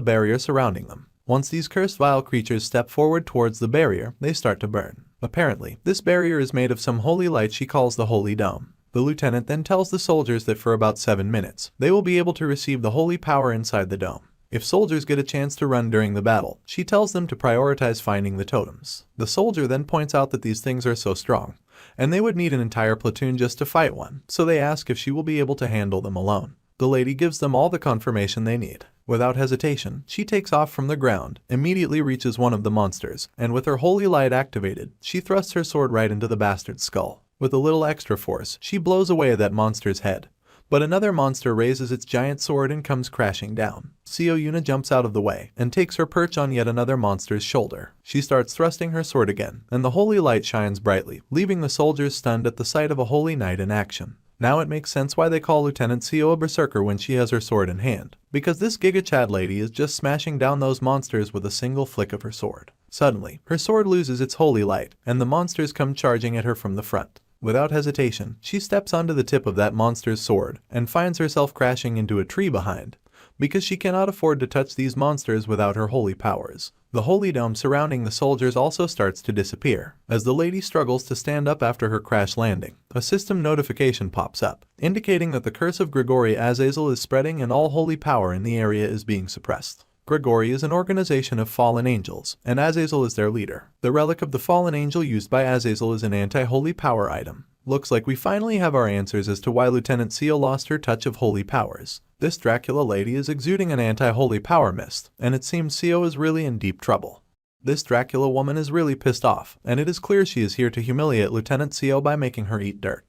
barrier surrounding them. Once these cursed vile creatures step forward towards the barrier, they start to burn. Apparently, this barrier is made of some holy light she calls the Holy Dome. The lieutenant then tells the soldiers that for about 7 minutes, they will be able to receive the holy power inside the dome. If soldiers get a chance to run during the battle, she tells them to prioritize finding the totems. The soldier then points out that these things are so strong, and they would need an entire platoon just to fight one, so they ask if she will be able to handle them alone. The lady gives them all the confirmation they need. Without hesitation, she takes off from the ground, immediately reaches one of the monsters, and with her holy light activated, she thrusts her sword right into the bastard's skull. With a little extra force, she blows away that monster's head. But another monster raises its giant sword and comes crashing down. Seo Yuna jumps out of the way and takes her perch on yet another monster's shoulder. She starts thrusting her sword again, and the holy light shines brightly, leaving the soldiers stunned at the sight of a holy knight in action. Now it makes sense why they call Lieutenant Seo a berserker when she has her sword in hand, because this Giga Chad lady is just smashing down those monsters with a single flick of her sword. Suddenly, her sword loses its holy light, and the monsters come charging at her from the front. Without hesitation, she steps onto the tip of that monster's sword and finds herself crashing into a tree behind, because she cannot afford to touch these monsters without her holy powers. The holy dome surrounding the soldiers also starts to disappear. As the lady struggles to stand up after her crash landing, a system notification pops up, indicating that the curse of Grigori Azazel is spreading and all holy power in the area is being suppressed. Grigori is an organization of fallen angels, and Azazel is their leader. The relic of the fallen angel used by Azazel is an anti-holy power item. Looks like we finally have our answers as to why Lieutenant Seo lost her touch of holy powers. This Dracula lady is exuding an anti-holy power mist, and it seems Seo is really in deep trouble. This Dracula woman is really pissed off, and it is clear she is here to humiliate Lieutenant Seo by making her eat dirt.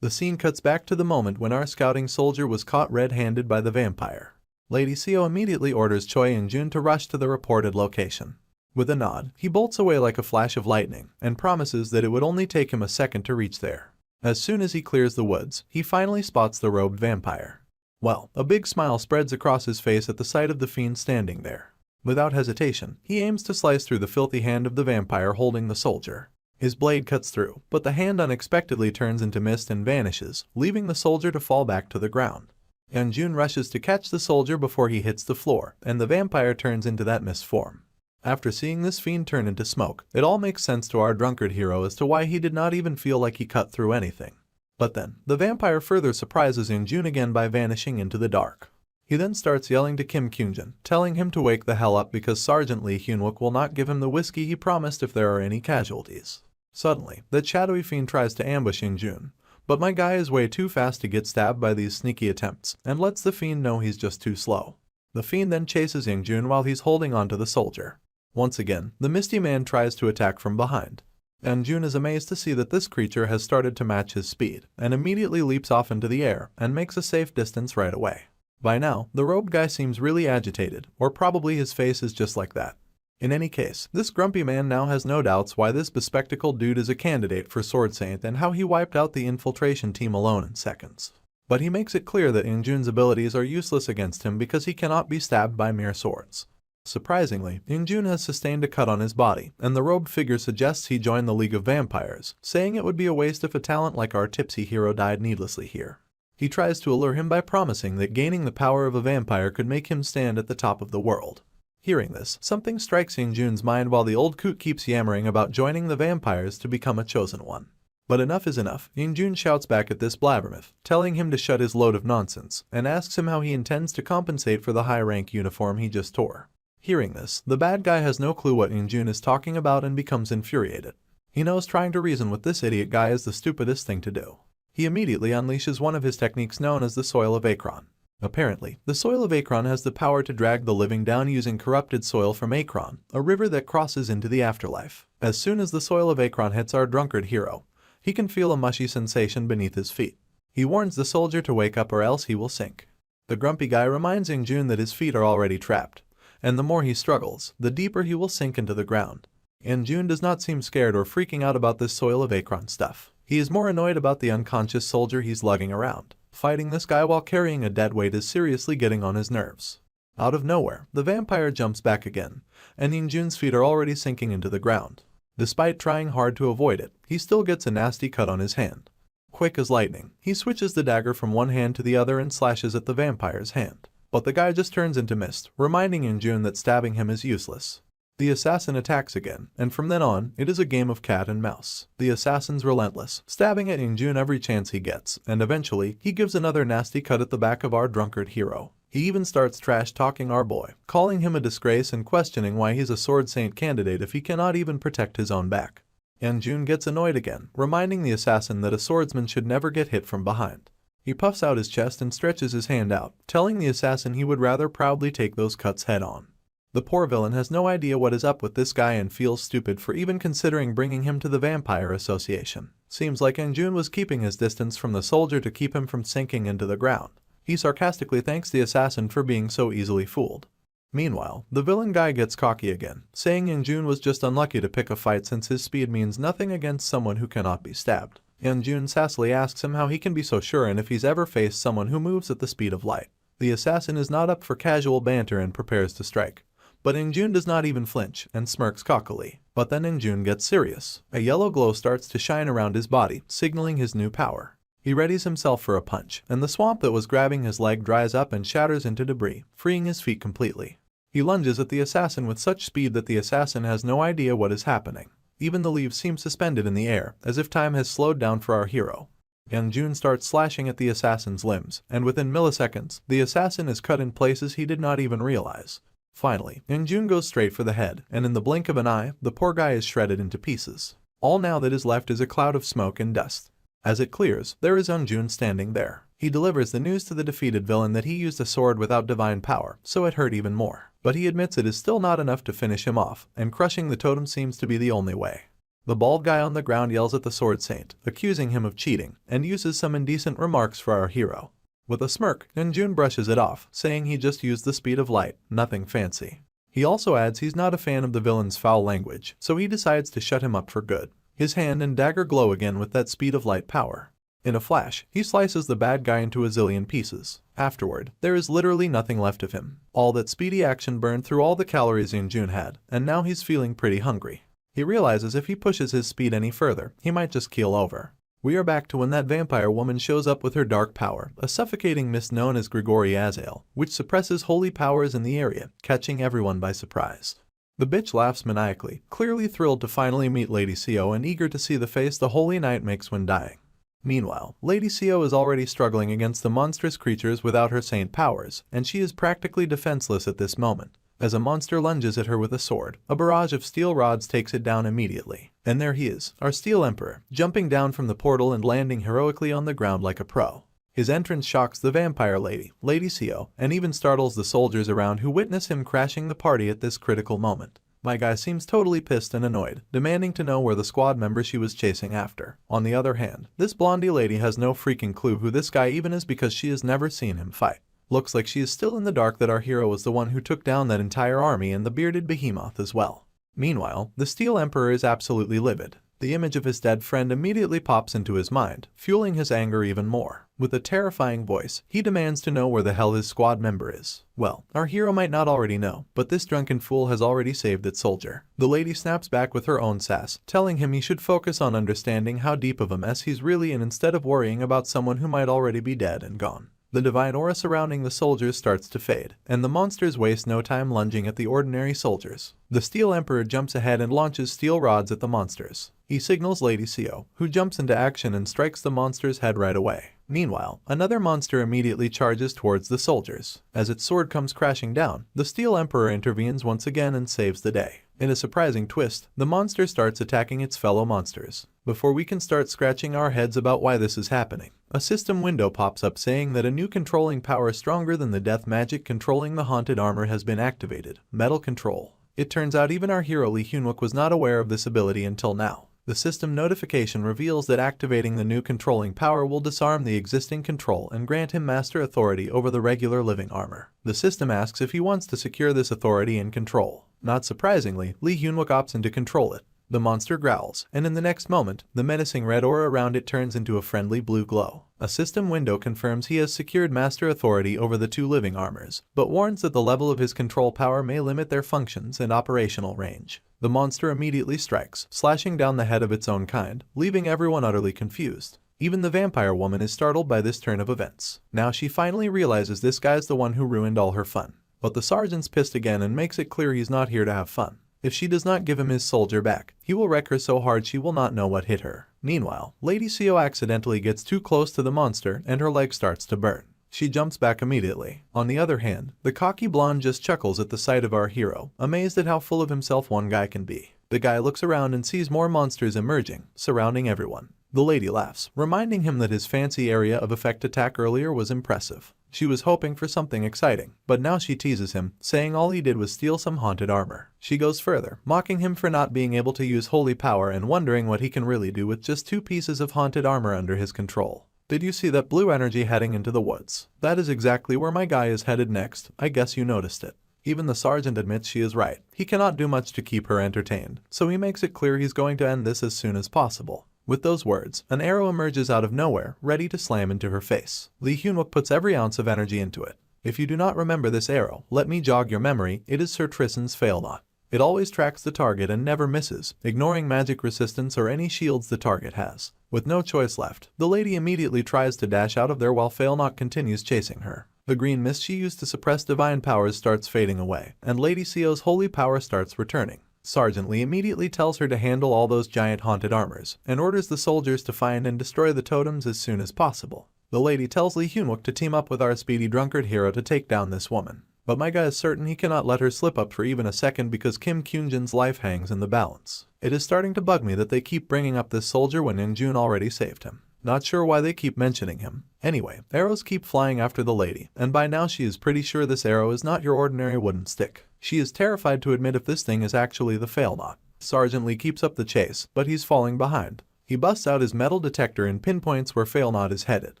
The scene cuts back to the moment when our scouting soldier was caught red-handed by the vampire. Lady Seo immediately orders Choi and Jun to rush to the reported location. With a nod, he bolts away like a flash of lightning and promises that it would only take him a second to reach there. As soon as he clears the woods, he finally spots the robed vampire. Well, a big smile spreads across his face at the sight of the fiend standing there. Without hesitation, he aims to slice through the filthy hand of the vampire holding the soldier. His blade cuts through, but the hand unexpectedly turns into mist and vanishes, leaving the soldier to fall back to the ground. And Jun rushes to catch the soldier before he hits the floor, and the vampire turns into that mist form. After seeing this fiend turn into smoke, it all makes sense to our drunkard hero as to why he did not even feel like he cut through anything. But then, the vampire further surprises Jun again by vanishing into the dark. He then starts yelling to Kim Kyunjin, telling him to wake the hell up because Sergeant Lee Hyunwook will not give him the whiskey he promised if there are any casualties. Suddenly, that shadowy fiend tries to ambush Jun, but my guy is way too fast to get stabbed by these sneaky attempts and lets the fiend know he's just too slow. The fiend then chases Jun while he's holding onto the soldier. Once again, the Misty Man tries to attack from behind, and Jun is amazed to see that this creature has started to match his speed and immediately leaps off into the air and makes a safe distance right away. By now, the robed guy seems really agitated, or probably his face is just like that. In any case, this grumpy man now has no doubts why this bespectacled dude is a candidate for Sword Saint and how he wiped out the Infiltration Team alone in seconds. But he makes it clear that Jun's abilities are useless against him because he cannot be stabbed by mere swords. Surprisingly, Jun has sustained a cut on his body, and the robed figure suggests he join the League of Vampires, saying it would be a waste if a talent like our tipsy hero died needlessly here. He tries to allure him by promising that gaining the power of a vampire could make him stand at the top of the world. Hearing this, something strikes Jun's mind while the old coot keeps yammering about joining the vampires to become a chosen one. But enough is enough. Jun shouts back at this blabbermouth, telling him to shut his load of nonsense, and asks him how he intends to compensate for the high-rank uniform he just tore. Hearing this, the bad guy has no clue what Jun is talking about and becomes infuriated. He knows trying to reason with this idiot guy is the stupidest thing to do. He immediately unleashes one of his techniques known as the Soil of Akron. Apparently, the Soil of Akron has the power to drag the living down using corrupted soil from Akron, a river that crosses into the afterlife. As soon as the Soil of Akron hits our drunkard hero, he can feel a mushy sensation beneath his feet. He warns the soldier to wake up or else he will sink. The grumpy guy reminds Jun that his feet are already trapped, and the more he struggles, the deeper he will sink into the ground. Jun does not seem scared or freaking out about this Soil of Akron stuff. He is more annoyed about the unconscious soldier he's lugging around. Fighting this guy while carrying a dead weight is seriously getting on his nerves. Out of nowhere, the vampire jumps back again, and Jun's feet are already sinking into the ground. Despite trying hard to avoid it, he still gets a nasty cut on his hand. Quick as lightning, he switches the dagger from one hand to the other and slashes at the vampire's hand. But the guy just turns into mist, reminding Jun that stabbing him is useless. The assassin attacks again, and from then on, it is a game of cat and mouse. The assassin's relentless, stabbing at Jun every chance he gets, and eventually, he gives another nasty cut at the back of our drunkard hero. He even starts trash-talking our boy, calling him a disgrace and questioning why he's a Sword Saint candidate if he cannot even protect his own back. Jun gets annoyed again, reminding the assassin that a swordsman should never get hit from behind. He puffs out his chest and stretches his hand out, telling the assassin he would rather proudly take those cuts head on. The poor villain has no idea what is up with this guy and feels stupid for even considering bringing him to the Vampire Association. Seems like Injun was keeping his distance from the soldier to keep him from sinking into the ground. He sarcastically thanks the assassin for being so easily fooled. Meanwhile, the villain guy gets cocky again, saying Injun was just unlucky to pick a fight since his speed means nothing against someone who cannot be stabbed. Injun sassily asks him how he can be so sure and if he's ever faced someone who moves at the speed of light. The assassin is not up for casual banter and prepares to strike. But Injun does not even flinch and smirks cockily. But then Injun gets serious. A yellow glow starts to shine around his body, signaling his new power. He readies himself for a punch, and the swamp that was grabbing his leg dries up and shatters into debris, freeing his feet completely. He lunges at the assassin with such speed that the assassin has no idea what is happening. Even the leaves seem suspended in the air, as if time has slowed down for our hero. Injun starts slashing at the assassin's limbs, and within milliseconds, the assassin is cut in places he did not even realize. Finally, Injun goes straight for the head, and in the blink of an eye, the poor guy is shredded into pieces. All now that is left is a cloud of smoke and dust. As it clears, there is Injun standing there. He delivers the news to the defeated villain that he used a sword without divine power, so it hurt even more. But he admits it is still not enough to finish him off, and crushing the totem seems to be the only way. The bald guy on the ground yells at the sword saint, accusing him of cheating, and uses some indecent remarks for our hero. With a smirk, Injun brushes it off, saying he just used the speed of light, nothing fancy. He also adds he's not a fan of the villain's foul language, so he decides to shut him up for good. His hand and dagger glow again with that speed of light power. In a flash, he slices the bad guy into a zillion pieces. Afterward, there is literally nothing left of him. All that speedy action burned through all the calories Injun had, and now he's feeling pretty hungry. He realizes if he pushes his speed any further, he might just keel over. We are back to when that vampire woman shows up with her dark power, a suffocating mist known as Grigori Azael, which suppresses holy powers in the area, catching everyone by surprise. The bitch laughs maniacally, clearly thrilled to finally meet Lady Sio and eager to see the face the holy knight makes when dying. Meanwhile, Lady Sio is already struggling against the monstrous creatures without her saint powers, and she is practically defenseless at this moment. As a monster lunges at her with a sword, a barrage of steel rods takes it down immediately. And there he is, our Steel Emperor, jumping down from the portal and landing heroically on the ground like a pro. His entrance shocks the vampire lady, Lady Sio, and even startles the soldiers around who witness him crashing the party at this critical moment. My guy seems totally pissed and annoyed, demanding to know where the squad member she was chasing after. On the other hand, this blondie lady has no freaking clue who this guy even is because she has never seen him fight. Looks like she is still in the dark that our hero was the one who took down that entire army and the bearded behemoth as well. Meanwhile, the Steel Emperor is absolutely livid. The image of his dead friend immediately pops into his mind, fueling his anger even more. With a terrifying voice, he demands to know where the hell his squad member is. Well, our hero might not already know, but this drunken fool has already saved its soldier. The lady snaps back with her own sass, telling him he should focus on understanding how deep of a mess he's really in instead of worrying about someone who might already be dead and gone. The divine aura surrounding the soldiers starts to fade, and the monsters waste no time lunging at the ordinary soldiers. The Steel Emperor jumps ahead and launches steel rods at the monsters. He signals Lady Sio, who jumps into action and strikes the monster's head right away. Meanwhile, another monster immediately charges towards the soldiers. As its sword comes crashing down, the Steel Emperor intervenes once again and saves the day. In a surprising twist, the monster starts attacking its fellow monsters. Before we can start scratching our heads about why this is happening, a system window pops up saying that a new controlling power stronger than the death magic controlling the haunted armor has been activated, Metal Control. It turns out even our hero Lee Hyunwook was not aware of this ability until now. The system notification reveals that activating the new controlling power will disarm the existing control and grant him master authority over the regular living armor. The system asks if he wants to secure this authority and control. Not surprisingly, Lee Hyunwook opts in to control it. The monster growls, and in the next moment, the menacing red aura around it turns into a friendly blue glow. A system window confirms he has secured master authority over the two living armors, but warns that the level of his control power may limit their functions and operational range. The monster immediately strikes, slashing down the head of its own kind, leaving everyone utterly confused. Even the vampire woman is startled by this turn of events. Now she finally realizes this guy's the one who ruined all her fun. But the sergeant's pissed again and makes it clear he's not here to have fun. If she does not give him his soldier back, he will wreck her so hard she will not know what hit her. Meanwhile, Lady Sio accidentally gets too close to the monster and her leg starts to burn. She jumps back immediately. On the other hand, the cocky blonde just chuckles at the sight of our hero, amazed at how full of himself one guy can be. The guy looks around and sees more monsters emerging, surrounding everyone. The lady laughs, reminding him that his fancy area of effect attack earlier was impressive. She was hoping for something exciting, but now she teases him, saying all he did was steal some haunted armor. She goes further, mocking him for not being able to use holy power and wondering what he can really do with just 2 pieces of haunted armor under his control. Did you see that blue energy heading into the woods? That is exactly where my guy is headed next. I guess you noticed it. Even the sergeant admits she is right. He cannot do much to keep her entertained, so he makes it clear he's going to end this as soon as possible. With those words, an arrow emerges out of nowhere, ready to slam into her face. Lee Hyunwook puts every ounce of energy into it. If you do not remember this arrow, let me jog your memory. It is Sir Tristan's fail knot. It always tracks the target and never misses, ignoring magic resistance or any shields the target has. With no choice left, the lady immediately tries to dash out of there while fail knot continues chasing her. The green mist she used to suppress divine powers starts fading away, and Lady Sio's holy power starts returning. Sergeant Lee immediately tells her to handle all those giant haunted armors, and orders the soldiers to find and destroy the totems as soon as possible. The lady tells Lee Hyunwook to team up with our speedy drunkard hero to take down this woman. But my guy is certain he cannot let her slip up for even a second because Kim Kyunjin's life hangs in the balance. It is starting to bug me that they keep bringing up this soldier when In-jun already saved him. Not sure why they keep mentioning him. Anyway, arrows keep flying after the lady, and by now she is pretty sure this arrow is not your ordinary wooden stick. She is terrified to admit if this thing is actually the fail knot. Sergeant Lee keeps up the chase, but he's falling behind. He busts out his metal detector and pinpoints where fail knot is headed.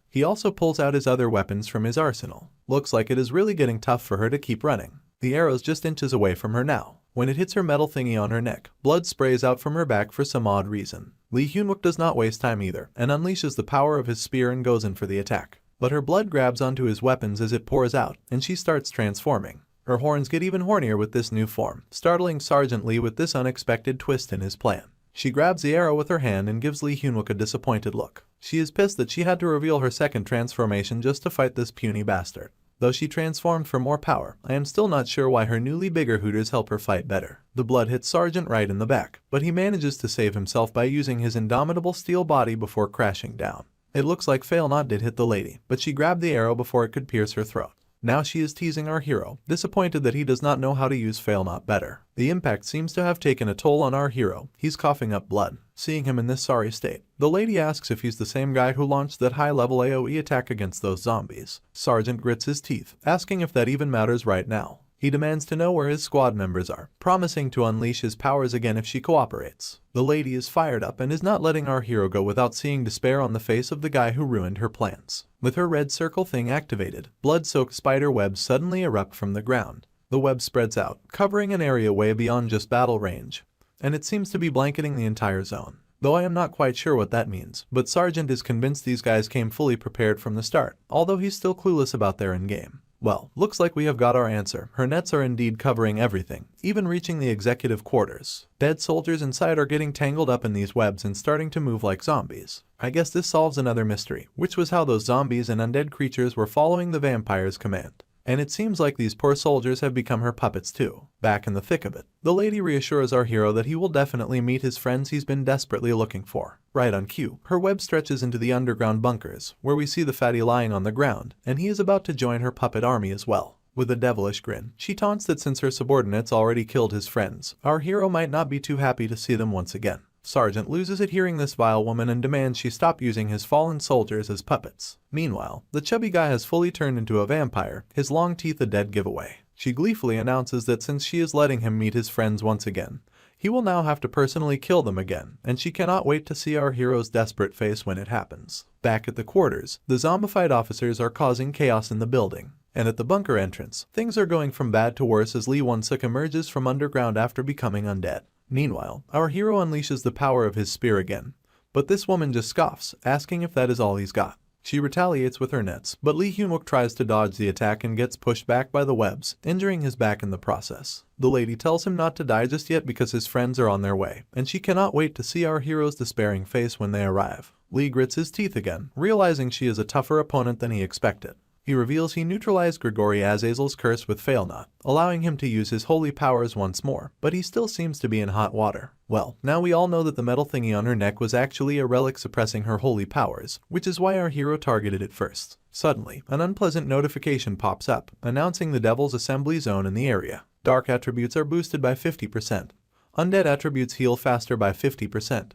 He also pulls out his other weapons from his arsenal. Looks like it is really getting tough for her to keep running. The arrow's just inches away from her now. When it hits her metal thingy on her neck, blood sprays out from her back for some odd reason. Lee Hyunwook does not waste time either, and unleashes the power of his spear and goes in for the attack. But her blood grabs onto his weapons as it pours out, and she starts transforming. Her horns get even hornier with this new form, startling Sergeant Lee with this unexpected twist in his plan. She grabs the arrow with her hand and gives Lee Hyunwook a disappointed look. She is pissed that she had to reveal her second transformation just to fight this puny bastard. Though she transformed for more power, I am still not sure why her newly bigger hooters help her fight better. The blood hits Sergeant right in the back, but he manages to save himself by using his indomitable steel body before crashing down. It looks like fail knot did hit the lady, but she grabbed the arrow before it could pierce her throat. Now she is teasing our hero, disappointed that he does not know how to use fail knot better. The impact seems to have taken a toll on our hero. He's coughing up blood. Seeing him in this sorry state, the lady asks if he's the same guy who launched that high-level AoE attack against those zombies. Sergeant grits his teeth, asking if that even matters right now. He demands to know where his squad members are, promising to unleash his powers again if she cooperates. The lady is fired up and is not letting our hero go without seeing despair on the face of the guy who ruined her plans. With her red circle thing activated, blood-soaked spider webs suddenly erupt from the ground. The web spreads out, covering an area way beyond just battle range, and it seems to be blanketing the entire zone. Though I am not quite sure what that means, but Sergeant is convinced these guys came fully prepared from the start, although he's still clueless about their endgame. Well, looks like we have got our answer. Her nets are indeed covering everything, even reaching the executive quarters. Dead soldiers inside are getting tangled up in these webs and starting to move like zombies. I guess this solves another mystery, which was how those zombies and undead creatures were following the vampire's command. And it seems like these poor soldiers have become her puppets too. Back in the thick of it, the lady reassures our hero that he will definitely meet his friends he's been desperately looking for. Right on cue, her web stretches into the underground bunkers, where we see the fatty lying on the ground, and he is about to join her puppet army as well. With a devilish grin, she taunts that since her subordinates already killed his friends, our hero might not be too happy to see them once again. Sergeant loses it hearing this vile woman and demands she stop using his fallen soldiers as puppets. Meanwhile, the chubby guy has fully turned into a vampire, his long teeth a dead giveaway. She gleefully announces that since she is letting him meet his friends once again, he will now have to personally kill them again, and she cannot wait to see our hero's desperate face when it happens. Back at the quarters, the zombified officers are causing chaos in the building. And at the bunker entrance, things are going from bad to worse as Lee Won-suk emerges from underground after becoming undead. Meanwhile, our hero unleashes the power of his spear again, but this woman just scoffs, asking if that is all he's got. She retaliates with her nets, but Lee Hyunwook tries to dodge the attack and gets pushed back by the webs, injuring his back in the process. The lady tells him not to die just yet because his friends are on their way, and she cannot wait to see our hero's despairing face when they arrive. Lee grits his teeth again, realizing she is a tougher opponent than he expected. He reveals he neutralized Grigori Azazel's curse with fail knot, allowing him to use his holy powers once more, but he still seems to be in hot water. Well, now we all know that the metal thingy on her neck was actually a relic suppressing her holy powers, which is why our hero targeted it first. Suddenly, an unpleasant notification pops up, announcing the Devil's Assembly Zone in the area. Dark attributes are boosted by 50%. Undead attributes heal faster by 50%.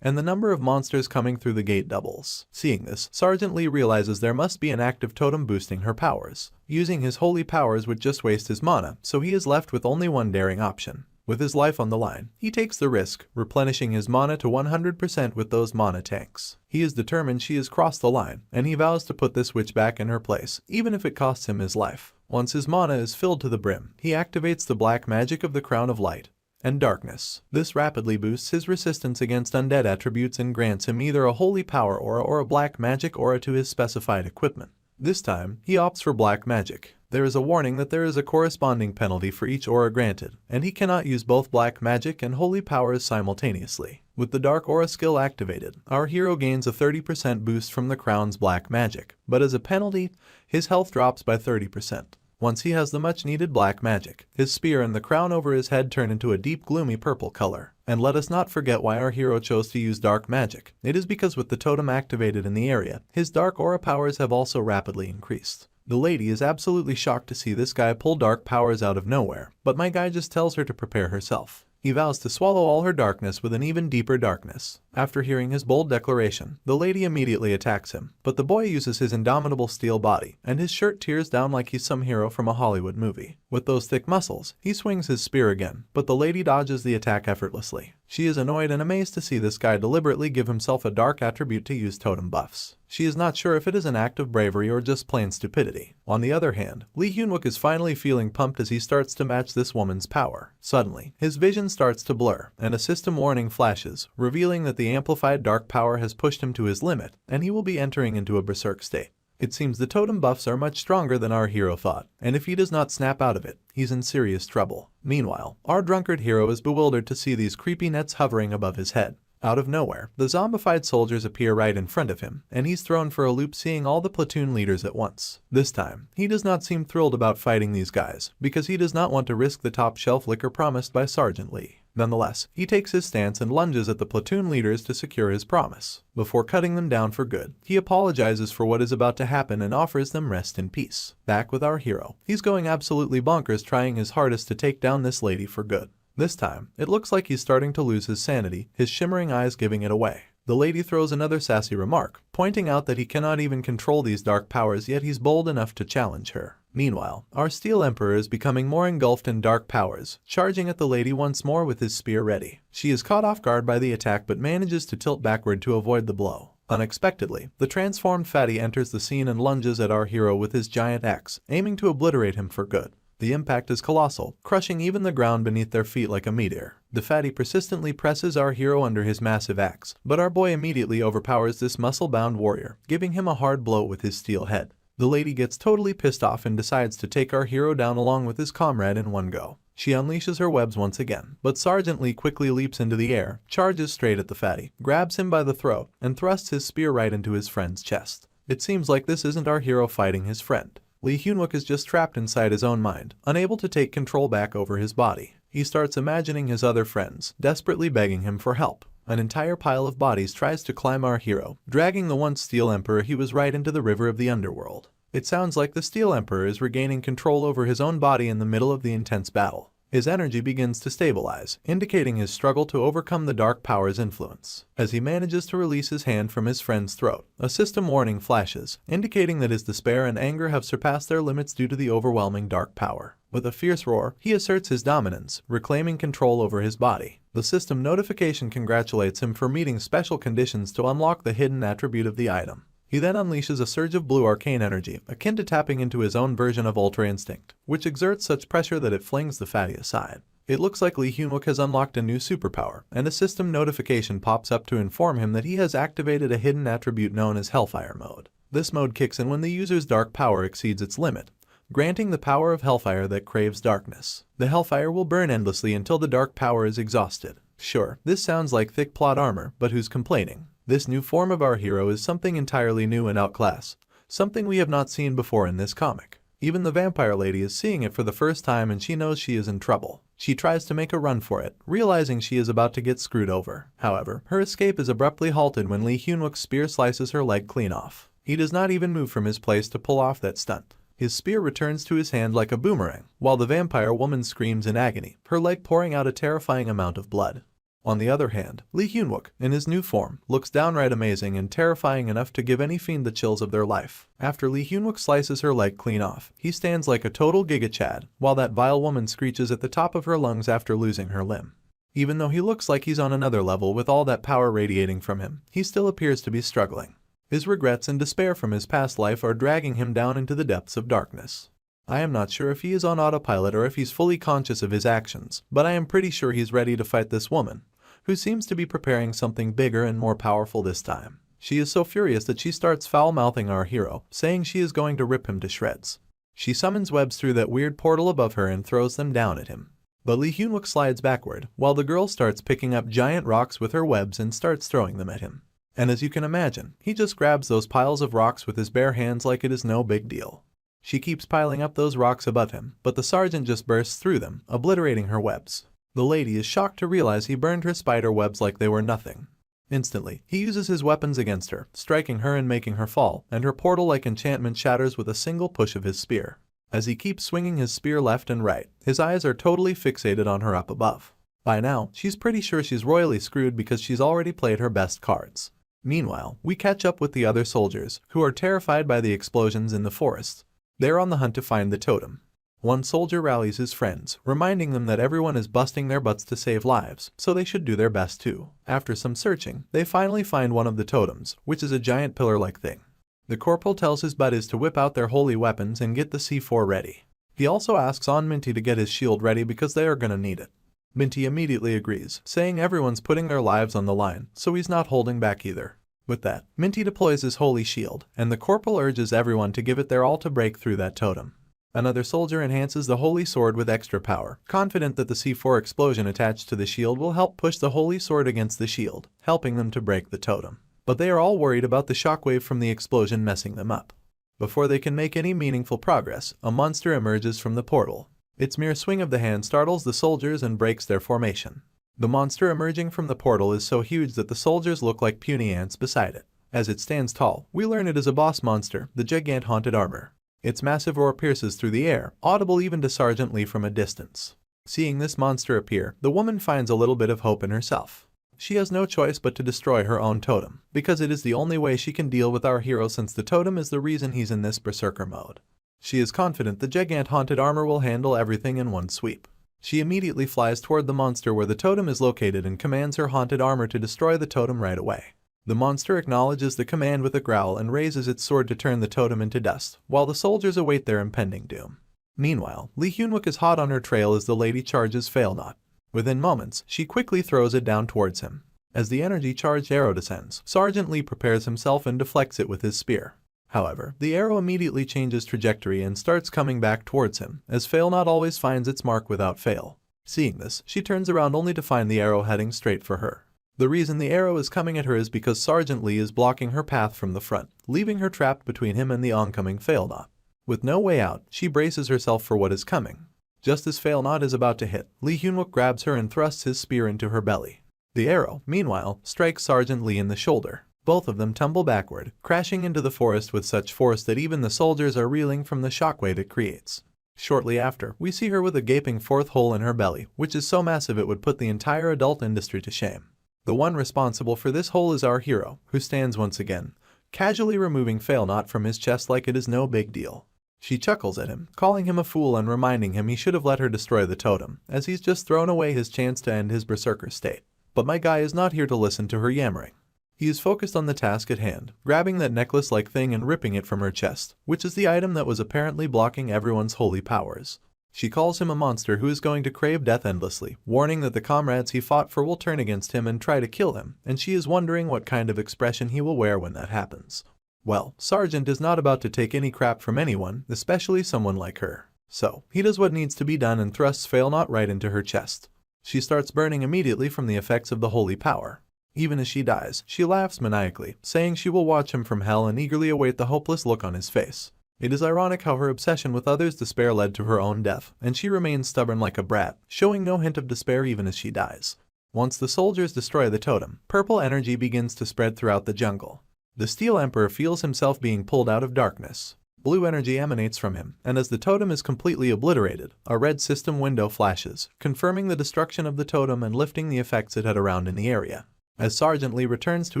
and the number of monsters coming through the gate doubles. Seeing this, Sergeant Lee realizes there must be an active totem boosting her powers. Using his holy powers would just waste his mana, so he is left with only one daring option. With his life on the line, he takes the risk, replenishing his mana to 100% with those mana tanks. He is determined she has crossed the line, and he vows to put this witch back in her place, even if it costs him his life. Once his mana is filled to the brim, he activates the black magic of the Crown of Light and Darkness. This rapidly boosts his resistance against undead attributes and grants him either a holy power aura or a black magic aura to his specified equipment. This time, he opts for black magic. There is a warning that there is a corresponding penalty for each aura granted, and he cannot use both black magic and holy powers simultaneously. With the dark aura skill activated, our hero gains a 30% boost from the crown's black magic, but as a penalty, his health drops by 30%. Once he has the much-needed black magic, his spear and the crown over his head turn into a deep gloomy purple color. And let us not forget why our hero chose to use dark magic. It is because with the totem activated in the area, his dark aura powers have also rapidly increased. The lady is absolutely shocked to see this guy pull dark powers out of nowhere, but my guy just tells her to prepare herself. He vows to swallow all her darkness with an even deeper darkness. After hearing his bold declaration, the lady immediately attacks him, but the boy uses his indomitable steel body, and his shirt tears down like he's some hero from a Hollywood movie. With those thick muscles, he swings his spear again, but the lady dodges the attack effortlessly. She is annoyed and amazed to see this guy deliberately give himself a dark attribute to use totem buffs. She is not sure if it is an act of bravery or just plain stupidity. On the other hand, Lee Hyun-wook is finally feeling pumped as he starts to match this woman's power. Suddenly, his vision starts to blur, and a system warning flashes, revealing that the amplified dark power has pushed him to his limit, and he will be entering into a berserk state. It seems the totem buffs are much stronger than our hero thought, and if he does not snap out of it, he's in serious trouble. Meanwhile, our drunkard hero is bewildered to see these creepy nets hovering above his head. Out of nowhere, the zombified soldiers appear right in front of him, and he's thrown for a loop seeing all the platoon leaders at once. This time, he does not seem thrilled about fighting these guys, because he does not want to risk the top-shelf liquor promised by Sergeant Lee. Nonetheless, he takes his stance and lunges at the platoon leaders to secure his promise. Before cutting them down for good, he apologizes for what is about to happen and offers them rest in peace. Back with our hero, he's going absolutely bonkers trying his hardest to take down this lady for good. This time, it looks like he's starting to lose his sanity, his shimmering eyes giving it away. The lady throws another sassy remark, pointing out that he cannot even control these dark powers, yet he's bold enough to challenge her. Meanwhile, our Steel Emperor is becoming more engulfed in dark powers, charging at the lady once more with his spear ready. She is caught off guard by the attack but manages to tilt backward to avoid the blow. Unexpectedly, the transformed fatty enters the scene and lunges at our hero with his giant axe, aiming to obliterate him for good. The impact is colossal, crushing even the ground beneath their feet like a meteor. The fatty persistently presses our hero under his massive axe, but our boy immediately overpowers this muscle-bound warrior, giving him a hard blow with his steel head. The lady gets totally pissed off and decides to take our hero down along with his comrade in one go. She unleashes her webs once again, but Sergeant Lee quickly leaps into the air, charges straight at the fatty, grabs him by the throat, and thrusts his spear right into his friend's chest. It seems like this isn't our hero fighting his friend. Lee Hyun-wook is just trapped inside his own mind, unable to take control back over his body. He starts imagining his other friends, desperately begging him for help. An entire pile of bodies tries to climb our hero, dragging the once Steel Emperor he was right into the river of the underworld. It sounds like the Steel Emperor is regaining control over his own body in the middle of the intense battle. His energy begins to stabilize, indicating his struggle to overcome the dark power's influence. As he manages to release his hand from his friend's throat, a system warning flashes, indicating that his despair and anger have surpassed their limits due to the overwhelming dark power. With a fierce roar, he asserts his dominance, reclaiming control over his body. The system notification congratulates him for meeting special conditions to unlock the hidden attribute of the item. He then unleashes a surge of blue arcane energy, akin to tapping into his own version of Ultra Instinct, which exerts such pressure that it flings the fatty aside. It looks like Lee Hyun-wook has unlocked a new superpower, and a system notification pops up to inform him that he has activated a hidden attribute known as Hellfire Mode. This mode kicks in when the user's dark power exceeds its limit, granting the power of Hellfire that craves darkness. The Hellfire will burn endlessly until the dark power is exhausted. Sure, this sounds like thick plot armor, but who's complaining? This new form of our hero is something entirely new and outclass, something we have not seen before in this comic. Even the vampire lady is seeing it for the first time and she knows she is in trouble. She tries to make a run for it, realizing she is about to get screwed over. However, her escape is abruptly halted when Lee Hyun-wook's spear slices her leg clean off. He does not even move from his place to pull off that stunt. His spear returns to his hand like a boomerang, while the vampire woman screams in agony, her leg pouring out a terrifying amount of blood. On the other hand, Lee Hyun-wook, in his new form, looks downright amazing and terrifying enough to give any fiend the chills of their life. After Lee Hyun-wook slices her leg clean off, he stands like a total giga-chad, while that vile woman screeches at the top of her lungs after losing her limb. Even though he looks like he's on another level with all that power radiating from him, he still appears to be struggling. His regrets and despair from his past life are dragging him down into the depths of darkness. I am not sure if he is on autopilot or if he's fully conscious of his actions, but I am pretty sure he's ready to fight this woman, who seems to be preparing something bigger and more powerful this time. She is so furious that she starts foul-mouthing our hero, saying she is going to rip him to shreds. She summons webs through that weird portal above her and throws them down at him. But Lee Hyun-wook slides backward, while the girl starts picking up giant rocks with her webs and starts throwing them at him. And as you can imagine, he just grabs those piles of rocks with his bare hands like it is no big deal. She keeps piling up those rocks above him, but the sergeant just bursts through them, obliterating her webs. The lady is shocked to realize he burned her spider webs like they were nothing. Instantly, he uses his weapons against her, striking her and making her fall, and her portal-like enchantment shatters with a single push of his spear. As he keeps swinging his spear left and right, his eyes are totally fixated on her up above. By now, she's pretty sure she's royally screwed because she's already played her best cards. Meanwhile, we catch up with the other soldiers, who are terrified by the explosions in the forest. They're on the hunt to find the totem. One soldier rallies his friends, reminding them that everyone is busting their butts to save lives, so they should do their best too. After some searching, they finally find one of the totems, which is a giant pillar-like thing. The corporal tells his buddies to whip out their holy weapons and get the C4 ready. He also asks on Minty to get his shield ready because they are gonna need it. Minty immediately agrees, saying everyone's putting their lives on the line, so he's not holding back either. With that, Minty deploys his holy shield, and the corporal urges everyone to give it their all to break through that totem. Another soldier enhances the holy sword with extra power, confident that the C4 explosion attached to the shield will help push the holy sword against the shield, helping them to break the totem. But they are all worried about the shockwave from the explosion messing them up. Before they can make any meaningful progress, a monster emerges from the portal. Its mere swing of the hand startles the soldiers and breaks their formation. The monster emerging from the portal is so huge that the soldiers look like puny ants beside it. As it stands tall, we learn it is a boss monster, the Gigant Haunted Armor. Its massive roar pierces through the air, audible even to Sergeant Lee from a distance. Seeing this monster appear, the woman finds a little bit of hope in herself. She has no choice but to destroy her own totem, because it is the only way she can deal with our hero since the totem is the reason he's in this berserker mode. She is confident the Gigant Haunted Armor will handle everything in one sweep. She immediately flies toward the monster where the totem is located and commands her haunted armor to destroy the totem right away. The monster acknowledges the command with a growl and raises its sword to turn the totem into dust, while the soldiers await their impending doom. Meanwhile, Lee Hyun-wook is hot on her trail as the lady charges Failnaught. Within moments, she quickly throws it down towards him. As the energy-charged arrow descends, Sergeant Lee prepares himself and deflects it with his spear. However, the arrow immediately changes trajectory and starts coming back towards him, as Failnaught always finds its mark without fail. Seeing this, she turns around only to find the arrow heading straight for her. The reason the arrow is coming at her is because Sergeant Lee is blocking her path from the front, leaving her trapped between him and the oncoming Failnaught. With no way out, she braces herself for what is coming. Just as Failnaught is about to hit, Lee Hyun-wook grabs her and thrusts his spear into her belly. The arrow, meanwhile, strikes Sergeant Lee in the shoulder. Both of them tumble backward, crashing into the forest with such force that even the soldiers are reeling from the shockwave it creates. Shortly after, we see her with a gaping fourth hole in her belly, which is so massive it would put the entire adult industry to shame. The one responsible for this hole is our hero, who stands once again, casually removing Failnaught from his chest like it is no big deal. She chuckles at him, calling him a fool and reminding him he should have let her destroy the totem, as he's just thrown away his chance to end his berserker state. But my guy is not here to listen to her yammering. He is focused on the task at hand, grabbing that necklace-like thing and ripping it from her chest, which is the item that was apparently blocking everyone's holy powers. She calls him a monster who is going to crave death endlessly, warning that the comrades he fought for will turn against him and try to kill him, and she is wondering what kind of expression he will wear when that happens. Well, Sergeant is not about to take any crap from anyone, especially someone like her. So, he does what needs to be done and thrusts Failnaught right into her chest. She starts burning immediately from the effects of the holy power. Even as she dies, she laughs maniacally, saying she will watch him from hell and eagerly await the hopeless look on his face. It is ironic how her obsession with others' despair led to her own death, and she remains stubborn like a brat, showing no hint of despair even as she dies. Once the soldiers destroy the totem, purple energy begins to spread throughout the jungle. The Steel Emperor feels himself being pulled out of darkness. blue energy emanates from him, and as the totem is completely obliterated, a red system window flashes, confirming the destruction of the totem and lifting the effects it had around in the area. As Sergeant Lee returns to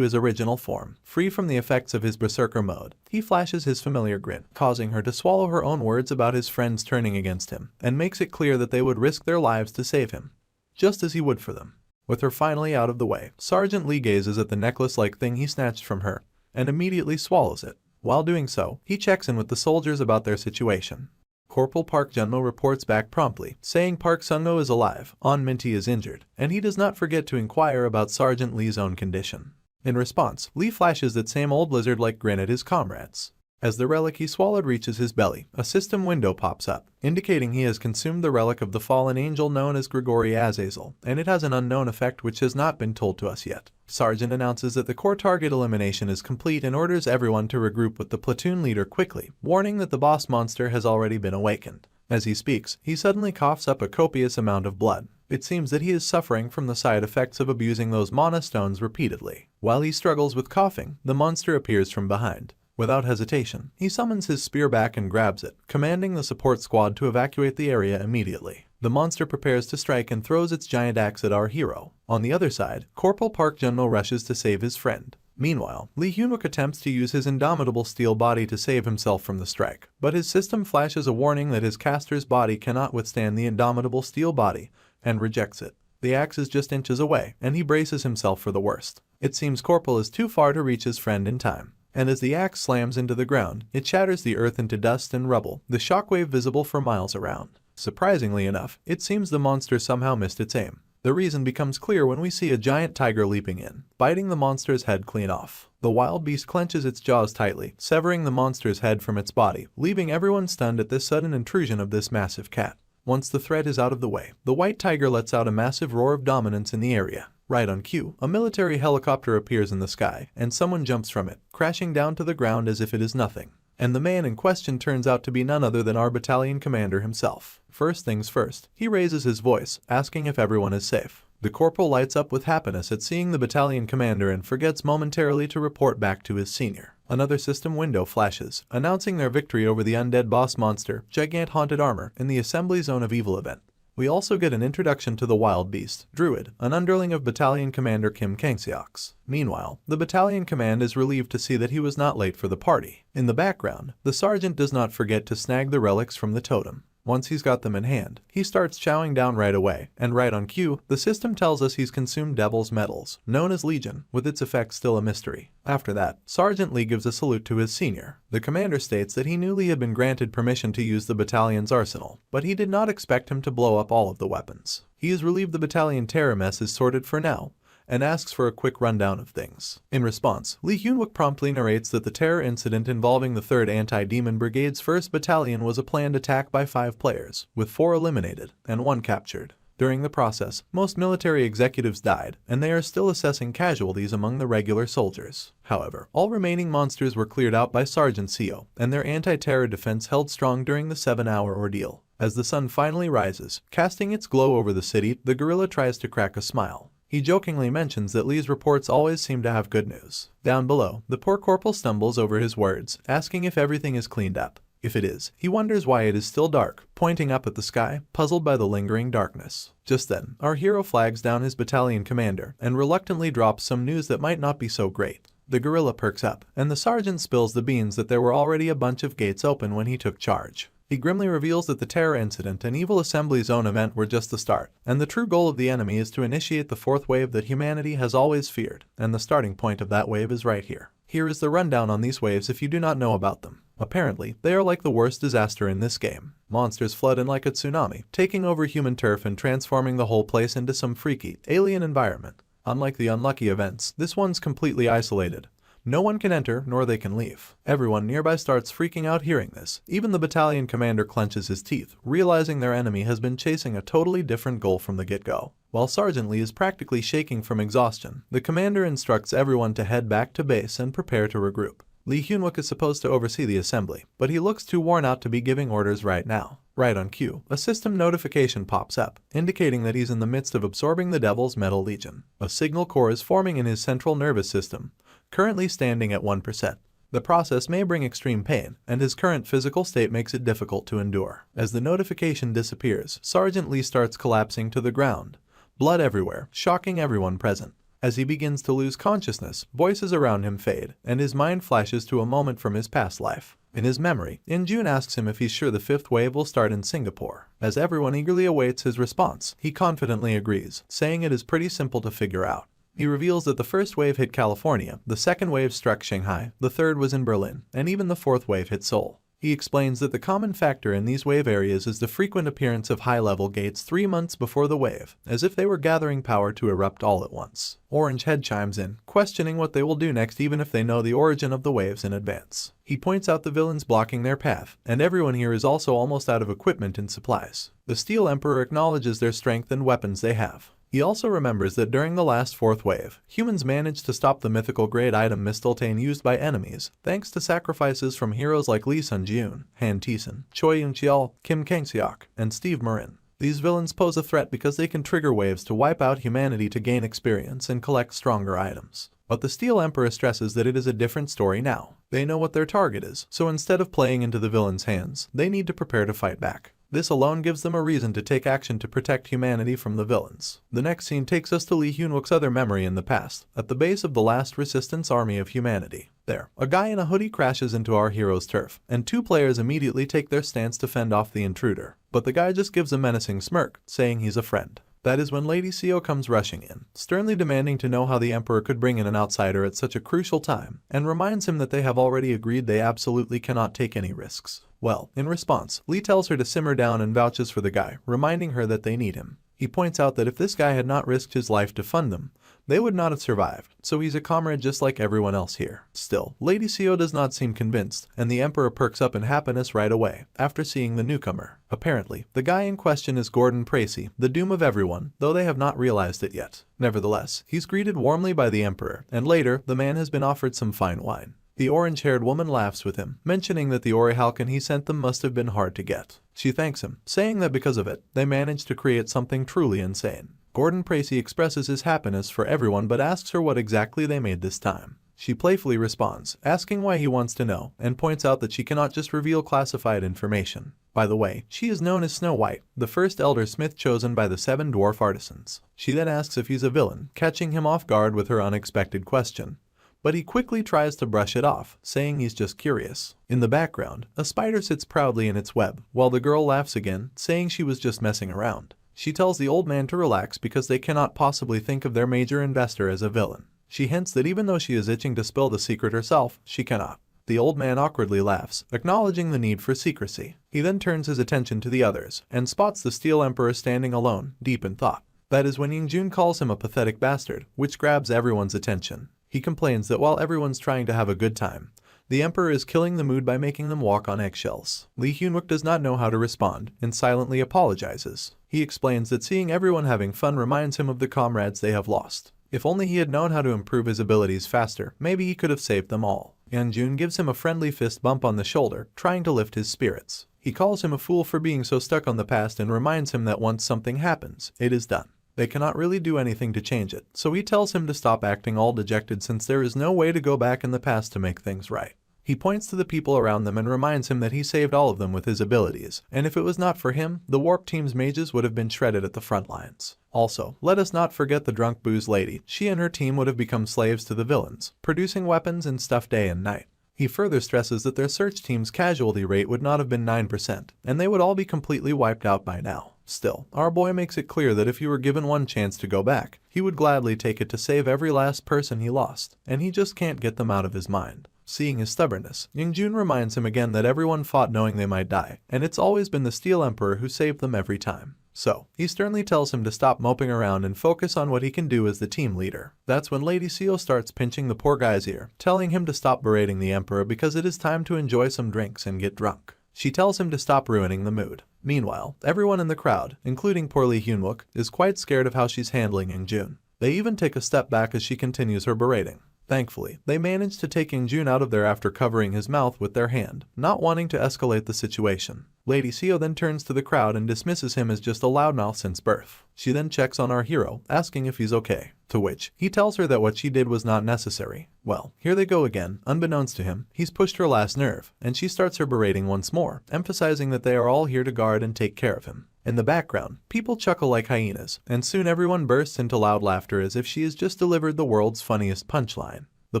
his original form, free from the effects of his berserker mode, he flashes his familiar grin, causing her to swallow her own words about his friends turning against him, and makes it clear that they would risk their lives to save him, just as he would for them. With her finally out of the way, Sergeant Lee gazes at the necklace-like thing he snatched from her, and immediately swallows it. While doing so, he checks in with the soldiers about their situation. Corporal Park Junmo reports back promptly, saying Park Sungo is alive, On Minty is injured, and he does not forget to inquire about Sergeant Lee's own condition. In response, Lee flashes that same old lizard-like grin at his comrades. As the relic he swallowed reaches his belly, a system window pops up, indicating he has consumed the relic of the fallen angel known as Grigori Azazel, and it has an unknown effect which has not been told to us yet. Sergeant announces that the core target elimination is complete and orders everyone to regroup with the platoon leader quickly, warning that the boss monster has already been awakened. As he speaks, he suddenly coughs up a copious amount of blood. It seems that he is suffering from the side effects of abusing those mana stones repeatedly. While he struggles with coughing, the monster appears from behind. Without hesitation, he summons his spear back and grabs it, commanding the support squad to evacuate the area immediately. The monster prepares to strike and throws its giant axe at our hero. On the other side, Corporal Park Junmo rushes to save his friend. Meanwhile, Lee Hyunwook attempts to use his indomitable steel body to save himself from the strike, but his system flashes a warning that his caster's body cannot withstand the indomitable steel body, and rejects it. The axe is just inches away, and he braces himself for the worst. It seems Corporal is too far to reach his friend in time, and as the axe slams into the ground, it shatters the earth into dust and rubble, the shockwave visible for miles around. Surprisingly enough, it seems the monster somehow missed its aim. The reason becomes clear when we see a giant tiger leaping in, biting the monster's head clean off. The wild beast clenches its jaws tightly, severing the monster's head from its body, leaving everyone stunned at this sudden intrusion of this massive cat. Once the threat is out of the way, the white tiger lets out a massive roar of dominance in the area. Right on cue, a military helicopter appears in the sky, and someone jumps from it, crashing down to the ground as if it is nothing. And the man in question turns out to be none other than our battalion commander himself. First things first, he raises his voice, asking if everyone is safe. The corporal lights up with happiness at seeing the battalion commander and forgets momentarily to report back to his senior. Another system window flashes, announcing their victory over the undead boss monster, Gigant Haunted Armor, in the Assembly Zone of Evil event. We also get an introduction to the wild beast, Druid, an underling of Battalion Commander Kim Kangseoks. Meanwhile, the battalion command is relieved to see that he was not late for the party. In the background, the sergeant does not forget to snag the relics from the totem. Once he's got them in hand, he starts chowing down right away, and right on cue, the system tells us he's consumed Devil's Metals, known as Legion, with its effects still a mystery. After that, Sergeant Lee gives a salute to his senior. The commander states that he knew Lee had been granted permission to use the battalion's arsenal, but he did not expect him to blow up all of the weapons. He is relieved the battalion terror mess is sorted for now, and asks for a quick rundown of things. In response, Lee Hyunwook promptly narrates that the terror incident involving the 3rd Anti-Demon Brigade's 1st Battalion was a planned attack by 5 players, with 4 eliminated and 1 captured. During the process, most military executives died, and they are still assessing casualties among the regular soldiers. However, all remaining monsters were cleared out by Sergeant Seo, and their anti-terror defense held strong during the 7-hour ordeal. As the sun finally rises, casting its glow over the city, the gorilla tries to crack a smile. He jokingly mentions that Lee's reports always seem to have good news. Down below, the poor corporal stumbles over his words, asking if everything is cleaned up. If it is, he wonders why it is still dark, pointing up at the sky, puzzled by the lingering darkness. Just then, our hero flags down his battalion commander and reluctantly drops some news that might not be so great. The gorilla perks up, and the sergeant spills the beans that there were already a bunch of gates open when he took charge. He grimly reveals that the terror incident and evil assembly zone event were just the start, and the true goal of the enemy is to initiate the 4th wave that humanity has always feared, and the starting point of that wave is right here. Here is the rundown on these waves if you do not know about them. Apparently, they are like the worst disaster in this game. Monsters flood in like a tsunami, taking over human turf and transforming the whole place into some freaky, alien environment. Unlike the unlucky events, this one's completely isolated. No one can enter, nor they can leave. Everyone nearby starts freaking out hearing this. Even the battalion commander clenches his teeth, realizing their enemy has been chasing a totally different goal from the get-go. While Sergeant Lee is practically shaking from exhaustion, the commander instructs everyone to head back to base and prepare to regroup. Lee Hyunwook is supposed to oversee the assembly, but he looks too worn out to be giving orders right now. Right on cue, a system notification pops up, indicating that he's in the midst of absorbing the Devil's Metal Legion. A signal core is forming in his central nervous system, currently standing at 1%. The process may bring extreme pain, and his current physical state makes it difficult to endure. As the notification disappears, Sergeant Lee starts collapsing to the ground. Blood everywhere, shocking everyone present. As he begins to lose consciousness, voices around him fade, and his mind flashes to a moment from his past life. In his memory, Injun asks him if he's sure the fifth wave will start in Singapore. As everyone eagerly awaits his response, he confidently agrees, saying it is pretty simple to figure out. He reveals that the first wave hit California, the second wave struck Shanghai, the third was in Berlin, and even the fourth wave hit Seoul. He explains that the common factor in these wave areas is the frequent appearance of high-level gates 3 months before the wave, as if they were gathering power to erupt all at once. Orange Head chimes in, questioning what they will do next even if they know the origin of the waves in advance. He points out the villains blocking their path, and everyone here is also almost out of equipment and supplies. The Steel Emperor acknowledges their strength and weapons they have. He also remembers that during the last fourth wave, humans managed to stop the mythical grade item Mistletoe used by enemies, thanks to sacrifices from heroes like Lee Sun-jun, Han Tison, Choi Yun-cheol, Kim Kang-seok, and Steve Marin. These villains pose a threat because they can trigger waves to wipe out humanity to gain experience and collect stronger items. But the Steel Emperor stresses that it is a different story now. They know what their target is, so instead of playing into the villains' hands, they need to prepare to fight back. This alone gives them a reason to take action to protect humanity from the villains. The next scene takes us to Lee Hyun-wook's other memory in the past, at the base of the last resistance army of humanity. There, a guy in a hoodie crashes into our hero's turf, and 2 players immediately take their stance to fend off the intruder. But the guy just gives a menacing smirk, saying he's a friend. That is when Lady Seo comes rushing in, sternly demanding to know how the Emperor could bring in an outsider at such a crucial time, and reminds him that they have already agreed they absolutely cannot take any risks. Well, in response, Lee tells her to simmer down and vouches for the guy, reminding her that they need him. He points out that if this guy had not risked his life to fund them, they would not have survived, so he's a comrade just like everyone else here. Still, Lady Seo does not seem convinced, and the Emperor perks up in happiness right away, after seeing the newcomer. Apparently, the guy in question is Gordon Precy, the doom of everyone, though they have not realized it yet. Nevertheless, he's greeted warmly by the Emperor, and later, the man has been offered some fine wine. The orange-haired woman laughs with him, mentioning that the orichalcum he sent them must have been hard to get. She thanks him, saying that because of it, they managed to create something truly insane. Gordon Precy expresses his happiness for everyone but asks her what exactly they made this time. She playfully responds, asking why he wants to know, and points out that she cannot just reveal classified information. By the way, she is known as Snow White, the first elder smith chosen by the 7 dwarf artisans. She then asks if he's a villain, catching him off guard with her unexpected question. But he quickly tries to brush it off, saying he's just curious. In the background, a spider sits proudly in its web, while the girl laughs again, saying she was just messing around. She tells the old man to relax because they cannot possibly think of their major investor as a villain. She hints that even though she is itching to spill the secret herself, she cannot. The old man awkwardly laughs, acknowledging the need for secrecy. He then turns his attention to the others, and spots the Steel Emperor standing alone, deep in thought. That is when Ying-jun calls him a pathetic bastard, which grabs everyone's attention. He complains that while everyone's trying to have a good time, the Emperor is killing the mood by making them walk on eggshells. Lee Hyun-wook does not know how to respond, and silently apologizes. He explains that seeing everyone having fun reminds him of the comrades they have lost. If only he had known how to improve his abilities faster, maybe he could have saved them all. Yeon-jun gives him a friendly fist bump on the shoulder, trying to lift his spirits. He calls him a fool for being so stuck on the past and reminds him that once something happens, it is done. They cannot really do anything to change it, so he tells him to stop acting all dejected since there is no way to go back in the past to make things right. He points to the people around them and reminds him that he saved all of them with his abilities, and if it was not for him, the Warp Team's mages would have been shredded at the front lines. Also, let us not forget the drunk booze lady. She and her team would have become slaves to the villains, producing weapons and stuff day and night. He further stresses that their search team's casualty rate would not have been 9%, and they would all be completely wiped out by now. Still, our boy makes it clear that if he were given one chance to go back, he would gladly take it to save every last person he lost, and he just can't get them out of his mind. Seeing his stubbornness, Ying-jun reminds him again that everyone fought knowing they might die, and it's always been the Steel Emperor who saved them every time. So, he sternly tells him to stop moping around and focus on what he can do as the team leader. That's when Lady Seo starts pinching the poor guy's ear, telling him to stop berating the Emperor because it is time to enjoy some drinks and get drunk. She tells him to stop ruining the mood. Meanwhile, everyone in the crowd, including poor Lee Hyun-wook, is quite scared of how she's handling Ying-jun. They even take a step back as she continues her berating. Thankfully, they manage to take Ying-jun out of there after covering his mouth with their hand, not wanting to escalate the situation. Lady Seo then turns to the crowd and dismisses him as just a loudmouth since birth. She then checks on our hero, asking if he's okay, to which he tells her that what she did was not necessary. Well, here they go again. Unbeknownst to him, he's pushed her last nerve, and she starts her berating once more, emphasizing that they are all here to guard and take care of him. In the background, people chuckle like hyenas, and soon everyone bursts into loud laughter as if she has just delivered the world's funniest punchline. The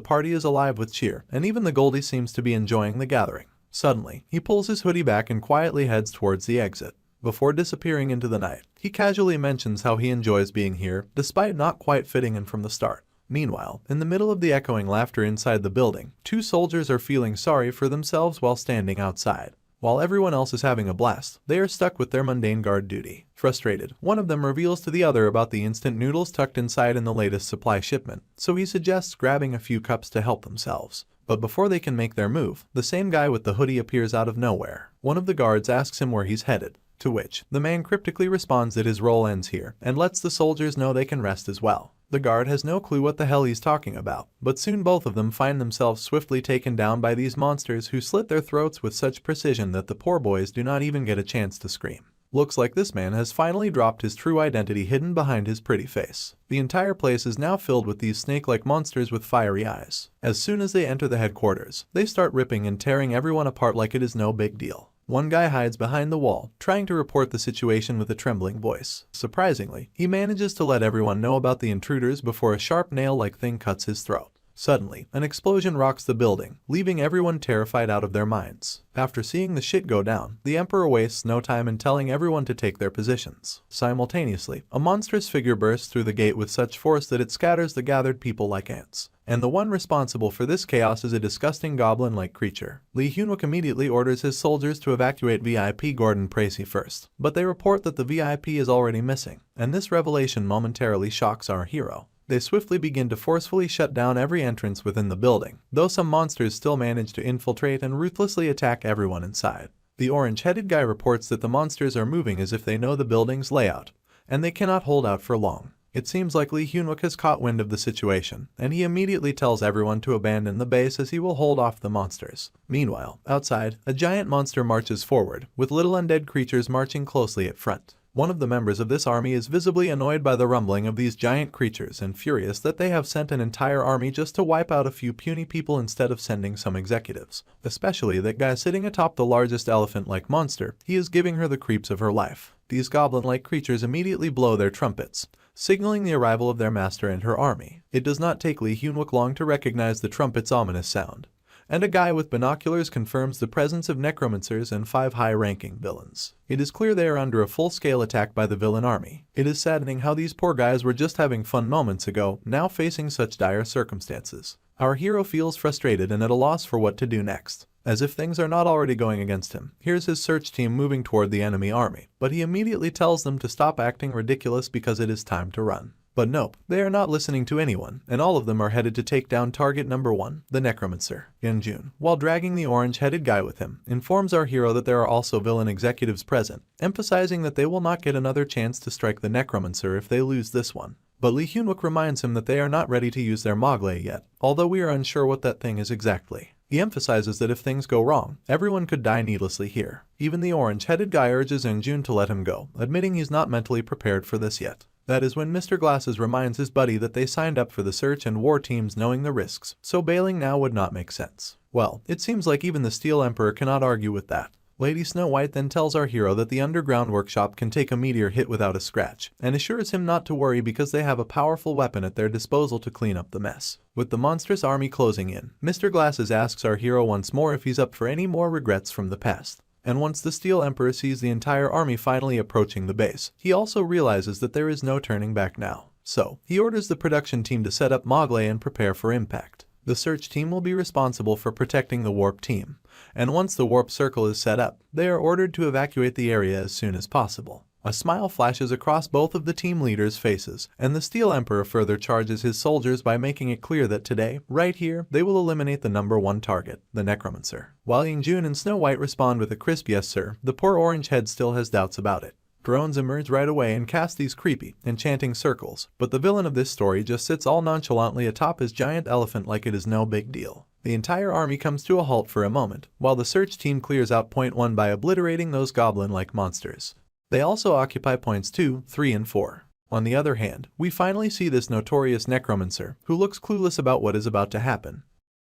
party is alive with cheer, and even the Goldie seems to be enjoying the gathering. Suddenly, he pulls his hoodie back and quietly heads towards the exit. Before disappearing into the night, he casually mentions how he enjoys being here, despite not quite fitting in from the start. Meanwhile, in the middle of the echoing laughter inside the building, two soldiers are feeling sorry for themselves while standing outside. While everyone else is having a blast, they are stuck with their mundane guard duty. Frustrated, one of them reveals to the other about the instant noodles tucked inside in the latest supply shipment, so he suggests grabbing a few cups to help themselves. But before they can make their move, the same guy with the hoodie appears out of nowhere. One of the guards asks him where he's headed, to which the man cryptically responds that his role ends here and lets the soldiers know they can rest as well. The guard has no clue what the hell he's talking about, but soon both of them find themselves swiftly taken down by these monsters who slit their throats with such precision that the poor boys do not even get a chance to scream. Looks like this man has finally dropped his true identity hidden behind his pretty face. The entire place is now filled with these snake-like monsters with fiery eyes. As soon as they enter the headquarters, they start ripping and tearing everyone apart like it is no big deal. One guy hides behind the wall, trying to report the situation with a trembling voice. Surprisingly, he manages to let everyone know about the intruders before a sharp nail-like thing cuts his throat. Suddenly, an explosion rocks the building, leaving everyone terrified out of their minds. After seeing the shit go down, the Emperor wastes no time in telling everyone to take their positions. Simultaneously, a monstrous figure bursts through the gate with such force that it scatters the gathered people like ants. And the one responsible for this chaos is a disgusting goblin-like creature. Lee Hyunwook immediately orders his soldiers to evacuate VIP Gordon Tracy first, but they report that the VIP is already missing, and this revelation momentarily shocks our hero. They swiftly begin to forcefully shut down every entrance within the building, though some monsters still manage to infiltrate and ruthlessly attack everyone inside. The orange-headed guy reports that the monsters are moving as if they know the building's layout, and they cannot hold out for long. It seems like Lee Hyunwook has caught wind of the situation, and he immediately tells everyone to abandon the base as he will hold off the monsters. Meanwhile, outside, a giant monster marches forward, with little undead creatures marching closely at front. One of the members of this army is visibly annoyed by the rumbling of these giant creatures and furious that they have sent an entire army just to wipe out a few puny people instead of sending some executives. Especially that guy sitting atop the largest elephant-like monster, he is giving her the creeps of her life. These goblin-like creatures immediately blow their trumpets, signaling the arrival of their master and her army. It does not take Lee Hyunwook long to recognize the trumpet's ominous sound, and a guy with binoculars confirms the presence of necromancers and 5 high-ranking villains. It is clear they are under a full-scale attack by the villain army. It is saddening how these poor guys were just having fun moments ago, now facing such dire circumstances. Our hero feels frustrated and at a loss for what to do next. As if things are not already going against him, here's his search team moving toward the enemy army, but he immediately tells them to stop acting ridiculous because it is time to run. But nope, they are not listening to anyone, and all of them are headed to take down target number 1, the Necromancer. Yeonjun, while dragging the orange-headed guy with him, informs our hero that there are also villain executives present, emphasizing that they will not get another chance to strike the Necromancer if they lose this one. But Lee Hyunwook reminds him that they are not ready to use their Mogle yet, although we are unsure what that thing is exactly. He emphasizes that if things go wrong, everyone could die needlessly here. Even the orange-headed guy urges Yeonjun to let him go, admitting he's not mentally prepared for this yet. That is when Mr. Glasses reminds his buddy that they signed up for the search and war teams knowing the risks, so bailing now would not make sense. Well, it seems like even the Steel Emperor cannot argue with that. Lady Snow White then tells our hero that the underground workshop can take a meteor hit without a scratch, and assures him not to worry because they have a powerful weapon at their disposal to clean up the mess. With the monstrous army closing in, Mr. Glasses asks our hero once more if he's up for any more regrets from the past. And once the Steel Emperor sees the entire army finally approaching the base, he also realizes that there is no turning back now. So, he orders the production team to set up Mogle and prepare for impact. The search team will be responsible for protecting the warp team, and once the warp circle is set up, they are ordered to evacuate the area as soon as possible. A smile flashes across both of the team leaders' faces, and the Steel Emperor further charges his soldiers by making it clear that today, right here, they will eliminate the number 1 target, the Necromancer. While Yeonjun and Snow White respond with a crisp yes sir, the poor orange head still has doubts about it. Drones emerge right away and cast these creepy, enchanting circles, but the villain of this story just sits all nonchalantly atop his giant elephant like it is no big deal. The entire army comes to a halt for a moment, while the search team clears out point 1 by obliterating those goblin-like monsters. They also occupy points 2, 3, and 4. On the other hand, we finally see this notorious necromancer, who looks clueless about what is about to happen.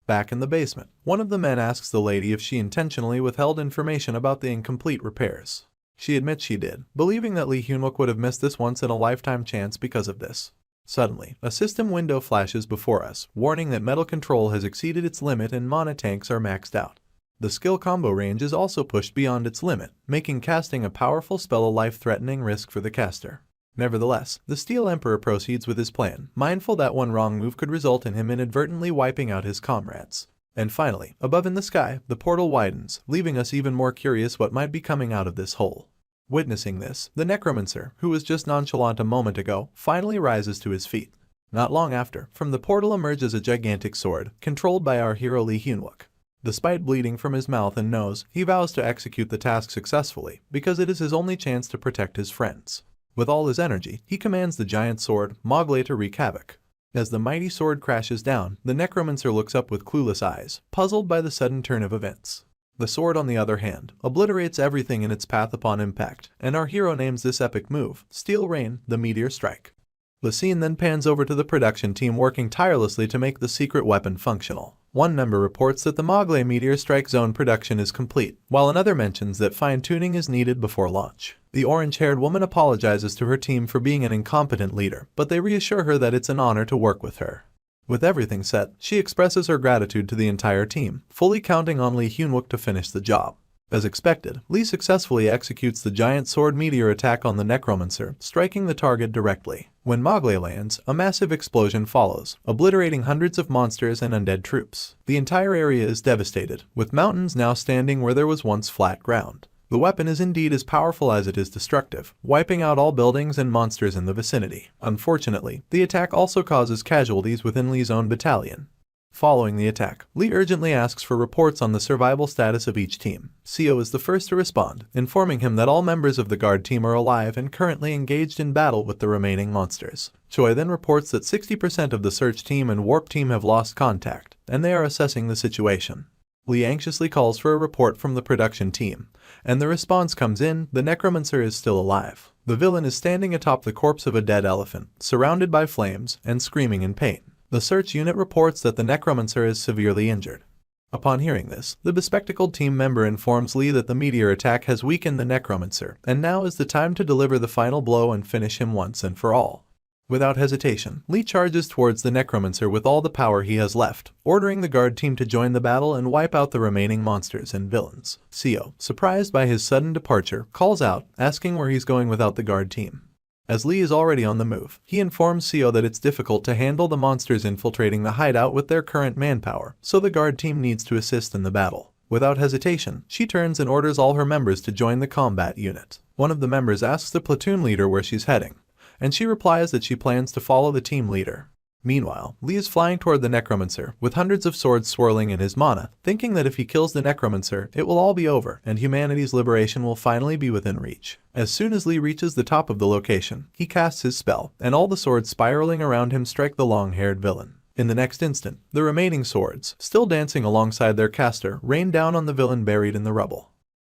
Back in the basement, one of the men asks the lady if she intentionally withheld information about the incomplete repairs. She admits she did, believing that Lee Hyun-wook would have missed this once-in-a-lifetime chance because of this. Suddenly, a system window flashes before us, warning that metal control has exceeded its limit and mana tanks are maxed out. The skill combo range is also pushed beyond its limit, making casting a powerful spell a life-threatening risk for the caster. Nevertheless, the Steel Emperor proceeds with his plan, mindful that one wrong move could result in him inadvertently wiping out his comrades. And finally, above in the sky, the portal widens, leaving us even more curious what might be coming out of this hole. Witnessing this, the Necromancer, who was just nonchalant a moment ago, finally rises to his feet. Not long after, from the portal emerges a gigantic sword, controlled by our hero Lee Hyun-wook. Despite bleeding from his mouth and nose, he vows to execute the task successfully, because it is his only chance to protect his friends. With all his energy, he commands the giant sword, Mogle, to wreak havoc. As the mighty sword crashes down, the Necromancer looks up with clueless eyes, puzzled by the sudden turn of events. The sword, on the other hand, obliterates everything in its path upon impact, and our hero names this epic move, Steel Rain, the Meteor Strike. The scene then pans over to the production team working tirelessly to make the secret weapon functional. One member reports that the Mogle Meteor Strike Zone production is complete, while another mentions that fine-tuning is needed before launch. The orange-haired woman apologizes to her team for being an incompetent leader, but they reassure her that it's an honor to work with her. With everything set, she expresses her gratitude to the entire team, fully counting on Lee Hyun-wook to finish the job. As expected, Lee successfully executes the giant sword meteor attack on the Necromancer, striking the target directly. When Mogle lands, a massive explosion follows, obliterating hundreds of monsters and undead troops. The entire area is devastated, with mountains now standing where there was once flat ground. The weapon is indeed as powerful as it is destructive, wiping out all buildings and monsters in the vicinity. Unfortunately, the attack also causes casualties within Lee's own battalion. Following the attack, Lee urgently asks for reports on the survival status of each team. Seo is the first to respond, informing him that all members of the guard team are alive and currently engaged in battle with the remaining monsters. Choi then reports that 60% of the search team and warp team have lost contact, and they are assessing the situation. Lee anxiously calls for a report from the production team, and the response comes in: the Necromancer is still alive. The villain is standing atop the corpse of a dead elephant, surrounded by flames, and screaming in pain. The search unit reports that the Necromancer is severely injured. Upon hearing this, the bespectacled team member informs Lee that the meteor attack has weakened the Necromancer, and now is the time to deliver the final blow and finish him once and for all. Without hesitation, Lee charges towards the Necromancer with all the power he has left, ordering the guard team to join the battle and wipe out the remaining monsters and villains. Seo, surprised by his sudden departure, calls out, asking where he's going without the guard team. As Lee is already on the move, he informs Seo that it's difficult to handle the monsters infiltrating the hideout with their current manpower, so the guard team needs to assist in the battle. Without hesitation, she turns and orders all her members to join the combat unit. One of the members asks the platoon leader where she's heading, and she replies that she plans to follow the team leader. Meanwhile, Lee is flying toward the Necromancer, with hundreds of swords swirling in his mana, thinking that if he kills the Necromancer, it will all be over, and humanity's liberation will finally be within reach. As soon as Lee reaches the top of the location, he casts his spell, and all the swords spiraling around him strike the long-haired villain. In the next instant, the remaining swords, still dancing alongside their caster, rain down on the villain buried in the rubble.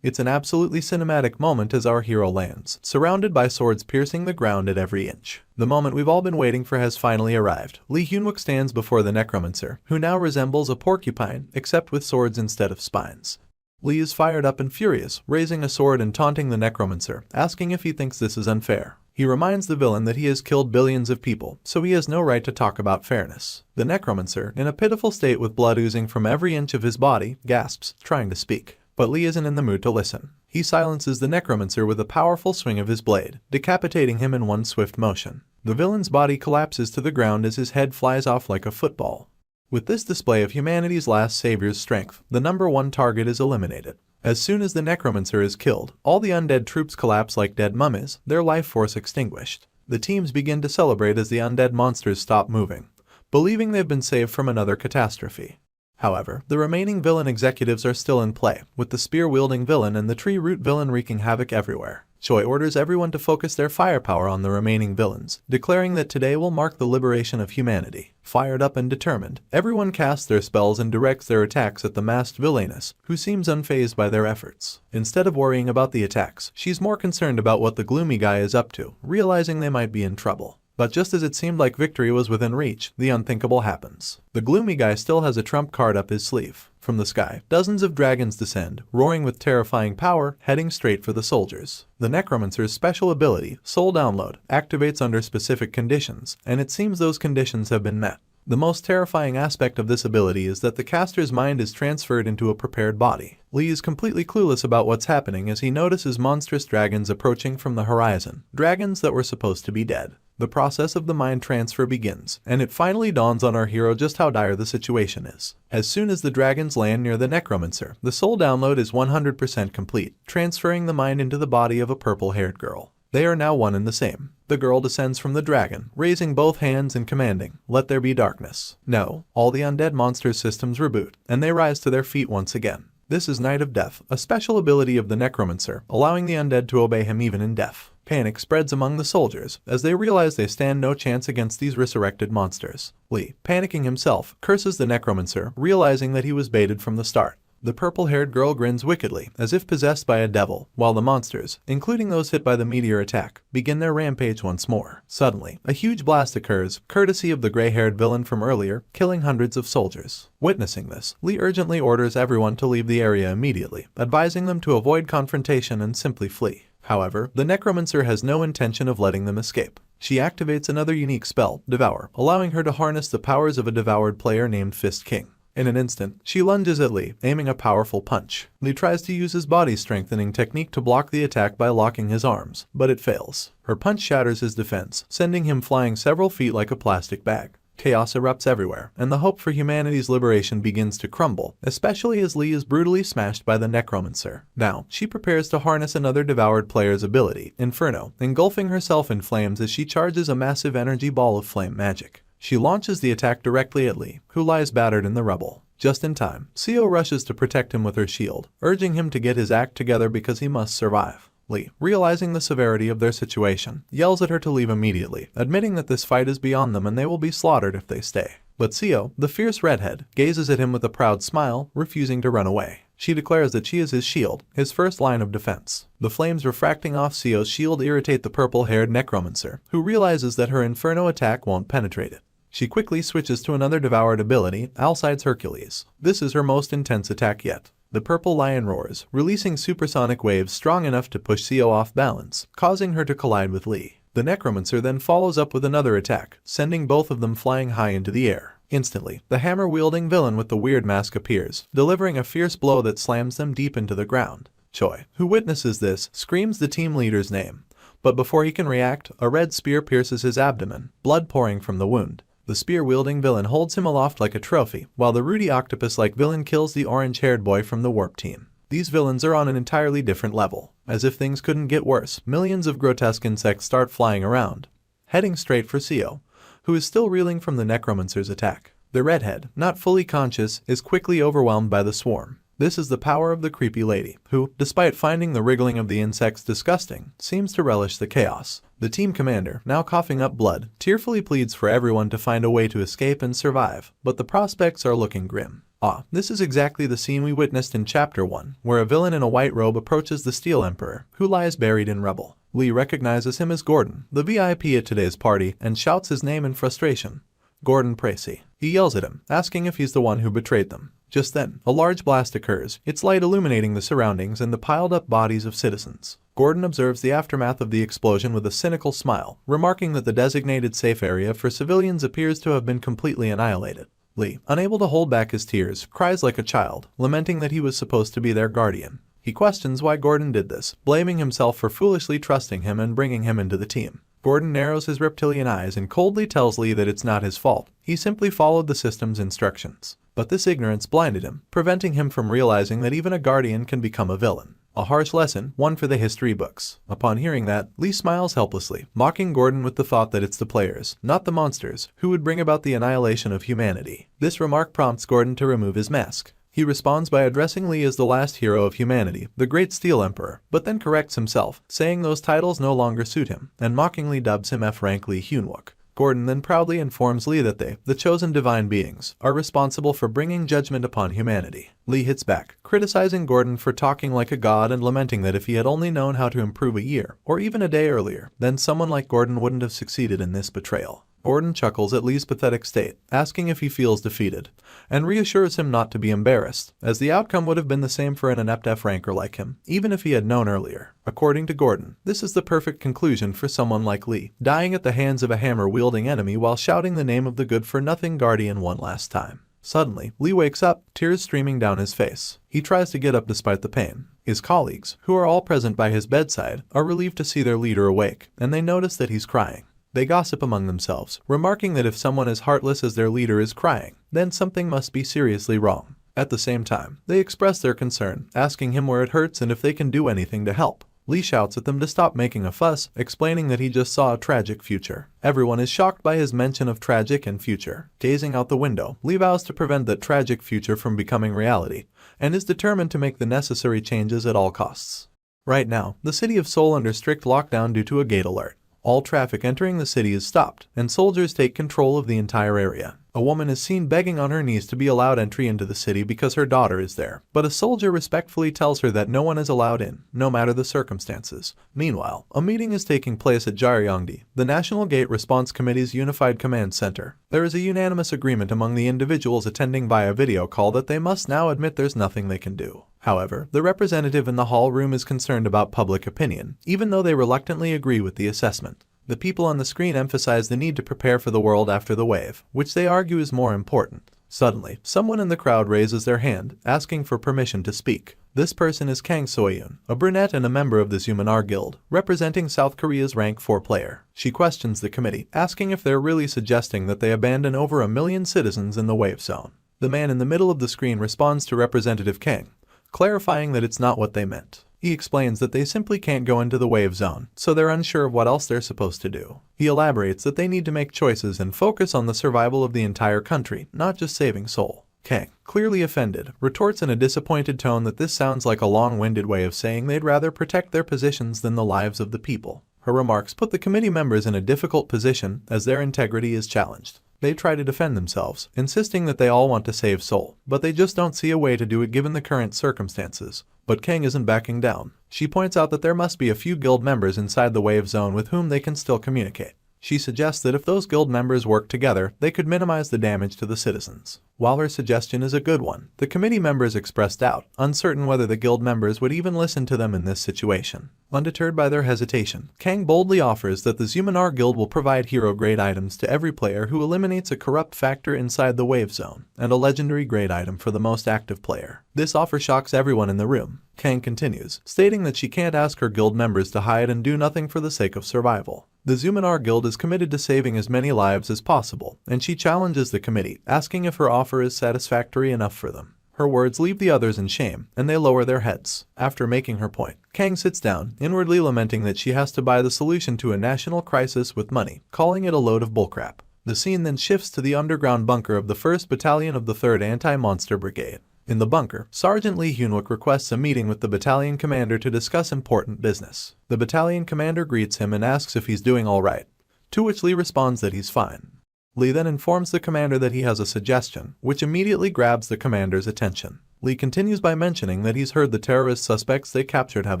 It's an absolutely cinematic moment as our hero lands, surrounded by swords piercing the ground at every inch. The moment we've all been waiting for has finally arrived. Lee Hyun-wook stands before the Necromancer, who now resembles a porcupine, except with swords instead of spines. Lee is fired up and furious, raising a sword and taunting the Necromancer, asking if he thinks this is unfair. He reminds the villain that he has killed billions of people, so he has no right to talk about fairness. The Necromancer, in a pitiful state with blood oozing from every inch of his body, gasps, trying to speak. But Lee isn't in the mood to listen. He silences the Necromancer with a powerful swing of his blade, decapitating him in one swift motion. The villain's body collapses to the ground as his head flies off like a football. With this display of humanity's last savior's strength, the number one target is eliminated. As soon as the Necromancer is killed, all the undead troops collapse like dead mummies, their life force extinguished. The teams begin to celebrate as the undead monsters stop moving, believing they've been saved from another catastrophe. However, the remaining villain executives are still in play, with the spear-wielding villain and the tree-root villain wreaking havoc everywhere. Choi orders everyone to focus their firepower on the remaining villains, declaring that today will mark the liberation of humanity. Fired up and determined, everyone casts their spells and directs their attacks at the masked villainess, who seems unfazed by their efforts. Instead of worrying about the attacks, she's more concerned about what the gloomy guy is up to, realizing they might be in trouble. But just as it seemed like victory was within reach, the unthinkable happens. The gloomy guy still has a trump card up his sleeve. From the sky, dozens of dragons descend, roaring with terrifying power, heading straight for the soldiers. The Necromancer's special ability, Soul Download, activates under specific conditions, and it seems those conditions have been met. The most terrifying aspect of this ability is that the caster's mind is transferred into a prepared body. Lee is completely clueless about what's happening as he notices monstrous dragons approaching from the horizon, dragons that were supposed to be dead. The process of the mind transfer begins, and it finally dawns on our hero just how dire the situation is. As soon as the dragons land near the Necromancer, the soul download is 100% complete, transferring the mind into the body of a purple-haired girl. They are now one and the same. The girl descends from the dragon, raising both hands and commanding, "Let there be darkness." No, all the undead monsters' systems reboot, and they rise to their feet once again. This is Night of Death, a special ability of the Necromancer, allowing the undead to obey him even in death. Panic spreads among the soldiers, as they realize they stand no chance against these resurrected monsters. Lee, panicking himself, curses the Necromancer, realizing that he was baited from the start. The purple-haired girl grins wickedly, as if possessed by a devil, while the monsters, including those hit by the meteor attack, begin their rampage once more. Suddenly, a huge blast occurs, courtesy of the gray-haired villain from earlier, killing hundreds of soldiers. Witnessing this, Lee urgently orders everyone to leave the area immediately, advising them to avoid confrontation and simply flee. However, the Necromancer has no intention of letting them escape. She activates another unique spell, Devour, allowing her to harness the powers of a devoured player named Fist King. In an instant, she lunges at Lee, aiming a powerful punch. Lee tries to use his body-strengthening technique to block the attack by locking his arms, but it fails. Her punch shatters his defense, sending him flying several feet like a plastic bag. Chaos erupts everywhere, and the hope for humanity's liberation begins to crumble, especially as Lee is brutally smashed by the Necromancer. Now, she prepares to harness another devoured player's ability, Inferno, engulfing herself in flames as she charges a massive energy ball of flame magic. She launches the attack directly at Lee, who lies battered in the rubble. Just in time, Seo rushes to protect him with her shield, urging him to get his act together because he must survive. Lee, realizing the severity of their situation, yells at her to leave immediately, admitting that this fight is beyond them and they will be slaughtered if they stay. But Seo, the fierce redhead, gazes at him with a proud smile, refusing to run away. She declares that she is his shield, his first line of defense. The flames refracting off Seo's shield irritate the purple-haired Necromancer, who realizes that her Inferno attack won't penetrate it. She quickly switches to another devoured ability, Alcide's Hercules. This is her most intense attack yet. The purple lion roars, releasing supersonic waves strong enough to push Seo off balance, causing her to collide with Lee. The Necromancer then follows up with another attack, sending both of them flying high into the air. Instantly, the hammer-wielding villain with the weird mask appears, delivering a fierce blow that slams them deep into the ground. Choi, who witnesses this, screams the team leader's name. But before he can react, a red spear pierces his abdomen, blood pouring from the wound. The spear-wielding villain holds him aloft like a trophy, while the Rudy Octopus-like villain kills the orange-haired boy from the Warp Team. These villains are on an entirely different level. As if things couldn't get worse, millions of grotesque insects start flying around, heading straight for Seo, who is still reeling from the Necromancer's attack. The redhead, not fully conscious, is quickly overwhelmed by the swarm. This is the power of the creepy lady, who, despite finding the wriggling of the insects disgusting, seems to relish the chaos. The team commander, now coughing up blood, tearfully pleads for everyone to find a way to escape and survive, but the prospects are looking grim. This is exactly the scene we witnessed in Chapter 1, where a villain in a white robe approaches the Steel Emperor, who lies buried in rubble. Lee recognizes him as Gordon, the VIP at today's party, and shouts his name in frustration. Gordon Precy. He yells at him, asking if he's the one who betrayed them. Just then, a large blast occurs, its light illuminating the surroundings and the piled-up bodies of citizens. Gordon observes the aftermath of the explosion with a cynical smile, remarking that the designated safe area for civilians appears to have been completely annihilated. Lee, unable to hold back his tears, cries like a child, lamenting that he was supposed to be their guardian. He questions why Gordon did this, blaming himself for foolishly trusting him and bringing him into the team. Gordon narrows his reptilian eyes and coldly tells Lee that it's not his fault. He simply followed the system's instructions. But this ignorance blinded him, preventing him from realizing that even a guardian can become a villain. A harsh lesson, one for the history books. Upon hearing that, Lee smiles helplessly, mocking Gordon with the thought that it's the players, not the monsters, who would bring about the annihilation of humanity. This remark prompts Gordon to remove his mask. He responds by addressing Lee as the last hero of humanity, the Great Steel Emperor, but then corrects himself, saying those titles no longer suit him, and mockingly dubs him F-rank Lee Hyunwook. Gordon then proudly informs Lee that they, the chosen divine beings, are responsible for bringing judgment upon humanity. Lee hits back, criticizing Gordon for talking like a god and lamenting that if he had only known how to improve a year, or even a day earlier, then someone like Gordon wouldn't have succeeded in this betrayal. Gordon chuckles at Lee's pathetic state, asking if he feels defeated, and reassures him not to be embarrassed, as the outcome would have been the same for an inept F-ranker like him, even if he had known earlier. According to Gordon, this is the perfect conclusion for someone like Lee, dying at the hands of a hammer-wielding enemy while shouting the name of the good-for-nothing guardian one last time. Suddenly, Lee wakes up, tears streaming down his face. He tries to get up despite the pain. His colleagues, who are all present by his bedside, are relieved to see their leader awake, and they notice that he's crying. They gossip among themselves, remarking that if someone as heartless as their leader is crying, then something must be seriously wrong. At the same time, they express their concern, asking him where it hurts and if they can do anything to help. Lee shouts at them to stop making a fuss, explaining that he just saw a tragic future. Everyone is shocked by his mention of tragic and future. Gazing out the window, Lee vows to prevent that tragic future from becoming reality, and is determined to make the necessary changes at all costs. Right now, the city of Seoul under strict lockdown due to a gate alert. All traffic entering the city is stopped, and soldiers take control of the entire area. A woman is seen begging on her knees to be allowed entry into the city because her daughter is there, but a soldier respectfully tells her that no one is allowed in, no matter the circumstances. Meanwhile, a meeting is taking place at Jaryongdi, the National Gate Response Committee's Unified Command Center. There is a unanimous agreement among the individuals attending via video call that they must now admit there's nothing they can do. However, the representative in the hall room is concerned about public opinion, even though they reluctantly agree with the assessment. The people on the screen emphasize the need to prepare for the world after the wave, which they argue is more important. Suddenly, someone in the crowd raises their hand, asking for permission to speak. This person is Kang Soyun, a brunette and a member of the Zumanar Guild, representing South Korea's rank 4 player. She questions the committee, asking if they're really suggesting that they abandon over 1 million citizens in the wave zone. The man in the middle of the screen responds to Representative Kang, clarifying that it's not what they meant. He explains that they simply can't go into the wave zone, so they're unsure of what else they're supposed to do. He elaborates that they need to make choices and focus on the survival of the entire country, not just saving Seoul. Kang, clearly offended, retorts in a disappointed tone that this sounds like a long-winded way of saying they'd rather protect their positions than the lives of the people. Her remarks put the committee members in a difficult position as their integrity is challenged. They try to defend themselves, insisting that they all want to save Seoul, but they just don't see a way to do it given the current circumstances. But Kang isn't backing down. She points out that there must be a few guild members inside the wave zone with whom they can still communicate. She suggests that if those guild members work together, they could minimize the damage to the citizens. While her suggestion is a good one, the committee members expressed doubt, uncertain whether the guild members would even listen to them in this situation. Undeterred by their hesitation, Kang boldly offers that the Zumanar Guild will provide hero-grade items to every player who eliminates a corrupt factor inside the wave zone, and a legendary grade item for the most active player. This offer shocks everyone in the room. Kang continues, stating that she can't ask her guild members to hide and do nothing for the sake of survival. The Zumanar Guild is committed to saving as many lives as possible, and she challenges the committee, asking if her offer is satisfactory enough for them. Her words leave the others in shame, and they lower their heads. After making her point, Kang sits down, inwardly lamenting that she has to buy the solution to a national crisis with money, calling it a load of bullcrap. The scene then shifts to the underground bunker of the 1st Battalion of the 3rd Anti-Monster Brigade. In the bunker, Sergeant Lee Hyunwook requests a meeting with the battalion commander to discuss important business. The battalion commander greets him and asks if he's doing all right, to which Lee responds that he's fine. Lee then informs the commander that he has a suggestion, which immediately grabs the commander's attention. Lee continues by mentioning that he's heard the terrorist suspects they captured have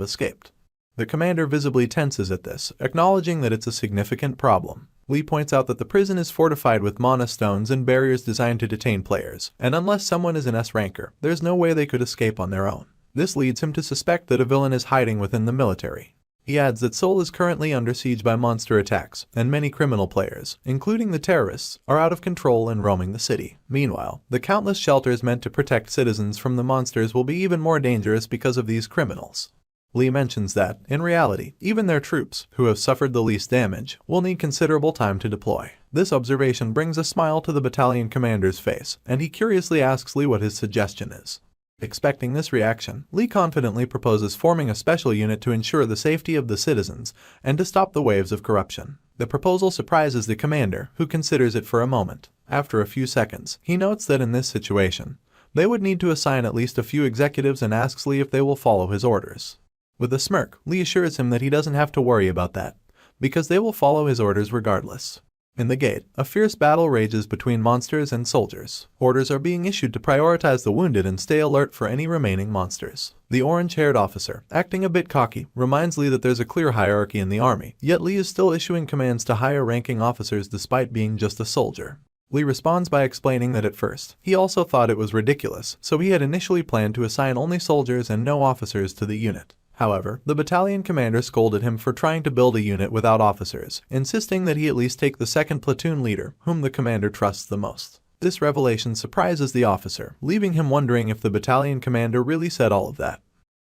escaped. The commander visibly tenses at this, acknowledging that it's a significant problem. Lee points out that the prison is fortified with mana stones and barriers designed to detain players, and unless someone is an S-ranker, there's no way they could escape on their own. This leads him to suspect that a villain is hiding within the military. He adds that Seoul is currently under siege by monster attacks, and many criminal players, including the terrorists, are out of control and roaming the city. Meanwhile, the countless shelters meant to protect citizens from the monsters will be even more dangerous because of these criminals. Lee mentions that, in reality, even their troops, who have suffered the least damage, will need considerable time to deploy. This observation brings a smile to the battalion commander's face, and he curiously asks Lee what his suggestion is. Expecting this reaction, Lee confidently proposes forming a special unit to ensure the safety of the citizens and to stop the waves of corruption. The proposal surprises the commander, who considers it for a moment. After a few seconds, he notes that in this situation, they would need to assign at least a few executives and asks Lee if they will follow his orders. With a smirk, Lee assures him that he doesn't have to worry about that, because they will follow his orders regardless. In the gate, a fierce battle rages between monsters and soldiers. Orders are being issued to prioritize the wounded and stay alert for any remaining monsters. The orange-haired officer, acting a bit cocky, reminds Lee that there's a clear hierarchy in the army, yet Lee is still issuing commands to higher-ranking officers despite being just a soldier. Lee responds by explaining that at first, he also thought it was ridiculous, so he had initially planned to assign only soldiers and no officers to the unit. However, the battalion commander scolded him for trying to build a unit without officers, insisting that he at least take the second platoon leader, whom the commander trusts the most. This revelation surprises the officer, leaving him wondering if the battalion commander really said all of that.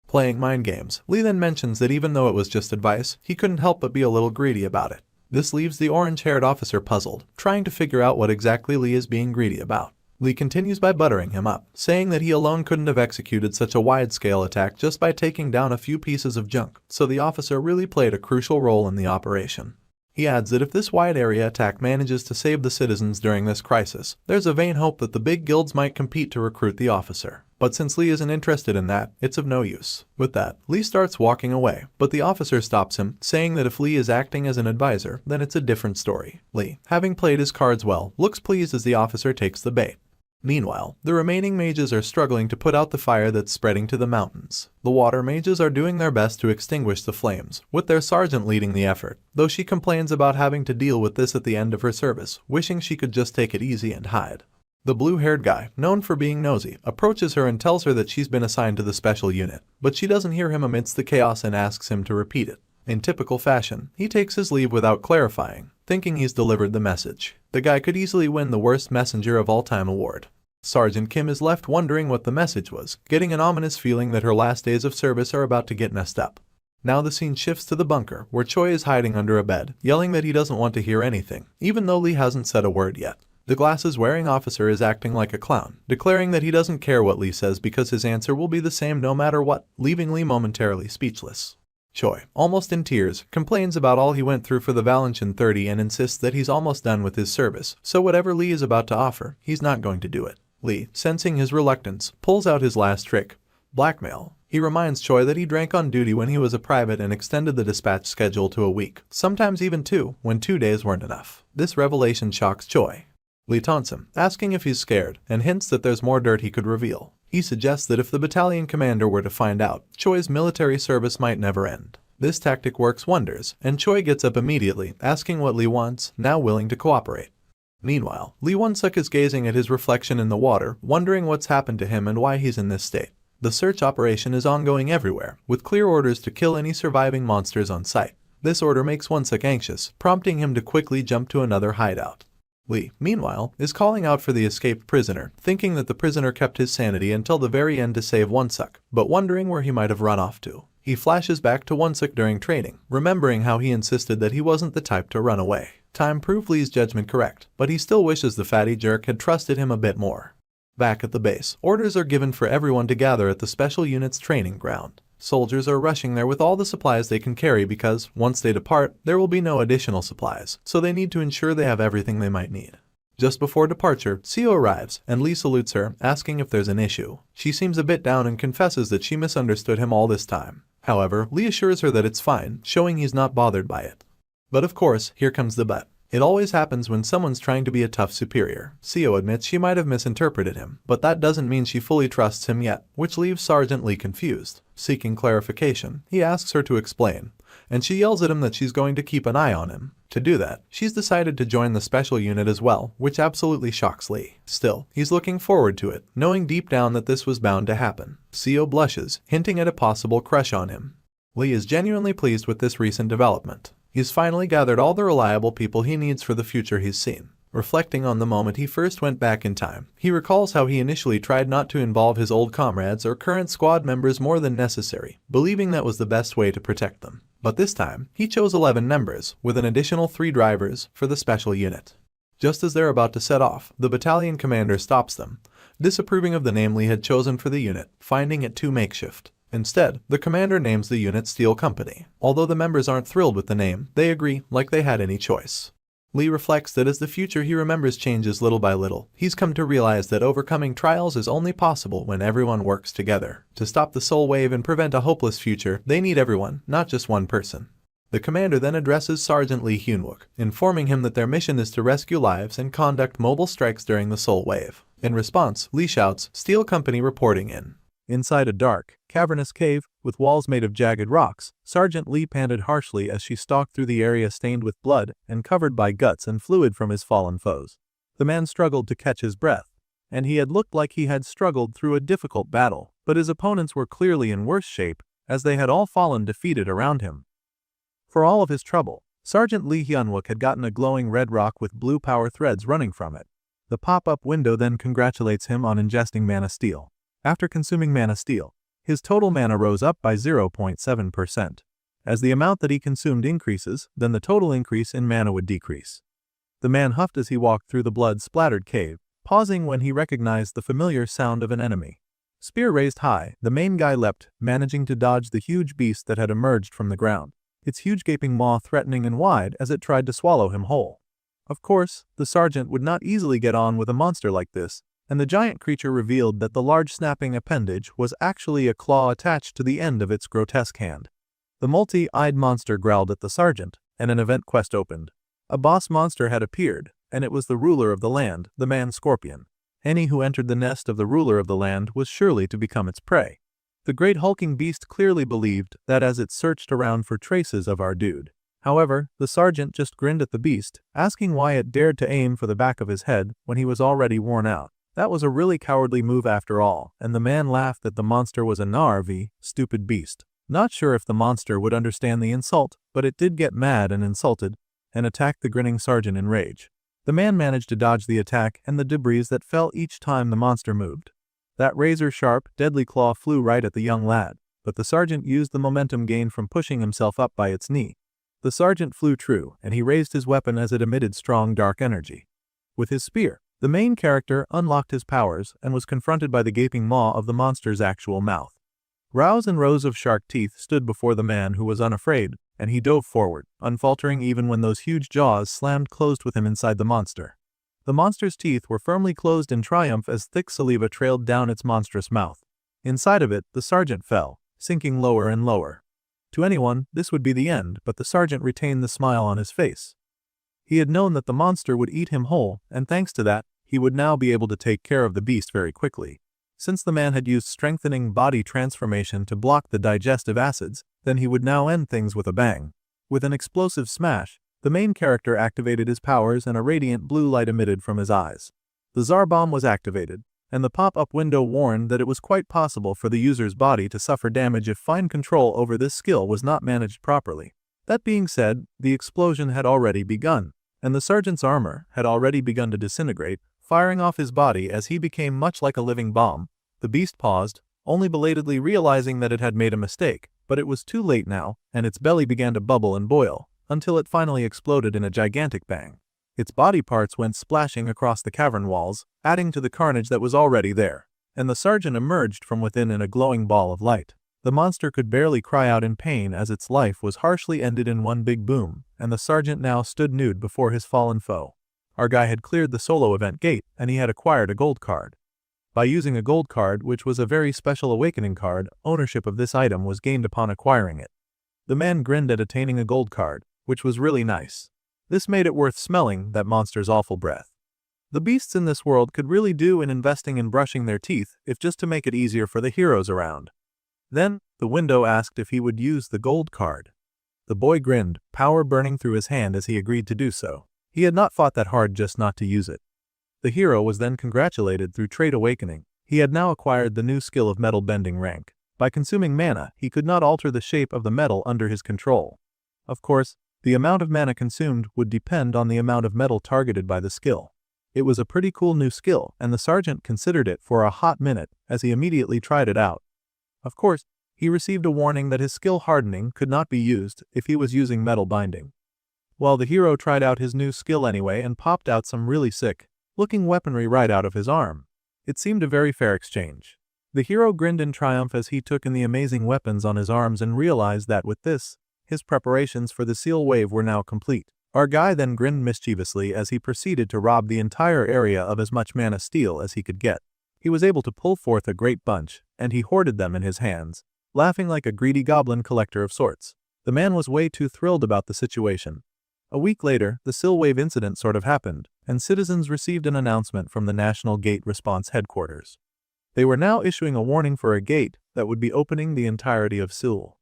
Playing mind games, Lee then mentions that even though it was just advice, he couldn't help but be a little greedy about it. This leaves the orange-haired officer puzzled, trying to figure out what exactly Lee is being greedy about. Lee continues by buttering him up, saying that he alone couldn't have executed such a wide-scale attack just by taking down a few pieces of junk, so the officer really played a crucial role in the operation. He adds that if this wide-area attack manages to save the citizens during this crisis, there's a vain hope that the big guilds might compete to recruit the officer. But since Lee isn't interested in that, it's of no use. With that, Lee starts walking away, but the officer stops him, saying that if Lee is acting as an advisor, then it's a different story. Lee, having played his cards well, looks pleased as the officer takes the bait. Meanwhile, the remaining mages are struggling to put out the fire that's spreading to the mountains. The water mages are doing their best to extinguish the flames, with their sergeant leading the effort, though she complains about having to deal with this at the end of her service, wishing she could just take it easy and hide. The blue-haired guy, known for being nosy, approaches her and tells her that she's been assigned to the special unit, but she doesn't hear him amidst the chaos and asks him to repeat it. In typical fashion, he takes his leave without clarifying, thinking he's delivered the message. The guy could easily win the Worst Messenger of All Time award. Sergeant Kim is left wondering what the message was, getting an ominous feeling that her last days of service are about to get messed up. Now the scene shifts to the bunker, where Choi is hiding under a bed, yelling that he doesn't want to hear anything, even though Lee hasn't said a word yet. The glasses-wearing officer is acting like a clown, declaring that he doesn't care what Lee says because his answer will be the same no matter what, leaving Lee momentarily speechless. Choi, almost in tears, complains about all he went through for the Valencian 30 and insists that he's almost done with his service, so whatever Lee is about to offer, he's not going to do it. Lee, sensing his reluctance, pulls out his last trick, blackmail. He reminds Choi that he drank on duty when he was a private and extended the dispatch schedule to a week, sometimes even 2, when 2 days weren't enough. This revelation shocks Choi. Lee taunts him, asking if he's scared, and hints that there's more dirt he could reveal. He suggests that if the battalion commander were to find out, Choi's military service might never end. This tactic works wonders, and Choi gets up immediately, asking what Lee wants, now willing to cooperate. Meanwhile, Lee Won-suk is gazing at his reflection in the water, wondering what's happened to him and why he's in this state. The search operation is ongoing everywhere, with clear orders to kill any surviving monsters on sight. This order makes Won-suk anxious, prompting him to quickly jump to another hideout. Lee, meanwhile, is calling out for the escaped prisoner, thinking that the prisoner kept his sanity until the very end to save Won-suk, but wondering where he might have run off to. He flashes back to Won-suk during training, remembering how he insisted that he wasn't the type to run away. Time proved Lee's judgment correct, but he still wishes the fatty jerk had trusted him a bit more. Back at the base, orders are given for everyone to gather at the special unit's training ground. Soldiers are rushing there with all the supplies they can carry because, once they depart, there will be no additional supplies, so they need to ensure they have everything they might need. Just before departure, Seo arrives, and Lee salutes her, asking if there's an issue. She seems a bit down and confesses that she misunderstood him all this time. However, Lee assures her that it's fine, showing he's not bothered by it. But of course, here comes the but. It always happens when someone's trying to be a tough superior. Seo admits she might have misinterpreted him, but that doesn't mean she fully trusts him yet, which leaves Sergeant Lee confused. Seeking clarification, he asks her to explain, and she yells at him that she's going to keep an eye on him. To do that, she's decided to join the special unit as well, which absolutely shocks Lee. Still, he's looking forward to it, knowing deep down that this was bound to happen. Seo blushes, hinting at a possible crush on him. Lee is genuinely pleased with this recent development. He's finally gathered all the reliable people he needs for the future he's seen. Reflecting on the moment he first went back in time, he recalls how he initially tried not to involve his old comrades or current squad members more than necessary, believing that was the best way to protect them. But this time, he chose 11 members, with an additional 3 drivers, for the special unit. Just as they're about to set off, the battalion commander stops them, disapproving of the name Lee had chosen for the unit, finding it too makeshift. Instead, the commander names the unit Steel Company. Although the members aren't thrilled with the name, they agree like they had any choice. Lee reflects that as the future he remembers changes little by little, he's come to realize that overcoming trials is only possible when everyone works together. To stop the soul wave and prevent a hopeless future, they need everyone, not just one person. The commander then addresses Sergeant Lee Hyunwook, informing him that their mission is to rescue lives and conduct mobile strikes during the soul wave. In response, Lee shouts, "Steel Company reporting in." Inside a dark, cavernous cave, with walls made of jagged rocks, Sergeant Lee panted harshly as she stalked through the area stained with blood and covered by guts and fluid from his fallen foes. The man struggled to catch his breath, and he had looked like he had struggled through a difficult battle, but his opponents were clearly in worse shape, as they had all fallen defeated around him. For all of his trouble, Sergeant Lee Hyunwook had gotten a glowing red rock with blue power threads running from it. The pop-up window then congratulates him on ingesting mana steel. After consuming mana steel, his total mana rose up by 0.7%. As the amount that he consumed increases, then the total increase in mana would decrease. The man huffed as he walked through the blood-splattered cave, pausing when he recognized the familiar sound of an enemy. Spear raised high, the main guy leapt, managing to dodge the huge beast that had emerged from the ground, its huge gaping maw threatening and wide as it tried to swallow him whole. Of course, the sergeant would not easily get on with a monster like this, and the giant creature revealed that the large snapping appendage was actually a claw attached to the end of its grotesque hand. The multi-eyed monster growled at the sergeant, and an event quest opened. A boss monster had appeared, and it was the ruler of the land, the man-scorpion. Any who entered the nest of the ruler of the land was surely to become its prey. The great hulking beast clearly believed that as it searched around for traces of our dude. However, the sergeant just grinned at the beast, asking why it dared to aim for the back of his head when he was already worn out. That was a really cowardly move after all, and the man laughed that the monster was a narv, stupid beast. Not sure if the monster would understand the insult, but it did get mad and insulted, and attacked the grinning sergeant in rage. The man managed to dodge the attack and the debris that fell each time the monster moved. That razor-sharp, deadly claw flew right at the young lad, but the sergeant used the momentum gained from pushing himself up by its knee. The sergeant flew true, and he raised his weapon as it emitted strong dark energy. With his spear, the main character unlocked his powers and was confronted by the gaping maw of the monster's actual mouth. Rows and rows of shark teeth stood before the man who was unafraid, and he dove forward, unfaltering even when those huge jaws slammed closed with him inside the monster. The monster's teeth were firmly closed in triumph as thick saliva trailed down its monstrous mouth. Inside of it, the sergeant fell, sinking lower and lower. To anyone, this would be the end, but the sergeant retained the smile on his face. He had known that the monster would eat him whole, and thanks to that, he would now be able to take care of the beast very quickly. Since the man had used strengthening body transformation to block the digestive acids, then he would now end things with a bang. With an explosive smash, the main character activated his powers and a radiant blue light emitted from his eyes. The Tsar bomb was activated, and the pop-up window warned that it was quite possible for the user's body to suffer damage if fine control over this skill was not managed properly. That being said, the explosion had already begun, and the sergeant's armor had already begun to disintegrate, firing off his body as he became much like a living bomb. The beast paused, only belatedly realizing that it had made a mistake, but it was too late now, and its belly began to bubble and boil, until it finally exploded in a gigantic bang. Its body parts went splashing across the cavern walls, adding to the carnage that was already there, and the sergeant emerged from within in a glowing ball of light. The monster could barely cry out in pain as its life was harshly ended in one big boom, and the sergeant now stood nude before his fallen foe. Our guy had cleared the solo event gate, and he had acquired a gold card. By using a gold card, which was a very special awakening card, ownership of this item was gained upon acquiring it. The man grinned at attaining a gold card, which was really nice. This made it worth smelling that monster's awful breath. The beasts in this world could really do in investing in brushing their teeth, if just to make it easier for the heroes around. Then, the window asked if he would use the gold card. The boy grinned, power burning through his hand as he agreed to do so. He had not fought that hard just not to use it. The hero was then congratulated through trait awakening. He had now acquired the new skill of metal bending rank. By consuming mana, he could not alter the shape of the metal under his control. Of course, the amount of mana consumed would depend on the amount of metal targeted by the skill. It was a pretty cool new skill, and the sergeant considered it for a hot minute as he immediately tried it out. Of course, he received a warning that his skill hardening could not be used if he was using metal binding. Well, the hero tried out his new skill anyway and popped out some really sick looking weaponry right out of his arm. It seemed a very fair exchange. The hero grinned in triumph as he took in the amazing weapons on his arms and realized that with this, his preparations for the seal wave were now complete. Our guy then grinned mischievously as he proceeded to rob the entire area of as much mana steel as he could get. He was able to pull forth a great bunch, and he hoarded them in his hands, laughing like a greedy goblin collector of sorts. The man was way too thrilled about the situation. A week later, the seal wave incident sort of happened, and citizens received an announcement from the National Gate Response Headquarters. They were now issuing a warning for a gate that would be opening the entirety of Seoul.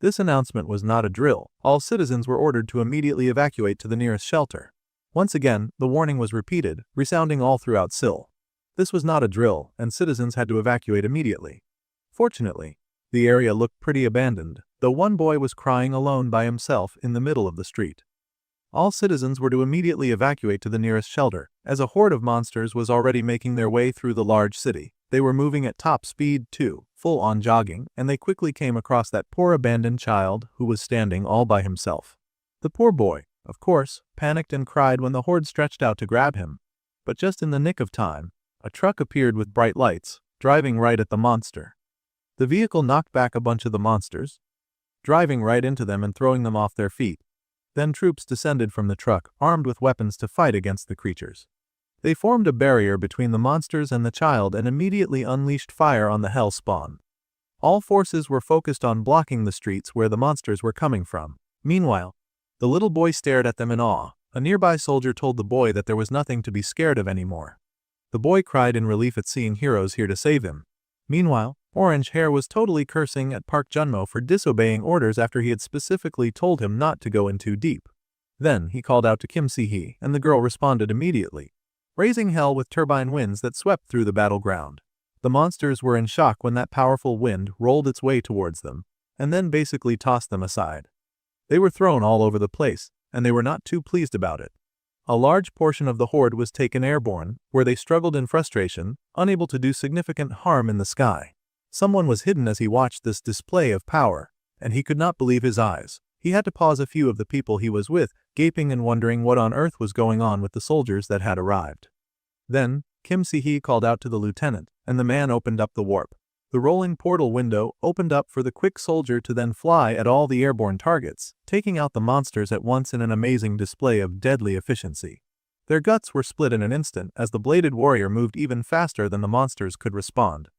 This announcement was not a drill. All citizens were ordered to immediately evacuate to the nearest shelter. Once again, the warning was repeated, resounding all throughout Seoul. This was not a drill, and citizens had to evacuate immediately. Fortunately, the area looked pretty abandoned, though one boy was crying alone by himself in the middle of the street. All citizens were to immediately evacuate to the nearest shelter, as a horde of monsters was already making their way through the large city. They were moving at top speed too, full-on jogging, and they quickly came across that poor abandoned child who was standing all by himself. The poor boy, of course, panicked and cried when the horde stretched out to grab him. But just in the nick of time, a truck appeared with bright lights, driving right at the monster. The vehicle knocked back a bunch of the monsters, driving right into them and throwing them off their feet. Then troops descended from the truck, armed with weapons to fight against the creatures. They formed a barrier between the monsters and the child and immediately unleashed fire on the hell spawn. All forces were focused on blocking the streets where the monsters were coming from. Meanwhile, the little boy stared at them in awe. A nearby soldier told the boy that there was nothing to be scared of anymore. The boy cried in relief at seeing heroes here to save him. Meanwhile, Orange Hair was totally cursing at Park Junmo for disobeying orders after he had specifically told him not to go in too deep. Then he called out to Kim Si-hee, and the girl responded immediately, raising hell with turbine winds that swept through the battleground. The monsters were in shock when that powerful wind rolled its way towards them, and then basically tossed them aside. They were thrown all over the place, and they were not too pleased about it. A large portion of the horde was taken airborne, where they struggled in frustration, unable to do significant harm in the sky. Someone was hidden as he watched this display of power, and he could not believe his eyes. He had to pause a few of the people he was with, gaping and wondering what on earth was going on with the soldiers that had arrived. Then, Kim Si-hee called out to the lieutenant, and the man opened up the warp. The rolling portal window opened up for the quick soldier to then fly at all the airborne targets, taking out the monsters at once in an amazing display of deadly efficiency. Their guts were split in an instant as the bladed warrior moved even faster than the monsters could respond.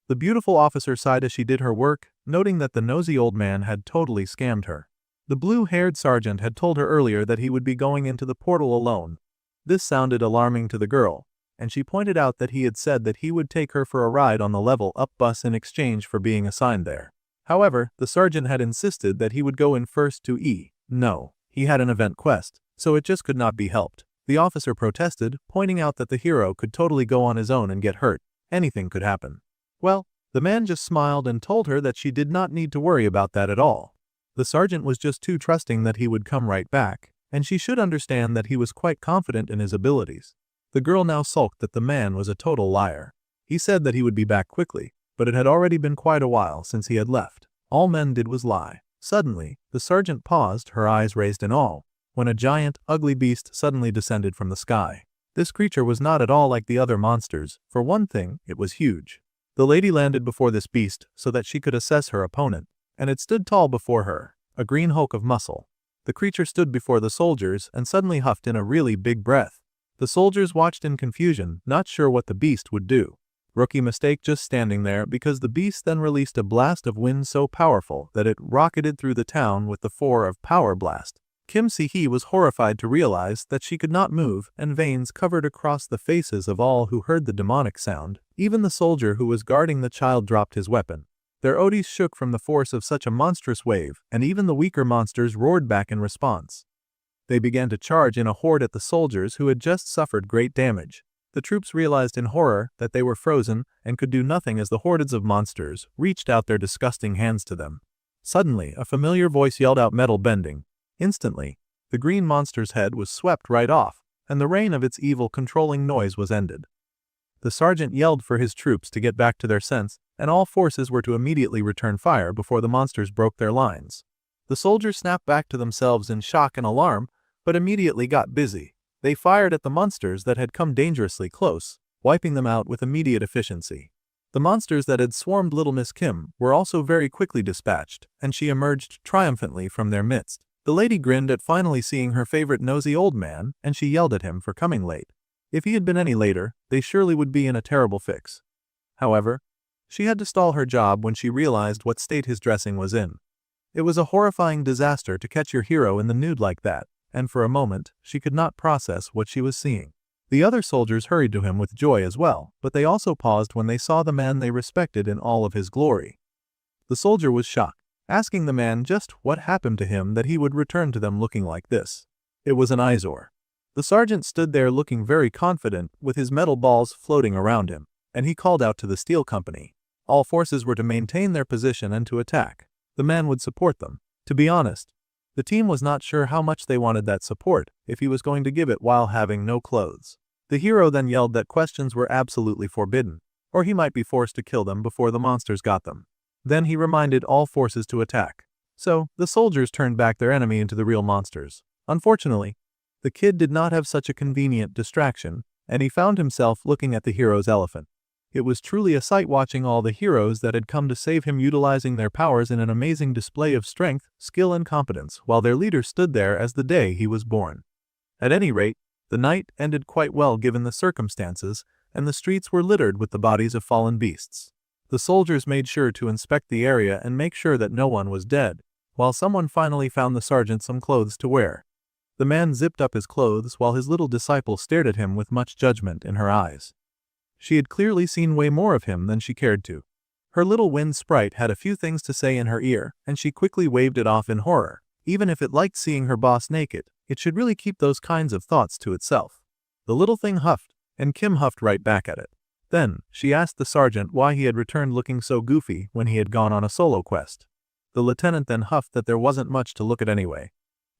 The beautiful officer sighed as she did her work, noting that the nosy old man had totally scammed her. The blue-haired sergeant had told her earlier that he would be going into the portal alone. This sounded alarming to the girl, and she pointed out that he had said that he would take her for a ride on the level up bus in exchange for being assigned there. However, the sergeant had insisted that he would go in first to E. No, he had an event quest, so it just could not be helped. The officer protested, pointing out that the hero could totally go on his own and get hurt. Anything could happen. Well, the man just smiled and told her that she did not need to worry about that at all. The sergeant was just too trusting that he would come right back, and she should understand that he was quite confident in his abilities. The girl now sulked that the man was a total liar. He said that he would be back quickly, but it had already been quite a while since he had left. All men did was lie. Suddenly, the sergeant paused, her eyes raised in awe, when a giant, ugly beast suddenly descended from the sky. This creature was not at all like the other monsters. For one thing, it was huge. The lady landed before this beast so that she could assess her opponent, and it stood tall before her, a green hulk of muscle. The creature stood before the soldiers and suddenly huffed in a really big breath. The soldiers watched in confusion, not sure what the beast would do. Rookie mistake just standing there because the beast then released a blast of wind so powerful that it rocketed through the town with the force of power blast. Kim Si-hee was horrified to realize that she could not move, and veins covered across the faces of all who heard the demonic sound. Even the soldier who was guarding the child dropped his weapon. Their odis shook from the force of such a monstrous wave, and even the weaker monsters roared back in response. They began to charge in a horde at the soldiers who had just suffered great damage. The troops realized in horror that they were frozen and could do nothing as the hordes of monsters reached out their disgusting hands to them. Suddenly, a familiar voice yelled out, "Metal bending." Instantly, the green monster's head was swept right off, and the reign of its evil controlling noise was ended. The sergeant yelled for his troops to get back to their sense, and all forces were to immediately return fire before the monsters broke their lines. The soldiers snapped back to themselves in shock and alarm, but immediately got busy. They fired at the monsters that had come dangerously close. wiping them out with immediate efficiency. The monsters that had swarmed Little Miss Kim were also very quickly dispatched, and she emerged triumphantly from their midst. The lady grinned at finally seeing her favorite nosy old man, and she yelled at him for coming late. If he had been any later, they surely would be in a terrible fix. However, she had to stall her job when she realized what state his dressing was in. It was a horrifying disaster to catch your hero in the nude like that, and for a moment, she could not process what she was seeing. The other soldiers hurried to him with joy as well, but they also paused when they saw the man they respected in all of his glory. The soldier was shocked, asking the man just what happened to him that he would return to them looking like this. It was an eyesore. The sergeant stood there looking very confident with his metal balls floating around him, and he called out to the steel company. All forces were to maintain their position and to attack. The man would support them. To be honest, the team was not sure how much they wanted that support if he was going to give it while having no clothes. The hero then yelled that questions were absolutely forbidden, or he might be forced to kill them before the monsters got them. Then he reminded all forces to attack. So, the soldiers turned back their enemy into the real monsters. Unfortunately, the kid did not have such a convenient distraction, and he found himself looking at the hero's elephant. It was truly a sight watching all the heroes that had come to save him utilizing their powers in an amazing display of strength, skill and competence, while their leader stood there as the day he was born. At any rate, the night ended quite well given the circumstances, and the streets were littered with the bodies of fallen beasts. The soldiers made sure to inspect the area and make sure that no one was dead, while someone finally found the sergeant some clothes to wear. The man zipped up his clothes while his little disciple stared at him with much judgment in her eyes. She had clearly seen way more of him than she cared to. Her little wind sprite had a few things to say in her ear, and she quickly waved it off in horror. Even if it liked seeing her boss naked, it should really keep those kinds of thoughts to itself. The little thing huffed, and Kim huffed right back at it. Then, she asked the sergeant why he had returned looking so goofy when he had gone on a solo quest. The lieutenant then huffed that there wasn't much to look at anyway.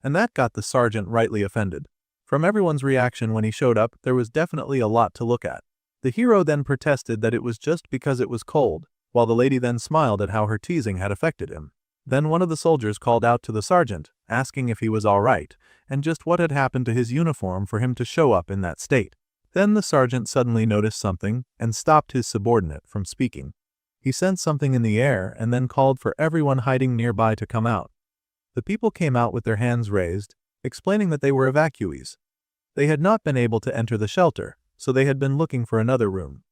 And that got the sergeant rightly offended. From everyone's reaction when he showed up, there was definitely a lot to look at. The hero then protested that it was just because it was cold, while the lady then smiled at how her teasing had affected him. Then one of the soldiers called out to the sergeant, asking if he was all right, and just what had happened to his uniform for him to show up in that state. Then the sergeant suddenly noticed something and stopped his subordinate from speaking. He sensed something in the air and then called for everyone hiding nearby to come out. The people came out with their hands raised, explaining that they were evacuees. They had not been able to enter the shelter, so they had been looking for another room.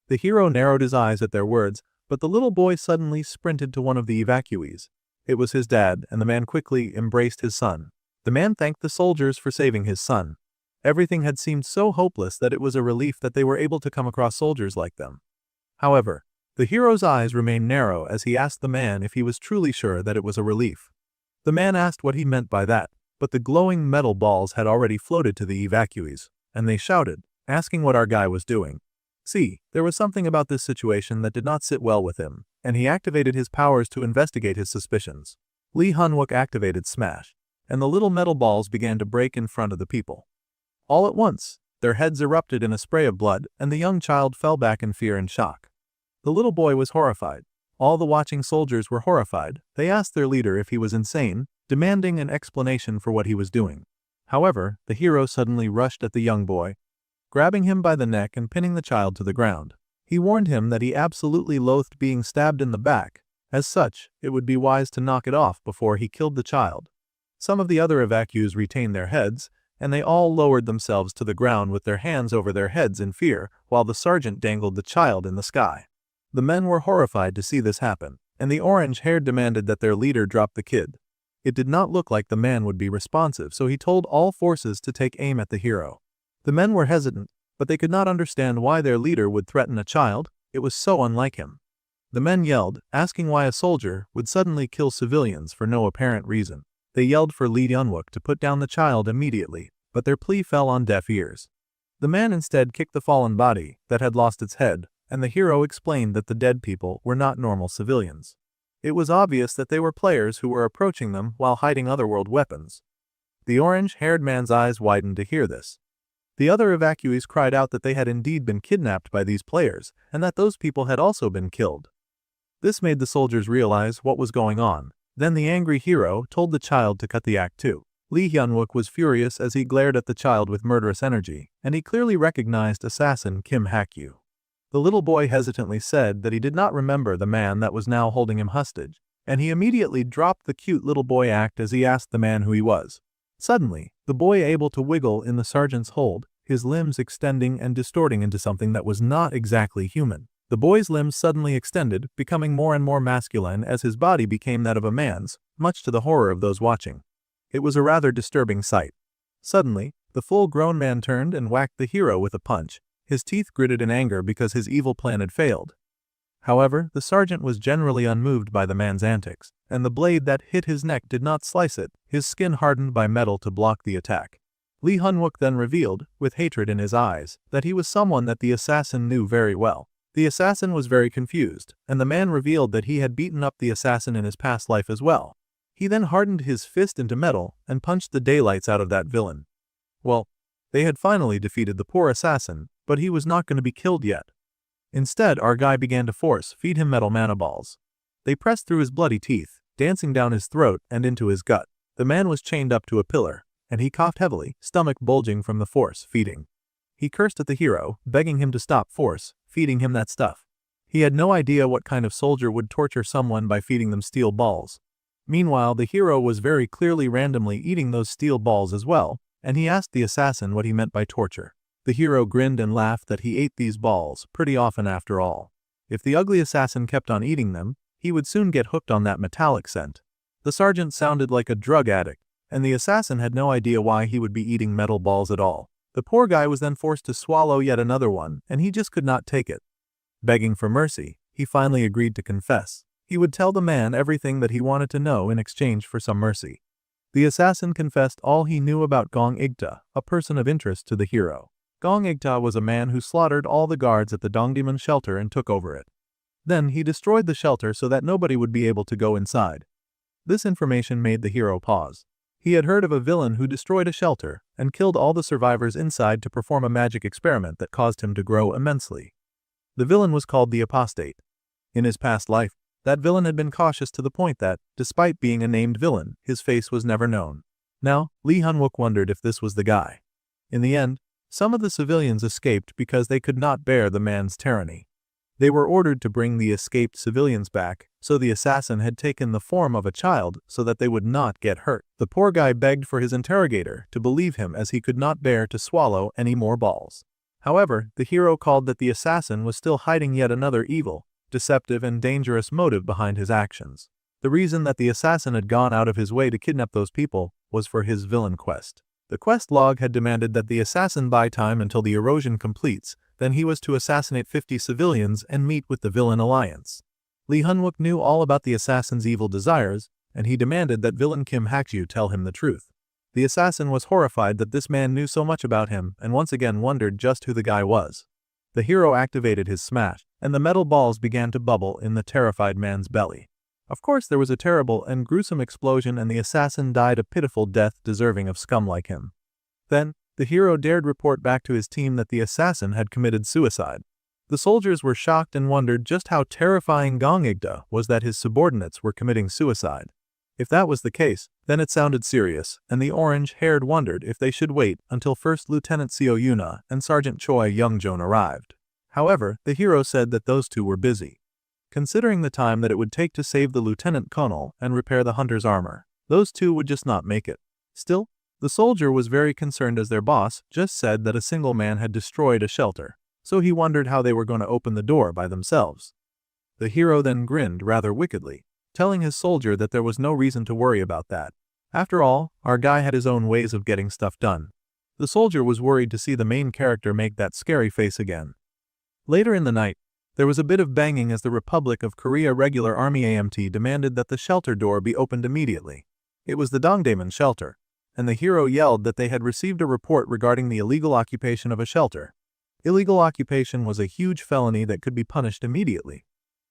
The hero narrowed his eyes at their words, but the little boy suddenly sprinted to one of the evacuees. It was his dad, and the man quickly embraced his son. The man thanked the soldiers for saving his son. Everything had seemed so hopeless that it was a relief that they were able to come across soldiers like them. However, the hero's eyes remained narrow as he asked the man if he was truly sure that it was a relief. The man asked what he meant by that, but the glowing metal balls had already floated to the evacuees, and they shouted, asking what our guy was doing. See, there was something about this situation that did not sit well with him, and he activated his powers to investigate his suspicions. Lee Hunwook activated Smash, and the little metal balls began to break in front of the people. All at once, their heads erupted in a spray of blood, and the young child fell back in fear and shock. The little boy was horrified. All the watching soldiers were horrified. They asked their leader if he was insane, demanding an explanation for what he was doing. However, the hero suddenly rushed at the young boy, grabbing him by the neck and pinning the child to the ground. He warned him that he absolutely loathed being stabbed in the back. As such, it would be wise to knock it off before he killed the child. Some of the other evacuees retained their heads, and they all lowered themselves to the ground with their hands over their heads in fear, while the sergeant dangled the child in the sky. The men were horrified to see this happen, and the orange-haired demanded that their leader drop the kid. It did not look like the man would be responsive, so he told all forces to take aim at the hero. The men were hesitant, but they could not understand why their leader would threaten a child. It was so unlike him. The men yelled, asking why a soldier would suddenly kill civilians for no apparent reason. They yelled for Lee Hunwook to put down the child immediately, but their plea fell on deaf ears. The man instead kicked the fallen body that had lost its head, and the hero explained that the dead people were not normal civilians. It was obvious that they were players who were approaching them while hiding otherworld weapons. The orange-haired man's eyes widened to hear this. The other evacuees cried out that they had indeed been kidnapped by these players, and that those people had also been killed. This made the soldiers realize what was going on. Then the angry hero told the child to cut the act too. Lee Hyun-wook was furious as he glared at the child with murderous energy, and he clearly recognized assassin Kim Hak-yu. The little boy hesitantly said that he did not remember the man that was now holding him hostage, and he immediately dropped the cute little boy act as he asked the man who he was. Suddenly, the boy able to wiggle in the sergeant's hold, his limbs extending and distorting into something that was not exactly human. The boy's limbs suddenly extended, becoming more and more masculine as his body became that of a man's, much to the horror of those watching. It was a rather disturbing sight. Suddenly, the full-grown man turned and whacked the hero with a punch, his teeth gritted in anger because his evil plan had failed. However, the sergeant was generally unmoved by the man's antics, and the blade that hit his neck did not slice it, his skin hardened by metal to block the attack. Lee Hyun-wook then revealed, with hatred in his eyes, that he was someone that the assassin knew very well. The assassin was very confused, and the man revealed that he had beaten up the assassin in his past life as well. He then hardened his fist into metal and punched the daylights out of that villain. Well, they had finally defeated the poor assassin, but he was not going to be killed yet. Instead, our guy began to force-feed him metal mana balls. They pressed through his bloody teeth, dancing down his throat and into his gut. The man was chained up to a pillar, and he coughed heavily, stomach bulging from the force-feeding. He cursed at the hero, begging him to stop force-feeding him that stuff. He had no idea what kind of soldier would torture someone by feeding them steel balls. Meanwhile, the hero was very clearly randomly eating those steel balls as well, and he asked the assassin what he meant by torture. The hero grinned and laughed that he ate these balls pretty often after all. If the ugly assassin kept on eating them, he would soon get hooked on that metallic scent. The sergeant sounded like a drug addict, and the assassin had no idea why he would be eating metal balls at all. The poor guy was then forced to swallow yet another one, and he just could not take it. Begging for mercy, he finally agreed to confess. He would tell the man everything that he wanted to know in exchange for some mercy. The assassin confessed all he knew about Gong Igta, a person of interest to the hero. Gong Igta was a man who slaughtered all the guards at the Dongdaemun shelter and took over it. Then he destroyed the shelter so that nobody would be able to go inside. This information made the hero pause. He had heard of a villain who destroyed a shelter and killed all the survivors inside to perform a magic experiment that caused him to grow immensely. The villain was called the Apostate. In his past life, that villain had been cautious to the point that, despite being a named villain, his face was never known. Now, Lee Hyun-wook wondered if this was the guy. In the end, some of the civilians escaped because they could not bear the man's tyranny. They were ordered to bring the escaped civilians back, so the assassin had taken the form of a child so that they would not get hurt. The poor guy begged for his interrogator to believe him as he could not bear to swallow any more balls. However, the hero called that the assassin was still hiding yet another evil, deceptive and dangerous motive behind his actions. The reason that the assassin had gone out of his way to kidnap those people was for his villain quest. The quest log had demanded that the assassin buy time until the erosion completes, then he was to assassinate 50 civilians and meet with the villain alliance. Lee Hyun-wook knew all about the assassin's evil desires, and he demanded that villain Kim Hak-ju tell him the truth. The assassin was horrified that this man knew so much about him and once again wondered just who the guy was. The hero activated his smash, and the metal balls began to bubble in the terrified man's belly. Of course, there was a terrible and gruesome explosion and the assassin died a pitiful death deserving of scum like him. Then, the hero dared report back to his team that the assassin had committed suicide. The soldiers were shocked and wondered just how terrifying Gong Igta was that his subordinates were committing suicide. If that was the case, then it sounded serious, and the orange-haired wondered if they should wait until First Lieutenant Seo Yuna and Sergeant Choi Youngjoon arrived. However, the hero said that those two were busy. Considering the time that it would take to save the lieutenant colonel and repair the hunter's armor, those two would just not make it. Still, the soldier was very concerned as their boss just said that a single man had destroyed a shelter, so he wondered how they were going to open the door by themselves. The hero then grinned rather wickedly, telling his soldier that there was no reason to worry about that. After all, our guy had his own ways of getting stuff done. The soldier was worried to see the main character make that scary face again. Later in the night, there was a bit of banging as the Republic of Korea Regular Army AMT demanded that the shelter door be opened immediately. It was the Dongdaemun shelter, and the hero yelled that they had received a report regarding the illegal occupation of a shelter. Illegal occupation was a huge felony that could be punished immediately.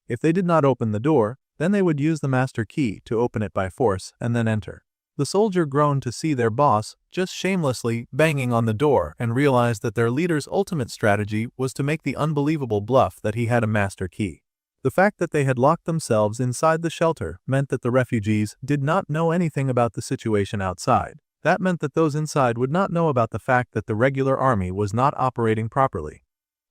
If they did not open the door, then they would use the master key to open it by force and then enter. The soldier groaned to see their boss just shamelessly banging on the door and realized that their leader's ultimate strategy was to make the unbelievable bluff that he had a master key. The fact that they had locked themselves inside the shelter meant that the refugees did not know anything about the situation outside, That meant that those inside would not know about the fact that the regular army was not operating properly.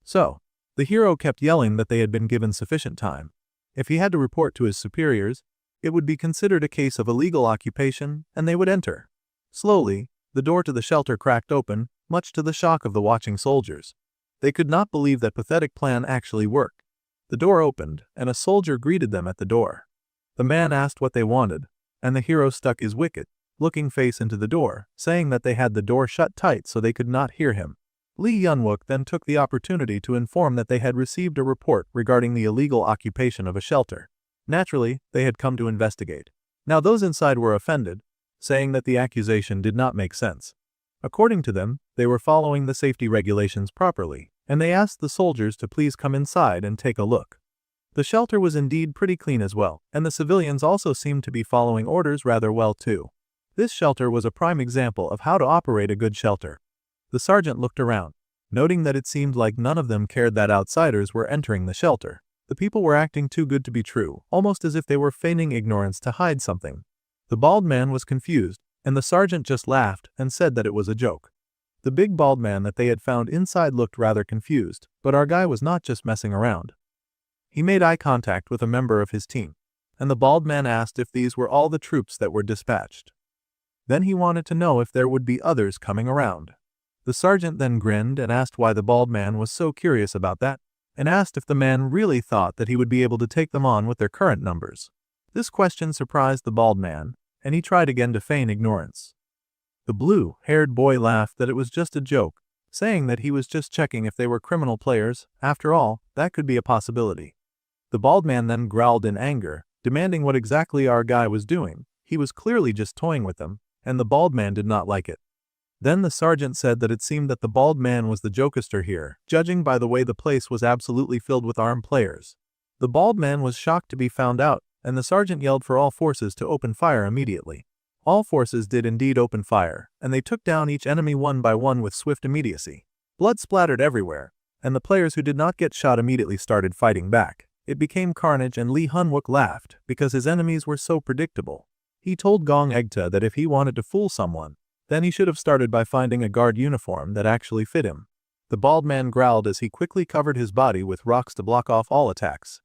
So, the hero kept yelling that they had been given sufficient time. If he had to report to his superiors, it would be considered a case of illegal occupation, and they would enter. Slowly, the door to the shelter cracked open, much to the shock of the watching soldiers. They could not believe that pathetic plan actually worked. The door opened, and a soldier greeted them at the door. The man asked what they wanted, and the hero stuck his wicked looking face into the door, saying that they had the door shut tight so they could not hear him. Lee Yunwook then took the opportunity to inform that they had received a report regarding the illegal occupation of a shelter. Naturally, they had come to investigate. Now those inside were offended, saying that the accusation did not make sense. According to them, they were following the safety regulations properly, and they asked the soldiers to please come inside and take a look. The shelter was indeed pretty clean as well, and the civilians also seemed to be following orders rather well too. This shelter was a prime example of how to operate a good shelter. The sergeant looked around, noting that it seemed like none of them cared that outsiders were entering the shelter. The people were acting too good to be true, almost as if they were feigning ignorance to hide something. The bald man was confused, and the sergeant just laughed and said that it was a joke. The big bald man that they had found inside looked rather confused, but our guy was not just messing around. He made eye contact with a member of his team, and the bald man asked if these were all the troops that were dispatched. Then he wanted to know if there would be others coming around. The sergeant then grinned and asked why the bald man was so curious about that, and asked if the man really thought that he would be able to take them on with their current numbers. This question surprised the bald man, and he tried again to feign ignorance. The blue-haired boy laughed that it was just a joke, saying that he was just checking if they were criminal players. After all, that could be a possibility. The bald man then growled in anger, demanding what exactly our guy was doing. He was clearly just toying with them, and the bald man did not like it. Then the sergeant said that it seemed that the bald man was the jokester here, judging by the way the place was absolutely filled with armed players. The bald man was shocked to be found out, and the sergeant yelled for all forces to open fire immediately. All forces did indeed open fire, and they took down each enemy one by one with swift immediacy. Blood splattered everywhere, and the players who did not get shot immediately started fighting back. It became carnage, and Lee Hunwook laughed because his enemies were so predictable. He told Gong Egta that if he wanted to fool someone, then he should have started by finding a guard uniform that actually fit him. The bald man growled as he quickly covered his body with rocks to block off all attacks.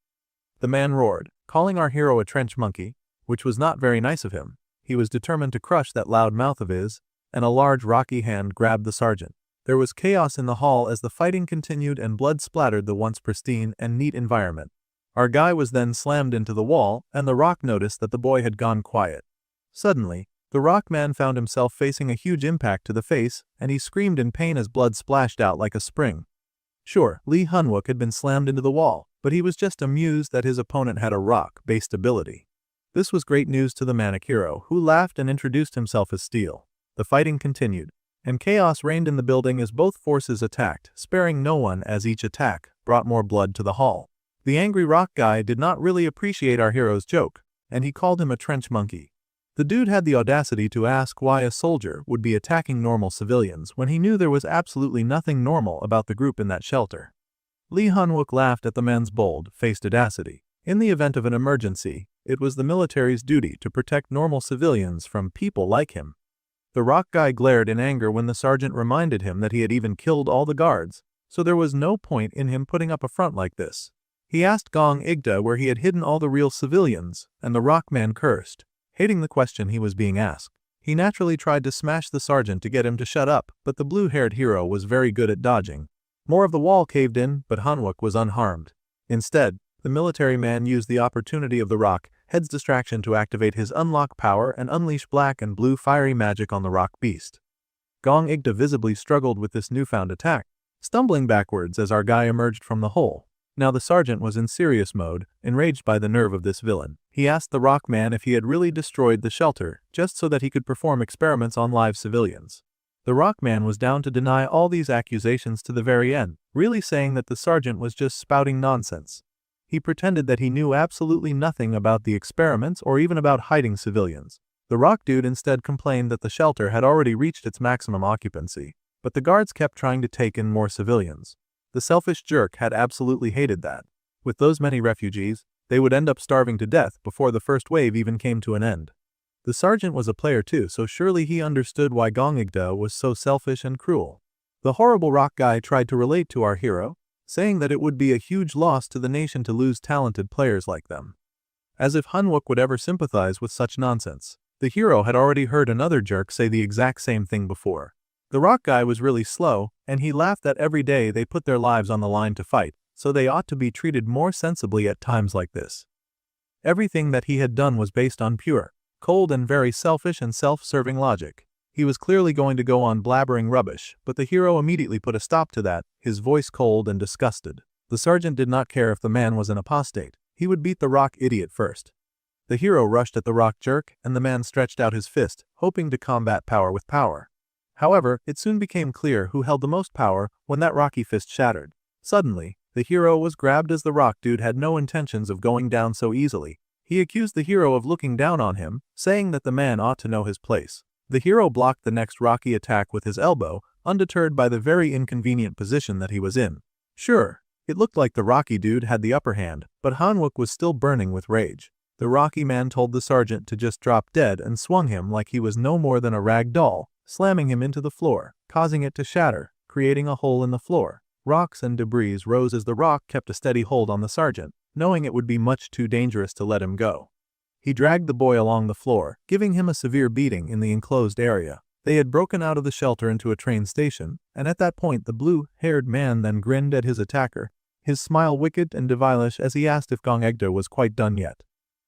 The man roared, calling our hero a trench monkey, which was not very nice of him. He was determined to crush that loud mouth of his, and a large rocky hand grabbed the sergeant. There was chaos in the hall as the fighting continued and blood splattered the once pristine and neat environment. Our guy was then slammed into the wall, and the rock noticed that the boy had gone quiet. Suddenly, the rock man found himself facing a huge impact to the face, and he screamed in pain as blood splashed out like a spring. Sure, Lee Hunwook had been slammed into the wall, but he was just amused that his opponent had a rock-based ability. This was great news to the manic hero, who laughed and introduced himself as Steel. The fighting continued, and chaos reigned in the building as both forces attacked, sparing no one as each attack brought more blood to the hall. The angry rock guy did not really appreciate our hero's joke, and he called him a trench monkey. The dude had the audacity to ask why a soldier would be attacking normal civilians when he knew there was absolutely nothing normal about the group in that shelter. Lee Hunwook laughed at the man's bold-faced audacity. In the event of an emergency, it was the military's duty to protect normal civilians from people like him. The rock guy glared in anger when the sergeant reminded him that he had even killed all the guards, so there was no point in him putting up a front like this. He asked Gong Igda where he had hidden all the real civilians, and the rock man cursed, hating the question he was being asked. He naturally tried to smash the sergeant to get him to shut up, but the blue-haired hero was very good at dodging. More of the wall caved in, but Hunwook was unharmed. Instead, the military man used the opportunity of the rock head's distraction to activate his unlock power and unleash black and blue fiery magic on the rock beast. Gong Igda visibly struggled with this newfound attack, stumbling backwards as our guy emerged from the hole. Now the sergeant was in serious mode, enraged by the nerve of this villain. He asked the rock man if he had really destroyed the shelter, just so that he could perform experiments on live civilians. The rock man was down to deny all these accusations to the very end, really saying that the sergeant was just spouting nonsense. He pretended that he knew absolutely nothing about the experiments or even about hiding civilians. The rock dude instead complained that the shelter had already reached its maximum occupancy, but the guards kept trying to take in more civilians. The selfish jerk had absolutely hated that. With those many refugees, they would end up starving to death before the first wave even came to an end. The sergeant was a player too, so surely he understood why Gongigda was so selfish and cruel. The horrible rock guy tried to relate to our hero, saying that it would be a huge loss to the nation to lose talented players like them. As if Hanwook would ever sympathize with such nonsense. The hero had already heard another jerk say the exact same thing before. The rock guy was really slow, and he laughed that every day they put their lives on the line to fight, so they ought to be treated more sensibly at times like this. Everything that he had done was based on pure, cold and very selfish and self-serving logic. He was clearly going to go on blabbering rubbish, but the hero immediately put a stop to that, his voice cold and disgusted. The sergeant did not care if the man was an apostate. He would beat the rock idiot first. The hero rushed at the rock jerk, and the man stretched out his fist, hoping to combat power with power. However, it soon became clear who held the most power when that rocky fist shattered. Suddenly, the hero was grabbed as the rock dude had no intentions of going down so easily. He accused the hero of looking down on him, saying that the man ought to know his place. The hero blocked the next rocky attack with his elbow, undeterred by the very inconvenient position that he was in. Sure, it looked like the rocky dude had the upper hand, but Hanwook was still burning with rage. The rocky man told the sergeant to just drop dead and swung him like he was no more than a rag doll, slamming him into the floor, causing it to shatter, creating a hole in the floor. Rocks and debris rose as the rock kept a steady hold on the sergeant, knowing it would be much too dangerous to let him go. He dragged the boy along the floor, giving him a severe beating in the enclosed area. They had broken out of the shelter into a train station, and at that point the blue-haired man then grinned at his attacker, his smile wicked and devilish as he asked if Gongegda was quite done yet.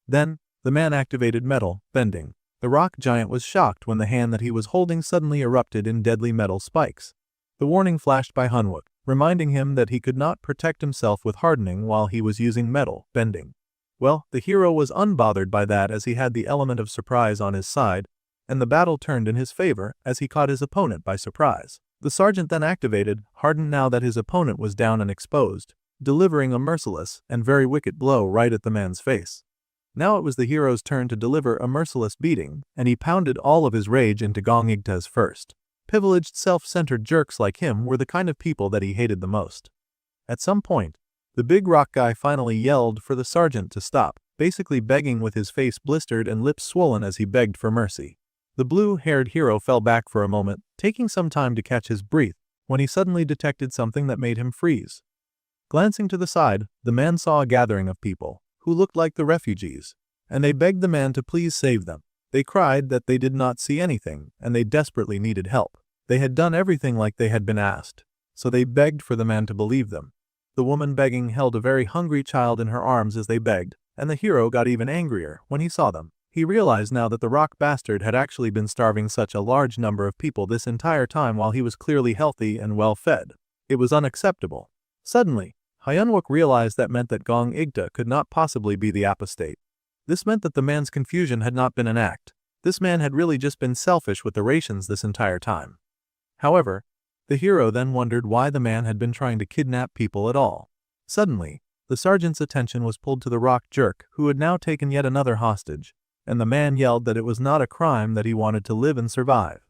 Then, the man activated metal, bending. The rock giant was shocked when the hand that he was holding suddenly erupted in deadly metal spikes. The warning flashed by Hanwook, reminding him that he could not protect himself with hardening while he was using metal, bending. Well, the hero was unbothered by that as he had the element of surprise on his side, and the battle turned in his favor as he caught his opponent by surprise. The sergeant then activated, hardened now that his opponent was down and exposed, delivering a merciless and very wicked blow right at the man's face. Now it was the hero's turn to deliver a merciless beating, and he pounded all of his rage into Gongigta's first. Privileged, self-centered jerks like him were the kind of people that he hated the most. At some point, the big rock guy finally yelled for the sergeant to stop, basically begging with his face blistered and lips swollen as he begged for mercy. The blue-haired hero fell back for a moment, taking some time to catch his breath, when he suddenly detected something that made him freeze. Glancing to the side, the man saw a gathering of people, who looked like the refugees, and they begged the man to please save them. They cried that they did not see anything, and they desperately needed help. They had done everything like they had been asked, so they begged for the man to believe them. The woman begging held a very hungry child in her arms as they begged, and the hero got even angrier when he saw them. He realized now that the rock bastard had actually been starving such a large number of people this entire time while he was clearly healthy and well fed. It was unacceptable. Suddenly, Hanwook realized that meant that Gongigda could not possibly be the apostate. This meant that the man's confusion had not been an act. This man had really just been selfish with the rations this entire time. However, the hero then wondered why the man had been trying to kidnap people at all. Suddenly, the sergeant's attention was pulled to the rock jerk who had now taken yet another hostage, and the man yelled that it was not a crime that he wanted to live and survive.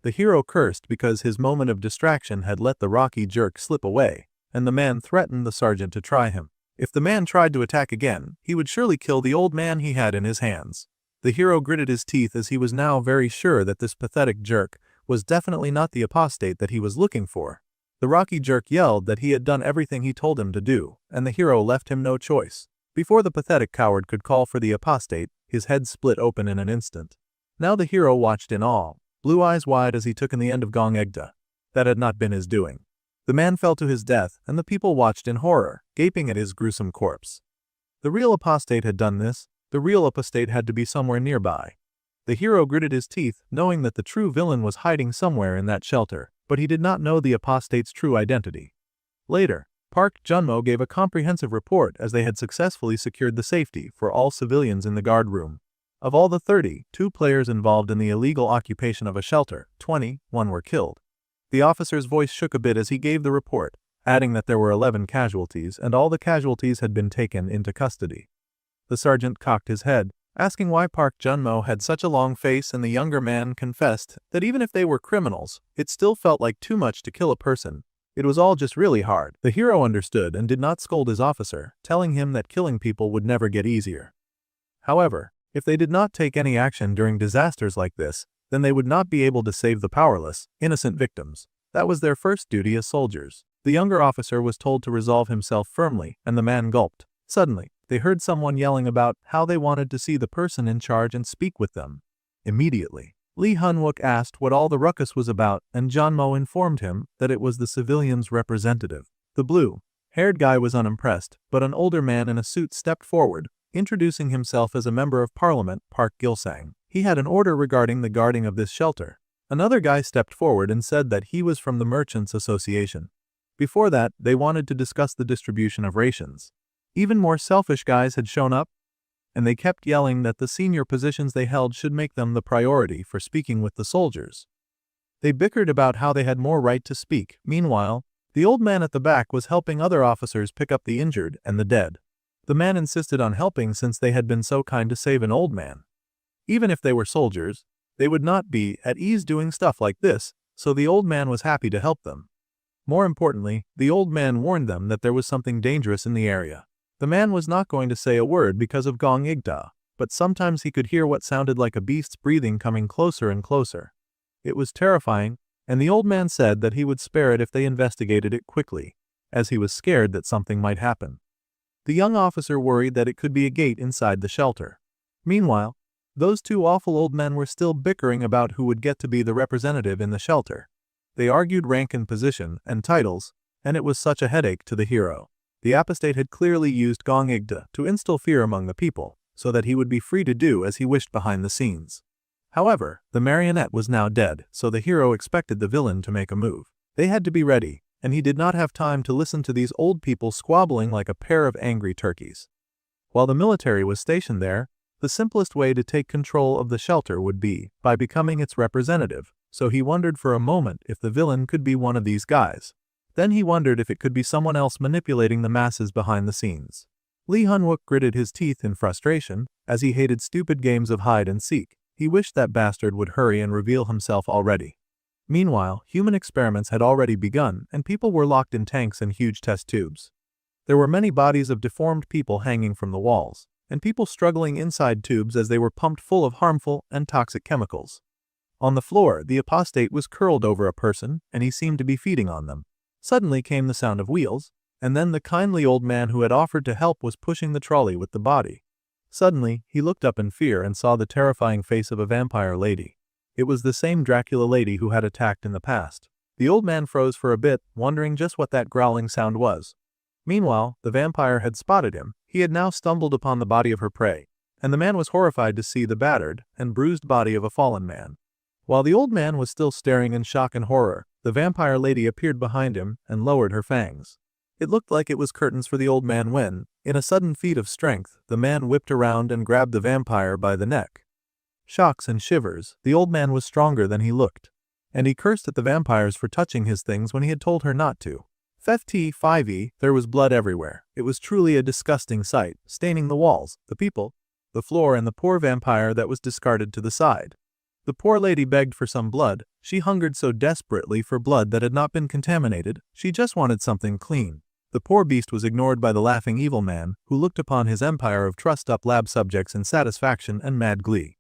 The hero cursed because his moment of distraction had let the rocky jerk slip away, and the man threatened the sergeant to try him. If the man tried to attack again, he would surely kill the old man he had in his hands. The hero gritted his teeth as he was now very sure that this pathetic jerk was definitely not the apostate that he was looking for. The rocky jerk yelled that he had done everything he told him to do, and the hero left him no choice. Before the pathetic coward could call for the apostate, his head split open in an instant. Now the hero watched in awe, blue eyes wide as he took in the end of Gongegda. That had not been his doing. The man fell to his death, and the people watched in horror, gaping at his gruesome corpse. The real apostate had done this. The real apostate had to be somewhere nearby. The hero gritted his teeth, knowing that the true villain was hiding somewhere in that shelter, but he did not know the apostate's true identity. Later, Park Junmo gave a comprehensive report as they had successfully secured the safety for all civilians in the guard room. Of all the 32 players involved in the illegal occupation of a shelter, 21 were killed. The officer's voice shook a bit as he gave the report, adding that there were 11 casualties and all the casualties had been taken into custody. The sergeant cocked his head, asking why Park Junmo had such a long face, and the younger man confessed that even if they were criminals, it still felt like too much to kill a person. It was all just really hard. The hero understood and did not scold his officer, telling him that killing people would never get easier. However, If they did not take any action during disasters like this, then they would not be able to save the powerless, innocent victims. That was their first duty as soldiers. The younger officer was told to resolve himself firmly, and the man gulped. Suddenly, they heard someone yelling about how they wanted to see the person in charge and speak with them. Immediately, Lee Hun-wook asked what all the ruckus was about, and John Mo informed him that it was the civilians' representative. The blue-haired guy was unimpressed, but an older man in a suit stepped forward, introducing himself as a member of parliament, Park Gilsang. He had an order regarding the guarding of this shelter. Another guy stepped forward and said that he was from the Merchants Association. Before that, they wanted to discuss the distribution of rations. Even more selfish guys had shown up, and they kept yelling that the senior positions they held should make them the priority for speaking with the soldiers. They bickered about how they had more right to speak. Meanwhile, the old man at the back was helping other officers pick up the injured and the dead. The man insisted on helping since they had been so kind to save an old man. Even if they were soldiers, they would not be at ease doing stuff like this, so the old man was happy to help them. More importantly, the old man warned them that there was something dangerous in the area. The man was not going to say a word because of Gong Igda, but sometimes he could hear what sounded like a beast's breathing coming closer and closer. It was terrifying, and the old man said that he would spare it if they investigated it quickly, as he was scared that something might happen. The young officer worried that it could be a gate inside the shelter. Meanwhile, those two awful old men were still bickering about who would get to be the representative in the shelter. They argued rank and position and titles, and it was such a headache to the hero. The apostate had clearly used Gong Igda to instill fear among the people, so that he would be free to do as he wished behind the scenes. However, the marionette was now dead, so the hero expected the villain to make a move. They had to be ready, and he did not have time to listen to these old people squabbling like a pair of angry turkeys. While the military was stationed there, the simplest way to take control of the shelter would be by becoming its representative, so he wondered for a moment if the villain could be one of these guys. Then he wondered if it could be someone else manipulating the masses behind the scenes. Lee Hun-wook gritted his teeth in frustration, as he hated stupid games of hide and seek. He wished that bastard would hurry and reveal himself already. Meanwhile, human experiments had already begun, and people were locked in tanks and huge test tubes. There were many bodies of deformed people hanging from the walls, and people struggling inside tubes as they were pumped full of harmful and toxic chemicals. On the floor, the apostate was curled over a person, and he seemed to be feeding on them. Suddenly came the sound of wheels, and then the kindly old man who had offered to help was pushing the trolley with the body. Suddenly, he looked up in fear and saw the terrifying face of a vampire lady. It was the same Dracula lady who had attacked in the past. The old man froze for a bit, wondering just what that growling sound was. Meanwhile, the vampire had spotted him. He had now stumbled upon the body of her prey, and the man was horrified to see the battered and bruised body of a fallen man. While the old man was still staring in shock and horror, the vampire lady appeared behind him and lowered her fangs. It looked like it was curtains for the old man when, in a sudden feat of strength, the man whipped around and grabbed the vampire by the neck. Shocks and shivers, the old man was stronger than he looked, and he cursed at the vampires for touching his things when he had told her not to. 5e, there was blood everywhere. It was truly a disgusting sight, staining the walls, the people, the floor, and the poor vampire that was discarded to the side. The poor lady begged for some blood. She hungered so desperately for blood that had not been contaminated, she just wanted something clean. The poor beast was ignored by the laughing evil man, who looked upon his empire of trussed-up lab subjects in satisfaction and mad glee.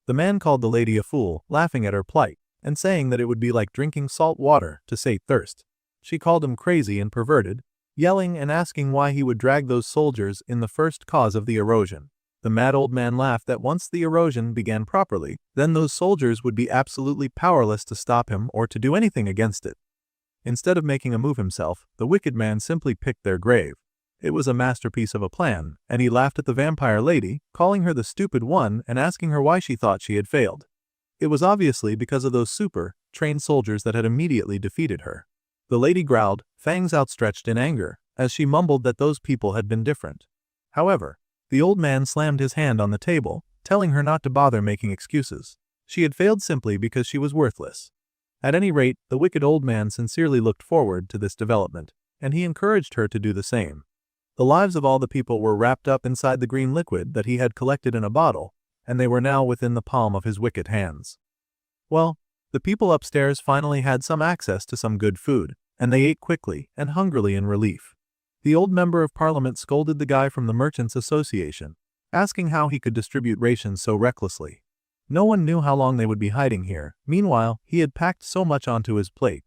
The man called the lady a fool, laughing at her plight, and saying that it would be like drinking salt water to sate thirst. She called him crazy and perverted, yelling and asking why he would drag those soldiers in the first cause of the erosion. The mad old man laughed that once the erosion began properly, then those soldiers would be absolutely powerless to stop him or to do anything against it. Instead of making a move himself, the wicked man simply picked their grave. It was a masterpiece of a plan, and he laughed at the vampire lady, calling her the stupid one and asking her why she thought she had failed. It was obviously because of those super-trained soldiers that had immediately defeated her. The lady growled, fangs outstretched in anger, as she mumbled that those people had been different. However, the old man slammed his hand on the table, telling her not to bother making excuses. She had failed simply because she was worthless. At any rate, the wicked old man sincerely looked forward to this development, and he encouraged her to do the same. The lives of all the people were wrapped up inside the green liquid that he had collected in a bottle, and they were now within the palm of his wicked hands. Well, the people upstairs finally had some access to some good food, and they ate quickly and hungrily in relief. The old member of parliament scolded the guy from the Merchants Association. asking how he could distribute rations so recklessly. No one knew how long they would be hiding here. Meanwhile, he had packed so much onto his plate.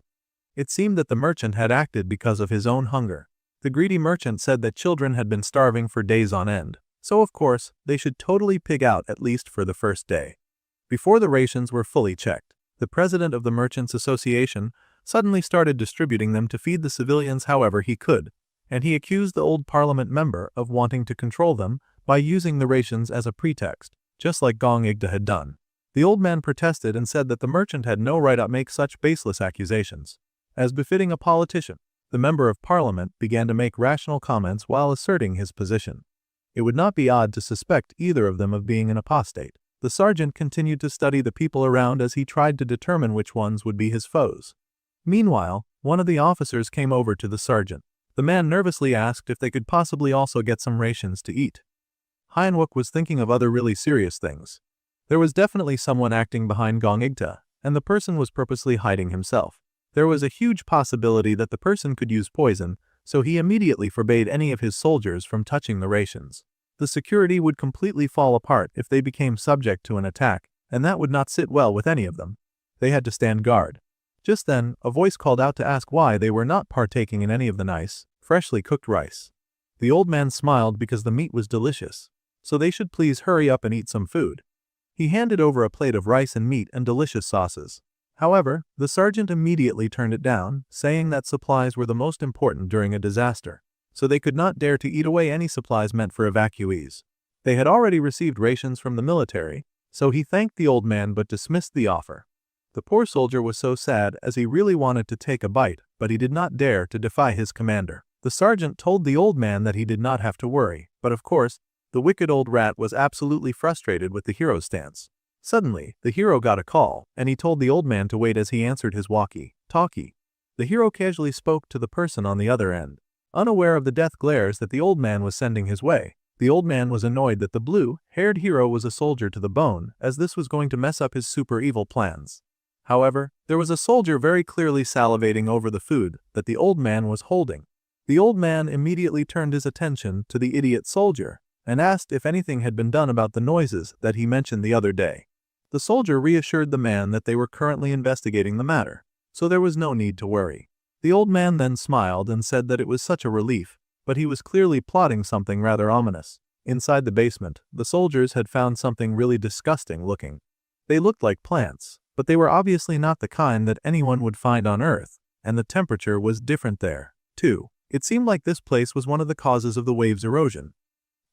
It seemed that the merchant had acted because of his own hunger. The greedy merchant said that children had been starving for days on end, so of course, they should totally pig out at least for the first day. Before the rations were fully checked, the president of the Merchants Association suddenly started distributing them to feed the civilians however he could, and he accused the old parliament member of wanting to control them by using the rations as a pretext, just like Gong Igda had done. The old man protested and said that the merchant had no right to make such baseless accusations. As befitting a politician, the member of parliament began to make rational comments while asserting his position. It would not be odd to suspect either of them of being an apostate. The sergeant continued to study the people around as he tried to determine which ones would be his foes. Meanwhile, one of the officers came over to the sergeant. The man nervously asked if they could possibly also get some rations to eat. Hyenwook was thinking of other really serious things. There was definitely someone acting behind Gong Igta, and the person was purposely hiding himself. There was a huge possibility that the person could use poison, so he immediately forbade any of his soldiers from touching the rations. The security would completely fall apart if they became subject to an attack, and that would not sit well with any of them. They had to stand guard. Just then, a voice called out to ask why they were not partaking in any of the nice, freshly cooked rice. The old man smiled because the meat was delicious, so they should please hurry up and eat some food. He handed over a plate of rice and meat and delicious sauces. However, the sergeant immediately turned it down, saying that supplies were the most important during a disaster, so they could not dare to eat away any supplies meant for evacuees. They had already received rations from the military, so he thanked the old man but dismissed the offer. The poor soldier was so sad as he really wanted to take a bite, but he did not dare to defy his commander. The sergeant told the old man that he did not have to worry, but of course, the wicked old rat was absolutely frustrated with the hero's stance. Suddenly, the hero got a call, and he told the old man to wait as he answered his walkie-talkie. The hero casually spoke to the person on the other end, unaware of the death glares that the old man was sending his way. The old man was annoyed that the blue-haired hero was a soldier to the bone, as this was going to mess up his super evil plans. However, there was a soldier very clearly salivating over the food that the old man was holding. The old man immediately turned his attention to the idiot soldier and asked if anything had been done about the noises that he mentioned the other day. The soldier reassured the man that they were currently investigating the matter, so there was no need to worry. The old man then smiled and said that it was such a relief, but he was clearly plotting something rather ominous. Inside the basement, the soldiers had found something really disgusting looking. They looked like plants, but they were obviously not the kind that anyone would find on Earth, and the temperature was different there, too. It seemed like this place was one of the causes of the wave's erosion.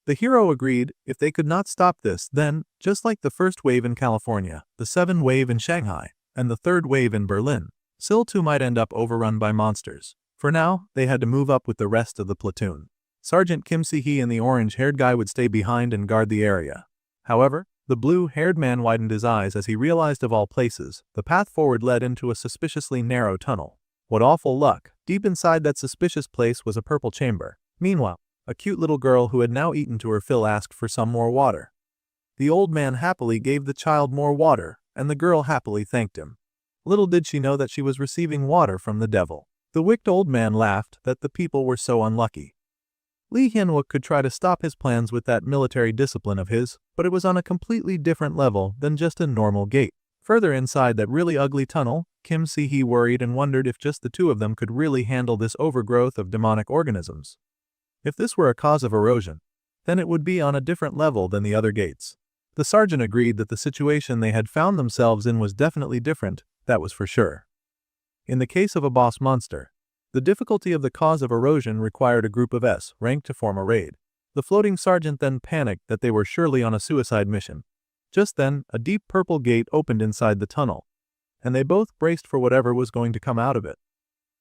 The hero agreed if they could not stop this, then, just like the first wave in California, the 7th wave in Shanghai, and the 3rd wave in Berlin, Sil too might end up overrun by monsters. For now, they had to move up with the rest of the platoon. Sergeant Kim Si-hee and the orange-haired guy would stay behind and guard the area. However, the blue-haired man widened his eyes as he realized of all places, the path forward led into a suspiciously narrow tunnel. What awful luck! Deep inside that suspicious place was a purple chamber. Meanwhile, a cute little girl who had now eaten to her fill asked for some more water. The old man happily gave the child more water, and the girl happily thanked him. Little did she know that she was receiving water from the devil. The wicked old man laughed that the people were so unlucky. Lee Hyun-wook could try to stop his plans with that military discipline of his, but it was on a completely different level than just a normal gate. Further inside that really ugly tunnel, Kim Si-hee worried and wondered if just the two of them could really handle this overgrowth of demonic organisms. If this were a cause of erosion, then it would be on a different level than the other gates. The sergeant agreed that the situation they had found themselves in was definitely different, that was for sure. In the case of a boss monster, the difficulty of the cause of erosion required a group of S rank to form a raid. The floating sergeant then panicked that they were surely on a suicide mission. Just then, a deep purple gate opened inside the tunnel, and they both braced for whatever was going to come out of it.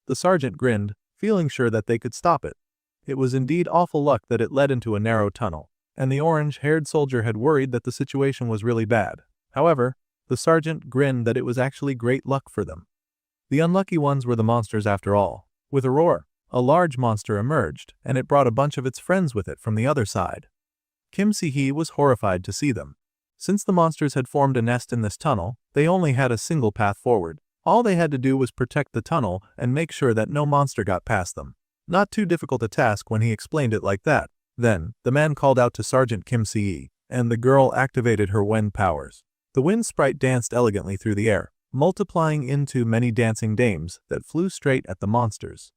The sergeant grinned, feeling sure that they could stop it. It was indeed awful luck that it led into a narrow tunnel, and the orange-haired soldier had worried that the situation was really bad. However, the sergeant grinned that it was actually great luck for them. The unlucky ones were the monsters after all. With a roar, a large monster emerged, and it brought a bunch of its friends with it from the other side. Kim Si-hee was horrified to see them. Since the monsters had formed a nest in this tunnel, they only had a single path forward. All they had to do was protect the tunnel and make sure that no monster got past them. Not too difficult a task when he explained it like that. Then, the man called out to Sergeant Kim Se, and the girl activated her wind powers. The wind sprite danced elegantly through the air, multiplying into many dancing dames that flew straight at the monsters.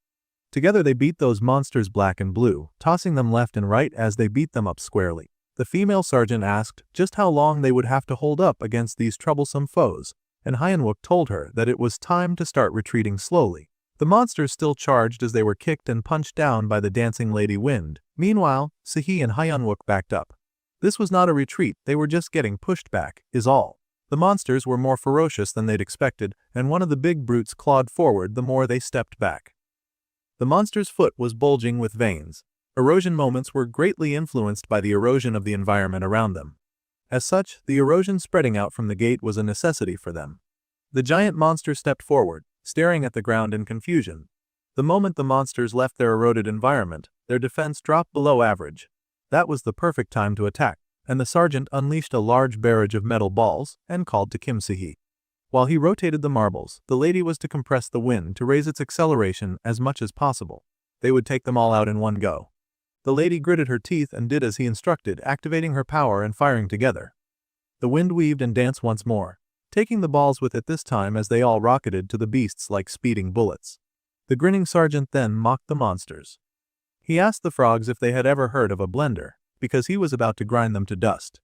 Together they beat those monsters black and blue, tossing them left and right as they beat them up squarely. The female sergeant asked just how long they would have to hold up against these troublesome foes, and Hyanwook told her that it was time to start retreating slowly. The monsters still charged as they were kicked and punched down by the dancing Lady Wind. Meanwhile, Sehi and Hyanwook backed up. This was not a retreat, they were just getting pushed back, is all. The monsters were more ferocious than they'd expected, and one of the big brutes clawed forward the more they stepped back. The monster's foot was bulging with veins. Erosion moments were greatly influenced by the erosion of the environment around them. As such, the erosion spreading out from the gate was a necessity for them. The giant monster stepped forward, staring at the ground in confusion. The moment the monsters left their eroded environment, their defense dropped below average. That was the perfect time to attack, and the sergeant unleashed a large barrage of metal balls and called to Kim Se. While he rotated the marbles, the lady was to compress the wind to raise its acceleration as much as possible. They would take them all out in one go. The lady gritted her teeth and did as he instructed, activating her power and firing together. The wind weaved and danced once more, taking the balls with it this time as they all rocketed to the beasts like speeding bullets. The grinning sergeant then mocked the monsters. He asked the frogs if they had ever heard of a blender, because he was about to grind them to dust.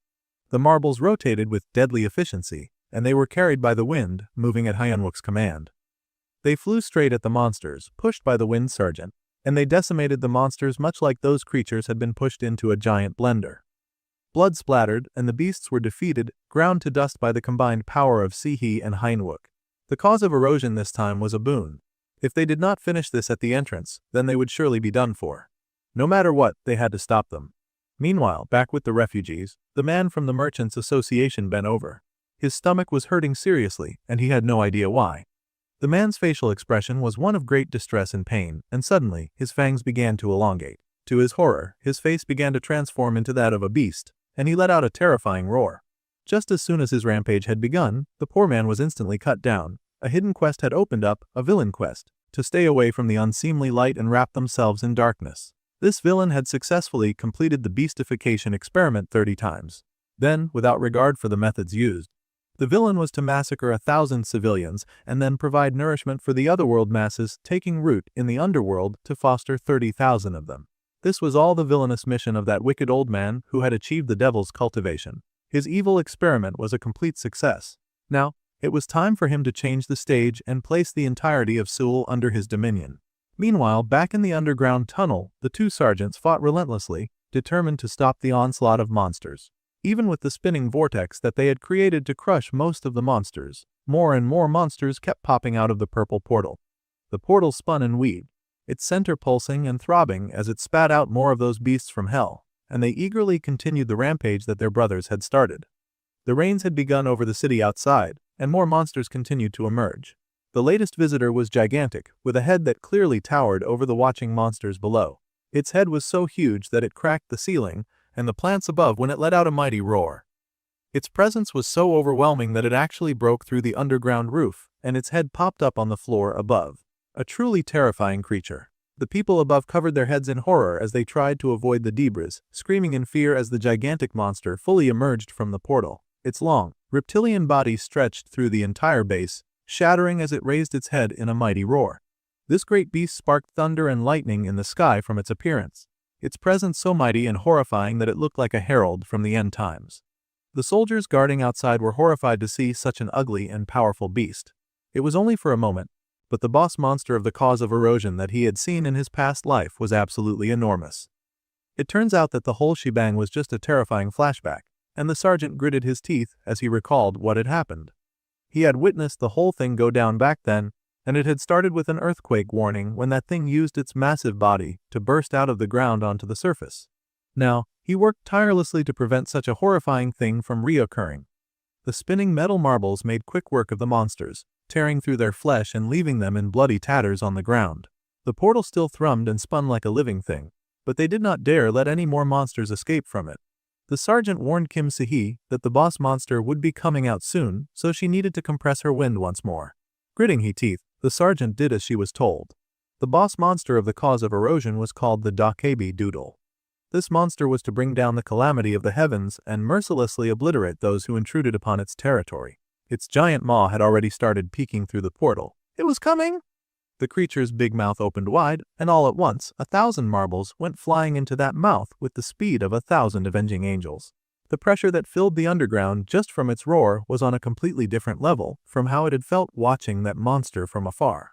The marbles rotated with deadly efficiency, and they were carried by the wind, moving at Hyanwook's command. They flew straight at the monsters, pushed by the wind sergeant, and they decimated the monsters much like those creatures had been pushed into a giant blender. Blood splattered, and the beasts were defeated, ground to dust by the combined power of Sehi and Hyanwook. The cause of erosion this time was a boon. If they did not finish this at the entrance, then they would surely be done for. No matter what, they had to stop them. Meanwhile, back with the refugees, the man from the Merchants Association bent over. His stomach was hurting seriously, and he had no idea why. The man's facial expression was one of great distress and pain, and suddenly, his fangs began to elongate. To his horror, his face began to transform into that of a beast, and he let out a terrifying roar. Just as soon as his rampage had begun, the poor man was instantly cut down. A hidden quest had opened up, a villain quest, to stay away from the unseemly light and wrap themselves in darkness. This villain had successfully completed the beastification experiment 30 times. Then, without regard for the methods used, the villain was to massacre 1,000 civilians and then provide nourishment for the otherworld masses taking root in the underworld to foster 30,000 of them. This was all the villainous mission of that wicked old man who had achieved the devil's cultivation. His evil experiment was a complete success. Now, it was time for him to change the stage and place the entirety of Seoul under his dominion. Meanwhile, back in the underground tunnel, the two sergeants fought relentlessly, determined to stop the onslaught of monsters. Even with the spinning vortex that they had created to crush most of the monsters, more and more monsters kept popping out of the purple portal. The portal spun and weaved, its center pulsing and throbbing as it spat out more of those beasts from hell, and they eagerly continued the rampage that their brothers had started. The rains had begun over the city outside, and more monsters continued to emerge. The latest visitor was gigantic, with a head that clearly towered over the watching monsters below. Its head was so huge that it cracked the ceiling and the plants above when it let out a mighty roar. Its presence was so overwhelming that it actually broke through the underground roof, and its head popped up on the floor above. A truly terrifying creature. The people above covered their heads in horror as they tried to avoid the debris, screaming in fear as the gigantic monster fully emerged from the portal. Its long, reptilian body stretched through the entire base, shattering as it raised its head in a mighty roar. This great beast sparked thunder and lightning in the sky from its appearance, its presence so mighty and horrifying that it looked like a herald from the end times. The soldiers guarding outside were horrified to see such an ugly and powerful beast. It was only for a moment, but the boss monster of the cause of erosion that he had seen in his past life was absolutely enormous. It turns out that the whole shebang was just a terrifying flashback, and the sergeant gritted his teeth as he recalled what had happened. He had witnessed the whole thing go down back then, and it had started with an earthquake warning when that thing used its massive body to burst out of the ground onto the surface. Now, he worked tirelessly to prevent such a horrifying thing from reoccurring. The spinning metal marbles made quick work of the monsters, tearing through their flesh and leaving them in bloody tatters on the ground. The portal still thrummed and spun like a living thing, but they did not dare let any more monsters escape from it. The sergeant warned Kim Se that the boss monster would be coming out soon, so she needed to compress her wind once more. Gritting her teeth, the sergeant did as she was told. The boss monster of the cause of erosion was called the Dokebi Doodle. This monster was to bring down the calamity of the heavens and mercilessly obliterate those who intruded upon its territory. Its giant maw had already started peeking through the portal. It was coming! The creature's big mouth opened wide, and all at once, 1,000 marbles went flying into that mouth with the speed of 1,000 avenging angels. The pressure that filled the underground just from its roar was on a completely different level from how it had felt watching that monster from afar.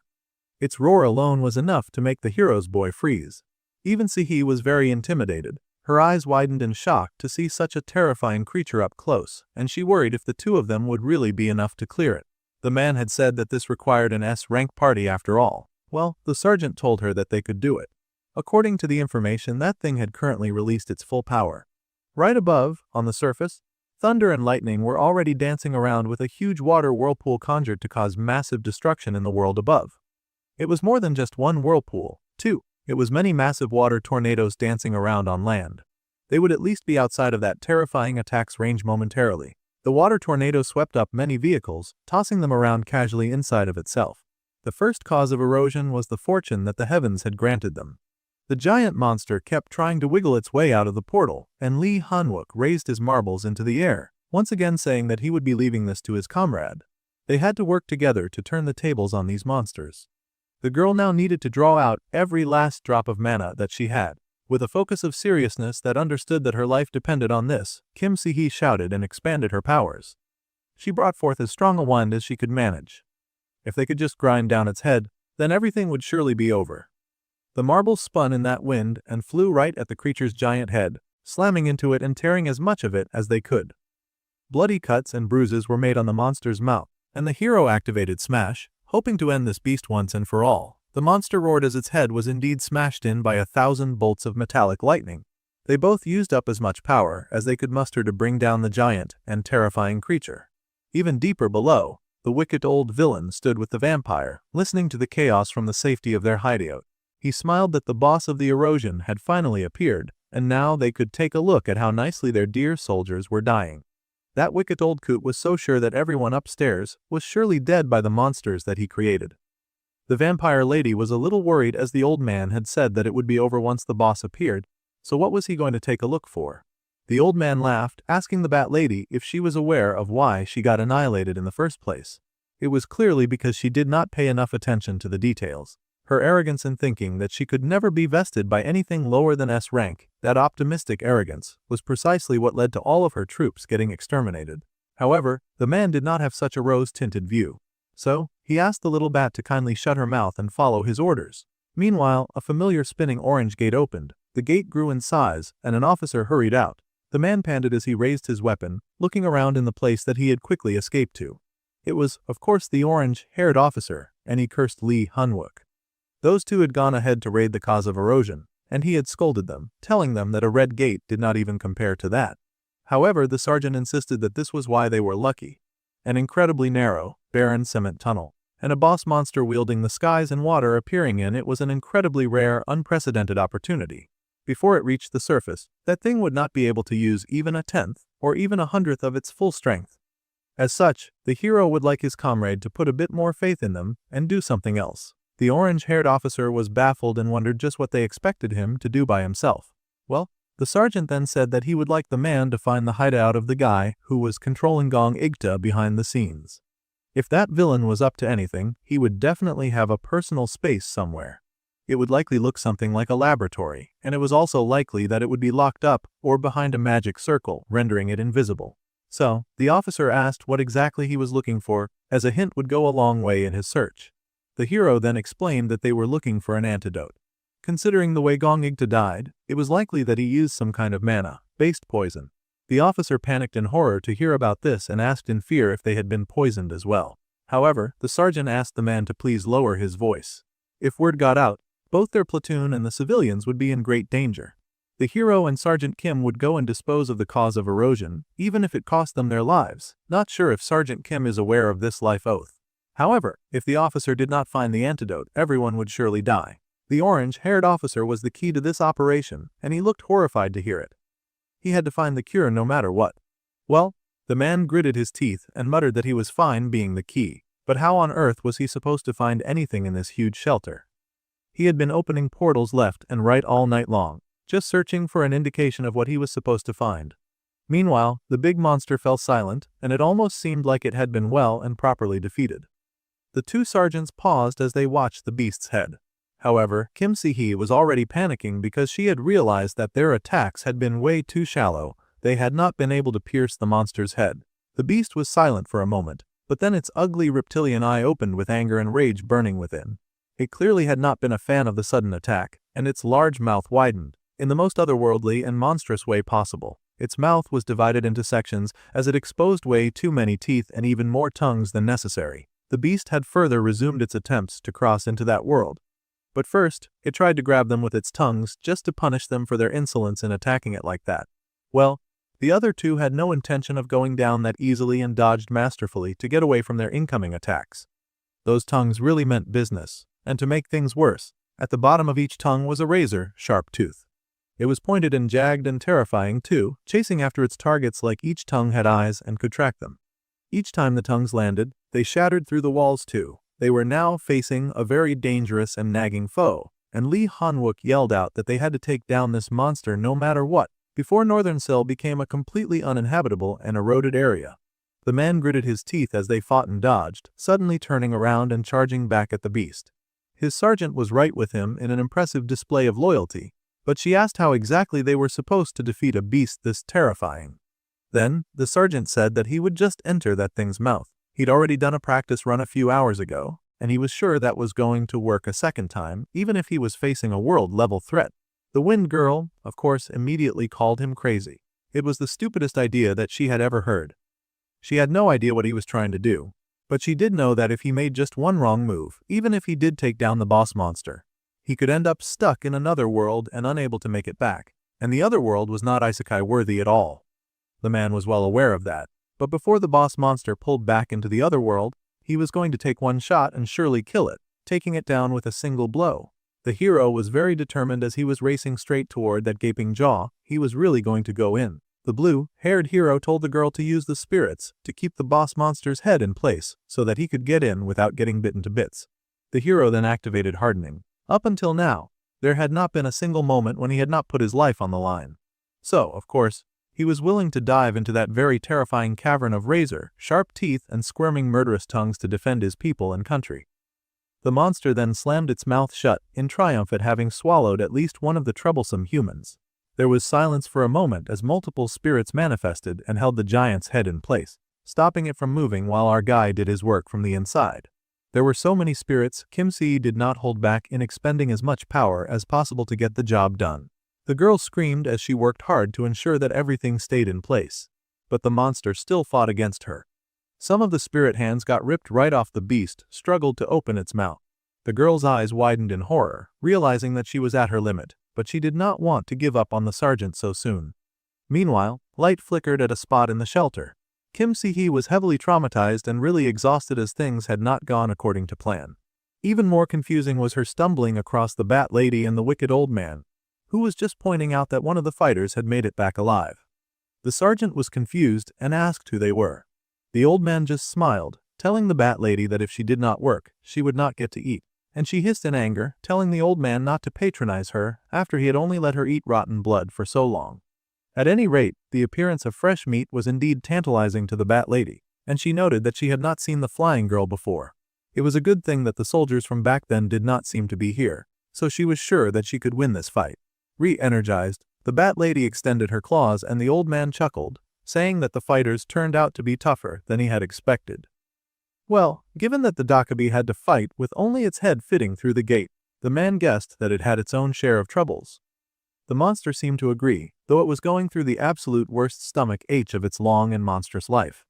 Its roar alone was enough to make the hero's boy freeze. Even Sihi was very intimidated. Her eyes widened in shock to see such a terrifying creature up close, and she worried if the two of them would really be enough to clear it. The man had said that this required an S-rank party after all. Well, the sergeant told her that they could do it. According to the information, that thing had currently released its full power. Right above, on the surface, thunder and lightning were already dancing around with a huge water whirlpool conjured to cause massive destruction in the world above. It was more than just one whirlpool, too. It was many massive water tornadoes dancing around on land. They would at least be outside of that terrifying attack's range momentarily. The water tornado swept up many vehicles, tossing them around casually inside of itself. The first cause of erosion was the fortune that the heavens had granted them. The giant monster kept trying to wiggle its way out of the portal, and Lee Hanwook raised his marbles into the air, once again saying that he would be leaving this to his comrade. They had to work together to turn the tables on these monsters. The girl now needed to draw out every last drop of mana that she had. With a focus of seriousness that understood that her life depended on this, Kim Si-hee shouted and expanded her powers. She brought forth as strong a wind as she could manage. If they could just grind down its head, then everything would surely be over. The marbles spun in that wind and flew right at the creature's giant head, slamming into it and tearing as much of it as they could. Bloody cuts and bruises were made on the monster's mouth, and the hero activated Smash, hoping to end this beast once and for all. The monster roared as its head was indeed smashed in by 1,000 bolts of metallic lightning. They both used up as much power as they could muster to bring down the giant and terrifying creature. Even deeper below, the wicked old villain stood with the vampire, listening to the chaos from the safety of their hideout. He smiled that the boss of the erosion had finally appeared, and now they could take a look at how nicely their dear soldiers were dying. That wicked old coot was so sure that everyone upstairs was surely dead by the monsters that he created. The vampire lady was a little worried as the old man had said that it would be over once the boss appeared, so what was he going to take a look for? The old man laughed, asking the bat lady if she was aware of why she got annihilated in the first place. It was clearly because she did not pay enough attention to the details. Her arrogance in thinking that she could never be vested by anything lower than S rank, that optimistic arrogance, was precisely what led to all of her troops getting exterminated. However, the man did not have such a rose-tinted view. So, he asked the little bat to kindly shut her mouth and follow his orders. Meanwhile, a familiar spinning orange gate opened. The gate grew in size, and an officer hurried out. The man panted as he raised his weapon, looking around in the place that he had quickly escaped to. It was, of course, the orange-haired officer, and he cursed Lee Hanwook. Those two had gone ahead to raid the cause of erosion, and he had scolded them, telling them that a red gate did not even compare to that. However, the sergeant insisted that this was why they were lucky. An incredibly narrow, barren cement tunnel, and a boss monster wielding the skies and water appearing in it was an incredibly rare, unprecedented opportunity. Before it reached the surface, that thing would not be able to use even a tenth, or even 100th of its full strength. As such, the hero would like his comrade to put a bit more faith in them and do something else. The orange-haired officer was baffled and wondered just what they expected him to do by himself. Well, the sergeant then said that he would like the man to find the hideout of the guy who was controlling Gong Igta behind the scenes. If that villain was up to anything, he would definitely have a personal space somewhere. It would likely look something like a laboratory, and it was also likely that it would be locked up or behind a magic circle, rendering it invisible. So, the officer asked what exactly he was looking for, as a hint would go a long way in his search. The hero then explained that they were looking for an antidote. Considering the way Gong Igta died, it was likely that he used some kind of mana-based poison. The officer panicked in horror to hear about this and asked in fear if they had been poisoned as well. However, the sergeant asked the man to please lower his voice. If word got out, both their platoon and the civilians would be in great danger. The hero and Sergeant Kim would go and dispose of the cause of erosion, even if it cost them their lives. Not sure if Sergeant Kim is aware of this life oath. However, if the officer did not find the antidote, everyone would surely die. The orange-haired officer was the key to this operation, and he looked horrified to hear it. He had to find the cure no matter what. Well, the man gritted his teeth and muttered that he was fine being the key, but how on earth was he supposed to find anything in this huge shelter? He had been opening portals left and right all night long. just searching for an indication of what he was supposed to find. Meanwhile, the big monster fell silent, and it almost seemed like it had been well and properly defeated. The two sergeants paused as they watched the beast's head. However, Kim Si-hee was already panicking because she had realized that their attacks had been way too shallow. They had not been able to pierce the monster's head. The beast was silent for a moment, but then its ugly reptilian eye opened with anger and rage burning within. It clearly had not been a fan of the sudden attack, and its large mouth widened, in the most otherworldly and monstrous way possible. Its mouth was divided into sections as it exposed way too many teeth and even more tongues than necessary. The beast had further resumed its attempts to cross into that world. But first, it tried to grab them with its tongues just to punish them for their insolence in attacking it like that. Well, the other two had no intention of going down that easily and dodged masterfully to get away from their incoming attacks. Those tongues really meant business, and to make things worse, at the bottom of each tongue was a razor-sharp tooth. It was pointed and jagged and terrifying too, chasing after its targets like each tongue had eyes and could track them. Each time the tongues landed, they shattered through the walls too. They were now facing a very dangerous and nagging foe, and Lee Han-wook yelled out that they had to take down this monster no matter what, before Northern Seoul became a completely uninhabitable and eroded area. The man gritted his teeth as they fought and dodged, suddenly turning around and charging back at the beast. His sergeant was right with him in an impressive display of loyalty, but she asked how exactly they were supposed to defeat a beast this terrifying. Then, the sergeant said that he would just enter that thing's mouth. He'd already done a practice run a few hours ago, and he was sure that was going to work a second time, even if he was facing a world-level threat. The Wind Girl, of course, immediately called him crazy. It was the stupidest idea that she had ever heard. She had no idea what he was trying to do, but she did know that if he made just one wrong move, even if he did take down the boss monster, he could end up stuck in another world and unable to make it back, and the other world was not isekai-worthy at all. The man was well aware of that. But before the boss monster pulled back into the other world, he was going to take one shot and surely kill it, taking it down with a single blow. The hero was very determined as he was racing straight toward that gaping jaw. He was really going to go in. The blue-haired hero told the girl to use the spirits to keep the boss monster's head in place so that he could get in without getting bitten to bits. The hero then activated hardening. Up until now, there had not been a single moment when he had not put his life on the line. So, of course, he was willing to dive into that very terrifying cavern of razor-sharp teeth and squirming murderous tongues to defend his people and country. The monster then slammed its mouth shut in triumph at having swallowed at least one of the troublesome humans. There was silence for a moment as multiple spirits manifested and held the giant's head in place, stopping it from moving while our guy did his work from the inside. There were so many spirits, Kim Si did not hold back in expending as much power as possible to get the job done. The girl screamed as she worked hard to ensure that everything stayed in place. But the monster still fought against her. Some of the spirit hands got ripped right off the beast, struggled to open its mouth. The girl's eyes widened in horror, realizing that she was at her limit, but she did not want to give up on the sergeant so soon. Meanwhile, light flickered at a spot in the shelter. Kim Si-hee was heavily traumatized and really exhausted as things had not gone according to plan. Even more confusing was her stumbling across the Bat Lady and the wicked old man, who was just pointing out that one of the fighters had made it back alive. The sergeant was confused and asked who they were. The old man just smiled, telling the Bat Lady that if she did not work, she would not get to eat, and she hissed in anger, telling the old man not to patronize her after he had only let her eat rotten blood for so long. At any rate, the appearance of fresh meat was indeed tantalizing to the Bat Lady, and she noted that she had not seen the flying girl before. It was a good thing that the soldiers from back then did not seem to be here, so she was sure that she could win this fight. Re-energized, the Bat Lady extended her claws and the old man chuckled, saying that the fighters turned out to be tougher than he had expected. Well, given that the Dakabi had to fight with only its head fitting through the gate, the man guessed that it had its own share of troubles. The monster seemed to agree, though it was going through the absolute worst stomach ache of its long and monstrous life.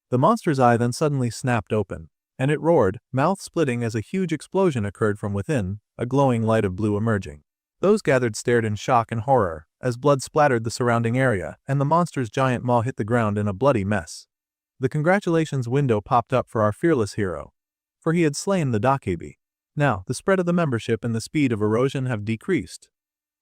The monster's eye then suddenly snapped open, and it roared, mouth splitting as a huge explosion occurred from within, a glowing light of blue emerging. Those gathered stared in shock and horror, as blood splattered the surrounding area and the monster's giant maw hit the ground in a bloody mess. The congratulations window popped up for our fearless hero, for he had slain the Dakabi. Now, the spread of the membership and the speed of erosion have decreased.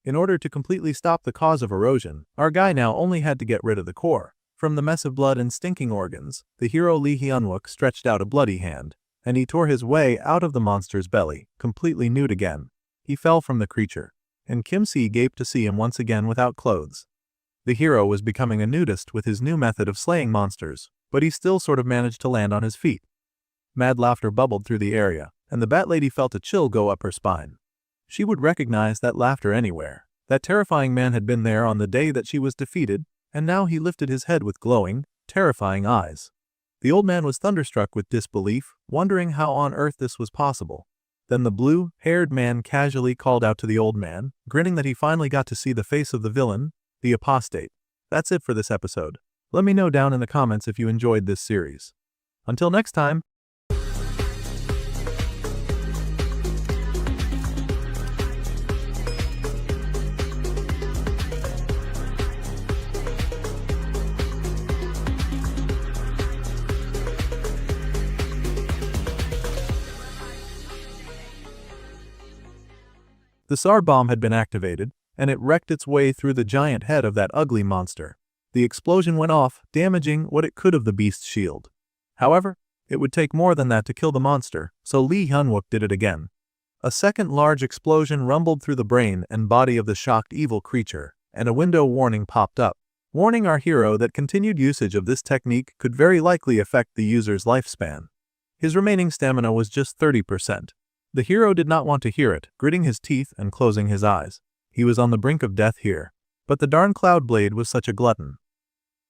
In order to completely stop the cause of erosion, our guy now only had to get rid of the core. From the mess of blood and stinking organs, the hero Lee Hyun-wook stretched out a bloody hand, and he tore his way out of the monster's belly, completely nude again. He fell from the creature. and Kim-si gaped to see him once again without clothes. The hero was becoming a nudist with his new method of slaying monsters, but he still sort of managed to land on his feet. Mad laughter bubbled through the area, and the Bat Lady felt a chill go up her spine. She would recognize that laughter anywhere. That terrifying man had been there on the day that she was defeated, and now he lifted his head with glowing, terrifying eyes. The old man was thunderstruck with disbelief, wondering how on earth this was possible. Then the blue-haired man casually called out to the old man, grinning that he finally got to see the face of the villain, the apostate. That's it for this episode. Let me know down in the comments if you enjoyed this series. Until next time. The SAR bomb had been activated, and it wrecked its way through the giant head of that ugly monster. The explosion went off, damaging what it could of the beast's shield. However, it would take more than that to kill the monster, so Lee Hyun-wook did it again. A second large explosion rumbled through the brain and body of the shocked evil creature, and a window warning popped up, warning our hero that continued usage of this technique could very likely affect the user's lifespan. His remaining stamina was just 30%. The hero did not want to hear it, gritting his teeth and closing his eyes. He was on the brink of death here. But the darn Cloud Blade was such a glutton.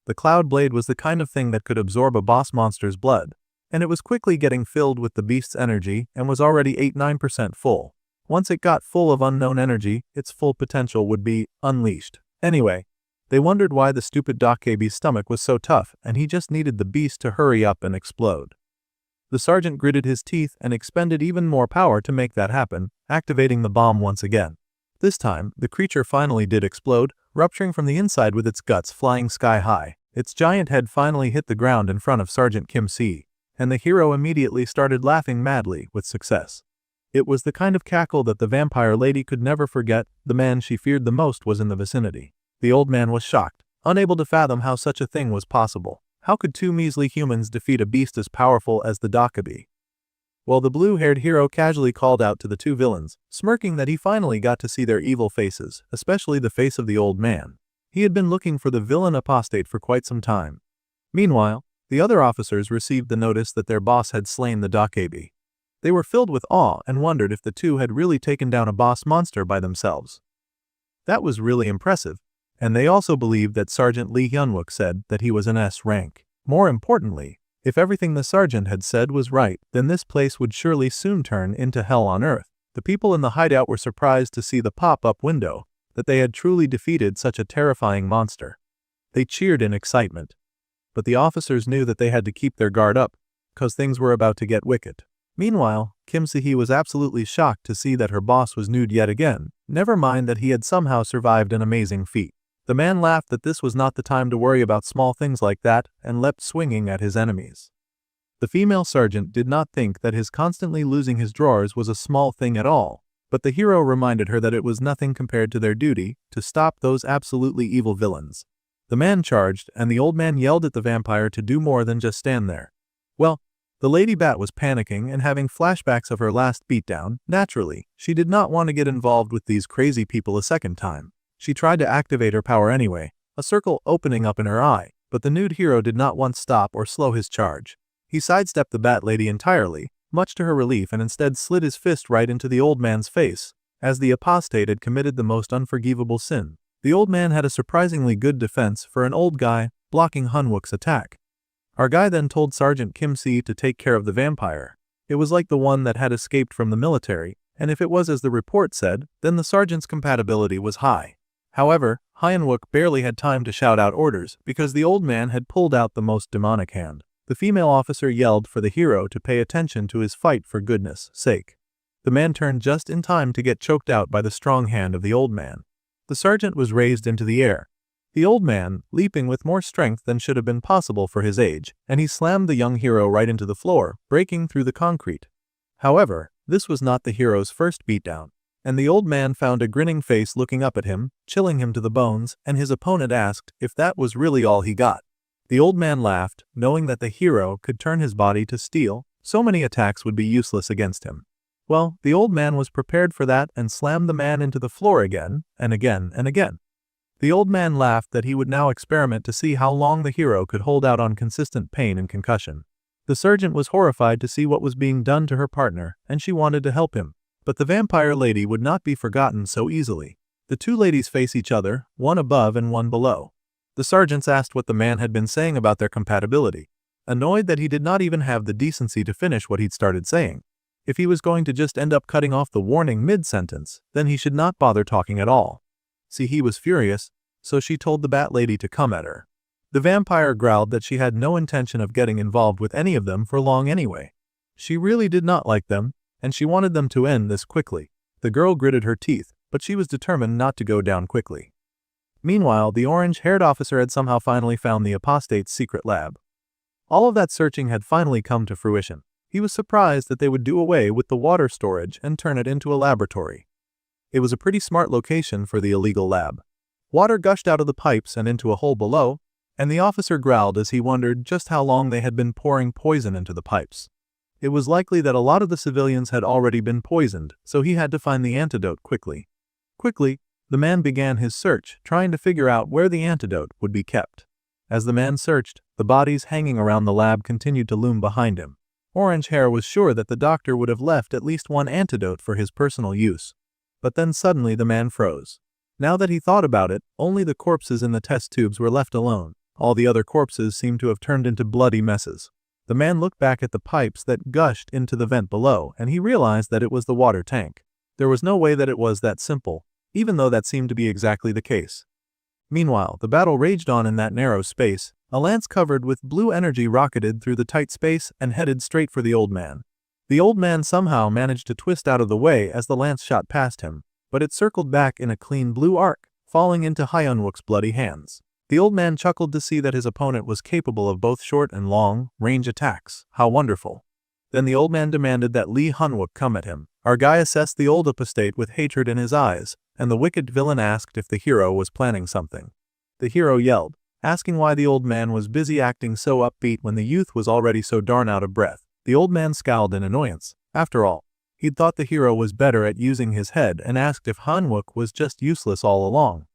The Cloud Blade was the kind of thing that could absorb a boss monster's blood, and it was quickly getting filled with the beast's energy and was already 89% full. Once it got full of unknown energy, its full potential would be unleashed. Anyway, they wondered why the stupid Dakebi's stomach was so tough, and he just needed the beast to hurry up and explode. The sergeant gritted his teeth and expended even more power to make that happen, activating the bomb once again. This time, the creature finally did explode, rupturing from the inside with its guts flying sky high. Its giant head finally hit the ground in front of Sergeant Kim-si, and the hero immediately started laughing madly with success. It was the kind of cackle that the vampire lady could never forget. The man she feared the most was in the vicinity. The old man was shocked, unable to fathom how such a thing was possible. How could two measly humans defeat a beast as powerful as the Dakebi? Well, the blue-haired hero casually called out to the two villains, smirking that he finally got to see their evil faces, especially the face of the old man. He had been looking for the villain apostate for quite some time. Meanwhile, the other officers received the notice that their boss had slain the Dakebi. They were filled with awe and wondered if the two had really taken down a boss monster by themselves. That was really impressive. And they also believed that Sergeant Lee Hyun-wook said that he was an S rank. More importantly, if everything the sergeant had said was right, then this place would surely soon turn into hell on earth. The people in the hideout were surprised to see the pop-up window, that they had truly defeated such a terrifying monster. They cheered in excitement. But the officers knew that they had to keep their guard up, because things were about to get wicked. Meanwhile, Kim Si-hee was absolutely shocked to see that her boss was nude yet again, never mind that he had somehow survived an amazing feat. The man laughed that this was not the time to worry about small things like that and leapt swinging at his enemies. The female sergeant did not think that his constantly losing his drawers was a small thing at all, but the hero reminded her that it was nothing compared to their duty to stop those absolutely evil villains. The man charged, and the old man yelled at the vampire to do more than just stand there. Well, the Lady Bat was panicking and having flashbacks of her last beatdown. Naturally, she did not want to get involved with these crazy people a second time. She tried to activate her power anyway, a circle opening up in her eye, but the nude hero did not once stop or slow his charge. He sidestepped the Bat Lady entirely, much to her relief, and instead slid his fist right into the old man's face, as the apostate had committed the most unforgivable sin. The old man had a surprisingly good defense for an old guy, blocking Hyun-wook's attack. Our guy then told Sergeant Kim-si to take care of the vampire. It was like the one that had escaped from the military, and if it was as the report said, then the sergeant's compatibility was high. However, Hyun-wook barely had time to shout out orders because the old man had pulled out the most demonic hand. The female officer yelled for the hero to pay attention to his fight for goodness' sake. The man turned just in time to get choked out by the strong hand of the old man. The sergeant was raised into the air. The old man, leaping with more strength than should have been possible for his age, and he slammed the young hero right into the floor, breaking through the concrete. However, this was not the hero's first beatdown. And the old man found a grinning face looking up at him, chilling him to the bones, and his opponent asked if that was really all he got. The old man laughed, knowing that the hero could turn his body to steel, so many attacks would be useless against him. Well, the old man was prepared for that and slammed the man into the floor again, and again, and again. The old man laughed that he would now experiment to see how long the hero could hold out on consistent pain and concussion. The sergeant was horrified to see what was being done to her partner, and she wanted to help him. But the vampire lady would not be forgotten so easily. The two ladies face each other, one above and one below. The sergeants asked what the man had been saying about their compatibility, annoyed that he did not even have the decency to finish what he'd started saying. If he was going to just end up cutting off the warning mid-sentence, then he should not bother talking at all. See, he was furious, so she told the bat lady to come at her. The vampire growled that she had no intention of getting involved with any of them for long anyway. She really did not like them, and she wanted them to end this quickly. The girl gritted her teeth, but she was determined not to go down quickly. Meanwhile, the orange-haired officer had somehow finally found the apostate's secret lab. All of that searching had finally come to fruition. He was surprised that they would do away with the water storage and turn it into a laboratory. It was a pretty smart location for the illegal lab. Water gushed out of the pipes and into a hole below, and the officer growled as he wondered just how long they had been pouring poison into the pipes. It was likely that a lot of the civilians had already been poisoned, so he had to find the antidote quickly. Quickly, the man began his search, trying to figure out where the antidote would be kept. As the man searched, the bodies hanging around the lab continued to loom behind him. Orange Hair was sure that the doctor would have left at least one antidote for his personal use. But then suddenly the man froze. Now that he thought about it, only the corpses in the test tubes were left alone. All the other corpses seemed to have turned into bloody messes. The man looked back at the pipes that gushed into the vent below, and he realized that it was the water tank. There was no way that it was that simple, even though that seemed to be exactly the case. Meanwhile, the battle raged on in that narrow space. A lance covered with blue energy rocketed through the tight space and headed straight for the old man. The old man somehow managed to twist out of the way as the lance shot past him, but it circled back in a clean blue arc, falling into Hyunwook's bloody hands. The old man chuckled to see that his opponent was capable of both short and long-range attacks. How wonderful. Then the old man demanded that Lee Hyunwook come at him. Our guy assessed the old apostate with hatred in his eyes, and the wicked villain asked if the hero was planning something. The hero yelled, asking why the old man was busy acting so upbeat when the youth was already so darn out of breath. The old man scowled in annoyance. After all, he'd thought the hero was better at using his head and asked if Hyunwook was just useless all along.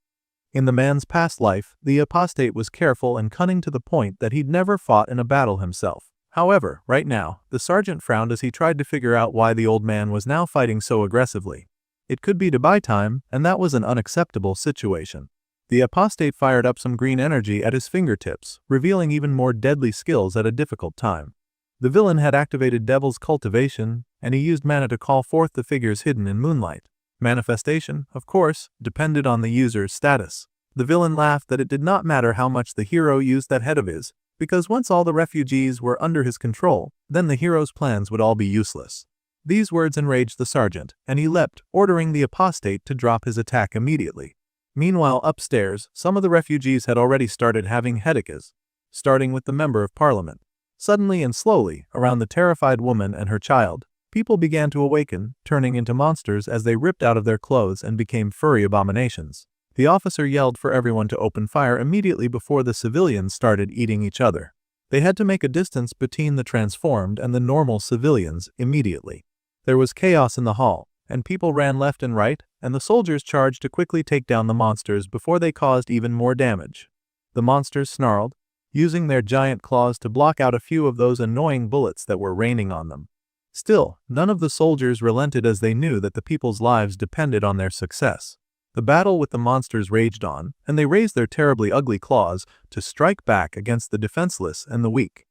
In the man's past life, the apostate was careful and cunning to the point that he'd never fought in a battle himself. However, right now, the sergeant frowned as he tried to figure out why the old man was now fighting so aggressively. It could be to buy time, and that was an unacceptable situation. The apostate fired up some green energy at his fingertips, revealing even more deadly skills at a difficult time. The villain had activated Devil's Cultivation, and he used mana to call forth the figures hidden in moonlight. Manifestation, of course, depended on the user's status. The villain laughed that it did not matter how much the hero used that head of his, because once all the refugees were under his control, then the hero's plans would all be useless. These words enraged the sergeant, and he leapt, ordering the apostate to drop his attack immediately. Meanwhile, upstairs, some of the refugees had already started having headaches, starting with the member of parliament. Suddenly and slowly, around the terrified woman and her child, people began to awaken, turning into monsters as they ripped out of their clothes and became furry abominations. The officer yelled for everyone to open fire immediately before the civilians started eating each other. They had to make a distance between the transformed and the normal civilians immediately. There was chaos in the hall, and people ran left and right, and the soldiers charged to quickly take down the monsters before they caused even more damage. The monsters snarled, using their giant claws to block out a few of those annoying bullets that were raining on them. Still, none of the soldiers relented as they knew that the people's lives depended on their success. The battle with the monsters raged on, and they raised their terribly ugly claws to strike back against the defenseless and the weak.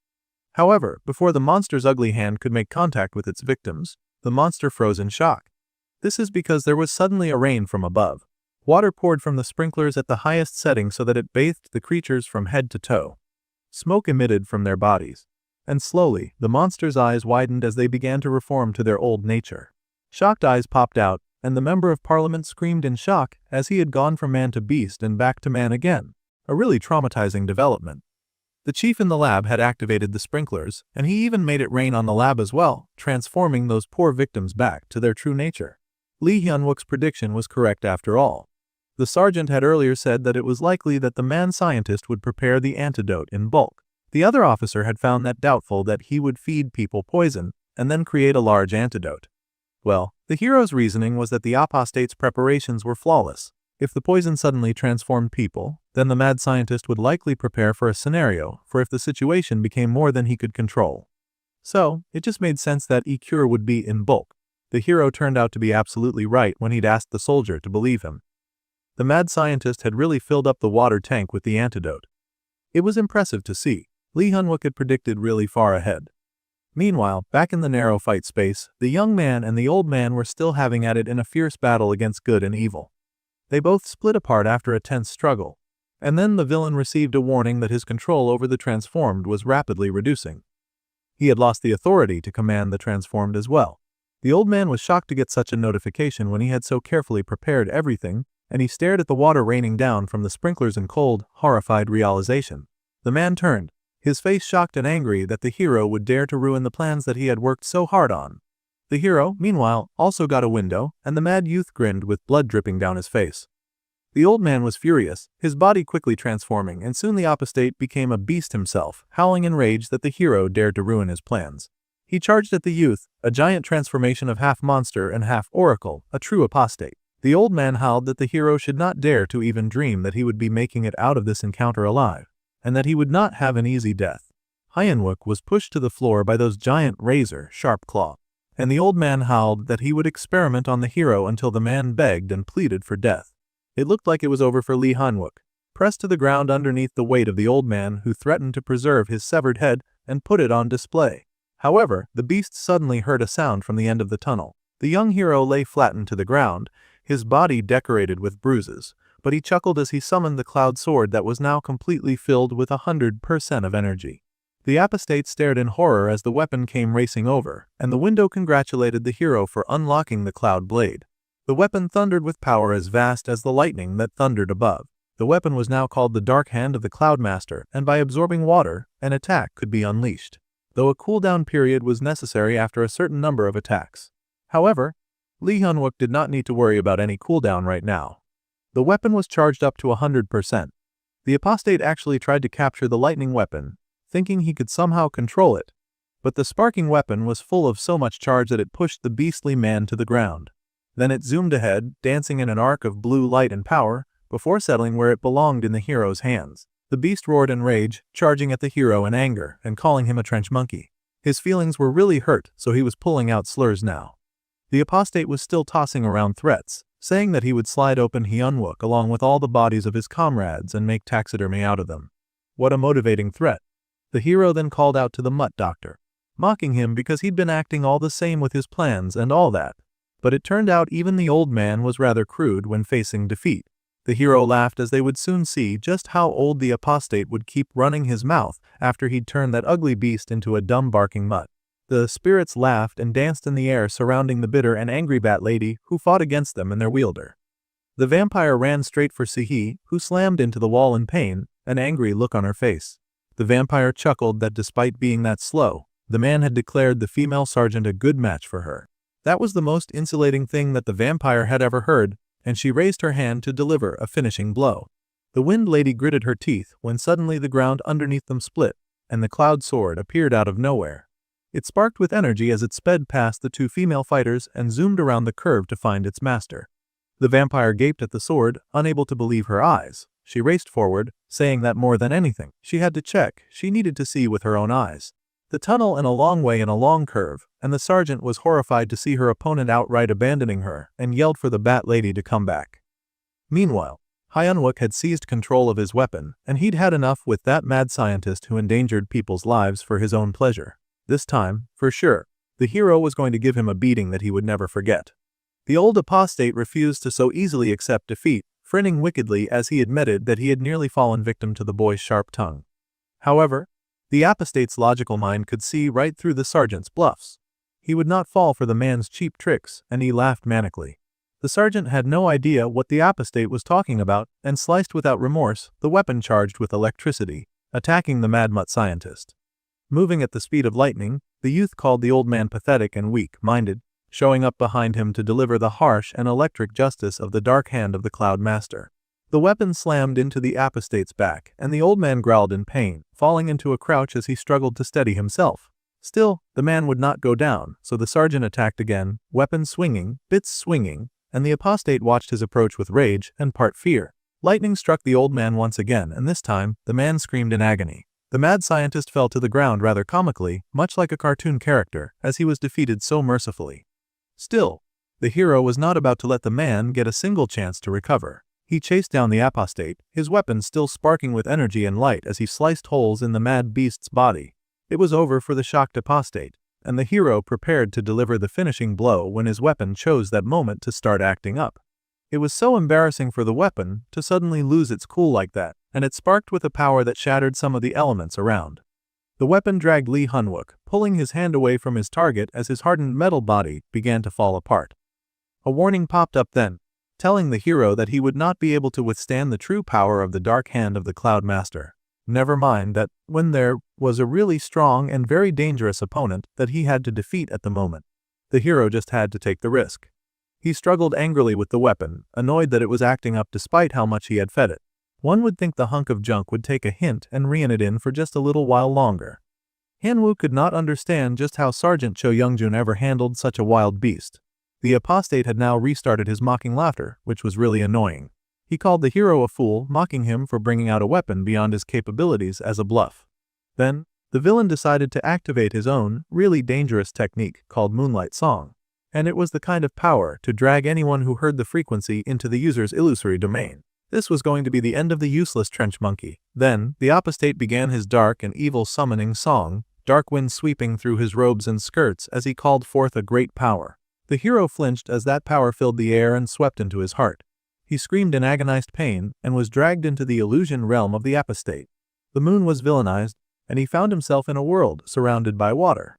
However, before the monster's ugly hand could make contact with its victims, the monster froze in shock. This is because there was suddenly a rain from above. Water poured from the sprinklers at the highest setting so that it bathed the creatures from head to toe. Smoke emitted from their bodies. And slowly, the monster's eyes widened as they began to reform to their old nature. Shocked eyes popped out, and the member of parliament screamed in shock as he had gone from man to beast and back to man again. A really traumatizing development. The chief in the lab had activated the sprinklers, and he even made it rain on the lab as well, transforming those poor victims back to their true nature. Lee Hyunwook's prediction was correct after all. The sergeant had earlier said that it was likely that the man-scientist would prepare the antidote in bulk. The other officer had found that doubtful that he would feed people poison, and then create a large antidote. Well, the hero's reasoning was that the apostate's preparations were flawless. If the poison suddenly transformed people, then the mad scientist would likely prepare for a scenario for if the situation became more than he could control. So, it just made sense that E-Cure would be in bulk. The hero turned out to be absolutely right when he'd asked the soldier to believe him. The mad scientist had really filled up the water tank with the antidote. It was impressive to see. Lee Hunwook had predicted really far ahead. Meanwhile, back in the narrow fight space, the young man and the old man were still having at it in a fierce battle against good and evil. They both split apart after a tense struggle, and then the villain received a warning that his control over the transformed was rapidly reducing. He had lost the authority to command the transformed as well. The old man was shocked to get such a notification when he had so carefully prepared everything, and he stared at the water raining down from the sprinklers in cold, horrified realization. The man turned, his face shocked and angry that the hero would dare to ruin the plans that he had worked so hard on. The hero, meanwhile, also got a window, and the mad youth grinned with blood dripping down his face. The old man was furious, his body quickly transforming, and soon the apostate became a beast himself, howling in rage that the hero dared to ruin his plans. He charged at the youth, a giant transformation of half monster and half oracle, a true apostate. The old man howled that the hero should not dare to even dream that he would be making it out of this encounter alive, and that he would not have an easy death. Hyunwook was pushed to the floor by those giant razor-sharp claws, and the old man howled that he would experiment on the hero until the man begged and pleaded for death. It looked like it was over for Lee Hyunwook, pressed to the ground underneath the weight of the old man who threatened to preserve his severed head and put it on display. However, the beast suddenly heard a sound from the end of the tunnel. The young hero lay flattened to the ground, his body decorated with bruises, but he chuckled as he summoned the cloud sword that was now completely filled with 100% of energy. The apostate stared in horror as the weapon came racing over, and the window congratulated the hero for unlocking the cloud blade. The weapon thundered with power as vast as the lightning that thundered above. The weapon was now called the Dark Hand of the Cloudmaster, and by absorbing water, an attack could be unleashed, though a cooldown period was necessary after a certain number of attacks. However, Lee Hyunwook did not need to worry about any cooldown right now. The weapon was charged up to 100%. The apostate actually tried to capture the lightning weapon, thinking he could somehow control it, but the sparking weapon was full of so much charge that it pushed the beastly man to the ground. Then it zoomed ahead, dancing in an arc of blue light and power, before settling where it belonged in the hero's hands. The beast roared in rage, charging at the hero in anger and calling him a trench monkey. His feelings were really hurt, so he was pulling out slurs now. The apostate was still tossing around threats, saying that he would slide open Hyunwook along with all the bodies of his comrades and make taxidermy out of them. What a motivating threat. The hero then called out to the mutt doctor, mocking him because he'd been acting all the same with his plans and all that. But it turned out even the old man was rather crude when facing defeat. The hero laughed as they would soon see just how old the apostate would keep running his mouth after he'd turned that ugly beast into a dumb barking mutt. The spirits laughed and danced in the air surrounding the bitter and angry bat lady who fought against them and their wielder. The vampire ran straight for Sihi, who slammed into the wall in pain, an angry look on her face. The vampire chuckled that despite being that slow, the man had declared the female sergeant a good match for her. That was the most insulating thing that the vampire had ever heard, and she raised her hand to deliver a finishing blow. The wind lady gritted her teeth when suddenly the ground underneath them split, and the cloud sword appeared out of nowhere. It sparked with energy as it sped past the two female fighters and zoomed around the curve to find its master. The vampire gaped at the sword, unable to believe her eyes. She raced forward, saying that more than anything, she had to check, she needed to see with her own eyes. The tunnel in a long way in a long curve, and the sergeant was horrified to see her opponent outright abandoning her and yelled for the bat lady to come back. Meanwhile, Hyunwook had seized control of his weapon, and he'd had enough with that mad scientist who endangered people's lives for his own pleasure. This time, for sure, the hero was going to give him a beating that he would never forget. The old apostate refused to so easily accept defeat, grinning wickedly as he admitted that he had nearly fallen victim to the boy's sharp tongue. However, the apostate's logical mind could see right through the sergeant's bluffs. He would not fall for the man's cheap tricks, and he laughed manically. The sergeant had no idea what the apostate was talking about and sliced without remorse the weapon charged with electricity, attacking the mad mutt scientist. Moving at the speed of lightning, the youth called the old man pathetic and weak-minded, showing up behind him to deliver the harsh and electric justice of the dark hand of the Cloud Master. The weapon slammed into the apostate's back, and the old man growled in pain, falling into a crouch as he struggled to steady himself. Still, the man would not go down, so the sergeant attacked again, weapons swinging, bits swinging, and the apostate watched his approach with rage and part fear. Lightning struck the old man once again, and this time, the man screamed in agony. The mad scientist fell to the ground rather comically, much like a cartoon character, as he was defeated so mercifully. Still, the hero was not about to let the man get a single chance to recover. He chased down the apostate, his weapon still sparking with energy and light as he sliced holes in the mad beast's body. It was over for the shocked apostate, and the hero prepared to deliver the finishing blow when his weapon chose that moment to start acting up. It was so embarrassing for the weapon to suddenly lose its cool like that, and it sparked with a power that shattered some of the elements around. The weapon dragged Lee Hunwook, pulling his hand away from his target as his hardened metal body began to fall apart. A warning popped up then, telling the hero that he would not be able to withstand the true power of the dark hand of the Cloud Master. Never mind that when there was a really strong and very dangerous opponent that he had to defeat at the moment. The hero just had to take the risk. He struggled angrily with the weapon, annoyed that it was acting up despite how much he had fed it. One would think the hunk of junk would take a hint and rein it in for just a little while longer. Hanwoo could not understand just how Sergeant Cho Youngjun ever handled such a wild beast. The apostate had now restarted his mocking laughter, which was really annoying. He called the hero a fool, mocking him for bringing out a weapon beyond his capabilities as a bluff. Then, the villain decided to activate his own, really dangerous technique called Moonlight Song. And it was the kind of power to drag anyone who heard the frequency into the user's illusory domain. This was going to be the end of the useless trench monkey. Then, the apostate began his dark and evil summoning song, dark wind sweeping through his robes and skirts as he called forth a great power. The hero flinched as that power filled the air and swept into his heart. He screamed in agonized pain and was dragged into the illusion realm of the apostate. The moon was villainized, and he found himself in a world surrounded by water.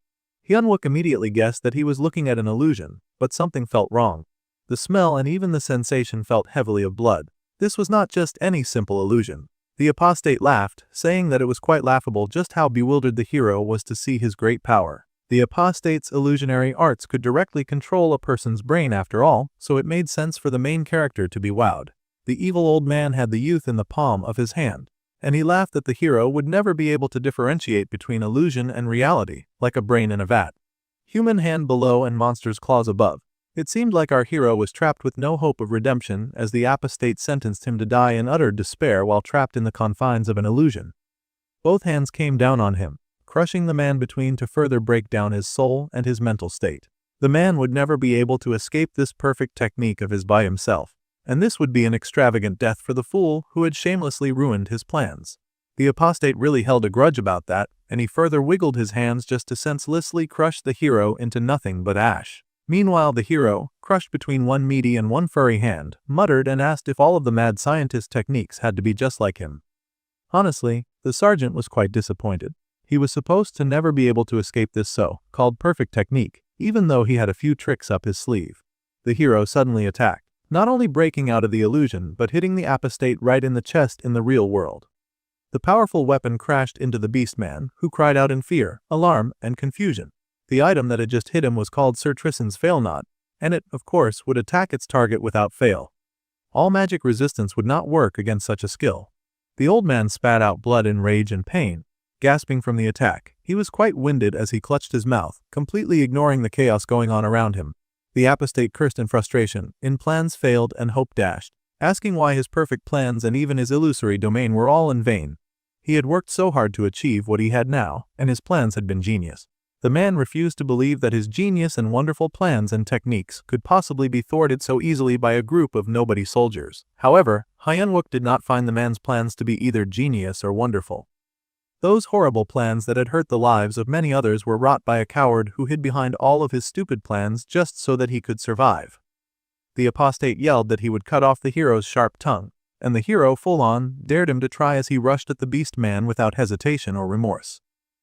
Hyunwook immediately guessed that he was looking at an illusion, but something felt wrong. The smell and even the sensation felt heavily of blood. This was not just any simple illusion. The apostate laughed, saying that it was quite laughable just how bewildered the hero was to see his great power. The apostate's illusionary arts could directly control a person's brain after all, so it made sense for the main character to be wowed. The evil old man had the youth in the palm of his hand, and he laughed that the hero would never be able to differentiate between illusion and reality, like a brain in a vat. Human hand below and monster's claws above. It seemed like our hero was trapped with no hope of redemption as the apostate sentenced him to die in utter despair while trapped in the confines of an illusion. Both hands came down on him, crushing the man between to further break down his soul and his mental state. The man would never be able to escape this perfect technique of his by himself, and this would be an extravagant death for the fool who had shamelessly ruined his plans. The apostate really held a grudge about that, and he further wiggled his hands just to senselessly crush the hero into nothing but ash. Meanwhile, the hero, crushed between one meaty and one furry hand, muttered and asked if all of the mad scientist techniques had to be just like him. Honestly, the sergeant was quite disappointed. He was supposed to never be able to escape this so-called perfect technique, even though he had a few tricks up his sleeve. The hero suddenly attacked, not only breaking out of the illusion but hitting the apostate right in the chest in the real world. The powerful weapon crashed into the beastman, who cried out in fear, alarm, and confusion. The item that had just hit him was called Sir Trissan's Failnot, and it, of course, would attack its target without fail. All magic resistance would not work against such a skill. The old man spat out blood in rage and pain, gasping from the attack. He was quite winded as he clutched his mouth, completely ignoring the chaos going on around him. The apostate cursed in frustration, in plans failed and hope dashed, asking why his perfect plans and even his illusory domain were all in vain. He had worked so hard to achieve what he had now, and his plans had been genius. The man refused to believe that his genius and wonderful plans and techniques could possibly be thwarted so easily by a group of nobody soldiers. However, Hyunwook did not find the man's plans to be either genius or wonderful. Those horrible plans that had hurt the lives of many others were wrought by a coward who hid behind all of his stupid plans just so that he could survive. The apostate yelled that he would cut off the hero's sharp tongue, and the hero full-on dared him to try as he rushed at the beast man without hesitation or remorse.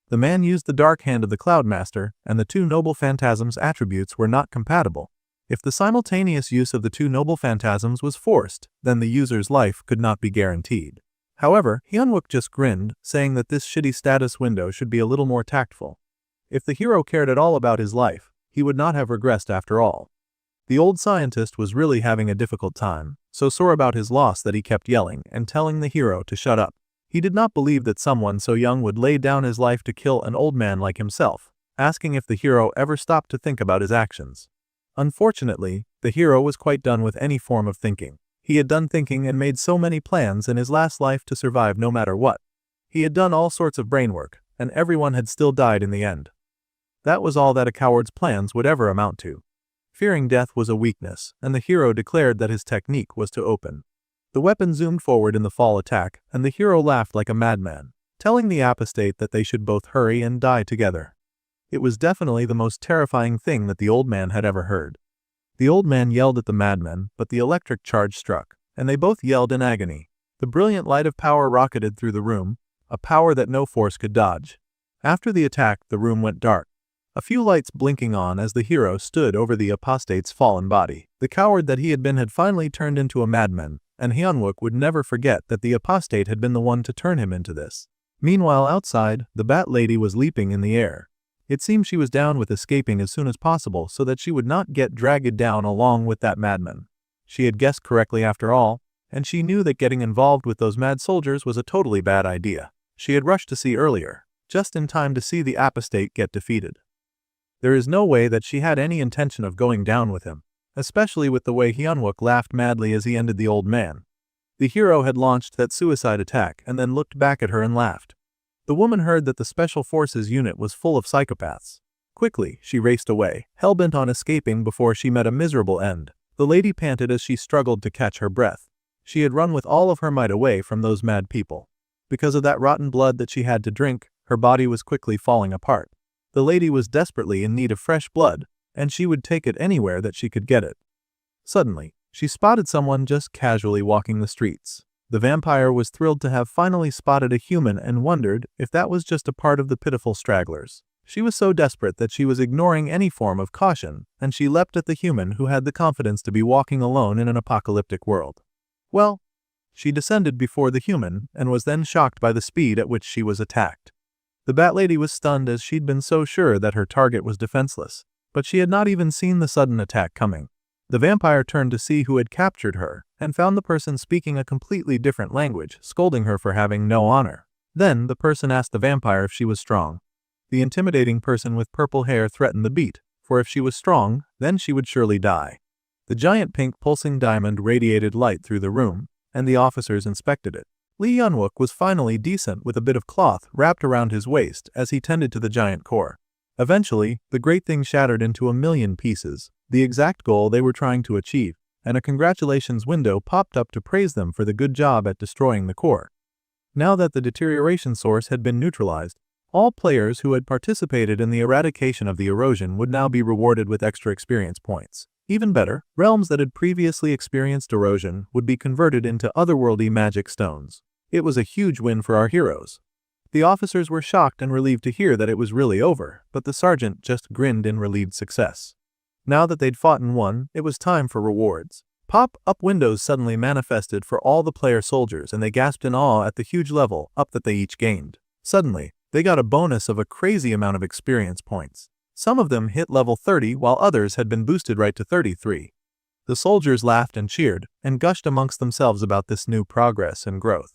The man used the dark hand of the Cloud Master, and the two noble phantasms' attributes were not compatible. If the simultaneous use of the two noble phantasms was forced, then the user's life could not be guaranteed. However, Hyunwook just grinned, saying that this shitty status window should be a little more tactful. If the hero cared at all about his life, he would not have regressed after all. The old scientist was really having a difficult time, so sore about his loss that he kept yelling and telling the hero to shut up. He did not believe that someone so young would lay down his life to kill an old man like himself. asking if the hero ever stopped to think about his actions. Unfortunately, the hero was quite done with any form of thinking. He had done thinking and made so many plans in his last life to survive no matter what. He had done all sorts of brain work, and everyone had still died in the end. That was all that a coward's plans would ever amount to. Fearing death was a weakness, and the hero declared that his technique was to open. The weapon zoomed forward in the fall attack, and the hero laughed like a madman, telling the apostate that they should both hurry and die together. It was definitely the most terrifying thing that the old man had ever heard. The old man yelled at the madman, but the electric charge struck, and they both yelled in agony. The brilliant light of power rocketed through the room, a power that no force could dodge. After the attack, the room went dark, a few lights blinking on as the hero stood over the apostate's fallen body. The coward that he had been had finally turned into a madman, and Hyunwook would never forget that the apostate had been the one to turn him into this. Meanwhile outside, the Bat Lady was leaping in the air. It seemed she was down with escaping as soon as possible so that she would not get dragged down along with that madman. She had guessed correctly after all, and she knew that getting involved with those mad soldiers was a totally bad idea. She had rushed to see earlier, just in time to see the apostate get defeated. There is no way that she had any intention of going down with him, especially with the way Hyunwook laughed madly as he ended the old man. The hero had launched that suicide attack and then looked back at her and laughed. The woman heard that the Special Forces unit was full of psychopaths. Quickly, she raced away, hell-bent on escaping before she met a miserable end. The lady panted as she struggled to catch her breath. She had run with all of her might away from those mad people. Because of that rotten blood that she had to drink, her body was quickly falling apart. The lady was desperately in need of fresh blood, and she would take it anywhere that she could get it. Suddenly, she spotted someone just casually walking the streets. The vampire was thrilled to have finally spotted a human and wondered if that was just a part of the pitiful stragglers. She was so desperate that she was ignoring any form of caution, and she leapt at the human who had the confidence to be walking alone in an apocalyptic world. Well, she descended before the human and was then shocked by the speed at which she was attacked. The Bat Lady was stunned as she'd been so sure that her target was defenseless, but she had not even seen the sudden attack coming. The vampire turned to see who had captured her, and found the person speaking a completely different language, scolding her for having no honor. Then, the person asked the vampire if she was strong. The intimidating person with purple hair threatened the beat, for if she was strong, then she would surely die. The giant pink pulsing diamond radiated light through the room, and the officers inspected it. Lee Hyunwook was finally decent with a bit of cloth wrapped around his waist as he tended to the giant core. Eventually, the great thing shattered into a million pieces, the exact goal they were trying to achieve, and a congratulations window popped up to praise them for the good job at destroying the core. Now that the deterioration source had been neutralized, all players who had participated in the eradication of the erosion would now be rewarded with extra experience points. Even better, realms that had previously experienced erosion would be converted into otherworldly magic stones. It was a huge win for our heroes. The officers were shocked and relieved to hear that it was really over, but the sergeant just grinned in relieved success. Now that they'd fought and won, it was time for rewards. Pop-up windows suddenly manifested for all the player soldiers and they gasped in awe at the huge level up that they each gained. Suddenly, they got a bonus of a crazy amount of experience points. Some of them hit level 30 while others had been boosted right to 33. The soldiers laughed and cheered and gushed amongst themselves about this new progress and growth.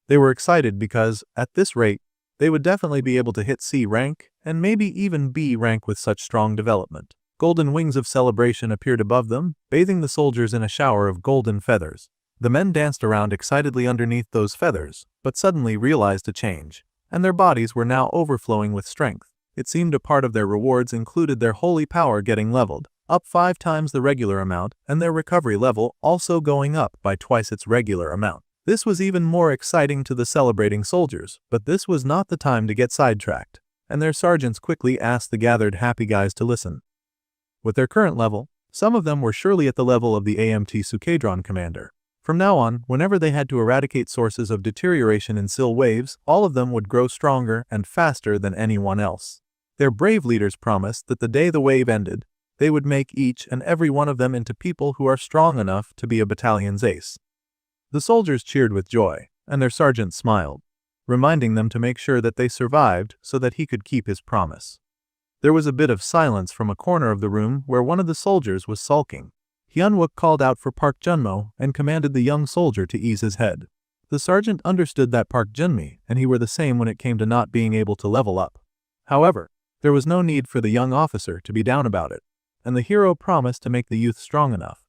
They were excited because, at this rate, they would definitely be able to hit C rank and maybe even B rank with such strong development. Golden wings of celebration appeared above them, bathing the soldiers in a shower of golden feathers. The men danced around excitedly underneath those feathers, but suddenly realized a change, and their bodies were now overflowing with strength. It seemed a part of their rewards included their holy power getting leveled, up 5 times the regular amount, and their recovery level also going up by twice its regular amount. This was even more exciting to the celebrating soldiers, but this was not the time to get sidetracked, and their sergeants quickly asked the gathered happy guys to listen. With their current level, some of them were surely at the level of the AMT Sukadron commander. From now on, whenever they had to eradicate sources of deterioration in Sil waves, all of them would grow stronger and faster than anyone else. Their brave leaders promised that the day the wave ended, they would make each and every one of them into people who are strong enough to be a battalion's ace. The soldiers cheered with joy, and their sergeant smiled, reminding them to make sure that they survived so that he could keep his promise. There was a bit of silence from a corner of the room where one of the soldiers was sulking. Hyunwook called out for Park Junmo and commanded the young soldier to ease his head. The sergeant understood that Park Junmi and he were the same when it came to not being able to level up. However, There was no need for the young officer to be down about it, and the hero promised to make the youth strong enough.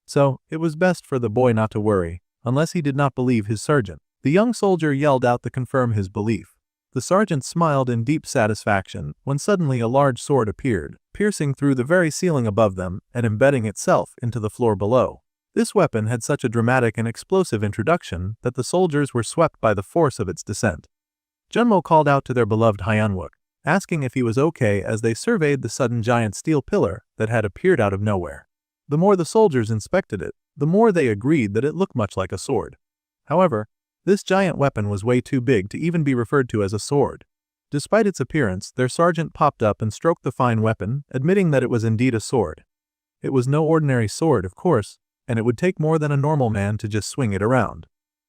So, it was best for the boy not to worry, unless he did not believe his sergeant. The young soldier yelled out to confirm his belief. The sergeant smiled in deep satisfaction when suddenly a large sword appeared, piercing through the very ceiling above them and embedding itself into the floor below. This weapon had such a dramatic and explosive introduction that the soldiers were swept by the force of its descent. Junmo called out to their beloved Hyanwook, asking if he was okay as they surveyed the sudden giant steel pillar that had appeared out of nowhere. The more the soldiers inspected it, the more they agreed that it looked much like a sword. However, this giant weapon was way too big to even be referred to as a sword. Despite its appearance, their sergeant popped up and stroked the fine weapon, admitting that it was indeed a sword. It was no ordinary sword, of course, and it would take more than a normal man to just swing it around.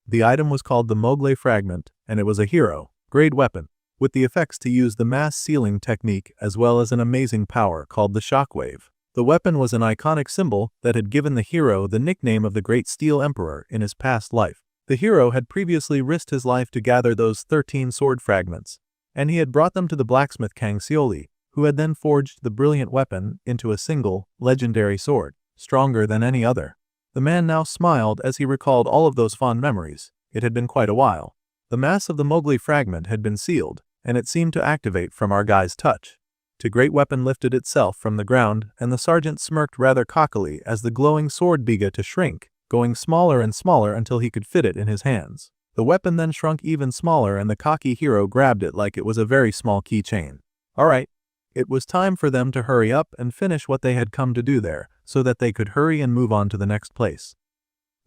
The item was called the Mogle Fragment, and it was a hero-grade weapon, with the effects to use the mass sealing technique as well as an amazing power called the shockwave. The weapon was an iconic symbol that had given the hero the nickname of the Great Steel Emperor in his past life. The hero had previously risked his life to gather those 13 sword fragments, and he had brought them to the blacksmith Kang Seoli, who had then forged the brilliant weapon into a single, legendary sword, stronger than any other. The man now smiled as he recalled all of those fond memories. It had been quite a while. The mass of the Mowgli fragment had been sealed, and it seemed to activate from our guy's touch. The great weapon lifted itself from the ground, and the sergeant smirked rather cockily as the glowing sword began to shrink, going smaller and smaller until he could fit it in his hands. The weapon then shrunk even smaller and the cocky hero grabbed it like it was a very small keychain. Alright. It was time for them to hurry up and finish what they had come to do there, so that they could hurry and move on to the next place.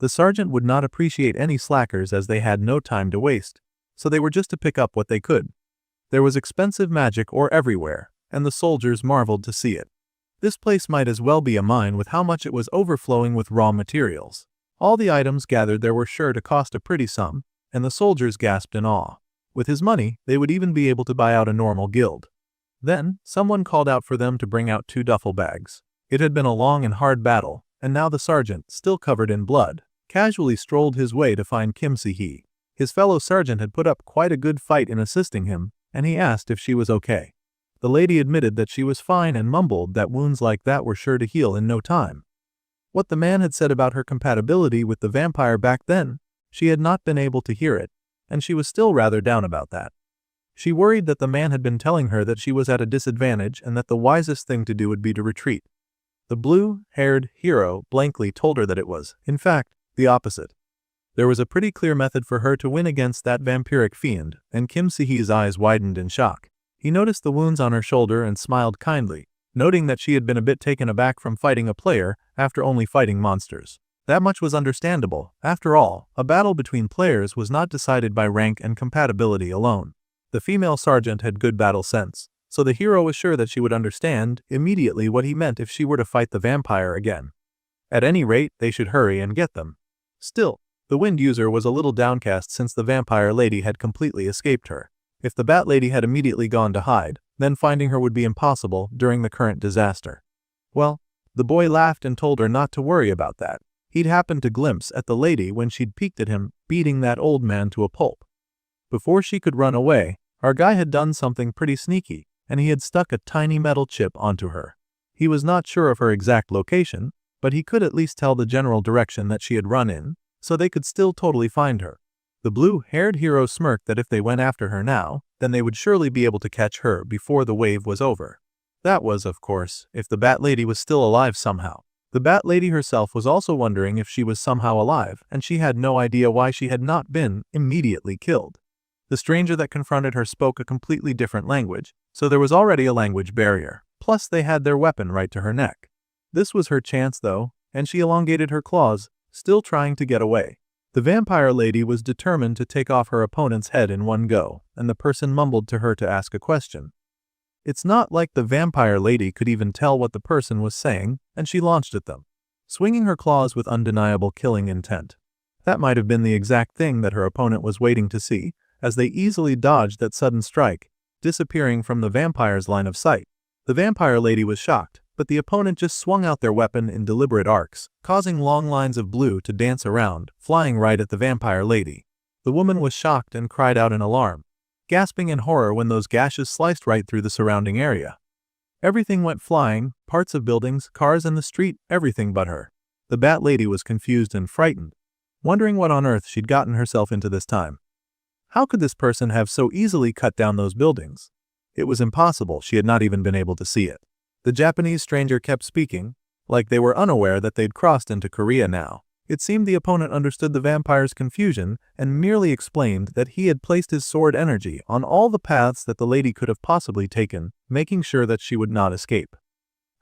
The sergeant would not appreciate any slackers as they had no time to waste, so they were just to pick up what they could. There was expensive magic ore everywhere, and the soldiers marveled to see it. This place might as well be a mine with how much it was overflowing with raw materials. All the items gathered there were sure to cost a pretty sum, and the soldiers gasped in awe. With his money, they would even be able to buy out a normal guild. Then, someone called out for them to bring out 2 duffel bags. It had been a long and hard battle, and now the sergeant, still covered in blood, casually strolled his way to find Kim Si-hee. His fellow sergeant had put up quite a good fight in assisting him, and he asked if she was okay. The lady admitted that she was fine and mumbled that wounds like that were sure to heal in no time. What the man had said about her compatibility with the vampire back then, she had not been able to hear it, and she was still rather down about that. She worried that the man had been telling her that she was at a disadvantage and that the wisest thing to do would be to retreat. The blue-haired hero blankly told her that it was, in fact, the opposite. There was a pretty clear method for her to win against that vampiric fiend, and Kim Si-hee's eyes widened in shock. He noticed the wounds on her shoulder and smiled kindly, noting that she had been a bit taken aback from fighting a player after only fighting monsters. That much was understandable. After all, a battle between players was not decided by rank and compatibility alone. The female sergeant had good battle sense, so the hero was sure that she would understand immediately what he meant if she were to fight the vampire again. At any rate, they should hurry and get them. Still, the wind user was a little downcast since the vampire lady had completely escaped her. If the bat lady had immediately gone to hide, then finding her would be impossible during the current disaster. Well, the boy laughed and told her not to worry about that. He'd happened to glimpse at the lady when she'd peeked at him, beating that old man to a pulp. Before she could run away, our guy had done something pretty sneaky, and he had stuck a tiny metal chip onto her. He was not sure of her exact location, but he could at least tell the general direction that she had run in, so they could still totally find her. The blue-haired hero smirked that if they went after her now, then they would surely be able to catch her before the wave was over. That was, of course, if the Bat Lady was still alive somehow. The Bat Lady herself was also wondering if she was somehow alive, and she had no idea why she had not been immediately killed. The stranger that confronted her spoke a completely different language, so there was already a language barrier. Plus they had their weapon right to her neck. This was her chance though, and she elongated her claws, still trying to get away. The vampire lady was determined to take off her opponent's head in one go, and the person mumbled to her to ask a question. It's not like the vampire lady could even tell what the person was saying, and she launched at them, swinging her claws with undeniable killing intent. That might have been the exact thing that her opponent was waiting to see, as they easily dodged that sudden strike, disappearing from the vampire's line of sight. The vampire lady was shocked, but the opponent just swung out their weapon in deliberate arcs, causing long lines of blue to dance around, flying right at the vampire lady. The woman was shocked and cried out in alarm. gasping in horror when those gashes sliced right through the surrounding area. Everything went flying, parts of buildings, cars in the street, everything but her. The Bat Lady was confused and frightened, wondering what on earth she'd gotten herself into this time. How could this person have so easily cut down those buildings? It was impossible, she had not even been able to see it. The Japanese stranger kept speaking, like they were unaware that they'd crossed into Korea now. It seemed the opponent understood the vampire's confusion and merely explained that he had placed his sword energy on all the paths that the lady could have possibly taken, making sure that she would not escape.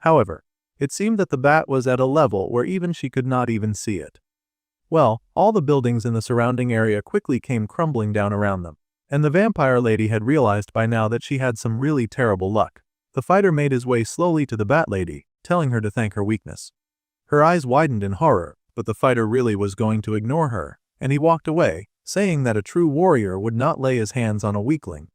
However, it seemed that the bat was at a level where even she could not even see it. Well, all the buildings in the surrounding area quickly came crumbling down around them, and the vampire lady had realized by now that she had some really terrible luck. The fighter made his way slowly to the bat lady, telling her to thank her weakness. Her eyes widened in horror, but the fighter really was going to ignore her, and he walked away, saying that a true warrior would not lay his hands on a weakling.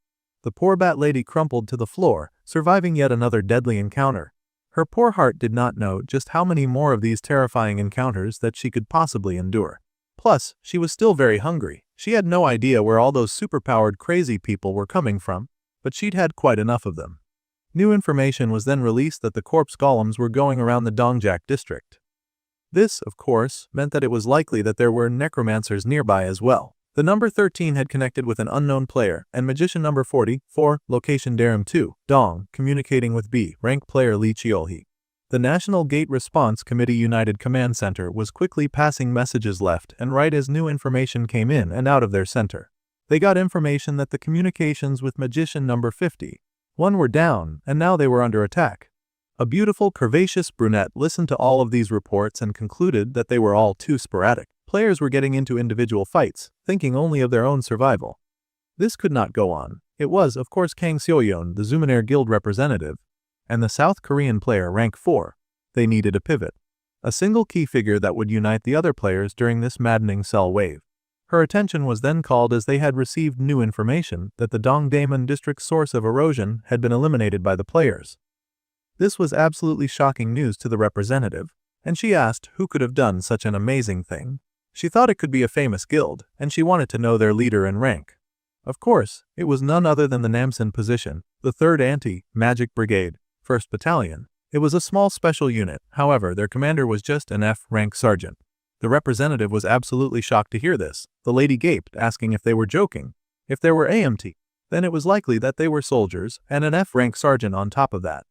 The poor bat lady crumpled to the floor, surviving yet another deadly encounter. Her poor heart did not know just how many more of these terrifying encounters that she could possibly endure. Plus, she was still very hungry. She had no idea where all those superpowered crazy people were coming from, but she'd had quite enough of them. New information was then released that the corpse golems were going around the Dongjak district. This, of course, meant that it was likely that there were necromancers nearby as well. The number 13 had connected with an unknown player, and magician number 44, location Darum 2, Dong, communicating with B, rank player Lee Chiolhee. The National Gate Response Committee United Command Center was quickly passing messages left and right as new information came in and out of their center. They got information that the communications with magician number 51 were down, and now they were under attack. A beautiful, curvaceous brunette listened to all of these reports and concluded that they were all too sporadic. Players were getting into individual fights, thinking only of their own survival. This could not go on. It was, of course, Kang Seoyeon, the Zuminair Guild representative, and the South Korean player rank 4. They needed a pivot. A single key figure that would unite the other players during this maddening cell wave. Her attention was then called as they had received new information that the Dongdaemun district's source of erosion had been eliminated by the players. This was absolutely shocking news to the representative, and she asked who could have done such an amazing thing. She thought it could be a famous guild, and she wanted to know their leader and rank. Of course, it was none other than the Namsen position, the 3rd Anti-Magic Brigade, 1st Battalion. It was a small special unit, however, their commander was just an F-rank sergeant. The representative was absolutely shocked to hear this. The lady gaped, asking if they were joking. If there were AMT, then it was likely that they were soldiers, and an F-rank sergeant on top of that.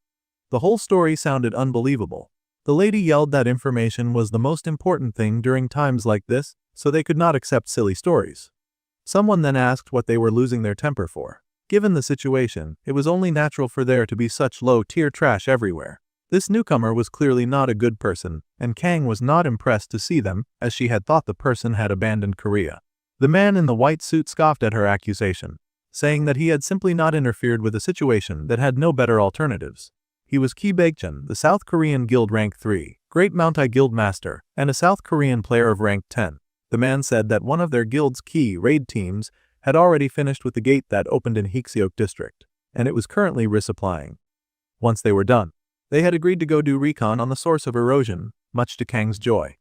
The whole story sounded unbelievable. The lady yelled that information was the most important thing during times like this, so they could not accept silly stories. Someone then asked what they were losing their temper for. Given the situation, it was only natural for there to be such low-tier trash everywhere. This newcomer was clearly not a good person, and Kang was not impressed to see them, as she had thought the person had abandoned Korea. The man in the white suit scoffed at her accusation, saying that he had simply not interfered with a situation that had no better alternatives. He was Ki Baekjun, the South Korean Guild rank 3, Great Mountai Guild Master, and a South Korean player of rank 10. The man said that one of their guild's key raid teams had already finished with the gate that opened in Heekseok district, and it was currently resupplying. Once they were done, they had agreed to go do recon on the source of erosion, much to Kang's joy.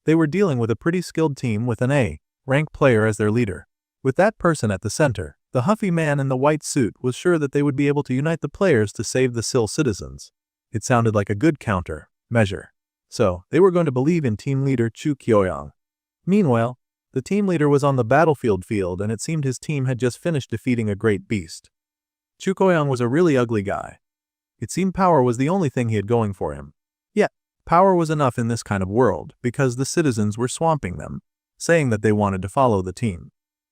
They were dealing with a pretty skilled team with an A-rank player as their leader. With that person at the center, the huffy man in the white suit was sure that they would be able to unite the players to save the Sil citizens. It sounded like a good counter-measure. So, they were going to believe in team leader Chu Kyoyong. Meanwhile, the team leader was on the battlefield and it seemed his team had just finished defeating a great beast. Chu Kyoyong was a really ugly guy. It seemed power was the only thing he had going for him. Yet, power was enough in this kind of world because the citizens were swamping them, saying that they wanted to follow the team.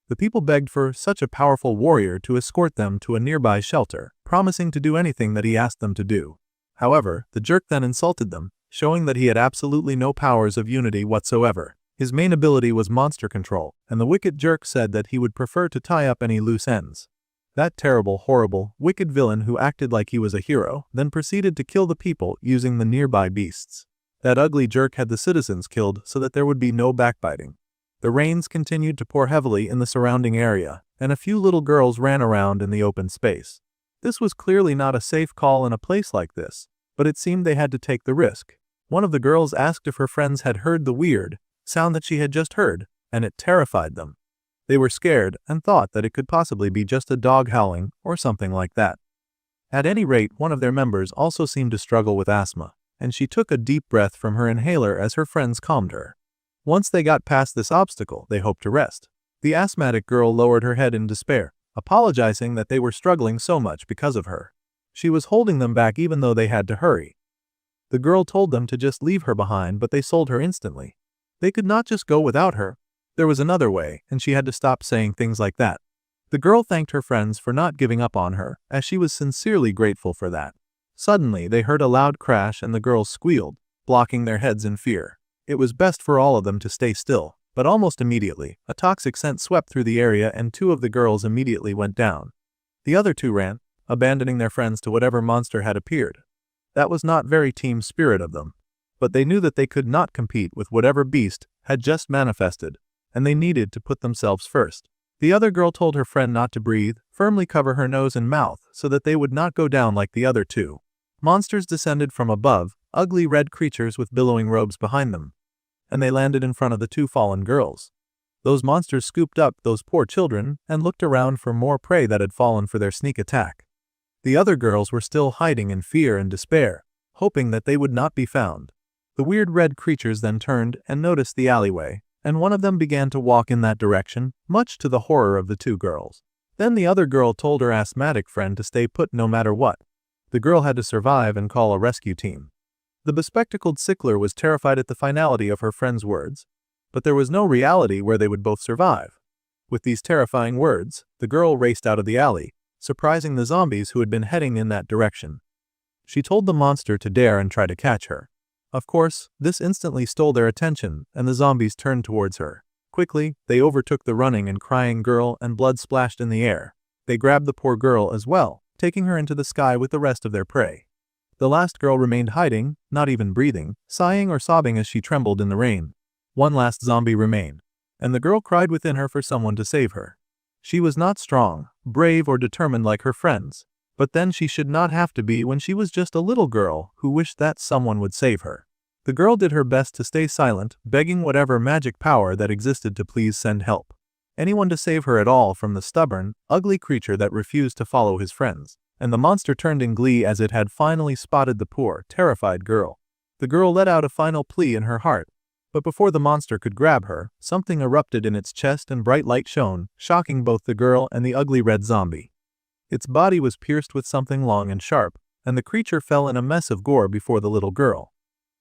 The people begged for such a powerful warrior to escort them to a nearby shelter, promising to do anything that he asked them to do. However, the jerk then insulted them, showing that he had absolutely no powers of unity whatsoever. His main ability was monster control, and the wicked jerk said that he would prefer to tie up any loose ends. That terrible, horrible, wicked villain who acted like he was a hero, then proceeded to kill the people using the nearby beasts. That ugly jerk had the citizens killed so that there would be no backbiting. The rains continued to pour heavily in the surrounding area, and a few little girls ran around in the open space. This was clearly not a safe call in a place like this, but it seemed they had to take the risk. One of the girls asked if her friends had heard the weird sound that she had just heard, and it terrified them. They were scared and thought that it could possibly be just a dog howling or something like that. At any rate, one of their members also seemed to struggle with asthma, and she took a deep breath from her inhaler as her friends calmed her. Once they got past this obstacle, they hoped to rest. The asthmatic girl lowered her head in despair, apologizing that they were struggling so much because of her. She was holding them back even though they had to hurry. The girl told them to just leave her behind, but they sold her instantly. They could not just go without her. There was another way, and she had to stop saying things like that. The girl thanked her friends for not giving up on her, as she was sincerely grateful for that. Suddenly, they heard a loud crash and the girls squealed, blocking their heads in fear. It was best for all of them to stay still, but almost immediately, a toxic scent swept through the area and two of the girls immediately went down. The other two ran, abandoning their friends to whatever monster had appeared. That was not very team spirit of them, but they knew that they could not compete with whatever beast had just manifested, and they needed to put themselves first. The other girl told her friend not to breathe, firmly cover her nose and mouth so that they would not go down like the other two. Monsters descended from above, ugly red creatures with billowing robes behind them, and they landed in front of the two fallen girls. Those monsters scooped up those poor children and looked around for more prey that had fallen for their sneak attack. The other girls were still hiding in fear and despair, hoping that they would not be found. The weird red creatures then turned and noticed the alleyway, and one of them began to walk in that direction, much to the horror of the two girls. Then the other girl told her asthmatic friend to stay put no matter what. The girl had to survive and call a rescue team. The bespectacled sickler was terrified at the finality of her friend's words, but there was no reality where they would both survive. With these terrifying words, the girl raced out of the alley, surprising the zombies who had been heading in that direction. She told the monster to dare and try to catch her. Of course, this instantly stole their attention, and the zombies turned towards her. Quickly, they overtook the running and crying girl, and blood splashed in the air. They grabbed the poor girl as well, taking her into the sky with the rest of their prey. The last girl remained hiding, not even breathing, sighing or sobbing as she trembled in the rain. One last zombie remained, and the girl cried within her for someone to save her. She was not strong, brave, or determined like her friends, but then she should not have to be when she was just a little girl who wished that someone would save her. The girl did her best to stay silent, begging whatever magic power that existed to please send help. Anyone to save her at all from the stubborn, ugly creature that refused to follow his friends. And the monster turned in glee as it had finally spotted the poor, terrified girl. The girl let out a final plea in her heart, but before the monster could grab her, something erupted in its chest and bright light shone, shocking both the girl and the ugly red zombie. Its body was pierced with something long and sharp, and the creature fell in a mess of gore before the little girl.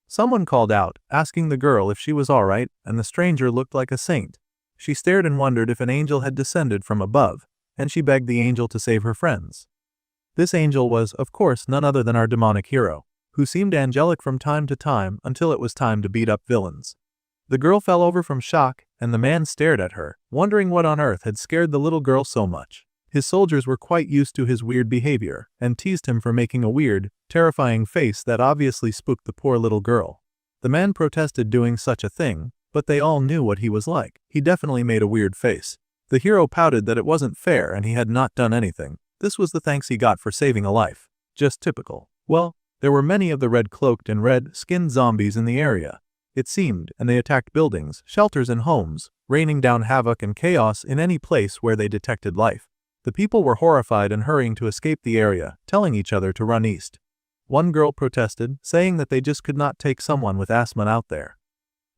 Someone called out, asking the girl if she was all right, and the stranger looked like a saint. She stared and wondered if an angel had descended from above, and she begged the angel to save her friends. This angel was, of course, none other than our demonic hero, who seemed angelic from time to time until it was time to beat up villains. The girl fell over from shock, and the man stared at her, wondering what on earth had scared the little girl so much. His soldiers were quite used to his weird behavior, and teased him for making a weird, terrifying face that obviously spooked the poor little girl. The man protested doing such a thing, but they all knew what he was like. He definitely made a weird face. The hero pouted that it wasn't fair and he had not done anything. This was the thanks he got for saving a life. Just typical. Well, there were many of the red-cloaked and red-skinned zombies in the area, it seemed, and they attacked buildings, shelters, and homes, raining down havoc and chaos in any place where they detected life. The people were horrified and hurrying to escape the area, telling each other to run east. One girl protested, saying that they just could not take someone with asthma out there.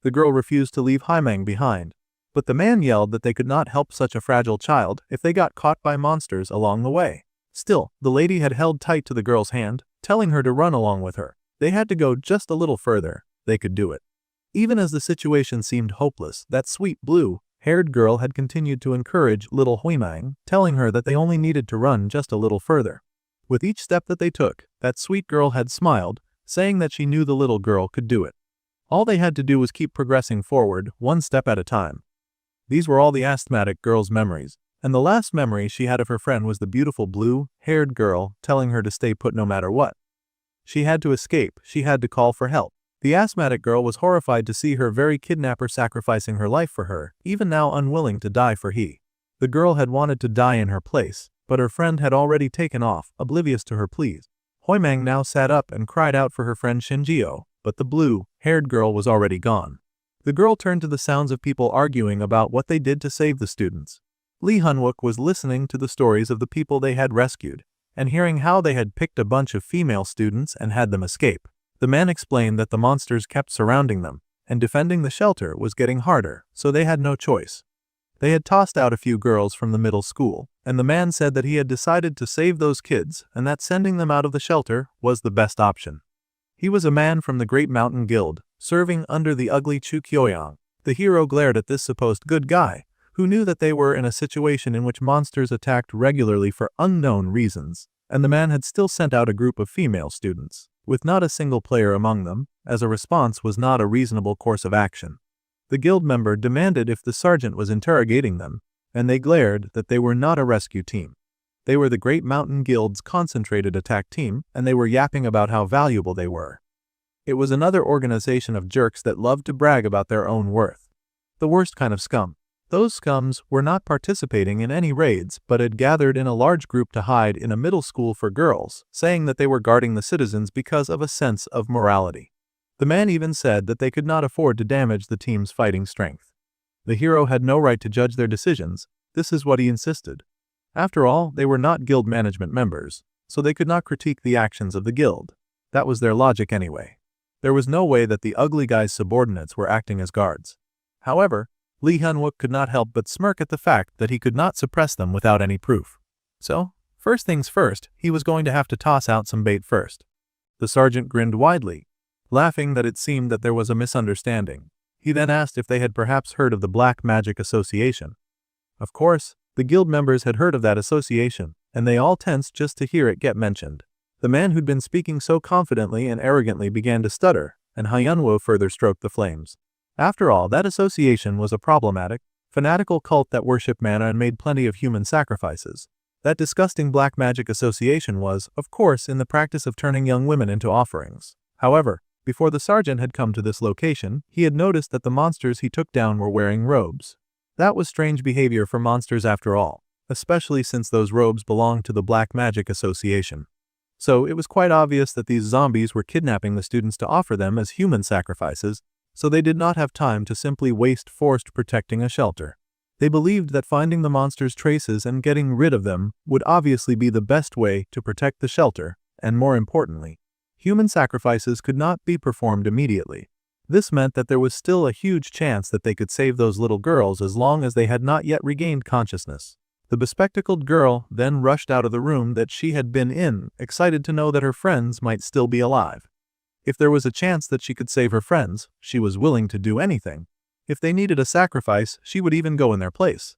The girl refused to leave Haimang behind, but the man yelled that they could not help such a fragile child if they got caught by monsters along the way. Still, the lady had held tight to the girl's hand, telling her to run along with her. They had to go just a little further. They could do it. Even as the situation seemed hopeless, that sweet blue-haired girl had continued to encourage little Haimang, telling her that they only needed to run just a little further. With each step that they took, that sweet girl had smiled, saying that she knew the little girl could do it. All they had to do was keep progressing forward, one step at a time. These were all the asthmatic girl's memories, and the last memory she had of her friend was the beautiful blue-haired girl telling her to stay put no matter what. She had to escape, she had to call for help. The asthmatic girl was horrified to see her very kidnapper sacrificing her life for her, even now unwilling to die for he. The girl had wanted to die in her place, but her friend had already taken off, oblivious to her pleas. Haimang now sat up and cried out for her friend Shinjio, but the blue-haired girl was already gone. The girl turned to the sounds of people arguing about what they did to save the students. Lee Hunwook was listening to the stories of the people they had rescued, and hearing how they had picked a bunch of female students and had them escape. The man explained that the monsters kept surrounding them, and defending the shelter was getting harder, so they had no choice. They had tossed out a few girls from the middle school, and the man said that he had decided to save those kids and that sending them out of the shelter was the best option. He was a man from the Great Mountain Guild, serving under the ugly Chu Kyoyang. The hero glared at this supposed good guy, who knew that they were in a situation in which monsters attacked regularly for unknown reasons, and the man had still sent out a group of female students, with not a single player among them, as a response was not a reasonable course of action. The guild member demanded if the sergeant was interrogating them, and they glared that they were not a rescue team. They were the Great Mountain Guild's concentrated attack team, and they were yapping about how valuable they were. It was another organization of jerks that loved to brag about their own worth. The worst kind of scum. Those scums were not participating in any raids but had gathered in a large group to hide in a middle school for girls, saying that they were guarding the citizens because of a sense of morality. The man even said that they could not afford to damage the team's fighting strength. The hero had no right to judge their decisions, this is what he insisted. After all, they were not guild management members, so they could not critique the actions of the guild. That was their logic anyway. There was no way that the ugly guy's subordinates were acting as guards. However, Lee Hunwook could not help but smirk at the fact that he could not suppress them without any proof. So, first things first, he was going to have to toss out some bait first. The sergeant grinned widely, laughing that it seemed that there was a misunderstanding. He then asked if they had perhaps heard of the Black Magic Association. Of course, the guild members had heard of that association, and they all tensed just to hear it get mentioned. The man who'd been speaking so confidently and arrogantly began to stutter, and Hyunwoo further stroked the flames. After all, that association was a problematic, fanatical cult that worshipped mana and made plenty of human sacrifices. That disgusting Black Magic Association was, of course, in the practice of turning young women into offerings. However, before the sergeant had come to this location, he had noticed that the monsters he took down were wearing robes. That was strange behavior for monsters after all, especially since those robes belonged to the Black Magic Association. So it was quite obvious that these zombies were kidnapping the students to offer them as human sacrifices, so they did not have time to simply waste forced protecting a shelter. They believed that finding the monsters' traces and getting rid of them would obviously be the best way to protect the shelter, and more importantly, human sacrifices could not be performed immediately. This meant that there was still a huge chance that they could save those little girls as long as they had not yet regained consciousness. The bespectacled girl then rushed out of the room that she had been in, excited to know that her friends might still be alive. If there was a chance that she could save her friends, she was willing to do anything. If they needed a sacrifice, she would even go in their place.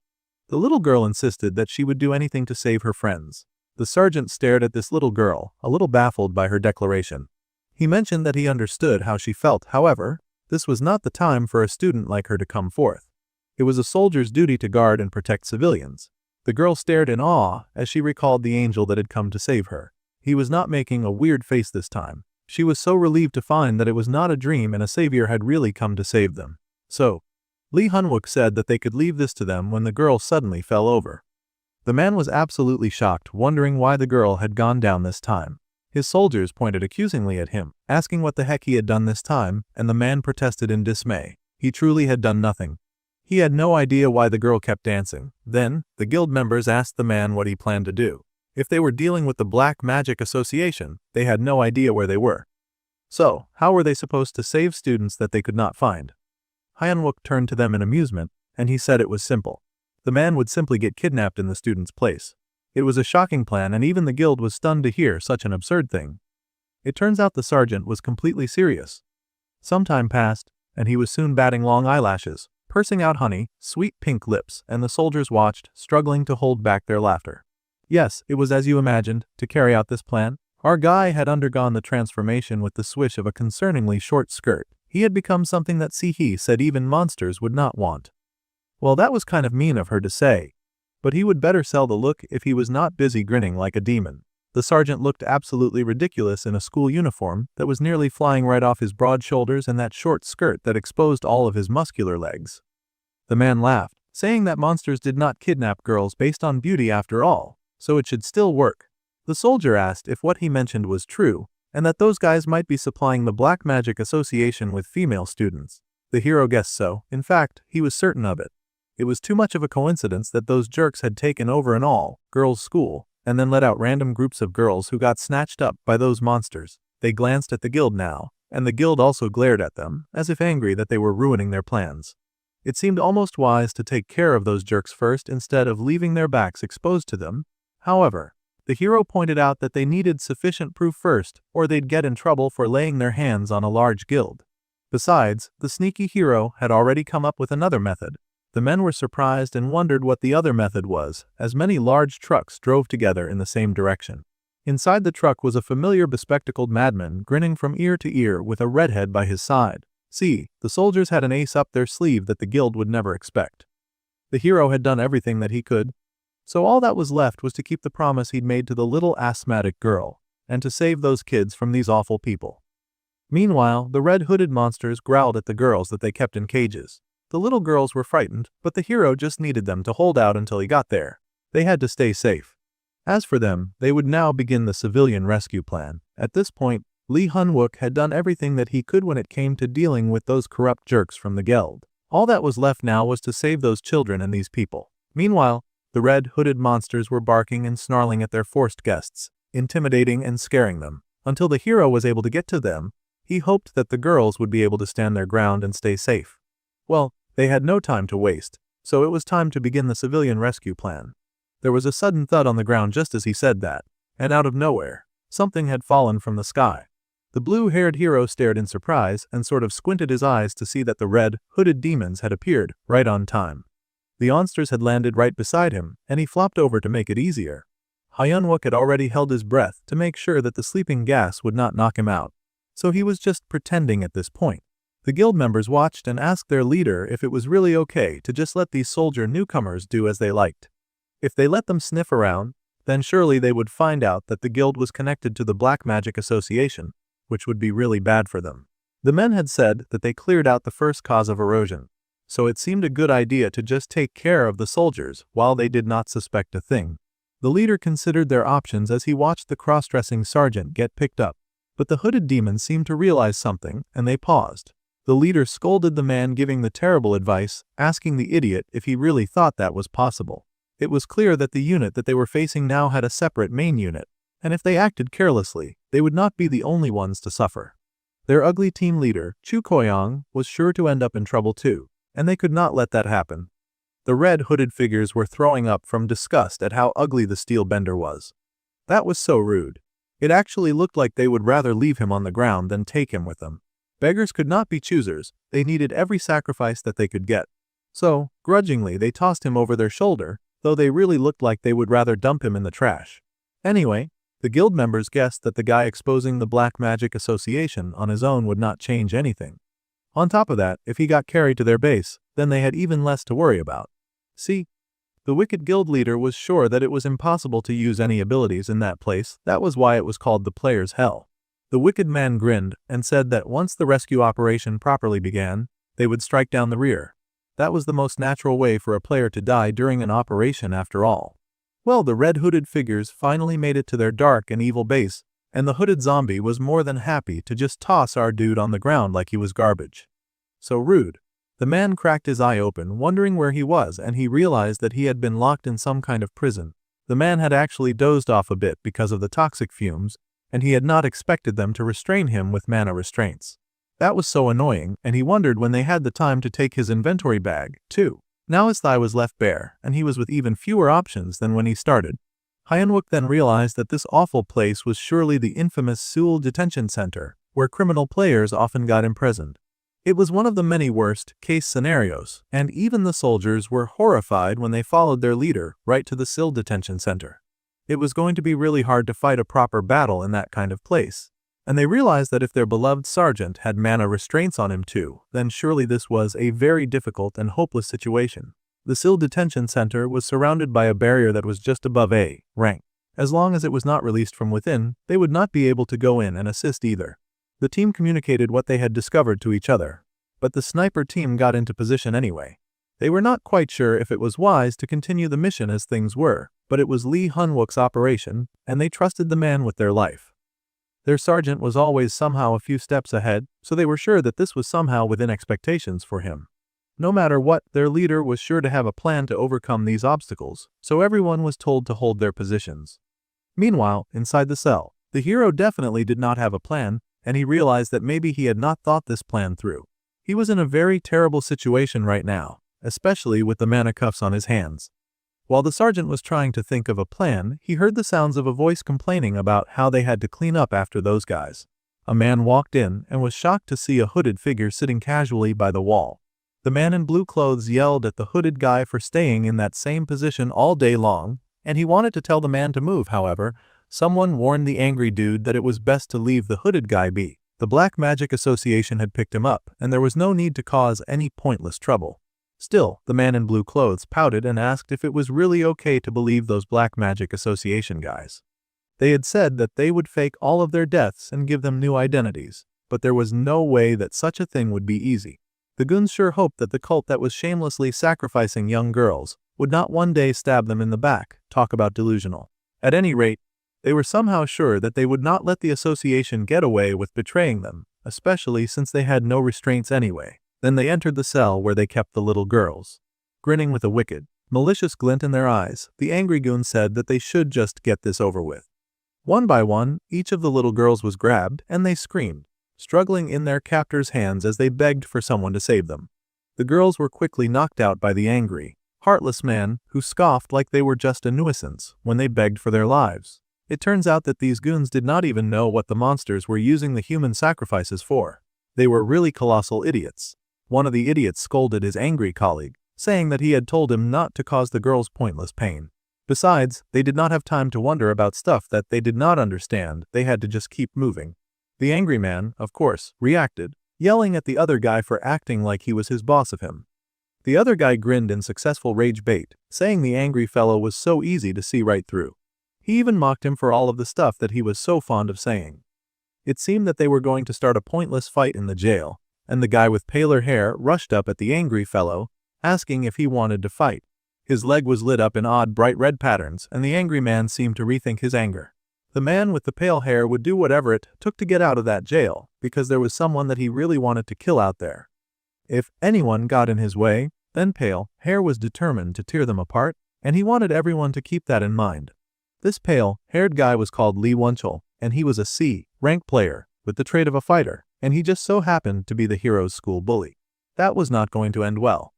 The little girl insisted that she would do anything to save her friends. The sergeant stared at this little girl, a little baffled by her declaration. He mentioned that he understood how she felt, however, this was not the time for a student like her to come forth. It was a soldier's duty to guard and protect civilians. The girl stared in awe as she recalled the angel that had come to save her. He was not making a weird face this time. She was so relieved to find that it was not a dream and a savior had really come to save them. So, Lee Hunwook said that they could leave this to them when the girl suddenly fell over. The man was absolutely shocked, wondering why the girl had gone down this time. His soldiers pointed accusingly at him, asking what the heck he had done this time, and the man protested in dismay. He truly had done nothing. He had no idea why the girl kept dancing. Then, the guild members asked the man what he planned to do. If they were dealing with the Black Magic Association, they had no idea where they were. So, how were they supposed to save students that they could not find? Hyunwook turned to them in amusement, and he said it was simple. The man would simply get kidnapped in the student's place. It was a shocking plan, and even the guild was stunned to hear such an absurd thing. It turns out the sergeant was completely serious. Some time passed, and he was soon batting long eyelashes, pursing out honey, sweet pink lips, and the soldiers watched, struggling to hold back their laughter. Yes, it was as you imagined, to carry out this plan. Our guy had undergone the transformation with the swish of a concerningly short skirt. He had become something that Sihi said even monsters would not want. Well, that was kind of mean of her to say, but he would better sell the look if he was not busy grinning like a demon. The sergeant looked absolutely ridiculous in a school uniform that was nearly flying right off his broad shoulders and that short skirt that exposed all of his muscular legs. The man laughed, saying that monsters did not kidnap girls based on beauty after all, so it should still work. The soldier asked if what he mentioned was true, and that those guys might be supplying the Black Magic Association with female students. The hero guessed so. In fact, he was certain of it. It was too much of a coincidence that those jerks had taken over an all-girls school and then let out random groups of girls who got snatched up by those monsters. They glanced at the guild now, and the guild also glared at them, as if angry that they were ruining their plans. It seemed almost wise to take care of those jerks first instead of leaving their backs exposed to them. However, the hero pointed out that they needed sufficient proof first, or they'd get in trouble for laying their hands on a large guild. Besides, the sneaky hero had already come up with another method. The men were surprised and wondered what the other method was, as many large trucks drove together in the same direction. Inside the truck was a familiar bespectacled madman grinning from ear to ear with a redhead by his side. See, the soldiers had an ace up their sleeve that the guild would never expect. The hero had done everything that he could, so all that was left was to keep the promise he'd made to the little asthmatic girl, and to save those kids from these awful people. Meanwhile, the red-hooded monsters growled at the girls that they kept in cages. The little girls were frightened, but the hero just needed them to hold out until he got there. They had to stay safe. As for them, they would now begin the civilian rescue plan. At this point, Lee Hun-wook had done everything that he could when it came to dealing with those corrupt jerks from the guild. All that was left now was to save those children and these people. Meanwhile, the red-hooded monsters were barking and snarling at their forced guests, intimidating and scaring them. Until the hero was able to get to them, he hoped that the girls would be able to stand their ground and stay safe. Well, they had no time to waste, so it was time to begin the civilian rescue plan. There was a sudden thud on the ground just as he said that, and out of nowhere, something had fallen from the sky. The blue-haired hero stared in surprise and sort of squinted his eyes to see that the red-hooded demons had appeared right on time. The monsters had landed right beside him, and he flopped over to make it easier. Hyun-wook had already held his breath to make sure that the sleeping gas would not knock him out, so he was just pretending at this point. The guild members watched and asked their leader if it was really okay to just let these soldier newcomers do as they liked. If they let them sniff around, then surely they would find out that the guild was connected to the Black Magic Association, which would be really bad for them. The men had said that they cleared out the first cause of erosion, so it seemed a good idea to just take care of the soldiers while they did not suspect a thing. The leader considered their options as he watched the cross-dressing sergeant get picked up, but the hooded demons seemed to realize something, and they paused. The leader scolded the man giving the terrible advice, asking the idiot if he really thought that was possible. It was clear that the unit that they were facing now had a separate main unit, and if they acted carelessly, they would not be the only ones to suffer. Their ugly team leader, Chu Koyong, was sure to end up in trouble too, and they could not let that happen. The red-hooded figures were throwing up from disgust at how ugly the steel bender was. That was so rude. It actually looked like they would rather leave him on the ground than take him with them. Beggars could not be choosers, they needed every sacrifice that they could get. So, grudgingly they tossed him over their shoulder, though they really looked like they would rather dump him in the trash. Anyway, the guild members guessed that the guy exposing the Black Magic Association on his own would not change anything. On top of that, if he got carried to their base, then they had even less to worry about. See, the wicked guild leader was sure that it was impossible to use any abilities in that place. That was why it was called the Player's Hell. The wicked man grinned and said that once the rescue operation properly began, they would strike down the rear. That was the most natural way for a player to die during an operation after all. Well, the red-hooded figures finally made it to their dark and evil base, and the hooded zombie was more than happy to just toss our dude on the ground like he was garbage. So rude. The man cracked his eye open, wondering where he was, and he realized that he had been locked in some kind of prison. The man had actually dozed off a bit because of the toxic fumes, and he had not expected them to restrain him with mana restraints. That was so annoying, and he wondered when they had the time to take his inventory bag, too. Now his thigh was left bare, and he was with even fewer options than when he started. Hyun-wook then realized that this awful place was surely the infamous Seoul Detention Center, where criminal players often got imprisoned. It was one of the many worst-case scenarios, and even the soldiers were horrified when they followed their leader right to the Seoul Detention Center. It was going to be really hard to fight a proper battle in that kind of place, and they realized that if their beloved sergeant had mana restraints on him too, then surely this was a very difficult and hopeless situation. The Seoul Detention Center was surrounded by a barrier that was just above A rank. As long as it was not released from within, they would not be able to go in and assist either. The team communicated what they had discovered to each other, but the sniper team got into position anyway. They were not quite sure if it was wise to continue the mission as things were, but it was Lee Hun-wook's operation, and they trusted the man with their life. Their sergeant was always somehow a few steps ahead, so they were sure that this was somehow within expectations for him. No matter what, their leader was sure to have a plan to overcome these obstacles, so everyone was told to hold their positions. Meanwhile, inside the cell, the hero definitely did not have a plan, and he realized that maybe he had not thought this plan through. He was in a very terrible situation right now, especially with the manicuffs on his hands. While the sergeant was trying to think of a plan, he heard the sounds of a voice complaining about how they had to clean up after those guys. A man walked in and was shocked to see a hooded figure sitting casually by the wall. The man in blue clothes yelled at the hooded guy for staying in that same position all day long, and he wanted to tell the man to move. However, someone warned the angry dude that it was best to leave the hooded guy be. The Black Magic Association had picked him up, and there was no need to cause any pointless trouble. Still, the man in blue clothes pouted and asked if it was really okay to believe those Black Magic Association guys. They had said that they would fake all of their deaths and give them new identities, but there was no way that such a thing would be easy. The goons sure hoped that the cult that was shamelessly sacrificing young girls would not one day stab them in the back. Talk about delusional. At any rate, they were somehow sure that they would not let the association get away with betraying them, especially since they had no restraints anyway. Then they entered the cell where they kept the little girls. Grinning with a wicked, malicious glint in their eyes, the angry goon said that they should just get this over with. One by one, each of the little girls was grabbed, and they screamed, struggling in their captors' hands as they begged for someone to save them. The girls were quickly knocked out by the angry, heartless man who scoffed like they were just a nuisance when they begged for their lives. It turns out that these goons did not even know what the monsters were using the human sacrifices for. They were really colossal idiots. One of the idiots scolded his angry colleague, saying that he had told him not to cause the girls pointless pain. Besides, they did not have time to wonder about stuff that they did not understand. They had to just keep moving. The angry man, of course, reacted, yelling at the other guy for acting like he was his boss of him. The other guy grinned in successful rage bait, saying the angry fellow was so easy to see right through. He even mocked him for all of the stuff that he was so fond of saying. It seemed that they were going to start a pointless fight in the jail, and the guy with paler hair rushed up at the angry fellow, asking if he wanted to fight. His leg was lit up in odd bright red patterns, and the angry man seemed to rethink his anger. The man with the pale hair would do whatever it took to get out of that jail, because there was someone that he really wanted to kill out there. If anyone got in his way, then Pale Hair was determined to tear them apart, and he wanted everyone to keep that in mind. This pale-haired guy was called Lee Wunchel, and he was a C-rank player, with the trait of a fighter, and he just so happened to be the hero's school bully. That was not going to end well.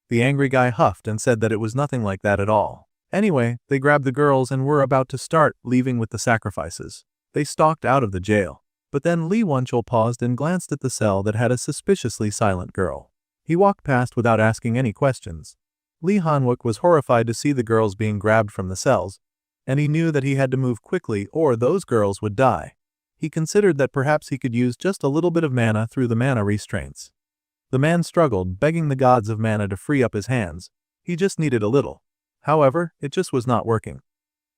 The angry guy huffed and said that it was nothing like that at all. Anyway, they grabbed the girls and were about to start leaving with the sacrifices. They stalked out of the jail. But then Lee Wunchel paused and glanced at the cell that had a suspiciously silent girl. He walked past without asking any questions. Lee Hanwook was horrified to see the girls being grabbed from the cells, and he knew that he had to move quickly or those girls would die. He considered that perhaps he could use just a little bit of mana through the mana restraints. The man struggled, begging the gods of mana to free up his hands. He just needed a little. However, it just was not working.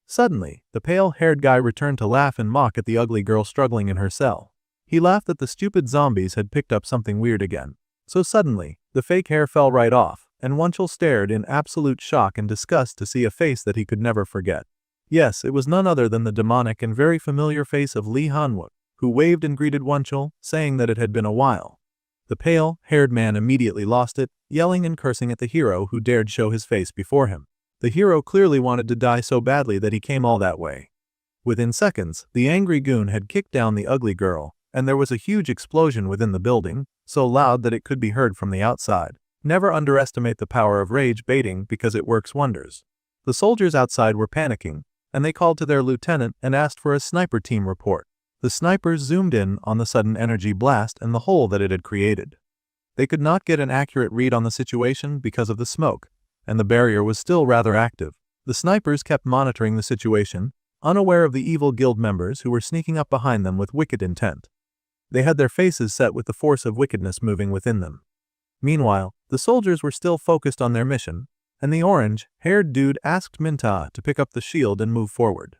Suddenly, the pale-haired guy returned to laugh and mock at the ugly girl struggling in her cell. He laughed that the stupid zombies had picked up something weird again. So suddenly, the fake hair fell right off, and Wunchel stared in absolute shock and disgust to see a face that he could never forget. Yes, it was none other than the demonic and very familiar face of Lee Hanwook, who waved and greeted Wunchel, saying that it had been a while. The pale-haired man immediately lost it, yelling and cursing at the hero who dared show his face before him. The hero clearly wanted to die so badly that he came all that way. Within seconds, the angry goon had kicked down the ugly girl, and there was a huge explosion within the building, so loud that it could be heard from the outside. Never underestimate the power of rage baiting because it works wonders. The soldiers outside were panicking, and they called to their lieutenant and asked for a sniper team report. The snipers zoomed in on the sudden energy blast and the hole that it had created. They could not get an accurate read on the situation because of the smoke, and the barrier was still rather active. The snipers kept monitoring the situation, unaware of the evil guild members who were sneaking up behind them with wicked intent. They had their faces set with the force of wickedness moving within them. Meanwhile, the soldiers were still focused on their mission, and the orange-haired dude asked Minta to pick up the shield and move forward.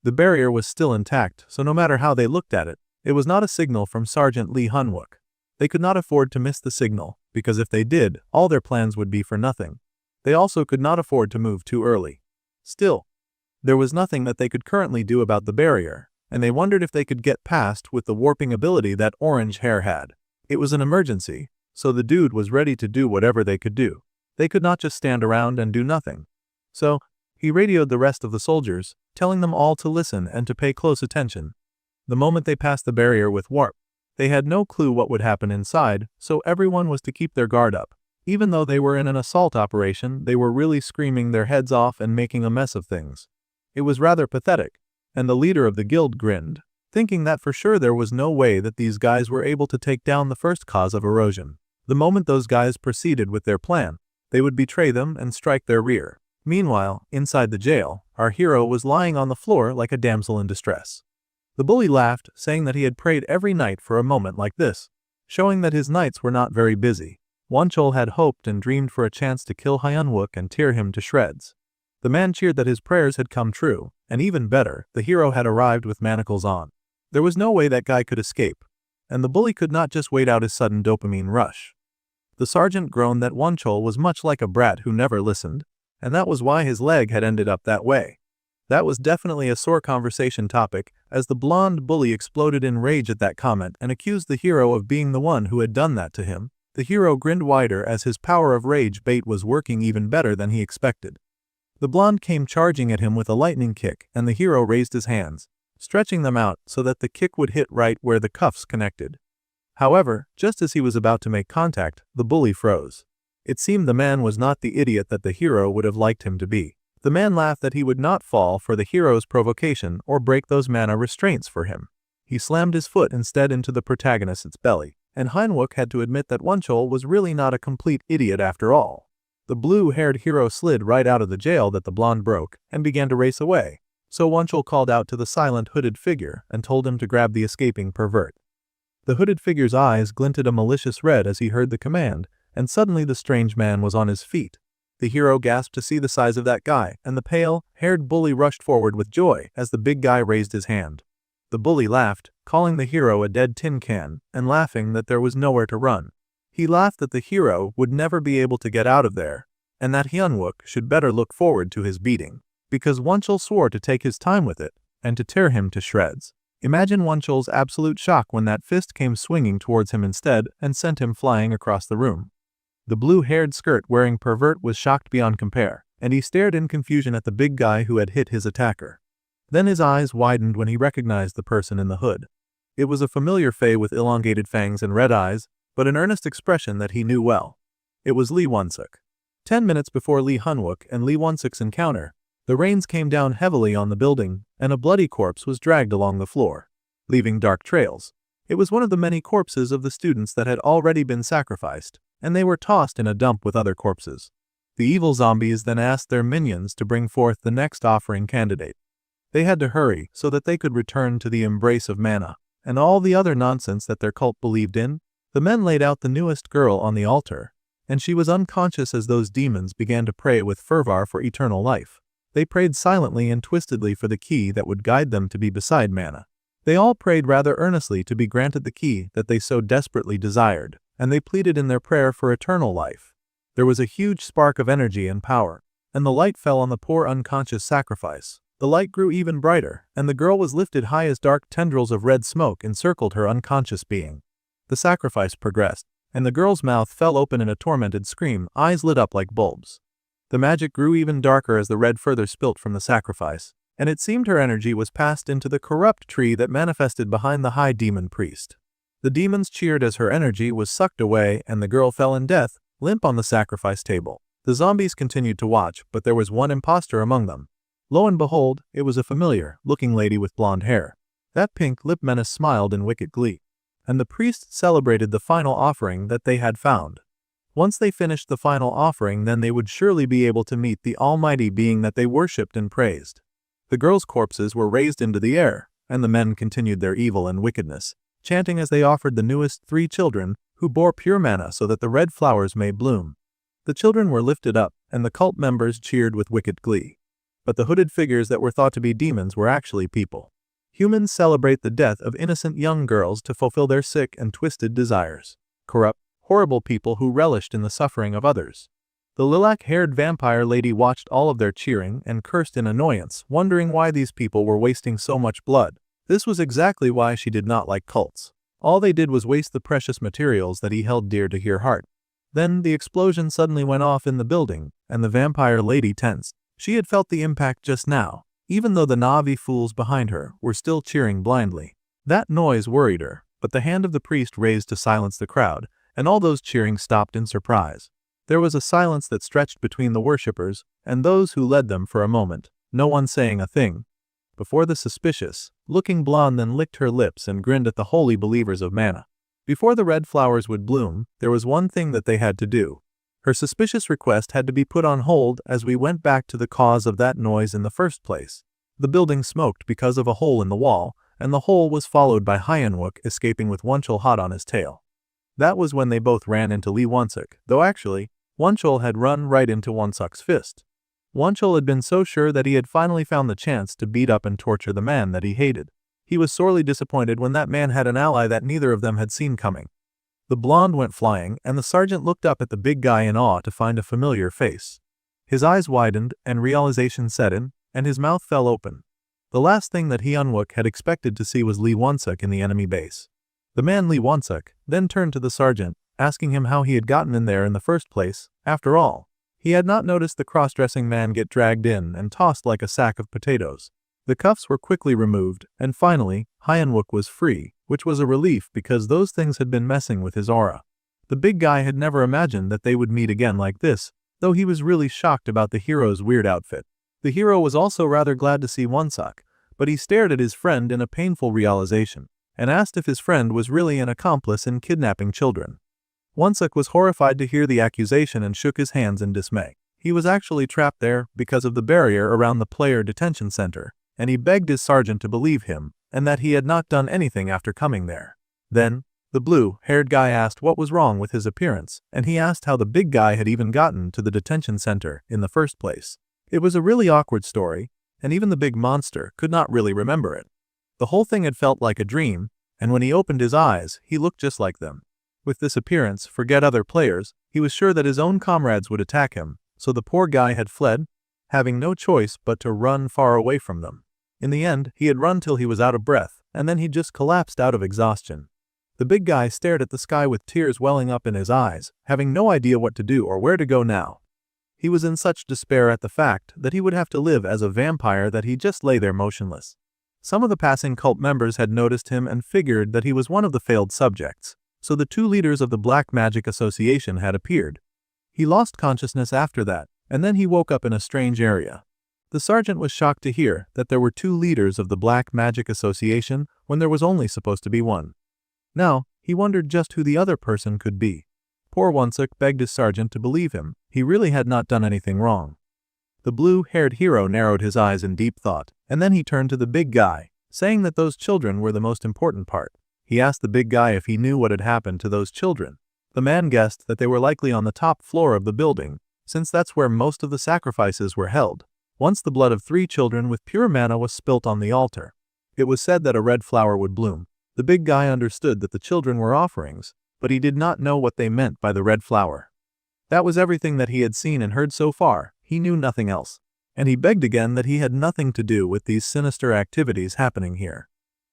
The barrier was still intact, so no matter how they looked at it, it was not a signal from Sergeant Lee Hanwook. They could not afford to miss the signal, because if they did, all their plans would be for nothing. They also could not afford to move too early. Still, there was nothing that they could currently do about the barrier, and they wondered if they could get past with the warping ability that Orange Hair had. It was an emergency, so the dude was ready to do whatever they could do. They could not just stand around and do nothing. So, he radioed the rest of the soldiers, telling them all to listen and to pay close attention. The moment they passed the barrier with warp, they had no clue what would happen inside, so everyone was to keep their guard up. Even though they were in an assault operation, they were really screaming their heads off and making a mess of things. It was rather pathetic, and the leader of the guild grinned, thinking that for sure there was no way that these guys were able to take down the first cause of erosion. The moment those guys proceeded with their plan, they would betray them and strike their rear. Meanwhile, inside the jail, our hero was lying on the floor like a damsel in distress. The bully laughed, saying that he had prayed every night for a moment like this, showing that his nights were not very busy. Wonchol had hoped and dreamed for a chance to kill Hyunwook and tear him to shreds. The man cheered that his prayers had come true, and even better, the hero had arrived with manacles on. There was no way that guy could escape, and the bully could not just wait out his sudden dopamine rush. The sergeant groaned that Wonchol was much like a brat who never listened, and that was why his leg had ended up that way. That was definitely a sore conversation topic, as the blonde bully exploded in rage at that comment and accused the hero of being the one who had done that to him. The hero grinned wider as his power of rage bait was working even better than he expected. The blonde came charging at him with a lightning kick, and the hero raised his hands, stretching them out so that the kick would hit right where the cuffs connected. However, just as he was about to make contact, the bully froze. It seemed the man was not the idiot that the hero would have liked him to be. The man laughed that he would not fall for the hero's provocation or break those mana restraints for him. He slammed his foot instead into the protagonist's belly, and Hyunwook had to admit that Wonchol was really not a complete idiot after all. The blue-haired hero slid right out of the jail that the blonde broke and began to race away, so Wonchol called out to the silent hooded figure and told him to grab the escaping pervert. The hooded figure's eyes glinted a malicious red as he heard the command, and suddenly the strange man was on his feet. The hero gasped to see the size of that guy, and the pale-haired bully rushed forward with joy as the big guy raised his hand. The bully laughed, calling the hero a dead tin can, and laughing that there was nowhere to run. He laughed that the hero would never be able to get out of there, and that Hyunwook should better look forward to his beating, because Wonchol swore to take his time with it, and to tear him to shreds. Imagine Wonchol's absolute shock when that fist came swinging towards him instead and sent him flying across the room. The blue-haired skirt-wearing pervert was shocked beyond compare, and he stared in confusion at the big guy who had hit his attacker. Then his eyes widened when he recognized the person in the hood. It was a familiar fae with elongated fangs and red eyes, but an earnest expression that he knew well. It was Lee Wonsook. 10 minutes before Lee Hyunwook and Lee Wonsook's encounter, the rains came down heavily on the building, and a bloody corpse was dragged along the floor, leaving dark trails. It was one of the many corpses of the students that had already been sacrificed, and they were tossed in a dump with other corpses. The evil zombies then asked their minions to bring forth the next offering candidate. They had to hurry so that they could return to the embrace of mana, and all the other nonsense that their cult believed in. The men laid out the newest girl on the altar, and she was unconscious as those demons began to pray with fervor for eternal life. They prayed silently and twistedly for the key that would guide them to be beside mana. They all prayed rather earnestly to be granted the key that they so desperately desired, and they pleaded in their prayer for eternal life. There was a huge spark of energy and power, and the light fell on the poor unconscious sacrifice. The light grew even brighter, and the girl was lifted high as dark tendrils of red smoke encircled her unconscious being. The sacrifice progressed, and the girl's mouth fell open in a tormented scream, eyes lit up like bulbs. The magic grew even darker as the red further spilt from the sacrifice, and it seemed her energy was passed into the corrupt tree that manifested behind the high demon priest. The demons cheered as her energy was sucked away and the girl fell in death, limp on the sacrifice table. The zombies continued to watch, but there was one imposter among them. Lo and behold, it was a familiar-looking lady with blonde hair. That pink-lipped menace smiled in wicked glee, and the priests celebrated the final offering that they had found. Once they finished the final offering, then they would surely be able to meet the almighty being that they worshipped and praised. The girls' corpses were raised into the air, and the men continued their evil and wickedness, chanting as they offered the newest 3 children, who bore pure mana so that the red flowers may bloom. The children were lifted up, and the cult members cheered with wicked glee. But the hooded figures that were thought to be demons were actually people. Humans celebrate the death of innocent young girls to fulfill their sick and twisted desires. Corrupt, horrible people who relished in the suffering of others. The lilac-haired vampire lady watched all of their cheering and cursed in annoyance, wondering why these people were wasting so much blood. This was exactly why she did not like cults. All they did was waste the precious materials that he held dear to her heart. Then the explosion suddenly went off in the building, and the vampire lady tensed. She had felt the impact just now, even though the Na'vi fools behind her were still cheering blindly. That noise worried her, but the hand of the priest raised to silence the crowd, and all those cheering stopped in surprise. There was a silence that stretched between the worshippers and those who led them for a moment, no one saying a thing. Before the suspicious-looking blonde then licked her lips and grinned at the holy believers of mana. Before the red flowers would bloom, there was one thing that they had to do. Her suspicious request had to be put on hold as we went back to the cause of that noise in the first place. The building smoked because of a hole in the wall, and the hole was followed by Hyanwook escaping with Wonchul hot on his tail. That was when they both ran into Lee Wonsuk, though actually, Wonchul had run right into Wonsuk's fist. Wonchul had been so sure that he had finally found the chance to beat up and torture the man that he hated. He was sorely disappointed when that man had an ally that neither of them had seen coming. The blonde went flying, and the sergeant looked up at the big guy in awe to find a familiar face. His eyes widened, and realization set in, and his mouth fell open. The last thing that Hyanwook had expected to see was Lee Wonsuk in the enemy base. The man Lee Wonsuk then turned to the sergeant, asking him how he had gotten in there in the first place. After all, he had not noticed the cross-dressing man get dragged in and tossed like a sack of potatoes. The cuffs were quickly removed, and finally, Hyanwook was free, which was a relief because those things had been messing with his aura. The big guy had never imagined that they would meet again like this, though he was really shocked about the hero's weird outfit. The hero was also rather glad to see Wonsuk, but he stared at his friend in a painful realization, and asked if his friend was really an accomplice in kidnapping children. Wonsuk was horrified to hear the accusation and shook his hands in dismay. He was actually trapped there because of the barrier around the player detention center, and he begged his sergeant to believe him, and that he had not done anything after coming there. Then, the blue-haired guy asked what was wrong with his appearance, and he asked how the big guy had even gotten to the detention center in the first place. It was a really awkward story, and even the big monster could not really remember it. The whole thing had felt like a dream, and when he opened his eyes, he looked just like them. With this appearance, forget other players, he was sure that his own comrades would attack him, so the poor guy had fled, having no choice but to run far away from them. In the end, he had run till he was out of breath, and then he just collapsed out of exhaustion. The big guy stared at the sky with tears welling up in his eyes, having no idea what to do or where to go now. He was in such despair at the fact that he would have to live as a vampire that he just lay there motionless. Some of the passing cult members had noticed him and figured that he was one of the failed subjects, so the two leaders of the Black Magic Association had appeared. He lost consciousness after that, and then he woke up in a strange area. The sergeant was shocked to hear that there were two leaders of the Black Magic Association when there was only supposed to be one. Now, he wondered just who the other person could be. Poor Wonsuk begged his sergeant to believe him. He really had not done anything wrong. The blue-haired hero narrowed his eyes in deep thought, and then he turned to the big guy, saying that those children were the most important part. He asked the big guy if he knew what had happened to those children. The man guessed that they were likely on the top floor of the building, since that's where most of the sacrifices were held. Once the blood of 3 children with pure mana was spilt on the altar, it was said that a red flower would bloom. The big guy understood that the children were offerings, but he did not know what they meant by the red flower. That was everything that he had seen and heard so far. He knew nothing else. And he begged again that he had nothing to do with these sinister activities happening here.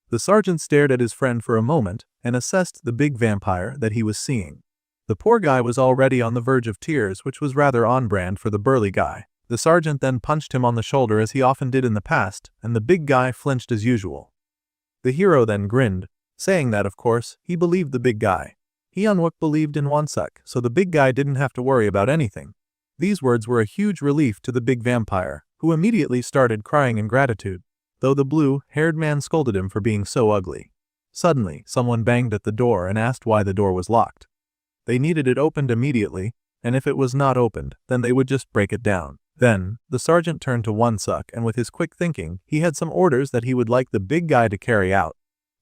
The sergeant stared at his friend for a moment and assessed the big vampire that he was seeing. The poor guy was already on the verge of tears, which was rather on brand for the burly guy. The sergeant then punched him on the shoulder as he often did in the past, and the big guy flinched as usual. The hero then grinned, saying that, of course, he believed the big guy. Hyanwook believed in Wonsuk, so the big guy didn't have to worry about anything. These words were a huge relief to the big vampire, who immediately started crying in gratitude, though the blue-haired man scolded him for being so ugly. Suddenly, someone banged at the door and asked why the door was locked. They needed it opened immediately, and if it was not opened, then they would just break it down. Then, the sergeant turned to Wonsuk, and with his quick thinking, he had some orders that he would like the big guy to carry out.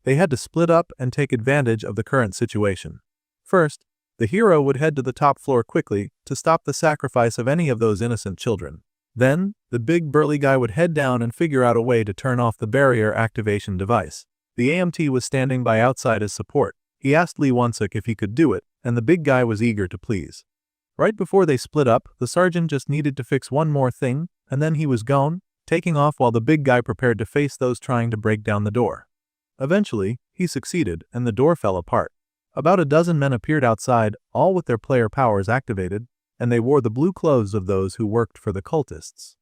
They had to split up and take advantage of the current situation. First, the hero would head to the top floor quickly to stop the sacrifice of any of those innocent children. Then, the big burly guy would head down and figure out a way to turn off the barrier activation device. The AMT was standing by outside as support. He asked Lee Wonsuk if he could do it, and the big guy was eager to please. Right before they split up, the sergeant just needed to fix one more thing, and then he was gone, taking off while the big guy prepared to face those trying to break down the door. Eventually, He succeeded, and the door fell apart. About a dozen men appeared outside, all with their player powers activated, and they wore the blue clothes of those who worked for the cultists.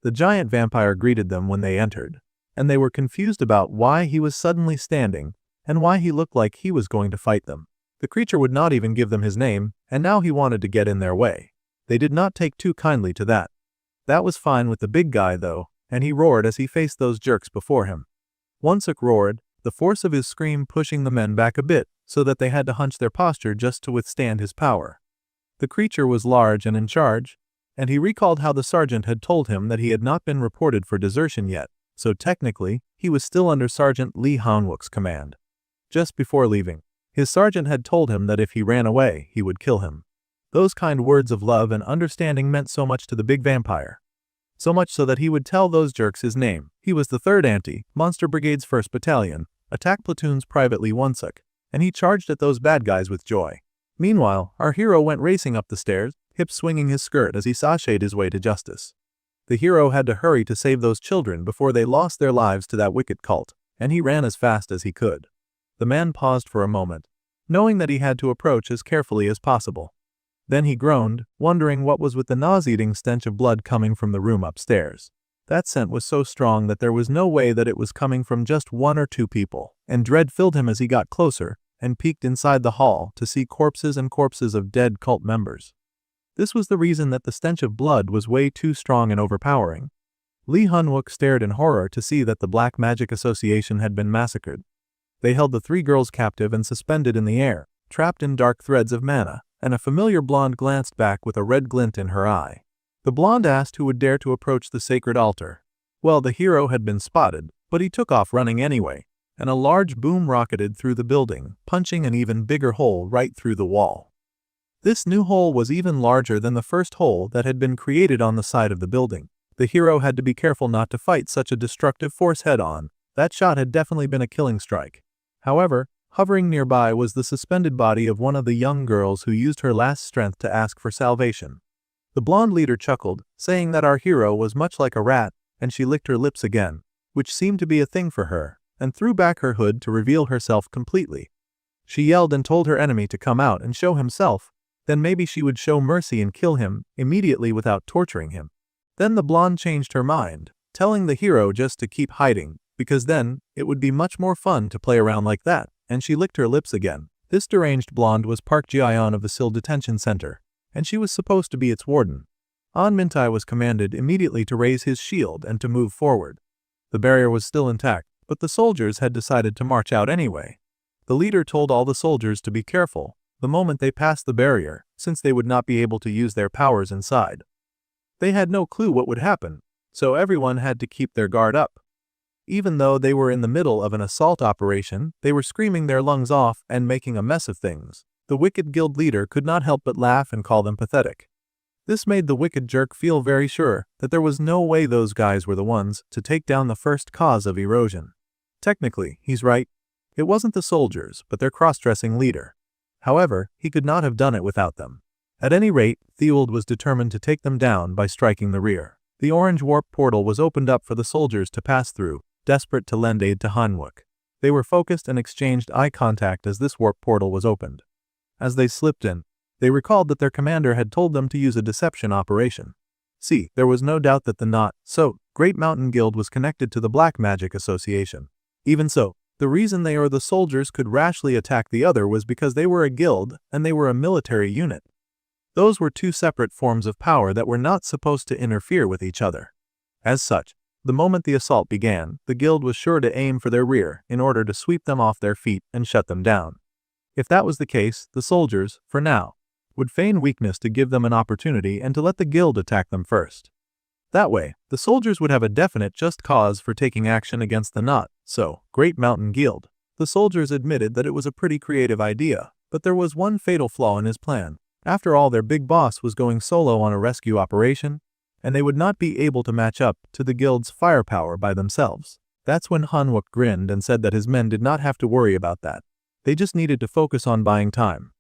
The giant vampire greeted them when they entered, and they were confused about why he was suddenly standing and why he looked like he was going to fight them. The creature would not even give them his name, and now he wanted to get in their way. They did not take too kindly to that. That was fine with the big guy though, and he roared as he faced those jerks before him. Wonsuk roared, the force of his scream pushing the men back a bit so that they had to hunch their posture just to withstand his power. The creature was large and in charge, and he recalled how the sergeant had told him that he had not been reported for desertion yet, so technically, he was still under Sergeant Lee Hanwook's command. Just before leaving, his sergeant had told him that if he ran away, he would kill him. Those kind words of love and understanding meant so much to the big vampire. So much so that he would tell those jerks his name. He was the 3rd Anti-Monster Brigade's 1st Battalion, attack platoon's Private Lee Wonsuk, and he charged at those bad guys with joy. Meanwhile, our hero went racing up the stairs, hips swinging his skirt as he sashayed his way to justice. The hero had to hurry to save those children before they lost their lives to that wicked cult, and he ran as fast as he could. The man paused for a moment, knowing that he had to approach as carefully as possible. Then he groaned, wondering what was with the nauseating stench of blood coming from the room upstairs. That scent was so strong that there was no way that it was coming from just 1 or 2 people, and dread filled him as he got closer and peeked inside the hall to see corpses and corpses of dead cult members. This was the reason that the stench of blood was way too strong and overpowering. Lee Hanwook stared in horror to see that the Black Magic Association had been massacred. They held the 3 girls captive and suspended in the air, trapped in dark threads of mana, and a familiar blonde glanced back with a red glint in her eye. The blonde asked who would dare to approach the sacred altar. Well, the hero had been spotted, but he took off running anyway, and a large boom rocketed through the building, punching an even bigger hole right through the wall. This new hole was even larger than the first hole that had been created on the side of the building. The hero had to be careful not to fight such a destructive force head-on. That shot had definitely been a killing strike. However, hovering nearby was the suspended body of one of the young girls who used her last strength to ask for salvation. The blonde leader chuckled, saying that our hero was much like a rat, and she licked her lips again, which seemed to be a thing for her, and threw back her hood to reveal herself completely. She yelled and told her enemy to come out and show himself, then maybe she would show mercy and kill him immediately without torturing him. Then the blonde changed her mind, telling the hero just to keep hiding, because then it would be much more fun to play around like that, and she licked her lips again. This deranged blonde was Park Ji-yeon of the Sil Detention Center, and she was supposed to be its warden. An Mintai was commanded immediately to raise his shield and to move forward. The barrier was still intact, but the soldiers had decided to march out anyway. The leader told all the soldiers to be careful the moment they passed the barrier, since they would not be able to use their powers inside. They had no clue what would happen, so everyone had to keep their guard up. Even though they were in the middle of an assault operation, they were screaming their lungs off and making a mess of things. The wicked guild leader could not help but laugh and call them pathetic. This made the wicked jerk feel very sure that there was no way those guys were the ones to take down the first cause of erosion. Technically, he's right. It wasn't the soldiers, but their cross-dressing leader. However, he could not have done it without them. At any rate, Theold was determined to take them down by striking the rear. The orange warp portal was opened up for the soldiers to pass through, desperate to lend aid to Hanwook. They were focused and exchanged eye contact as this warp portal was opened. As they slipped in, they recalled that their commander had told them to use a deception operation. See, there was no doubt that the Great Mountain Guild was connected to the Black Magic Association. Even so, the reason they or the soldiers could rashly attack the other was because they were a guild and they were a military unit. Those were 2 separate forms of power that were not supposed to interfere with each other. As such, the moment the assault began, the guild was sure to aim for their rear in order to sweep them off their feet and shut them down. If that was the case, the soldiers, for now, would feign weakness to give them an opportunity and to let the guild attack them first. That way, the soldiers would have a definite just cause for taking action against the Great Mountain Guild. The soldiers admitted that it was a pretty creative idea, but there was one fatal flaw in his plan. After all, their big boss was going solo on a rescue operation, and they would not be able to match up to the guild's firepower by themselves. That's when Hanwook grinned and said that his men did not have to worry about that. They just needed to focus on buying time.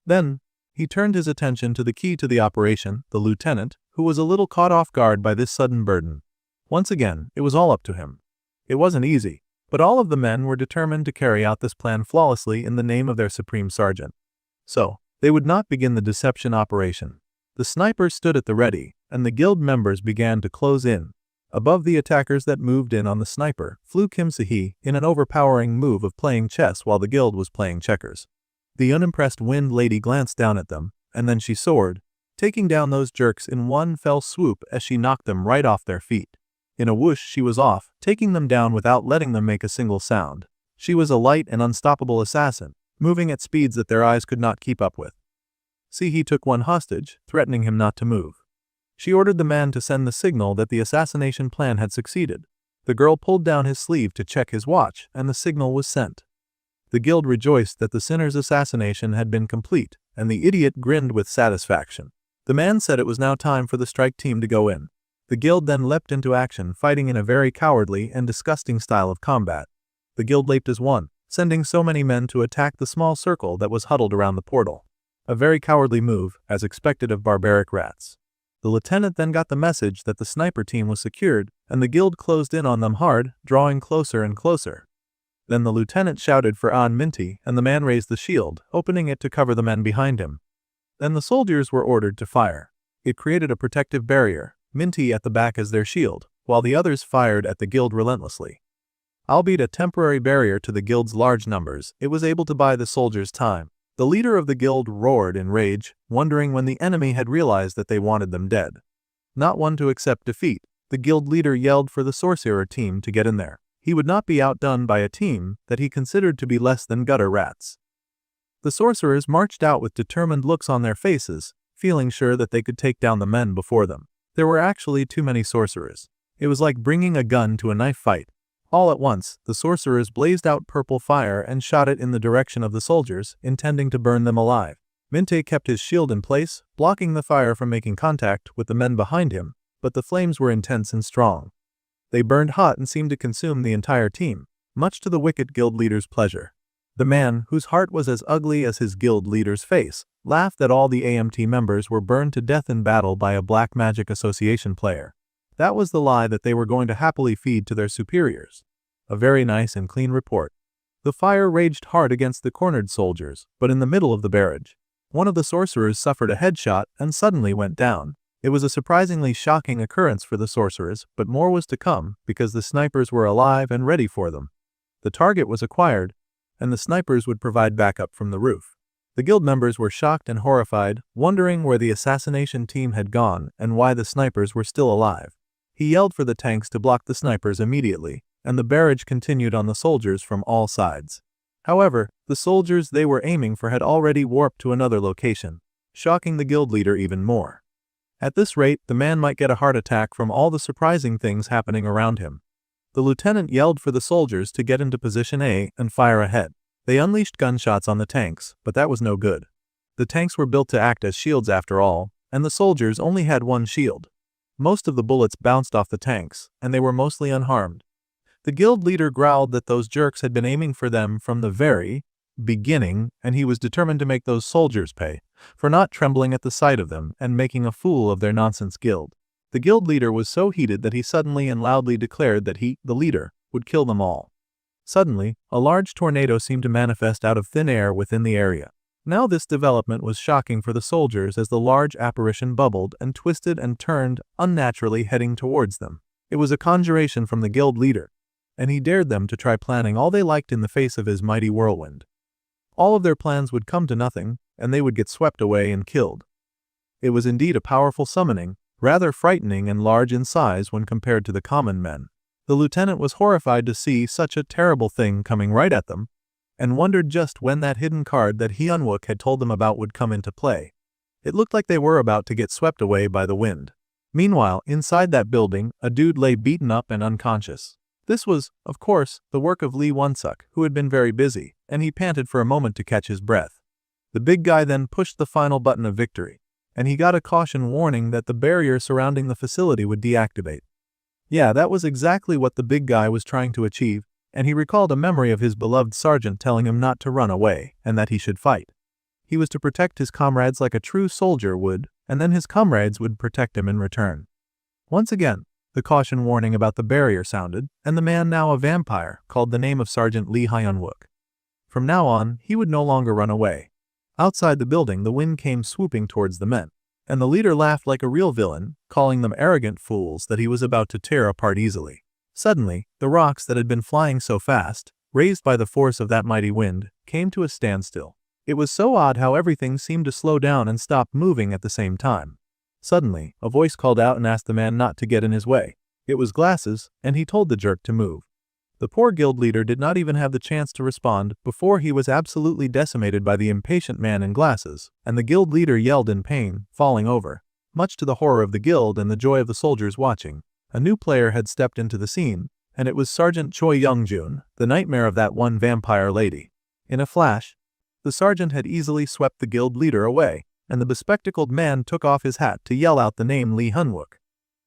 Then, he turned his attention to the key to the operation, the lieutenant, who was a little caught off guard by this sudden burden. Once again, it was all up to him. It wasn't easy, But all of the men were determined to carry out this plan flawlessly in the name of their supreme sergeant. So, they would not begin the deception operation. The snipers stood at the ready, and the guild members began to close in. Above the attackers that moved in on the sniper flew Kim Se-hee in an overpowering move of playing chess while the guild was playing checkers. The unimpressed Wind Lady glanced down at them, and then she soared, taking down those jerks in one fell swoop as she knocked them right off their feet. In a whoosh she was off, taking them down without letting them make a single sound. She was a light and unstoppable assassin, moving at speeds that their eyes could not keep up with. Se-hee took one hostage, threatening him not to move. She ordered the man to send the signal that the assassination plan had succeeded. The girl pulled down his sleeve to check his watch, and the signal was sent. The guild rejoiced that the sinner's assassination had been complete, and the idiot grinned with satisfaction. The man said it was now time for the strike team to go in. The guild then leapt into action, fighting in a very cowardly and disgusting style of combat. The guild leapt as one, sending so many men to attack the small circle that was huddled around the portal. A very cowardly move, as expected of barbaric rats. The lieutenant then got the message that the sniper team was secured, and the guild closed in on them hard, drawing closer and closer. Then the lieutenant shouted for An Minty, and the man raised the shield, opening it to cover the men behind him. Then the soldiers were ordered to fire. It created a protective barrier, Minty at the back as their shield, while the others fired at the guild relentlessly. Albeit a temporary barrier to the guild's large numbers, it was able to buy the soldiers time. The leader of the guild roared in rage, wondering when the enemy had realized that they wanted them dead. Not one to accept defeat, the guild leader yelled for the sorcerer team to get in there. He would not be outdone by a team that he considered to be less than gutter rats. The sorcerers marched out with determined looks on their faces, feeling sure that they could take down the men before them. There were actually too many sorcerers. It was like bringing a gun to a knife fight. All at once, the sorcerers blazed out purple fire and shot it in the direction of the soldiers, intending to burn them alive. Minte kept his shield in place, blocking the fire from making contact with the men behind him, but the flames were intense and strong. They burned hot and seemed to consume the entire team, much to the wicked guild leader's pleasure. The man, whose heart was as ugly as his guild leader's face, laughed that all the AMT members were burned to death in battle by a Black Magic Association player. That was the lie that they were going to happily feed to their superiors. A very nice and clean report. The fire raged hard against the cornered soldiers, but in the middle of the barrage, one of the sorcerers suffered a headshot and suddenly went down. It was a surprisingly shocking occurrence for the sorcerers, but more was to come because the snipers were alive and ready for them. The target was acquired, and the snipers would provide backup from the roof. The guild members were shocked and horrified, wondering where the assassination team had gone and why the snipers were still alive. He yelled for the tanks to block the snipers immediately, and the barrage continued on the soldiers from all sides. However, the soldiers they were aiming for had already warped to another location, shocking the guild leader even more. At this rate, the man might get a heart attack from all the surprising things happening around him. The lieutenant yelled for the soldiers to get into position A and fire ahead. They unleashed gunshots on the tanks, but that was no good. The tanks were built to act as shields after all, and the soldiers only had one shield. Most of the bullets bounced off the tanks, and they were mostly unharmed. The guild leader growled that those jerks had been aiming for them from the very beginning, and he was determined to make those soldiers pay for not trembling at the sight of them and making a fool of their nonsense guild. The guild leader was so heated that he suddenly and loudly declared that he, the leader, would kill them all. Suddenly, a large tornado seemed to manifest out of thin air within the area. Now this development was shocking for the soldiers as the large apparition bubbled and twisted and turned unnaturally heading towards them. It was a conjuration from the guild leader, and he dared them to try planning all they liked in the face of his mighty whirlwind. All of their plans would come to nothing, and they would get swept away and killed. It was indeed a powerful summoning, rather frightening and large in size when compared to the common men. The lieutenant was horrified to see such a terrible thing coming right at them, and wondered just when that hidden card that Hyunwook had told them about would come into play. It looked like they were about to get swept away by the wind. Meanwhile, inside that building, a dude lay beaten up and unconscious. This was, of course, the work of Lee Won-suk, who had been very busy, and he panted for a moment to catch his breath. The big guy then pushed the final button of victory, and he got a caution warning that the barrier surrounding the facility would deactivate. Yeah, that was exactly what the big guy was trying to achieve, and he recalled a memory of his beloved sergeant telling him not to run away, and that he should fight. He was to protect his comrades like a true soldier would, and then his comrades would protect him in return. Once again, The caution warning about the barrier sounded, and the man, now a vampire, called the name of Sergeant Lee Hyun-wook. From now on, he would no longer run away. Outside the building, the wind came swooping towards the men, and the leader laughed like a real villain, calling them arrogant fools that he was about to tear apart easily. Suddenly, the rocks that had been flying so fast, raised by the force of that mighty wind, came to a standstill. It was so odd how everything seemed to slow down and stop moving at the same time. Suddenly, a voice called out and asked the man not to get in his way. It was Glasses, and he told the jerk to move. The poor guild leader did not even have the chance to respond before he was absolutely decimated by the impatient man in glasses, and the guild leader yelled in pain, falling over. Much to the horror of the guild and the joy of the soldiers watching, a new player had stepped into the scene, and it was Sergeant Choi Youngjun, the nightmare of that one vampire lady. In a flash, the sergeant had easily swept the guild leader away, and the bespectacled man took off his hat to yell out the name Lee Hyun-wook.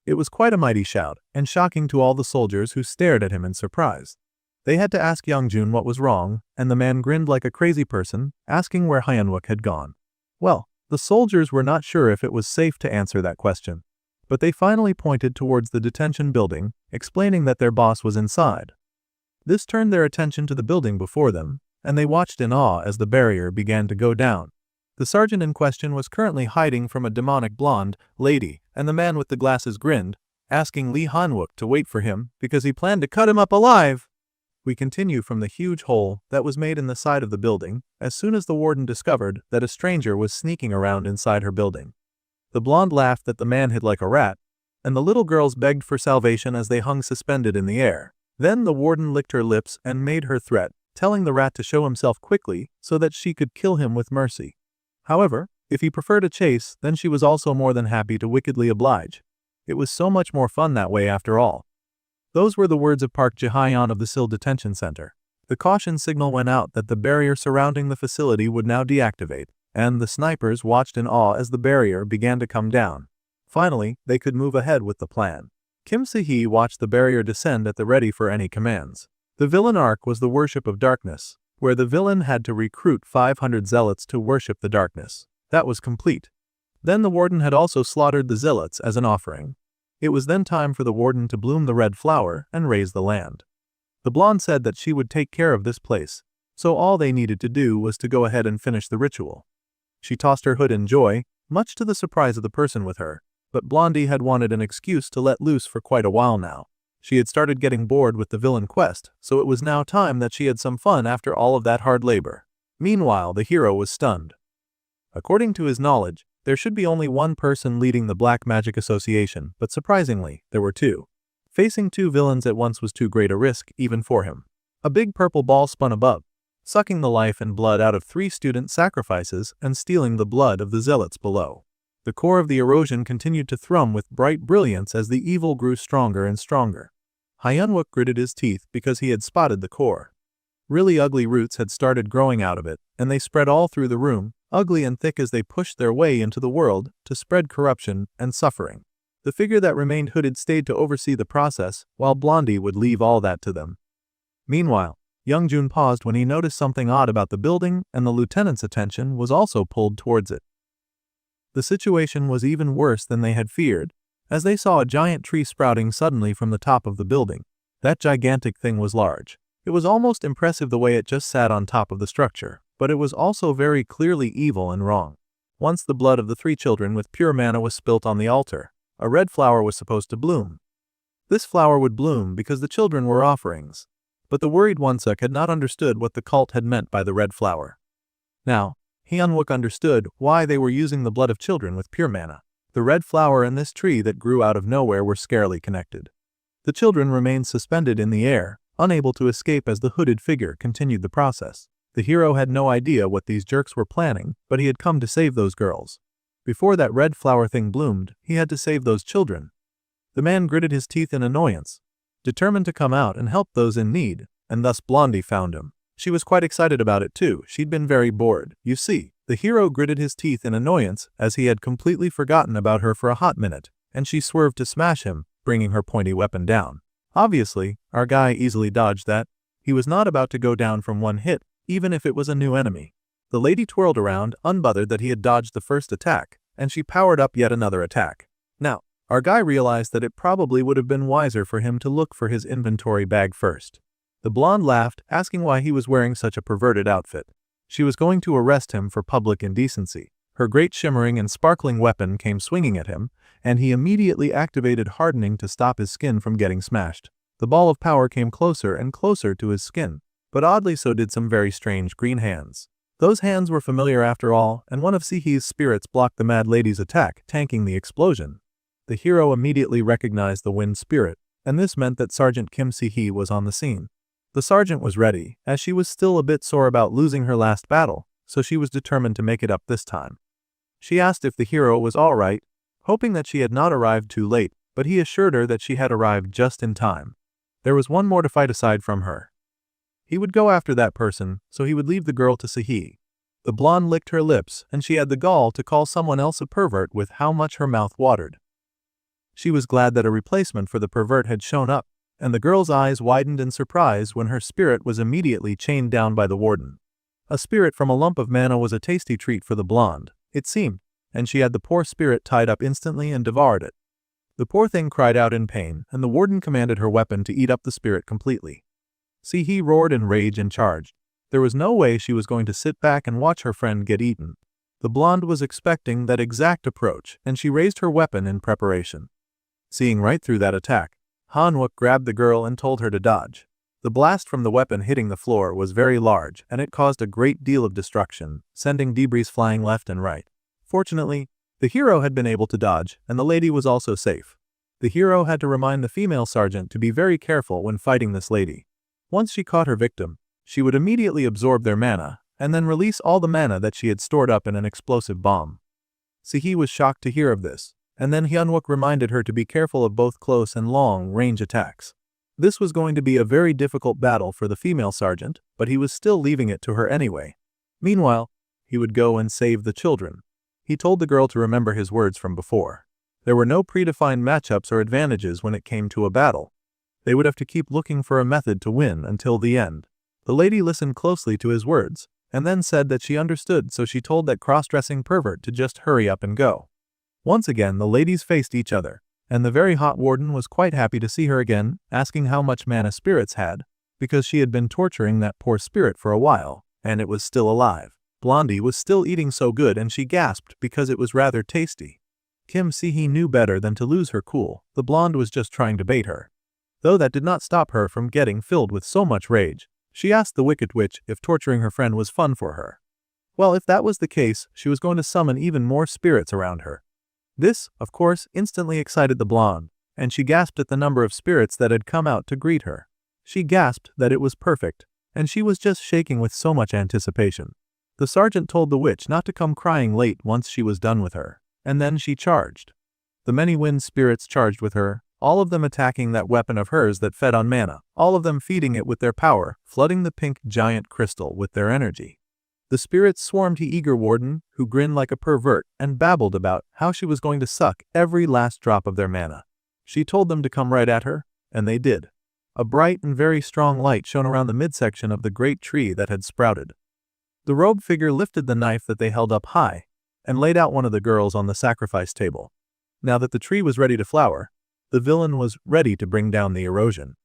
It was quite a mighty shout, and shocking to all the soldiers who stared at him in surprise. They had to ask Youngjun what was wrong, and the man grinned like a crazy person, asking where Hyun-wook had gone. Well, the soldiers were not sure if it was safe to answer that question, but they finally pointed towards the detention building, explaining that their boss was inside. This turned their attention to the building before them, and they watched in awe as the barrier began to go down. The sergeant in question was currently hiding from a demonic blonde lady, and the man with the glasses grinned, asking Lee Hyun-wook to wait for him because he planned to cut him up alive. We continue from the huge hole that was made in the side of the building as soon as the warden discovered that a stranger was sneaking around inside her building. The blonde laughed that the man hid like a rat, and the little girls begged for salvation as they hung suspended in the air. Then the warden licked her lips and made her threat, telling the rat to show himself quickly so that she could kill him with mercy. However, if he preferred a chase, then she was also more than happy to wickedly oblige. It was so much more fun that way after all. Those were the words of Park Ji-hyun of the Seoul Detention Center. The caution signal went out that the barrier surrounding the facility would now deactivate, and the snipers watched in awe as the barrier began to come down. Finally, they could move ahead with the plan. Kim Se-hee watched the barrier descend at the ready for any commands. The villain arc was the worship of darkness, where the villain had to recruit 500 zealots to worship the darkness. That was complete. Then the warden had also slaughtered the zealots as an offering. It was then time for the warden to bloom the red flower and raise the land. The blonde said that she would take care of this place, so all they needed to do was to go ahead and finish the ritual. She tossed her hood in joy, much to the surprise of the person with her, but Blondie had wanted an excuse to let loose for quite a while now. She had started getting bored with the villain quest, so it was now time that she had some fun after all of that hard labor. Meanwhile, the hero was stunned. According to his knowledge, there should be only one person leading the Black Magic Association, but surprisingly, there were two. Facing two villains at once was too great a risk, even for him. A big purple ball spun above, sucking the life and blood out of 3 student sacrifices and stealing the blood of the zealots below. The core of the erosion continued to thrum with bright brilliance as the evil grew stronger and stronger. Hyun-wook gritted his teeth because he had spotted the core. Really ugly roots had started growing out of it, and they spread all through the room, ugly and thick as they pushed their way into the world to spread corruption and suffering. The figure that remained hooded stayed to oversee the process, while Blondie would leave all that to them. Meanwhile, Youngjun paused when he noticed something odd about the building, and the lieutenant's attention was also pulled towards it. The situation was even worse than they had feared, as they saw a giant tree sprouting suddenly from the top of the building. That gigantic thing was large. It was almost impressive the way it just sat on top of the structure, but it was also very clearly evil and wrong. Once the blood of the 3 children with pure mana was spilt on the altar, a red flower was supposed to bloom. This flower would bloom because the children were offerings, but the worried Wonsuk had not understood what the cult had meant by the red flower. Now, Hyun-wook understood why they were using the blood of children with pure mana. The red flower and this tree that grew out of nowhere were scarily connected. The children remained suspended in the air, unable to escape as the hooded figure continued the process. The hero had no idea what these jerks were planning, but he had come to save those girls. Before that red flower thing bloomed, he had to save those children. The man gritted his teeth in annoyance, determined to come out and help those in need, and thus Blondie found him. She was quite excited about it too. She'd been very bored. You see, the hero gritted his teeth in annoyance as he had completely forgotten about her for a hot minute, and she swerved to smash him, bringing her pointy weapon down. Obviously, our guy easily dodged that. He was not about to go down from one hit, even if it was a new enemy. The lady twirled around, unbothered that he had dodged the first attack, and she powered up yet another attack. Now, Our guy realized that it probably would have been wiser for him to look for his inventory bag first. The blonde laughed, asking why he was wearing such a perverted outfit. She was going to arrest him for public indecency. Her great shimmering and sparkling weapon came swinging at him, and he immediately activated hardening to stop his skin from getting smashed. The ball of power came closer and closer to his skin, but oddly so did some very strange green hands. Those hands were familiar after all, and one of Sihi's spirits blocked the mad lady's attack, tanking the explosion. The hero immediately recognized the wind spirit, and this meant that Sergeant Kim Sihi was on the scene. The sergeant was ready, as she was still a bit sore about losing her last battle, so she was determined to make it up this time. She asked if the hero was all right, hoping that she had not arrived too late, but he assured her that she had arrived just in time. There was one more to fight aside from her. He would go after that person, so he would leave the girl to Sihi. The blonde licked her lips, and she had the gall to call someone else a pervert with how much her mouth watered. She was glad that a replacement for the pervert had shown up, and the girl's eyes widened in surprise when her spirit was immediately chained down by the warden. A spirit from a lump of mana was a tasty treat for the blonde, it seemed, and she had the poor spirit tied up instantly and devoured it. The poor thing cried out in pain, and the warden commanded her weapon to eat up the spirit completely. Sihi roared in rage and charged. There was no way she was going to sit back and watch her friend get eaten. The blonde was expecting that exact approach, and she raised her weapon in preparation. Seeing right through that attack, Hanwook grabbed the girl and told her to dodge. The blast from the weapon hitting the floor was very large, and it caused a great deal of destruction, sending debris flying left and right. Fortunately, the hero had been able to dodge, and the lady was also safe. The hero had to remind the female sergeant to be very careful when fighting this lady. Once she caught her victim, she would immediately absorb their mana, and then release all the mana that she had stored up in an explosive bomb. Sihi was shocked to hear of this, and then Hyunwook reminded her to be careful of both close and long-range attacks. This was going to be a very difficult battle for the female sergeant, but he was still leaving it to her anyway. Meanwhile, he would go and save the children. He told the girl to remember his words from before. There were no predefined matchups or advantages when it came to a battle. They would have to keep looking for a method to win until the end. The lady listened closely to his words, and then said that she understood, so she told that cross-dressing pervert to just hurry up and go. Once again the ladies faced each other, and the very hot warden was quite happy to see her again, asking how much mana spirits had, because she had been torturing that poor spirit for a while, and it was still alive. Blondie was still eating so good and she gasped because it was rather tasty. Kim Sihi knew better than to lose her cool. The blonde was just trying to bait her. Though that did not stop her from getting filled with so much rage, she asked the Wicked Witch if torturing her friend was fun for her. Well, if that was the case, she was going to summon even more spirits around her. This, of course, instantly excited the blonde, and she gasped at the number of spirits that had come out to greet her. She gasped that it was perfect, and she was just shaking with so much anticipation. The sergeant told the witch not to come crying late once she was done with her, and then she charged. The many wind spirits charged with her, all of them attacking that weapon of hers that fed on mana, all of them feeding it with their power, flooding the pink giant crystal with their energy. The spirits swarmed the eager warden, who grinned like a pervert and babbled about how she was going to suck every last drop of their mana. She told them to come right at her, and they did. A bright and very strong light shone around the midsection of the great tree that had sprouted. The robed figure lifted the knife that they held up high, and laid out one of the girls on the sacrifice table. Now that the tree was ready to flower, the villain was ready to bring down the erosion.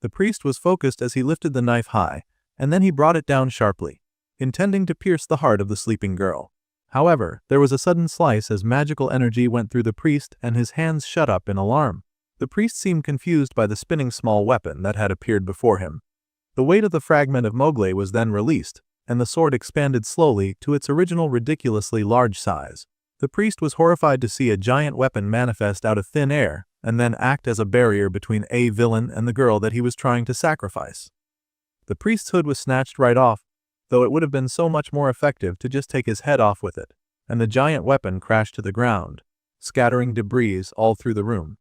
The priest was focused as he lifted the knife high, and then he brought it down sharply, intending to pierce the heart of the sleeping girl. However, there was a sudden slice as magical energy went through the priest and his hands shut up in alarm. The priest seemed confused by the spinning small weapon that had appeared before him. The weight of the fragment of Mowgli was then released, and the sword expanded slowly to its original ridiculously large size. The priest was horrified to see a giant weapon manifest out of thin air, and then act as a barrier between a villain and the girl that he was trying to sacrifice. The priest's hood was snatched right off, though it would have been so much more effective to just take his head off with it, and the giant weapon crashed to the ground, scattering debris all through the room.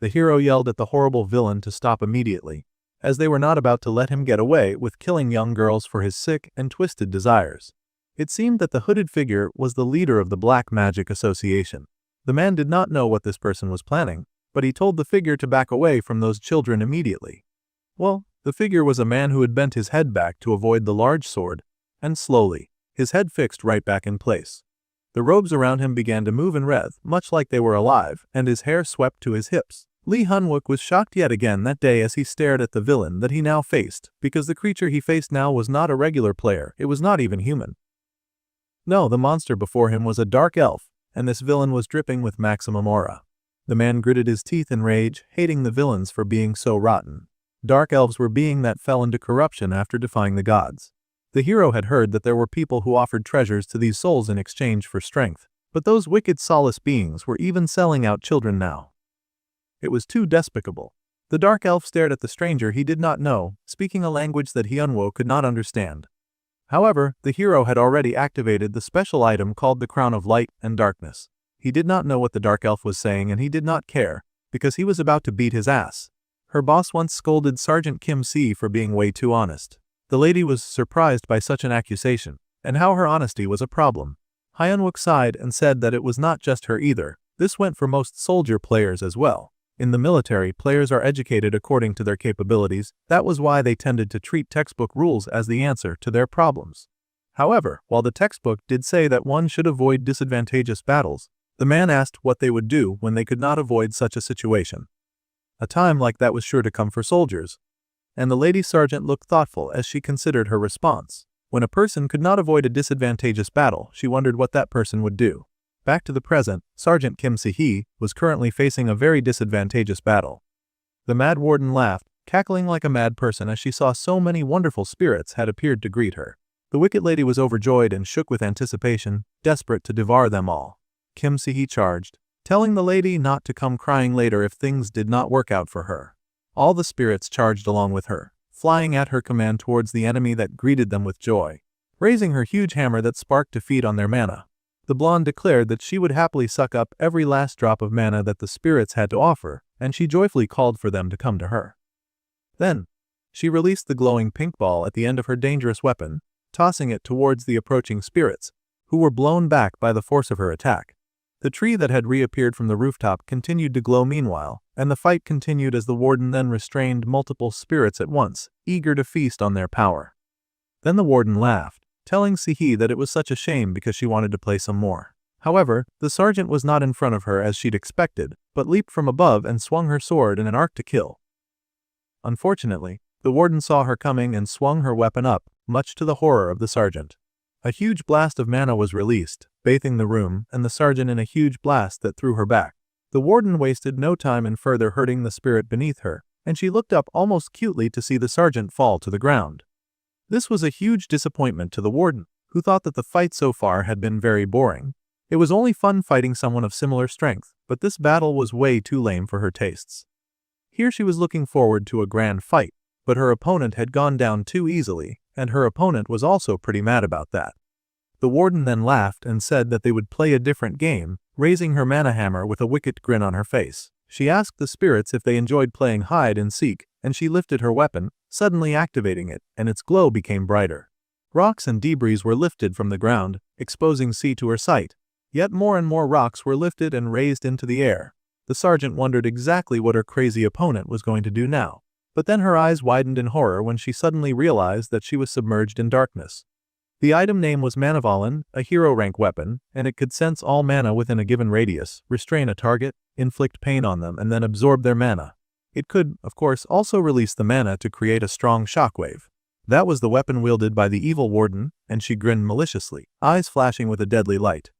The hero yelled at the horrible villain to stop immediately, as they were not about to let him get away with killing young girls for his sick and twisted desires. It seemed that the hooded figure was the leader of the Black Magic Association. The man did not know what this person was planning, but he told the figure to back away from those children immediately. Well, the figure was a man who had bent his head back to avoid the large sword, and slowly, his head fixed right back in place. The robes around him began to move and writhe, much like they were alive, and his hair swept to his hips. Lee Hunwook was shocked yet again that day as he stared at the villain that he now faced, because the creature he faced now was not a regular player, it was not even human. No, the monster before him was a dark elf, and this villain was dripping with maximum aura. The man gritted his teeth in rage, hating the villains for being so rotten. Dark elves were being that fell into corruption after defying the gods. The hero had heard that there were people who offered treasures to these souls in exchange for strength, but those wicked soulless beings were even selling out children now. It was too despicable. The dark elf stared at the stranger he did not know, speaking a language that Hyunwoo could not understand. However, the hero had already activated the special item called the Crown of Light and Darkness. He did not know what the dark elf was saying and he did not care, because he was about to beat his ass. Her boss once scolded Sergeant Kim Si for being way too honest. The lady was surprised by such an accusation, and how her honesty was a problem. Hyunwook sighed and said that it was not just her either, this went for most soldier players as well. In the military, players are educated according to their capabilities, that was why they tended to treat textbook rules as the answer to their problems. However, while the textbook did say that one should avoid disadvantageous battles, the man asked what they would do when they could not avoid such a situation. A time like that was sure to come for soldiers. And the lady sergeant looked thoughtful as she considered her response. When a person could not avoid a disadvantageous battle, she wondered what that person would do. Back to the present, Sergeant Kim Si-hee was currently facing a very disadvantageous battle. The Mad Warden laughed, cackling like a mad person as she saw so many wonderful spirits had appeared to greet her. The wicked lady was overjoyed and shook with anticipation, desperate to devour them all. Kim Si-hee charged, telling the lady not to come crying later if things did not work out for her. All the spirits charged along with her, flying at her command towards the enemy that greeted them with joy, raising her huge hammer that sparked to feed on their mana. The blonde declared that she would happily suck up every last drop of mana that the spirits had to offer, and she joyfully called for them to come to her. Then, she released the glowing pink ball at the end of her dangerous weapon, tossing it towards the approaching spirits, who were blown back by the force of her attack. The tree that had reappeared from the rooftop continued to glow meanwhile, and the fight continued as the warden then restrained multiple spirits at once, eager to feast on their power. Then the warden laughed, telling Si-hee that it was such a shame because she wanted to play some more. However, the sergeant was not in front of her as she'd expected, but leaped from above and swung her sword in an arc to kill. Unfortunately, the warden saw her coming and swung her weapon up, much to the horror of the sergeant. A huge blast of mana was released, bathing the room and the sergeant in a huge blast that threw her back. The warden wasted no time in further hurting the spirit beneath her, and she looked up almost cutely to see the sergeant fall to the ground. This was a huge disappointment to the warden, who thought that the fight so far had been very boring. It was only fun fighting someone of similar strength, but this battle was way too lame for her tastes. Here she was looking forward to a grand fight, but her opponent had gone down too easily, and her opponent was also pretty mad about that. The warden then laughed and said that they would play a different game, raising her mana hammer with a wicked grin on her face. She asked the spirits if they enjoyed playing hide and seek, and she lifted her weapon, suddenly activating it, and its glow became brighter. Rocks and debris were lifted from the ground, exposing C to her sight. Yet more and more rocks were lifted and raised into the air. The sergeant wondered exactly what her crazy opponent was going to do now. But then her eyes widened in horror when she suddenly realized that she was submerged in darkness. The item name was Manavalan, a hero rank weapon, and it could sense all mana within a given radius, restrain a target, inflict pain on them, and then absorb their mana. It could, of course, also release the mana to create a strong shockwave. That was the weapon wielded by the evil warden, and she grinned maliciously, eyes flashing with a deadly light.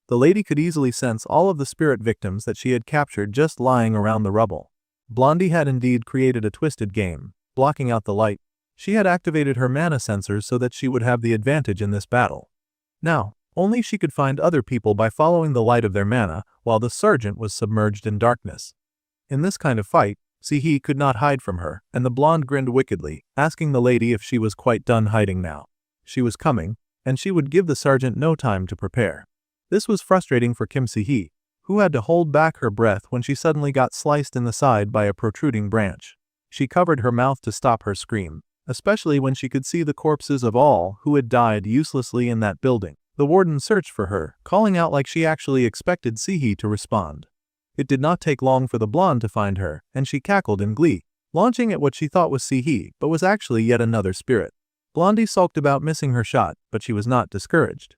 The lady could easily sense all of the spirit victims that she had captured just lying around the rubble. Blondie had indeed created a twisted game, blocking out the light. She had activated her mana sensors so that she would have the advantage in this battle. Now, only she could find other people by following the light of their mana, while the sergeant was submerged in darkness. In this kind of fight, Si-hee could not hide from her, and the blonde grinned wickedly, asking the lady if she was quite done hiding now. She was coming, and she would give the sergeant no time to prepare. This was frustrating for Kim Si-hee, who had to hold back her breath when she suddenly got sliced in the side by a protruding branch. She covered her mouth to stop her scream, especially when she could see the corpses of all who had died uselessly in that building. The warden searched for her, calling out like she actually expected Si-hee to respond. It did not take long for the blonde to find her, and she cackled in glee, launching at what she thought was Si-hee, but was actually yet another spirit. Blondie sulked about missing her shot, but she was not discouraged.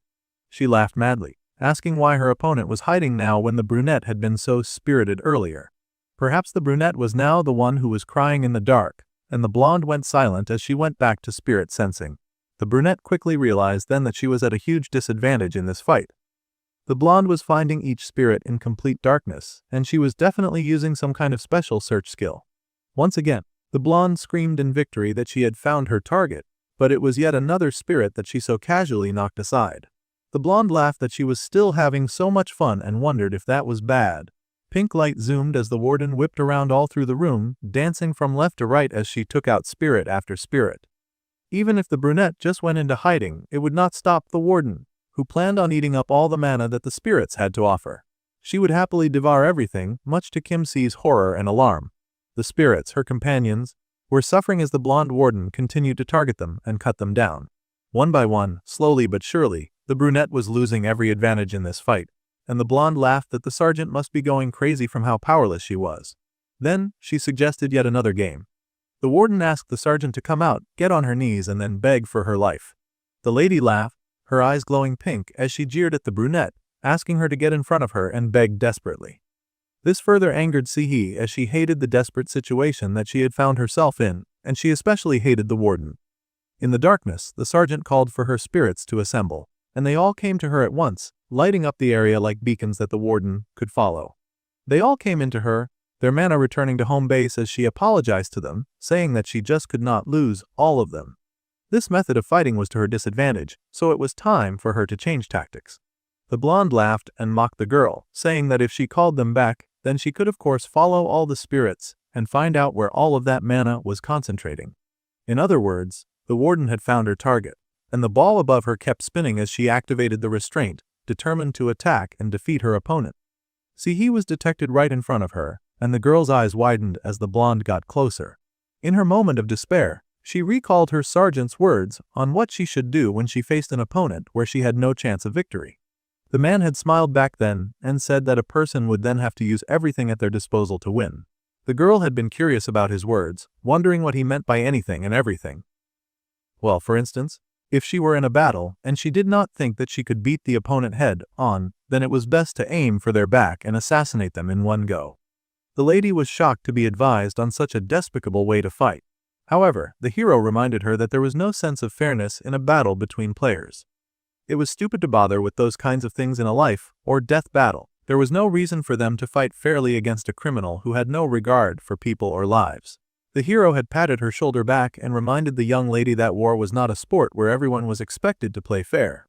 She laughed madly. asking why her opponent was hiding now when the brunette had been so spirited earlier. Perhaps the brunette was now the one who was crying in the dark, and the blonde went silent as she went back to spirit sensing. The brunette quickly realized then that she was at a huge disadvantage in this fight. The blonde was finding each spirit in complete darkness, and she was definitely using some kind of special search skill. Once again, the blonde screamed in victory that she had found her target, but it was yet another spirit that she so casually knocked aside. The blonde laughed that she was still having so much fun and wondered if that was bad. Pink light zoomed as the warden whipped around all through the room, dancing from left to right as she took out spirit after spirit. Even if the brunette just went into hiding, it would not stop the warden, who planned on eating up all the mana that the spirits had to offer. She would happily devour everything, much to Kim See's horror and alarm. The spirits, her companions, were suffering as the blonde warden continued to target them and cut them down. One by one, slowly but surely, the brunette was losing every advantage in this fight, and the blonde laughed that the sergeant must be going crazy from how powerless she was. Then, she suggested yet another game. The warden asked the sergeant to come out, get on her knees and then beg for her life. The lady laughed, her eyes glowing pink as she jeered at the brunette, asking her to get in front of her and begged desperately. This further angered Sihi as she hated the desperate situation that she had found herself in, and she especially hated the warden. In the darkness, the sergeant called for her spirits to assemble, and they all came to her at once, lighting up the area like beacons that the warden could follow. They all came into her, their mana returning to home base as she apologized to them, saying that she just could not lose all of them. This method of fighting was to her disadvantage, so it was time for her to change tactics. The blonde laughed and mocked the girl, saying that if she called them back, then she could of course follow all the spirits and find out where all of that mana was concentrating. In other words, the warden had found her target, and the ball above her kept spinning as she activated the restraint, determined to attack and defeat her opponent. Sihi was detected right in front of her, and the girl's eyes widened as the blonde got closer. In her moment of despair, she recalled her sergeant's words on what she should do when she faced an opponent where she had no chance of victory. The man had smiled back then and said that a person would then have to use everything at their disposal to win. The girl had been curious about his words, wondering what he meant by anything and everything. Well, for instance, if she were in a battle and she did not think that she could beat the opponent head on, then it was best to aim for their back and assassinate them in one go. The lady was shocked to be advised on such a despicable way to fight. However, the hero reminded her that there was no sense of fairness in a battle between players. It was stupid to bother with those kinds of things in a life or death battle. There was no reason for them to fight fairly against a criminal who had no regard for people or lives. The hero had patted her shoulder back and reminded the young lady that war was not a sport where everyone was expected to play fair.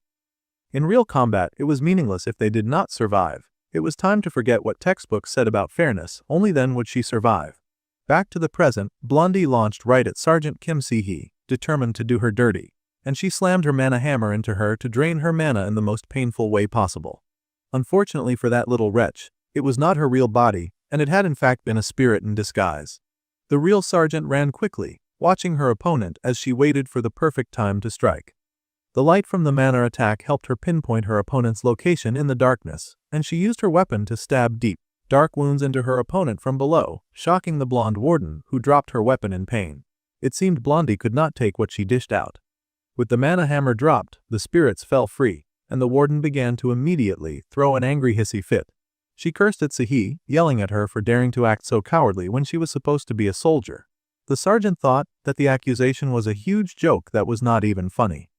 In real combat, it was meaningless if they did not survive. It was time to forget what textbooks said about fairness, only then would she survive. Back to the present, Blondie launched right at Sergeant Kim Si-hee, determined to do her dirty, and she slammed her mana hammer into her to drain her mana in the most painful way possible. Unfortunately for that little wretch, it was not her real body, and it had in fact been a spirit in disguise. The real sergeant ran quickly, watching her opponent as she waited for the perfect time to strike. The light from the mana attack helped her pinpoint her opponent's location in the darkness, and she used her weapon to stab deep, dark wounds into her opponent from below, shocking the blonde warden, who dropped her weapon in pain. It seemed Blondie could not take what she dished out. With the mana hammer dropped, the spirits fell free, and the warden began to immediately throw an angry hissy fit. She cursed at Si-hee, yelling at her for daring to act so cowardly when she was supposed to be a soldier. The sergeant thought that the accusation was a huge joke that was not even funny.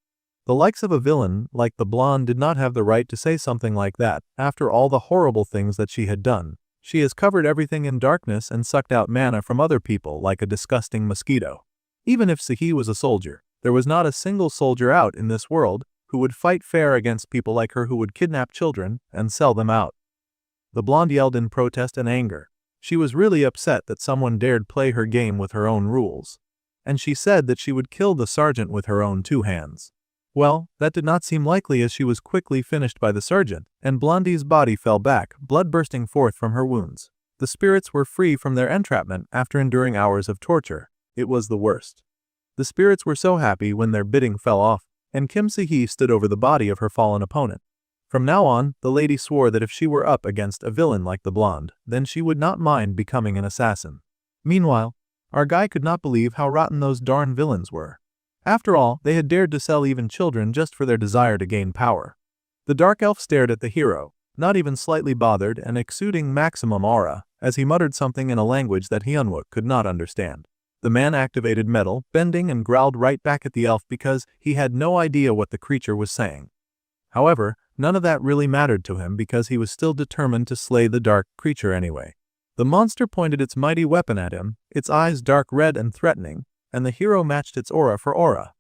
The likes of a villain like the blonde did not have the right to say something like that after all the horrible things that she had done. She has covered everything in darkness and sucked out mana from other people like a disgusting mosquito. Even if Si-hee was a soldier, there was not a single soldier out in this world who would fight fair against people like her who would kidnap children and sell them out. The blonde yelled in protest and anger. She was really upset that someone dared play her game with her own rules. And she said that she would kill the sergeant with her own 2 hands. Well, that did not seem likely as she was quickly finished by the sergeant, and Blondie's body fell back, blood bursting forth from her wounds. The spirits were free from their entrapment after enduring hours of torture. It was the worst. The spirits were so happy when their bidding fell off, and Kim Si-hee stood over the body of her fallen opponent. From now on, the lady swore that if she were up against a villain like the blonde, then she would not mind becoming an assassin. Meanwhile, our guy could not believe how rotten those darn villains were. After all, they had dared to sell even children just for their desire to gain power. The dark elf stared at the hero, not even slightly bothered and exuding maximum aura, as he muttered something in a language that Hyunwook could not understand. The man activated metal, bending and growled right back at the elf because he had no idea what the creature was saying. However, none of that really mattered to him because he was still determined to slay the dark creature anyway. The monster pointed its mighty weapon at him, its eyes dark red and threatening, and the hero matched its aura for aura.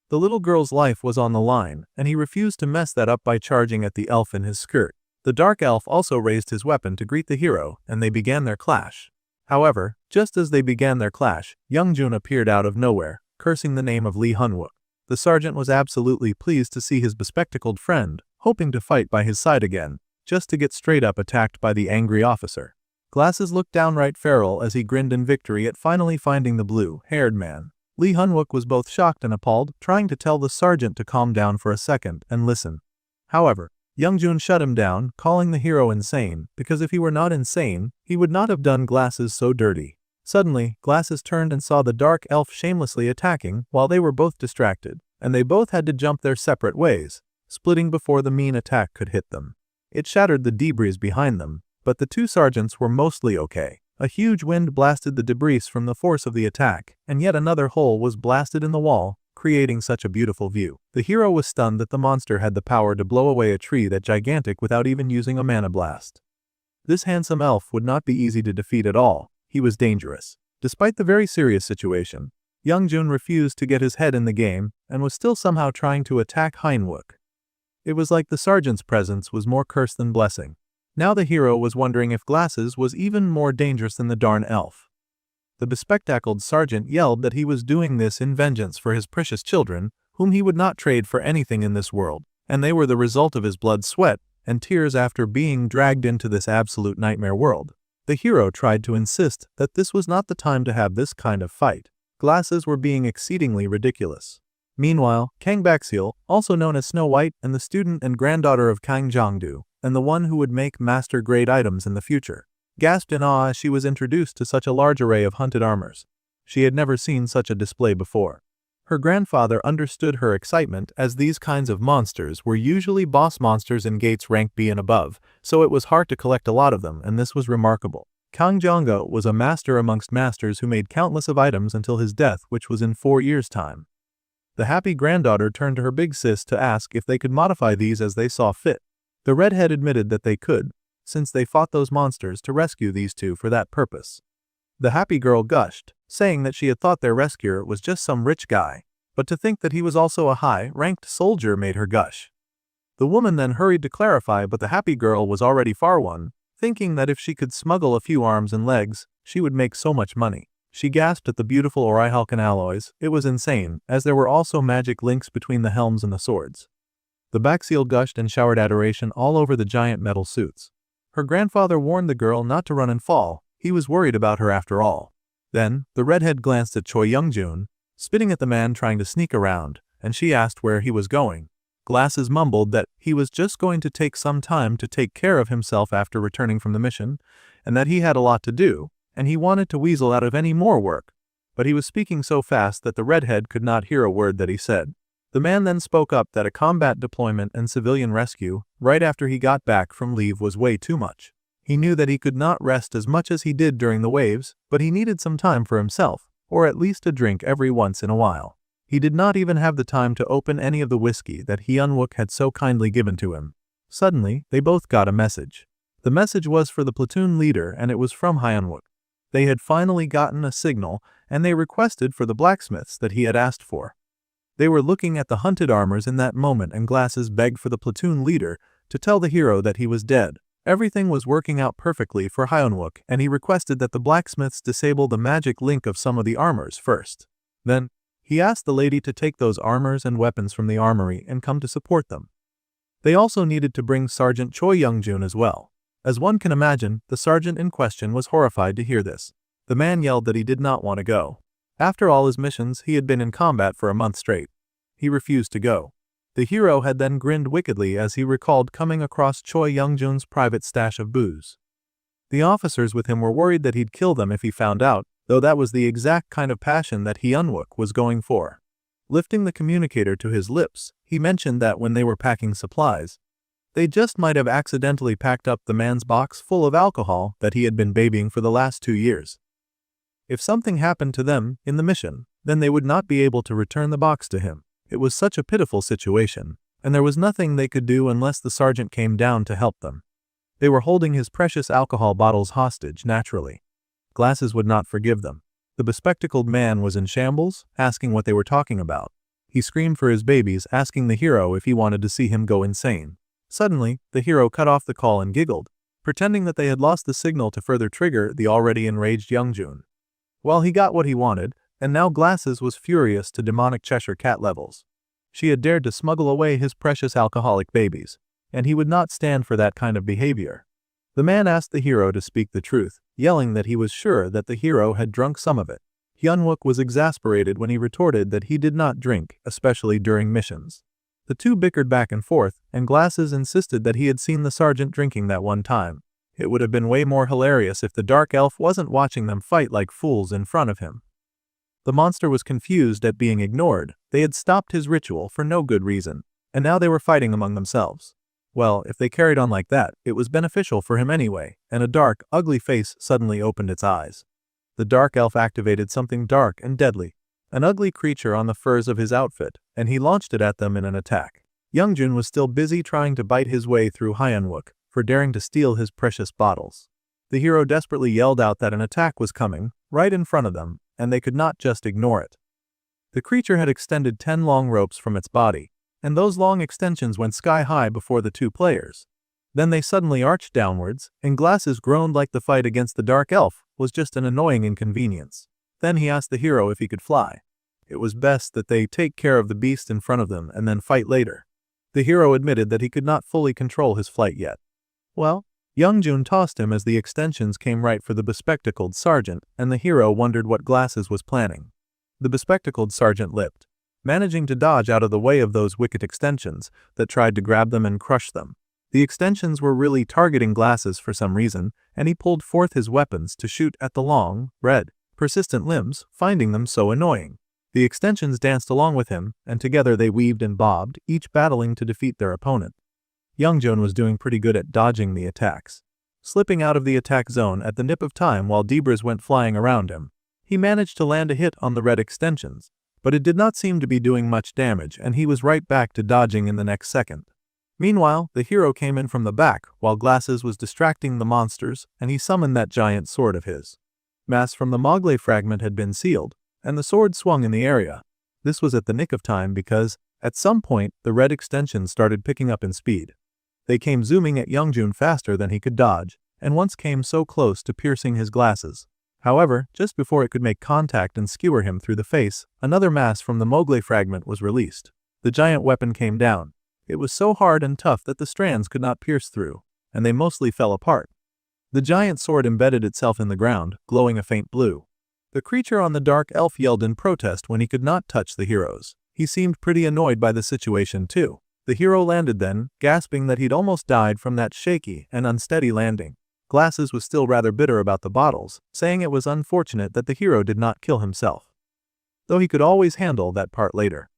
The little girl's life was on the line, and he refused to mess that up by charging at the elf in his skirt. The dark elf also raised his weapon to greet the hero, and they began their clash. However, just as they began their clash, Youngjun appeared out of nowhere, cursing the name of Lee Hunwook. The sergeant was absolutely pleased to see his bespectacled friend, hoping to fight by his side again, just to get straight up attacked by the angry officer. Glasses looked downright feral as he grinned in victory at finally finding the blue-haired man. Lee Hunwook was both shocked and appalled, trying to tell the sergeant to calm down for a second and listen. However, Youngjun shut him down, calling the hero insane, because if he were not insane, he would not have done Glasses so dirty. Suddenly, Glasses turned and saw the dark elf shamelessly attacking while they were both distracted, and they both had to jump their separate ways, splitting before the mean attack could hit them. It shattered the debris behind them, but the two sergeants were mostly okay. A huge wind blasted the debris from the force of the attack, and yet another hole was blasted in the wall, creating such a beautiful view. The hero was stunned that the monster had the power to blow away a tree that gigantic without even using a mana blast. This handsome elf would not be easy to defeat at all. He was dangerous. Despite the very serious situation, Youngjun refused to get his head in the game and was still somehow trying to attack Hyunwook. It was like the sergeant's presence was more curse than blessing. Now the hero was wondering if Glasses was even more dangerous than the darn elf. The bespectacled sergeant yelled that he was doing this in vengeance for his precious children, whom he would not trade for anything in this world, and they were the result of his blood, sweat, and tears after being dragged into this absolute nightmare world. The hero tried to insist that this was not the time to have this kind of fight. Glasses were being exceedingly ridiculous. Meanwhile, Kang Bakseal, also known as Snow White and the student and granddaughter of Kang Jongdu, and the one who would make master-grade items in the future, gasped in awe as she was introduced to such a large array of hunted armors. She had never seen such a display before. Her grandfather understood her excitement as these kinds of monsters were usually boss monsters in gates rank B and above, so it was hard to collect a lot of them, and this was remarkable. Kang Jonggo was a master amongst masters who made countless of items until his death, which was in 4 years' time. The happy granddaughter turned to her big sis to ask if they could modify these as they saw fit. The redhead admitted that they could, since they fought those monsters to rescue these two for that purpose. The happy girl gushed, saying that she had thought their rescuer was just some rich guy, but to think that he was also a high-ranked soldier made her gush. The woman then hurried to clarify, but the happy girl was already far one, thinking that if she could smuggle a few arms and legs, she would make so much money. She gasped at the beautiful Orihalkan alloys. It was insane, as there were also magic links between the helms and the swords. The Bakseal gushed and showered adoration all over the giant metal suits. Her grandfather warned the girl not to run and fall. He was worried about her after all. Then, the redhead glanced at Choi Youngjun, spitting at the man trying to sneak around, and she asked where he was going. Glasses mumbled that he was just going to take some time to take care of himself after returning from the mission, and that he had a lot to do, and he wanted to weasel out of any more work. But he was speaking so fast that the redhead could not hear a word that he said. The man then spoke up that a combat deployment and civilian rescue, right after he got back from leave, was way too much. He knew that he could not rest as much as he did during the waves, but he needed some time for himself, or at least a drink every once in a while. He did not even have the time to open any of the whiskey that Hyunwook had so kindly given to him. Suddenly, they both got a message. The message was for the platoon leader, and it was from Hyunwook. They had finally gotten a signal, and they requested for the blacksmiths that he had asked for. They were looking at the hunted armors in that moment, and Glasses begged for the platoon leader to tell the hero that he was dead. Everything was working out perfectly for Hyunwook, and he requested that the blacksmiths disable the magic link of some of the armors first. Then, he asked the lady to take those armors and weapons from the armory and come to support them. They also needed to bring Sergeant Choi Youngjun as well. As one can imagine, the sergeant in question was horrified to hear this. The man yelled that he did not want to go. After all his missions, he had been in combat for a month straight. He refused to go. The hero had then grinned wickedly as he recalled coming across Choi Youngjun's private stash of booze. The officers with him were worried that he'd kill them if he found out, though that was the exact kind of passion that Hyunwook was going for. Lifting the communicator to his lips, he mentioned that when they were packing supplies, They just might have accidentally packed up the man's box full of alcohol that he had been babying for the last 2 years. If something happened to them in the mission, then they would not be able to return the box to him. It was such a pitiful situation, and there was nothing they could do unless the sergeant came down to help them. They were holding his precious alcohol bottles hostage, naturally. Glasses would not forgive them. The bespectacled man was in shambles, asking what they were talking about. He screamed for his babies, asking the hero if he wanted to see him go insane. Suddenly, the hero cut off the call and giggled, pretending that they had lost the signal to further trigger the already enraged Youngjun. Well, he got what he wanted, and now Glasses was furious to demonic Cheshire Cat levels. She had dared to smuggle away his precious alcoholic babies, and he would not stand for that kind of behavior. The man asked the hero to speak the truth, yelling that he was sure that the hero had drunk some of it. Hyunwook was exasperated when he retorted that he did not drink, especially during missions. The two bickered back and forth, and Glasses insisted that he had seen the sergeant drinking that one time. It would have been way more hilarious if the dark elf wasn't watching them fight like fools in front of him. The monster was confused at being ignored. They had stopped his ritual for no good reason, and now they were fighting among themselves. Well, if they carried on like that, it was beneficial for him anyway, and a dark, ugly face suddenly opened its eyes. The dark elf activated something dark and deadly, an ugly creature on the furs of his outfit, and he launched it at them in an attack. Youngjun was still busy trying to bite his way through Hyunwook for daring to steal his precious bottles. The hero desperately yelled out that an attack was coming, right in front of them, and they could not just ignore it. The creature had extended 10 long ropes from its body, and those long extensions went sky high before the two players. Then they suddenly arched downwards, and Glasses groaned like the fight against the dark elf was just an annoying inconvenience. Then he asked the hero if he could fly. It was best that they take care of the beast in front of them and then fight later. The hero admitted that he could not fully control his flight yet. Well, Youngjun tossed him as the extensions came right for the bespectacled sergeant, and the hero wondered what Glasses was planning. The bespectacled sergeant lipped, managing to dodge out of the way of those wicked extensions that tried to grab them and crush them. The extensions were really targeting Glasses for some reason, and he pulled forth his weapons to shoot at the long, red, persistent limbs, finding them so annoying. The extensions danced along with him, and together they weaved and bobbed, each battling to defeat their opponent. Youngjun was doing pretty good at dodging the attacks. Slipping out of the attack zone at the nip of time while Debras went flying around him, he managed to land a hit on the red extensions, but it did not seem to be doing much damage, and he was right back to dodging in the next second. Meanwhile, the hero came in from the back while Glasses was distracting the monsters, and he summoned that giant sword of his. Mass from the Mogle fragment had been sealed, and the sword swung in the area. This was at the nick of time because, at some point, the red extensions started picking up in speed. They came zooming at Youngjun faster than he could dodge, and once came so close to piercing his glasses. However, just before it could make contact and skewer him through the face, another mass from the Mogle fragment was released. The giant weapon came down. It was so hard and tough that the strands could not pierce through, and they mostly fell apart. The giant sword embedded itself in the ground, glowing a faint blue. The creature on the dark elf yelled in protest when he could not touch the heroes. He seemed pretty annoyed by the situation too. The hero landed then, gasping that he'd almost died from that shaky and unsteady landing. Glasses was still rather bitter about the bottles, saying it was unfortunate that the hero did not kill himself, though he could always handle that part later.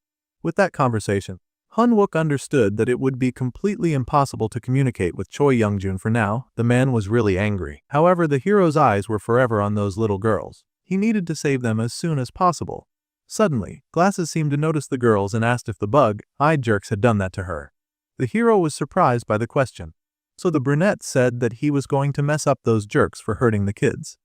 With that conversation, Hyunwook understood that it would be completely impossible to communicate with Choi Youngjun for now. The man was really angry. However, the hero's eyes were forever on those little girls. He needed to save them as soon as possible. Suddenly, Glasses seemed to notice the girls and asked if the bug-eyed jerks had done that to her. The hero was surprised by the question. So the brunette said that he was going to mess up those jerks for hurting the kids.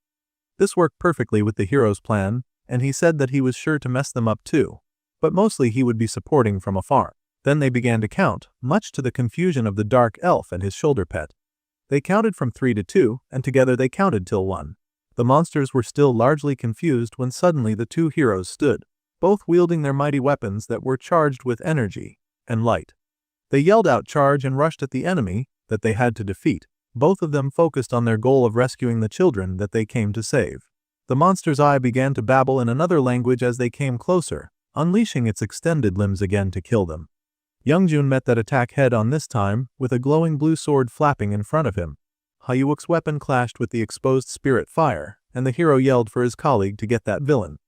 This worked perfectly with the hero's plan, and he said that he was sure to mess them up too, but mostly he would be supporting from afar. Then they began to count, much to the confusion of the dark elf and his shoulder pet. They counted from 3 to 2, and together they counted till 1. The monsters were still largely confused when suddenly the two heroes stood, both wielding their mighty weapons that were charged with energy and light. They yelled out charge and rushed at the enemy that they had to defeat, both of them focused on their goal of rescuing the children that they came to save. The monster's eye began to babble in another language as they came closer, unleashing its extended limbs again to kill them. Youngjun met that attack head-on this time, with a glowing blue sword flapping in front of him. Hyunwook's weapon clashed with the exposed spirit fire, and the hero yelled for his colleague to get that villain.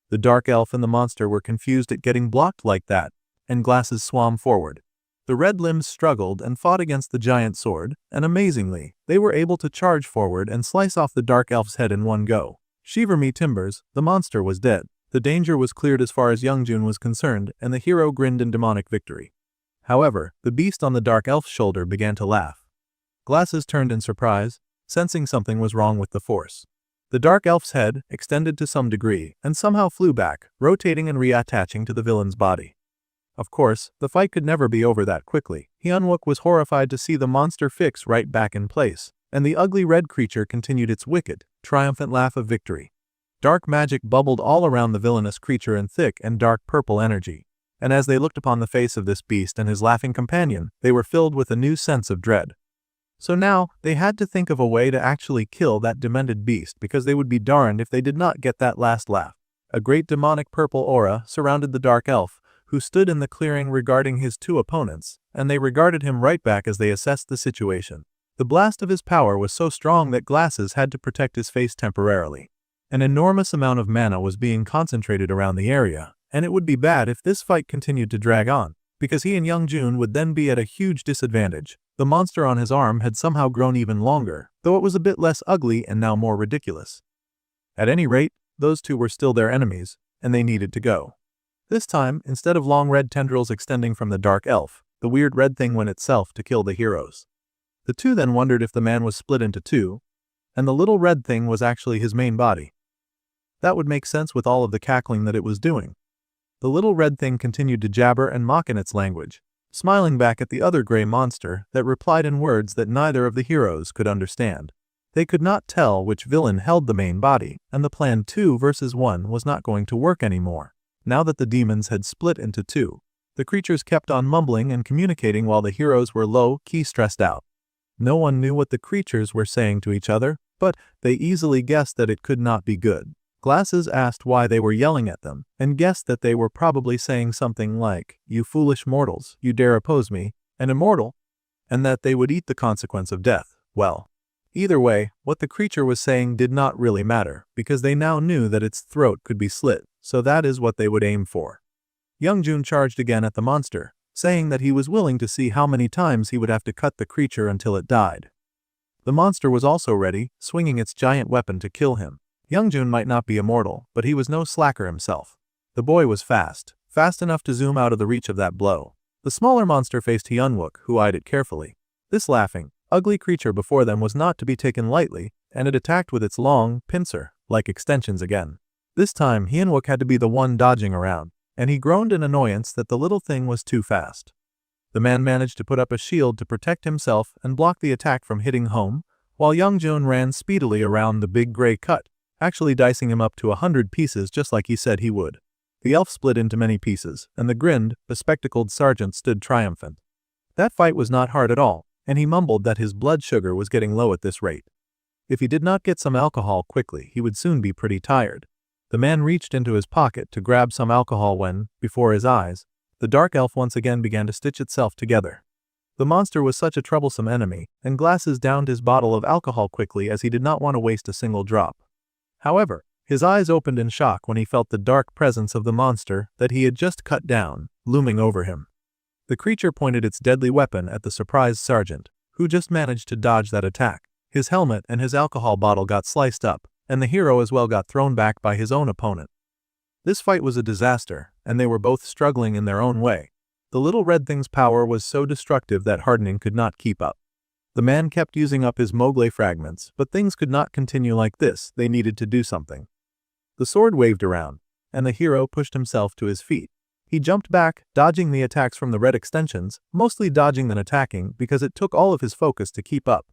The dark elf and the monster were confused at getting blocked like that, and Glasses swam forward. The red limbs struggled and fought against the giant sword, and amazingly, they were able to charge forward and slice off the dark elf's head in one go. Shiver me timbers, the monster was dead. The danger was cleared as far as Youngjun was concerned, and the hero grinned in demonic victory. However, the beast on the dark elf's shoulder began to laugh. Glasses turned in surprise, sensing something was wrong with the force. The dark elf's head extended to some degree and somehow flew back, rotating and reattaching to the villain's body. Of course, the fight could never be over that quickly. Hyunwook was horrified to see the monster fix right back in place, and the ugly red creature continued its wicked, triumphant laugh of victory. Dark magic bubbled all around the villainous creature in thick and dark purple energy, and as they looked upon the face of this beast and his laughing companion, they were filled with a new sense of dread. So now, they had to think of a way to actually kill that demented beast because they would be darned if they did not get that last laugh. A great demonic purple aura surrounded the dark elf, who stood in the clearing regarding his two opponents, and they regarded him right back as they assessed the situation. The blast of his power was so strong that Glasses had to protect his face temporarily. An enormous amount of mana was being concentrated around the area, and it would be bad if this fight continued to drag on, because he and Youngjun would then be at a huge disadvantage. The monster on his arm had somehow grown even longer, though it was a bit less ugly and now more ridiculous. At any rate, those two were still their enemies, and they needed to go. This time, instead of long red tendrils extending from the dark elf, the weird red thing went itself to kill the heroes. The two then wondered if the man was split into two, and the little red thing was actually his main body. That would make sense with all of the cackling that it was doing. The little red thing continued to jabber and mock in its language, smiling back at the other gray monster that replied in words that neither of the heroes could understand. They could not tell which villain held the main body, and the plan 2 versus 1 was not going to work anymore. Now that the demons had split into two, the creatures kept on mumbling and communicating while the heroes were low-key stressed out. No one knew what the creatures were saying to each other, but they easily guessed that it could not be good. Glasses asked why they were yelling at them, and guessed that they were probably saying something like, "You foolish mortals, you dare oppose me, an immortal," and that they would eat the consequence of death. Well, either way, what the creature was saying did not really matter, because they now knew that its throat could be slit, so that is what they would aim for. Youngjun charged again at the monster, saying that he was willing to see how many times he would have to cut the creature until it died. The monster was also ready, swinging its giant weapon to kill him. Youngjun might not be immortal, but he was no slacker himself. The boy was fast enough to zoom out of the reach of that blow. The smaller monster faced Hyunwook, who eyed it carefully. This laughing, ugly creature before them was not to be taken lightly, and it attacked with its long, pincer-like extensions again. This time, Hyunwook had to be the one dodging around, and he groaned in annoyance that the little thing was too fast. The man managed to put up a shield to protect himself and block the attack from hitting home, while Youngjun ran speedily around the big gray cut, actually dicing him up to 100 pieces just like he said he would. The elf split into many pieces, and the grinned, bespectacled sergeant stood triumphant. That fight was not hard at all, and he mumbled that his blood sugar was getting low at this rate. If he did not get some alcohol quickly, he would soon be pretty tired. The man reached into his pocket to grab some alcohol when, before his eyes, the dark elf once again began to stitch itself together. The monster was such a troublesome enemy, and Glasses downed his bottle of alcohol quickly as he did not want to waste a single drop. However, his eyes opened in shock when he felt the dark presence of the monster that he had just cut down, looming over him. The creature pointed its deadly weapon at the surprised sergeant, who just managed to dodge that attack. His helmet and his alcohol bottle got sliced up, and the hero as well got thrown back by his own opponent. This fight was a disaster, and they were both struggling in their own way. The little red thing's power was so destructive that hardening could not keep up. The man kept using up his Mogle fragments, but things could not continue like this. They needed to do something. The sword waved around, and the hero pushed himself to his feet. He jumped back, dodging the attacks from the red extensions, mostly dodging than attacking because it took all of his focus to keep up.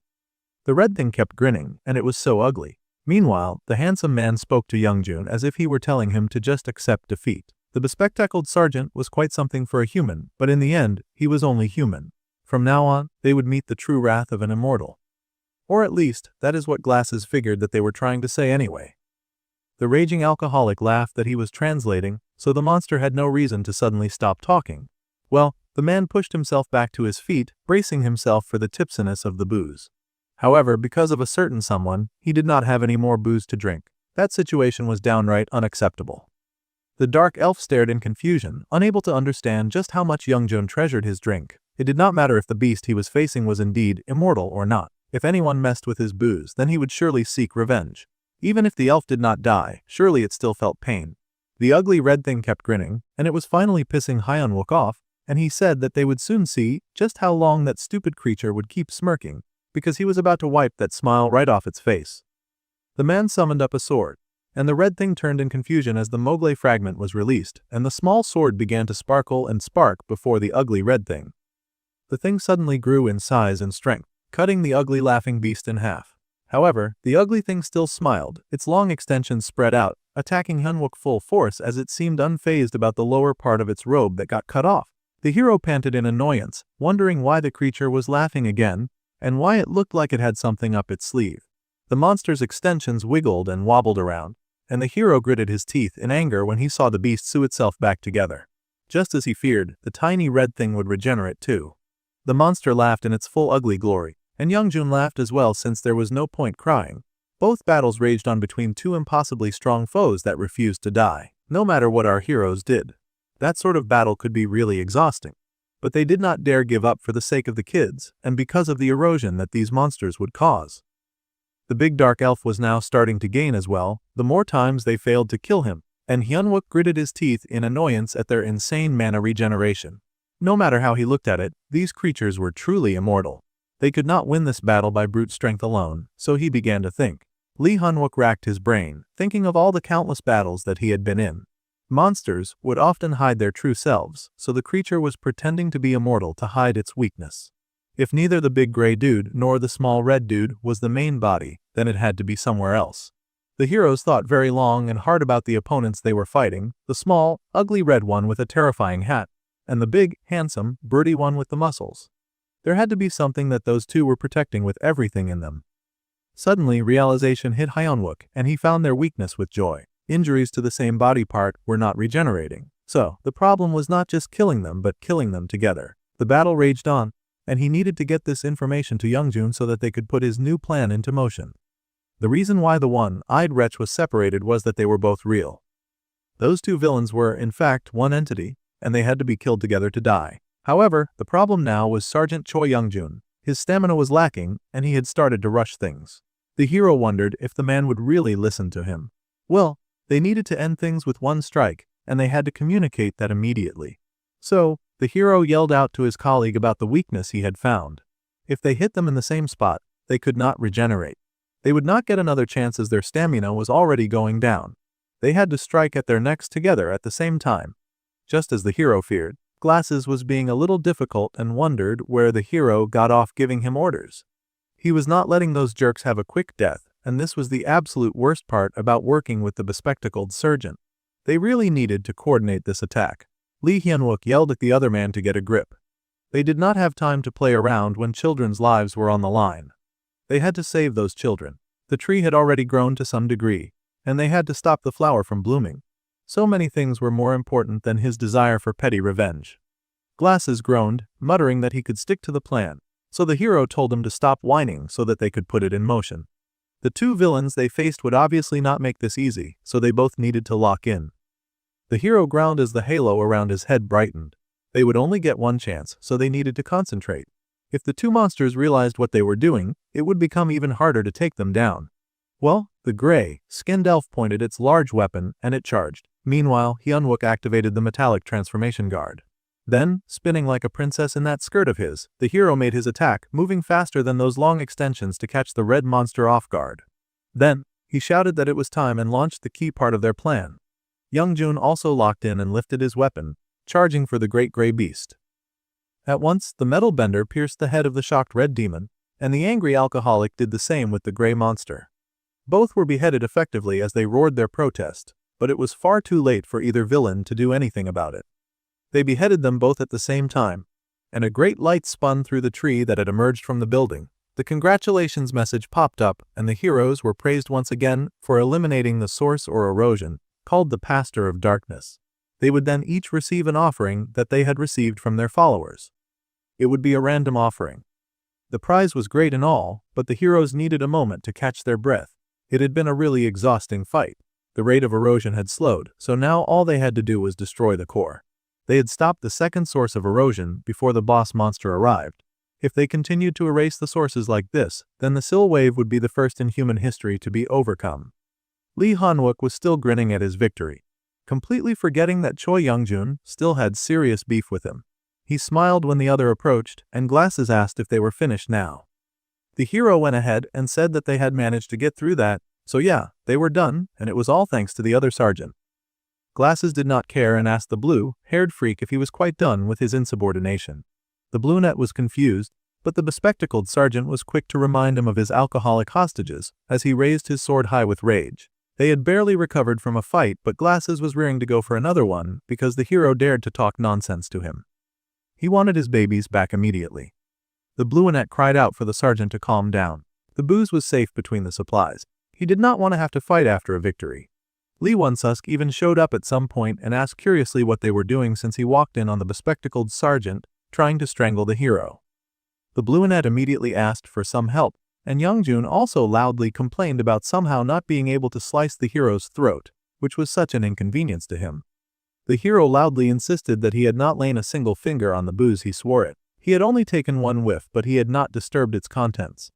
The red thing kept grinning, and it was so ugly. Meanwhile, the handsome man spoke to Youngjun as if he were telling him to just accept defeat. The bespectacled sergeant was quite something for a human, but in the end, he was only human. From now on, they would meet the true wrath of an immortal. Or at least, that is what Glasses figured that they were trying to say anyway. The raging alcoholic laughed that he was translating, so the monster had no reason to suddenly stop talking. Well, the man pushed himself back to his feet, bracing himself for the tipsiness of the booze. However, because of a certain someone, he did not have any more booze to drink. That situation was downright unacceptable. The dark elf stared in confusion, unable to understand just how much Youngjun treasured his drink, It did not matter if the beast he was facing was indeed immortal or not. If anyone messed with his booze, then he would surely seek revenge. Even if the elf did not die, surely it still felt pain. The ugly red thing kept grinning, and it was finally pissing Hyunwook off, and he said that they would soon see just how long that stupid creature would keep smirking, because he was about to wipe that smile right off its face. The man summoned up a sword, and the red thing turned in confusion as the Mogle fragment was released, and the small sword began to sparkle and spark before the ugly red thing. The thing suddenly grew in size and strength, cutting the ugly laughing beast in half. However, the ugly thing still smiled, its long extensions spread out, attacking Hyunwook full force as it seemed unfazed about the lower part of its robe that got cut off. The hero panted in annoyance, wondering why the creature was laughing again, and why it looked like it had something up its sleeve. The monster's extensions wiggled and wobbled around, and the hero gritted his teeth in anger when he saw the beast sew itself back together. Just as he feared, the tiny red thing would regenerate too. The monster laughed in its full ugly glory, and Youngjun laughed as well since there was no point crying. Both battles raged on between two impossibly strong foes that refused to die, no matter what our heroes did. That sort of battle could be really exhausting. But they did not dare give up for the sake of the kids, and because of the erosion that these monsters would cause. The big dark elf was now starting to gain as well, the more times they failed to kill him, and Hyunwook gritted his teeth in annoyance at their insane mana regeneration. No matter how he looked at it, these creatures were truly immortal. They could not win this battle by brute strength alone, so he began to think. Lee Hyunwook racked his brain, thinking of all the countless battles that he had been in. Monsters would often hide their true selves, so the creature was pretending to be immortal to hide its weakness. If neither the big gray dude nor the small red dude was the main body, then it had to be somewhere else. The heroes thought very long and hard about the opponents they were fighting, the small, ugly red one with a terrifying hat, and the big, handsome, broody one with the muscles. There had to be something that those two were protecting with everything in them. Suddenly, realization hit Hyunwook, and he found their weakness with joy. Injuries to the same body part were not regenerating. So, the problem was not just killing them but killing them together. The battle raged on, and he needed to get this information to Youngjun so that they could put his new plan into motion. The reason why the one-eyed wretch was separated was that they were both real. Those two villains were, in fact, one entity, and they had to be killed together to die. However, the problem now was Sergeant Choi Youngjun. His stamina was lacking, and he had started to rush things. The hero wondered if the man would really listen to him. Well, they needed to end things with one strike, and they had to communicate that immediately. So, the hero yelled out to his colleague about the weakness he had found. If they hit them in the same spot, they could not regenerate. They would not get another chance as their stamina was already going down. They had to strike at their necks together at the same time. Just as the hero feared, Glasses was being a little difficult and wondered where the hero got off giving him orders. He was not letting those jerks have a quick death, and this was the absolute worst part about working with the bespectacled surgeon. They really needed to coordinate this attack. Lee Hyunwook yelled at the other man to get a grip. They did not have time to play around when children's lives were on the line. They had to save those children. The tree had already grown to some degree, and they had to stop the flower from blooming. So many things were more important than his desire for petty revenge. Glasses groaned, muttering that he could stick to the plan, so the hero told him to stop whining so that they could put it in motion. The two villains they faced would obviously not make this easy, so they both needed to lock in. The hero ground as the halo around his head brightened. They would only get one chance, so they needed to concentrate. If the two monsters realized what they were doing, it would become even harder to take them down. Well, the gray-skinned elf pointed its large weapon, and it charged. Meanwhile, Hyunwook activated the metallic transformation guard. Then, spinning like a princess in that skirt of his, the hero made his attack, moving faster than those long extensions to catch the red monster off guard. Then, he shouted that it was time and launched the key part of their plan. Youngjun also locked in and lifted his weapon, charging for the great gray beast. At once, the metal bender pierced the head of the shocked red demon, and the angry alcoholic did the same with the gray monster. Both were beheaded effectively as they roared their protest, but it was far too late for either villain to do anything about it. They beheaded them both at the same time, and a great light spun through the tree that had emerged from the building. The congratulations message popped up, and the heroes were praised once again for eliminating the source or erosion, called the Pastor of Darkness. They would then each receive an offering that they had received from their followers. It would be a random offering. The prize was great and all, but the heroes needed a moment to catch their breath. It had been a really exhausting fight. The rate of erosion had slowed, so now all they had to do was destroy the core. They had stopped the second source of erosion before the boss monster arrived. If they continued to erase the sources like this, then the Sil wave would be the first in human history to be overcome. Lee Han-wook was still grinning at his victory, completely forgetting that Choi Young-jun still had serious beef with him. He smiled when the other approached, and Glasses asked if they were finished now. The hero went ahead and said that they had managed to get through that, so yeah, they were done, and it was all thanks to the other sergeant. Glasses did not care and asked the blue-haired freak if he was quite done with his insubordination. The brunette was confused, but the bespectacled sergeant was quick to remind him of his alcoholic hostages as he raised his sword high with rage. They had barely recovered from a fight, but Glasses was rearing to go for another one because the hero dared to talk nonsense to him. He wanted his babies back immediately. The brunette cried out for the sergeant to calm down. The booze was safe between the supplies. He did not want to have to fight after a victory. Lee Won-susk even showed up at some point and asked curiously what they were doing since he walked in on the bespectacled sergeant trying to strangle the hero. The brunette immediately asked for some help, and Young-jun also loudly complained about somehow not being able to slice the hero's throat, which was such an inconvenience to him. The hero loudly insisted that he had not lain a single finger on the booze. He swore it. He had only taken one whiff, but he had not disturbed its contents.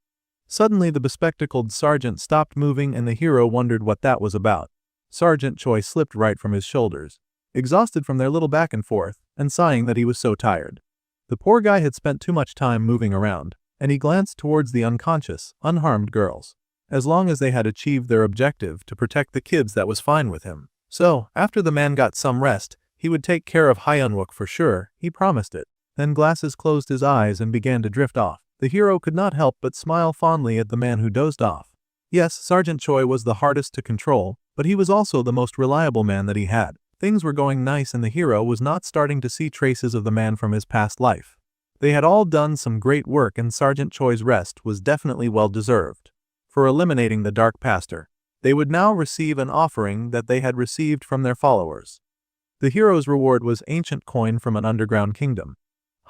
Suddenly the bespectacled sergeant stopped moving and the hero wondered what that was about. Sergeant Choi slipped right from his shoulders, exhausted from their little back and forth, and sighing that he was so tired. The poor guy had spent too much time moving around, and he glanced towards the unconscious, unharmed girls. As long as they had achieved their objective to protect the kids, that was fine with him. So, after the man got some rest, he would take care of Hyunwook for sure, he promised it. Then Glasses closed his eyes and began to drift off. The hero could not help but smile fondly at the man who dozed off. Yes, Sergeant Choi was the hardest to control, but he was also the most reliable man that he had. Things were going nice and the hero was not starting to see traces of the man from his past life. They had all done some great work and Sergeant Choi's rest was definitely well deserved. For eliminating the Dark Pastor, they would now receive an offering that they had received from their followers. The hero's reward was ancient coin from an underground kingdom.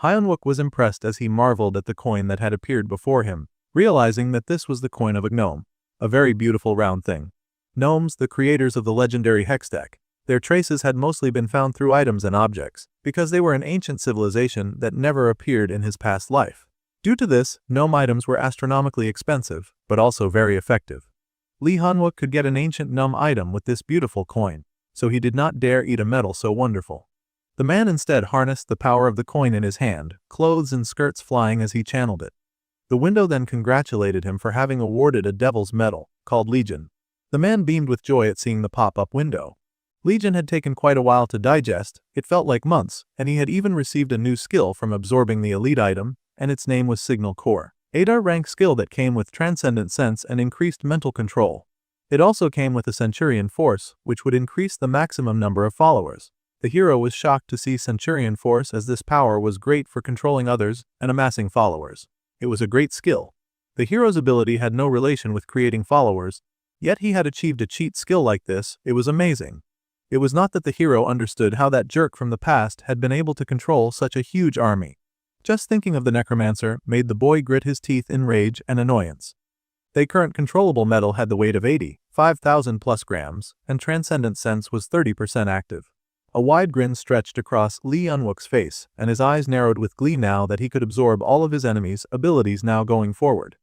Hyunwook was impressed as he marveled at the coin that had appeared before him, realizing that this was the coin of a gnome, a very beautiful round thing. Gnomes, the creators of the legendary Hextech, their traces had mostly been found through items and objects, because they were an ancient civilization that never appeared in his past life. Due to this, gnome items were astronomically expensive, but also very effective. Lee Hanwook could get an ancient gnome item with this beautiful coin, so he did not dare eat a metal so wonderful. The man instead harnessed the power of the coin in his hand, clothes and skirts flying as he channeled it. The window then congratulated him for having awarded a devil's medal, called Legion. The man beamed with joy at seeing the pop-up window. Legion had taken quite a while to digest, it felt like months, and he had even received a new skill from absorbing the elite item, and its name was Signal Core. A rank skill that came with transcendent sense and increased mental control. It also came with a Centurion Force, which would increase the maximum number of followers. The hero was shocked to see Centurion Force as this power was great for controlling others and amassing followers. It was a great skill. The hero's ability had no relation with creating followers, yet he had achieved a cheat skill like this. It was amazing. It was not that the hero understood how that jerk from the past had been able to control such a huge army. Just thinking of the Necromancer made the boy grit his teeth in rage and annoyance. Their current controllable metal had the weight of 85,000 plus grams, and Transcendent Sense was 30% active. A wide grin stretched across Lee Unwook's face, and his eyes narrowed with glee now that he could absorb all of his enemies' abilities now going forward.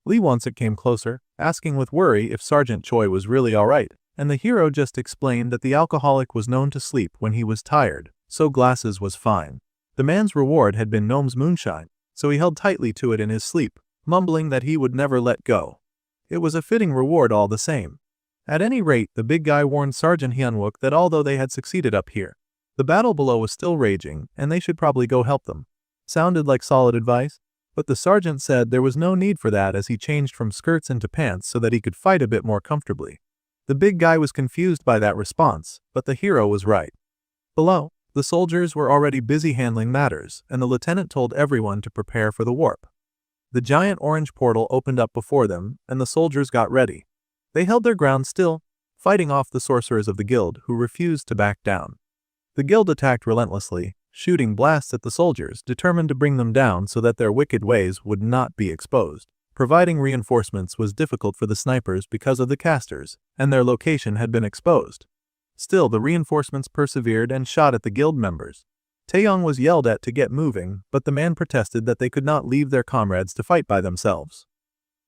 Lee Won-suk came closer, asking with worry if Sergeant Choi was really alright, and the hero just explained that the alcoholic was known to sleep when he was tired, so Glasses was fine. The man's reward had been Gnome's moonshine, so he held tightly to it in his sleep, mumbling that he would never let go. It was a fitting reward all the same. At any rate, the big guy warned Sergeant Hyunwook that although they had succeeded up here, the battle below was still raging and they should probably go help them. Sounded like solid advice, but the sergeant said there was no need for that as he changed from skirts into pants so that he could fight a bit more comfortably. The big guy was confused by that response, but the hero was right. Below, the soldiers were already busy handling matters, and the lieutenant told everyone to prepare for the warp. The giant orange portal opened up before them, and the soldiers got ready. They held their ground still, fighting off the sorcerers of the guild who refused to back down. The guild attacked relentlessly, shooting blasts at the soldiers, determined to bring them down so that their wicked ways would not be exposed. Providing reinforcements was difficult for the snipers because of the casters, and their location had been exposed. Still, the reinforcements persevered and shot at the guild members. Taeyong was yelled at to get moving, but the man protested that they could not leave their comrades to fight by themselves.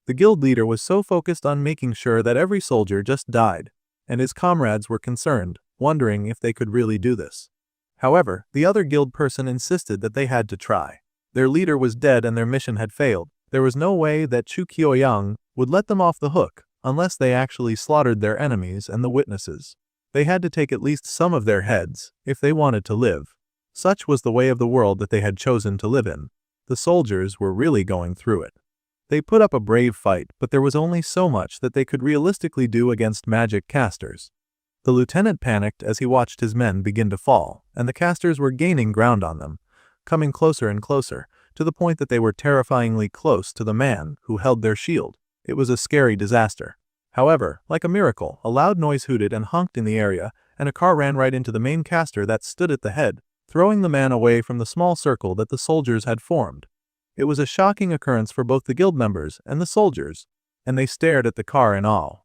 The guild leader was so focused on making sure that every soldier just died, and his comrades were concerned, wondering if they could really do this. However, the other guild person insisted that they had to try. Their leader was dead and their mission had failed. There was no way that Chu Kyoyang would let them off the hook unless they actually slaughtered their enemies and the witnesses. They had to take at least some of their heads if they wanted to live. Such was the way of the world that they had chosen to live in. The soldiers were really going through it. They put up a brave fight, but there was only so much that they could realistically do against magic casters. The lieutenant panicked as he watched his men begin to fall, and the casters were gaining ground on them, coming closer and closer, to the point that they were terrifyingly close to the man who held their shield. It was a scary disaster. However, like a miracle, a loud noise hooted and honked in the area, and a car ran right into the main caster that stood at the head, throwing the man away from the small circle that the soldiers had formed. It was a shocking occurrence for both the guild members and the soldiers, and they stared at the car in awe.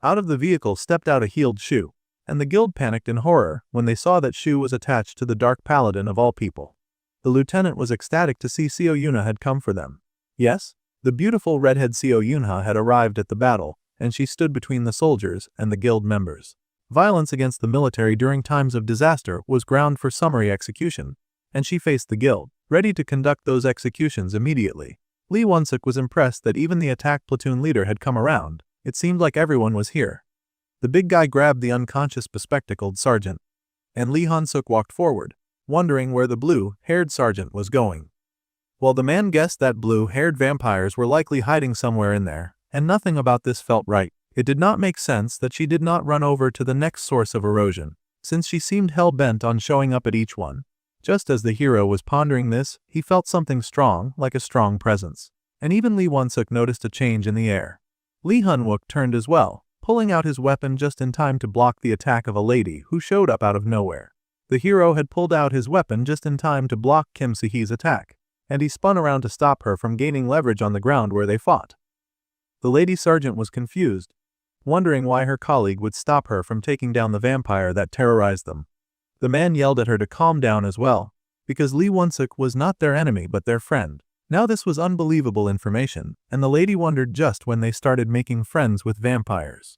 Out of the vehicle stepped out a healed Shu, and the guild panicked in horror when they saw that Shu was attached to the Dark Paladin of all people. The lieutenant was ecstatic to see Seo Yuna had come for them. Yes, the beautiful redhead Seo Yuna had arrived at the battle, and she stood between the soldiers and the guild members. Violence against the military during times of disaster was ground for summary execution, and she faced the guild, ready to conduct those executions immediately. Lee Won-suk was impressed that even the attack platoon leader had come around. It seemed like everyone was here. The big guy grabbed the unconscious bespectacled sergeant, and Lee Han-suk walked forward, wondering where the blue-haired sergeant was going. Well, the man guessed that blue-haired vampires were likely hiding somewhere in there, and nothing about this felt right. It did not make sense that she did not run over to the next source of erosion, since she seemed hell-bent on showing up at each one. Just as the hero was pondering this, he felt something strong, like a strong presence. And even Lee Won-suk noticed a change in the air. Lee Han-wook turned as well, pulling out his weapon just in time to block the attack of a lady who showed up out of nowhere. The hero had pulled out his weapon just in time to block Kim Si-hee's attack, and he spun around to stop her from gaining leverage on the ground where they fought. The lady sergeant was confused, wondering why her colleague would stop her from taking down the vampire that terrorized them. The man yelled at her to calm down as well, because Lee Won-suk was not their enemy but their friend. Now this was unbelievable information, and the lady wondered just when they started making friends with vampires.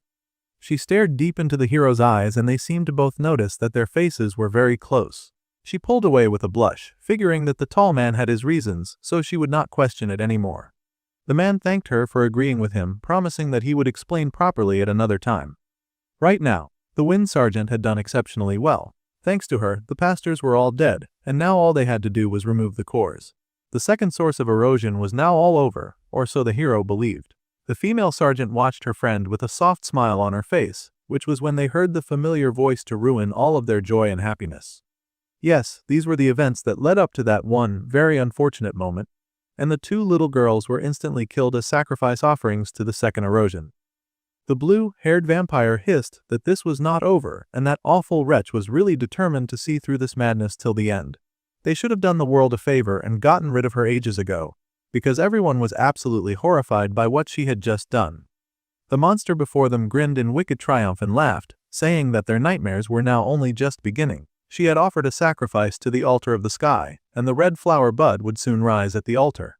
She stared deep into the hero's eyes and they seemed to both notice that their faces were very close. She pulled away with a blush, figuring that the tall man had his reasons, so she would not question it anymore. The man thanked her for agreeing with him, promising that he would explain properly at another time. Right now, the Wind Sergeant had done exceptionally well. Thanks to her, the pastors were all dead, and now all they had to do was remove the cores. The second source of erosion was now all over, or so the hero believed. The female sergeant watched her friend with a soft smile on her face, which was when they heard the familiar voice to ruin all of their joy and happiness. Yes, these were the events that led up to that one very unfortunate moment, and the two little girls were instantly killed as sacrifice offerings to the second erosion. The blue-haired vampire hissed that this was not over, and that awful wretch was really determined to see through this madness till the end. They should have done the world a favor and gotten rid of her ages ago, because everyone was absolutely horrified by what she had just done. The monster before them grinned in wicked triumph and laughed, saying that their nightmares were now only just beginning. She had offered a sacrifice to the altar of the sky, and the red flower bud would soon rise at the altar.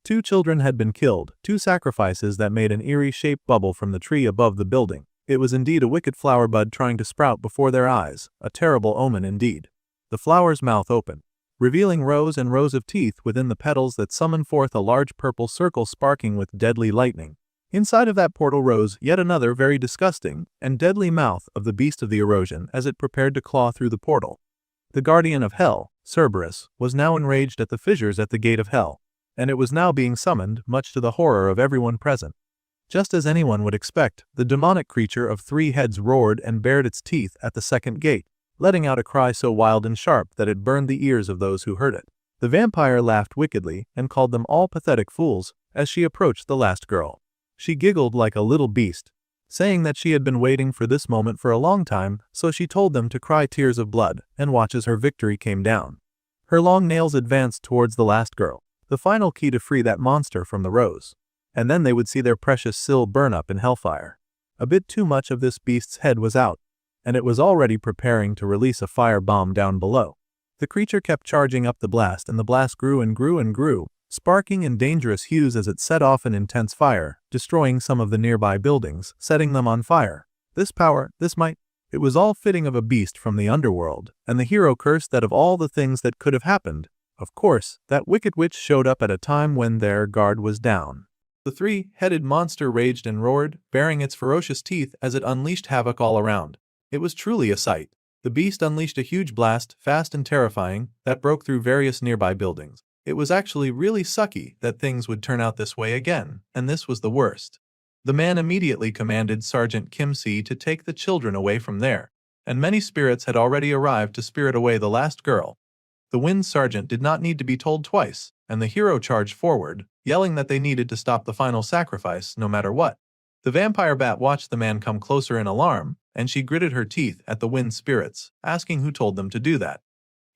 2 children had been killed, 2 sacrifices that made an eerie shaped bubble from the tree above the building. It was indeed a wicked flower bud trying to sprout before their eyes, a terrible omen indeed. The flower's mouth opened, revealing rows and rows of teeth within the petals that summoned forth a large purple circle sparking with deadly lightning. Inside of that portal rose yet another very disgusting and deadly mouth of the beast of the erosion as it prepared to claw through the portal. The guardian of hell, Cerberus, was now enraged at the fissures at the gate of hell, and it was now being summoned, much to the horror of everyone present. Just as anyone would expect, the demonic creature of 3 heads roared and bared its teeth at the second gate, letting out a cry so wild and sharp that it burned the ears of those who heard it. The vampire laughed wickedly and called them all pathetic fools as she approached the last girl. She giggled like a little beast, saying that she had been waiting for this moment for a long time, so she told them to cry tears of blood and watch as her victory came down. Her long nails advanced towards the last girl, the final key to free that monster from the rose. And then they would see their precious Syl burn up in hellfire. A bit too much of this beast's head was out, and it was already preparing to release a fire bomb down below. The creature kept charging up the blast, and the blast grew and grew and grew, sparking in dangerous hues as it set off an intense fire, destroying some of the nearby buildings, setting them on fire. This power, this might, it was all fitting of a beast from the underworld, and the hero cursed that of all the things that could have happened, of course, that wicked witch showed up at a time when their guard was down. The three-headed monster raged and roared, baring its ferocious teeth as it unleashed havoc all around. It was truly a sight. The beast unleashed a huge blast, fast and terrifying, that broke through various nearby buildings. It was actually really sucky that things would turn out this way again, and this was the worst. The man immediately commanded Sergeant Kim Si to take the children away from there, and many spirits had already arrived to spirit away the last girl. The Wind Sergeant did not need to be told twice, and the hero charged forward, yelling that they needed to stop the final sacrifice no matter what. The vampire bat watched the man come closer in alarm, and she gritted her teeth at the wind spirits, asking who told them to do that.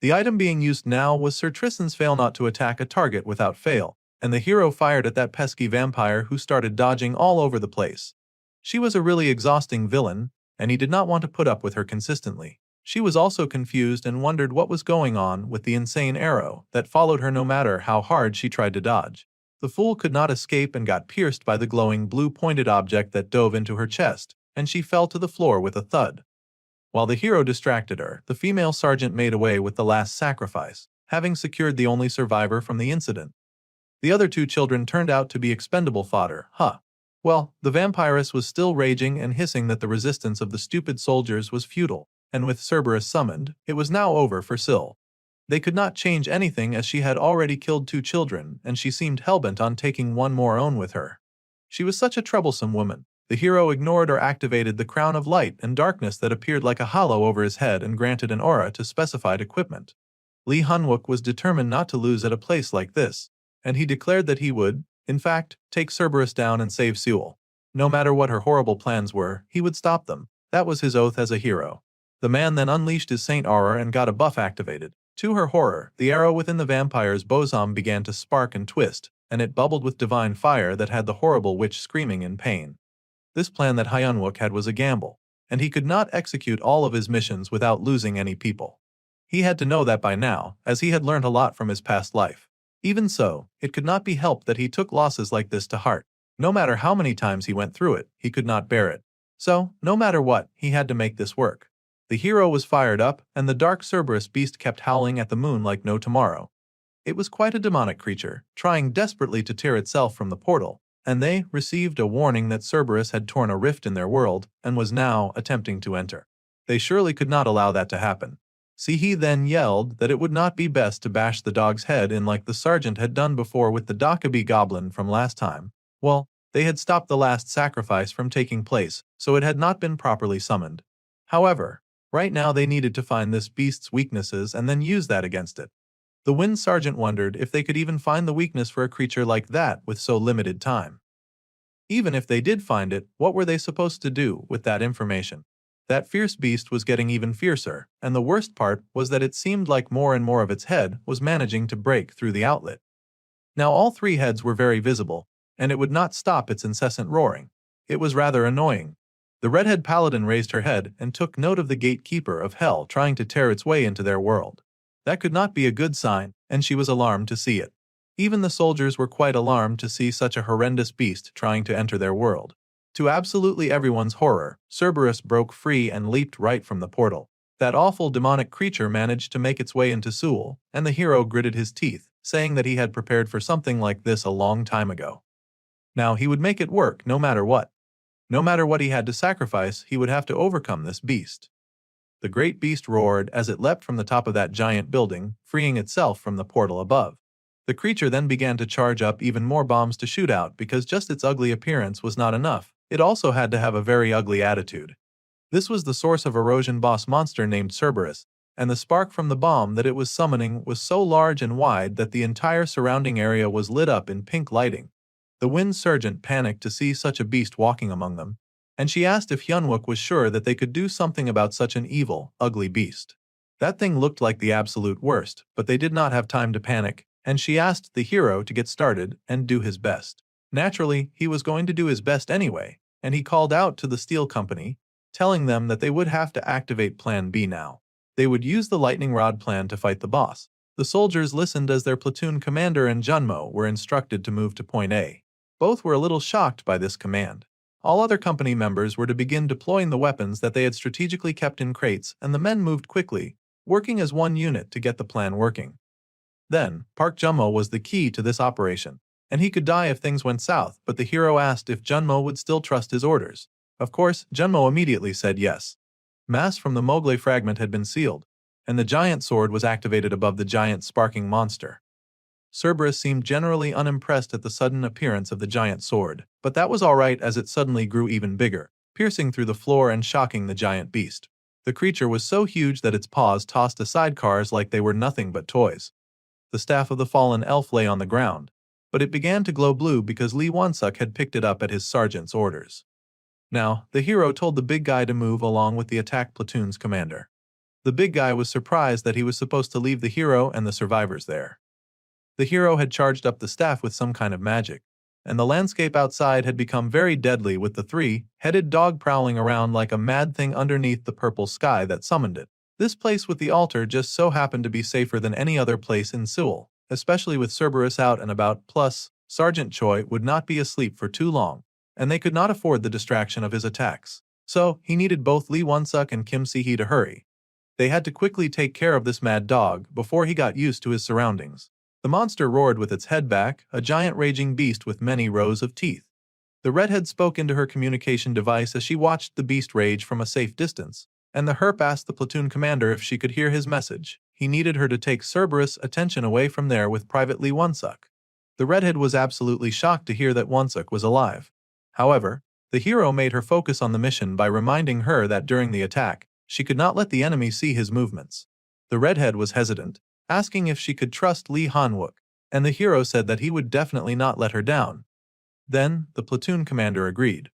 The item being used now was Sir Tristan's fail not to attack a target without fail, and the hero fired at that pesky vampire who started dodging all over the place. She was a really exhausting villain, and he did not want to put up with her consistently. She was also confused and wondered what was going on with the insane arrow that followed her no matter how hard she tried to dodge. The fool could not escape and got pierced by the glowing blue-pointed object that dove into her chest, and she fell to the floor with a thud. While the hero distracted her, the female sergeant made away with the last sacrifice, having secured the only survivor from the incident. The other two children turned out to be expendable fodder, Well, the vampiress was still raging and hissing that the resistance of the stupid soldiers was futile, and with Cerberus summoned, it was now over for Syl. They could not change anything as she had already killed 2 children, and she seemed hellbent on taking one more own with her. She was such a troublesome woman. The hero ignored or activated the crown of light and darkness that appeared like a halo over his head and granted an aura to specified equipment. Lee Hunwook was determined not to lose at a place like this, and he declared that he would, in fact, take Cerberus down and save Seul. No matter what her horrible plans were, he would stop them. That was his oath as a hero. The man then unleashed his Saint Aura and got a buff activated. To her horror, the arrow within the vampire's bosom began to spark and twist, and it bubbled with divine fire that had the horrible witch screaming in pain. This plan that Hyunwook had was a gamble, and he could not execute all of his missions without losing any people. He had to know that by now, as he had learned a lot from his past life. Even so, it could not be helped that he took losses like this to heart. No matter how many times he went through it, he could not bear it. So, no matter what, he had to make this work. The hero was fired up, and the dark Cerberus beast kept howling at the moon like no tomorrow. It was quite a demonic creature, trying desperately to tear itself from the portal, and they received a warning that Cerberus had torn a rift in their world and was now attempting to enter. They surely could not allow that to happen. He then yelled that it would not be best to bash the dog's head in like the sergeant had done before with the Dakabi goblin from last time. Well, they had stopped the last sacrifice from taking place, so it had not been properly summoned. However, right now they needed to find this beast's weaknesses and then use that against it. The Wind Sergeant wondered if they could even find the weakness for a creature like that with so limited time. Even if they did find it, what were they supposed to do with that information? That fierce beast was getting even fiercer, and the worst part was that it seemed like more and more of its head was managing to break through the outlet. Now all 3 heads were very visible, and it would not stop its incessant roaring. It was rather annoying. The redhead paladin raised her head and took note of the gatekeeper of hell trying to tear its way into their world. That could not be a good sign, and she was alarmed to see it. Even the soldiers were quite alarmed to see such a horrendous beast trying to enter their world. To absolutely everyone's horror, Cerberus broke free and leaped right from the portal. That awful demonic creature managed to make its way into Seul, and the hero gritted his teeth, saying that he had prepared for something like this a long time ago. Now he would make it work no matter what. No matter what he had to sacrifice, he would have to overcome this beast. The great beast roared as it leapt from the top of that giant building, freeing itself from the portal above. The creature then began to charge up even more bombs to shoot out because just its ugly appearance was not enough. It also had to have a very ugly attitude. This was the source of erosion boss monster named Cerberus, and the spark from the bomb that it was summoning was so large and wide that the entire surrounding area was lit up in pink lighting. The Wind Sergeant panicked to see such a beast walking among them, and she asked if Hyunwook was sure that they could do something about such an evil, ugly beast. That thing looked like the absolute worst, but they did not have time to panic, and she asked the hero to get started and do his best. Naturally, he was going to do his best anyway, and he called out to the steel company, telling them that they would have to activate Plan B now. They would use the lightning rod plan to fight the boss. The soldiers listened as their platoon commander and Junmo were instructed to move to Point A. Both were a little shocked by this command. All other company members were to begin deploying the weapons that they had strategically kept in crates, and the men moved quickly, working as one unit to get the plan working. Then, Park Junmo was the key to this operation, and he could die if things went south, but the hero asked if Junmo would still trust his orders. Of course, Junmo immediately said yes. Mass from the Mogle fragment had been sealed, and the giant sword was activated above the giant sparking monster. Cerberus seemed generally unimpressed at the sudden appearance of the giant sword, but that was alright as it suddenly grew even bigger, piercing through the floor and shocking the giant beast. The creature was so huge that its paws tossed aside cars like they were nothing but toys. The staff of the fallen elf lay on the ground, but it began to glow blue because Lee Won-suk had picked it up at his sergeant's orders. Now, the hero told the big guy to move along with the attack platoon's commander. The big guy was surprised that he was supposed to leave the hero and the survivors there. The hero had charged up the staff with some kind of magic, and the landscape outside had become very deadly with the three-headed dog prowling around like a mad thing underneath the purple sky that summoned it. This place with the altar just so happened to be safer than any other place in Seoul, especially with Cerberus out and about, plus, Sergeant Choi would not be asleep for too long, and they could not afford the distraction of his attacks. So, he needed both Lee Won-suk and Kim Si-hee to hurry. They had to quickly take care of this mad dog before he got used to his surroundings. The monster roared with its head back, a giant raging beast with many rows of teeth. The redhead spoke into her communication device as she watched the beast rage from a safe distance, and the herp asked the platoon commander if she could hear his message. He needed her to take Cerberus' attention away from there with Private Lee Won-suk. The redhead was absolutely shocked to hear that Won-suk was alive. However, the hero made her focus on the mission by reminding her that during the attack, she could not let the enemy see his movements. The redhead was hesitant, asking if she could trust Lee Han-wook, and the hero said that he would definitely not let her down. Then, the platoon commander agreed.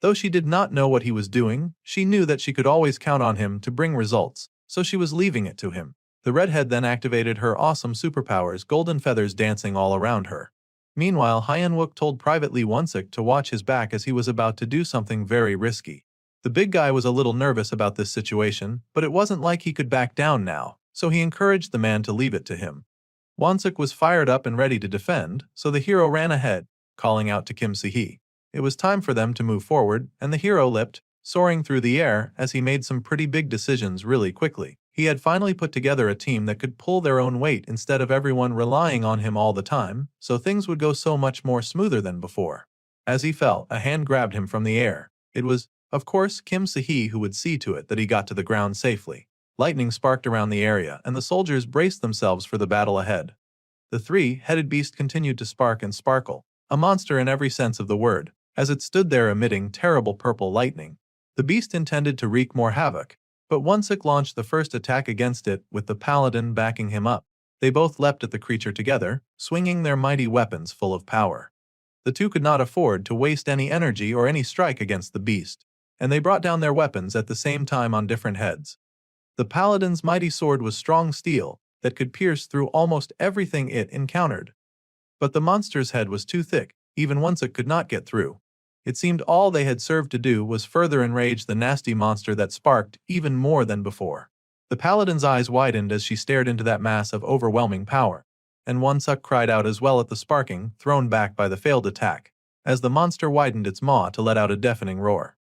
Though she did not know what he was doing, she knew that she could always count on him to bring results, so she was leaving it to him. The redhead then activated her awesome superpowers, golden feathers dancing all around her. Meanwhile, Hyun-wook told Private Lee Won-suk to watch his back as he was about to do something very risky. The big guy was a little nervous about this situation, but it wasn't like he could back down now, so he encouraged the man to leave it to him. Won-suk was fired up and ready to defend, so the hero ran ahead, calling out to Kim Si-hee. It was time for them to move forward, and the hero leapt, soaring through the air as he made some pretty big decisions really quickly. He had finally put together a team that could pull their own weight instead of everyone relying on him all the time, so things would go so much more smoother than before. As he fell, a hand grabbed him from the air. It was, of course, Kim Si-hee who would see to it that he got to the ground safely. Lightning sparked around the area, and the soldiers braced themselves for the battle ahead. The three-headed beast continued to spark and sparkle, a monster in every sense of the word, as it stood there emitting terrible purple lightning. The beast intended to wreak more havoc, but Won-suk launched the first attack against it with the paladin backing him up. They both leapt at the creature together, swinging their mighty weapons full of power. The two could not afford to waste any energy or any strike against the beast, and they brought down their weapons at the same time on different heads. The paladin's mighty sword was strong steel that could pierce through almost everything it encountered. But the monster's head was too thick, even Won-suk could not get through. It seemed all they had served to do was further enrage the nasty monster that sparked even more than before. The paladin's eyes widened as she stared into that mass of overwhelming power, and Won-suk cried out as well at the sparking thrown back by the failed attack, as the monster widened its maw to let out a deafening roar.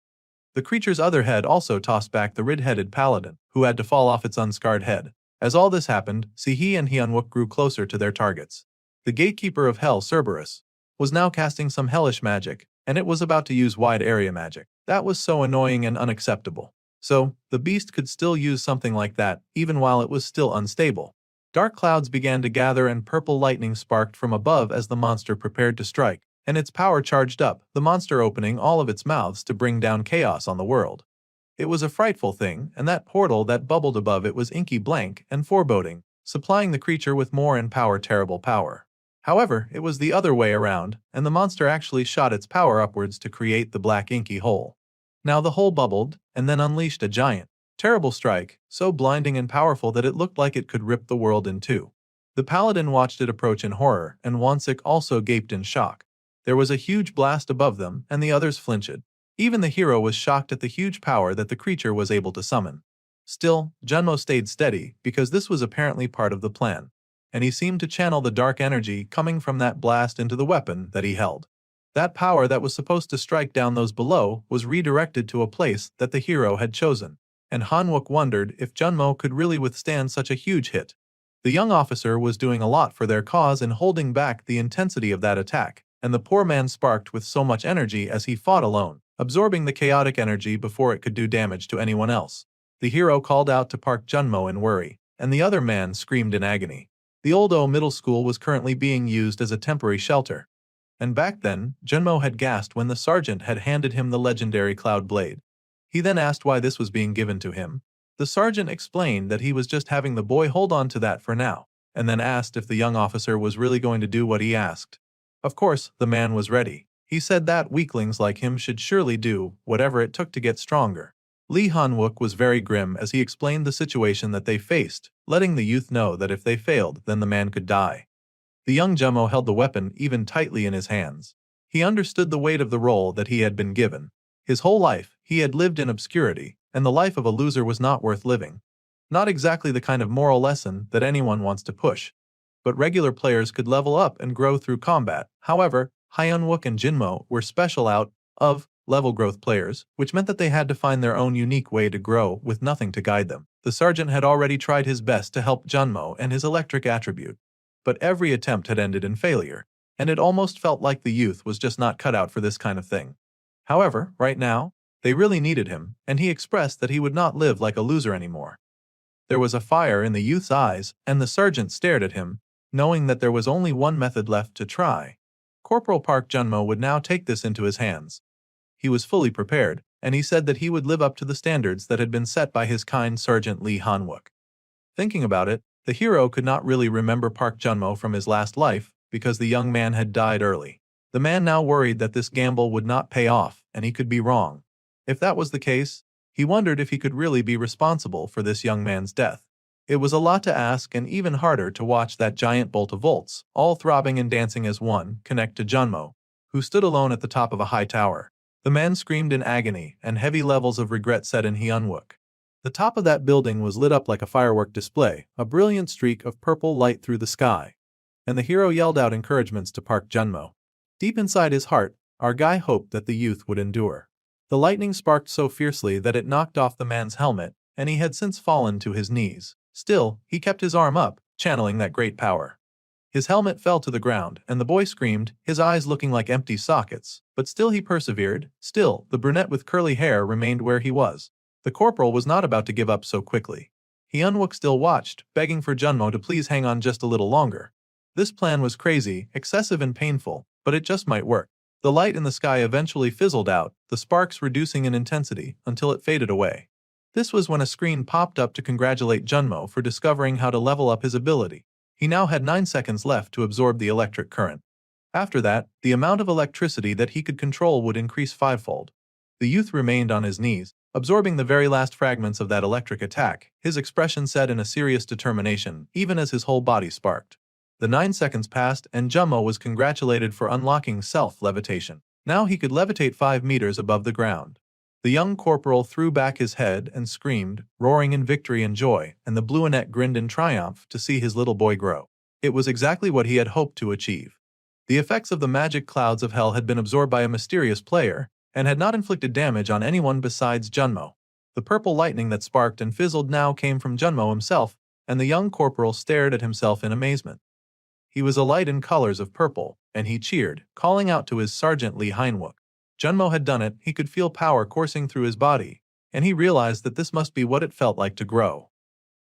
The creature's other head also tossed back the red-headed paladin, who had to fall off its unscarred head. As all this happened, Si-hee and Hyun-wook grew closer to their targets. The gatekeeper of hell, Cerberus, was now casting some hellish magic, and it was about to use wide area magic. That was so annoying and unacceptable. So, the beast could still use something like that, even while it was still unstable. Dark clouds began to gather and purple lightning sparked from above as the monster prepared to strike, and its power charged up, the monster opening all of its mouths to bring down chaos on the world. It was a frightful thing, and that portal that bubbled above it was inky blank and foreboding, supplying the creature with more and terrible power. However, it was the other way around, and the monster actually shot its power upwards to create the black inky hole. Now the hole bubbled, and then unleashed a giant, terrible strike, so blinding and powerful that it looked like it could rip the world in two. The paladin watched it approach in horror, and Won-suk also gaped in shock. There was a huge blast above them, and the others flinched. Even the hero was shocked at the huge power that the creature was able to summon. Still, Junmo stayed steady because this was apparently part of the plan, and he seemed to channel the dark energy coming from that blast into the weapon that he held. That power that was supposed to strike down those below was redirected to a place that the hero had chosen, and Hanwook wondered if Junmo could really withstand such a huge hit. The young officer was doing a lot for their cause in holding back the intensity of that attack, and the poor man sparked with so much energy as he fought alone, absorbing the chaotic energy before it could do damage to anyone else. The hero called out to Park Junmo in worry, and the other man screamed in agony. The Old O Middle School was currently being used as a temporary shelter, and back then, Junmo had gasped when the sergeant had handed him the legendary Cloud Blade. He then asked why this was being given to him. The sergeant explained that he was just having the boy hold on to that for now, and then asked if the young officer was really going to do what he asked. Of course, the man was ready. He said that weaklings like him should surely do whatever it took to get stronger. Lee Han-wook was very grim as he explained the situation that they faced, letting the youth know that if they failed, then the man could die. The young Junmo held the weapon even tightly in his hands. He understood the weight of the role that he had been given. His whole life, he had lived in obscurity, and the life of a loser was not worth living. Not exactly the kind of moral lesson that anyone wants to push. But regular players could level up and grow through combat. However, Hyun-wook and Jinmo were special out of level growth players, which meant that they had to find their own unique way to grow with nothing to guide them. The sergeant had already tried his best to help Junmo and his electric attribute, but every attempt had ended in failure, and it almost felt like the youth was just not cut out for this kind of thing. However, right now, they really needed him, and he expressed that he would not live like a loser anymore. There was a fire in the youth's eyes, and the sergeant stared at him, knowing that there was only one method left to try. Corporal Park Junmo would now take this into his hands. He was fully prepared, and he said that he would live up to the standards that had been set by his kind Sergeant Lee Han-wook. Thinking about it, the hero could not really remember Park Junmo from his last life because the young man had died early. The man now worried that this gamble would not pay off, and he could be wrong. If that was the case, he wondered if he could really be responsible for this young man's death. It was a lot to ask and even harder to watch that giant bolt of volts, all throbbing and dancing as one, connect to Junmo, who stood alone at the top of a high tower. The man screamed in agony, and heavy levels of regret set in Hyun-wook. The top of that building was lit up like a firework display, a brilliant streak of purple light through the sky, and the hero yelled out encouragements to Park Junmo. Deep inside his heart, our guy hoped that the youth would endure. The lightning sparked so fiercely that it knocked off the man's helmet, and he had since fallen to his knees. Still, he kept his arm up, channeling that great power. His helmet fell to the ground, and the boy screamed, his eyes looking like empty sockets, but still he persevered. Still, the brunette with curly hair remained where he was. The corporal was not about to give up so quickly. Hyun-wook still watched, begging for Junmo to please hang on just a little longer. This plan was crazy, excessive and painful, but it just might work. The light in the sky eventually fizzled out, the sparks reducing in intensity until it faded away. This was when a screen popped up to congratulate Junmo for discovering how to level up his ability. He now had 9 seconds left to absorb the electric current. After that, the amount of electricity that he could control would increase fivefold. The youth remained on his knees, absorbing the very last fragments of that electric attack, his expression set in a serious determination, even as his whole body sparked. The 9 seconds passed, and Junmo was congratulated for unlocking self-levitation. Now he could levitate 5 meters above the ground. The young corporal threw back his head and screamed, roaring in victory and joy, and the blueonette grinned in triumph to see his little boy grow. It was exactly what he had hoped to achieve. The effects of the magic clouds of hell had been absorbed by a mysterious player, and had not inflicted damage on anyone besides Junmo. The purple lightning that sparked and fizzled now came from Junmo himself, and the young corporal stared at himself in amazement. He was a light in colors of purple, and he cheered, calling out to his Sergeant Lee Han-wook. Junmo had done it, he could feel power coursing through his body, and he realized that this must be what it felt like to grow.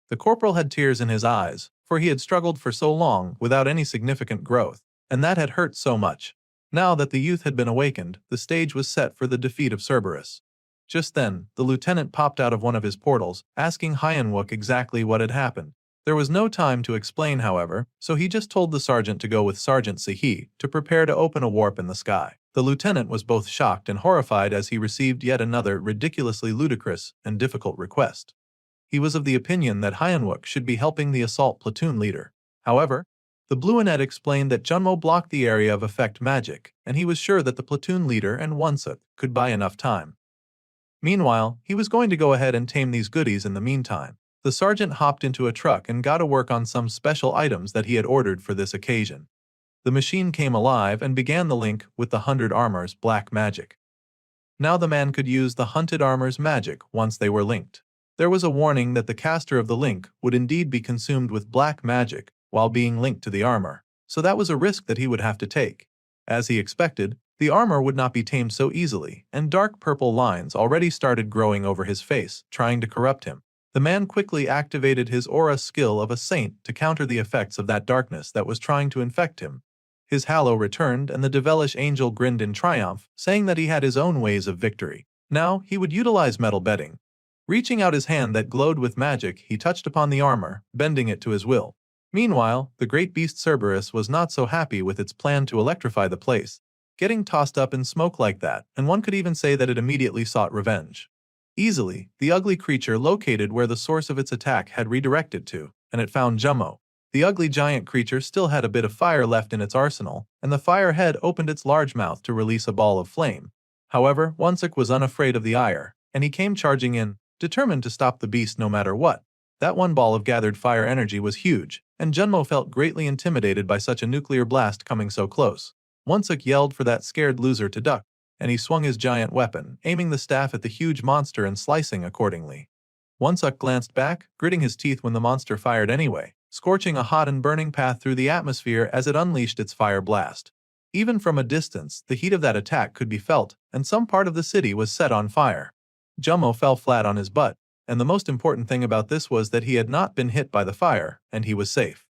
The corporal had tears in his eyes, for he had struggled for so long without any significant growth, and that had hurt so much. Now that the youth had been awakened, the stage was set for the defeat of Cerberus. Just then, the lieutenant popped out of one of his portals, asking Hyun-wook exactly what had happened. There was no time to explain, however, so he just told the sergeant to go with Sergeant Sehi to prepare to open a warp in the sky. The lieutenant was both shocked and horrified as he received yet another ridiculously ludicrous and difficult request. He was of the opinion that Hyun-wook should be helping the assault platoon leader. However, the blueonette explained that Junmo blocked the area of effect magic, and he was sure that the platoon leader and Wonsup could buy enough time. Meanwhile, he was going to go ahead and tame these goodies in the meantime. The sergeant hopped into a truck and got to work on some special items that he had ordered for this occasion. The machine came alive and began the link with the 100 armor's black magic. Now the man could use the hunted armor's magic once they were linked. There was a warning that the caster of the link would indeed be consumed with black magic while being linked to the armor, so that was a risk that he would have to take. As he expected, the armor would not be tamed so easily, and dark purple lines already started growing over his face, trying to corrupt him. The man quickly activated his aura skill of a saint to counter the effects of that darkness that was trying to infect him. His halo returned and the devilish angel grinned in triumph, saying that he had his own ways of victory. Now, he would utilize metal bedding. Reaching out his hand that glowed with magic, he touched upon the armor, bending it to his will. Meanwhile, the great beast Cerberus was not so happy with its plan to electrify the place, getting tossed up in smoke like that, and one could even say that it immediately sought revenge. Easily, the ugly creature located where the source of its attack had redirected to, and it found Jummo. The ugly giant creature still had a bit of fire left in its arsenal, and the fire head opened its large mouth to release a ball of flame. However, Wonsuk was unafraid of the ire, and he came charging in, determined to stop the beast no matter what. That one ball of gathered fire energy was huge, and Junmo felt greatly intimidated by such a nuclear blast coming so close. Wonsuk yelled for that scared loser to duck, and he swung his giant weapon, aiming the staff at the huge monster and slicing accordingly. Wonsuk glanced back, gritting his teeth when the monster fired anyway, scorching a hot and burning path through the atmosphere as it unleashed its fire blast. Even from a distance, the heat of that attack could be felt, and some part of the city was set on fire. Jummo fell flat on his butt, and the most important thing about this was that he had not been hit by the fire, and he was safe.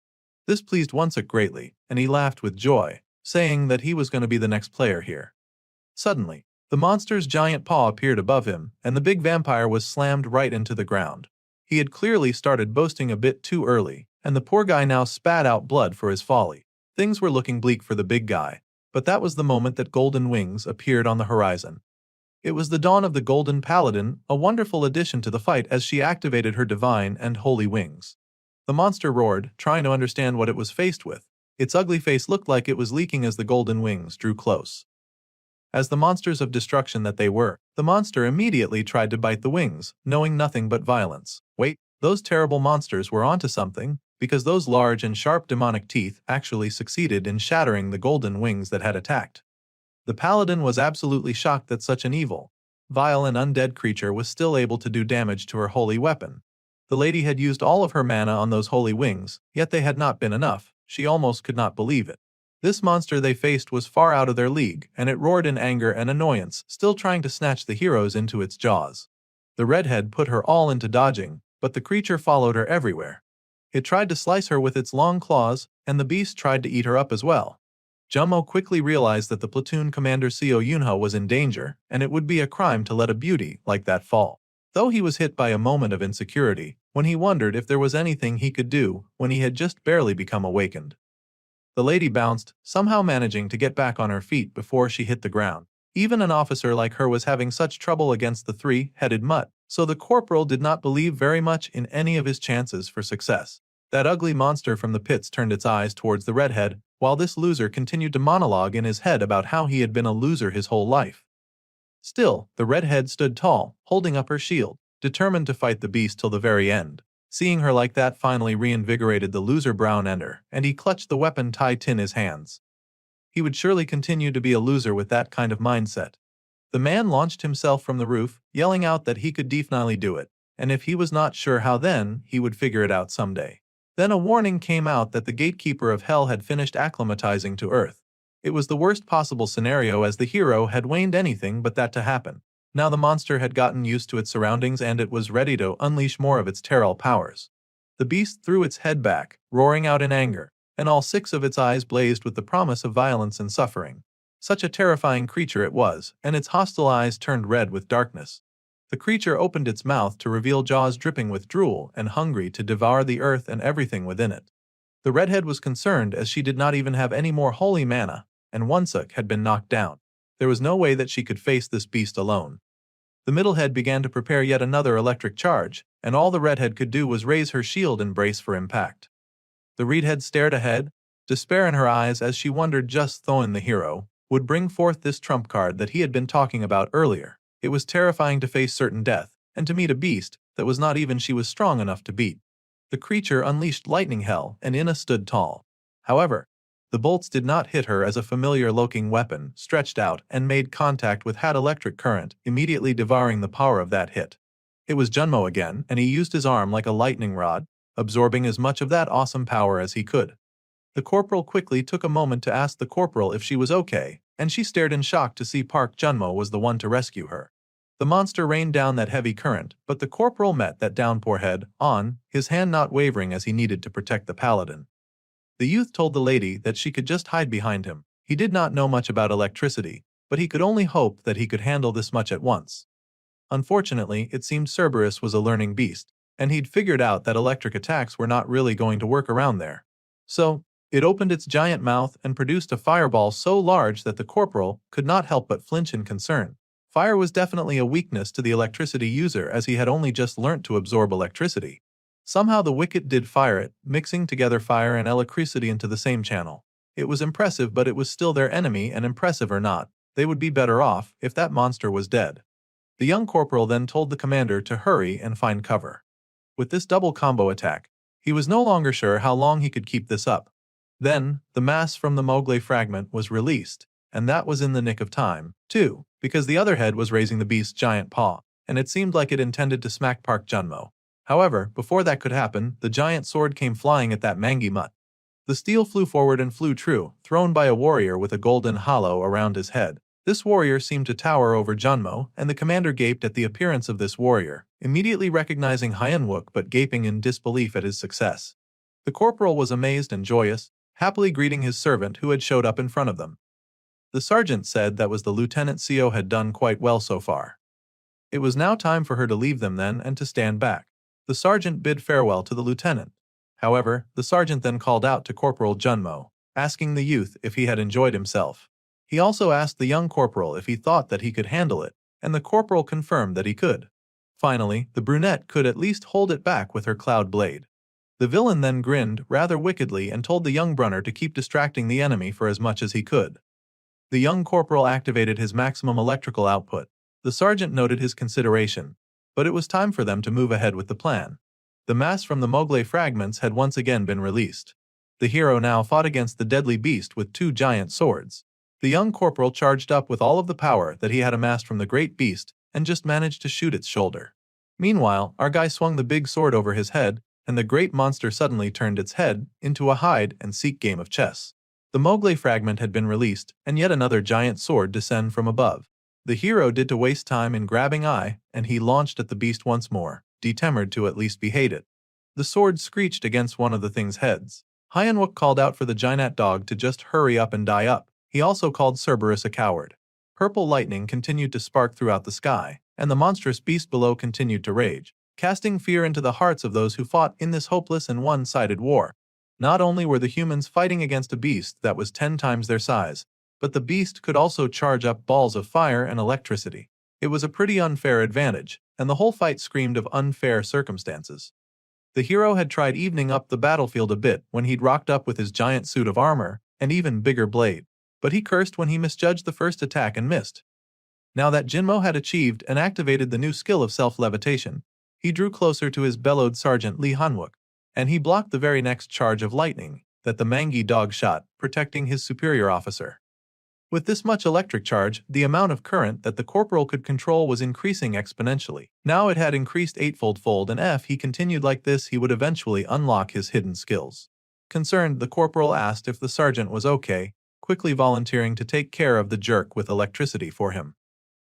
This pleased Wonsuk greatly, and he laughed with joy, saying that he was going to be the next player here. Suddenly, the monster's giant paw appeared above him, and the big vampire was slammed right into the ground. He had clearly started boasting a bit too early, and the poor guy now spat out blood for his folly. Things were looking bleak for the big guy, but that was the moment that Golden Wings appeared on the horizon. It was the dawn of the Golden Paladin, a wonderful addition to the fight as she activated her divine and holy wings. The monster roared, trying to understand what it was faced with. Its ugly face looked like it was leaking as the Golden Wings drew close. As the monsters of destruction that they were, the monster immediately tried to bite the wings, knowing nothing but violence. Wait, those terrible monsters were onto something, because those large and sharp demonic teeth actually succeeded in shattering the golden wings that had attacked. The paladin was absolutely shocked that such an evil, vile and undead creature was still able to do damage to her holy weapon. The lady had used all of her mana on those holy wings, yet they had not been enough. She almost could not believe it. This monster they faced was far out of their league, and it roared in anger and annoyance, still trying to snatch the heroes into its jaws. The redhead put her all into dodging, but the creature followed her everywhere. It tried to slice her with its long claws, and the beast tried to eat her up as well. Jummo quickly realized that the platoon commander Seo Yunho was in danger, and it would be a crime to let a beauty like that fall. Though he was hit by a moment of insecurity, when he wondered if there was anything he could do when he had just barely become awakened. The lady bounced, somehow managing to get back on her feet before she hit the ground. Even an officer like her was having such trouble against the three-headed mutt, so the corporal did not believe very much in any of his chances for success. That ugly monster from the pits turned its eyes towards the redhead, while this loser continued to monologue in his head about how he had been a loser his whole life. Still, the redhead stood tall, holding up her shield, determined to fight the beast till the very end. Seeing her like that finally reinvigorated the loser brown ender, and he clutched the weapon tight in his hands. He would surely continue to be a loser with that kind of mindset. The man launched himself from the roof, yelling out that he could definitely do it, and if he was not sure how then, he would figure it out someday. Then a warning came out that the gatekeeper of hell had finished acclimatizing to Earth. It was the worst possible scenario as the hero had waned anything but that to happen. Now the monster had gotten used to its surroundings and it was ready to unleash more of its terror powers. The beast threw its head back, roaring out in anger, and all 6 of its eyes blazed with the promise of violence and suffering. Such a terrifying creature it was, and its hostile eyes turned red with darkness. The creature opened its mouth to reveal jaws dripping with drool and hungry to devour the earth and everything within it. The redhead was concerned as she did not even have any more holy mana, and Wonsuk had been knocked down. There was no way that she could face this beast alone. The middlehead began to prepare yet another electric charge, and all the redhead could do was raise her shield and brace for impact. The redhead stared ahead, despair in her eyes as she wondered just Thoin the hero would bring forth this trump card that he had been talking about earlier. It was terrifying to face certain death, and to meet a beast that was not even she was strong enough to beat. The creature unleashed lightning hell, and Inna stood tall. However, the bolts did not hit her as a familiar-looking weapon stretched out and made contact with had electric current, immediately devouring the power of that hit. It was Junmo again, and he used his arm like a lightning rod, absorbing as much of that awesome power as he could. The corporal quickly took a moment to ask the corporal if she was okay, and she stared in shock to see Park Junmo was the one to rescue her. The monster rained down that heavy current, but the corporal met that downpour head on, his hand not wavering as he needed to protect the paladin. The youth told the lady that she could just hide behind him. He did not know much about electricity, but he could only hope that he could handle this much at once. Unfortunately, it seemed Cerberus was a learning beast, and he'd figured out that electric attacks were not really going to work around there. So, it opened its giant mouth and produced a fireball so large that the corporal could not help but flinch in concern. Fire was definitely a weakness to the electricity user, as he had only just learnt to absorb electricity. Somehow the wicked did fire it, mixing together fire and electricity into the same channel. It was impressive, but it was still their enemy, and impressive or not, they would be better off if that monster was dead. The young corporal then told the commander to hurry and find cover. With this double combo attack, he was no longer sure how long he could keep this up. Then, the mass from the Mowgli fragment was released, and that was in the nick of time, too, because the other head was raising the beast's giant paw, and it seemed like it intended to smack Park Junmo. However, before that could happen, the giant sword came flying at that mangy mutt. The steel flew forward and flew true, thrown by a warrior with a golden halo around his head. This warrior seemed to tower over Junmo, and the commander gaped at the appearance of this warrior, immediately recognizing Hyenwook but gaping in disbelief at his success. The corporal was amazed and joyous, happily greeting his servant who had showed up in front of them. The sergeant said that was the lieutenant CO had done quite well so far. It was now time for her to leave them then and to stand back. The sergeant bid farewell to the lieutenant. However, the sergeant then called out to Corporal Junmo, asking the youth if he had enjoyed himself. He also asked the young corporal if he thought that he could handle it, and the corporal confirmed that he could. Finally, the brunette could at least hold it back with her cloud blade. The villain then grinned rather wickedly and told the young Brunner to keep distracting the enemy for as much as he could. The young corporal activated his maximum electrical output. The sergeant noted his consideration, but it was time for them to move ahead with the plan. The mass from the Mowgli fragments had once again been released. The hero now fought against the deadly beast with two giant swords. The young corporal charged up with all of the power that he had amassed from the great beast and just managed to shoot its shoulder. Meanwhile, our guy swung the big sword over his head, and the great monster suddenly turned its head into a hide-and-seek game of chess. The Mowgli fragment had been released, and yet another giant sword descended from above. The hero did to waste time in grabbing eye, and he launched at the beast once more, determined to at least be hated. The sword screeched against one of the thing's heads. Hyenwook called out for the giant dog to just hurry up and die up. He also called Cerberus a coward. Purple lightning continued to spark throughout the sky, and the monstrous beast below continued to rage, casting fear into the hearts of those who fought in this hopeless and one-sided war. Not only were the humans fighting against a beast that was 10 times their size, but the beast could also charge up balls of fire and electricity. It was a pretty unfair advantage, and the whole fight screamed of unfair circumstances. The hero had tried evening up the battlefield a bit when he'd rocked up with his giant suit of armor and even bigger blade, but he cursed when he misjudged the first attack and missed. Now that Jinmo had achieved and activated the new skill of self-levitation, he drew closer to his bellowed sergeant Lee Hanwook, and he blocked the very next charge of lightning that the mangy dog shot, protecting his superior officer. With this much electric charge, the amount of current that the corporal could control was increasing exponentially. Now it had increased eightfold, and if he continued like this, he would eventually unlock his hidden skills. Concerned, the corporal asked if the sergeant was okay, quickly volunteering to take care of the jerk with electricity for him.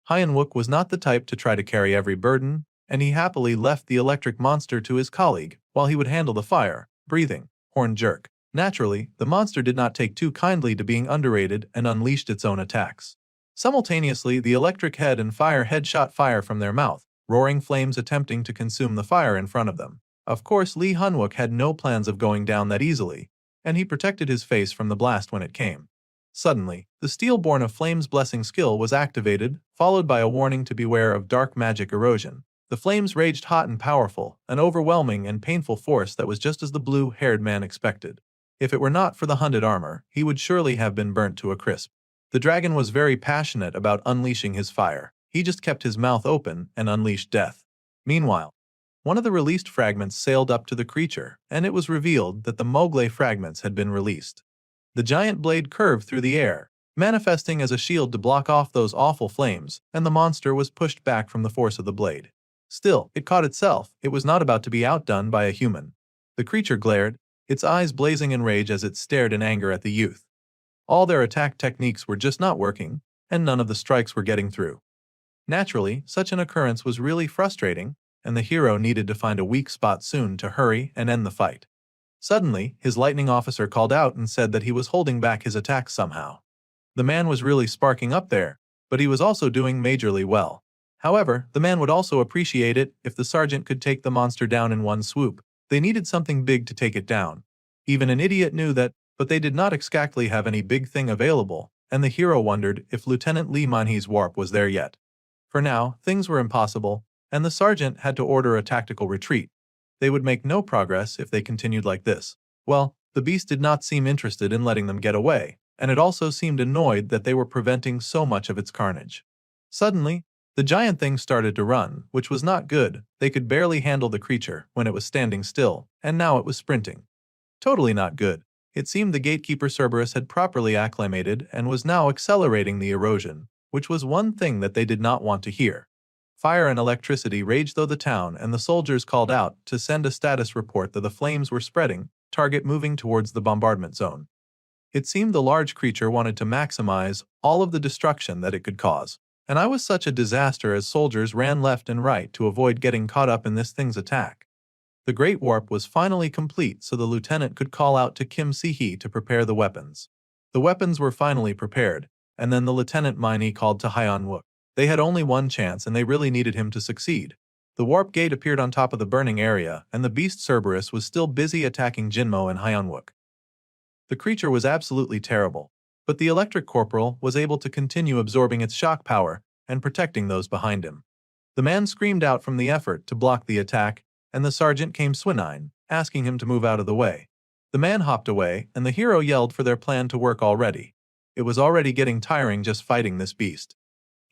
Hyenwook was not the type to try to carry every burden, and he happily left the electric monster to his colleague, while he would handle the fire, breathing, horn jerk. Naturally, the monster did not take too kindly to being underrated and unleashed its own attacks. Simultaneously, the electric head and fire head shot fire from their mouth, roaring flames attempting to consume the fire in front of them. Of course, Lee Hanwook had no plans of going down that easily, and he protected his face from the blast when it came. Suddenly, the Steel-Born of Flames blessing skill was activated, followed by a warning to beware of dark magic erosion. The flames raged hot and powerful, an overwhelming and painful force that was just as the blue-haired man expected. If it were not for the hunted armor, he would surely have been burnt to a crisp. The dragon was very passionate about unleashing his fire. he just kept his mouth open and unleashed death. Meanwhile, one of the released fragments sailed up to the creature, and it was revealed that the Mowgli fragments had been released. The giant blade curved through the air, manifesting as a shield to block off those awful flames, and the monster was pushed back from the force of the blade. Still, it caught itself. It was not about to be outdone by a human. The creature glared, its eyes blazing in rage as it stared in anger at the youth. All their attack techniques were just not working, and none of the strikes were getting through. Naturally, such an occurrence was really frustrating, and the hero needed to find a weak spot soon to hurry and end the fight. Suddenly, his lightning officer called out and said that he was holding back his attacks somehow. The man was really sparking up there, but he was also doing majorly well. However, the man would also appreciate it if the sergeant could take the monster down in one swoop. They needed something big to take it down. Even an idiot knew that, but they did not exactly have any big thing available, and the hero wondered if Lieutenant Li Manhe's warp was there yet. For now, things were impossible, and the sergeant had to order a tactical retreat. They would make no progress if they continued like this. Well, the beast did not seem interested in letting them get away, and it also seemed annoyed that they were preventing so much of its carnage. Suddenly, the giant thing started to run, which was not good. They could barely handle the creature when it was standing still, and now it was sprinting. Totally not good. It seemed the gatekeeper Cerberus had properly acclimated and was now accelerating the erosion, which was one thing that they did not want to hear. Fire and electricity raged through the town, and the soldiers called out to send a status report that the flames were spreading, target moving towards the bombardment zone. It seemed the large creature wanted to maximize all of the destruction that it could cause. And I was such a disaster as soldiers ran left and right to avoid getting caught up in this thing's attack. The Great Warp was finally complete, so the lieutenant could call out to Kim Si-hee to prepare the weapons. The weapons were finally prepared, and then the Lieutenant Miney called to Hyeon-wook. They had only one chance and they really needed him to succeed. The warp gate appeared on top of the burning area, and the beast Cerberus was still busy attacking Jinmo and Hyeon-wook. The creature was absolutely terrible, but the electric corporal was able to continue absorbing its shock power and protecting those behind him. The man screamed out from the effort to block the attack, and the sergeant came swinine, asking him to move out of the way. The man hopped away, and the hero yelled for their plan to work already. It was already getting tiring just fighting this beast.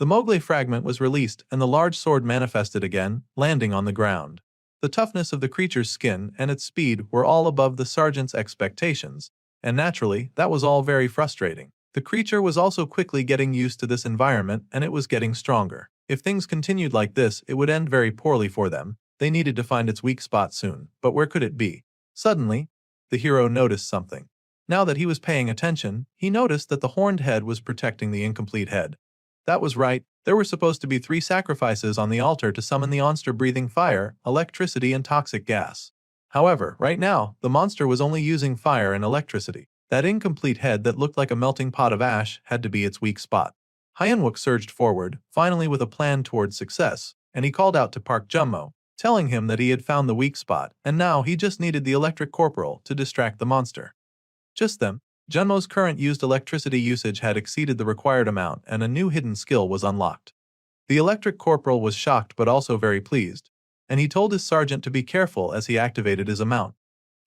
The Mowgli fragment was released, and the large sword manifested again, landing on the ground. The toughness of the creature's skin and its speed were all above the sergeant's expectations, and naturally, that was all very frustrating. The creature was also quickly getting used to this environment, and it was getting stronger. If things continued like this, it would end very poorly for them. They needed to find its weak spot soon, but where could it be? Suddenly, the hero noticed something. Now that he was paying attention, he noticed that the horned head was protecting the incomplete head. That was right, there were supposed to be 3 sacrifices on the altar to summon the monster breathing fire, electricity, and toxic gas. However, right now, the monster was only using fire and electricity. That incomplete head that looked like a melting pot of ash had to be its weak spot. Hyeon-wook surged forward, finally with a plan towards success, and he called out to Park Jummo, telling him that he had found the weak spot, and now he just needed the electric corporal to distract the monster. Just then, Junmo's current used electricity usage had exceeded the required amount, and a new hidden skill was unlocked. The electric corporal was shocked but also very pleased, and he told his sergeant to be careful as he activated his amount.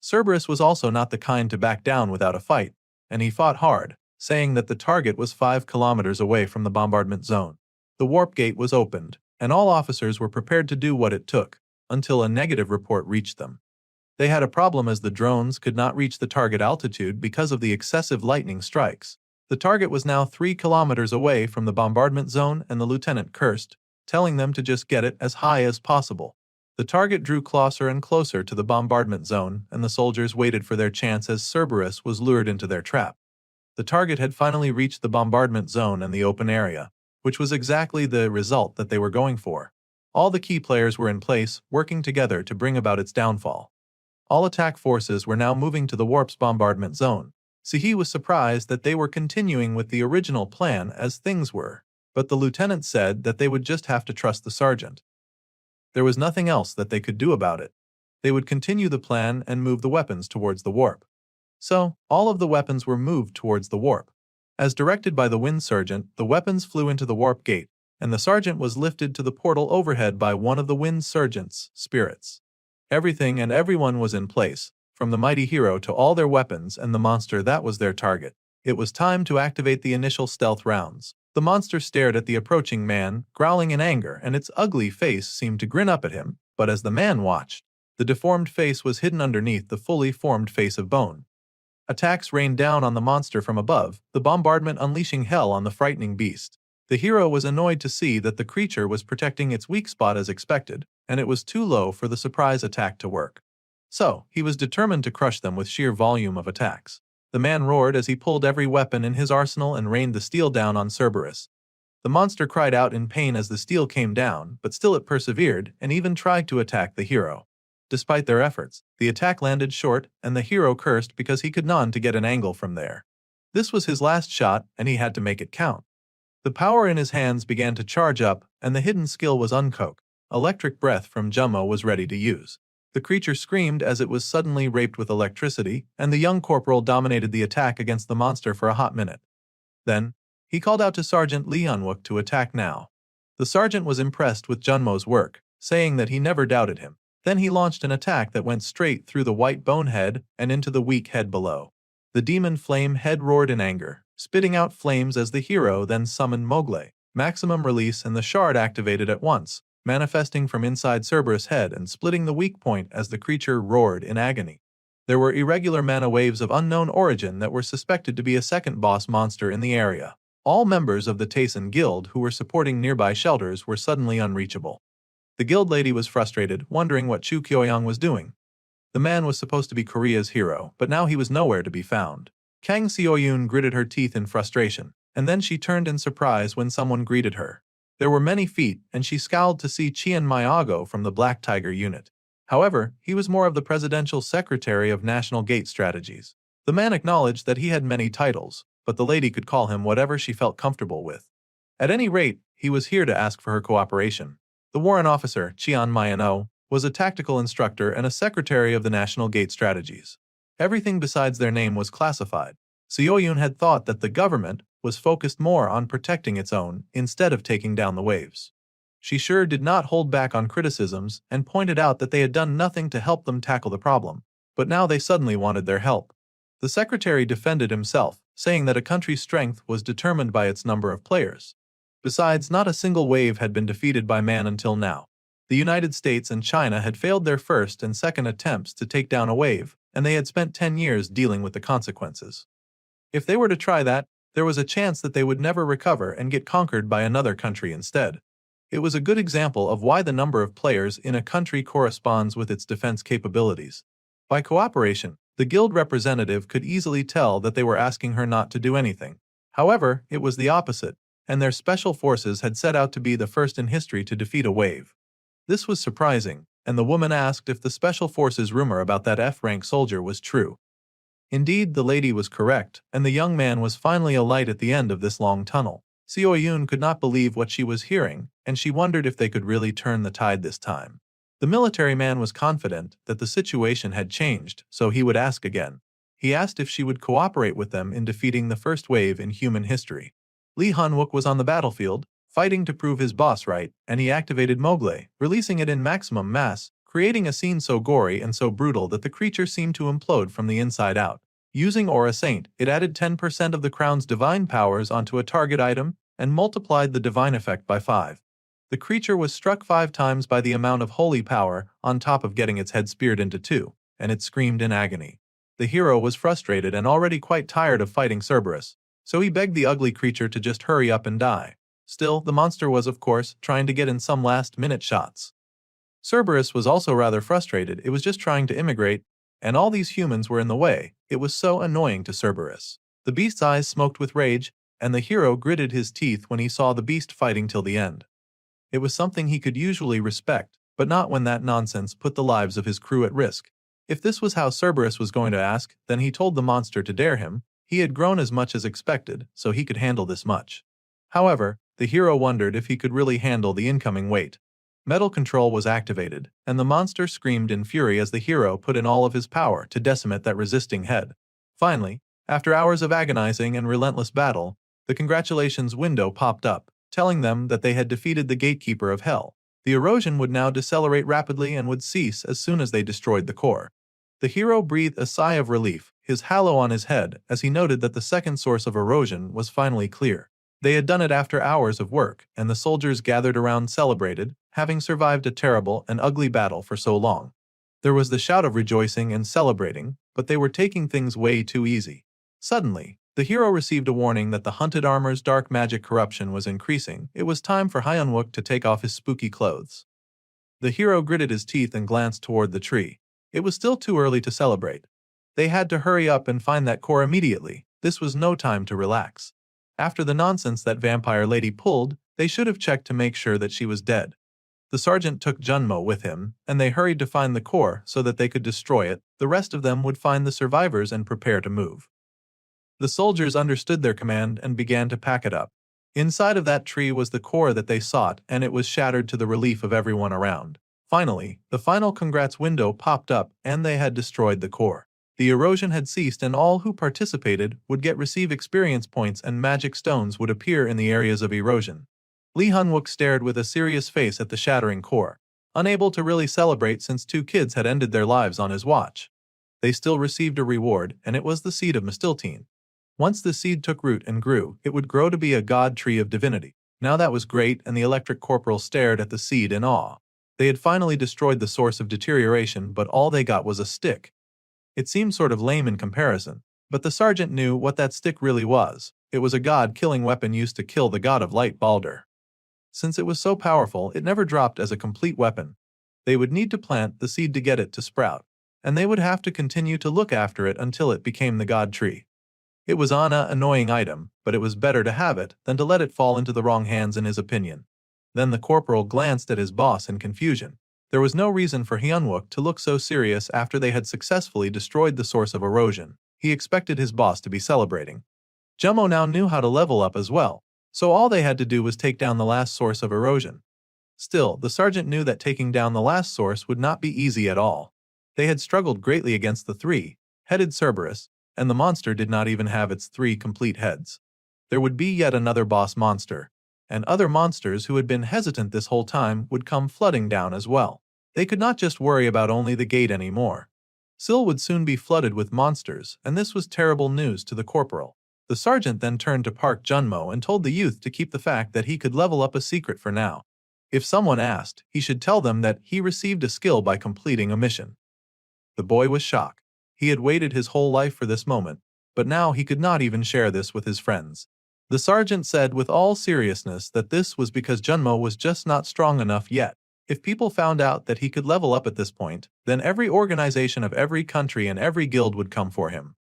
Cerberus was also not the kind to back down without a fight, and he fought hard, saying that the target was 5 kilometers away from the bombardment zone. The warp gate was opened, and all officers were prepared to do what it took, until a negative report reached them. They had a problem as the drones could not reach the target altitude because of the excessive lightning strikes. The target was now 3 kilometers away from the bombardment zone, and the lieutenant cursed, telling them to just get it as high as possible. The target drew closer and closer to the bombardment zone, and the soldiers waited for their chance as Cerberus was lured into their trap. The target had finally reached the bombardment zone and the open area, which was exactly the result that they were going for. All the key players were in place, working together to bring about its downfall. All attack forces were now moving to the warp's bombardment zone. Si-hee was surprised that they were continuing with the original plan as things were, but the lieutenant said that they would just have to trust the sergeant. There was nothing else that they could do about it. They would continue the plan and move the weapons towards the warp. So, all of the weapons were moved towards the warp. As directed by the wind sergeant, the weapons flew into the warp gate, and the sergeant was lifted to the portal overhead by one of the wind sergeant's spirits. Everything and everyone was in place, from the mighty hero to all their weapons and the monster that was their target. It was time to activate the initial stealth rounds. The monster stared at the approaching man, growling in anger, and its ugly face seemed to grin up at him, but as the man watched, the deformed face was hidden underneath the fully formed face of bone. Attacks rained down on the monster from above, the bombardment unleashing hell on the frightening beast. The hero was annoyed to see that the creature was protecting its weak spot as expected, and it was too low for the surprise attack to work. So, he was determined to crush them with sheer volume of attacks. The man roared as he pulled every weapon in his arsenal and rained the steel down on Cerberus. The monster cried out in pain as the steel came down, but still it persevered and even tried to attack the hero. Despite their efforts, the attack landed short, and the hero cursed because he could not get an angle from there. This was his last shot, and he had to make it count. The power in his hands began to charge up, and the hidden skill was uncoke. Electric breath from Jummo was ready to use. The creature screamed as it was suddenly raped with electricity, and the young corporal dominated the attack against the monster for a hot minute. Then, he called out to Sergeant Lee Hyunwook to attack now. The sergeant was impressed with Junmo's work, saying that he never doubted him. Then he launched an attack that went straight through the white bone head and into the weak head below. The demon flame head roared in anger, spitting out flames as the hero then summoned Mogle. Maximum release and the shard activated at once, manifesting from inside Cerberus' head and splitting the weak point as the creature roared in agony. There were irregular mana waves of unknown origin that were suspected to be a second boss monster in the area. All members of the Tayson Guild who were supporting nearby shelters were suddenly unreachable. The guild lady was frustrated, wondering what Chu Kyoyong was doing. The man was supposed to be Korea's hero, but now he was nowhere to be found. Kang Seoyun gritted her teeth in frustration, and then she turned in surprise when someone greeted her. There were many feet, and she scowled to see Chien Myago from the Black Tiger unit. However, he was more of the presidential secretary of National Gate Strategies. The man acknowledged that he had many titles, but the lady could call him whatever she felt comfortable with. At any rate, he was here to ask for her cooperation. The warrant officer, Chian Mayano, was a tactical instructor and a secretary of the National Gate Strategies. Everything besides their name was classified. Seoyun had thought that the government was focused more on protecting its own instead of taking down the waves. She sure did not hold back on criticisms and pointed out that they had done nothing to help them tackle the problem, but now they suddenly wanted their help. The secretary defended himself, saying that a country's strength was determined by its number of players. Besides, not a single wave had been defeated by man until now. The United States and China had failed their first and second attempts to take down a wave, and they had spent 10 years dealing with the consequences. If they were to try that, there was a chance that they would never recover and get conquered by another country instead. It was a good example of why the number of players in a country corresponds with its defense capabilities. By cooperation, the guild representative could easily tell that they were asking her not to do anything. However, it was the opposite, and their special forces had set out to be the first in history to defeat a wave. This was surprising, and the woman asked if the special forces rumor about that F-rank soldier was true. Indeed, the lady was correct, and the young man was finally a light at the end of this long tunnel. Seoyun could not believe what she was hearing, and she wondered if they could really turn the tide this time. The military man was confident that the situation had changed, so he would ask again. He asked if she would cooperate with them in defeating the first wave in human history. Lee Hyunwook was on the battlefield, fighting to prove his boss right, and he activated Mogle, releasing it in maximum mass, creating a scene so gory and so brutal that the creature seemed to implode from the inside out. Using Aura Saint, it added 10% of the crown's divine powers onto a target item and multiplied the divine effect by 5. The creature was struck 5 times by the amount of holy power on top of getting its head speared into 2, and it screamed in agony. The hero was frustrated and already quite tired of fighting Cerberus, so he begged the ugly creature to just hurry up and die. Still, the monster was of course trying to get in some last-minute shots. Cerberus was also rather frustrated. It was just trying to immigrate, and all these humans were in the way. It was so annoying to Cerberus. The beast's eyes smoked with rage, and the hero gritted his teeth when he saw the beast fighting till the end. It was something he could usually respect, but not when that nonsense put the lives of his crew at risk. If this was how Cerberus was going to ask, then he told the monster to dare him. He had grown as much as expected, so he could handle this much. However, the hero wondered if he could really handle the incoming weight. Metal control was activated, and the monster screamed in fury as the hero put in all of his power to decimate that resisting head. Finally, after hours of agonizing and relentless battle, the congratulations window popped up, telling them that they had defeated the gatekeeper of hell. The erosion would now decelerate rapidly and would cease as soon as they destroyed the core. The hero breathed a sigh of relief, his halo on his head, as he noted that the second source of erosion was finally clear. They had done it after hours of work, and the soldiers gathered around celebrated, having survived a terrible and ugly battle for so long. There was the shout of rejoicing and celebrating, but they were taking things way too easy. Suddenly, the hero received a warning that the hunted armor's dark magic corruption was increasing. It was time for Hyunwook to take off his spooky clothes. The hero gritted his teeth and glanced toward the tree. It was still too early to celebrate. They had to hurry up and find that core immediately. This was no time to relax. After the nonsense that vampire lady pulled, they should have checked to make sure that she was dead. The sergeant took Junmo with him, and they hurried to find the core so that they could destroy it. The rest of them would find the survivors and prepare to move. The soldiers understood their command and began to pack it up. Inside of that tree was the core that they sought, and it was shattered to the relief of everyone around. Finally, the final congrats window popped up, and they had destroyed the core. The erosion had ceased, and all who participated would receive experience points, and magic stones would appear in the areas of erosion. Lee Hyunwook stared with a serious face at the shattering core, unable to really celebrate since 2 kids had ended their lives on his watch. They still received a reward, and it was the seed of Mistiltine. Once the seed took root and grew, it would grow to be a god tree of divinity. Now that was great, and the electric corporal stared at the seed in awe. They had finally destroyed the source of deterioration, but all they got was a stick. It seemed sort of lame in comparison, but the sergeant knew what that stick really was. It was a god-killing weapon used to kill the god of light Baldur. Since it was so powerful, it never dropped as a complete weapon. They would need to plant the seed to get it to sprout, and they would have to continue to look after it until it became the god tree. It was an annoying item, but it was better to have it than to let it fall into the wrong hands, in his opinion. Then the corporal glanced at his boss in confusion. There was no reason for Hyunwook to look so serious after they had successfully destroyed the source of erosion. He expected his boss to be celebrating. Jummo now knew how to level up as well, so all they had to do was take down the last source of erosion. Still, the sergeant knew that taking down the last source would not be easy at all. They had struggled greatly against the 3-headed Cerberus, and the monster did not even have its 3 complete heads. There would be yet another boss monster, and other monsters who had been hesitant this whole time would come flooding down as well. They could not just worry about only the gate anymore. Sil would soon be flooded with monsters, and this was terrible news to the corporal. The sergeant then turned to Park Junmo and told the youth to keep the fact that he could level up a secret for now. If someone asked, he should tell them that he received a skill by completing a mission. The boy was shocked. He had waited his whole life for this moment, but now he could not even share this with his friends. The sergeant said with all seriousness that this was because Junmo was just not strong enough yet. If people found out that he could level up at this point, then every organization of every country and every guild would come for him.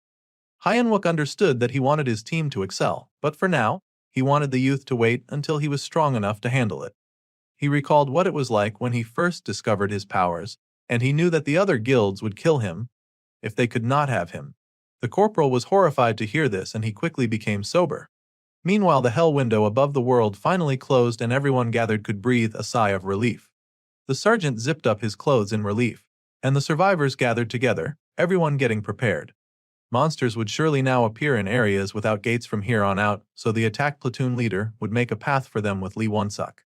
Hyunwook understood that he wanted his team to excel, but for now, he wanted the youth to wait until he was strong enough to handle it. He recalled what it was like when he first discovered his powers, and he knew that the other guilds would kill him if they could not have him. The corporal was horrified to hear this, and he quickly became sober. Meanwhile, the hell window above the world finally closed, and everyone gathered could breathe a sigh of relief. The sergeant zipped up his clothes in relief, and the survivors gathered together, everyone getting prepared. Monsters would surely now appear in areas without gates from here on out, so the attack platoon leader would make a path for them with Lee Won-suk.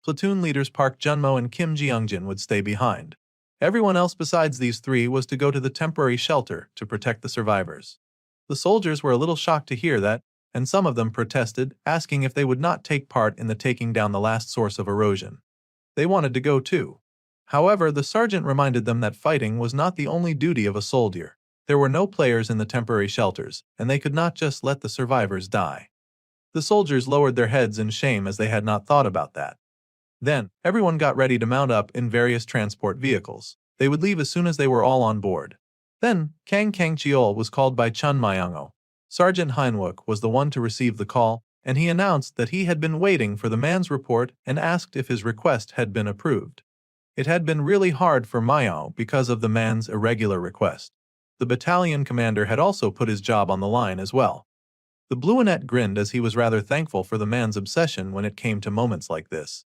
Platoon leaders Park Junmo and Kim Jeongjin would stay behind. Everyone else besides these 3 was to go to the temporary shelter to protect the survivors. The soldiers were a little shocked to hear that, and some of them protested, asking if they would not take part in the taking down the last source of erosion. They wanted to go too. However, the sergeant reminded them that fighting was not the only duty of a soldier. There were no players in the temporary shelters, and they could not just let the survivors die. The soldiers lowered their heads in shame as they had not thought about that. Then, everyone got ready to mount up in various transport vehicles. They would leave as soon as they were all on board. Then, Kang Kang-cheol was called by Chun Myung-oh. Sergeant Hyunwook was the one to receive the call, and he announced that he had been waiting for the man's report and asked if his request had been approved. It had been really hard for Myung because of the man's irregular request. The battalion commander had also put his job on the line as well. The Bluinet grinned as he was rather thankful for the man's obsession when it came to moments like this.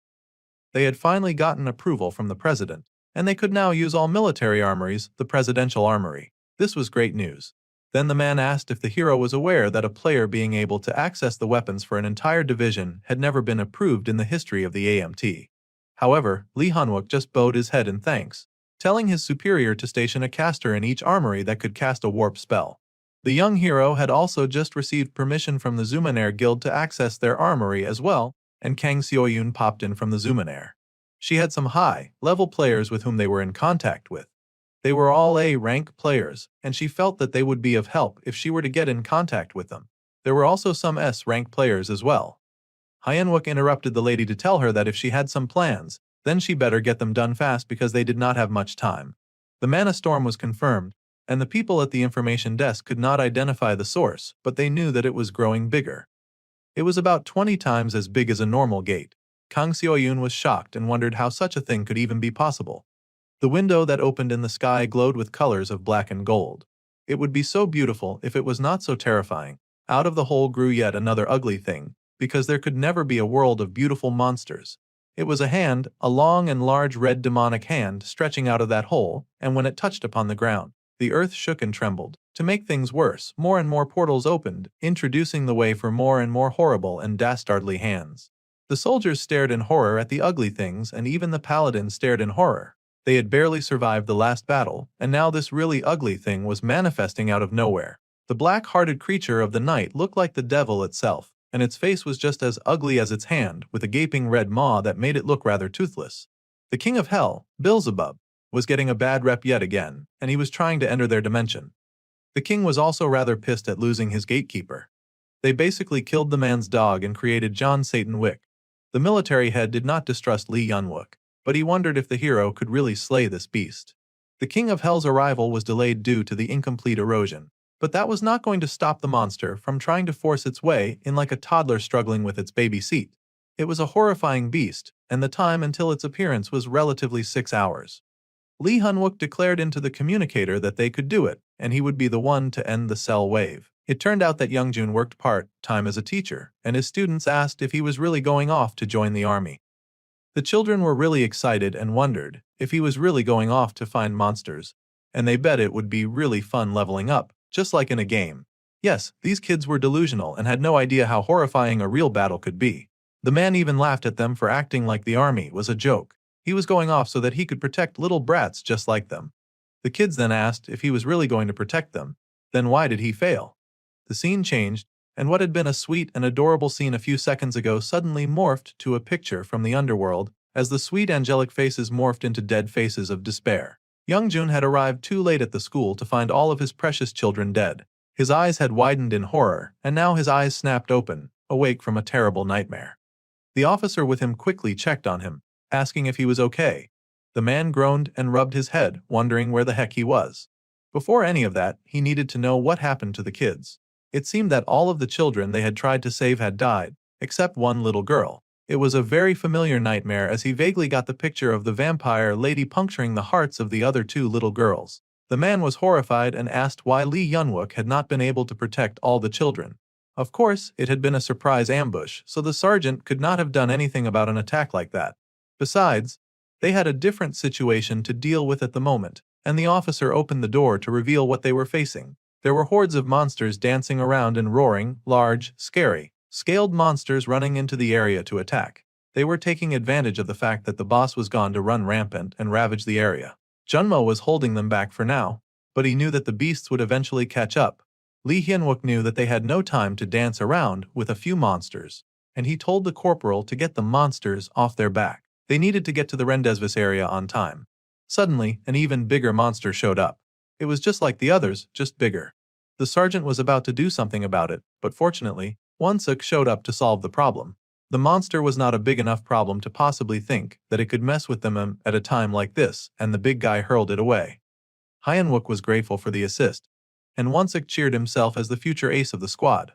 They had finally gotten approval from the president, and they could now use all military armories, the presidential armory. This was great news. Then the man asked if the hero was aware that a player being able to access the weapons for an entire division had never been approved in the history of the AMT. However, Lee Hyunwook just bowed his head in thanks, telling his superior to station a caster in each armory that could cast a warp spell. The young hero had also just received permission from the Zumaner Guild to access their armory as well, and Kang Xiaoyun popped in from the Zumaner. She had some high-level players with whom they were in contact with. They were all A-rank players, and she felt that they would be of help if she were to get in contact with them. There were also some S-rank players as well. Hyenwook interrupted the lady to tell her that if she had some plans, then she better get them done fast because they did not have much time. The mana storm was confirmed, and the people at the information desk could not identify the source, but they knew that it was growing bigger. It was about 20 times as big as a normal gate. Kang Xiaoyun was shocked and wondered how such a thing could even be possible. The window that opened in the sky glowed with colors of black and gold. It would be so beautiful if it was not so terrifying. Out of the hole grew yet another ugly thing, because there could never be a world of beautiful monsters. It was a hand, a long and large red demonic hand stretching out of that hole, and when it touched upon the ground, the earth shook and trembled. To make things worse, more and more portals opened, introducing the way for more and more horrible and dastardly hands. The soldiers stared in horror at the ugly things, and even the paladins stared in horror. They had barely survived the last battle, and now this really ugly thing was manifesting out of nowhere. The black-hearted creature of the night looked like the devil itself, and its face was just as ugly as its hand, with a gaping red maw that made it look rather toothless. The king of hell, Beelzebub, was getting a bad rep yet again, and he was trying to enter their dimension. The king was also rather pissed at losing his gatekeeper. They basically killed the man's dog and created John Satan Wick. The military head did not distrust Lee Yunwook, but he wondered if the hero could really slay this beast. The king of hell's arrival was delayed due to the incomplete erosion, but that was not going to stop the monster from trying to force its way in like a toddler struggling with its baby seat. It was a horrifying beast, and the time until its appearance was relatively 6 hours. Lee Hunwook declared into the communicator that they could do it, and he would be the one to end the cell wave. It turned out that Youngjun worked part-time as a teacher, and his students asked if he was really going off to join the army. The children were really excited and wondered if he was really going off to find monsters, and they bet it would be really fun leveling up, just like in a game. Yes, these kids were delusional and had no idea how horrifying a real battle could be. The man even laughed at them for acting like the army was a joke. He was going off so that he could protect little brats just like them. The kids then asked if he was really going to protect them. Then why did he fail? The scene changed, and what had been a sweet and adorable scene a few seconds ago suddenly morphed to a picture from the underworld, as the sweet angelic faces morphed into dead faces of despair. Youngjun had arrived too late at the school to find all of his precious children dead. His eyes had widened in horror, and now his eyes snapped open, awake from a terrible nightmare. The officer with him quickly checked on him, asking if he was okay. The man groaned and rubbed his head, wondering where the heck he was. Before any of that, he needed to know what happened to the kids. It seemed that all of the children they had tried to save had died, except one little girl. It was a very familiar nightmare as he vaguely got the picture of the vampire lady puncturing the hearts of the other two little girls. The man was horrified and asked why Lee Yunwook had not been able to protect all the children. Of course, it had been a surprise ambush, so the sergeant could not have done anything about an attack like that. Besides, they had a different situation to deal with at the moment, and the officer opened the door to reveal what they were facing. There were hordes of monsters dancing around and roaring, large, scary, scaled monsters running into the area to attack. They were taking advantage of the fact that the boss was gone to run rampant and ravage the area. Junmo was holding them back for now, but he knew that the beasts would eventually catch up. Lee Hyunwook knew that they had no time to dance around with a few monsters, and he told the corporal to get the monsters off their back. They needed to get to the Rendezvous area on time. Suddenly, an even bigger monster showed up. It was just like the others, just bigger. The sergeant was about to do something about it, but fortunately, Wonsuk showed up to solve the problem. The monster was not a big enough problem to possibly think that it could mess with them at a time like this, and the big guy hurled it away. Hyunwook was grateful for the assist, and Wonsuk cheered himself as the future ace of the squad.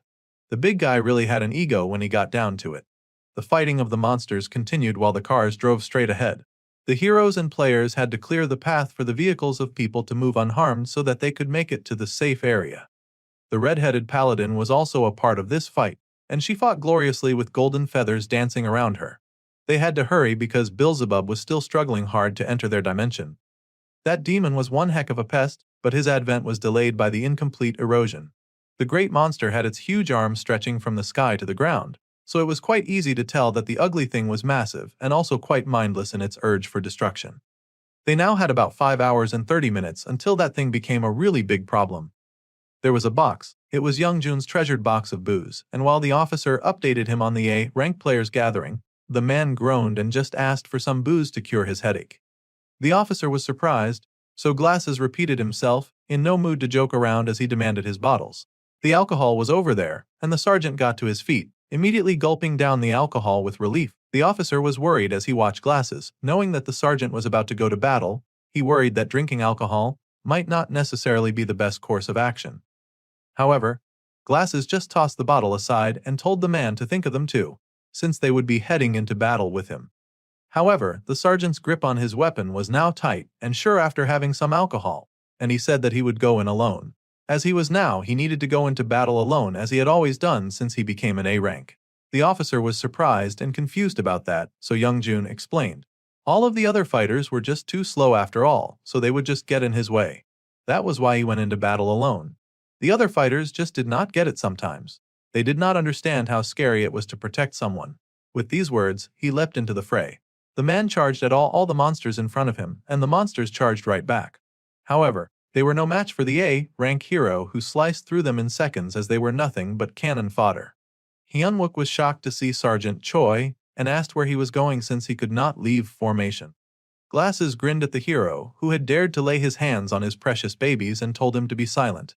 The big guy really had an ego when he got down to it. The fighting of the monsters continued while the cars drove straight ahead. The heroes and players had to clear the path for the vehicles of people to move unharmed so that they could make it to the safe area. The red-headed paladin was also a part of this fight, and she fought gloriously with golden feathers dancing around her. They had to hurry because Beelzebub was still struggling hard to enter their dimension. That demon was one heck of a pest, but his advent was delayed by the incomplete erosion. The great monster had its huge arms stretching from the sky to the ground, so it was quite easy to tell that the ugly thing was massive and also quite mindless in its urge for destruction. They now had about 5 hours and 30 minutes until that thing became a really big problem. There was a box. It was Youngjun's treasured box of booze, and while the officer updated him on the A-rank players gathering, the man groaned and just asked for some booze to cure his headache. The officer was surprised, so Glasses repeated himself, in no mood to joke around as he demanded his bottles. The alcohol was over there, and the sergeant got to his feet, immediately gulping down the alcohol with relief. The officer was worried as he watched Glasses, knowing that the sergeant was about to go to battle. He worried that drinking alcohol might not necessarily be the best course of action. However, Glasses just tossed the bottle aside and told the man to think of them too, since they would be heading into battle with him. However, the sergeant's grip on his weapon was now tight and sure after having some alcohol, and he said that he would go in alone. As he was now, he needed to go into battle alone as he had always done since he became an A rank. The officer was surprised and confused about that, so Youngjun explained. All of the other fighters were just too slow after all, so they would just get in his way. That was why he went into battle alone. The other fighters just did not get it sometimes. They did not understand how scary it was to protect someone. With these words, he leapt into the fray. The man charged at all the monsters in front of him, and the monsters charged right back. However, they were no match for the A-rank hero who sliced through them in seconds as they were nothing but cannon fodder. Hyunwook was shocked to see Sergeant Choi and asked where he was going since he could not leave formation. Glasses grinned at the hero who had dared to lay his hands on his precious babies and told him to be silent.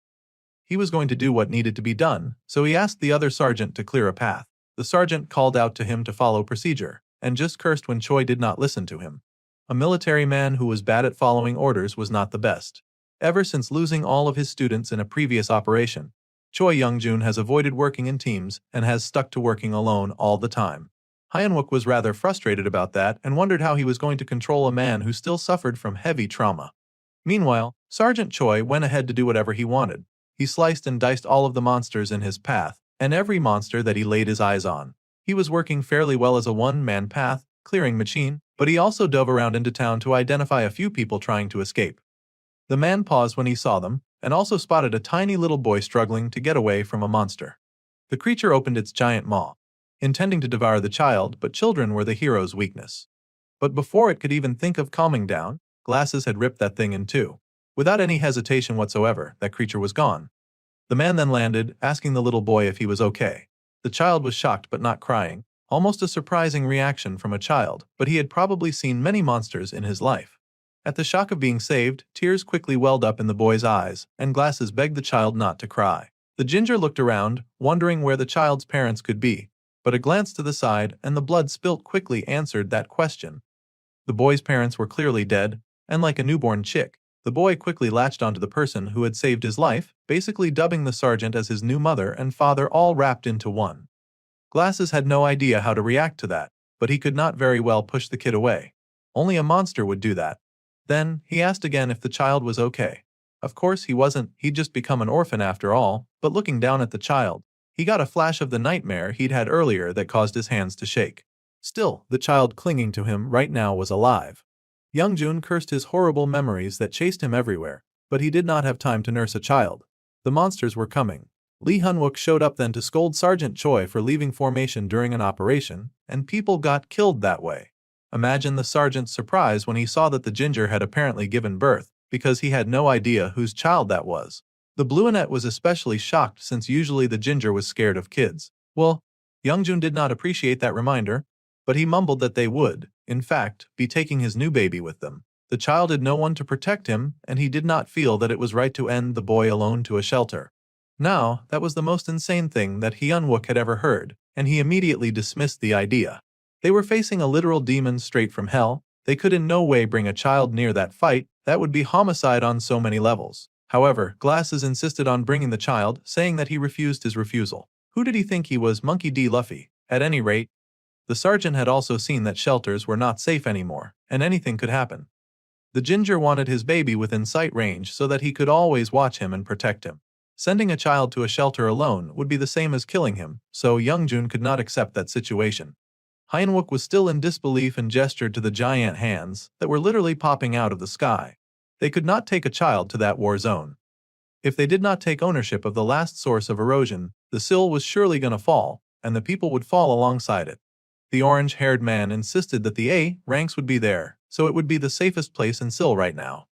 He was going to do what needed to be done, so he asked the other sergeant to clear a path. The sergeant called out to him to follow procedure, and just cursed when Choi did not listen to him. A military man who was bad at following orders was not the best. Ever since losing all of his students in a previous operation, Choi Youngjun has avoided working in teams and has stuck to working alone all the time. Hyunwook was rather frustrated about that and wondered how he was going to control a man who still suffered from heavy trauma. Meanwhile, Sergeant Choi went ahead to do whatever he wanted. He sliced and diced all of the monsters in his path, and every monster that he laid his eyes on. He was working fairly well as a one-man path, clearing machine, but he also dove around into town to identify a few people trying to escape. The man paused when he saw them, and also spotted a tiny little boy struggling to get away from a monster. The creature opened its giant maw, intending to devour the child, but children were the hero's weakness. But before it could even think of calming down, Glasses had ripped that thing in two. Without any hesitation whatsoever, that creature was gone. The man then landed, asking the little boy if he was okay. The child was shocked but not crying, almost a surprising reaction from a child, but he had probably seen many monsters in his life. At the shock of being saved, tears quickly welled up in the boy's eyes, and Glasses begged the child not to cry. The ginger looked around, wondering where the child's parents could be, but a glance to the side and the blood spilt quickly answered that question. The boy's parents were clearly dead, and like a newborn chick, the boy quickly latched onto the person who had saved his life, basically dubbing the sergeant as his new mother and father all wrapped into one. Glasses had no idea how to react to that, but he could not very well push the kid away. Only a monster would do that. Then, he asked again if the child was okay. Of course he wasn't, he'd just become an orphan after all, but looking down at the child, he got a flash of the nightmare he'd had earlier that caused his hands to shake. Still, the child clinging to him right now was alive. Youngjun cursed his horrible memories that chased him everywhere, but he did not have time to nurse a child. The monsters were coming. Lee Hyunwook showed up then to scold Sergeant Choi for leaving formation during an operation, and people got killed that way. Imagine the sergeant's surprise when he saw that the ginger had apparently given birth, because he had no idea whose child that was. The Blueonette was especially shocked since usually the ginger was scared of kids. Well, Youngjun did not appreciate that reminder, but he mumbled that they would, in fact, be taking his new baby with them. The child had no one to protect him, and he did not feel that it was right to end the boy alone to a shelter. Now, that was the most insane thing that Hyunwook had ever heard, and he immediately dismissed the idea. They were facing a literal demon straight from hell. They could in no way bring a child near that fight. That would be homicide on so many levels. However, Glasses insisted on bringing the child, saying that he refused his refusal. Who did he think he was, Monkey D. Luffy? At any rate, the sergeant had also seen that shelters were not safe anymore, and anything could happen. The ginger wanted his baby within sight range so that he could always watch him and protect him. Sending a child to a shelter alone would be the same as killing him, so Youngjun could not accept that situation. Hyunwook was still in disbelief and gestured to the giant hands that were literally popping out of the sky. They could not take a child to that war zone. If they did not take ownership of the last source of erosion, the sill was surely going to fall, and the people would fall alongside it. The orange-haired man insisted that the A ranks would be there, so it would be the safest place in Sill right now.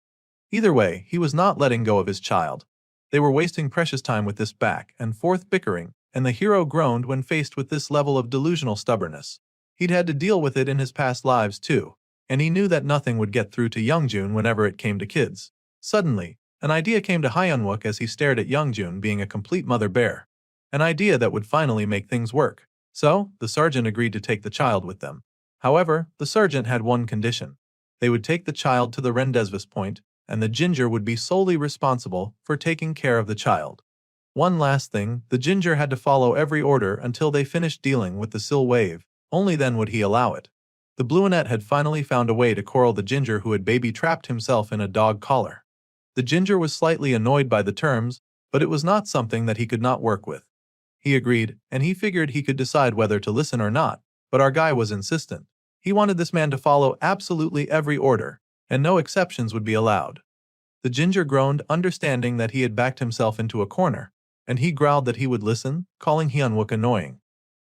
Either way, he was not letting go of his child. They were wasting precious time with this back and forth bickering, and the hero groaned when faced with this level of delusional stubbornness. He'd had to deal with it in his past lives too, and he knew that nothing would get through to Youngjun whenever it came to kids. Suddenly, an idea came to Hyunwook as he stared at Youngjun being a complete mother bear. An idea that would finally make things work. So, the sergeant agreed to take the child with them. However, the sergeant had one condition. They would take the child to the rendezvous point, and the ginger would be solely responsible for taking care of the child. One last thing, the ginger had to follow every order until they finished dealing with the Sil wave, only then would he allow it. The Bluenet had finally found a way to corral the ginger who had baby-trapped himself in a dog collar. The ginger was slightly annoyed by the terms, but it was not something that he could not work with. He agreed, and he figured he could decide whether to listen or not, but our guy was insistent. He wanted this man to follow absolutely every order, and no exceptions would be allowed. The ginger groaned, understanding that he had backed himself into a corner, and he growled that he would listen, calling Hyunwook annoying.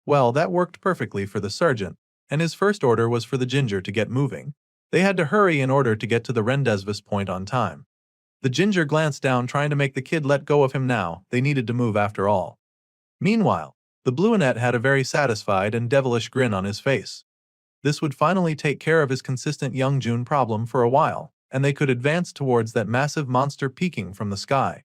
Well, that worked perfectly for the sergeant, and his first order was for the ginger to get moving. They had to hurry in order to get to the rendezvous point on time. The ginger glanced down, trying to make the kid let go of him now. They needed to move after all. Meanwhile, the Bluenet had a very satisfied and devilish grin on his face. This would finally take care of his consistent Youngjun problem for a while, and they could advance towards that massive monster peeking from the sky.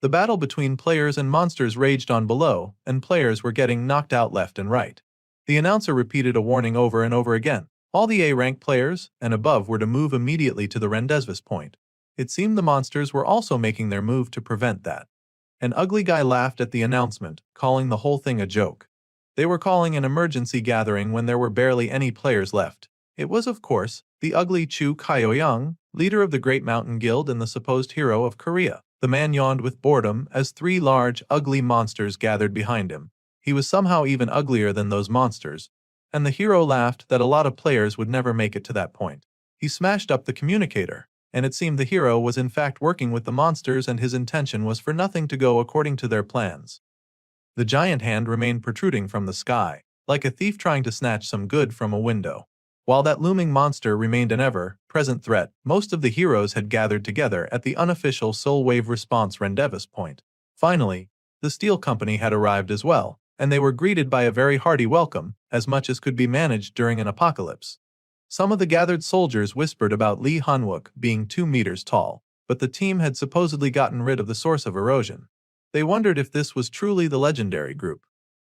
The battle between players and monsters raged on below, and players were getting knocked out left and right. The announcer repeated a warning over and over again. All the A-rank players and above were to move immediately to the rendezvous point. It seemed the monsters were also making their move to prevent that. An ugly guy laughed at the announcement, calling the whole thing a joke. They were calling an emergency gathering when there were barely any players left. It was, of course, the ugly Chu Kyoyoung, leader of the Great Mountain Guild and the supposed hero of Korea. The man yawned with boredom as three large, ugly monsters gathered behind him. He was somehow even uglier than those monsters, and the hero laughed that a lot of players would never make it to that point. He smashed up the communicator, and it seemed the hero was in fact working with the monsters, and his intention was for nothing to go according to their plans. The giant hand remained protruding from the sky, like a thief trying to snatch some good from a window. While that looming monster remained an ever-present threat, most of the heroes had gathered together at the unofficial Soul Wave Response rendezvous point. Finally, the Steel Company had arrived as well, and they were greeted by a very hearty welcome, as much as could be managed during an apocalypse. Some of the gathered soldiers whispered about Lee Hyunwook being 2 meters tall, but the team had supposedly gotten rid of the source of erosion. They wondered if this was truly the legendary group.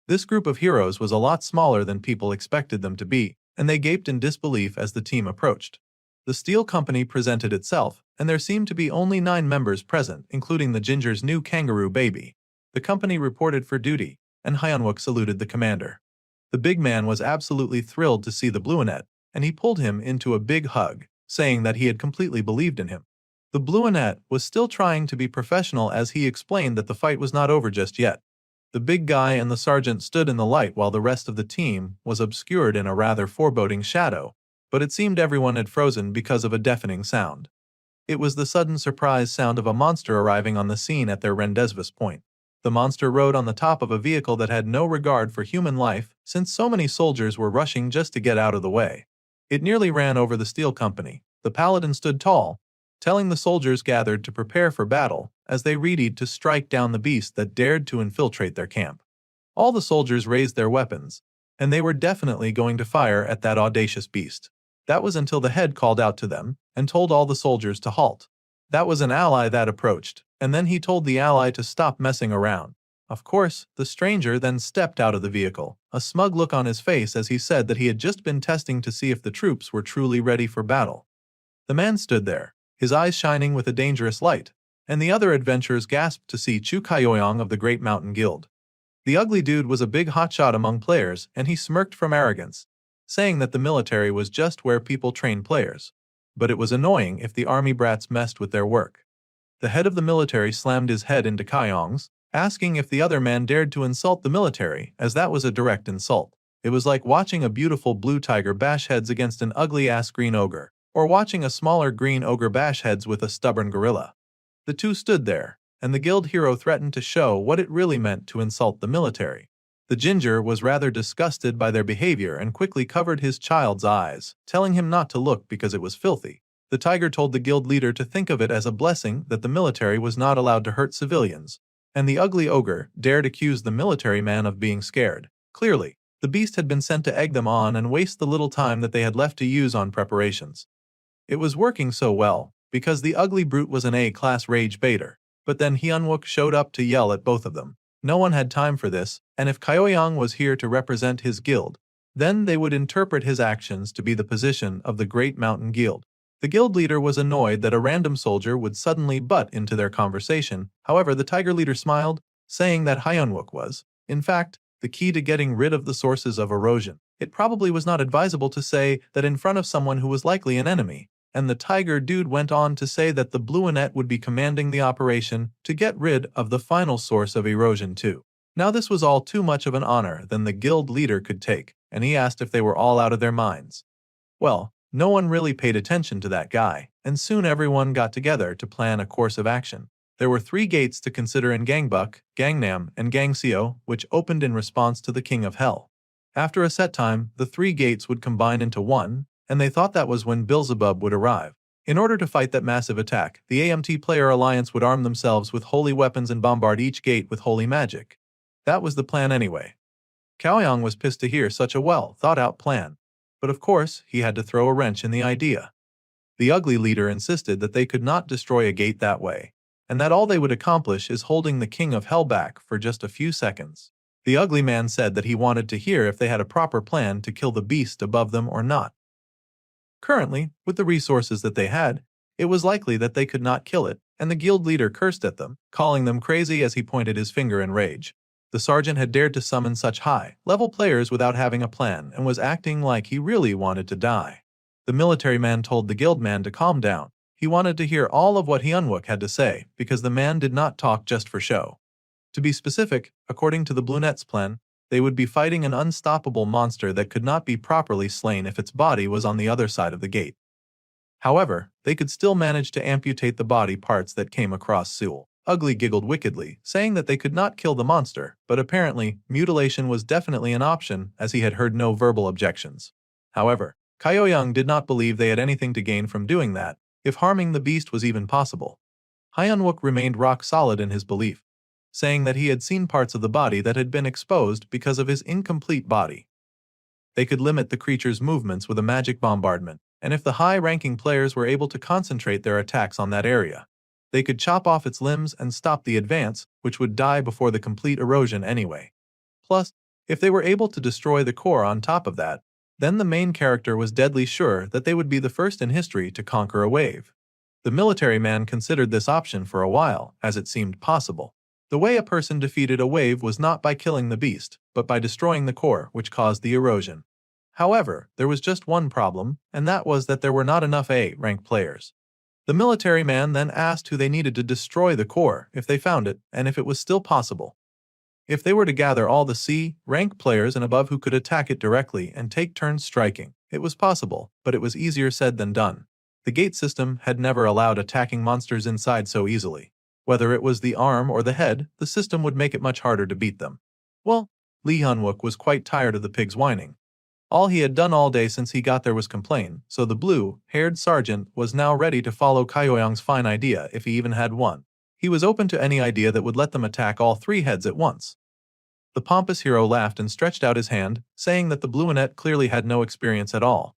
This group of heroes was a lot smaller than people expected them to be, and they gaped in disbelief as the team approached. The Steel Company presented itself, and there seemed to be only 9 members present, including the ginger's new kangaroo baby. The company reported for duty, and Hyunwook saluted the commander. The big man was absolutely thrilled to see the Bluenet, and he pulled him into a big hug, saying that he had completely believed in him. The Bluenet was still trying to be professional as he explained that the fight was not over just yet. The big guy and the sergeant stood in the light while the rest of the team was obscured in a rather foreboding shadow, but it seemed everyone had frozen because of a deafening sound. It was the sudden surprise sound of a monster arriving on the scene at their rendezvous point. The monster rode on the top of a vehicle that had no regard for human life, since so many soldiers were rushing just to get out of the way. It nearly ran over the Steel Company. The paladin stood tall, telling the soldiers gathered to prepare for battle, as they readied to strike down the beast that dared to infiltrate their camp. All the soldiers raised their weapons, and they were definitely going to fire at that audacious beast. That was until the head called out to them, and told all the soldiers to halt. That was an ally that approached, and then he told the ally to stop messing around. Of course, the stranger then stepped out of the vehicle, a smug look on his face as he said that he had just been testing to see if the troops were truly ready for battle. The man stood there, his eyes shining with a dangerous light, and the other adventurers gasped to see Chu Kyoyoung of the Great Mountain Guild. The ugly dude was a big hotshot among players, and he smirked from arrogance, saying that the military was just where people train players. But it was annoying if the army brats messed with their work. The head of the military slammed his head into Kyoung's, asking if the other man dared to insult the military, as that was a direct insult. It was like watching a beautiful blue tiger bash heads against an ugly-ass green ogre, or watching a smaller green ogre bash heads with a stubborn gorilla. The two stood there, and the guild hero threatened to show what it really meant to insult the military. The ginger was rather disgusted by their behavior and quickly covered his child's eyes, telling him not to look because it was filthy. The tiger told the guild leader to think of it as a blessing that the military was not allowed to hurt civilians, and the ugly ogre dared accuse the military man of being scared. Clearly, the beast had been sent to egg them on and waste the little time that they had left to use on preparations. It was working so well, because the ugly brute was an A-class rage baiter. But then Hyunwook showed up to yell at both of them. No one had time for this, and if Kyoyang was here to represent his guild, then they would interpret his actions to be the position of the Great Mountain Guild. The guild leader was annoyed that a random soldier would suddenly butt into their conversation. However, the tiger leader smiled, saying that Hyunwook was, in fact, the key to getting rid of the sources of erosion. It probably was not advisable to say that in front of someone who was likely an enemy, and the tiger dude went on to say that the Blueanet would be commanding the operation to get rid of the final source of erosion too. Now this was all too much of an honor than the guild leader could take, and he asked if they were all out of their minds. Well, no one really paid attention to that guy, and soon everyone got together to plan a course of action. There were 3 gates to consider in Gangbuk, Gangnam, and Gangseo, which opened in response to the King of Hell. After a set time, the 3 gates would combine into one, and they thought that was when Beelzebub would arrive. In order to fight that massive attack, the AMT Player Alliance would arm themselves with holy weapons and bombard each gate with holy magic. That was the plan anyway. Kaoyang was pissed to hear such a well-thought-out plan, but of course he had to throw a wrench in the idea. The ugly leader insisted that they could not destroy a gate that way, and that all they would accomplish is holding the King of Hell back for just a few seconds. The ugly man said that he wanted to hear if they had a proper plan to kill the beast above them or not. Currently, with the resources that they had, it was likely that they could not kill it, and the guild leader cursed at them, calling them crazy as he pointed his finger in rage. The sergeant had dared to summon such high-level players without having a plan and was acting like he really wanted to die. The military man told the guild man to calm down. He wanted to hear all of what Hyunwook had to say, because the man did not talk just for show. To be specific, according to the Bluenet's plan, they would be fighting an unstoppable monster that could not be properly slain if its body was on the other side of the gate. However, they could still manage to amputate the body parts that came across Seul. Ugly giggled wickedly, saying that they could not kill the monster, but apparently, mutilation was definitely an option as he had heard no verbal objections. However, Kyoyang did not believe they had anything to gain from doing that, if harming the beast was even possible. Hyunwook remained rock solid in his belief, saying that he had seen parts of the body that had been exposed because of his incomplete body. They could limit the creature's movements with a magic bombardment, and if the high-ranking players were able to concentrate their attacks on that area, they could chop off its limbs and stop the advance, which would die before the complete erosion anyway. Plus, if they were able to destroy the core on top of that, then the main character was deadly sure that they would be the first in history to conquer a wave. The military man considered this option for a while, as it seemed possible. The way a person defeated a wave was not by killing the beast, but by destroying the core, which caused the erosion. However, there was just one problem, and that was that there were not enough A-rank players. The military man then asked who they needed to destroy the core if they found it, and if it was still possible. If they were to gather all the C-rank players and above who could attack it directly and take turns striking, it was possible, but it was easier said than done. The gate system had never allowed attacking monsters inside so easily. Whether it was the arm or the head, the system would make it much harder to beat them. Well, Lee Hyunwook was quite tired of the pigs whining. All he had done all day since he got there was complain, so the blue-haired sergeant was now ready to follow Kyoyang's fine idea if he even had one. He was open to any idea that would let them attack all 3 heads at once. The pompous hero laughed and stretched out his hand, saying that the Blueanet clearly had no experience at all.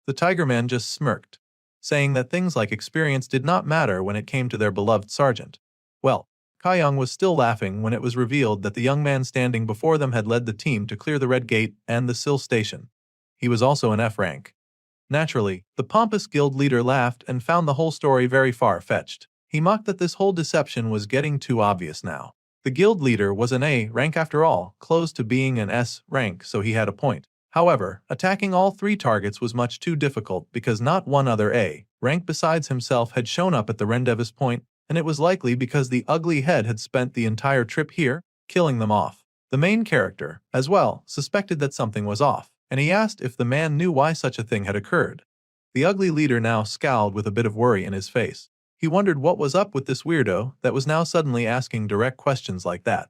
The Tiger Man just smirked, saying that things like experience did not matter when it came to their beloved sergeant. Well, Kyoyang was still laughing when it was revealed that the young man standing before them had led the team to clear the Red Gate and the Sil Station. He was also an F rank. Naturally, the pompous guild leader laughed and found the whole story very far-fetched. He mocked that this whole deception was getting too obvious now. The guild leader was an A rank after all, close to being an S rank, so he had a point. However, attacking all 3 targets was much too difficult because not one other A rank besides himself had shown up at the Rendezvous point, and it was likely because the ugly head had spent the entire trip here, killing them off. The main character, as well, suspected that something was off, and he asked if the man knew why such a thing had occurred. The ugly leader now scowled with a bit of worry in his face. He wondered what was up with this weirdo that was now suddenly asking direct questions like that.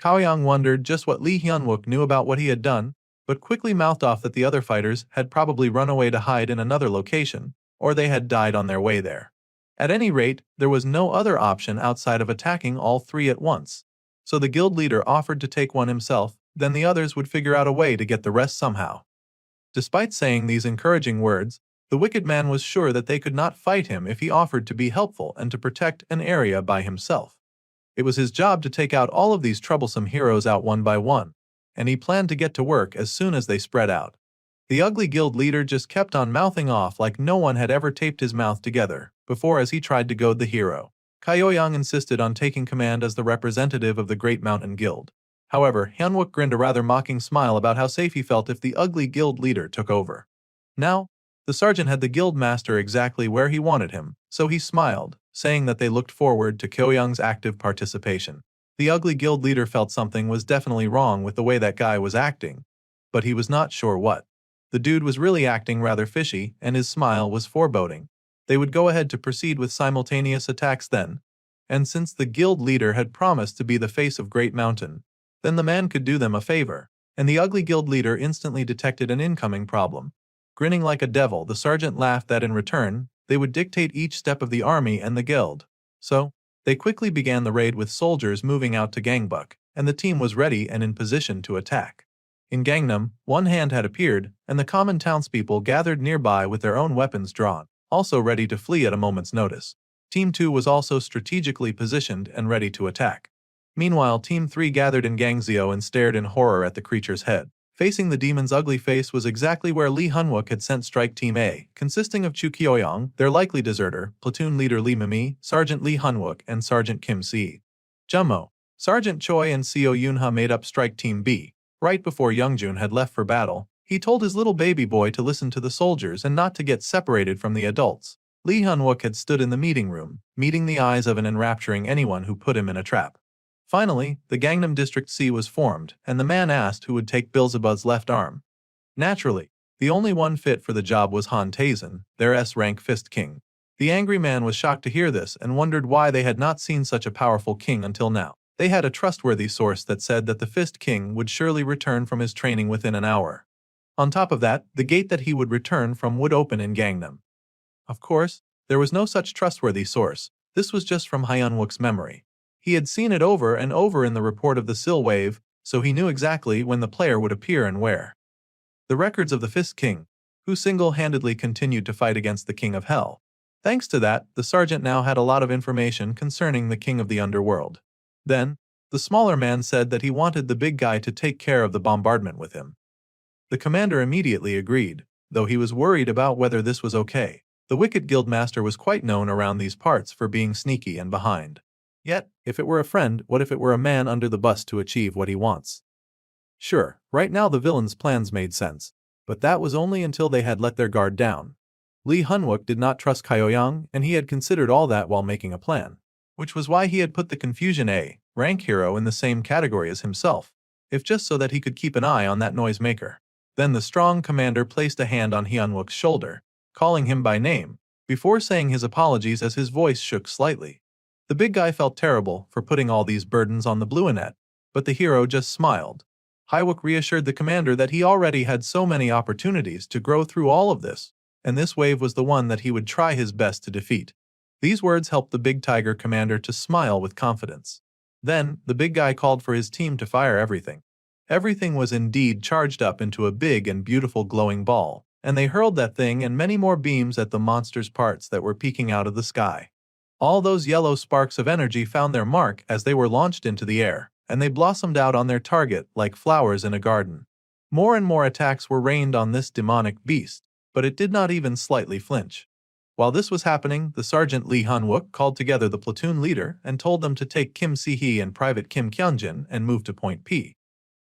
Kyoyang wondered just what Lee Hyunwook knew about what he had done, but quickly mouthed off that the other fighters had probably run away to hide in another location, or they had died on their way there. At any rate, there was no other option outside of attacking all three at once. So the guild leader offered to take one himself, then the others would figure out a way to get the rest somehow. Despite saying these encouraging words, the wicked man was sure that they could not fight him if he offered to be helpful and to protect an area by himself. It was his job to take out all of these troublesome heroes out one by one, and he planned to get to work as soon as they spread out. The ugly guild leader just kept on mouthing off like no one had ever taped his mouth together before as he tried to goad the hero. Kyoyang insisted on taking command as the representative of the Great Mountain Guild. However, Hyunwook grinned a rather mocking smile about how safe he felt if the ugly guild leader took over. Now, the sergeant had the guild master exactly where he wanted him, so he smiled, saying that they looked forward to Kyoyang's active participation. The ugly guild leader felt something was definitely wrong with the way that guy was acting, but he was not sure what. The dude was really acting rather fishy, and his smile was foreboding. They would go ahead to proceed with simultaneous attacks then, and since the guild leader had promised to be the face of Great Mountain, then the man could do them a favor, and the ugly guild leader instantly detected an incoming problem. Grinning like a devil, the sergeant laughed that in return, they would dictate each step of the army and the guild. So, they quickly began the raid with soldiers moving out to Gangbuk, and the team was ready and in position to attack. In Gangnam, one hand had appeared, and the common townspeople gathered nearby with their own weapons drawn, also ready to flee at a moment's notice. Team 2 was also strategically positioned and ready to attack. Meanwhile, Team 3 gathered in Gangzio and stared in horror at the creature's head. Facing the demon's ugly face was exactly where Lee Hunwook had sent Strike Team A, consisting of Chu Kyoyang, their likely deserter, platoon leader Lee Mimi, Sergeant Lee Hunwook, and Sergeant Kim Si. Jummo, Sergeant Choi, and Seo Yunha made up Strike Team B. Right before Youngjun had left for battle, he told his little baby boy to listen to the soldiers and not to get separated from the adults. Lee Hunwook had stood in the meeting room, meeting the eyes of and enrapturing anyone who put him in a trap. Finally, the Gangnam District C was formed, and the man asked who would take Beelzebub's left arm. Naturally, the only one fit for the job was Han Taisen, their S-rank Fist King. The angry man was shocked to hear this and wondered why they had not seen such a powerful king until now. They had a trustworthy source that said that the Fist King would surely return from his training within an hour. On top of that, the gate that he would return from would open in Gangnam. Of course, there was no such trustworthy source. This was just from Hyunwook's memory. He had seen it over and over in the report of the Sill Wave, so he knew exactly when the player would appear and where. The records of the Fist King, who single-handedly continued to fight against the King of Hell. Thanks to that, the sergeant now had a lot of information concerning the King of the Underworld. Then, the smaller man said that he wanted the big guy to take care of the bombardment with him. The commander immediately agreed, though he was worried about whether this was okay. The Wicked Guildmaster was quite known around these parts for being sneaky and behind. Yet, if it were a friend, what if it were a man under the bus to achieve what he wants? Sure, right now the villain's plans made sense, but that was only until they had let their guard down. Lee Hunwook did not trust Kyoyang, and he had considered all that while making a plan, which was why he had put the Confusion A rank hero in the same category as himself, if just so that he could keep an eye on that noisemaker. Then the strong commander placed a hand on Hyunwook's shoulder, calling him by name, before saying his apologies as his voice shook slightly. The big guy felt terrible for putting all these burdens on the Blueanet, but the hero just smiled. Hywook reassured the commander that he already had so many opportunities to grow through all of this, and this wave was the one that he would try his best to defeat. These words helped the big tiger commander to smile with confidence. Then, the big guy called for his team to fire everything. Everything was indeed charged up into a big and beautiful glowing ball, and they hurled that thing and many more beams at the monster's parts that were peeking out of the sky. All those yellow sparks of energy found their mark as they were launched into the air, and they blossomed out on their target like flowers in a garden. More and more attacks were rained on this demonic beast, but it did not even slightly flinch. While this was happening, the Sergeant Lee Hunwook called together the platoon leader and told them to take Kim Si-hee and Private Kim Kyunjin and move to Point P.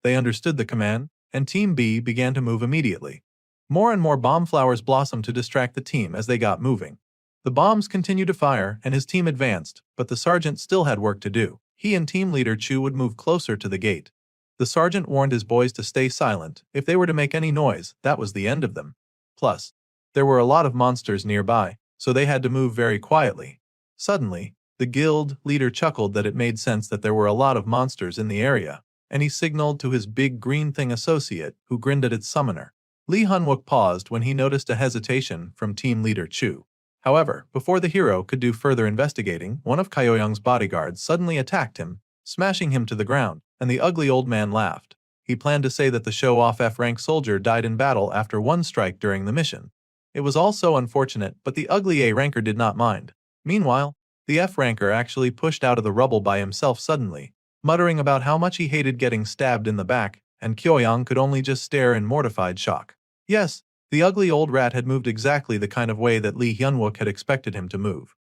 They understood the command, and Team B began to move immediately. More and more bomb flowers blossomed to distract the team as they got moving. The bombs continued to fire, and his team advanced, but the sergeant still had work to do. He and team leader Chu would move closer to the gate. The sergeant warned his boys to stay silent. If they were to make any noise, that was the end of them. Plus, there were a lot of monsters nearby, so they had to move very quietly. Suddenly, the guild leader chuckled that it made sense that there were a lot of monsters in the area, and he signaled to his big green thing associate, who grinned at its summoner. Lee Hunwook paused when he noticed a hesitation from team leader Chu. However, before the hero could do further investigating, one of Kyoyang's bodyguards suddenly attacked him, smashing him to the ground, and the ugly old man laughed. He planned to say that the show-off F-rank soldier died in battle after one strike during the mission. It was all so unfortunate, but the ugly A-ranker did not mind. Meanwhile, the F-ranker actually pushed out of the rubble by himself suddenly, muttering about how much he hated getting stabbed in the back, and Kyoyang could only just stare in mortified shock. Yes, the ugly old rat had moved exactly the kind of way that Lee Hyunwook had expected him to move.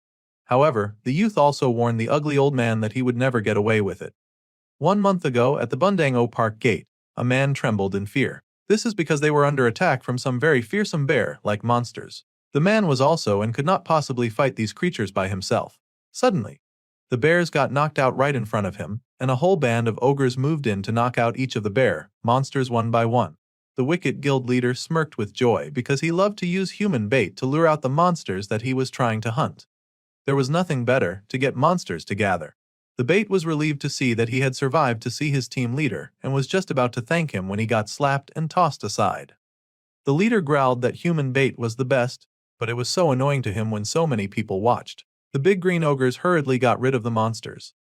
However, the youth also warned the ugly old man that he would never get away with it. 1 month ago at the Bundang-o Park gate, a man trembled in fear. This is because they were under attack from some very fearsome bear-like monsters. The man was also and could not possibly fight these creatures by himself. Suddenly, the bears got knocked out right in front of him, and a whole band of ogres moved in to knock out each of the bear monsters one by one. The wicked guild leader smirked with joy because he loved to use human bait to lure out the monsters that he was trying to hunt. There was nothing better to get monsters to gather. The bait was relieved to see that he had survived to see his team leader and was just about to thank him when he got slapped and tossed aside. The leader growled that human bait was the best, but it was so annoying to him when so many people watched. The big green ogres hurriedly got rid of the monsters.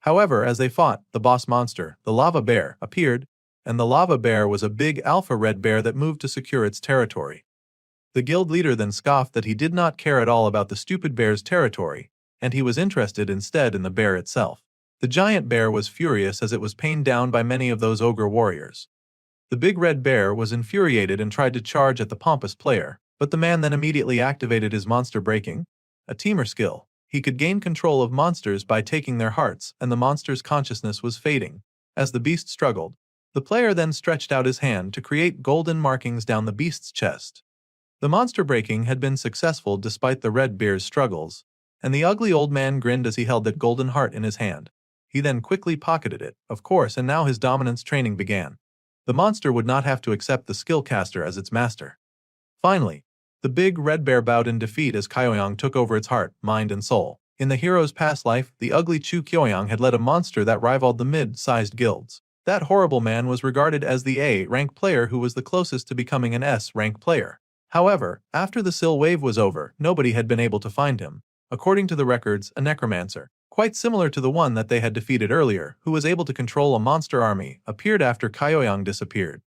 However, as they fought, the boss monster, the lava bear, appeared, and the lava bear was a big alpha red bear that moved to secure its territory. The guild leader then scoffed that he did not care at all about the stupid bear's territory, and he was interested instead in the bear itself. The giant bear was furious as it was pained down by many of those ogre warriors. The big red bear was infuriated and tried to charge at the pompous player, but the man then immediately activated his monster breaking, a teamer skill. He could gain control of monsters by taking their hearts, and the monster's consciousness was fading. As the beast struggled, the player then stretched out his hand to create golden markings down the beast's chest. The monster breaking had been successful despite the red bear's struggles, and the ugly old man grinned as he held that golden heart in his hand. He then quickly pocketed it, of course, and now his dominance training began. The monster would not have to accept the skill caster as its master. Finally, the big red bear bowed in defeat as Kyoyang took over its heart, mind, and soul. In the hero's past life, the ugly Chu Kyoyang had led a monster that rivaled the mid-sized guilds. That horrible man was regarded as the A-rank player who was the closest to becoming an S-rank player. However, after the Sil wave was over, nobody had been able to find him. According to the records, a necromancer, quite similar to the one that they had defeated earlier, who was able to control a monster army, appeared after Kyoyang disappeared.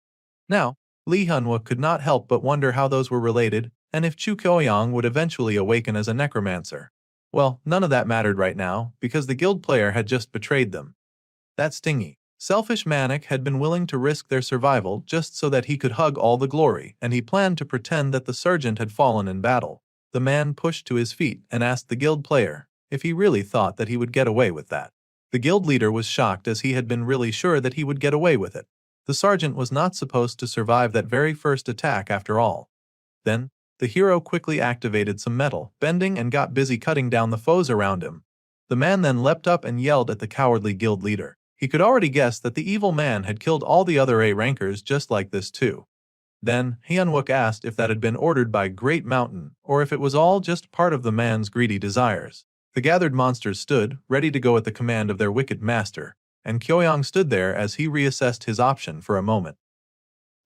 Now, Lee Hunwook could not help but wonder how those were related, and if Chu Kyoyang would eventually awaken as a necromancer. Well, none of that mattered right now, because the guild player had just betrayed them. That stingy, selfish maniac had been willing to risk their survival just so that he could hug all the glory, and he planned to pretend that the sergeant had fallen in battle. The man pushed to his feet and asked the guild player if he really thought that he would get away with that. The guild leader was shocked as he had been really sure that he would get away with it. The sergeant was not supposed to survive that very first attack after all. Then, the hero quickly activated some metal bending and got busy cutting down the foes around him. The man then leapt up and yelled at the cowardly guild leader. He could already guess that the evil man had killed all the other A-rankers just like this too. Then, Hyunwook asked if that had been ordered by Great Mountain, or if it was all just part of the man's greedy desires. The gathered monsters stood, ready to go at the command of their wicked master, and Kyoyang stood there as he reassessed his option for a moment.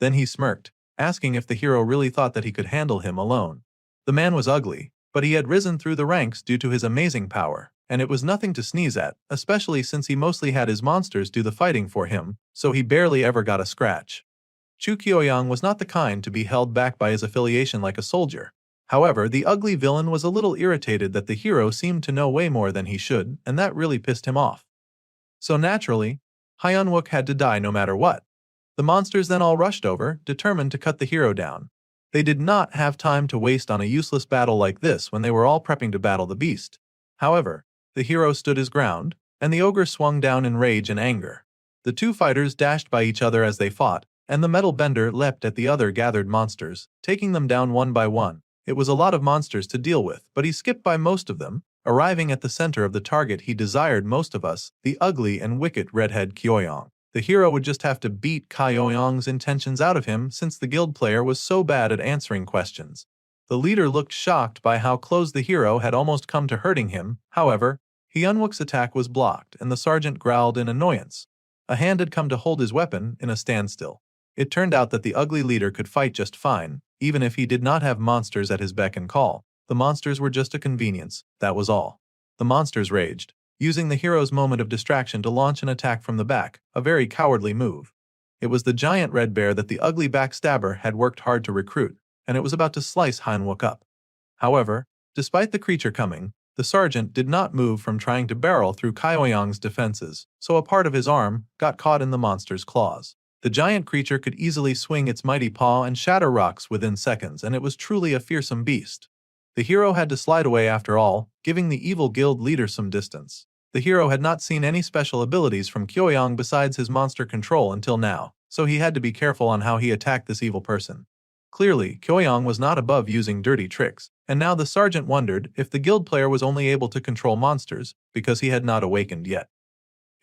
Then he smirked, asking if the hero really thought that he could handle him alone. The man was ugly, but he had risen through the ranks due to his amazing power, and it was nothing to sneeze at, especially since he mostly had his monsters do the fighting for him, so he barely ever got a scratch. Chu Kyoyang was not the kind to be held back by his affiliation like a soldier. However, the ugly villain was a little irritated that the hero seemed to know way more than he should, and that really pissed him off. So naturally, Hyunwook had to die no matter what. The monsters then all rushed over, determined to cut the hero down. They did not have time to waste on a useless battle like this when they were all prepping to battle the beast. However, the hero stood his ground, and the ogre swung down in rage and anger. The two fighters dashed by each other as they fought, and the metal bender leapt at the other gathered monsters, taking them down one by one. It was a lot of monsters to deal with, but he skipped by most of them, arriving at the center of the target he desired most of us, the ugly and wicked redhead Kyoyang. The hero would just have to beat Kyoyang's intentions out of him since the guild player was so bad at answering questions. The leader looked shocked by how close the hero had almost come to hurting him. However, Hyunwook's attack was blocked and the sergeant growled in annoyance. A hand had come to hold his weapon in a standstill. It turned out that the ugly leader could fight just fine, even if he did not have monsters at his beck and call. The monsters were just a convenience, that was all. The monsters raged, using the hero's moment of distraction to launch an attack from the back, a very cowardly move. It was the giant red bear that the ugly backstabber had worked hard to recruit, and it was about to slice Hanwook up. However, despite the creature coming, the sergeant did not move from trying to barrel through Kyoyang's defenses, so a part of his arm got caught in the monster's claws. The giant creature could easily swing its mighty paw and shatter rocks within seconds, and it was truly a fearsome beast. The hero had to slide away after all, giving the evil guild leader some distance. The hero had not seen any special abilities from Kyoyang besides his monster control until now, so he had to be careful on how he attacked this evil person. Clearly, Kyoyang was not above using dirty tricks, and now the sergeant wondered if the guild player was only able to control monsters because he had not awakened yet.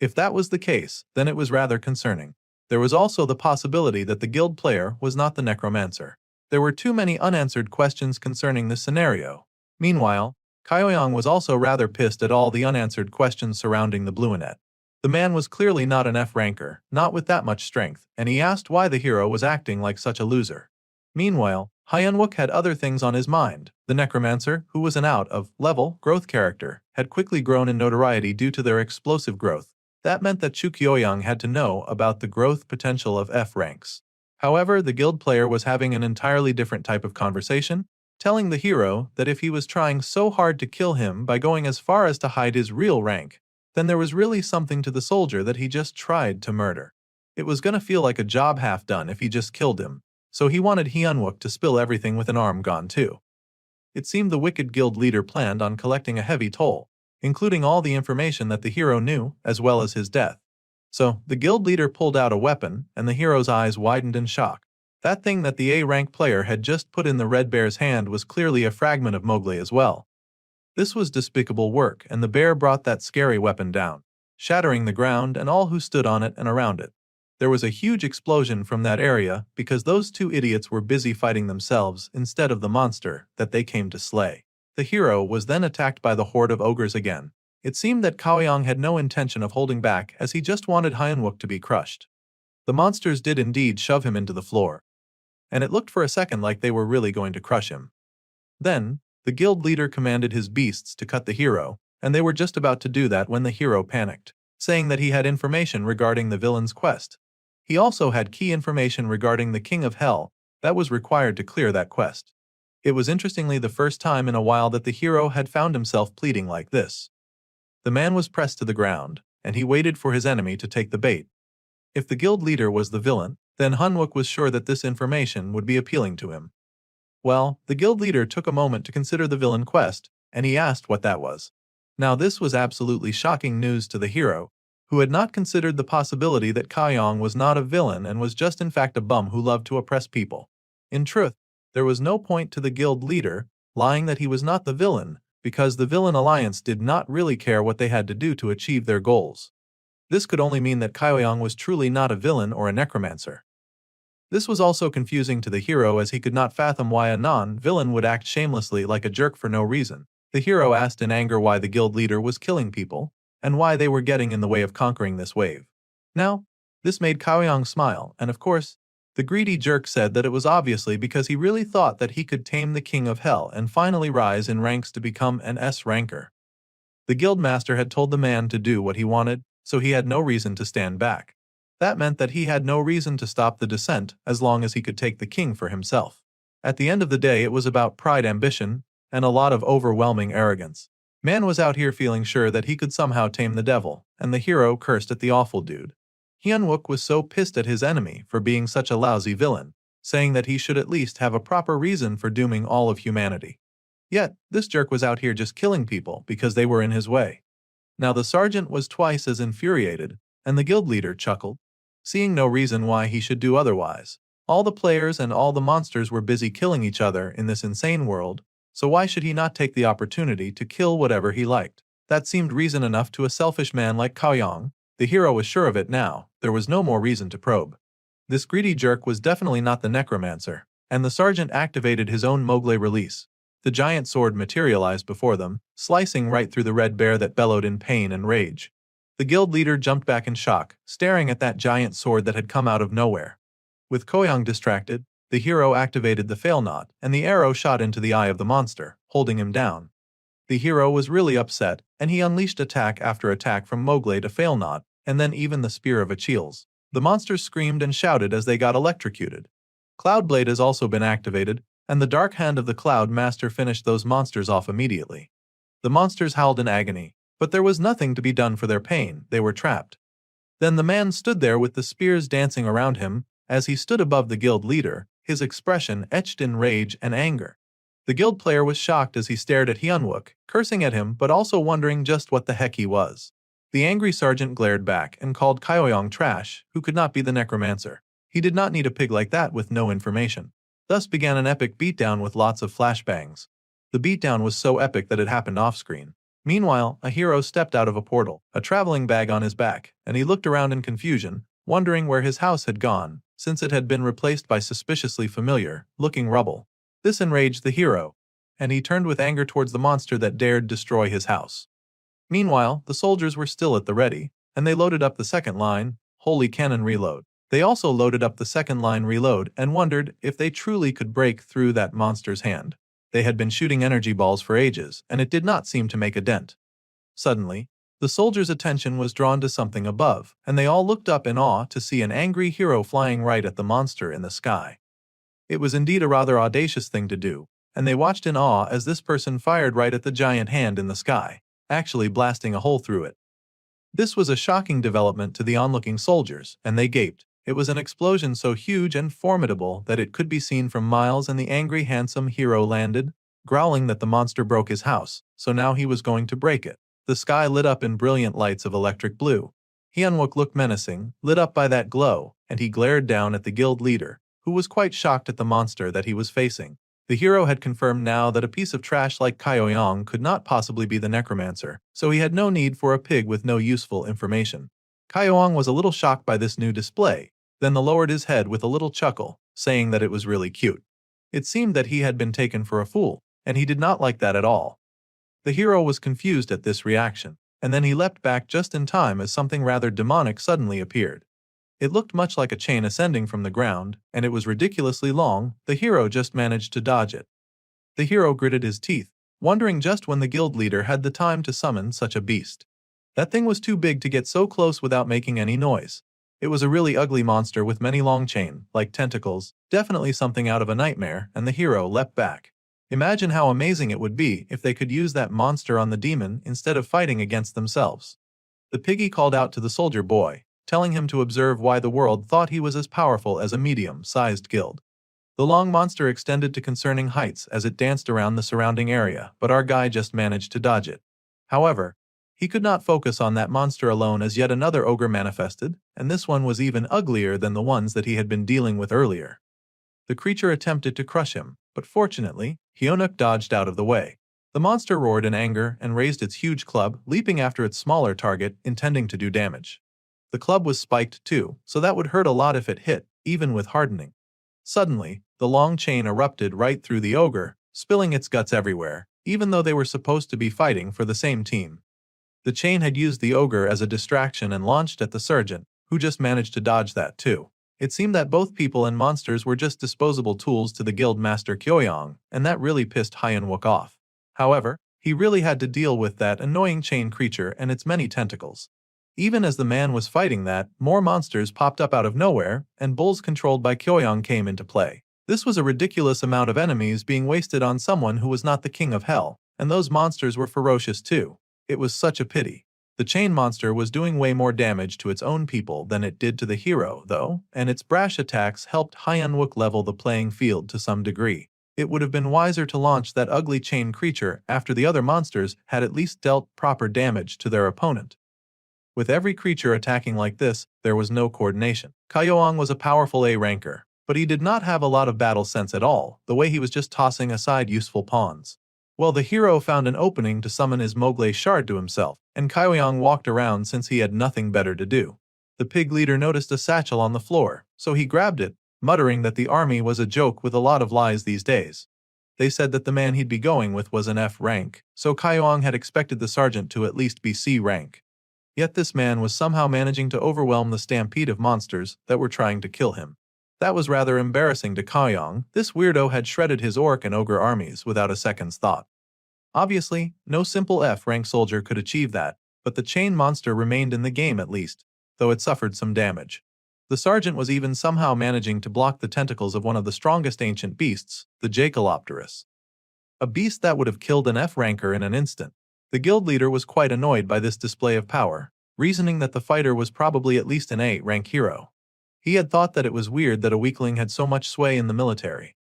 If that was the case, then it was rather concerning. There was also the possibility that the guild player was not the necromancer. There were too many unanswered questions concerning this scenario. Meanwhile, Kyoyang was also rather pissed at all the unanswered questions surrounding the Bluinet. The man was clearly not an F ranker, not with that much strength, and he asked why the hero was acting like such a loser. Meanwhile, Hyunwook had other things on his mind. The necromancer, who was an out-of-level growth character, had quickly grown in notoriety due to their explosive growth. That meant that Chu Kyoyang had to know about the growth potential of F ranks. However, the guild player was having an entirely different type of conversation, telling the hero that if he was trying so hard to kill him by going as far as to hide his real rank, then there was really something to the soldier that he just tried to murder. It was gonna feel like a job half done if he just killed him, so he wanted Hyunwook to spill everything with an arm gone too. It seemed the wicked guild leader planned on collecting a heavy toll, including all the information that the hero knew, as well as his death. So, the guild leader pulled out a weapon, and the hero's eyes widened in shock. That thing that the A-rank player had just put in the red bear's hand was clearly a fragment of Mowgli as well. This was despicable work, and the bear brought that scary weapon down, shattering the ground and all who stood on it and around it. There was a huge explosion from that area because those two idiots were busy fighting themselves instead of the monster that they came to slay. The hero was then attacked by the horde of ogres again. It seemed that Kyoyang had no intention of holding back as he just wanted Hyunwook to be crushed. The monsters did indeed shove him into the floor, and it looked for a second like they were really going to crush him. Then, the guild leader commanded his beasts to cut the hero, and they were just about to do that when the hero panicked, saying that he had information regarding the villain's quest. He also had key information regarding the King of Hell that was required to clear that quest. It was interestingly the first time in a while that the hero had found himself pleading like this. The man was pressed to the ground, and he waited for his enemy to take the bait. If the guild leader was the villain, then Hyunwook was sure that this information would be appealing to him. Well, the guild leader took a moment to consider the villain quest, and he asked what that was. Now this was absolutely shocking news to the hero, who had not considered the possibility that Kyoyang was not a villain and was just in fact a bum who loved to oppress people. In truth, there was no point to the guild leader lying that he was not the villain, because the villain alliance did not really care what they had to do to achieve their goals. This could only mean that Kyoyang was truly not a villain or a necromancer. This was also confusing to the hero as he could not fathom why a non-villain would act shamelessly like a jerk for no reason. The hero asked in anger why the guild leader was killing people, and why they were getting in the way of conquering this wave. Now, this made Kyoyang smile, and of course, the greedy jerk said that it was obviously because he really thought that he could tame the King of Hell and finally rise in ranks to become an S-ranker. The guildmaster had told the man to do what he wanted, so he had no reason to stand back. That meant that he had no reason to stop the descent as long as he could take the king for himself. At the end of the day, it was about pride, ambition, and a lot of overwhelming arrogance. Man was out here feeling sure that he could somehow tame the devil, and the hero cursed at the awful dude. Hyunwook was so pissed at his enemy for being such a lousy villain, saying that he should at least have a proper reason for dooming all of humanity. Yet, this jerk was out here just killing people because they were in his way. Now the sergeant was twice as infuriated, and the guild leader chuckled, seeing no reason why he should do otherwise. All the players and all the monsters were busy killing each other in this insane world, so why should he not take the opportunity to kill whatever he liked? That seemed reason enough to a selfish man like Kyoyang. The hero was sure of it now. There was no more reason to probe. This greedy jerk was definitely not the necromancer, and the sergeant activated his own Mowgli release. The giant sword materialized before them, slicing right through the red bear that bellowed in pain and rage. The guild leader jumped back in shock, staring at that giant sword that had come out of nowhere. With Koyang distracted, the hero activated the fail knot, and the arrow shot into the eye of the monster, holding him down. The hero was really upset, and he unleashed attack after attack from Mowgli to fail knot, and then even the spear of Achilles. The monsters screamed and shouted as they got electrocuted. Cloudblade has also been activated, and the dark hand of the Cloud Master finished those monsters off immediately. The monsters howled in agony, but there was nothing to be done for their pain, they were trapped. Then the man stood there with the spears dancing around him. As he stood above the guild leader, his expression etched in rage and anger. The guild player was shocked as he stared at Hyunwook, cursing at him but also wondering just what the heck he was. The angry sergeant glared back and called Kyoyong trash, who could not be the necromancer. He did not need a pig like that with no information. Thus began an epic beatdown with lots of flashbangs. The beatdown was so epic that it happened off-screen. Meanwhile, a hero stepped out of a portal, a traveling bag on his back, and he looked around in confusion, wondering where his house had gone, since it had been replaced by suspiciously familiar-looking rubble. This enraged the hero, and he turned with anger towards the monster that dared destroy his house. Meanwhile, the soldiers were still at the ready, and they loaded up the second line, Holy Cannon Reload. They also loaded up the second line Reload and wondered if they truly could break through that monster's hand. They had been shooting energy balls for ages, and it did not seem to make a dent. Suddenly, the soldiers' attention was drawn to something above, and they all looked up in awe to see an angry hero flying right at the monster in the sky. It was indeed a rather audacious thing to do, and they watched in awe as this person fired right at the giant hand in the sky, actually blasting a hole through it. This was a shocking development to the onlooking soldiers, and they gaped. It was an explosion so huge and formidable that it could be seen from miles, and the angry handsome hero landed, growling that the monster broke his house, so now he was going to break it. The sky lit up in brilliant lights of electric blue. Hyunwook looked menacing, lit up by that glow, and he glared down at the guild leader, who was quite shocked at the monster that he was facing. The hero had confirmed now that a piece of trash like Kyoyong could not possibly be the necromancer, so he had no need for a pig with no useful information. Kyoyong was a little shocked by this new display, then lowered his head with a little chuckle, saying that it was really cute. It seemed that he had been taken for a fool, and he did not like that at all. The hero was confused at this reaction, and then he leapt back just in time as something rather demonic suddenly appeared. It looked much like a chain ascending from the ground, and it was ridiculously long. The hero just managed to dodge it. The hero gritted his teeth, wondering just when the guild leader had the time to summon such a beast. That thing was too big to get so close without making any noise. It was a really ugly monster with many long chain-like tentacles, definitely something out of a nightmare, and the hero leapt back. Imagine how amazing it would be if they could use that monster on the demon instead of fighting against themselves. The piggy called out to the soldier boy, telling him to observe why the world thought he was as powerful as a medium-sized guild. The long monster extended to concerning heights as it danced around the surrounding area, but our guy just managed to dodge it. However, he could not focus on that monster alone as yet another ogre manifested, and this one was even uglier than the ones that he had been dealing with earlier. The creature attempted to crush him, but fortunately, Hyunwook dodged out of the way. The monster roared in anger and raised its huge club, leaping after its smaller target, intending to do damage. The club was spiked too, so that would hurt a lot if it hit, even with hardening. Suddenly, the long chain erupted right through the ogre, spilling its guts everywhere, even though they were supposed to be fighting for the same team. The chain had used the ogre as a distraction and launched at the sergeant, who just managed to dodge that too. It seemed that both people and monsters were just disposable tools to the guild master Kyoyong, and that really pissed Hyunwook off. However, he really had to deal with that annoying chain creature and its many tentacles. Even as the man was fighting that, more monsters popped up out of nowhere, and bulls controlled by Kyoyong came into play. This was a ridiculous amount of enemies being wasted on someone who was not the king of hell, and those monsters were ferocious too. It was such a pity. The chain monster was doing way more damage to its own people than it did to the hero, though, and its brash attacks helped Hyunwook level the playing field to some degree. It would have been wiser to launch that ugly chain creature after the other monsters had at least dealt proper damage to their opponent. With every creature attacking like this, there was no coordination. Kyoyong was a powerful A ranker, but he did not have a lot of battle sense at all, the way he was just tossing aside useful pawns. Well, the hero found an opening to summon his Mowgli shard to himself, and Kyoyong walked around since he had nothing better to do. The pig leader noticed a satchel on the floor, so he grabbed it, muttering that the army was a joke with a lot of lies these days. They said that the man he'd be going with was an F rank, so Kyoyong had expected the sergeant to at least be C rank. Yet this man was somehow managing to overwhelm the stampede of monsters that were trying to kill him. That was rather embarrassing to Kaoyong. This weirdo had shredded his orc and ogre armies without a second's thought. Obviously, no simple F-rank soldier could achieve that, but the chain monster remained in the game at least, though it suffered some damage. The sergeant was even somehow managing to block the tentacles of one of the strongest ancient beasts, the Jacalopterus. A beast that would have killed an F-ranker in an instant. The guild leader was quite annoyed by this display of power, reasoning that the fighter was probably at least an A-rank hero. He had thought that it was weird that a weakling had so much sway in the military.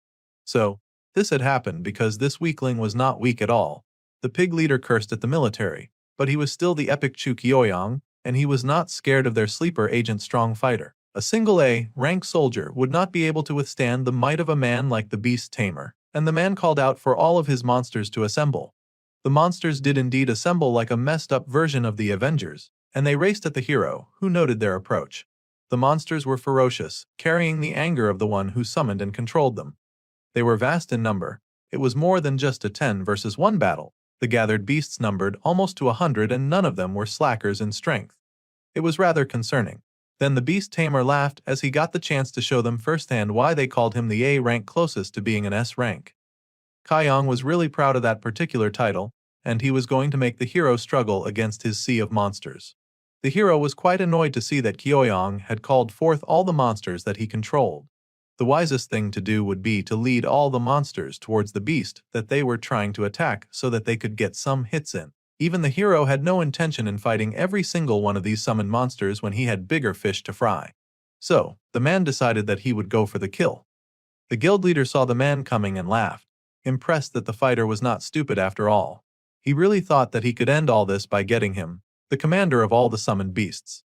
So, this had happened because this weakling was not weak at all. The pig leader cursed at the military, but he was still the epic Chu Kyoyong, and he was not scared of their sleeper agent strong fighter. A single A-rank soldier would not be able to withstand the might of a man like the beast tamer, and the man called out for all of his monsters to assemble. The monsters did indeed assemble like a messed up version of the Avengers, and they raced at the hero, who noted their approach. The monsters were ferocious, carrying the anger of the one who summoned and controlled them. They were vast in number. It was more than just a 10 versus 1 battle. The gathered beasts numbered almost to 100 and none of them were slackers in strength. It was rather concerning. Then the beast tamer laughed as he got the chance to show them firsthand why they called him the A rank closest to being an S rank. Kaiyong was really proud of that particular title, and he was going to make the hero struggle against his sea of monsters. The hero was quite annoyed to see that Kyoyong had called forth all the monsters that he controlled. The wisest thing to do would be to lead all the monsters towards the beast that they were trying to attack so that they could get some hits in. Even the hero had no intention in fighting every single one of these summoned monsters when he had bigger fish to fry. So, the man decided that he would go for the kill. The guild leader saw the man coming and laughed, impressed that the fighter was not stupid after all. He really thought that he could end all this by getting him, the commander of all the summoned beasts.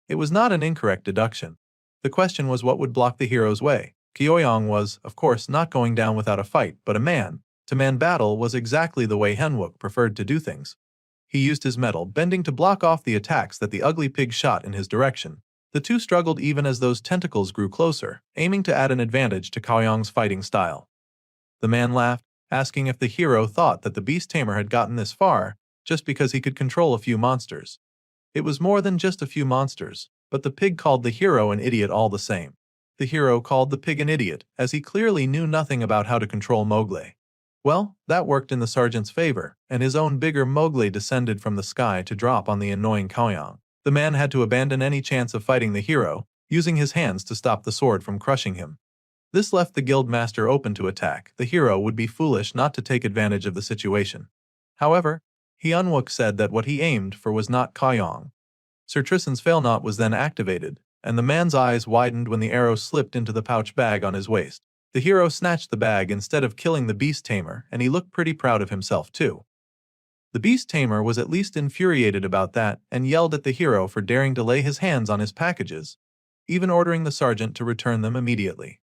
It was not an incorrect deduction. The question was what would block the hero's way. Kyoyong was, of course, not going down without a fight, but a man-to-man battle was exactly the way Henwook preferred to do things. He used his metal bending to block off the attacks that the ugly pig shot in his direction. The two struggled even as those tentacles grew closer, aiming to add an advantage to Kyoyong's fighting style. The man laughed, asking if the hero thought that the beast tamer had gotten this far just because he could control a few monsters. It was more than just a few monsters, but the pig called the hero an idiot all the same. The hero called the pig an idiot, as he clearly knew nothing about how to control Mowgli. Well, that worked in the sergeant's favor, and his own bigger Mowgli descended from the sky to drop on the annoying Kaoyong. The man had to abandon any chance of fighting the hero, using his hands to stop the sword from crushing him. This left the guild master open to attack. The hero would be foolish not to take advantage of the situation. However, Hyunwook said that what he aimed for was not Kaoyong. Sir Tristan's Failnaught was then activated, and the man's eyes widened when the arrow slipped into the pouch bag on his waist. The hero snatched the bag instead of killing the beast tamer, and he looked pretty proud of himself too. The beast tamer was at least infuriated about that and yelled at the hero for daring to lay his hands on his packages, even ordering the sergeant to return them immediately.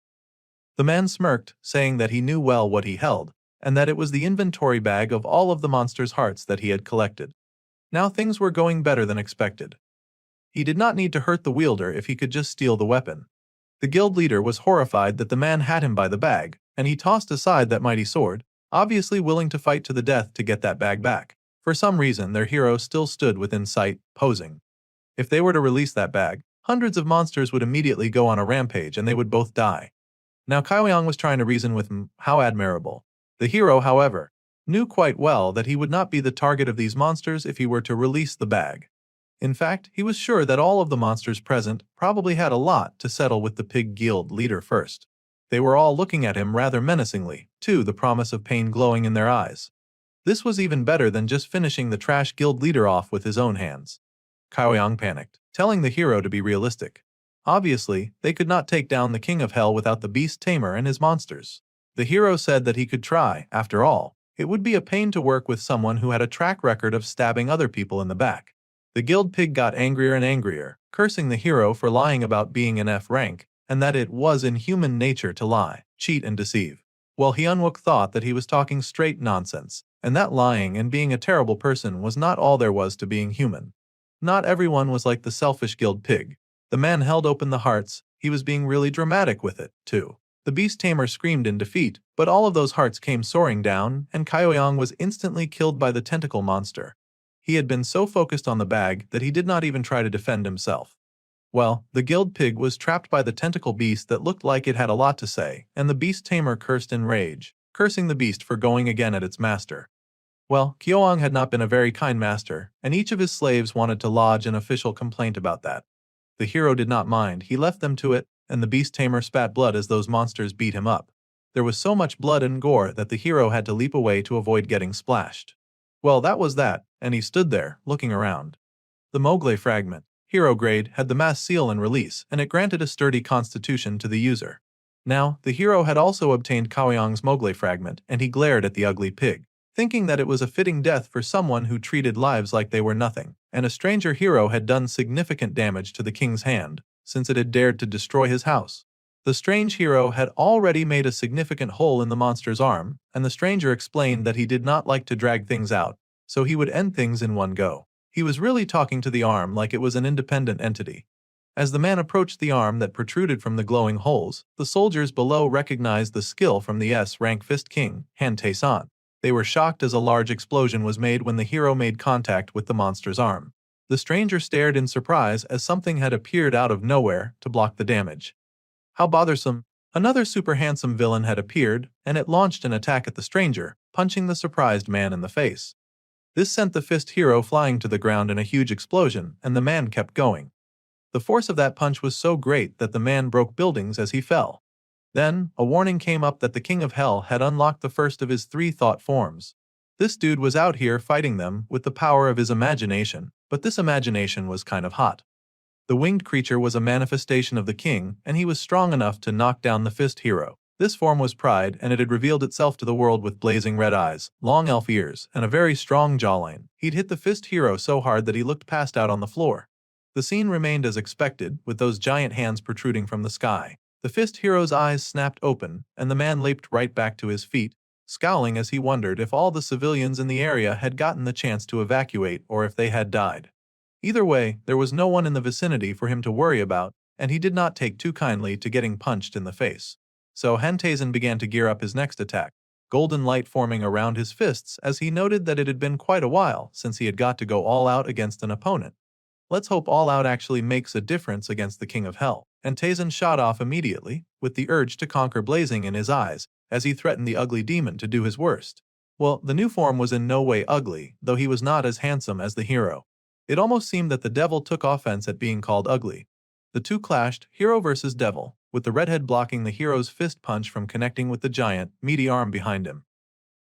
The man smirked, saying that he knew well what he held, and that it was the inventory bag of all of the monsters' hearts that he had collected. Now things were going better than expected. He did not need to hurt the wielder if he could just steal the weapon. The guild leader was horrified that the man had him by the bag, and he tossed aside that mighty sword, obviously willing to fight to the death to get that bag back. For some reason, their hero still stood within sight, posing. If they were to release that bag, hundreds of monsters would immediately go on a rampage and they would both die. Now Kyoyong was trying to reason with him, how admirable. The hero, however, knew quite well that he would not be the target of these monsters if he were to release the bag. In fact, he was sure that all of the monsters present probably had a lot to settle with the pig guild leader first. They were all looking at him rather menacingly, too, the promise of pain glowing in their eyes. This was even better than just finishing the trash guild leader off with his own hands. Kyoyong panicked, telling the hero to be realistic. Obviously, they could not take down the king of hell without the beast tamer and his monsters. The hero said that he could try. After all, it would be a pain to work with someone who had a track record of stabbing other people in the back. The guild pig got angrier and angrier, cursing the hero for lying about being an F rank, and that it was in human nature to lie, cheat and deceive. Well, Hyunwook thought that he was talking straight nonsense, and that lying and being a terrible person was not all there was to being human. Not everyone was like the selfish guild pig. The man held open the hearts. He was being really dramatic with it, too. The beast tamer screamed in defeat, but all of those hearts came soaring down, and Kyoyong was instantly killed by the tentacle monster. He had been so focused on the bag that he did not even try to defend himself. Well, the guild pig was trapped by the tentacle beast that looked like it had a lot to say, and the beast tamer cursed in rage, cursing the beast for going again at its master. Well, Kyoang had not been a very kind master, and each of his slaves wanted to lodge an official complaint about that. The hero did not mind, he left them to it, and the beast tamer spat blood as those monsters beat him up. There was so much blood and gore that the hero had to leap away to avoid getting splashed. Well, that was that, and he stood there, looking around. The Mogle fragment, hero grade, had the mass seal and release, and it granted a sturdy constitution to the user. Now, the hero had also obtained Kaoyang's Mogle fragment, and he glared at the ugly pig, thinking that it was a fitting death for someone who treated lives like they were nothing, and a stranger hero had done significant damage to the king's hand, since it had dared to destroy his house. The strange hero had already made a significant hole in the monster's arm, and the stranger explained that he did not like to drag things out, so he would end things in one go. He was really talking to the arm like it was an independent entity. As the man approached the arm that protruded from the glowing holes, the soldiers below recognized the skill from the S-rank Fist King, Han Tae-san. They were shocked as a large explosion was made when the hero made contact with the monster's arm. The stranger stared in surprise as something had appeared out of nowhere to block the damage. How bothersome! Another super handsome villain had appeared, and it launched an attack at the stranger, punching the surprised man in the face. This sent the fist hero flying to the ground in a huge explosion, and the man kept going. The force of that punch was so great that the man broke buildings as he fell. Then, a warning came up that the King of Hell had unlocked the first of his 3 thought forms. This dude was out here fighting them with the power of his imagination, but this imagination was kind of hot. The winged creature was a manifestation of the king, and he was strong enough to knock down the fist hero. This form was Pride, and it had revealed itself to the world with blazing red eyes, long elf ears, and a very strong jawline. He'd hit the fist hero so hard that he looked passed out on the floor. The scene remained as expected, with those giant hands protruding from the sky. The fist hero's eyes snapped open, and the man leaped right back to his feet, scowling as he wondered if all the civilians in the area had gotten the chance to evacuate or if they had died. Either way, there was no one in the vicinity for him to worry about, and he did not take too kindly to getting punched in the face. So Han Tae-san began to gear up his next attack, golden light forming around his fists as he noted that it had been quite a while since he had got to go all out against an opponent. Let's hope all out actually makes a difference against the King of Hell. And Tae-san shot off immediately, with the urge to conquer blazing in his eyes, as he threatened the ugly demon to do his worst. Well, the new form was in no way ugly, though he was not as handsome as the hero. It almost seemed that the devil took offense at being called ugly. The two clashed, hero versus devil, with the redhead blocking the hero's fist punch from connecting with the giant, meaty arm behind him.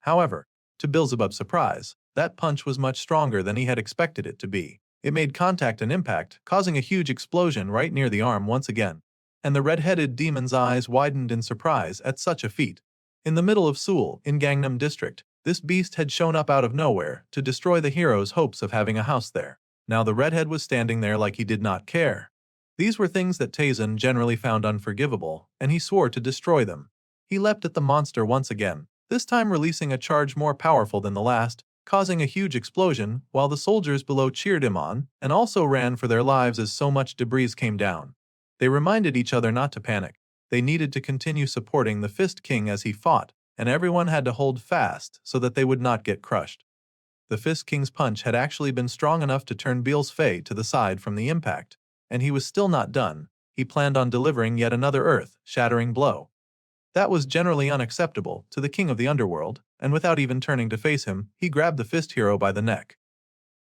However, to Beelzebub's surprise, that punch was much stronger than he had expected it to be. It made contact and impact, causing a huge explosion right near the arm once again. And the red-headed demon's eyes widened in surprise at such a feat. In the middle of Seoul, in Gangnam District, this beast had shown up out of nowhere to destroy the hero's hopes of having a house there. Now the redhead was standing there like he did not care. These were things that Tae-san generally found unforgivable, and he swore to destroy them. He leapt at the monster once again, this time releasing a charge more powerful than the last, causing a huge explosion, while the soldiers below cheered him on, and also ran for their lives as so much debris came down. They reminded each other not to panic. They needed to continue supporting the Fist King as he fought, and everyone had to hold fast so that they would not get crushed. The Fist King's punch had actually been strong enough to turn Beel's Fei to the side from the impact, and he was still not done. He planned on delivering yet another earth-shattering blow. That was generally unacceptable to the king of the underworld, and without even turning to face him, he grabbed the fist hero by the neck.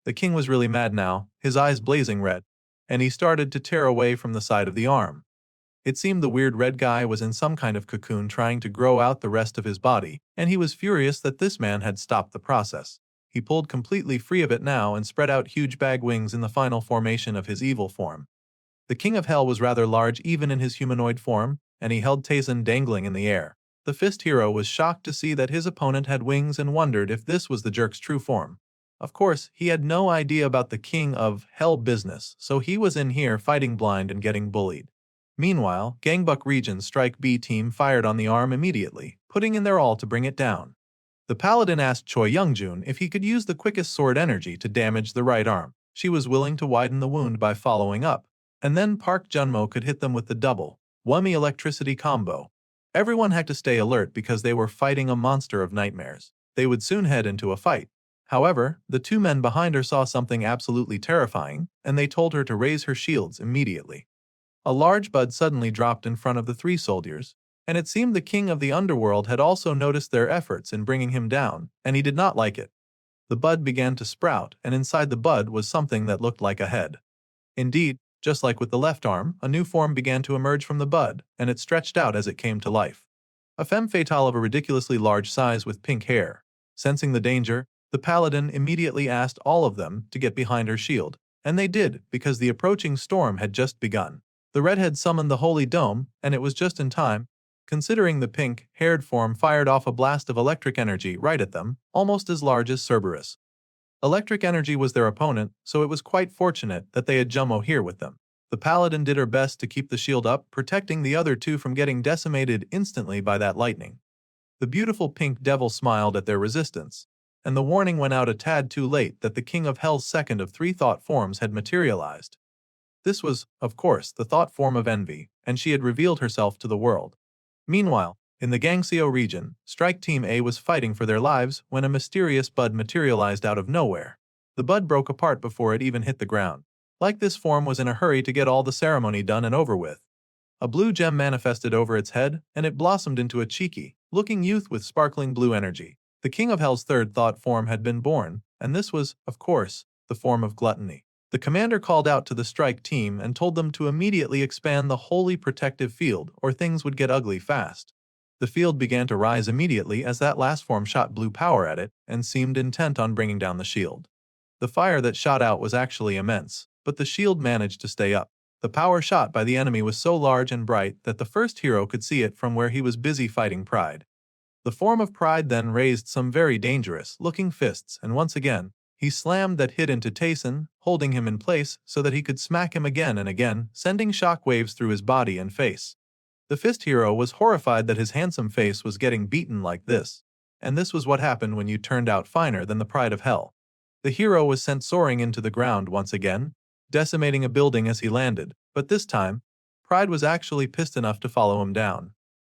The king was really mad now, his eyes blazing red, and he started to tear away from the side of the arm. It seemed the weird red guy was in some kind of cocoon trying to grow out the rest of his body, and he was furious that this man had stopped the process. He pulled completely free of it now and spread out huge bag wings in the final formation of his evil form. The King of Hell was rather large even in his humanoid form, and he held Tae-san dangling in the air. The fist hero was shocked to see that his opponent had wings and wondered if this was the jerk's true form. Of course, he had no idea about the King of Hell business, so he was in here fighting blind and getting bullied. Meanwhile, Gangbuk Region's Strike B team fired on the arm immediately, putting in their all to bring it down. The paladin asked Choi Youngjun if he could use the quickest sword energy to damage the right arm. She was willing to widen the wound by following up. And then Park Junmo could hit them with the double Wummy electricity combo. Everyone had to stay alert because they were fighting a monster of nightmares. They would soon head into a fight. However, the two men behind her saw something absolutely terrifying, and they told her to raise her shields immediately. A large bud suddenly dropped in front of the three soldiers, and it seemed the king of the underworld had also noticed their efforts in bringing him down, and he did not like it. The bud began to sprout, and inside the bud was something that looked like a head. Indeed, just like with the left arm, a new form began to emerge from the bud, and it stretched out as it came to life. A femme fatale of a ridiculously large size with pink hair. Sensing the danger, the paladin immediately asked all of them to get behind her shield, and they did because the approaching storm had just begun. The redhead summoned the holy dome, and it was just in time, considering the pink-haired form fired off a blast of electric energy right at them, almost as large as Cerberus. Electric energy was their opponent, so it was quite fortunate that they had Jummo here with them. The paladin did her best to keep the shield up, protecting the other two from getting decimated instantly by that lightning. The beautiful pink devil smiled at their resistance, and the warning went out a tad too late that the king of hell's second of three thought forms had materialized. This was, of course, the thought form of envy, and she had revealed herself to the world. Meanwhile, in the Gangseo region, Strike Team A was fighting for their lives when a mysterious bud materialized out of nowhere. The bud broke apart before it even hit the ground. Like this form was in a hurry to get all the ceremony done and over with. A blue gem manifested over its head, and it blossomed into a cheeky-looking youth with sparkling blue energy. The King of Hell's third thought form had been born, and this was, of course, the form of gluttony. The commander called out to the strike team and told them to immediately expand the holy protective field or things would get ugly fast. The field began to rise immediately as that last form shot blue power at it and seemed intent on bringing down the shield. The fire that shot out was actually immense, but the shield managed to stay up. The power shot by the enemy was so large and bright that the first hero could see it from where he was busy fighting Pride. The form of Pride then raised some very dangerous-looking fists, and once again, he slammed that hit into Tayson, holding him in place so that he could smack him again and again, sending shockwaves through his body and face. The fist hero was horrified that his handsome face was getting beaten like this, and this was what happened when you turned out finer than the Pride of Hell. The hero was sent soaring into the ground once again, decimating a building as he landed, but this time, Pride was actually pissed enough to follow him down.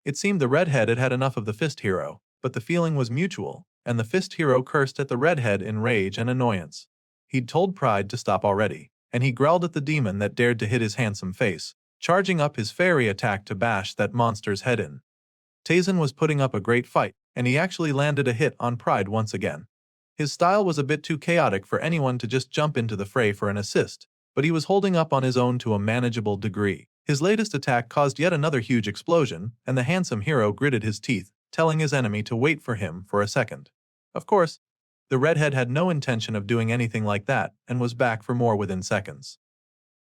It seemed the redhead had had enough of the fist hero, but the feeling was mutual, and the fist hero cursed at the redhead in rage and annoyance. He'd told Pride to stop already, and he growled at the demon that dared to hit his handsome face, charging up his fairy attack to bash that monster's head in. Tayson was putting up a great fight, and he actually landed a hit on Pride once again. His style was a bit too chaotic for anyone to just jump into the fray for an assist, but he was holding up on his own to a manageable degree. His latest attack caused yet another huge explosion, and the handsome hero gritted his teeth, telling his enemy to wait for him for a second. Of course, the redhead had no intention of doing anything like that and was back for more within seconds.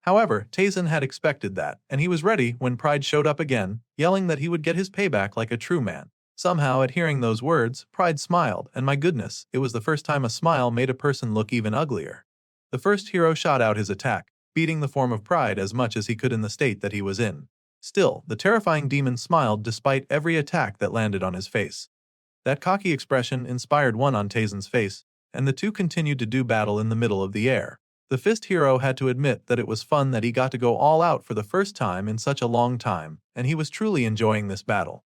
However, Tayson had expected that, and he was ready when Pride showed up again, yelling that he would get his payback like a true man. Somehow, at hearing those words, Pride smiled, and my goodness, it was the first time a smile made a person look even uglier. The first hero shot out his attack, beating the form of Pride as much as he could in the state that he was in. Still, the terrifying demon smiled despite every attack that landed on his face. That cocky expression inspired one on Tayson's face, and the two continued to do battle in the middle of the air. The fist hero had to admit that it was fun that he got to go all out for the first time in such a long time, and he was truly enjoying this battle.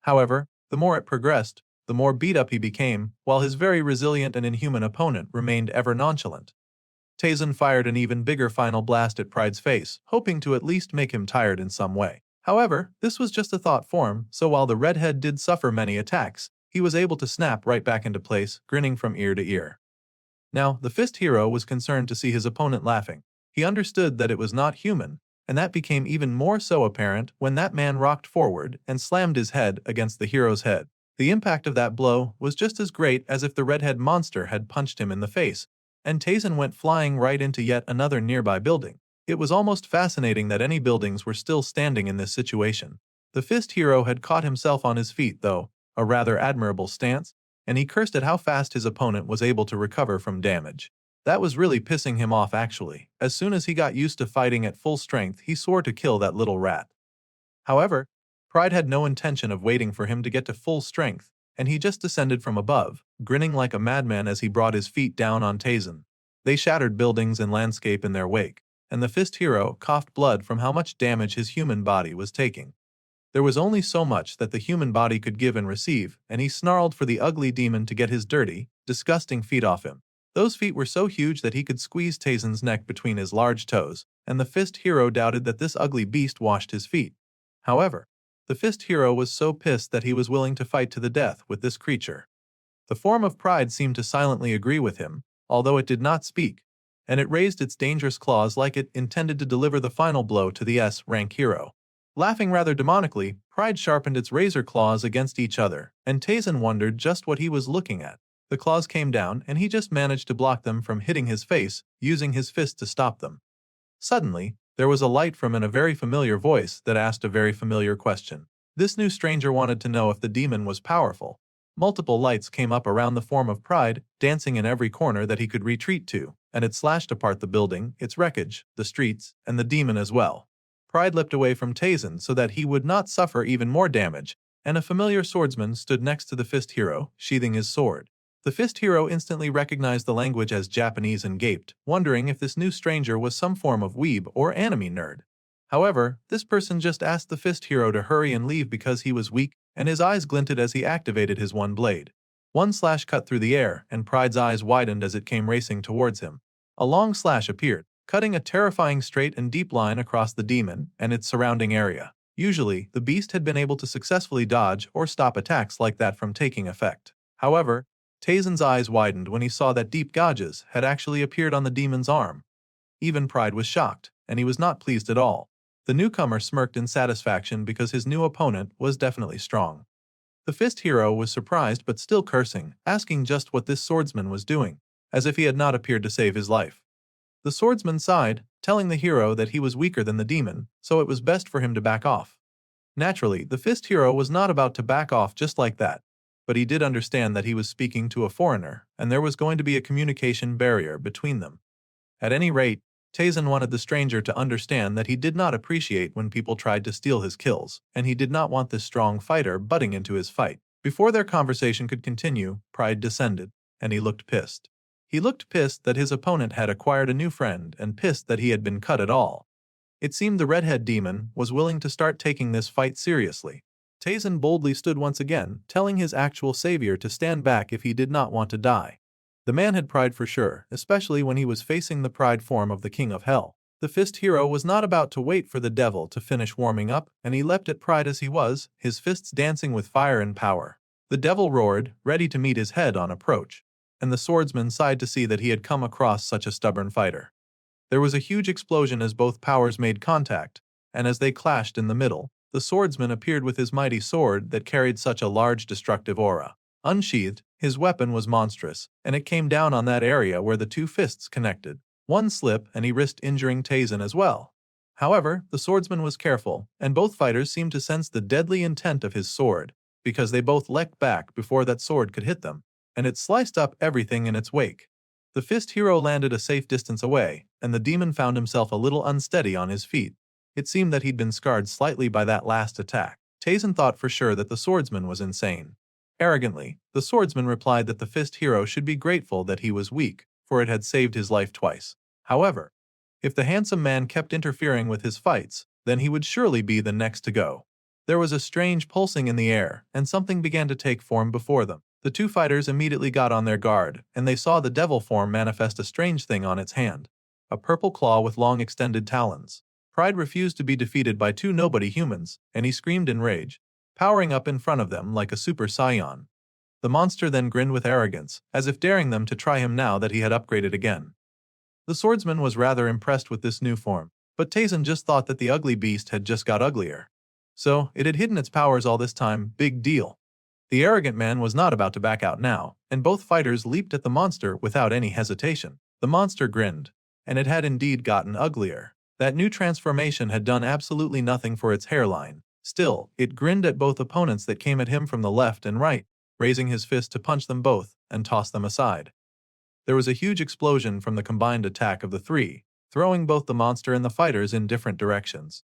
However, the more it progressed, the more beat up he became, while his very resilient and inhuman opponent remained ever nonchalant. Tayson fired an even bigger final blast at Pride's face, hoping to at least make him tired in some way. However, this was just a thought form, so while the redhead did suffer many attacks, he was able to snap right back into place, grinning from ear to ear. Now, the fist hero was concerned to see his opponent laughing. He understood that it was not human, and that became even more so apparent when that man rocked forward and slammed his head against the hero's head. The impact of that blow was just as great as if the redhead monster had punched him in the face, and Tayson went flying right into yet another nearby building. It was almost fascinating that any buildings were still standing in this situation. The fist hero had caught himself on his feet, though, a rather admirable stance, and he cursed at how fast his opponent was able to recover from damage. That was really pissing him off actually. As soon as he got used to fighting at full strength, he swore to kill that little rat. However, Pride had no intention of waiting for him to get to full strength, and he just descended from above, grinning like a madman as he brought his feet down on Tayson. They shattered buildings and landscape in their wake, and the fist hero coughed blood from how much damage his human body was taking. There was only so much that the human body could give and receive, and he snarled for the ugly demon to get his dirty, disgusting feet off him. Those feet were so huge that he could squeeze Tazen's neck between his large toes, and the Fist Hero doubted that this ugly beast washed his feet. However, the Fist Hero was so pissed that he was willing to fight to the death with this creature. The form of Pride seemed to silently agree with him, although it did not speak, and it raised its dangerous claws like it intended to deliver the final blow to the S-rank hero. Laughing rather demonically, Pride sharpened its razor claws against each other, and Tazen wondered just what he was looking at. The claws came down, and he just managed to block them from hitting his face, using his fist to stop them. Suddenly, there was a light from a very familiar voice that asked a very familiar question. This new stranger wanted to know if the demon was powerful. Multiple lights came up around the form of Pride, dancing in every corner that he could retreat to, and it slashed apart the building, its wreckage, the streets, and the demon as well. Pride leapt away from Tazen so that he would not suffer even more damage, and a familiar swordsman stood next to the Fist Hero, sheathing his sword. The Fist Hero instantly recognized the language as Japanese and gaped, wondering if this new stranger was some form of weeb or anime nerd. However, this person just asked the Fist Hero to hurry and leave because he was weak, and his eyes glinted as he activated his one blade. One slash cut through the air, and Pride's eyes widened as it came racing towards him. A long slash appeared, cutting a terrifying straight and deep line across the demon and its surrounding area. Usually, the beast had been able to successfully dodge or stop attacks like that from taking effect. However, Tazen's eyes widened when he saw that deep gouges had actually appeared on the demon's arm. Even Pride was shocked, and he was not pleased at all. The newcomer smirked in satisfaction because his new opponent was definitely strong. The Fist Hero was surprised but still cursing, asking just what this swordsman was doing, as if he had not appeared to save his life. The swordsman sighed, telling the hero that he was weaker than the demon, so it was best for him to back off. Naturally, the Fist Hero was not about to back off just like that, but he did understand that he was speaking to a foreigner, and there was going to be a communication barrier between them. At any rate, Tazen wanted the stranger to understand that he did not appreciate when people tried to steal his kills, and he did not want this strong fighter butting into his fight. Before their conversation could continue, Pride descended, and he looked pissed. He looked pissed that his opponent had acquired a new friend and pissed that he had been cut at all. It seemed the redhead demon was willing to start taking this fight seriously. Tazen boldly stood once again, telling his actual savior to stand back if he did not want to die. The man had pride for sure, especially when he was facing the pride form of the King of Hell. The Fist Hero was not about to wait for the devil to finish warming up, and he leapt at Pride as he was, his fists dancing with fire and power. The devil roared, ready to meet his head on approach, and the swordsman sighed to see that he had come across such a stubborn fighter. There was a huge explosion as both powers made contact, and as they clashed in the middle, the swordsman appeared with his mighty sword that carried such a large destructive aura. Unsheathed, his weapon was monstrous, and it came down on that area where the two fists connected. One slip and he risked injuring Tazen as well. However, the swordsman was careful, and both fighters seemed to sense the deadly intent of his sword, because they both leapt back before that sword could hit them, and it sliced up everything in its wake. The Fist Hero landed a safe distance away, and the demon found himself a little unsteady on his feet. It seemed that he'd been scarred slightly by that last attack. Tazen thought for sure that the swordsman was insane. Arrogantly, the swordsman replied that the Fist Hero should be grateful that he was weak, for it had saved his life twice. However, if the handsome man kept interfering with his fights, then he would surely be the next to go. There was a strange pulsing in the air, and something began to take form before them. The two fighters immediately got on their guard, and they saw the devil form manifest a strange thing on its hand. A purple claw with long extended talons. Pride refused to be defeated by two nobody humans, and he screamed in rage, powering up in front of them like a super saiyan. The monster then grinned with arrogance, as if daring them to try him now that he had upgraded again. The swordsman was rather impressed with this new form, but Tazen just thought that the ugly beast had just got uglier. So, it had hidden its powers all this time, big deal. The arrogant man was not about to back out now, and both fighters leaped at the monster without any hesitation. The monster grinned, and it had indeed gotten uglier. That new transformation had done absolutely nothing for its hairline. Still, it grinned at both opponents that came at him from the left and right, raising his fist to punch them both and toss them aside. There was a huge explosion from the combined attack of the three, throwing both the monster and the fighters in different directions.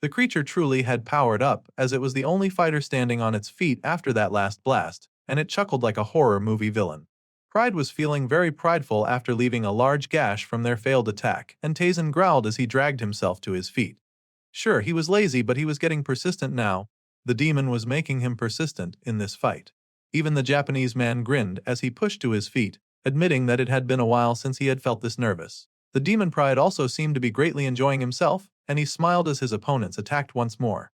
The creature truly had powered up, as it was the only fighter standing on its feet after that last blast, and it chuckled like a horror movie villain. Pride was feeling very prideful after leaving a large gash from their failed attack, and Tazen growled as he dragged himself to his feet. Sure, he was lazy, but he was getting persistent now. The demon was making him persistent in this fight. Even the Japanese man grinned as he pushed to his feet, admitting that it had been a while since he had felt this nervous. The demon Pride also seemed to be greatly enjoying himself, and he smiled as his opponents attacked once more.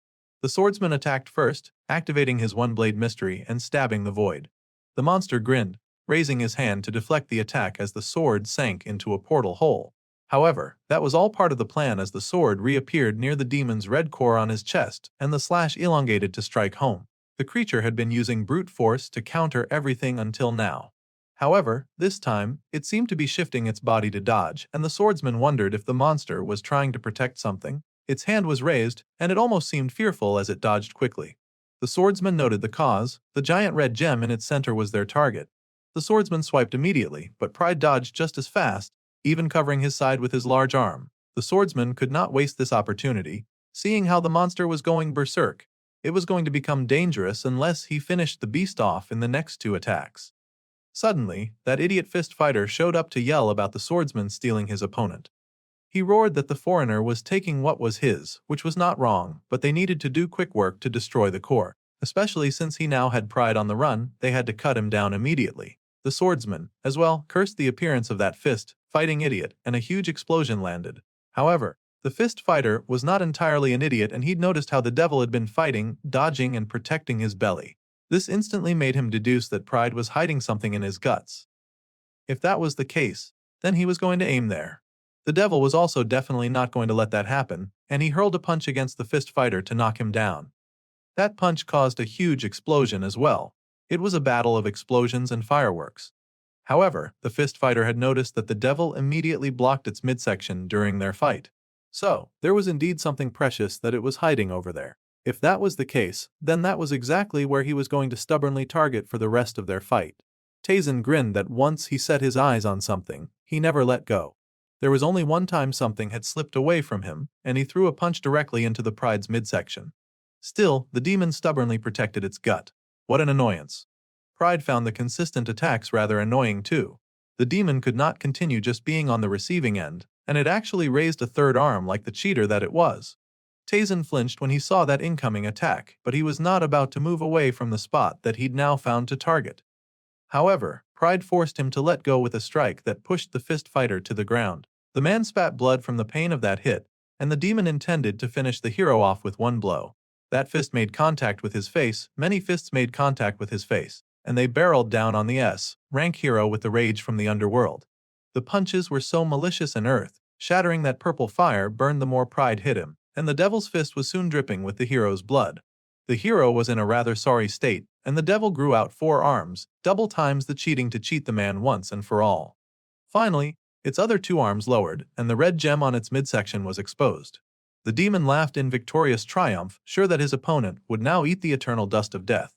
The swordsman attacked first, activating his one-blade mystery and stabbing the void. The monster grinned, raising his hand to deflect the attack as the sword sank into a portal hole. However, that was all part of the plan as the sword reappeared near the demon's red core on his chest and the slash elongated to strike home. The creature had been using brute force to counter everything until now. However, this time, it seemed to be shifting its body to dodge, and the swordsman wondered if the monster was trying to protect something. Its hand was raised, and it almost seemed fearful as it dodged quickly. The swordsman noted the cause. The giant red gem in its center was their target. The swordsman swiped immediately, but Pride dodged just as fast, even covering his side with his large arm. The swordsman could not waste this opportunity, seeing how the monster was going berserk. It was going to become dangerous unless he finished the beast off in the next two attacks. Suddenly, that idiot fist fighter showed up to yell about the swordsman stealing his opponent. He roared that the foreigner was taking what was his, which was not wrong, but they needed to do quick work to destroy the core. Especially since he now had Pride on the run, they had to cut him down immediately. The swordsman, as well, cursed the appearance of that fist-fighting idiot, and a huge explosion landed. However, the fist fighter was not entirely an idiot, and he'd noticed how the devil had been fighting, dodging, and protecting his belly. This instantly made him deduce that Pride was hiding something in his guts. If that was the case, then he was going to aim there. The devil was also definitely not going to let that happen, and he hurled a punch against the fist fighter to knock him down. That punch caused a huge explosion as well. It was a battle of explosions and fireworks. However, the fist fighter had noticed that the devil immediately blocked its midsection during their fight. So, there was indeed something precious that it was hiding over there. If that was the case, then that was exactly where he was going to stubbornly target for the rest of their fight. Taisen grinned that once he set his eyes on something, he never let go. There was only one time something had slipped away from him, and he threw a punch directly into the Pride's midsection. Still, the demon stubbornly protected its gut. What an annoyance. Pride found the consistent attacks rather annoying too. The demon could not continue just being on the receiving end, and it actually raised a third arm like the cheater that it was. Taisen flinched when he saw that incoming attack, but he was not about to move away from the spot that he'd now found to target. However, Pride forced him to let go with a strike that pushed the fist fighter to the ground. The man spat blood from the pain of that hit, and the demon intended to finish the hero off with one blow. That fist made contact with his face, many fists made contact with his face, and they barreled down on the S-rank hero with the rage from the underworld. The punches were so malicious and earth-shattering that purple fire burned the more Pride hit him, and the devil's fist was soon dripping with the hero's blood. The hero was in a rather sorry state, and the devil grew out 4 arms, double times the cheating to cheat the man once and for all. Finally, its other 2 arms lowered, and the red gem on its midsection was exposed. The demon laughed in victorious triumph, sure that his opponent would now eat the eternal dust of death.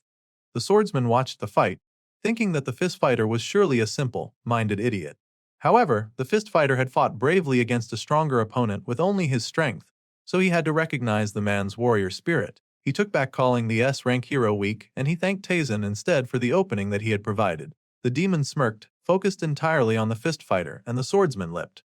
The swordsman watched the fight, thinking that the fist fighter was surely a simple-minded idiot. However, the fist fighter had fought bravely against a stronger opponent with only his strength, so he had to recognize the man's warrior spirit. He took back calling the S-rank hero weak, and he thanked Taisen instead for the opening that he had provided. The demon smirked, focused entirely on the fist fighter, and the swordsman lipped.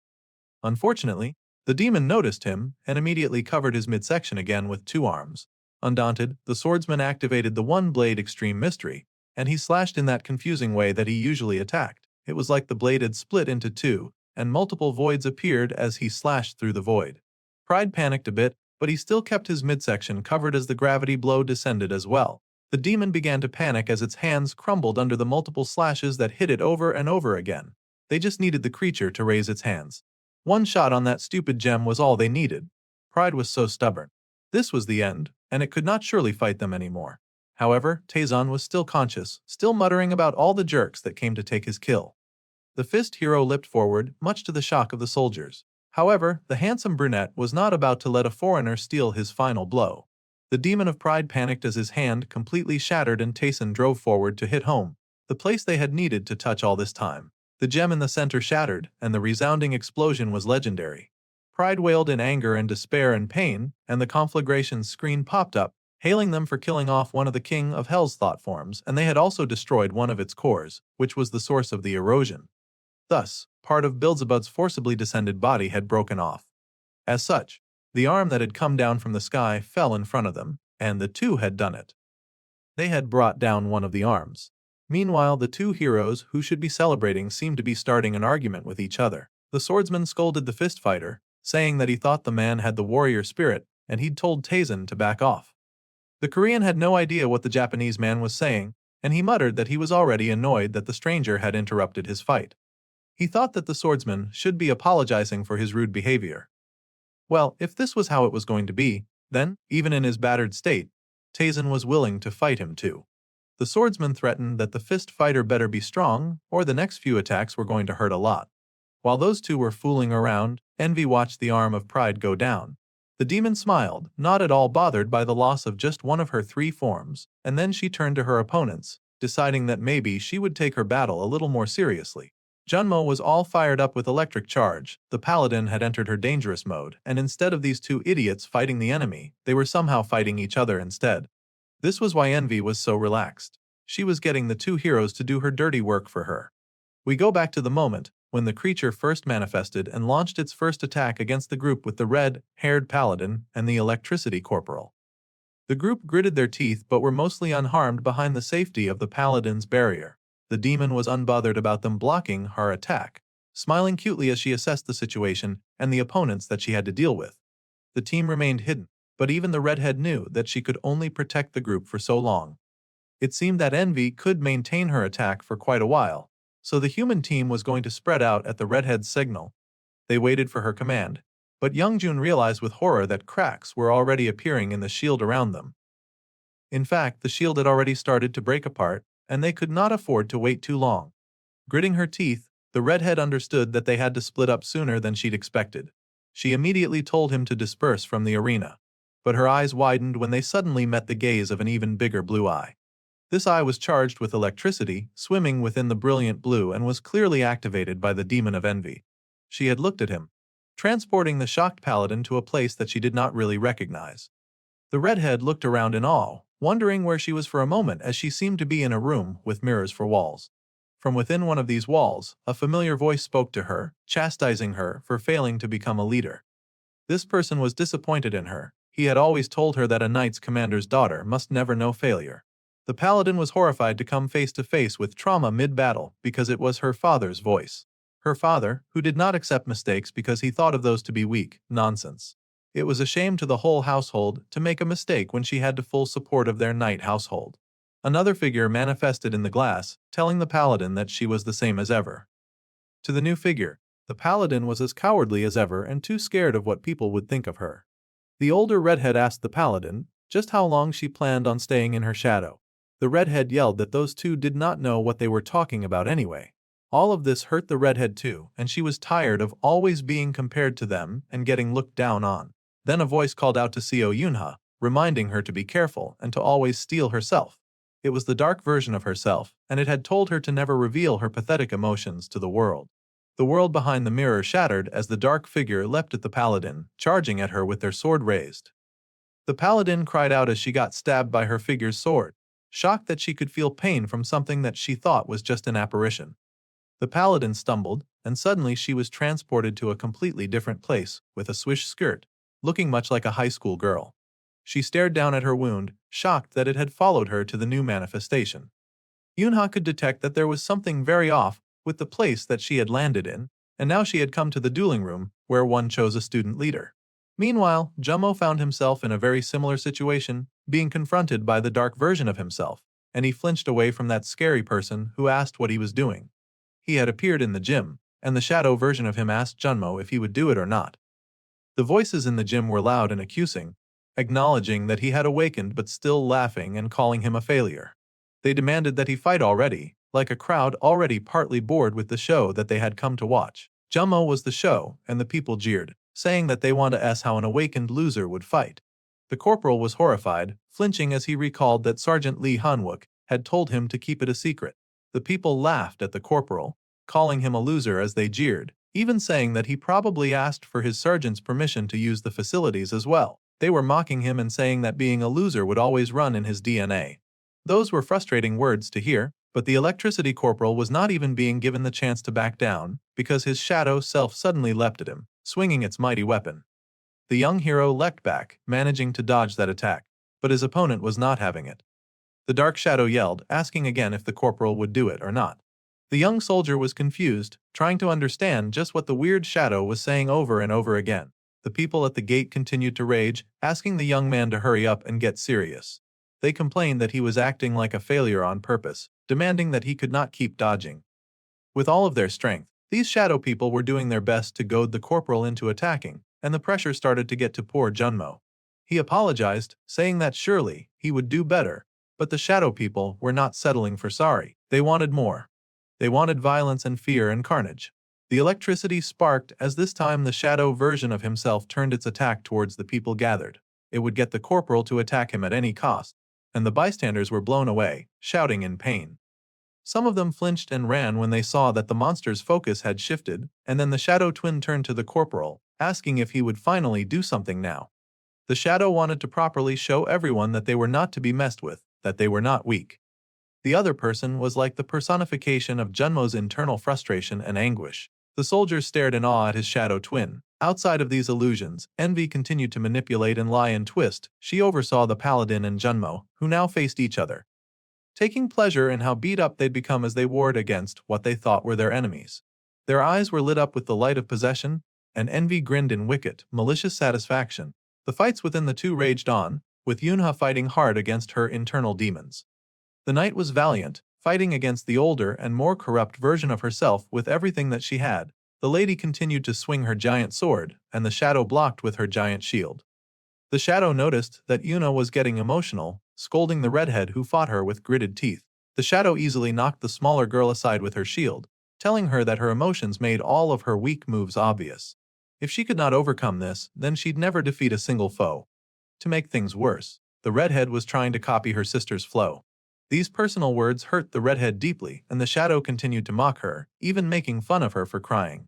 Unfortunately, the demon noticed him and immediately covered his midsection again with 2 arms. Undaunted, the swordsman activated the one-blade extreme mystery, and he slashed in that confusing way that he usually attacked. It was like the blade had split into 2, and multiple voids appeared as he slashed through the void. Pride panicked a bit, but he still kept his midsection covered as the gravity blow descended as well. The demon began to panic as its hands crumbled under the multiple slashes that hit it over and over again. They just needed the creature to raise its hands. One shot on that stupid gem was all they needed. Pride was so stubborn. This was the end, and it could not surely fight them anymore. However, Taisen was still conscious, still muttering about all the jerks that came to take his kill. The fist hero leapt forward, much to the shock of the soldiers. However, the handsome brunette was not about to let a foreigner steal his final blow. The demon of Pride panicked as his hand completely shattered and Taisen drove forward to hit home, the place they had needed to touch all this time. The gem in the center shattered, and the resounding explosion was legendary. Pride wailed in anger and despair and pain, and the conflagration screen popped up, hailing them for killing off one of the King of Hell's thought forms, and they had also destroyed one of its cores, which was the source of the erosion. Thus, part of Beelzebub's forcibly descended body had broken off. As such, the arm that had come down from the sky fell in front of them, and the 2 had done it. They had brought down one of the arms. Meanwhile, the two heroes who should be celebrating seemed to be starting an argument with each other. The swordsman scolded the fist fighter, saying that he thought the man had the warrior spirit and he'd told Taisen to back off. The Korean had no idea what the Japanese man was saying, and he muttered that he was already annoyed that the stranger had interrupted his fight. He thought that the swordsman should be apologizing for his rude behavior. Well, if this was how it was going to be, then, even in his battered state, Taisen was willing to fight him too. The swordsman threatened that the fist fighter better be strong, or the next few attacks were going to hurt a lot. While those two were fooling around, Envy watched the arm of Pride go down. The demon smiled, not at all bothered by the loss of just one of her 3 forms, and then she turned to her opponents, deciding that maybe she would take her battle a little more seriously. Junmo was all fired up with electric charge. The paladin had entered her dangerous mode, and instead of these two idiots fighting the enemy, they were somehow fighting each other instead. This was why Envy was so relaxed. She was getting the two heroes to do her dirty work for her. We go back to the moment when the creature first manifested and launched its first attack against the group with the red-haired paladin and the electricity corporal. The group gritted their teeth but were mostly unharmed behind the safety of the paladin's barrier. The demon was unbothered about them blocking her attack, smiling cutely as she assessed the situation and the opponents that she had to deal with. The team remained hidden, but even the redhead knew that she could only protect the group for so long. It seemed that Envy could maintain her attack for quite a while, so the human team was going to spread out at the redhead's signal. They waited for her command, but Youngjun realized with horror that cracks were already appearing in the shield around them. In fact, the shield had already started to break apart, and they could not afford to wait too long. Gritting her teeth, the redhead understood that they had to split up sooner than she'd expected. She immediately told him to disperse from the arena, but her eyes widened when they suddenly met the gaze of an even bigger blue eye. This eye was charged with electricity, swimming within the brilliant blue, and was clearly activated by the demon of envy. She had looked at him, transporting the shocked paladin to a place that she did not really recognize. The redhead looked around in awe, wondering where she was for a moment, as she seemed to be in a room with mirrors for walls. From within one of these walls, a familiar voice spoke to her, chastising her for failing to become a leader. This person was disappointed in her. He had always told her that a knight's commander's daughter must never know failure. The paladin was horrified to come face to face with trauma mid-battle because it was her father's voice. Her father, who did not accept mistakes because he thought of those to be weak nonsense. It was a shame to the whole household to make a mistake when she had the full support of their knight household. Another figure manifested in the glass, telling the paladin that she was the same as ever. To the new figure, the paladin was as cowardly as ever and too scared of what people would think of her. The older redhead asked the paladin just how long she planned on staying in her shadow. The redhead yelled that those two did not know what they were talking about anyway. All of this hurt the redhead too, and she was tired of always being compared to them and getting looked down on. Then a voice called out to Seo Yunha, reminding her to be careful and to always steel herself. It was the dark version of herself, and it had told her to never reveal her pathetic emotions to the world. The world behind the mirror shattered as the dark figure leapt at the paladin, charging at her with their sword raised. The paladin cried out as she got stabbed by her figure's sword, shocked that she could feel pain from something that she thought was just an apparition. The paladin stumbled, and suddenly she was transported to a completely different place, with a swish skirt, looking much like a high school girl. She stared down at her wound, shocked that it had followed her to the new manifestation. Yunha could detect that there was something very off with the place that she had landed in, and now she had come to the dueling room, where one chose a student leader. Meanwhile, Jummo found himself in a very similar situation, being confronted by the dark version of himself, and he flinched away from that scary person who asked what he was doing. He had appeared in the gym, and the shadow version of him asked Junmo if he would do it or not. The voices in the gym were loud and accusing, acknowledging that he had awakened but still laughing and calling him a failure. They demanded that he fight already, like a crowd already partly bored with the show that they had come to watch. Jummo was the show, and the people jeered, saying that they wanted to ask how an awakened loser would fight. The corporal was horrified, flinching as he recalled that Sergeant Lee Hanwook had told him to keep it a secret. The people laughed at the corporal, calling him a loser as they jeered, even saying that he probably asked for his sergeant's permission to use the facilities as well. They were mocking him and saying that being a loser would always run in his DNA. Those were frustrating words to hear, but the electricity corporal was not even being given the chance to back down, because his shadow self suddenly leapt at him, swinging its mighty weapon. The young hero leapt back, managing to dodge that attack, but his opponent was not having it. The dark shadow yelled, asking again if the corporal would do it or not. The young soldier was confused, trying to understand just what the weird shadow was saying over and over again. The people at the gate continued to rage, asking the young man to hurry up and get serious. They complained that he was acting like a failure on purpose, demanding that he could not keep dodging. With all of their strength, these shadow people were doing their best to goad the corporal into attacking, and the pressure started to get to poor Junmo. He apologized, saying that surely he would do better, but the shadow people were not settling for sorry. They wanted more. They wanted violence and fear and carnage. The electricity sparked as this time the shadow version of himself turned its attack towards the people gathered. It would get the corporal to attack him at any cost, and the bystanders were blown away, shouting in pain. Some of them flinched and ran when they saw that the monster's focus had shifted, and then the shadow twin turned to the corporal, asking if he would finally do something now. The shadow wanted to properly show everyone that they were not to be messed with, that they were not weak. The other person was like the personification of Junmo's internal frustration and anguish. The soldier stared in awe at his shadow twin. Outside of these illusions, envy continued to manipulate and lie and twist. She oversaw the paladin and Junmo, who now faced each other, taking pleasure in how beat up they'd become as they warred against what they thought were their enemies. Their eyes were lit up with the light of possession, and envy grinned in wicked, malicious satisfaction. The fights within the two raged on, with Yunha fighting hard against her internal demons. The knight was valiant, fighting against the older and more corrupt version of herself with everything that she had. The lady continued to swing her giant sword, and the shadow blocked with her giant shield. The shadow noticed that Yuna was getting emotional, scolding the redhead who fought her with gritted teeth. The shadow easily knocked the smaller girl aside with her shield, telling her that her emotions made all of her weak moves obvious. If she could not overcome this, then she'd never defeat a single foe. To make things worse, the redhead was trying to copy her sister's flow. These personal words hurt the redhead deeply, and the shadow continued to mock her, even making fun of her for crying.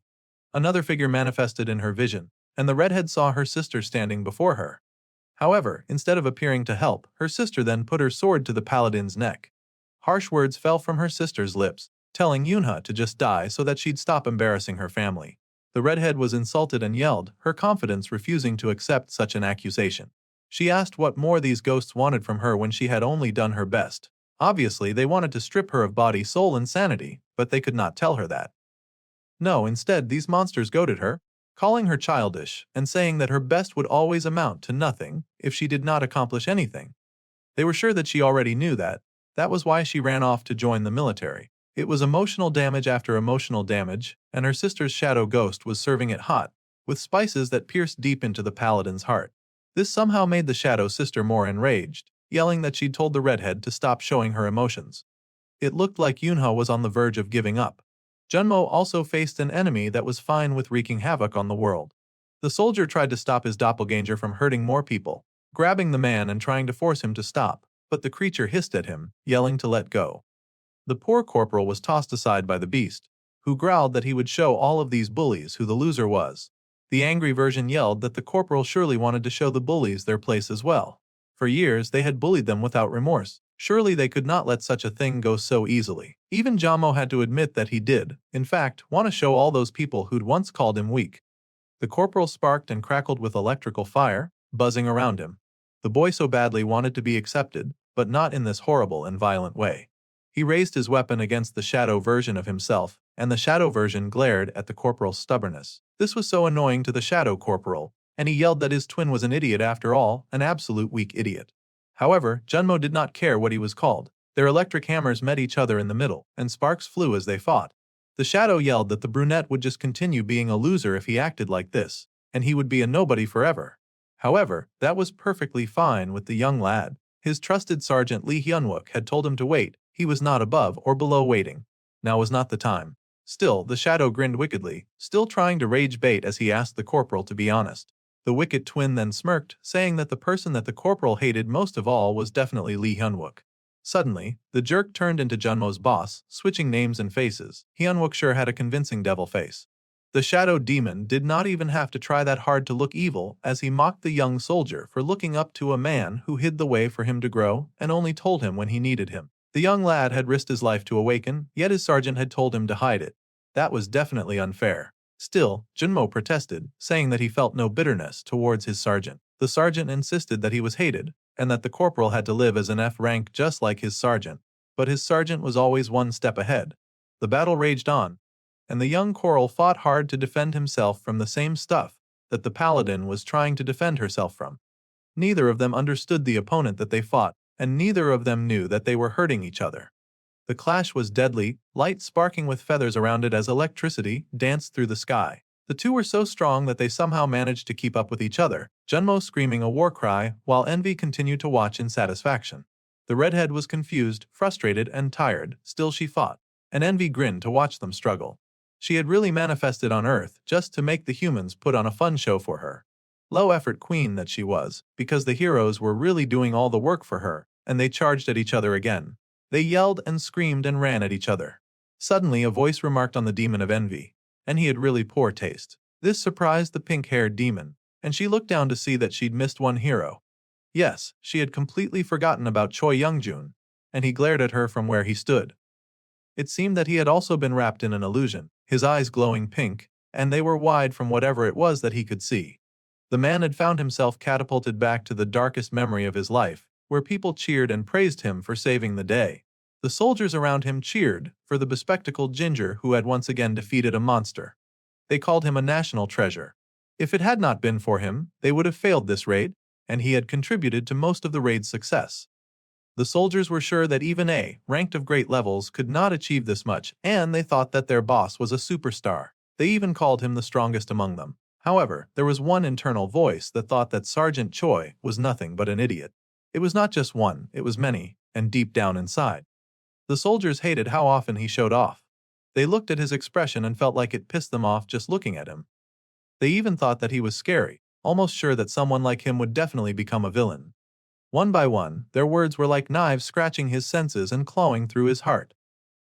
Another figure manifested in her vision, and the redhead saw her sister standing before her. However, instead of appearing to help, her sister then put her sword to the paladin's neck. Harsh words fell from her sister's lips, telling Yunha to just die so that she'd stop embarrassing her family. The redhead was insulted and yelled, her confidence refusing to accept such an accusation. She asked what more these ghosts wanted from her when she had only done her best. Obviously, they wanted to strip her of body, soul, and sanity, but they could not tell her that. No, instead, these monsters goaded her, calling her childish and saying that her best would always amount to nothing if she did not accomplish anything. They were sure that she already knew that. That was why she ran off to join the military. It was emotional damage after emotional damage, and her sister's shadow ghost was serving it hot, with spices that pierced deep into the paladin's heart. This somehow made the shadow sister more enraged, yelling that she'd told the redhead to stop showing her emotions. It looked like Yunha was on the verge of giving up. Junmo also faced an enemy that was fine with wreaking havoc on the world. The soldier tried to stop his doppelganger from hurting more people, grabbing the man and trying to force him to stop, but the creature hissed at him, yelling to let go. The poor corporal was tossed aside by the beast, who growled that he would show all of these bullies who the loser was. The angry version yelled that the corporal surely wanted to show the bullies their place as well. For years they had bullied them without remorse. Surely they could not let such a thing go so easily. Even Jamo had to admit that he did, in fact, want to show all those people who'd once called him weak. The corporal sparked and crackled with electrical fire, buzzing around him. The boy so badly wanted to be accepted, but not in this horrible and violent way. He raised his weapon against the shadow version of himself, and the shadow version glared at the corporal's stubbornness. This was so annoying to the shadow corporal, and he yelled that his twin was an idiot after all, an absolute weak idiot. However, Junmo did not care what he was called. Their electric hammers met each other in the middle, and sparks flew as they fought. The shadow yelled that the brunette would just continue being a loser if he acted like this, and he would be a nobody forever. However, that was perfectly fine with the young lad. His trusted sergeant Lee Hyunwook had told him to wait. He was not above or below waiting. Now was not the time. Still, the shadow grinned wickedly, still trying to rage bait as he asked the corporal to be honest. The wicked twin then smirked, saying that the person that the corporal hated most of all was definitely Lee Hyunwook. Suddenly, the jerk turned into Junmo's boss, switching names and faces. Hyunwook sure had a convincing devil face. The shadow demon did not even have to try that hard to look evil as he mocked the young soldier for looking up to a man who hid the way for him to grow and only told him when he needed him. The young lad had risked his life to awaken, yet his sergeant had told him to hide it. That was definitely unfair. Still, Junmo protested, saying that he felt no bitterness towards his sergeant. The sergeant insisted that he was hated, and that the corporal had to live as an F rank just like his sergeant. But his sergeant was always one step ahead. The battle raged on, and the young coral fought hard to defend himself from the same stuff that the paladin was trying to defend herself from. Neither of them understood the opponent that they fought, and neither of them knew that they were hurting each other. The clash was deadly, light sparking with feathers around it as electricity danced through the sky. The two were so strong that they somehow managed to keep up with each other, Junmo screaming a war cry while Envy continued to watch in satisfaction. The redhead was confused, frustrated, and tired, still she fought, and Envy grinned to watch them struggle. She had really manifested on Earth just to make the humans put on a fun show for her. Low-effort queen that she was, because the heroes were really doing all the work for her, and they charged at each other again. They yelled and screamed and ran at each other. Suddenly a voice remarked on the demon of envy, and he had really poor taste. This surprised the pink-haired demon, and she looked down to see that she'd missed one hero. Yes, she had completely forgotten about Choi Youngjun, and he glared at her from where he stood. It seemed that he had also been wrapped in an illusion, his eyes glowing pink, and they were wide from whatever it was that he could see. The man had found himself catapulted back to the darkest memory of his life, where people cheered and praised him for saving the day. The soldiers around him cheered for the bespectacled ginger who had once again defeated a monster. They called him a national treasure. If it had not been for him, they would have failed this raid, and he had contributed to most of the raid's success. The soldiers were sure that even A, ranked of great levels, could not achieve this much, and they thought that their boss was a superstar. They even called him the strongest among them. However, there was one internal voice that thought that Sergeant Choi was nothing but an idiot. It was not just one, it was many, and deep down inside. The soldiers hated how often he showed off. They looked at his expression and felt like it pissed them off just looking at him. They even thought that he was scary, almost sure that someone like him would definitely become a villain. One by one, their words were like knives scratching his senses and clawing through his heart.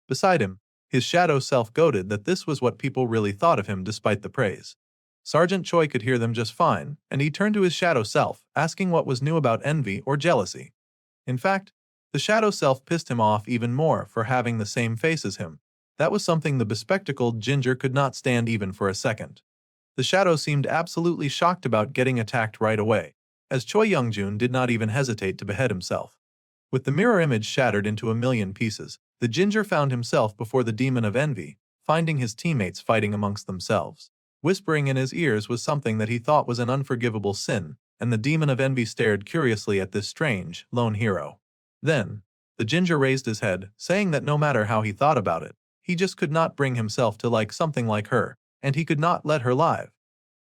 Beside him, his shadow self goaded that this was what people really thought of him despite the praise. Sergeant Choi could hear them just fine, and he turned to his shadow self, asking what was new about envy or jealousy. In fact, the shadow self pissed him off even more for having the same face as him. That was something the bespectacled ginger could not stand even for a second. The shadow seemed absolutely shocked about getting attacked right away, as Choi Youngjun did not even hesitate to behead himself. With the mirror image shattered into a million pieces, the ginger found himself before the demon of envy, finding his teammates fighting amongst themselves. Whispering in his ears was something that he thought was an unforgivable sin, and the demon of envy stared curiously at this strange, lone hero. Then, the ginger raised his head, saying that no matter how he thought about it, he just could not bring himself to like something like her, and he could not let her live.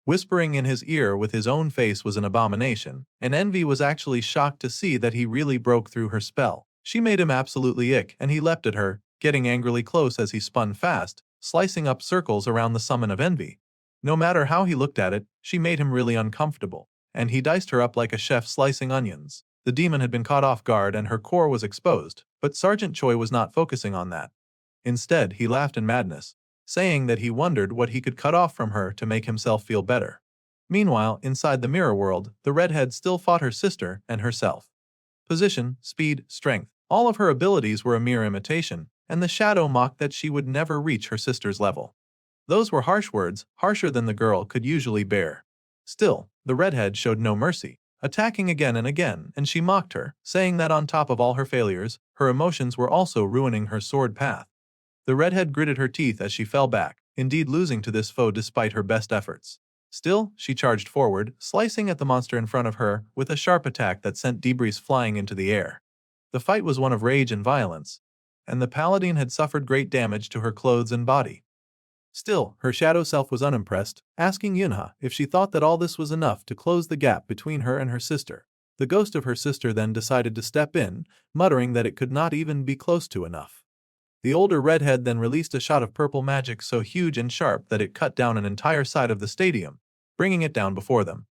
Whispering in his ear with his own face was an abomination, and envy was actually shocked to see that he really broke through her spell. She made him absolutely ick, and he leapt at her, getting angrily close as he spun fast, slicing up circles around the summon of envy. No matter how he looked at it, she made him really uncomfortable, and he diced her up like a chef slicing onions. The demon had been caught off guard and her core was exposed, but Sergeant Choi was not focusing on that. Instead, he laughed in madness, saying that he wondered what he could cut off from her to make himself feel better. Meanwhile, inside the mirror world, the redhead still fought her sister and herself. Position, speed, strength, all of her abilities were a mere imitation, and the shadow mocked that she would never reach her sister's level. Those were harsh words, harsher than the girl could usually bear. Still, the redhead showed no mercy, attacking again and again, and she mocked her, saying that on top of all her failures, her emotions were also ruining her sword path. The redhead gritted her teeth as she fell back, indeed losing to this foe despite her best efforts. Still, she charged forward, slicing at the monster in front of her with a sharp attack that sent debris flying into the air. The fight was one of rage and violence, and the paladin had suffered great damage to her clothes and body. Still, her shadow self was unimpressed, asking Yunha if she thought that all this was enough to close the gap between her and her sister. The ghost of her sister then decided to step in, muttering that it could not even be close to enough. The older redhead then released a shot of purple magic so huge and sharp that it cut down an entire side of the stadium, bringing it down before them.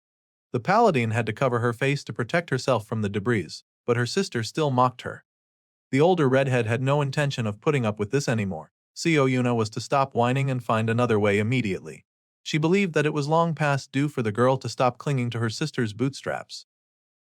The paladin had to cover her face to protect herself from the debris, but her sister still mocked her. The older redhead had no intention of putting up with this anymore. Co Yuna was to stop whining and find another way immediately. She believed that it was long past due for the girl to stop clinging to her sister's bootstraps.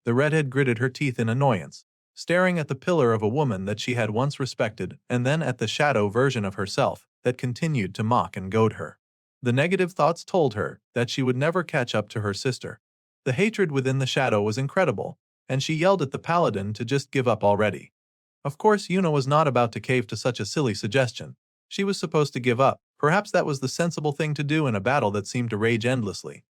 The redhead gritted her teeth in annoyance, staring at the pillar of a woman that she had once respected and then at the shadow version of herself that continued to mock and goad her. The negative thoughts told her that she would never catch up to her sister. The hatred within the shadow was incredible, and she yelled at the paladin to just give up already. Of course, Yuna was not about to cave to such a silly suggestion. She was supposed to give up. Perhaps that was the sensible thing to do in a battle that seemed to rage endlessly.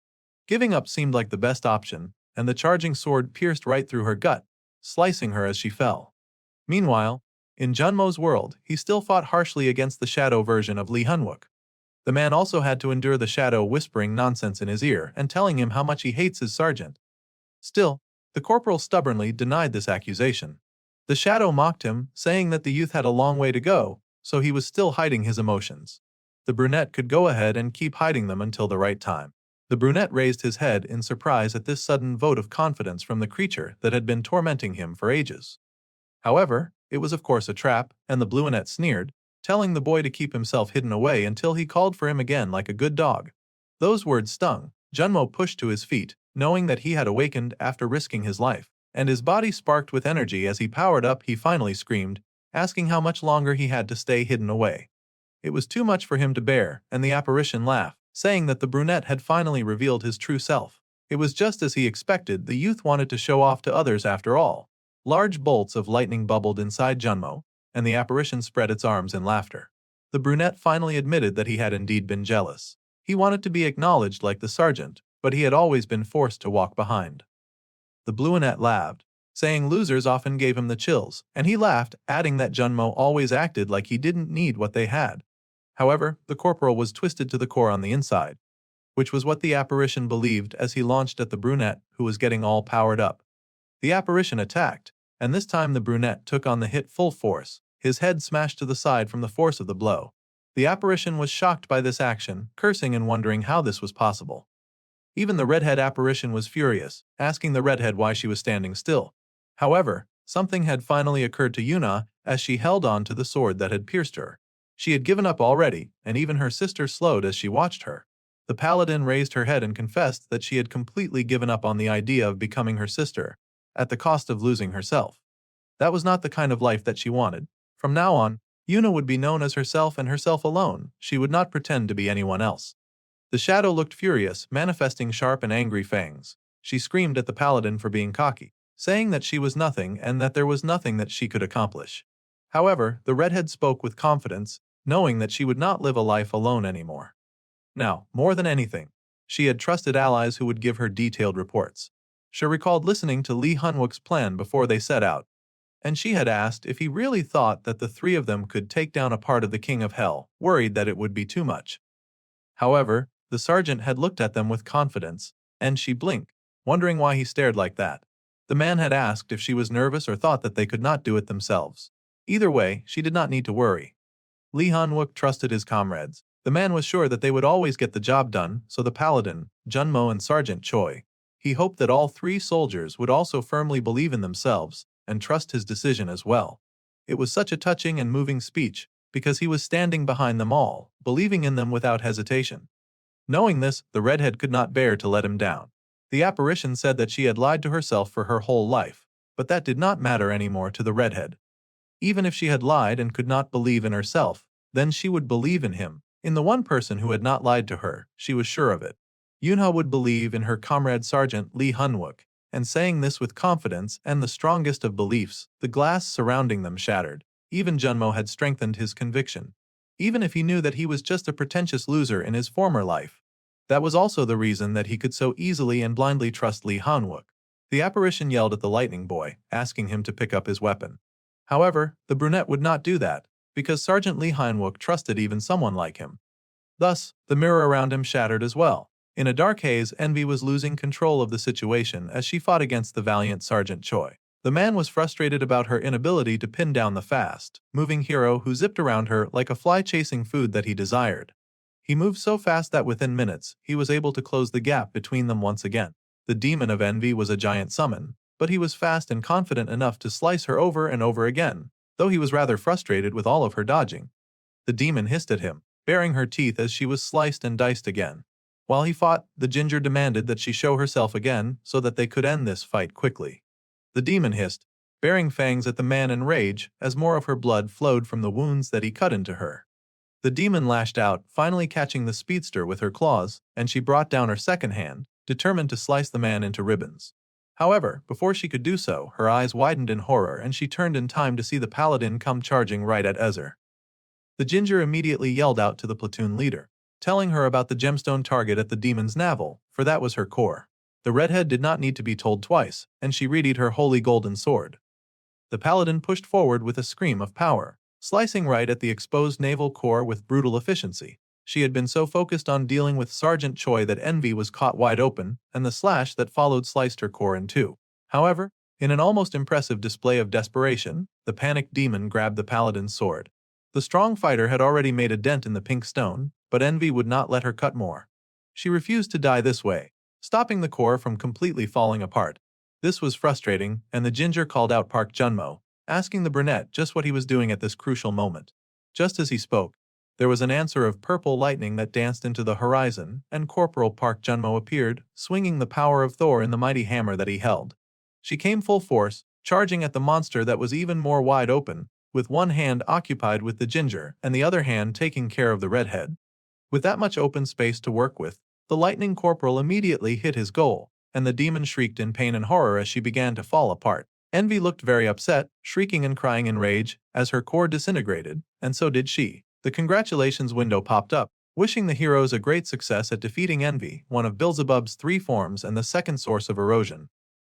Giving up seemed like the best option, and the charging sword pierced right through her gut, slicing her as she fell. Meanwhile, in Junmo's world, he still fought harshly against the shadow version of Lee Hunwook. The man also had to endure the shadow whispering nonsense in his ear and telling him how much he hates his sergeant. Still, the corporal stubbornly denied this accusation. The shadow mocked him, saying that the youth had a long way to go, so he was still hiding his emotions. The brunette could go ahead and keep hiding them until the right time. The brunette raised his head in surprise at this sudden vote of confidence from the creature that had been tormenting him for ages. However, it was of course a trap, and the brunette sneered, telling the boy to keep himself hidden away until he called for him again like a good dog. Those words stung. Junmo pushed to his feet, knowing that he had awakened after risking his life, and his body sparked with energy as he powered up. He finally screamed, asking how much longer he had to stay hidden away. It was too much for him to bear, and the apparition laughed, saying that the brunette had finally revealed his true self. It was just as he expected. The youth wanted to show off to others after all. Large bolts of lightning bubbled inside Junmo, and the apparition spread its arms in laughter. The brunette finally admitted that he had indeed been jealous. He wanted to be acknowledged like the sergeant, but he had always been forced to walk behind. The brunette laughed, saying losers often gave him the chills, and he laughed, adding that Junmo always acted like he didn't need what they had. However, the corporal was twisted to the core on the inside, which was what the apparition believed as he launched at the brunette, who was getting all powered up. The apparition attacked, and this time the brunette took on the hit full force, his head smashed to the side from the force of the blow. The apparition was shocked by this action, cursing and wondering how this was possible. Even the redhead apparition was furious, asking the redhead why she was standing still. However, something had finally occurred to Yuna as she held on to the sword that had pierced her. She had given up already, and even her sister slowed as she watched her. The paladin raised her head and confessed that she had completely given up on the idea of becoming her sister, at the cost of losing herself. That was not the kind of life that she wanted. From now on, Yuna would be known as herself and herself alone. She would not pretend to be anyone else. The shadow looked furious, manifesting sharp and angry fangs. She screamed at the paladin for being cocky, saying that she was nothing and that there was nothing that she could accomplish. However, the redhead spoke with confidence, knowing that she would not live a life alone anymore. Now, more than anything, she had trusted allies who would give her detailed reports. She recalled listening to Lee Hunwook's plan before they set out, and she had asked if he really thought that the three of them could take down a part of the King of Hell, worried that it would be too much. However, the sergeant had looked at them with confidence, and she blinked, wondering why he stared like that. The man had asked if she was nervous or thought that they could not do it themselves. Either way, she did not need to worry. Lee Hunwook trusted his comrades. The man was sure that they would always get the job done, so the paladin, Junmo and Sergeant Choi. He hoped that all three soldiers would also firmly believe in themselves and trust his decision as well. It was such a touching and moving speech, because he was standing behind them all, believing in them without hesitation. Knowing this, the redhead could not bear to let him down. The apparition said that she had lied to herself for her whole life, but that did not matter anymore to the redhead. Even if she had lied and could not believe in herself, then she would believe in him, in the one person who had not lied to her. She was sure of it. Yuna would believe in her comrade Sergeant Lee Hunwook, and saying this with confidence and the strongest of beliefs, the glass surrounding them shattered. Even Junmo had strengthened his conviction. Even if he knew that he was just a pretentious loser in his former life. That was also the reason that he could so easily and blindly trust Lee Hunwook. The apparition yelled at the lightning boy, asking him to pick up his weapon. However, the brunette would not do that, because Sergeant Lee Hunwook trusted even someone like him. Thus, the mirror around him shattered as well. In a dark haze, Envy was losing control of the situation as she fought against the valiant Sergeant Choi. The man was frustrated about her inability to pin down the fast-moving hero who zipped around her like a fly chasing food that he desired. He moved so fast that within minutes, he was able to close the gap between them once again. The demon of envy was a giant summon, but he was fast and confident enough to slice her over and over again, though he was rather frustrated with all of her dodging. The demon hissed at him, baring her teeth as she was sliced and diced again. While he fought, the ginger demanded that she show herself again so that they could end this fight quickly. The demon hissed, baring fangs at the man in rage as more of her blood flowed from the wounds that he cut into her. The demon lashed out, finally catching the speedster with her claws, and she brought down her second hand, determined to slice the man into ribbons. However, before she could do so, her eyes widened in horror and she turned in time to see the paladin come charging right at Ezer. The ginger immediately yelled out to the platoon leader, telling her about the gemstone target at the demon's navel, for that was her core. The redhead did not need to be told twice, and she readied her holy golden sword. The paladin pushed forward with a scream of power, slicing right at the exposed naval core with brutal efficiency. She had been so focused on dealing with Sergeant Choi that envy was caught wide open, and the slash that followed sliced her core in two. However, in an almost impressive display of desperation, the panicked demon grabbed the paladin's sword. The strong fighter had already made a dent in the pink stone, but envy would not let her cut more. She refused to die this way, stopping the core from completely falling apart. This was frustrating, and the ginger called out Park Junmo, asking the brunette just what he was doing at this crucial moment. Just as he spoke, there was an answer of purple lightning that danced into the horizon, and Corporal Park Junmo appeared, swinging the power of Thor in the mighty hammer that he held. She came full force, charging at the monster that was even more wide open, with one hand occupied with the ginger and the other hand taking care of the redhead. With that much open space to work with, the lightning corporal immediately hit his goal, and the demon shrieked in pain and horror as she began to fall apart. Envy looked very upset, shrieking and crying in rage, as her core disintegrated, and so did she. The congratulations window popped up, wishing the heroes a great success at defeating Envy, one of Beelzebub's 3 forms and the second source of erosion.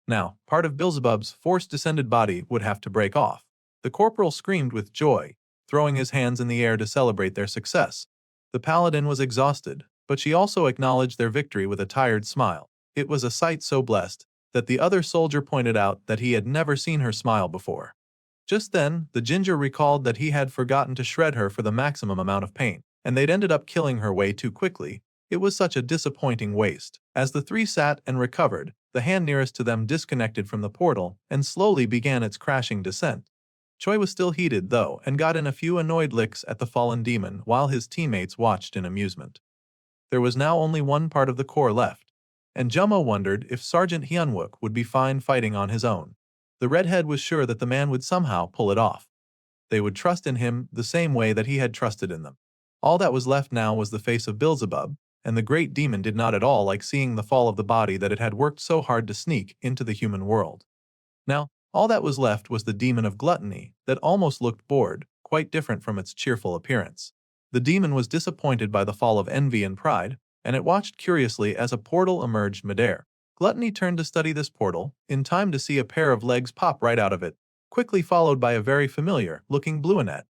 Now, part of Beelzebub's force-descended body would have to break off. The corporal screamed with joy, throwing his hands in the air to celebrate their success. The paladin was exhausted, but she also acknowledged their victory with a tired smile. It was a sight so blessed that the other soldier pointed out that he had never seen her smile before. Just then, the ginger recalled that he had forgotten to shred her for the maximum amount of pain, and they'd ended up killing her way too quickly. It was such a disappointing waste. As the 3 sat and recovered, the hand nearest to them disconnected from the portal and slowly began its crashing descent. Choi was still heated, though, and got in a few annoyed licks at the fallen demon while his teammates watched in amusement. There was now only one part of the core left, and Jummo wondered if Sergeant Hyunwook would be fine fighting on his own. The redhead was sure that the man would somehow pull it off. They would trust in him the same way that he had trusted in them. All that was left now was the face of Beelzebub, and the great demon did not at all like seeing the fall of the body that it had worked so hard to sneak into the human world. Now, all that was left was the demon of gluttony that almost looked bored, quite different from its cheerful appearance. The demon was disappointed by the fall of envy and pride, and it watched curiously as a portal emerged midair. Gluttony turned to study this portal, in time to see a pair of legs pop right out of it, quickly followed by a very familiar-looking blueanet.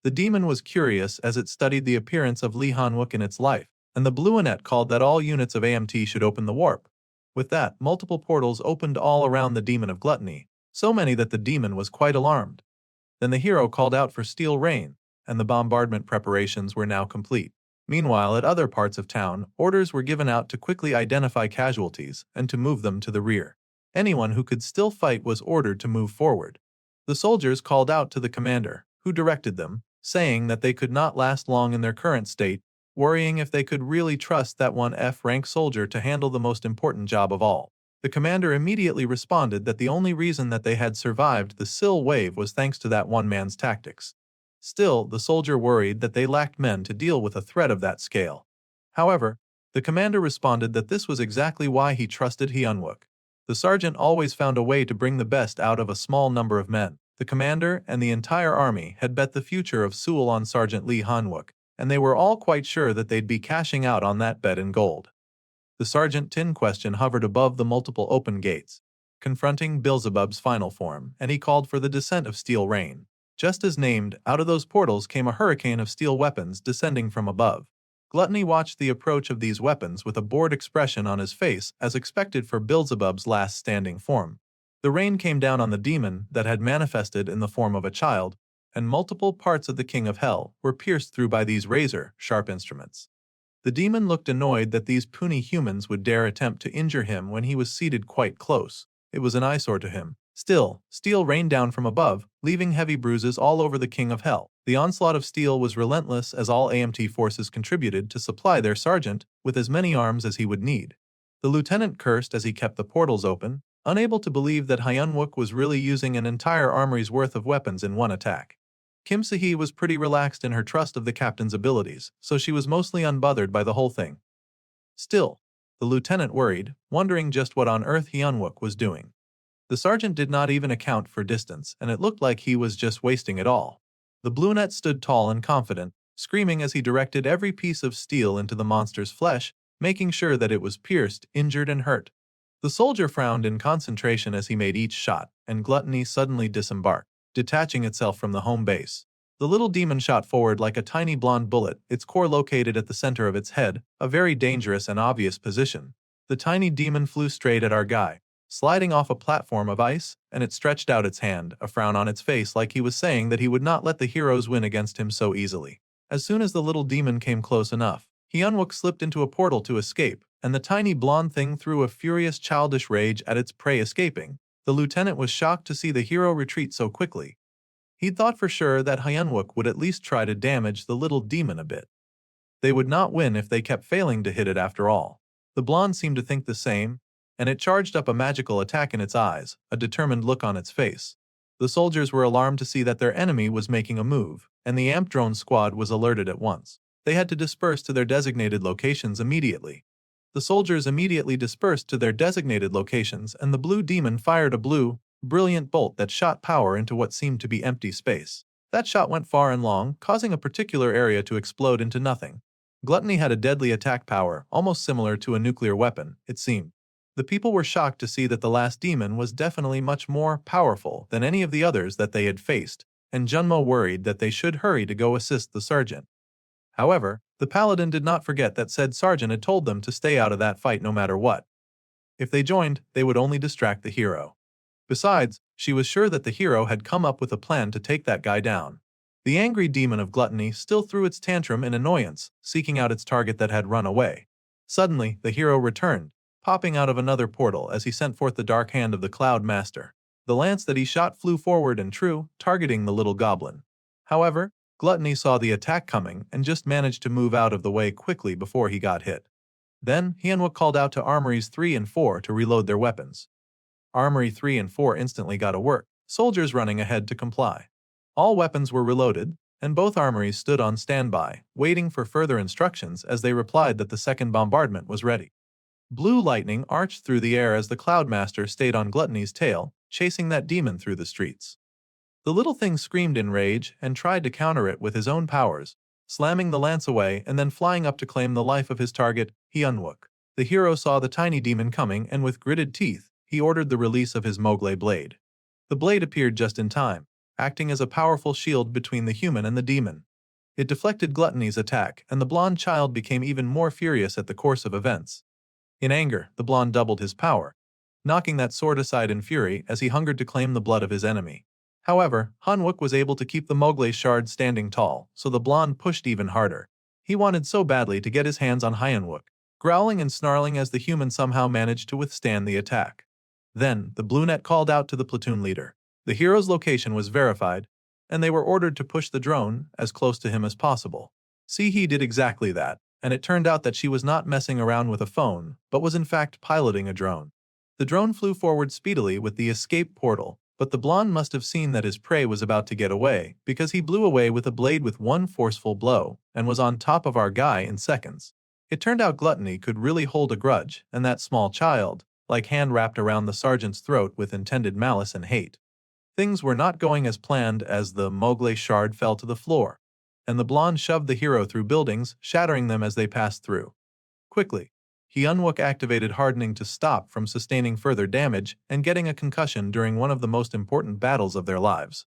The demon was curious as it studied the appearance of Lee Han-wook in its life, and the blueanet called that all units of AMT should open the warp. With that, multiple portals opened all around the demon of gluttony, so many that the demon was quite alarmed. Then the hero called out for steel rain, and the bombardment preparations were now complete. Meanwhile, at other parts of town, orders were given out to quickly identify casualties and to move them to the rear. Anyone who could still fight was ordered to move forward. The soldiers called out to the commander, who directed them, saying that they could not last long in their current state, worrying if they could really trust that one F-rank soldier to handle the most important job of all. The commander immediately responded that the only reason that they had survived the Sill wave was thanks to that one man's tactics. Still, the soldier worried that they lacked men to deal with a threat of that scale. However, the commander responded that this was exactly why he trusted Hyunwook. The sergeant always found a way to bring the best out of a small number of men. The commander and the entire army had bet the future of Seoul on Sergeant Lee Han-wook, and they were all quite sure that they'd be cashing out on that bet in gold. The Sergeant Tin question hovered above the multiple open gates, confronting Beelzebub's final form, and he called for the descent of steel rain. Just as named, out of those portals came a hurricane of steel weapons descending from above. Gluttony watched the approach of these weapons with a bored expression on his face as expected for Beelzebub's last standing form. The rain came down on the demon that had manifested in the form of a child, and multiple parts of the King of Hell were pierced through by these razor-sharp instruments. The demon looked annoyed that these puny humans would dare attempt to injure him when he was seated quite close. It was an eyesore to him. Still, steel rained down from above, leaving heavy bruises all over the King of Hell. The onslaught of steel was relentless as all AMT forces contributed to supply their sergeant with as many arms as he would need. The lieutenant cursed as he kept the portals open, unable to believe that Hyunwook was really using an entire armory's worth of weapons in one attack. Kim Se-hee was pretty relaxed in her trust of the captain's abilities, so she was mostly unbothered by the whole thing. Still, the lieutenant worried, wondering just what on earth Hyunwook was doing. The sergeant did not even account for distance, and it looked like he was just wasting it all. The brunette stood tall and confident, screaming as he directed every piece of steel into the monster's flesh, making sure that it was pierced, injured, and hurt. The soldier frowned in concentration as he made each shot, and Gluttony suddenly disembarked, detaching itself from the home base. The little demon shot forward like a tiny blonde bullet, its core located at the center of its head, a very dangerous and obvious position. The tiny demon flew straight at our guy, sliding off a platform of ice, and it stretched out its hand, a frown on its face like he was saying that he would not let the heroes win against him so easily. As soon as the little demon came close enough, Hyunwook slipped into a portal to escape, and the tiny blonde thing threw a furious childish rage at its prey escaping. The lieutenant was shocked to see the hero retreat so quickly. He'd thought for sure that Hyunwook would at least try to damage the little demon a bit. They would not win if they kept failing to hit it after all. The blonde seemed to think the same, and it charged up a magical attack in its eyes, a determined look on its face. The soldiers were alarmed to see that their enemy was making a move, and the amp drone squad was alerted at once. They had to disperse to their designated locations immediately. The soldiers immediately dispersed to their designated locations, and the blue demon fired a brilliant bolt that shot power into what seemed to be empty space. That shot went far and long, causing a particular area to explode into nothing. Gluttony had a deadly attack power, almost similar to a nuclear weapon, it seemed. The people were shocked to see that the last demon was definitely much more powerful than any of the others that they had faced, and Junmo worried that they should hurry to go assist the sergeant. However, the paladin did not forget that said sergeant had told them to stay out of that fight no matter what. If they joined, they would only distract the hero. Besides, she was sure that the hero had come up with a plan to take that guy down. The angry demon of gluttony still threw its tantrum in annoyance, seeking out its target that had run away. Suddenly, the hero returned, popping out of another portal as he sent forth the dark hand of the Cloud Master. The lance that he shot flew forward and true, targeting the little goblin. However, Gluttony saw the attack coming and just managed to move out of the way quickly before he got hit. Then, Hyunwook called out to Armories 3 and 4 to reload their weapons. Armory 3 and 4 instantly got to work, soldiers running ahead to comply. All weapons were reloaded, and both armories stood on standby, waiting for further instructions as they replied that the second bombardment was ready. Blue lightning arched through the air as the Cloudmaster stayed on Gluttony's tail, chasing that demon through the streets. The little thing screamed in rage and tried to counter it with his own powers, slamming the lance away and then flying up to claim the life of his target, Hyunwook. The hero saw the tiny demon coming and with gritted teeth, he ordered the release of his Mogle blade. The blade appeared just in time, acting as a powerful shield between the human and the demon. It deflected Gluttony's attack, and the blonde child became even more furious at the course of events. In anger, the blonde doubled his power, knocking that sword aside in fury as he hungered to claim the blood of his enemy. However, Hyunwook was able to keep the Mogle shard standing tall, so the blonde pushed even harder. He wanted so badly to get his hands on Hyunwook, growling and snarling as the human somehow managed to withstand the attack. Then, the brunette called out to the platoon leader. The hero's location was verified, and they were ordered to push the drone as close to him as possible. He did exactly that, and it turned out that she was not messing around with a phone, but was in fact piloting a drone. The drone flew forward speedily with the escape portal, but the blonde must have seen that his prey was about to get away, because he blew away with a blade with one forceful blow, and was on top of our guy in seconds. It turned out Gluttony could really hold a grudge, and that small child, like hand wrapped around the sergeant's throat with intended malice and hate. Things were not going as planned as the Mogle shard fell to the floor, and the blonde shoved the hero through buildings, shattering them as they passed through. Quickly, Hyunwook activated hardening to stop from sustaining further damage and getting a concussion during one of the most important battles of their lives.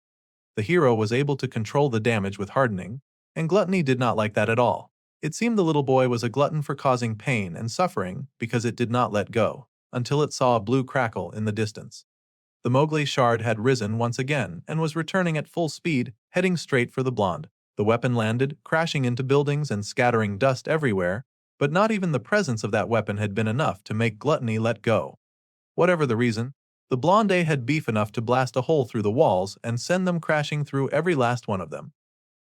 The hero was able to control the damage with hardening, and Gluttony did not like that at all. It seemed the little boy was a glutton for causing pain and suffering because it did not let go, until it saw a blue crackle in the distance. The Mogle shard had risen once again and was returning at full speed, heading straight for the blonde. The weapon landed, crashing into buildings and scattering dust everywhere, but not even the presence of that weapon had been enough to make Gluttony let go. Whatever the reason, the blonde had beef enough to blast a hole through the walls and send them crashing through every last one of them.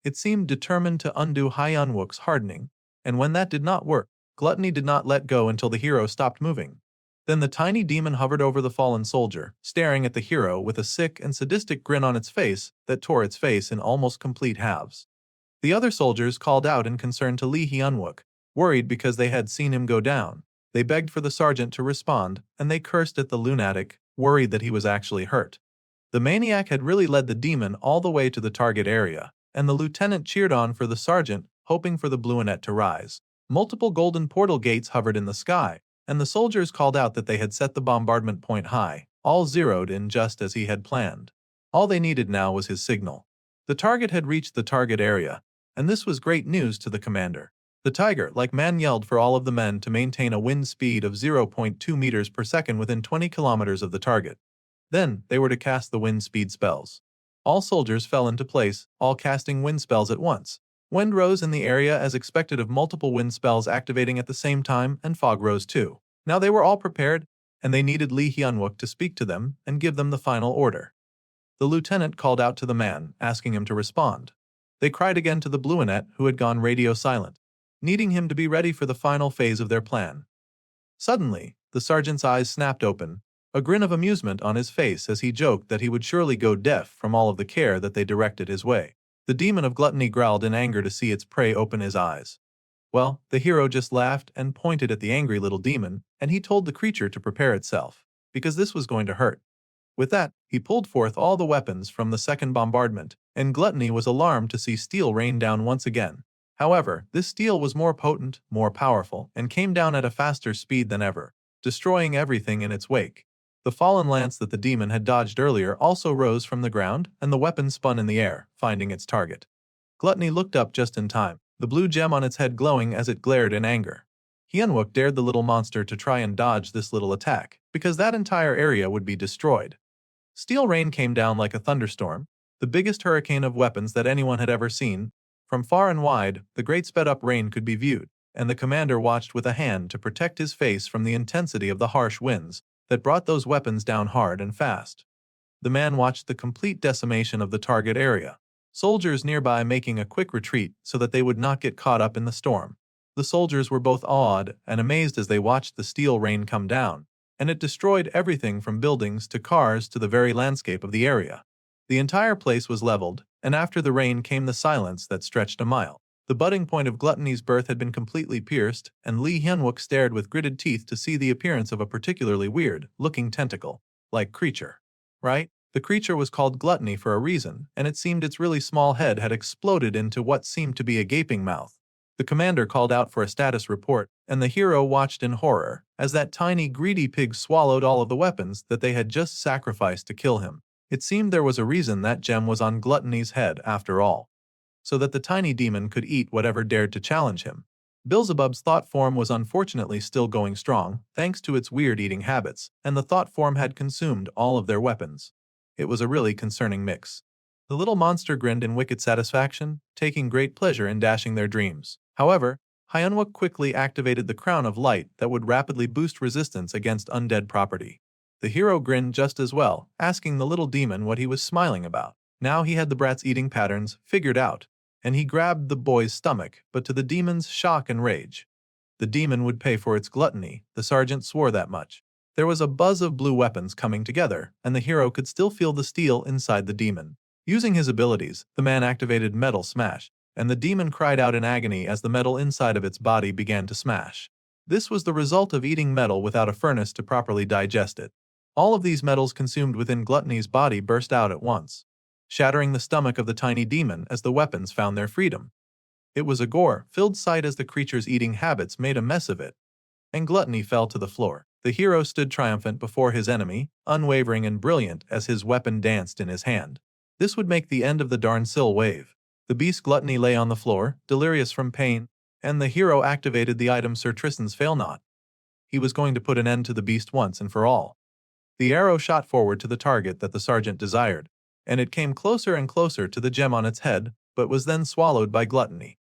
It seemed determined to undo Hyunwook's hardening, and when that did not work, Gluttony did not let go until the hero stopped moving. Then the tiny demon hovered over the fallen soldier, staring at the hero with a sick and sadistic grin on its face that tore its face in almost complete halves. The other soldiers called out in concern to Lee Hyunwook, worried because they had seen him go down. They begged for the sergeant to respond, and they cursed at the lunatic, worried that he was actually hurt. The maniac had really led the demon all the way to the target area, and the lieutenant cheered on for the sergeant, hoping for the bluinet to rise. Multiple golden portal gates hovered in the sky, and the soldiers called out that they had set the bombardment point high, all zeroed in just as he had planned. All they needed now was his signal. The target had reached the target area, and this was great news to the commander. The tiger-like man yelled for all of the men to maintain a wind speed of 0.2 meters per second within 20 kilometers of the target. Then, they were to cast the wind speed spells. All soldiers fell into place, all casting wind spells at once. Wind rose in the area as expected of multiple wind spells activating at the same time, and fog rose too. Now they were all prepared, and they needed Lee Hyunwook to speak to them and give them the final order. The lieutenant called out to the man, asking him to respond. They cried again to the bluinet, who had gone radio silent, needing him to be ready for the final phase of their plan. Suddenly, the sergeant's eyes snapped open, a grin of amusement on his face as he joked that he would surely go deaf from all of the care that they directed his way. The demon of gluttony growled in anger to see its prey open his eyes. Well, the hero just laughed and pointed at the angry little demon, and he told the creature to prepare itself, because this was going to hurt. With that, he pulled forth all the weapons from the second bombardment, and Gluttony was alarmed to see steel rain down once again. However, this steel was more potent, more powerful, and came down at a faster speed than ever, destroying everything in its wake. The fallen lance that the demon had dodged earlier also rose from the ground, and the weapon spun in the air, finding its target. Gluttony looked up just in time, the blue gem on its head glowing as it glared in anger. Hyunwook dared the little monster to try and dodge this little attack, because that entire area would be destroyed. Steel rain came down like a thunderstorm, the biggest hurricane of weapons that anyone had ever seen. From far and wide, the great sped-up rain could be viewed, and the commander watched with a hand to protect his face from the intensity of the harsh winds that brought those weapons down hard and fast. The man watched the complete decimation of the target area, soldiers nearby making a quick retreat so that they would not get caught up in the storm. The soldiers were both awed and amazed as they watched the steel rain come down, and it destroyed everything from buildings to cars to the very landscape of the area. The entire place was leveled, and after the rain came the silence that stretched a mile. The budding point of Gluttony's birth had been completely pierced, and Lee Hyunwook stared with gritted teeth to see the appearance of a particularly weird-looking tentacle-like creature. Right? The creature was called Gluttony for a reason, and it seemed its really small head had exploded into what seemed to be a gaping mouth. The commander called out for a status report, and the hero watched in horror as that tiny, greedy pig swallowed all of the weapons that they had just sacrificed to kill him. It seemed there was a reason that gem was on Gluttony's head after all, so that the tiny demon could eat whatever dared to challenge him. Beelzebub's thought form was unfortunately still going strong, thanks to its weird eating habits, and the thought form had consumed all of their weapons. It was a really concerning mix. The little monster grinned in wicked satisfaction, taking great pleasure in dashing their dreams. However, Hyunwook quickly activated the Crown of Light that would rapidly boost resistance against undead property. The hero grinned just as well, asking the little demon what he was smiling about. Now he had the brat's eating patterns figured out, and he grabbed the boy's stomach, but to the demon's shock and rage. The demon would pay for its gluttony, the sergeant swore that much. There was a buzz of blue weapons coming together, and the hero could still feel the steel inside the demon. Using his abilities, the man activated Metal Smash, and the demon cried out in agony as the metal inside of its body began to smash. This was the result of eating metal without a furnace to properly digest it. All of these metals consumed within Gluttony's body burst out at once, shattering the stomach of the tiny demon as the weapons found their freedom. It was a gore-filled sight as the creature's eating habits made a mess of it, and Gluttony fell to the floor. The hero stood triumphant before his enemy, unwavering and brilliant as his weapon danced in his hand. This would make the end of the Darnsill wave. The beast Gluttony lay on the floor, delirious from pain, and the hero activated the item Sir Tristan's Failnot. He was going to put an end to the beast once and for all. The arrow shot forward to the target that the sergeant desired, and it came closer and closer to the gem on its head, but was then swallowed by Gluttony.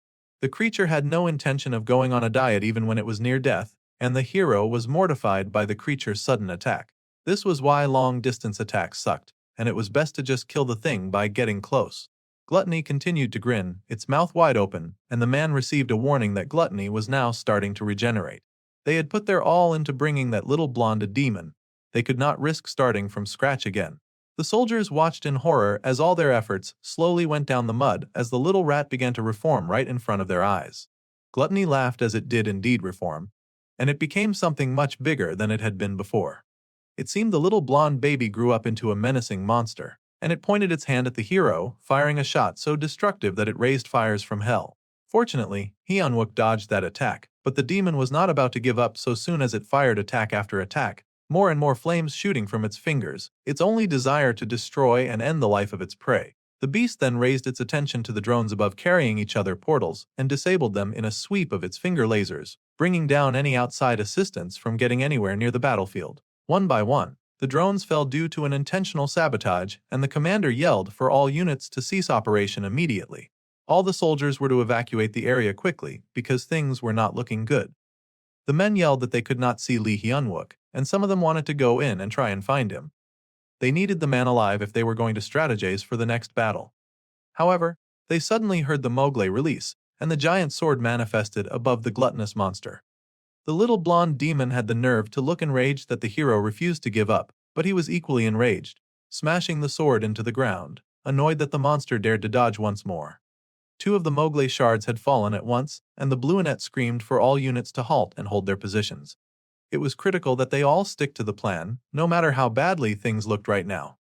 The creature had no intention of going on a diet even when it was near death, and the hero was mortified by the creature's sudden attack. This was why long-distance attacks sucked, and it was best to just kill the thing by getting close. Gluttony continued to grin, its mouth wide open, and the man received a warning that Gluttony was now starting to regenerate. They had put their all into bringing that little blonde a demon. They could not risk starting from scratch again. The soldiers watched in horror as all their efforts slowly went down the mud as the little rat began to reform right in front of their eyes. Gluttony laughed as it did indeed reform, and it became something much bigger than it had been before. It seemed the little blonde baby grew up into a menacing monster, and it pointed its hand at the hero, firing a shot so destructive that it raised fires from hell. Fortunately, Hyunwook dodged that attack, but the demon was not about to give up so soon as it fired attack after attack, more and more flames shooting from its fingers, its only desire to destroy and end the life of its prey. The beast then raised its attention to the drones above, carrying each other portals, and disabled them in a sweep of its finger lasers, bringing down any outside assistance from getting anywhere near the battlefield. One by one, the drones fell due to an intentional sabotage, and the commander yelled for all units to cease operation immediately. All the soldiers were to evacuate the area quickly because things were not looking good. The men yelled that they could not see Lee Hyunwook, and some of them wanted to go in and try and find him. They needed the man alive if they were going to strategize for the next battle. However, they suddenly heard the Mowgli release, and the giant sword manifested above the gluttonous monster. The little blonde demon had the nerve to look enraged that the hero refused to give up, but he was equally enraged, smashing the sword into the ground, annoyed that the monster dared to dodge once more. 2 of the Mowgli shards had fallen at once, and the Bluenet screamed for all units to halt and hold their positions. It was critical that they all stick to the plan, no matter how badly things looked right now.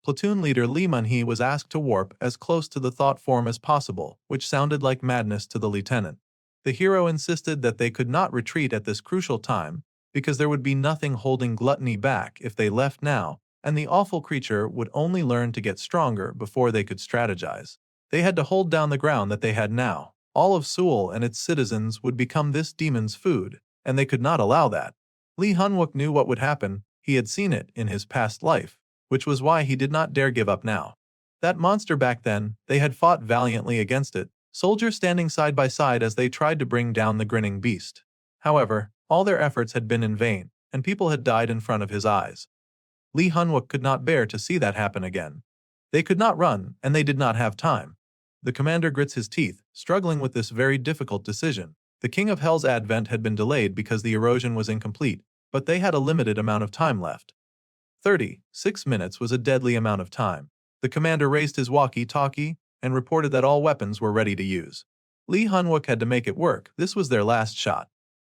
Platoon leader Lee Man-hee was asked to warp as close to the thought form as possible, which sounded like madness to the lieutenant. The hero insisted that they could not retreat at this crucial time, because there would be nothing holding Gluttony back if they left now, and the awful creature would only learn to get stronger before they could strategize. They had to hold down the ground that they had now. All of Seoul and its citizens would become this demon's food, and they could not allow that. Lee Hyunwook knew what would happen. He had seen it in his past life, which was why he did not dare give up now. That monster back then, they had fought valiantly against it, soldiers standing side by side as they tried to bring down the grinning beast. However, all their efforts had been in vain, and people had died in front of his eyes. Lee Hyunwook could not bear to see that happen again. They could not run, and they did not have time. The commander grits his teeth, struggling with this very difficult decision. The King of Hell's advent had been delayed because the erosion was incomplete, but they had a limited amount of time left. 36 minutes was a deadly amount of time. The commander raised his walkie-talkie and reported that all weapons were ready to use. Lee Hyunwook had to make it work. This was their last shot.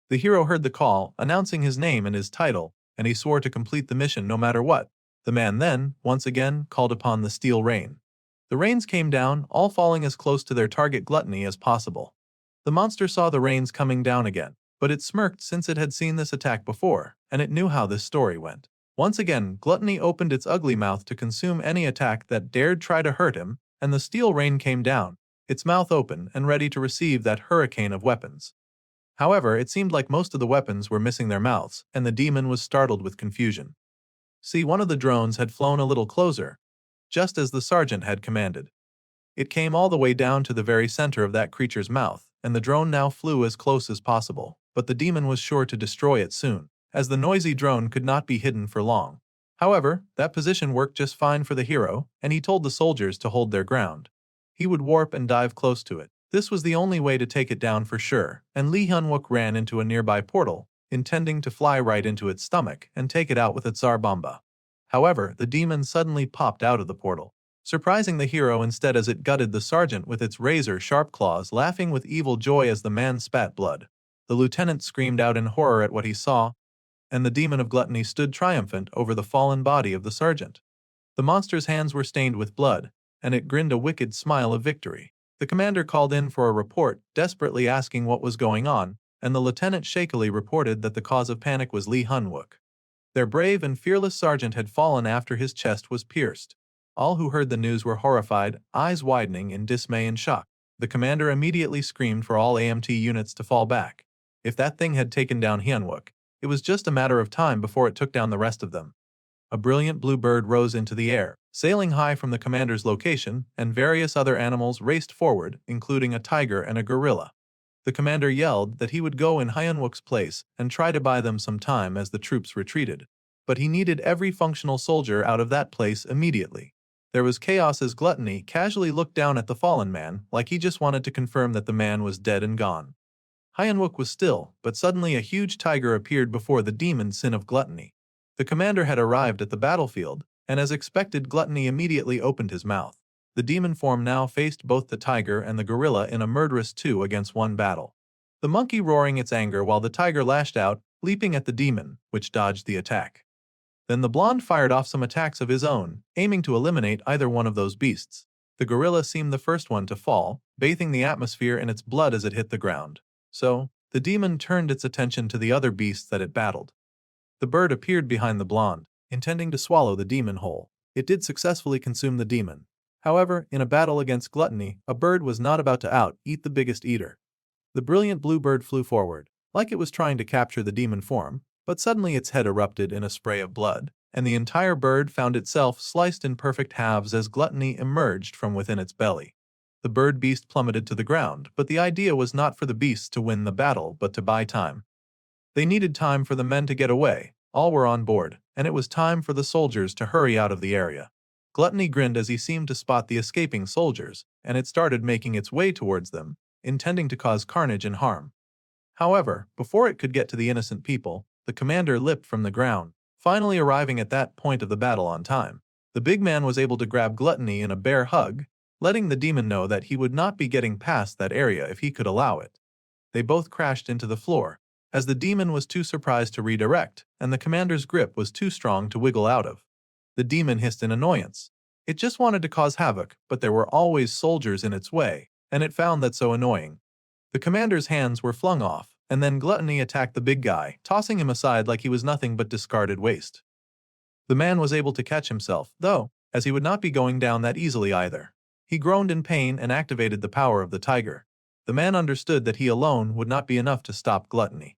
The hero heard the call, announcing his name and his title, and he swore to complete the mission no matter what. The man then, once again, called upon the steel rain. The rains came down, all falling as close to their target Gluttony as possible. The monster saw the rains coming down again, but it smirked since it had seen this attack before, and it knew how this story went. Once again, Gluttony opened its ugly mouth to consume any attack that dared try to hurt him, and the steel rain came down, its mouth open and ready to receive that hurricane of weapons. However, it seemed like most of the weapons were missing their mouths, and the demon was startled with confusion. See, one of the drones had flown a little closer, just as the sergeant had commanded. It came all the way down to the very center of that creature's mouth, and the drone now flew as close as possible, but the demon was sure to destroy it soon, as the noisy drone could not be hidden for long. However, that position worked just fine for the hero, and he told the soldiers to hold their ground. He would warp and dive close to it. This was the only way to take it down for sure, and Lee Hyunwook ran into a nearby portal, intending to fly right into its stomach and take it out with its Zarbomba. However, the demon suddenly popped out of the portal, surprising the hero instead as it gutted the sergeant with its razor-sharp claws, laughing with evil joy as the man spat blood. The lieutenant screamed out in horror at what he saw, and the demon of Gluttony stood triumphant over the fallen body of the sergeant. The monster's hands were stained with blood, and it grinned a wicked smile of victory. The commander called in for a report, desperately asking what was going on, and the lieutenant shakily reported that the cause of panic was Lee Hyunwook. Their brave and fearless sergeant had fallen after his chest was pierced. All who heard the news were horrified, eyes widening in dismay and shock. The commander immediately screamed for all AMT units to fall back. If that thing had taken down Hyunwook, it was just a matter of time before it took down the rest of them. A brilliant blue bird rose into the air, sailing high from the commander's location, and various other animals raced forward, including a tiger and a gorilla. The commander yelled that he would go in Hyunwook's place and try to buy them some time as the troops retreated. But he needed every functional soldier out of that place immediately. There was chaos as Gluttony casually looked down at the fallen man like he just wanted to confirm that the man was dead and gone. Hyunwook was still, but suddenly a huge tiger appeared before the demon sin of Gluttony. The commander had arrived at the battlefield, and as expected, Gluttony immediately opened his mouth. The demon form now faced both the tiger and the gorilla in a murderous 2-against-1 battle. The monkey roaring its anger while the tiger lashed out, leaping at the demon, which dodged the attack. Then the blonde fired off some attacks of his own, aiming to eliminate either one of those beasts. The gorilla seemed the first one to fall, bathing the atmosphere in its blood as it hit the ground. So, the demon turned its attention to the other beasts that it battled. The bird appeared behind the blonde, intending to swallow the demon whole. It did successfully consume the demon. However, in a battle against gluttony, a bird was not about to out-eat the biggest eater. The brilliant blue bird flew forward, like it was trying to capture the demon form, but suddenly its head erupted in a spray of blood, and the entire bird found itself sliced in perfect halves as gluttony emerged from within its belly. The bird beast plummeted to the ground, but the idea was not for the beasts to win the battle but to buy time. They needed time for the men to get away, all were on board, and it was time for the soldiers to hurry out of the area. Gluttony grinned as he seemed to spot the escaping soldiers, and it started making its way towards them, intending to cause carnage and harm. However, before it could get to the innocent people, the commander leapt from the ground, finally arriving at that point of the battle on time. The big man was able to grab Gluttony in a bear hug, letting the demon know that he would not be getting past that area if he could allow it. They both crashed into the floor, as the demon was too surprised to redirect, and the commander's grip was too strong to wiggle out of. The demon hissed in annoyance. It just wanted to cause havoc, but there were always soldiers in its way, and it found that so annoying. The commander's hands were flung off, and then Gluttony attacked the big guy, tossing him aside like he was nothing but discarded waste. The man was able to catch himself, though, as he would not be going down that easily either. He groaned in pain and activated the power of the tiger. The man understood that he alone would not be enough to stop Gluttony.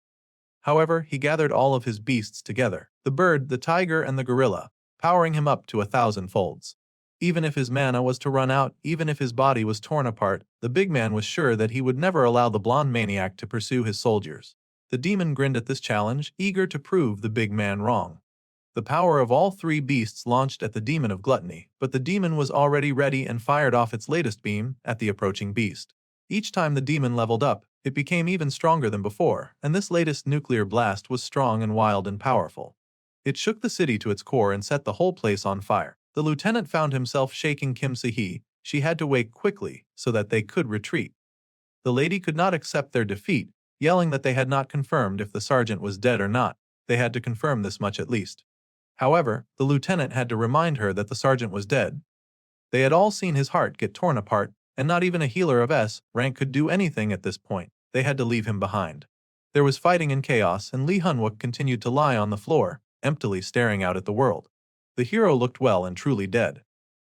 However, he gathered all of his beasts together, the bird, the tiger, and the gorilla, powering him up to 1,000 folds. Even if his mana was to run out, even if his body was torn apart, the big man was sure that he would never allow the blonde maniac to pursue his soldiers. The demon grinned at this challenge, eager to prove the big man wrong. The power of all three beasts launched at the demon of gluttony, but the demon was already ready and fired off its latest beam at the approaching beast. Each time the demon leveled up, it became even stronger than before, and this latest nuclear blast was strong and wild and powerful. It shook the city to its core and set the whole place on fire. The lieutenant found himself shaking Kim Se-hee. She had to wake quickly so that they could retreat. The lady could not accept their defeat, yelling that they had not confirmed if the sergeant was dead or not. They had to confirm this much at least. However, the lieutenant had to remind her that the sergeant was dead. They had all seen his heart get torn apart, and not even a healer of S rank could do anything at this point. They had to leave him behind. There was fighting and chaos, and Lee Hunwook continued to lie on the floor, emptily staring out at the world. The hero looked well and truly dead.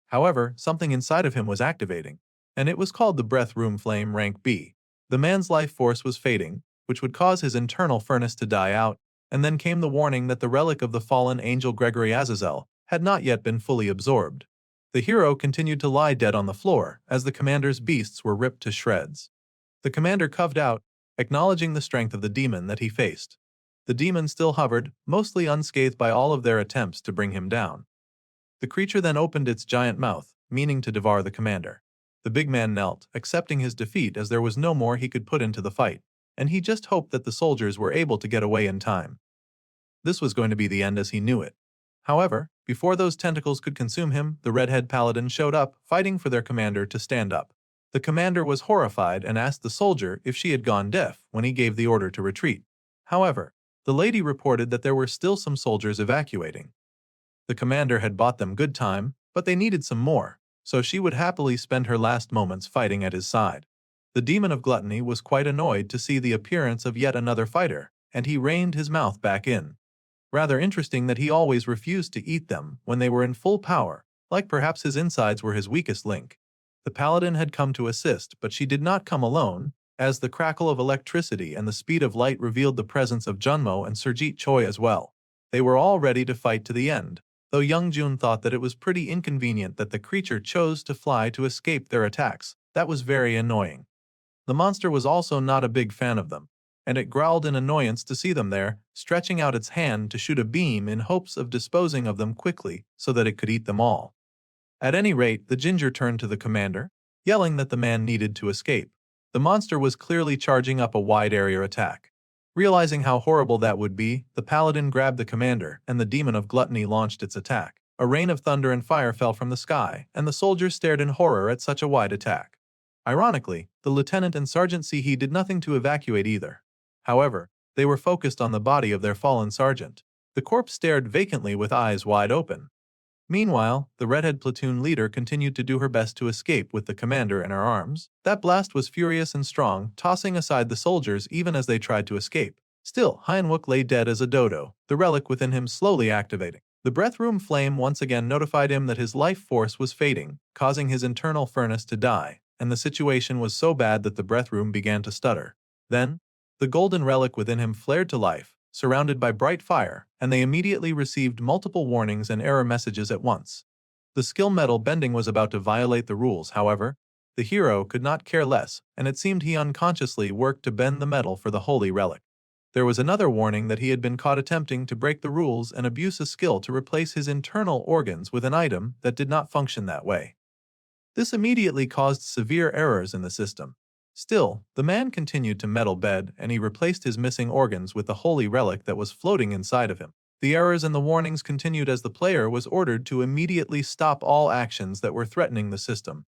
However, something inside of him was activating, and it was called the Breath Room Flame Rank B. The man's life force was fading, which would cause his internal furnace to die out, and then came the warning that the relic of the fallen angel Gregory Azazel had not yet been fully absorbed. The hero continued to lie dead on the floor as the commander's beasts were ripped to shreds. The commander coughed out, acknowledging the strength of the demon that he faced. The demon still hovered, mostly unscathed by all of their attempts to bring him down. The creature then opened its giant mouth, meaning to devour the commander. The big man knelt, accepting his defeat as there was no more he could put into the fight, and he just hoped that the soldiers were able to get away in time. This was going to be the end as he knew it. However, before those tentacles could consume him, the redhead paladin showed up, fighting for their commander to stand up. The commander was horrified and asked the soldier if she had gone deaf when he gave the order to retreat. However, the lady reported that there were still some soldiers evacuating. The commander had bought them good time, but they needed some more, so she would happily spend her last moments fighting at his side. The demon of gluttony was quite annoyed to see the appearance of yet another fighter, and he reined his mouth back in. Rather interesting that he always refused to eat them when they were in full power, like perhaps his insides were his weakest link. The paladin had come to assist, but she did not come alone, as the crackle of electricity and the speed of light revealed the presence of Junmo and Surjit Choi as well. They were all ready to fight to the end, though Young Jun thought that it was pretty inconvenient that the creature chose to fly to escape their attacks. That was very annoying. The monster was also not a big fan of them, and it growled in annoyance to see them there, stretching out its hand to shoot a beam in hopes of disposing of them quickly so that it could eat them all. At any rate, the ginger turned to the commander, yelling that the man needed to escape. The monster was clearly charging up a wide area attack. Realizing how horrible that would be, the paladin grabbed the commander, and the demon of gluttony launched its attack. A rain of thunder and fire fell from the sky, and the soldiers stared in horror at such a wide attack. Ironically, the lieutenant and Sergeant Se-hee did nothing to evacuate either. However, they were focused on the body of their fallen sergeant. The corpse stared vacantly with eyes wide open. Meanwhile, the redhead platoon leader continued to do her best to escape with the commander in her arms. That blast was furious and strong, tossing aside the soldiers even as they tried to escape. Still, Hyenwook lay dead as a dodo, the relic within him slowly activating. The breath room flame once again notified him that his life force was fading, causing his internal furnace to die, and the situation was so bad that the breath room began to stutter. Then, the golden relic within him flared to life, surrounded by bright fire, and they immediately received multiple warnings and error messages at once. The skill metal bending was about to violate the rules, however. The hero could not care less, and it seemed he unconsciously worked to bend the metal for the holy relic. There was another warning that he had been caught attempting to break the rules and abuse a skill to replace his internal organs with an item that did not function that way. This immediately caused severe errors in the system. Still, the man continued to metal bed, and he replaced his missing organs with the holy relic that was floating inside of him. The errors and the warnings continued as the player was ordered to immediately stop all actions that were threatening the system.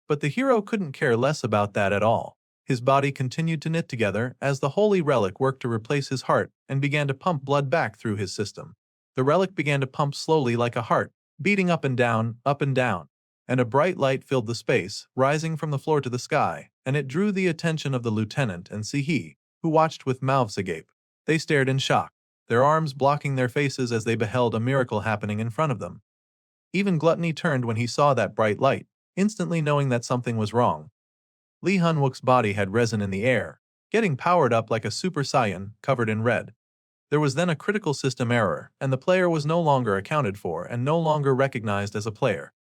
But the hero couldn't care less about that at all. His body continued to knit together as the holy relic worked to replace his heart and began to pump blood back through his system. The relic began to pump slowly like a heart, beating up and down, and a bright light filled the space, rising from the floor to the sky, and it drew the attention of the lieutenant and Sihi, who watched with mouths agape. They stared in shock, their arms blocking their faces as they beheld a miracle happening in front of them. Even Gluttony turned when he saw that bright light, instantly knowing that something was wrong. Lee Hunwook's body had risen in the air, getting powered up like a Super Saiyan covered in red. There was then a critical system error, and the player was no longer accounted for and no longer recognized as a player.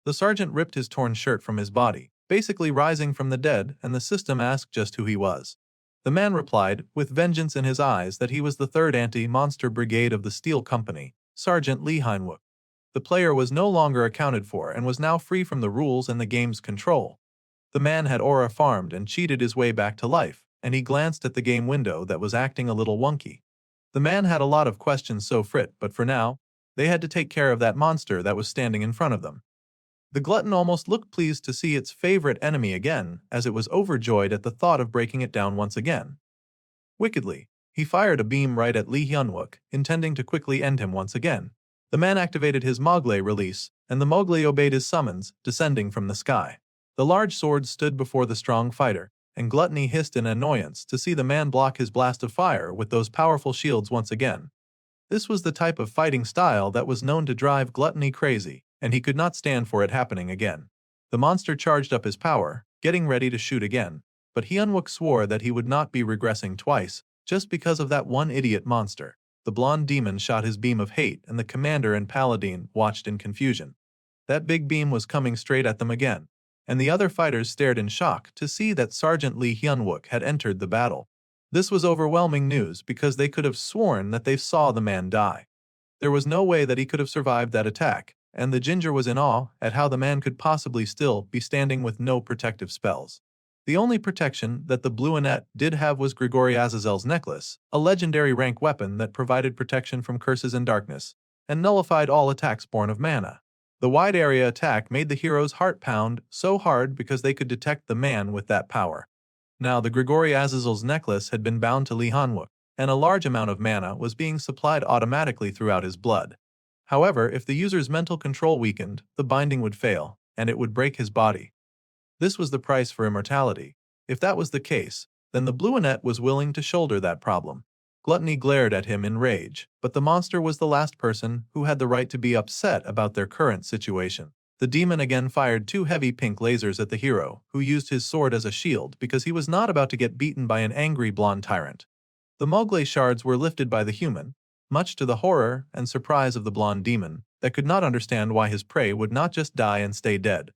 The sergeant ripped his torn shirt from his body, basically rising from the dead, and the system asked just who he was. The man replied, with vengeance in his eyes, that he was the 3rd Anti-Monster Brigade of the Steel Company, Sergeant Lee Hyenwook. The player was no longer accounted for and was now free from the rules and the game's control. The man had aura farmed and cheated his way back to life, and he glanced at the game window that was acting a little wonky. The man had a lot of questions so frit, but for now, they had to take care of that monster that was standing in front of them. The glutton almost looked pleased to see its favorite enemy again, as it was overjoyed at the thought of breaking it down once again. Wickedly, he fired a beam right at Lee Hyunwook, intending to quickly end him once again. The man activated his Mogley release, and the Mowgli obeyed his summons, descending from the sky. The large sword stood before the strong fighter, and Gluttony hissed in annoyance to see the man block his blast of fire with those powerful shields once again. This was the type of fighting style that was known to drive Gluttony crazy, and he could not stand for it happening again. The monster charged up his power, getting ready to shoot again, but Hyunwook swore that he would not be regressing twice, just because of that one idiot monster. The blonde demon shot his beam of hate, and the commander and paladin watched in confusion. That big beam was coming straight at them again, and the other fighters stared in shock to see that Sergeant Lee Hyunwook had entered the battle. This was overwhelming news because they could have sworn that they saw the man die. There was no way that he could have survived that attack, and the ginger was in awe at how the man could possibly still be standing with no protective spells. The only protection that the blue Annette did have was Grigori Azazel's necklace, a legendary rank weapon that provided protection from curses and darkness, and nullified all attacks born of mana. The wide area attack made the hero's heart pound so hard because they could detect the man with that power. Now the Grigori Azazel's necklace had been bound to Lee Hyunwook, and a large amount of mana was being supplied automatically throughout his blood. However, if the user's mental control weakened, the binding would fail, and it would break his body. This was the price for immortality. If that was the case, then the blue Annette was willing to shoulder that problem. Gluttony glared at him in rage, but the monster was the last person who had the right to be upset about their current situation. The demon again fired 2 heavy pink lasers at the hero, who used his sword as a shield because he was not about to get beaten by an angry blonde tyrant. The Mowgli shards were lifted by the human, much to the horror and surprise of the blonde demon, that could not understand why his prey would not just die and stay dead.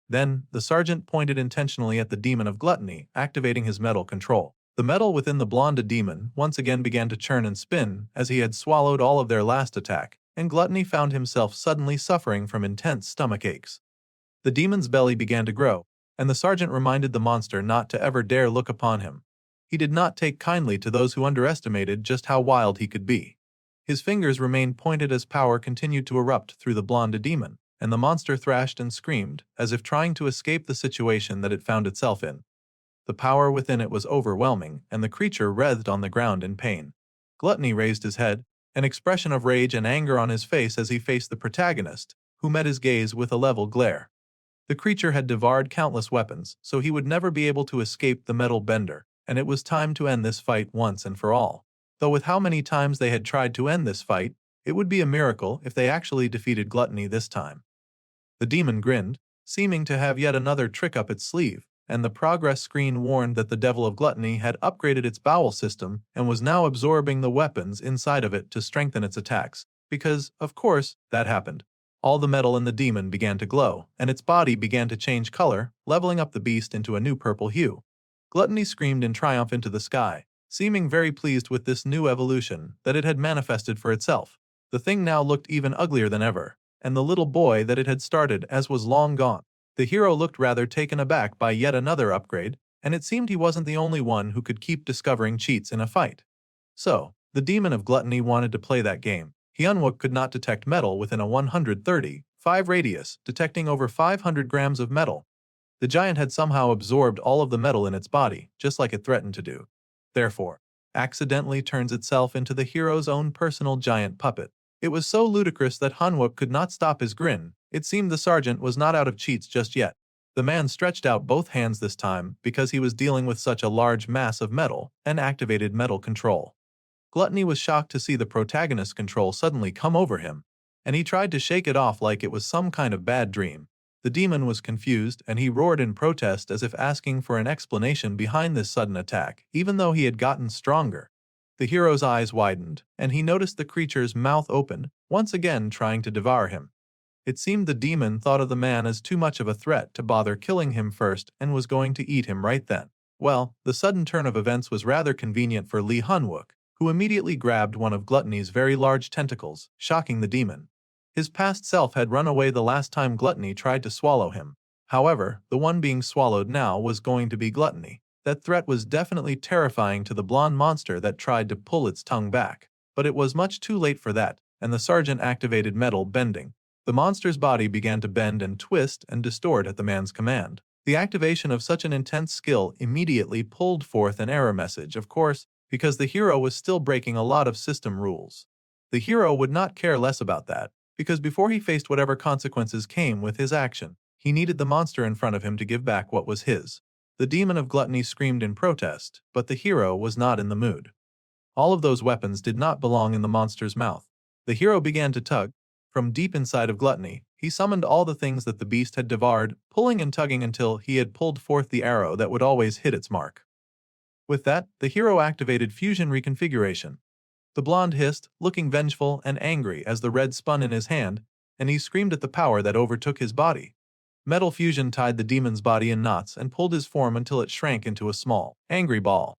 Then, the sergeant pointed intentionally at the demon of gluttony, activating his metal control. The metal within the blonde demon once again began to churn and spin as he had swallowed all of their last attack, and Gluttony found himself suddenly suffering from intense stomach aches. The demon's belly began to grow, and the sergeant reminded the monster not to ever dare look upon him. He did not take kindly to those who underestimated just how wild he could be. His fingers remained pointed as power continued to erupt through the blonde demon, and the monster thrashed and screamed, as if trying to escape the situation that it found itself in. The power within it was overwhelming, and the creature writhed on the ground in pain. Gluttony raised his head, an expression of rage and anger on his face as he faced the protagonist, who met his gaze with a level glare. The creature had devoured countless weapons, so he would never be able to escape the metal bender, and it was time to end this fight once and for all. Though with how many times they had tried to end this fight, it would be a miracle if they actually defeated Gluttony this time. The demon grinned, seeming to have yet another trick up its sleeve, and the progress screen warned that the Devil of Gluttony had upgraded its bowel system and was now absorbing the weapons inside of it to strengthen its attacks, because, of course, that happened. All the metal in the demon began to glow, and its body began to change color, leveling up the beast into a new purple hue. Gluttony screamed in triumph into the sky, seeming very pleased with this new evolution that it had manifested for itself. The thing now looked even uglier than ever, and the little boy that it had started as was long gone. The hero looked rather taken aback by yet another upgrade, and it seemed he wasn't the only one who could keep discovering cheats in a fight. So, the demon of Gluttony wanted to play that game. Hyunwook could not detect metal within a 135 radius, detecting over 500 grams of metal. The giant had somehow absorbed all of the metal in its body, just like it threatened to do. Therefore, accidentally turns itself into the hero's own personal giant puppet. It was so ludicrous that Hyunwook could not stop his grin. It seemed the sergeant was not out of cheats just yet. The man stretched out both hands this time because he was dealing with such a large mass of metal and activated metal control. Gluttony was shocked to see the protagonist's control suddenly come over him, and he tried to shake it off like it was some kind of bad dream. The demon was confused and he roared in protest as if asking for an explanation behind this sudden attack, even though he had gotten stronger. The hero's eyes widened, and he noticed the creature's mouth open, once again trying to devour him. It seemed the demon thought of the man as too much of a threat to bother killing him first and was going to eat him right then. Well, the sudden turn of events was rather convenient for Lee Hyunwook, who immediately grabbed one of Gluttony's very large tentacles, shocking the demon. His past self had run away the last time Gluttony tried to swallow him. However, the one being swallowed now was going to be Gluttony. That threat was definitely terrifying to the blonde monster that tried to pull its tongue back. But it was much too late for that, and the sergeant activated metal bending. The monster's body began to bend and twist and distort at the man's command. The activation of such an intense skill immediately pulled forth an error message, of course, because the hero was still breaking a lot of system rules. The hero would not care less about that, because before he faced whatever consequences came with his action, he needed the monster in front of him to give back what was his. The demon of Gluttony screamed in protest, but the hero was not in the mood. All of those weapons did not belong in the monster's mouth. The hero began to tug. From deep inside of Gluttony, he summoned all the things that the beast had devoured, pulling and tugging until he had pulled forth the arrow that would always hit its mark. With that, the hero activated fusion reconfiguration. The blonde hissed, looking vengeful and angry as the red spun in his hand, and he screamed at the power that overtook his body. Metal fusion tied the demon's body in knots and pulled his form until it shrank into a small, angry ball.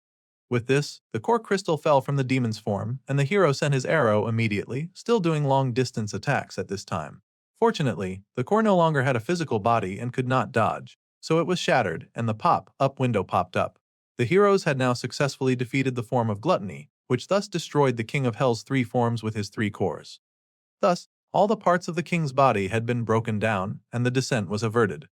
With this, the core crystal fell from the demon's form, and the hero sent his arrow immediately, still doing long-distance attacks at this time. Fortunately, the core no longer had a physical body and could not dodge, so it was shattered, and the pop-up window popped up. The heroes had now successfully defeated the form of Gluttony, which thus destroyed the King of Hell's 3 forms with his 3 cores. Thus, all the parts of the king's body had been broken down, and the descent was averted.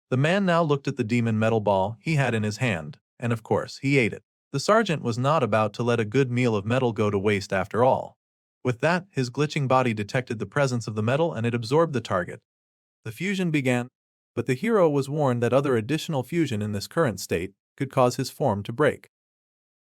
The man now looked at the demon metal ball he had in his hand, and of course, he ate it. The sergeant was not about to let a good meal of metal go to waste after all. With that, his glitching body detected the presence of the metal and it absorbed the target. The fusion began, but the hero was warned that other additional fusion in this current state could cause his form to break.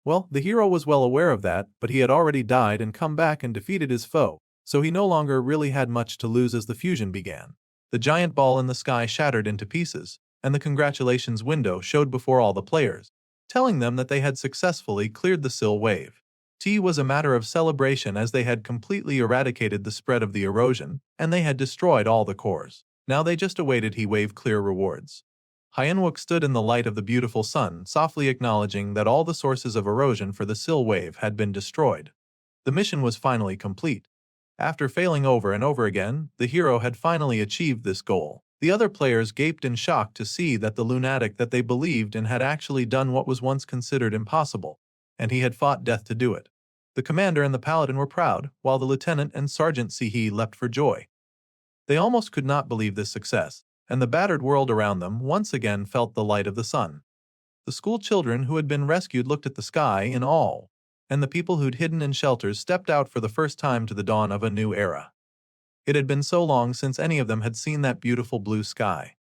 Well, the hero was well aware of that, but he had already died and come back and defeated his foe, so he no longer really had much to lose as the fusion began. The giant ball in the sky shattered into pieces, and the congratulations window showed before all the players, telling them that they had successfully cleared the sill wave. Tea was a matter of celebration as they had completely eradicated the spread of the erosion, and they had destroyed all the cores. Now they just awaited He wave clear rewards. Hyunwook stood in the light of the beautiful sun, softly acknowledging that all the sources of erosion for the sill wave had been destroyed. The mission was finally complete. After failing over and over again, the hero had finally achieved this goal. The other players gaped in shock to see that the lunatic that they believed in had actually done what was once considered impossible, and he had fought death to do it. The commander and the paladin were proud, while the lieutenant and Sergeant Sihi leapt for joy. They almost could not believe this success, and the battered world around them once again felt the light of the sun. The school children who had been rescued looked at the sky in awe, and the people who'd hidden in shelters stepped out for the first time to the dawn of a new era. It had been so long since any of them had seen that beautiful blue sky.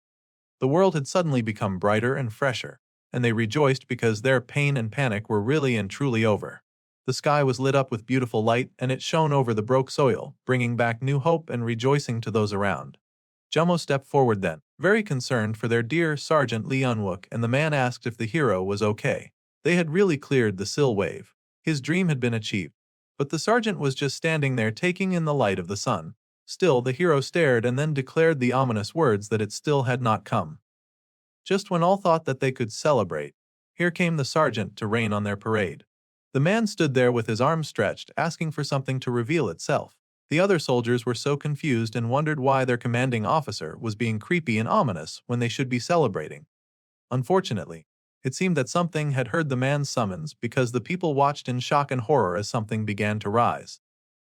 The world had suddenly become brighter and fresher, and they rejoiced because their pain and panic were really and truly over. The sky was lit up with beautiful light, and it shone over the broke soil, bringing back new hope and rejoicing to those around. Jummo stepped forward then, very concerned for their dear Sergeant Lee Unwook, and the man asked if the hero was okay. They had really cleared the sill wave. His dream had been achieved. But the sergeant was just standing there taking in the light of the sun. Still, the hero stared and then declared the ominous words that it still had not come. Just when all thought that they could celebrate, here came the sergeant to rain on their parade. The man stood there with his arms stretched, asking for something to reveal itself. The other soldiers were so confused and wondered why their commanding officer was being creepy and ominous when they should be celebrating. Unfortunately, it seemed that something had heard the man's summons because the people watched in shock and horror as something began to rise.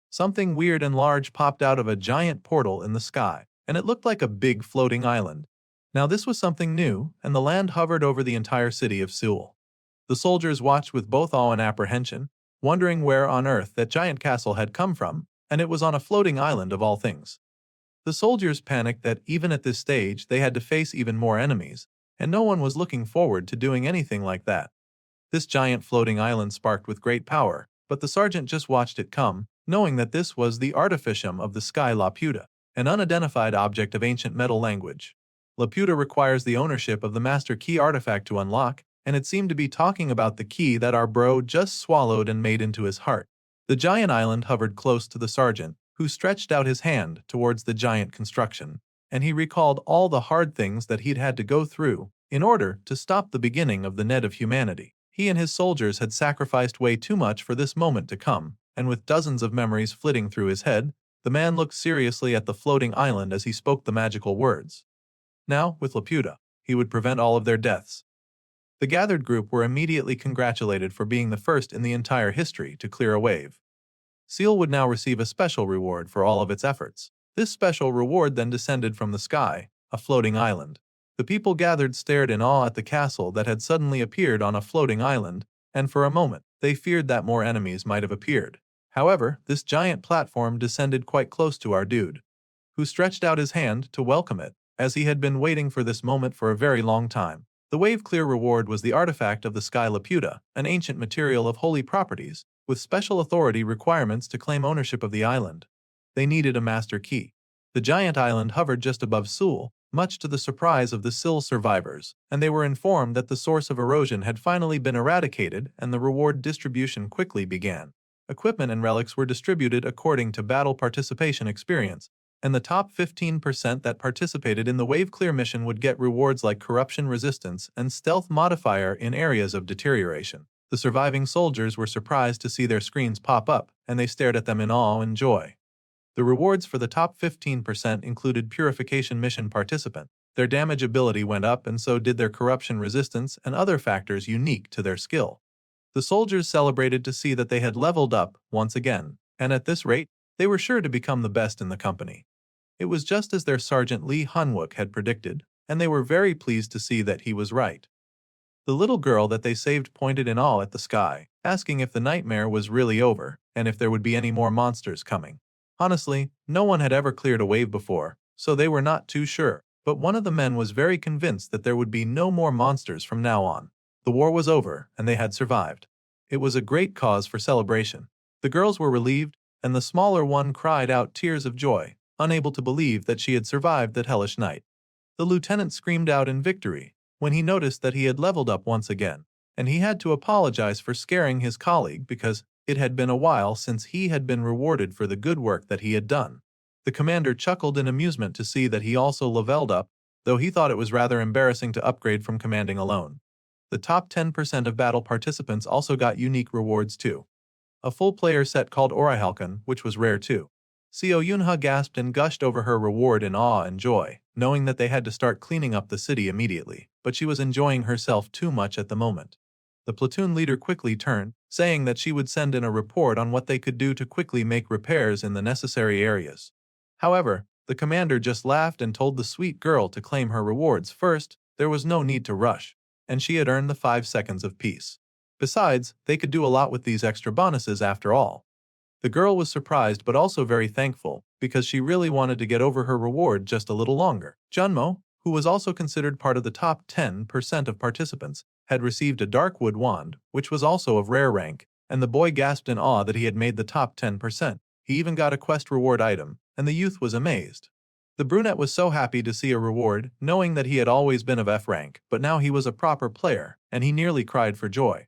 Something weird and large popped out of a giant portal in the sky, and it looked like a big floating island. Now this was something new, and the land hovered over the entire city of Seoul. The soldiers watched with both awe and apprehension, wondering where on earth that giant castle had come from, and it was on a floating island of all things. The soldiers panicked that even at this stage they had to face even more enemies, and no one was looking forward to doing anything like that. This giant floating island sparked with great power, but the sergeant just watched it come, knowing that this was the artificium of the sky Laputa, an unidentified object of ancient metal language. Laputa requires the ownership of the master key artifact to unlock, and it seemed to be talking about the key that our bro just swallowed and made into his heart. The giant island hovered close to the sergeant, who stretched out his hand towards the giant construction, and he recalled all the hard things that he'd had to go through in order to stop the beginning of the net of humanity. He and his soldiers had sacrificed way too much for this moment to come, and with dozens of memories flitting through his head, the man looked seriously at the floating island as he spoke the magical words. Now, with Laputa, he would prevent all of their deaths. The gathered group were immediately congratulated for being the first in the entire history to clear a wave. Seal would now receive a special reward for all of its efforts. This special reward then descended from the sky, a floating island. The people gathered stared in awe at the castle that had suddenly appeared on a floating island, and for a moment, they feared that more enemies might have appeared. However, this giant platform descended quite close to our dude, who stretched out his hand to welcome it, as he had been waiting for this moment for a very long time. The wave-clear reward was the artifact of the sky Laputa, an ancient material of holy properties, with special authority requirements to claim ownership of the island. They needed a master key. The giant island hovered just above Seoul, much to the surprise of the Seoul survivors, and they were informed that the source of erosion had finally been eradicated and the reward distribution quickly began. Equipment and relics were distributed according to battle participation experience, and the top 15% that participated in the Wave Clear mission would get rewards like corruption resistance and stealth modifier in areas of deterioration. The surviving soldiers were surprised to see their screens pop up, and they stared at them in awe and joy. The rewards for the top 15% included Purification Mission participant. Their damage ability went up, and so did their corruption resistance and other factors unique to their skill. The soldiers celebrated to see that they had leveled up once again, and at this rate, they were sure to become the best in the company. It was just as their Sergeant Lee Hunwook had predicted, and they were very pleased to see that he was right. The little girl that they saved pointed in awe at the sky, asking if the nightmare was really over, and if there would be any more monsters coming. Honestly, no one had ever cleared a wave before, so they were not too sure, but one of the men was very convinced that there would be no more monsters from now on. The war was over, and they had survived. It was a great cause for celebration. The girls were relieved, and the smaller one cried out tears of joy, unable to believe that she had survived that hellish night. The lieutenant screamed out in victory when he noticed that he had leveled up once again, and he had to apologize for scaring his colleague because it had been a while since he had been rewarded for the good work that he had done. The commander chuckled in amusement to see that he also leveled up, though he thought it was rather embarrassing to upgrade from commanding alone. The top 10% of battle participants also got unique rewards too. A full player set called Orihalkan, which was rare too. Seo Yunha gasped and gushed over her reward in awe and joy, knowing that they had to start cleaning up the city immediately, but she was enjoying herself too much at the moment. The platoon leader quickly turned, saying that she would send in a report on what they could do to quickly make repairs in the necessary areas. However, the commander just laughed and told the sweet girl to claim her rewards first. There was no need to rush, and she had earned the 5 seconds of peace. Besides, they could do a lot with these extra bonuses after all. The girl was surprised but also very thankful, because she really wanted to get over her reward just a little longer. Junmo, who was also considered part of the top 10% of participants, had received a dark wood wand, which was also of rare rank, and the boy gasped in awe that he had made the top 10%. He even got a quest reward item, and the youth was amazed. The brunette was so happy to see a reward, knowing that he had always been of F rank, but now he was a proper player, and he nearly cried for joy.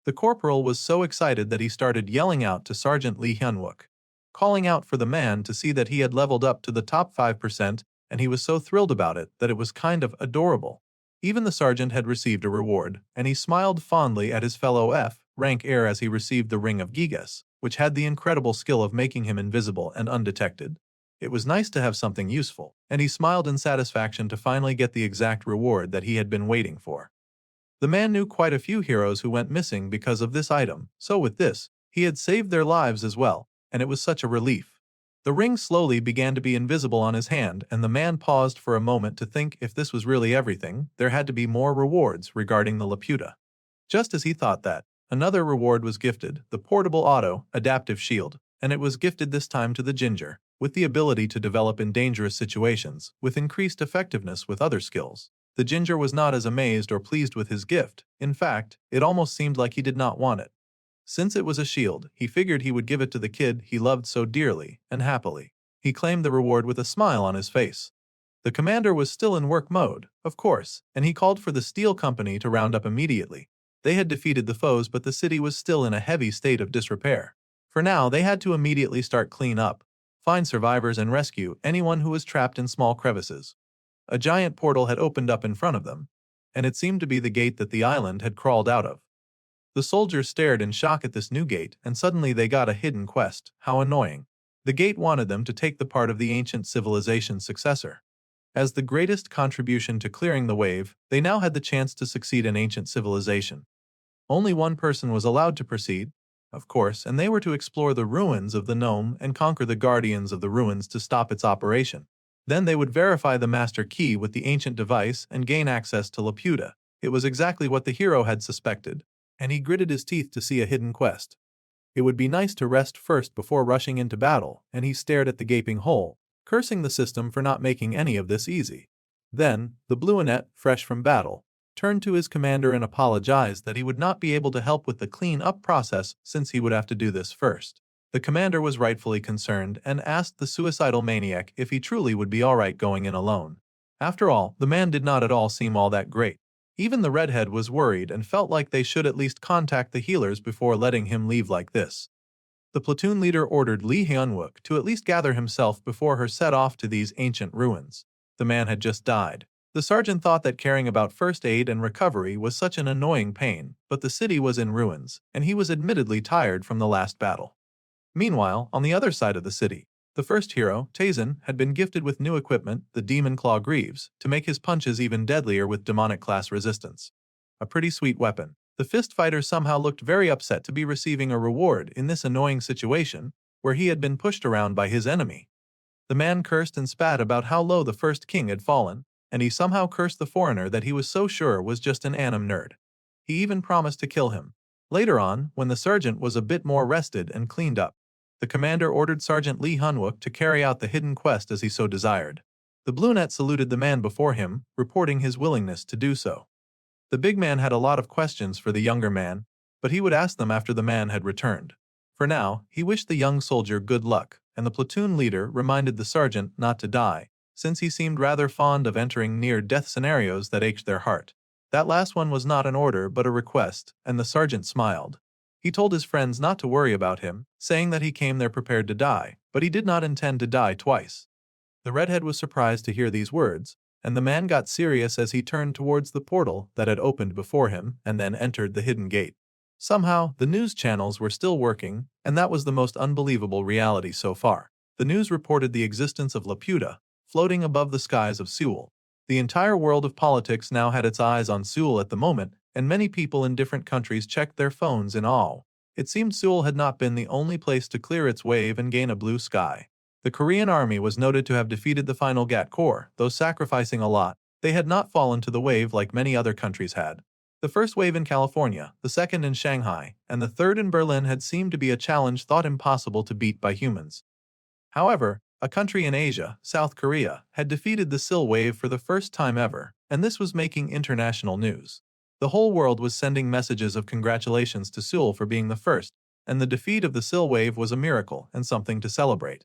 The corporal was so excited that he started yelling out to Sergeant Lee Hyunwook, calling out for the man to see that he had leveled up to the top 5%, and he was so thrilled about it that it was kind of adorable. Even the sergeant had received a reward, and he smiled fondly at his fellow F-rank heir as he received the Ring of Gigas, which had the incredible skill of making him invisible and undetected. It was nice to have something useful, and he smiled in satisfaction to finally get the exact reward that he had been waiting for. The man knew quite a few heroes who went missing because of this item, so with this, he had saved their lives as well, and it was such a relief. The ring slowly began to be invisible on his hand, and the man paused for a moment to think if this was really everything, there had to be more rewards regarding the Laputa. Just as he thought that, another reward was gifted, the portable auto-adaptive shield, and it was gifted this time to the ginger, with the ability to develop in dangerous situations, with increased effectiveness with other skills. The ginger was not as amazed or pleased with his gift. In fact, it almost seemed like he did not want it. Since it was a shield, he figured he would give it to the kid he loved so dearly and happily. He claimed the reward with a smile on his face. The commander was still in work mode, of course, and he called for the steel company to round up immediately. They had defeated the foes, but the city was still in a heavy state of disrepair. For now, they had to immediately start clean up, find survivors and rescue anyone who was trapped in small crevices. A giant portal had opened up in front of them, and it seemed to be the gate that the island had crawled out of. The soldiers stared in shock at this new gate, and suddenly they got a hidden quest. How annoying. The gate wanted them to take the part of the ancient civilization's successor. As the greatest contribution to clearing the wave, they now had the chance to succeed in ancient civilization. Only one person was allowed to proceed, of course, and they were to explore the ruins of the gnome and conquer the guardians of the ruins to stop its operation. Then they would verify the master key with the ancient device and gain access to Laputa. It was exactly what the hero had suspected, and he gritted his teeth to see a hidden quest. It would be nice to rest first before rushing into battle, and he stared at the gaping hole, cursing the system for not making any of this easy. Then, the brunette, fresh from battle, turned to his commander and apologized that he would not be able to help with the clean-up process since he would have to do this first. The commander was rightfully concerned and asked the suicidal maniac if he truly would be alright going in alone. After all, the man did not at all seem all that great. Even the redhead was worried and felt like they should at least contact the healers before letting him leave like this. The platoon leader ordered Lee Hyunwook to at least gather himself before her set off to these ancient ruins. The man had just died. The sergeant thought that caring about first aid and recovery was such an annoying pain, but the city was in ruins, and he was admittedly tired from the last battle. Meanwhile, on the other side of the city, the first hero, Tazen, had been gifted with new equipment, the Demon Claw Greaves, to make his punches even deadlier with demonic class resistance. A pretty sweet weapon. The fist fighter somehow looked very upset to be receiving a reward in this annoying situation, where he had been pushed around by his enemy. The man cursed and spat about how low the first king had fallen, and he somehow cursed the foreigner that he was so sure was just an anim nerd. He even promised to kill him. Later on, when the sergeant was a bit more rested and cleaned up, the commander ordered Sergeant Lee Hyunwook to carry out the hidden quest as he so desired. The brunette saluted the man before him, reporting his willingness to do so. The big man had a lot of questions for the younger man, but he would ask them after the man had returned. For now, he wished the young soldier good luck, and the platoon leader reminded the sergeant not to die, since he seemed rather fond of entering near-death scenarios that ached their heart. That last one was not an order but a request, and the sergeant smiled. He told his friends not to worry about him, saying that he came there prepared to die, but he did not intend to die twice. The redhead was surprised to hear these words, and the man got serious as he turned towards the portal that had opened before him and then entered the hidden gate. Somehow, the news channels were still working, and that was the most unbelievable reality so far. The news reported the existence of Laputa, floating above the skies of Seoul. The entire world of politics now had its eyes on Seoul at the moment, and many people in different countries checked their phones in awe. It seemed Seoul had not been the only place to clear its wave and gain a blue sky. The Korean army was noted to have defeated the final GAT Corps, though sacrificing a lot. They had not fallen to the wave like many other countries had. The first wave in California, the second in Shanghai, and the third in Berlin had seemed to be a challenge thought impossible to beat by humans. However, a country in Asia, South Korea, had defeated the Sil wave for the first time ever, and this was making international news. The whole world was sending messages of congratulations to Seoul for being the first, and the defeat of the Sil wave was a miracle and something to celebrate.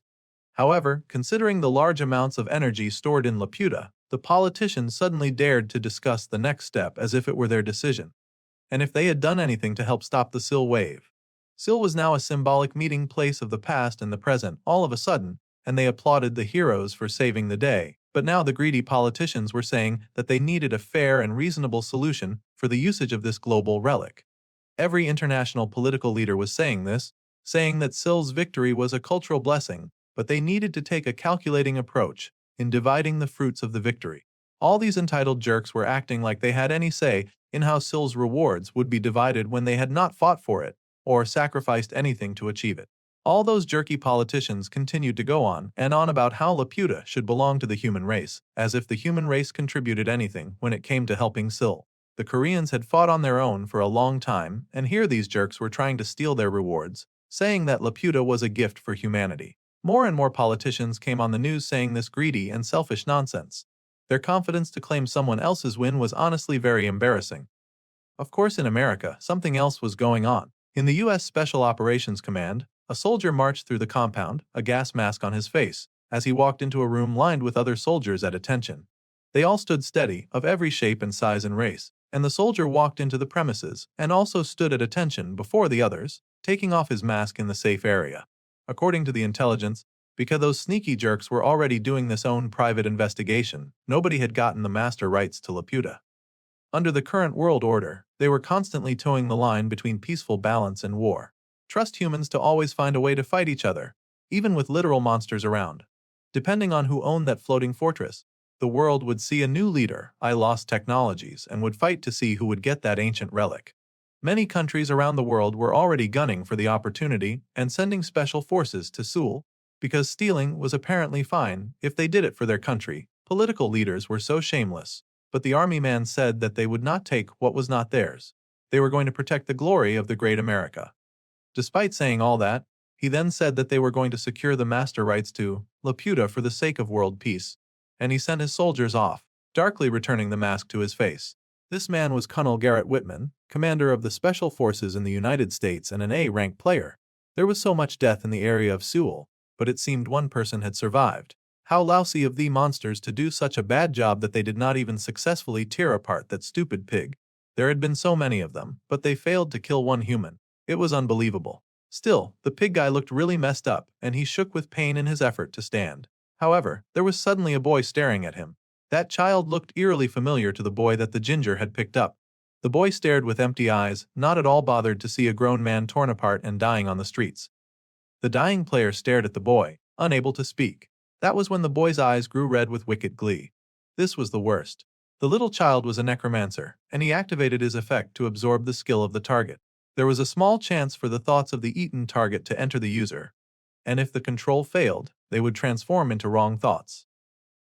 However, considering the large amounts of energy stored in Laputa, the politicians suddenly dared to discuss the next step as if it were their decision, and if they had done anything to help stop the Sil wave. Sil was now a symbolic meeting place of the past and the present all of a sudden, and they applauded the heroes for saving the day. But now the greedy politicians were saying that they needed a fair and reasonable solution for the usage of this global relic. Every international political leader was saying this, saying that Sil's victory was a cultural blessing, but they needed to take a calculating approach in dividing the fruits of the victory. All these entitled jerks were acting like they had any say in how Sil's rewards would be divided when they had not fought for it or sacrificed anything to achieve it. All those jerky politicians continued to go on and on about how Laputa should belong to the human race, as if the human race contributed anything when it came to helping Sil. The Koreans had fought on their own for a long time, and here these jerks were trying to steal their rewards, saying that Laputa was a gift for humanity. More and more politicians came on the news saying this greedy and selfish nonsense. Their confidence to claim someone else's win was honestly very embarrassing. Of course, in America, something else was going on. In the U.S. Special Operations Command, a soldier marched through the compound, a gas mask on his face, as he walked into a room lined with other soldiers at attention. They all stood steady, of every shape and size and race, and the soldier walked into the premises and also stood at attention before the others, taking off his mask in the safe area. According to the intelligence, because those sneaky jerks were already doing this own private investigation, nobody had gotten the master rights to Laputa. Under the current world order, they were constantly towing the line between peaceful balance and war. Trust humans to always find a way to fight each other, even with literal monsters around. Depending on who owned that floating fortress, the world would see a new leader, I lost technologies, and would fight to see who would get that ancient relic. Many countries around the world were already gunning for the opportunity and sending special forces to Seoul, because stealing was apparently fine if they did it for their country. Political leaders were so shameless, but the army man said that they would not take what was not theirs. They were going to protect the glory of the great America. Despite saying all that, he then said that they were going to secure the master rights to Laputa for the sake of world peace, and he sent his soldiers off, darkly returning the mask to his face. This man was Colonel Garrett Whitman, commander of the Special Forces in the United States and an A-rank player. There was so much death in the area of Seoul, but it seemed one person had survived. How lousy of the monsters to do such a bad job that they did not even successfully tear apart that stupid pig. There had been so many of them, but they failed to kill one human. It was unbelievable. Still, the pig guy looked really messed up, and he shook with pain in his effort to stand. However, there was suddenly a boy staring at him. That child looked eerily familiar to the boy that the ginger had picked up. The boy stared with empty eyes, not at all bothered to see a grown man torn apart and dying on the streets. The dying player stared at the boy, unable to speak. That was when the boy's eyes grew red with wicked glee. This was the worst. The little child was a necromancer, and he activated his effect to absorb the skill of the target. There was a small chance for the thoughts of the eaten target to enter the user, and if the control failed, they would transform into wrong thoughts.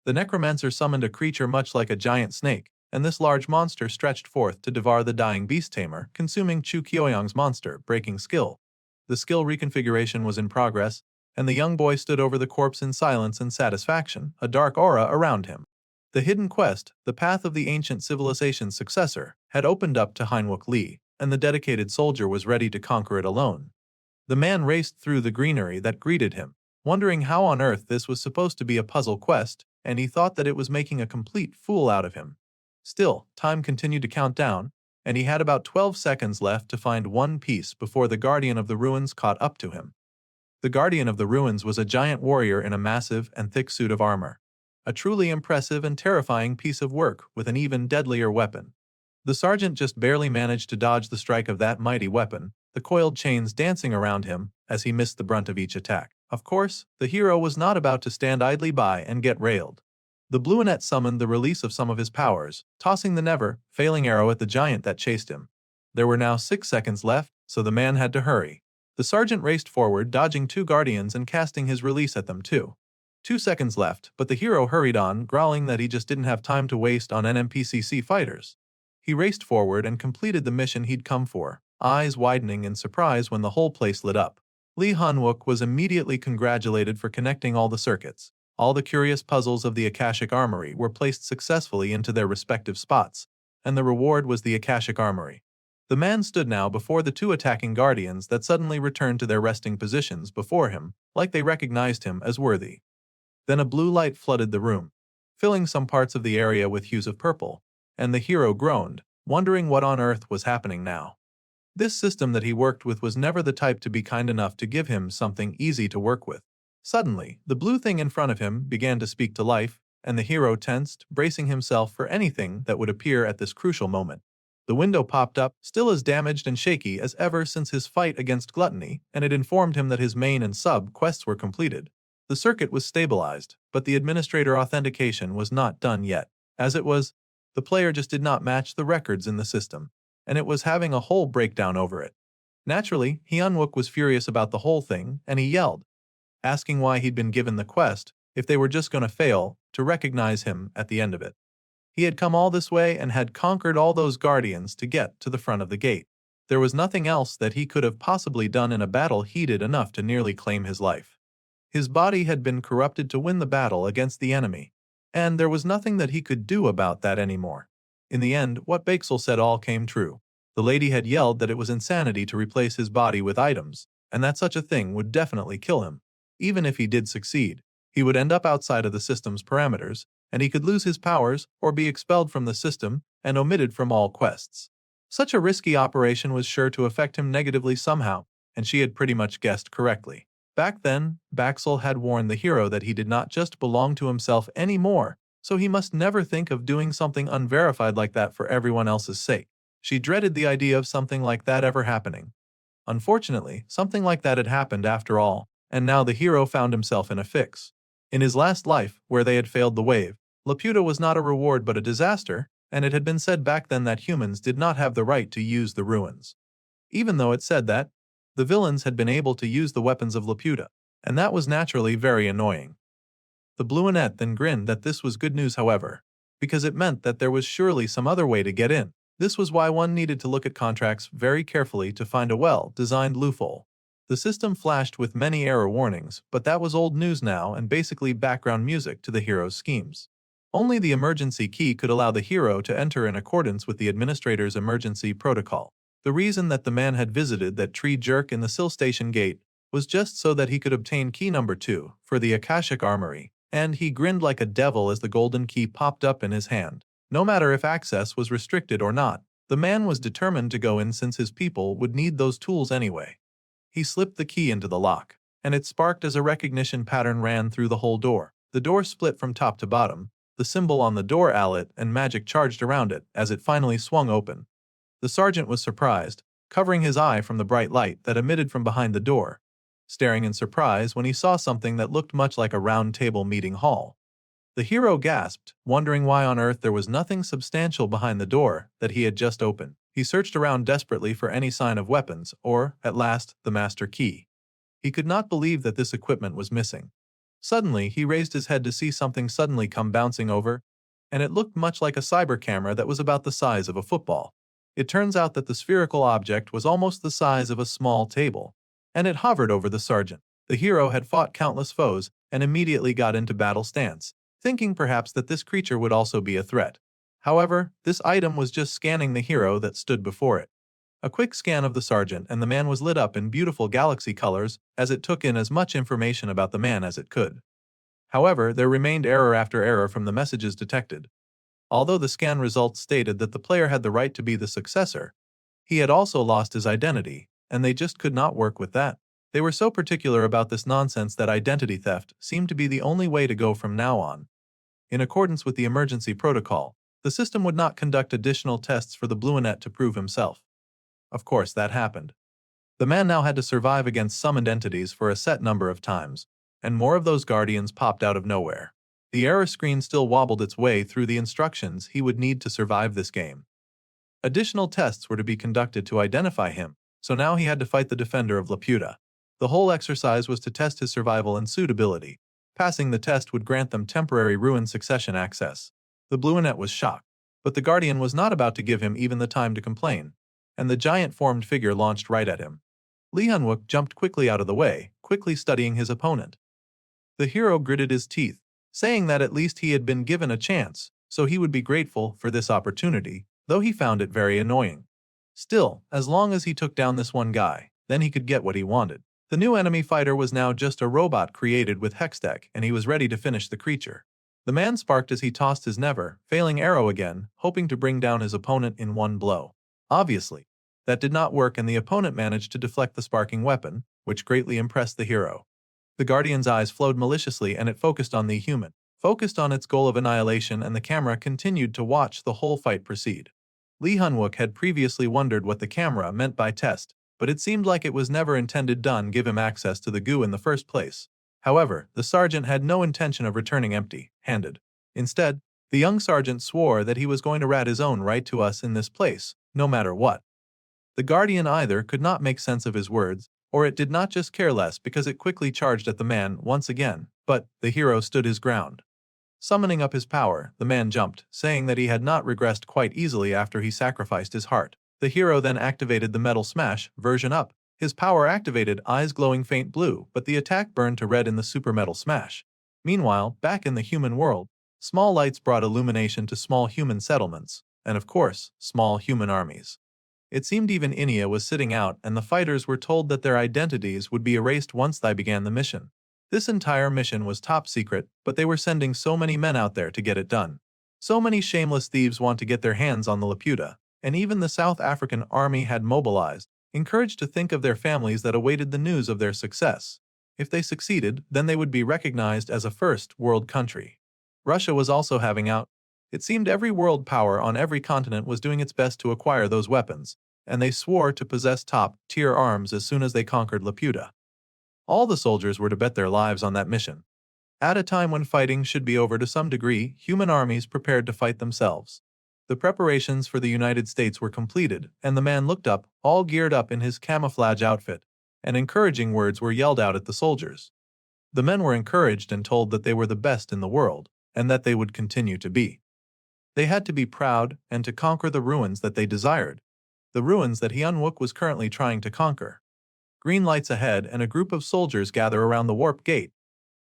The necromancer summoned a creature much like a giant snake, and this large monster stretched forth to devour the dying beast tamer, consuming Chu Kyoyang's monster, breaking skill. The skill reconfiguration was in progress, and the young boy stood over the corpse in silence and satisfaction, a dark aura around him. The hidden quest, the path of the ancient civilization's successor, had opened up to Heinwook Lee, and the dedicated soldier was ready to conquer it alone. The man raced through the greenery that greeted him, wondering how on earth this was supposed to be a puzzle quest, and he thought that it was making a complete fool out of him. Still, time continued to count down, and he had about 12 seconds left to find one piece before the Guardian of the Ruins caught up to him. The Guardian of the Ruins was a giant warrior in a massive and thick suit of armor. A truly impressive and terrifying piece of work with an even deadlier weapon. The sergeant just barely managed to dodge the strike of that mighty weapon, the coiled chains dancing around him as he missed the brunt of each attack. Of course, the hero was not about to stand idly by and get railed. The Bluenet summoned the release of some of his powers, tossing the never-failing arrow at the giant that chased him. There were now 6 seconds left, so the man had to hurry. The sergeant raced forward, dodging 2 guardians and casting his release at them too. 2 seconds left, but the hero hurried on, growling that he just didn't have time to waste on NPCC fighters. He raced forward and completed the mission he'd come for, eyes widening in surprise when the whole place lit up. Lee Han-wook was immediately congratulated for connecting all the circuits. All the curious puzzles of the Akashic Armory were placed successfully into their respective spots, and the reward was the Akashic Armory. The man stood now before the two attacking guardians that suddenly returned to their resting positions before him, like they recognized him as worthy. Then a blue light flooded the room, filling some parts of the area with hues of purple, and the hero groaned, wondering what on earth was happening now. This system that he worked with was never the type to be kind enough to give him something easy to work with. Suddenly, the blue thing in front of him began to speak to life, and the hero tensed, bracing himself for anything that would appear at this crucial moment. The window popped up, still as damaged and shaky as ever since his fight against Gluttony, and it informed him that his main and sub quests were completed. The circuit was stabilized, but the administrator authentication was not done yet. As it was, the player just did not match the records in the system, and it was having a whole breakdown over it. Naturally, Han-wook was furious about the whole thing, and he yelled, asking why he'd been given the quest if they were just going to fail to recognize him at the end of it. He had come all this way and had conquered all those guardians to get to the front of the gate. There was nothing else that he could have possibly done in a battle heated enough to nearly claim his life. His body had been corrupted to win the battle against the enemy, and there was nothing that he could do about that anymore. In the end, what Bakesel said all came true. The lady had yelled that it was insanity to replace his body with items, and that such a thing would definitely kill him. Even if he did succeed, he would end up outside of the system's parameters, and he could lose his powers or be expelled from the system and omitted from all quests. Such a risky operation was sure to affect him negatively somehow, and she had pretty much guessed correctly. Back then, Bakesel had warned the hero that he did not just belong to himself anymore, so he must never think of doing something unverified like that for everyone else's sake. She dreaded the idea of something like that ever happening. Unfortunately, something like that had happened after all, and now the hero found himself in a fix. In his last life, where they had failed the wave, Laputa was not a reward but a disaster, and it had been said back then that humans did not have the right to use the ruins. Even though it said that, the villains had been able to use the weapons of Laputa, and that was naturally very annoying. The Bluenet then grinned that this was good news however, because it meant that there was surely some other way to get in. This was why one needed to look at contracts very carefully to find a well-designed loophole. The system flashed with many error warnings, but that was old news now and basically background music to the hero's schemes. Only the emergency key could allow the hero to enter in accordance with the administrator's emergency protocol. The reason that the man had visited that tree jerk in the Sill Station gate was just so that he could obtain key number 2 for the Akashic Armory, and he grinned like a devil as the golden key popped up in his hand. No matter if access was restricted or not, the man was determined to go in since his people would need those tools anyway. He slipped the key into the lock, and it sparked as a recognition pattern ran through the whole door. The door split from top to bottom, the symbol on the door lit and magic charged around it as it finally swung open. The sergeant was surprised, covering his eye from the bright light that emitted from behind the door, staring in surprise when he saw something that looked much like a round table meeting hall. The hero gasped, wondering why on earth there was nothing substantial behind the door that he had just opened. He searched around desperately for any sign of weapons or, at last, the master key. He could not believe that this equipment was missing. Suddenly, he raised his head to see something suddenly come bouncing over, and it looked much like a cyber camera that was about the size of a football. It turns out that the spherical object was almost the size of a small table, and it hovered over the sergeant. The hero had fought countless foes and immediately got into battle stance, thinking perhaps that this creature would also be a threat. However, this item was just scanning the hero that stood before it. A quick scan of the sergeant and the man was lit up in beautiful galaxy colors as it took in as much information about the man as it could. However, there remained error after error from the messages detected. Although the scan results stated that the player had the right to be the successor, he had also lost his identity, and they just could not work with that. They were so particular about this nonsense that identity theft seemed to be the only way to go from now on. In accordance with the emergency protocol, the system would not conduct additional tests for the Bluenet to prove himself. Of course, that happened. The man now had to survive against summoned entities for a set number of times, and more of those guardians popped out of nowhere. The error screen still wobbled its way through the instructions he would need to survive this game. Additional tests were to be conducted to identify him, so now he had to fight the defender of Laputa. The whole exercise was to test his survival and suitability. Passing the test would grant them temporary ruin succession access. The Bluenet was shocked, But the Guardian was not about to give him even the time to complain, and the giant-formed figure launched right at him. Lee Hyun-wook jumped quickly out of the way, quickly studying his opponent. The hero gritted his teeth, saying that at least he had been given a chance, so he would be grateful for this opportunity, though he found it very annoying. Still, as long as he took down this one guy, then he could get what he wanted. The new enemy fighter was now just a robot created with Hextech, and he was ready to finish the creature. The man sparked as he tossed his never-failing arrow again, hoping to bring down his opponent in one blow. Obviously, that did not work, and the opponent managed to deflect the sparking weapon, which greatly impressed the hero. The Guardian's eyes flowed maliciously, and it focused on the human, focused on its goal of annihilation, and the camera continued to watch the whole fight proceed. Lee Hyun-wook had previously wondered what the camera meant by test, but it seemed like it was never intended to give him access to the goo in the first place. However, the sergeant had no intention of returning empty-handed. Instead, the young sergeant swore that he was going to rat his own right to us in this place, no matter what. The Guardian either could not make sense of his words, or it did not just care less, because it quickly charged at the man once again, but the hero stood his ground. Summoning up his power, the man jumped, saying that he had not regressed quite easily after he sacrificed his heart. The hero then activated the Metal Smash version up. His power activated, eyes glowing faint blue, but the attack burned to red in the Super Metal Smash. Meanwhile, back in the human world, small lights brought illumination to small human settlements, and of course, small human armies. It seemed even Inia was sitting out, and the fighters were told that their identities would be erased once they began the mission. This entire mission was top secret, but they were sending so many men out there to get it done. So many shameless thieves want to get their hands on the Laputa, and even the South African army had mobilized, encouraged to think of their families that awaited the news of their success. If they succeeded, then they would be recognized as a first world country. Russia was also having out. It seemed every world power on every continent was doing its best to acquire those weapons, and they swore to possess top-tier arms as soon as they conquered Laputa. All the soldiers were to bet their lives on that mission. At a time when fighting should be over to some degree, human armies prepared to fight themselves. The preparations for the United States were completed, and the man looked up, all geared up in his camouflage outfit, and encouraging words were yelled out at the soldiers. The men were encouraged and told that they were the best in the world, and that they would continue to be. They had to be proud and to conquer the ruins that they desired, the ruins that Hyun-wook was currently trying to conquer. Green lights ahead, and a group of soldiers gather around the warp gate.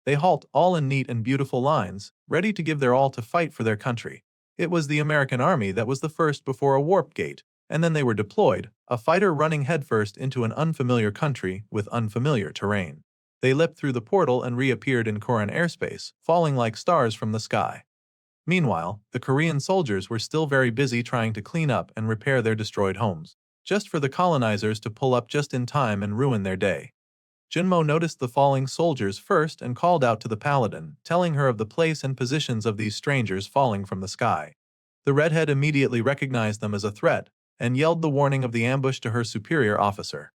They halt, all in neat and beautiful lines, ready to give their all to fight for their country. It was the American army that was the first before a warp gate, and then they were deployed, a fighter running headfirst into an unfamiliar country with unfamiliar terrain. They leapt through the portal and reappeared in Korean airspace, falling like stars from the sky. Meanwhile, the Korean soldiers were still very busy trying to clean up and repair their destroyed homes, just for the colonizers to pull up just in time and ruin their day. Junmo noticed the falling soldiers first and called out to the paladin, telling her of the place and positions of these strangers falling from the sky. The redhead immediately recognized them as a threat and yelled the warning of the ambush to her superior officer.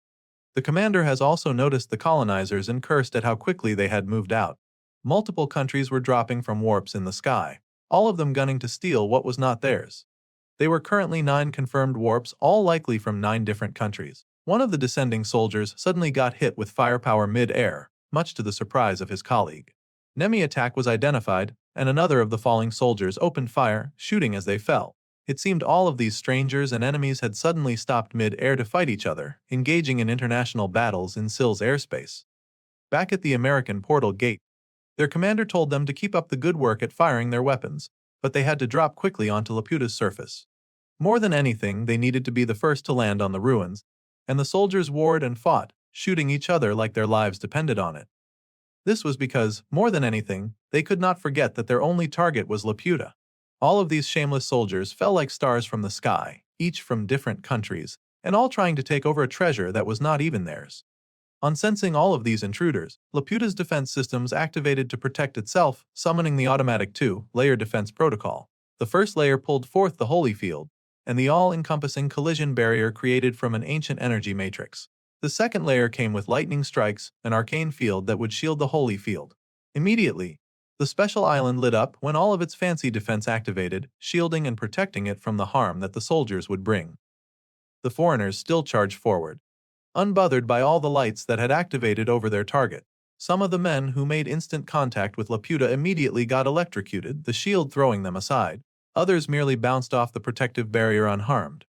The commander has also noticed the colonizers and cursed at how quickly they had moved out. Multiple countries were dropping from warps in the sky, all of them gunning to steal what was not theirs. There were currently 9 confirmed warps, all likely from 9 different countries. One of the descending soldiers suddenly got hit with firepower mid-air, much to the surprise of his colleague. Enemy attack was identified, and another of the falling soldiers opened fire, shooting as they fell. It seemed all of these strangers and enemies had suddenly stopped mid-air to fight each other, engaging in international battles in Sill's airspace. Back at the American portal gate, their commander told them to keep up the good work at firing their weapons, but they had to drop quickly onto Laputa's surface. More than anything, they needed to be the first to land on the ruins, and the soldiers warred and fought, shooting each other like their lives depended on it. This was because, more than anything, they could not forget that their only target was Laputa. All of these shameless soldiers fell like stars from the sky, each from different countries, and all trying to take over a treasure that was not even theirs. On sensing all of these intruders, Laputa's defense systems activated to protect itself, summoning the automatic 2-layer defense protocol. The first layer pulled forth the holy field, and the all-encompassing collision barrier created from an ancient energy matrix. The second layer came with lightning strikes, an arcane field that would shield the holy field. Immediately, the special island lit up when all of its fancy defense activated, shielding and protecting it from the harm that the soldiers would bring. The foreigners still charged forward, unbothered by all the lights that had activated over their target. Some of the men who made instant contact with Laputa immediately got electrocuted, the shield throwing them aside. Others merely bounced off the protective barrier unharmed.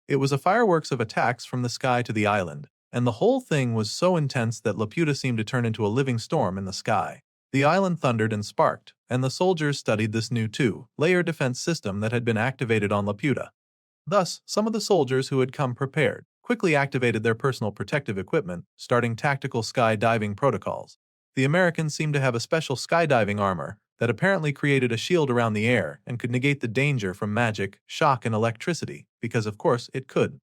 It was a fireworks of attacks from the sky to the island, and the whole thing was so intense that Laputa seemed to turn into a living storm in the sky. The island thundered and sparked, and the soldiers studied this new two-layer defense system that had been activated on Laputa. Thus, some of the soldiers who had come prepared quickly activated their personal protective equipment, starting tactical skydiving protocols. The Americans seemed to have a special skydiving armor that apparently created a shield around the air and could negate the danger from magic, shock, and electricity, because of course it could.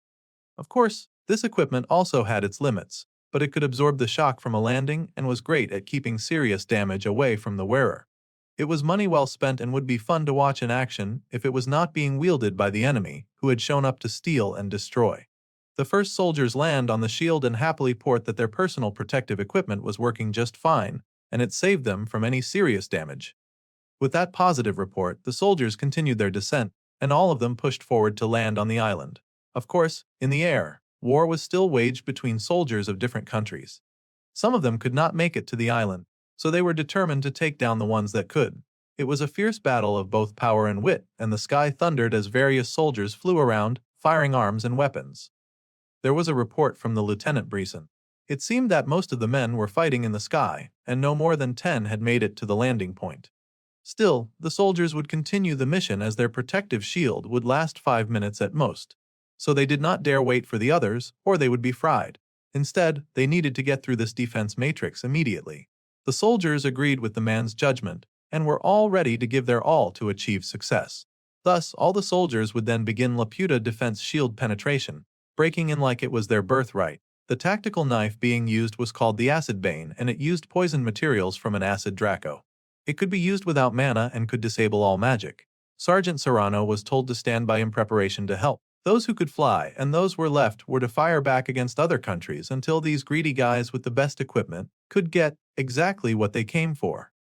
Of course, this equipment also had its limits, but it could absorb the shock from a landing and was great at keeping serious damage away from the wearer. It was money well spent and would be fun to watch in action if it was not being wielded by the enemy, who had shown up to steal and destroy. The first soldiers land on the shield and happily report that their personal protective equipment was working just fine, and it saved them from any serious damage. With that positive report, the soldiers continued their descent, and all of them pushed forward to land on the island. Of course, in the air, war was still waged between soldiers of different countries. Some of them could not make it to the island, so they were determined to take down the ones that could. It was a fierce battle of both power and wit, and the sky thundered as various soldiers flew around, firing arms and weapons. There was a report from the Lieutenant Breeson. It seemed that most of the men were fighting in the sky, and no more than 10 had made it to the landing point. Still, the soldiers would continue the mission as their protective shield would last 5 minutes at most. So they did not dare wait for the others, or they would be fried. Instead, they needed to get through this defense matrix immediately. The soldiers agreed with the man's judgment, and were all ready to give their all to achieve success. Thus, all the soldiers would then begin Laputa defense shield penetration, breaking in like it was their birthright. The tactical knife being used was called the Acid Bane, and it used poison materials from an acid Draco. It could be used without mana and could disable all magic. Sergeant Serrano was told to stand by in preparation to help. Those who could fly and those were left were to fire back against other countries until these greedy guys with the best equipment could get exactly what they came for.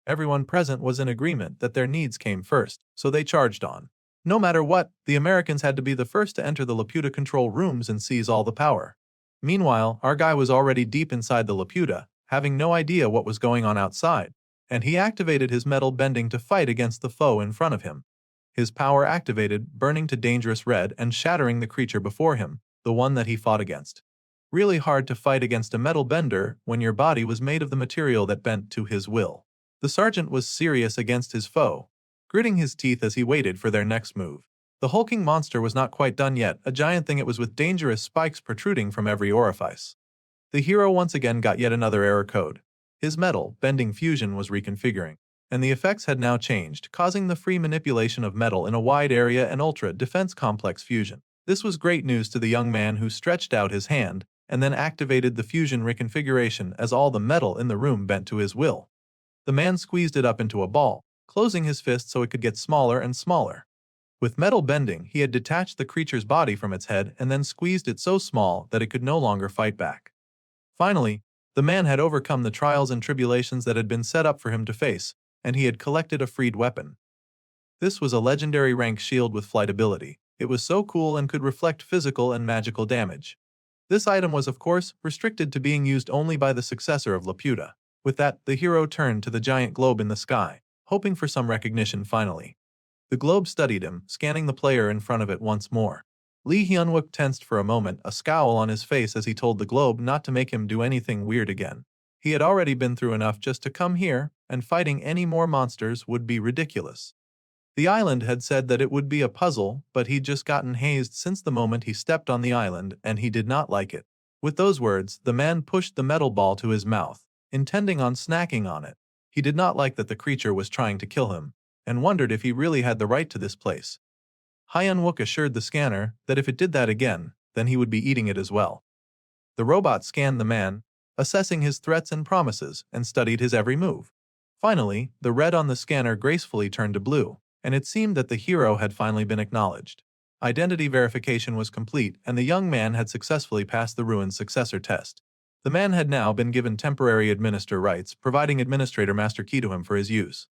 Everyone present was in agreement that their needs came first, so they charged on. No matter what, the Americans had to be the first to enter the Laputa control rooms and seize all the power. Meanwhile, our guy was already deep inside the Laputa, having no idea what was going on outside, and he activated his metal bending to fight against the foe in front of him. His power activated, burning to dangerous red and shattering the creature before him, the one that he fought against. Really hard to fight against a metal bender when your body was made of the material that bent to his will. The sergeant was serious against his foe, gritting his teeth as he waited for their next move. The hulking monster was not quite done yet, a giant thing it was with dangerous spikes protruding from every orifice. The hero once again got yet another error code. His metal bending fusion was reconfiguring, and the effects had now changed, causing the free manipulation of metal in a wide area and ultra defense complex fusion. This was great news to the young man who stretched out his hand and then activated the fusion reconfiguration as all the metal in the room bent to his will. The man squeezed it up into a ball, closing his fist so it could get smaller and smaller. With metal bending, he had detached the creature's body from its head and then squeezed it so small that it could no longer fight back. Finally, the man had overcome the trials and tribulations that had been set up for him to face, and he had collected a freed weapon. This was a legendary rank shield with flight ability. It was so cool and could reflect physical and magical damage. This item was, of course, restricted to being used only by the successor of Laputa. With that, the hero turned to the giant globe in the sky, hoping for some recognition finally. The globe studied him, scanning the player in front of it once more. Lee Hyunwook tensed for a moment, a scowl on his face as he told the globe not to make him do anything weird again. He had already been through enough just to come here, and fighting any more monsters would be ridiculous. The island had said that it would be a puzzle, but he'd just gotten hazed since the moment he stepped on the island, and he did not like it. With those words, the man pushed the metal ball to his mouth, intending on snacking on it. He did not like that the creature was trying to kill him, and wondered if he really had the right to this place. Hyunwook assured the scanner that if it did that again, then he would be eating it as well. The robot scanned the man, assessing his threats and promises, and studied his every move. Finally, the red on the scanner gracefully turned to blue, and it seemed that the hero had finally been acknowledged. Identity verification was complete, and the young man had successfully passed the ruined successor test. The man had now been given temporary administrator rights, providing administrator master key to him for his use.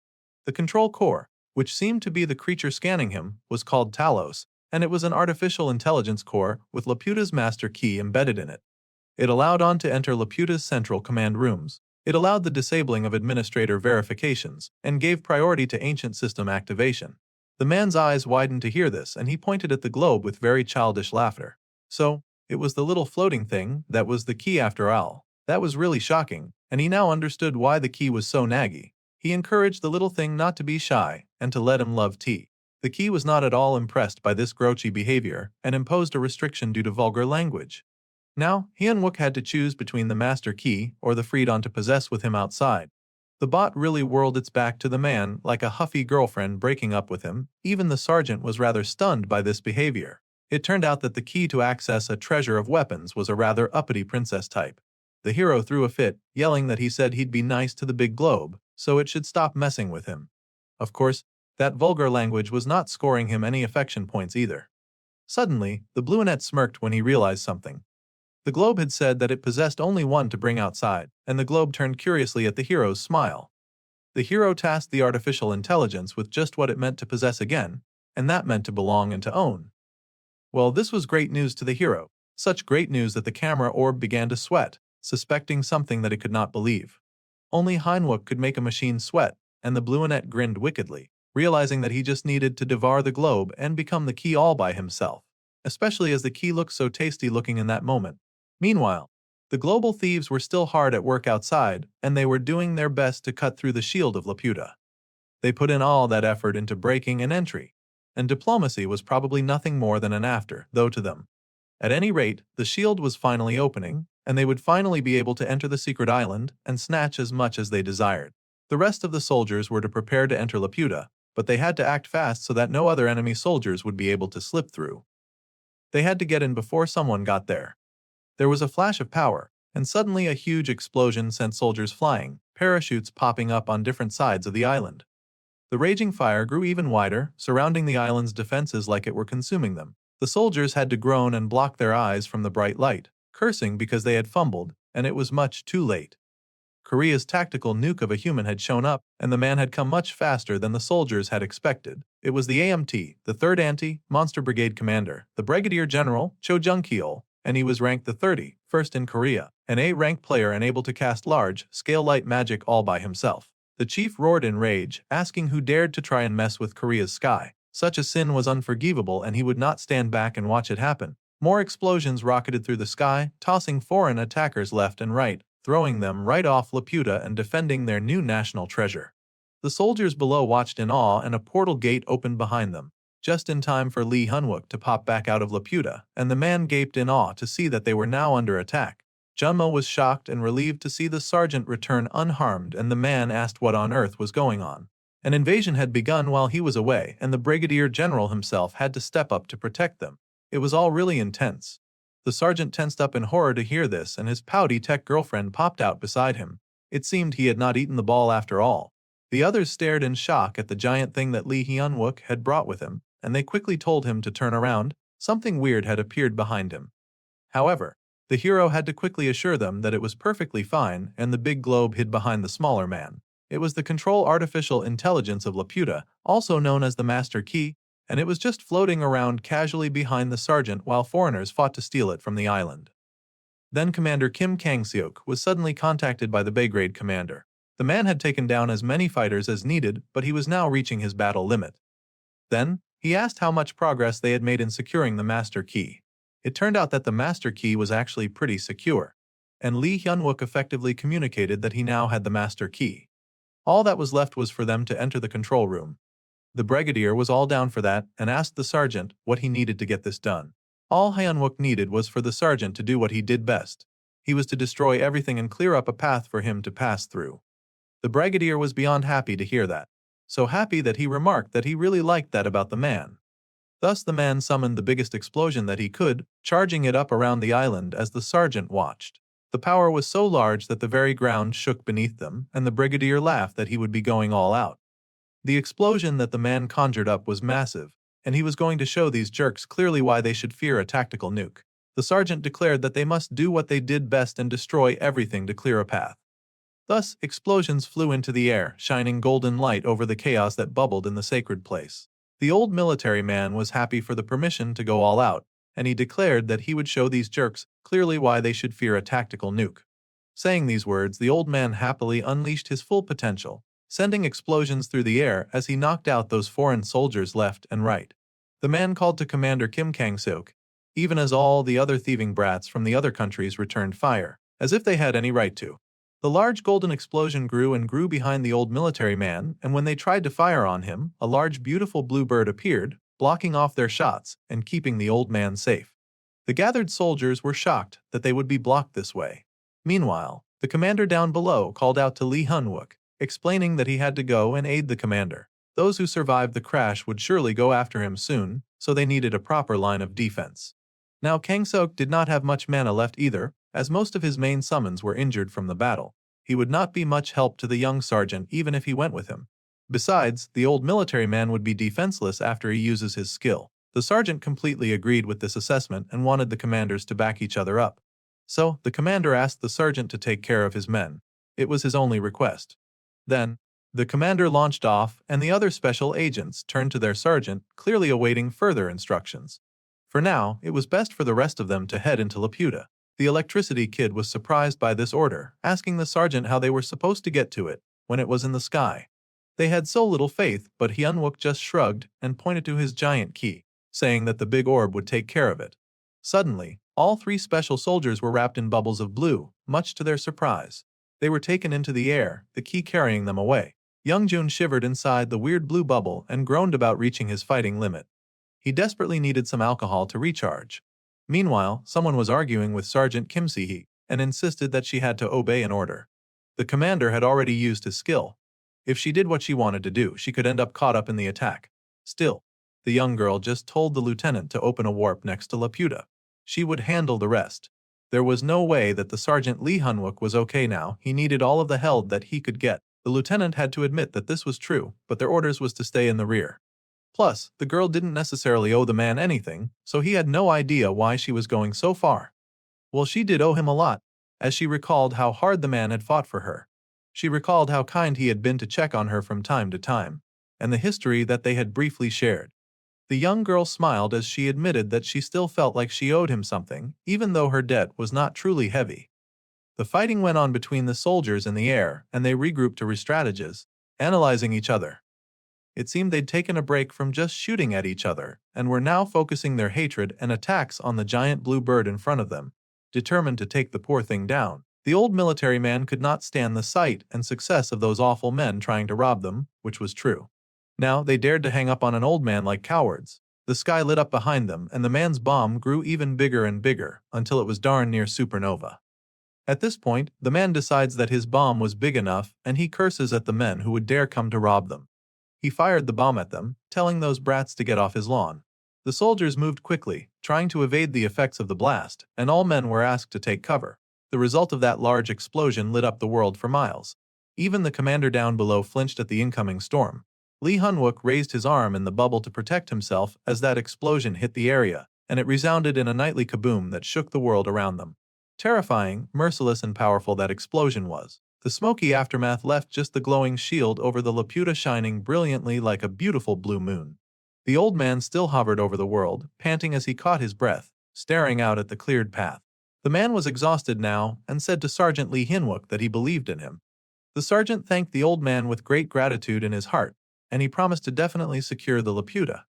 The control core, which seemed to be the creature scanning him, was called Talos, and it was an artificial intelligence core with Laputa's master key embedded in it. It allowed on to enter Laputa's central command rooms. It allowed the disabling of administrator verifications and gave priority to ancient system activation. The man's eyes widened to hear this, and he pointed at the globe with very childish laughter. So, it was the little floating thing that was the key after all. That was really shocking, and he now understood why the key was so naggy. He encouraged the little thing not to be shy and to let him love tea. The key was not at all impressed by this grouchy behavior and imposed a restriction due to vulgar language. Now, Hyunwook had to choose between the master key or the freedom to possess with him outside. The bot really whirled its back to the man like a huffy girlfriend breaking up with him. Even the sergeant was rather stunned by this behavior. It turned out that the key to access a treasure of weapons was a rather uppity princess type. The hero threw a fit, yelling that he said he'd be nice to the big globe, so it should stop messing with him. Of course, that vulgar language was not scoring him any affection points either. Suddenly, the Bluenet smirked when he realized something. The globe had said that it possessed only one to bring outside, and the globe turned curiously at the hero's smile. The hero tasked the artificial intelligence with just what it meant to possess again, and that meant to belong and to own. Well, this was great news to the hero, such great news that the camera orb began to sweat, suspecting something that it could not believe. Only Hyunwook could make a machine sweat, and the Bluenet grinned wickedly, realizing that he just needed to devour the globe and become the key all by himself, especially as the key looked so tasty looking in that moment. Meanwhile, the global thieves were still hard at work outside, and they were doing their best to cut through the shield of Laputa. They put in all that effort into breaking an entry, and diplomacy was probably nothing more than an after, though to them. At any rate, the shield was finally opening, and they would finally be able to enter the secret island and snatch as much as they desired. The rest of the soldiers were to prepare to enter Laputa, but they had to act fast so that no other enemy soldiers would be able to slip through. They had to get in before someone got there. There was a flash of power, and suddenly a huge explosion sent soldiers flying, parachutes popping up on different sides of the island. The raging fire grew even wider, surrounding the island's defenses like it were consuming them. The soldiers had to groan and block their eyes from the bright light, cursing because they had fumbled, and it was much too late. Korea's tactical nuke of a human had shown up, and the man had come much faster than the soldiers had expected. It was the AMT, the 3rd Anti-Monster Brigade Commander, the Brigadier General Cho Jung-kyeol, and he was ranked the 31st in Korea, an A-rank player and able to cast large-scale light magic all by himself. The chief roared in rage, asking who dared to try and mess with Korea's sky. Such a sin was unforgivable and he would not stand back and watch it happen. More explosions rocketed through the sky, tossing foreign attackers left and right, throwing them right off Laputa and defending their new national treasure. The soldiers below watched in awe and a portal gate opened behind them, just in time for Lee Hyunwook to pop back out of Laputa, and the man gaped in awe to see that they were now under attack. Junmo was shocked and relieved to see the sergeant return unharmed, and the man asked what on earth was going on. An invasion had begun while he was away, and the Brigadier General himself had to step up to protect them. It was all really intense. The sergeant tensed up in horror to hear this, and his pouty tech girlfriend popped out beside him. It seemed he had not eaten the ball after all. The others stared in shock at the giant thing that Lee Hyunwook had brought with him, and they quickly told him to turn around. Something weird had appeared behind him. However, the hero had to quickly assure them that it was perfectly fine and the big globe hid behind the smaller man. It was the control artificial intelligence of Laputa, also known as the Master Key, and it was just floating around casually behind the sergeant while foreigners fought to steal it from the island. Then Commander Kim Kang-seok was suddenly contacted by the Belgrade commander. The man had taken down as many fighters as needed, but he was now reaching his battle limit. Then, he asked how much progress they had made in securing the Master Key. It turned out that the Master Key was actually pretty secure, and Lee Hyunwook effectively communicated that he now had the Master Key. All that was left was for them to enter the control room. The Brigadier was all down for that and asked the sergeant what he needed to get this done. All Hyunwook needed was for the sergeant to do what he did best. He was to destroy everything and clear up a path for him to pass through. The Brigadier was beyond happy to hear that. So happy that he remarked that he really liked that about the man. Thus the man summoned the biggest explosion that he could, charging it up around the island as the sergeant watched. The power was so large that the very ground shook beneath them, and the Brigadier laughed that he would be going all out. The explosion that the man conjured up was massive, and he was going to show these jerks clearly why they should fear a tactical nuke. The sergeant declared that they must do what they did best and destroy everything to clear a path. Thus, explosions flew into the air, shining golden light over the chaos that bubbled in the sacred place. The old military man was happy for the permission to go all out, and he declared that he would show these jerks clearly why they should fear a tactical nuke. Saying these words, the old man happily unleashed his full potential, sending explosions through the air as he knocked out those foreign soldiers left and right. The man called to Commander Kim Kang-seok, even as all the other thieving brats from the other countries returned fire, as if they had any right to. The large golden explosion grew and grew behind the old military man, and when they tried to fire on him, a large beautiful blue bird appeared, blocking off their shots and keeping the old man safe. The gathered soldiers were shocked that they would be blocked this way. Meanwhile, the commander down below called out to Lee Hun-wook, explaining that he had to go and aid the commander. Those who survived the crash would surely go after him soon, so they needed a proper line of defense. Now Kang-seok did not have much mana left either, as most of his main summons were injured from the battle. He would not be much help to the young sergeant even if he went with him. Besides, the old military man would be defenseless after he uses his skill. The sergeant completely agreed with this assessment and wanted the commanders to back each other up. So, the commander asked the sergeant to take care of his men. It was his only request. Then, the commander launched off and the other special agents turned to their sergeant, clearly awaiting further instructions. For now, it was best for the rest of them to head into Laputa. The electricity kid was surprised by this order, asking the sergeant how they were supposed to get to it when it was in the sky. They had so little faith, but Hyun-wook just shrugged and pointed to his giant key, saying that the big orb would take care of it. Suddenly, all three special soldiers were wrapped in bubbles of blue, much to their surprise. They were taken into the air, the key carrying them away. Youngjun shivered inside the weird blue bubble and groaned about reaching his fighting limit. He desperately needed some alcohol to recharge. Meanwhile, someone was arguing with Sergeant Kim Si-hee and insisted that she had to obey an order. The commander had already used his skill. If she did what she wanted to do, she could end up caught up in the attack. Still, the young girl just told the lieutenant to open a warp next to Laputa. She would handle the rest. There was no way that the Sergeant Lee Hun-wook was okay now. He needed all of the help that he could get. The lieutenant had to admit that this was true, but their orders was to stay in the rear. Plus, the girl didn't necessarily owe the man anything, so he had no idea why she was going so far. Well, she did owe him a lot, as she recalled how hard the man had fought for her. She recalled how kind he had been to check on her from time to time, and the history that they had briefly shared. The young girl smiled as she admitted that she still felt like she owed him something, even though her debt was not truly heavy. The fighting went on between the soldiers in the air, and they regrouped to re-strategize, analyzing each other. It seemed they'd taken a break from just shooting at each other, and were now focusing their hatred and attacks on the giant blue bird in front of them, determined to take the poor thing down. The old military man could not stand the sight and success of those awful men trying to rob them, which was true. Now they dared to hang up on an old man like cowards. The sky lit up behind them, and the man's bomb grew even bigger and bigger, until it was darn near supernova. At this point, the man decides that his bomb was big enough, and he curses at the men who would dare come to rob them. He fired the bomb at them, telling those brats to get off his lawn. The soldiers moved quickly, trying to evade the effects of the blast, and all men were asked to take cover. The result of that large explosion lit up the world for miles. Even the commander down below flinched at the incoming storm. Lee Hun-wook raised his arm in the bubble to protect himself as that explosion hit the area, and it resounded in a nightly kaboom that shook the world around them. Terrifying, merciless, and powerful that explosion was. The smoky aftermath left just the glowing shield over the Laputa shining brilliantly like a beautiful blue moon. The old man still hovered over the world, panting as he caught his breath, staring out at the cleared path. The man was exhausted now and said to Sergeant Lee Hin-wook that he believed in him. The sergeant thanked the old man with great gratitude in his heart, and he promised to definitely secure the Laputa.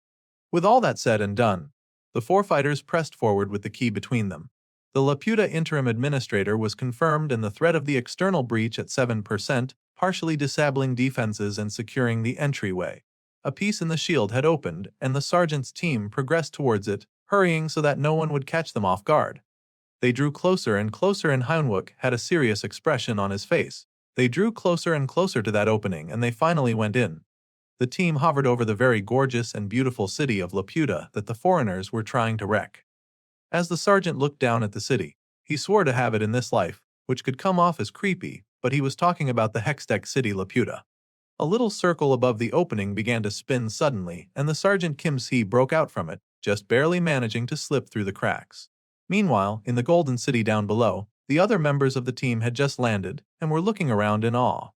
With all that said and done, the four fighters pressed forward with the key between them. The Laputa interim administrator was confirmed and the threat of the external breach at 7%, partially disabling defenses and securing the entryway. A piece in the shield had opened, and the sergeant's team progressed towards it, hurrying so that no one would catch them off guard. They drew closer and closer, and Hyun-wook had a serious expression on his face. They drew closer and closer to that opening, and they finally went in. The team hovered over the very gorgeous and beautiful city of Laputa that the foreigners were trying to wreck. As the sergeant looked down at the city, he swore to have it in this life, which could come off as creepy, but he was talking about the Hextech city Laputa. A little circle above the opening began to spin suddenly, and the Sergeant Kim Si broke out from it, just barely managing to slip through the cracks. Meanwhile, in the Golden City down below, the other members of the team had just landed and were looking around in awe.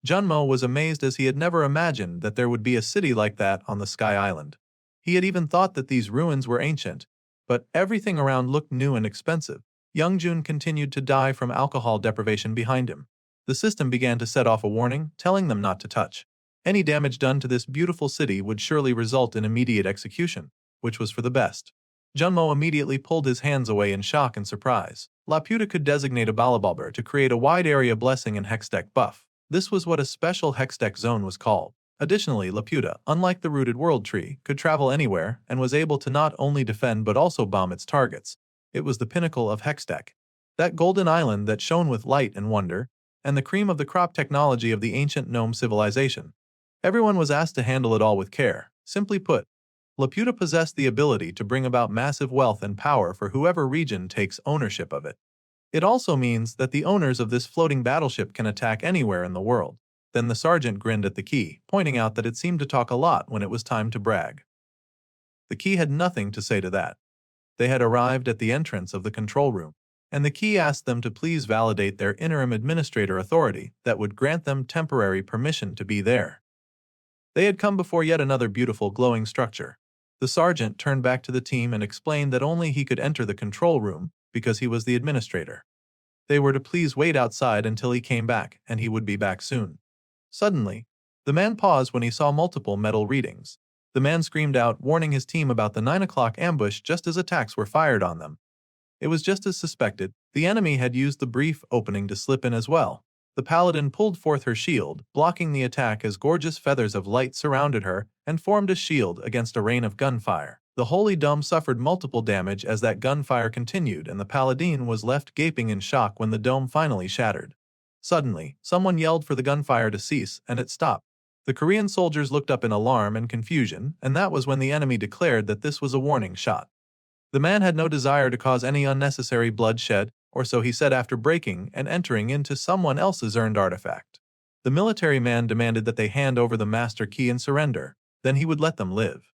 Junmo was amazed as he had never imagined that there would be a city like that on the Sky Island. He had even thought that these ruins were ancient, but everything around looked new and expensive. Youngjun continued to die from alcohol deprivation behind him. The system began to set off a warning, telling them not to touch. Any damage done to this beautiful city would surely result in immediate execution, which was for the best. Junmo immediately pulled his hands away in shock and surprise. Laputa could designate a Balabalber to create a wide area blessing and hexdeck buff. This was what a special hexdeck zone was called. Additionally, Laputa, unlike the rooted world tree, could travel anywhere and was able to not only defend but also bomb its targets. It was the pinnacle of hexdeck. That golden island that shone with light and wonder, and the cream of the crop technology of the ancient gnome civilization. Everyone was asked to handle it all with care. Simply put, Laputa possessed the ability to bring about massive wealth and power for whoever region takes ownership of it. It also means that the owners of this floating battleship can attack anywhere in the world. Then the sergeant grinned at the key, pointing out that it seemed to talk a lot when it was time to brag. The key had nothing to say to that. They had arrived at the entrance of the control room, and the key asked them to please validate their interim administrator authority that would grant them temporary permission to be there. They had come before yet another beautiful glowing structure. The sergeant turned back to the team and explained that only he could enter the control room because he was the administrator. They were to please wait outside until he came back, and he would be back soon. Suddenly, the man paused when he saw multiple metal readings. The man screamed out, warning his team about the 9 o'clock ambush just as attacks were fired on them. It was just as suspected. The enemy had used the brief opening to slip in as well. The paladin pulled forth her shield, blocking the attack as gorgeous feathers of light surrounded her and formed a shield against a rain of gunfire. The holy dome suffered multiple damage as that gunfire continued, and the paladin was left gaping in shock when the dome finally shattered. Suddenly, someone yelled for the gunfire to cease, and it stopped. The Korean soldiers looked up in alarm and confusion, and that was when the enemy declared that this was a warning shot. The man had no desire to cause any unnecessary bloodshed, or so he said after breaking and entering into someone else's earned artifact. The military man demanded that they hand over the master key and surrender, then he would let them live.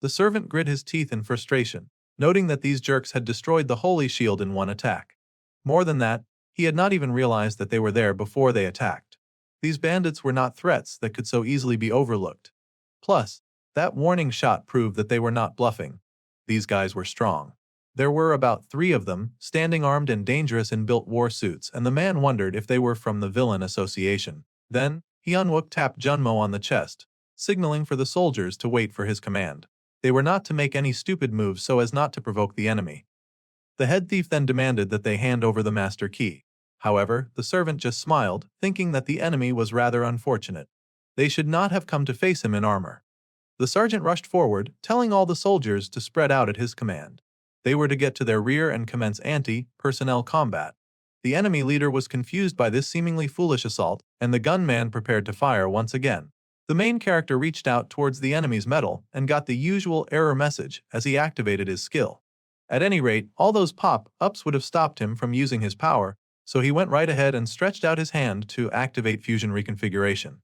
The servant grit his teeth in frustration, noting that these jerks had destroyed the holy shield in one attack. More than that, he had not even realized that they were there before they attacked. These bandits were not threats that could so easily be overlooked. Plus, that warning shot proved that they were not bluffing. These guys were strong. There were about 3 of them, standing armed and dangerous in built war suits, and the man wondered if they were from the Villain Association. Then, Hyunwook tapped Junmo on the chest, signaling for the soldiers to wait for his command. They were not to make any stupid moves so as not to provoke the enemy. The head thief then demanded that they hand over the master key. However, the servant just smiled, thinking that the enemy was rather unfortunate. They should not have come to face him in armor. The sergeant rushed forward, telling all the soldiers to spread out at his command. They were to get to their rear and commence anti-personnel combat. The enemy leader was confused by this seemingly foolish assault, and the gunman prepared to fire once again. The main character reached out towards the enemy's metal and got the usual error message as he activated his skill. At any rate, all those pop-ups would have stopped him from using his power, so he went right ahead and stretched out his hand to activate fusion reconfiguration.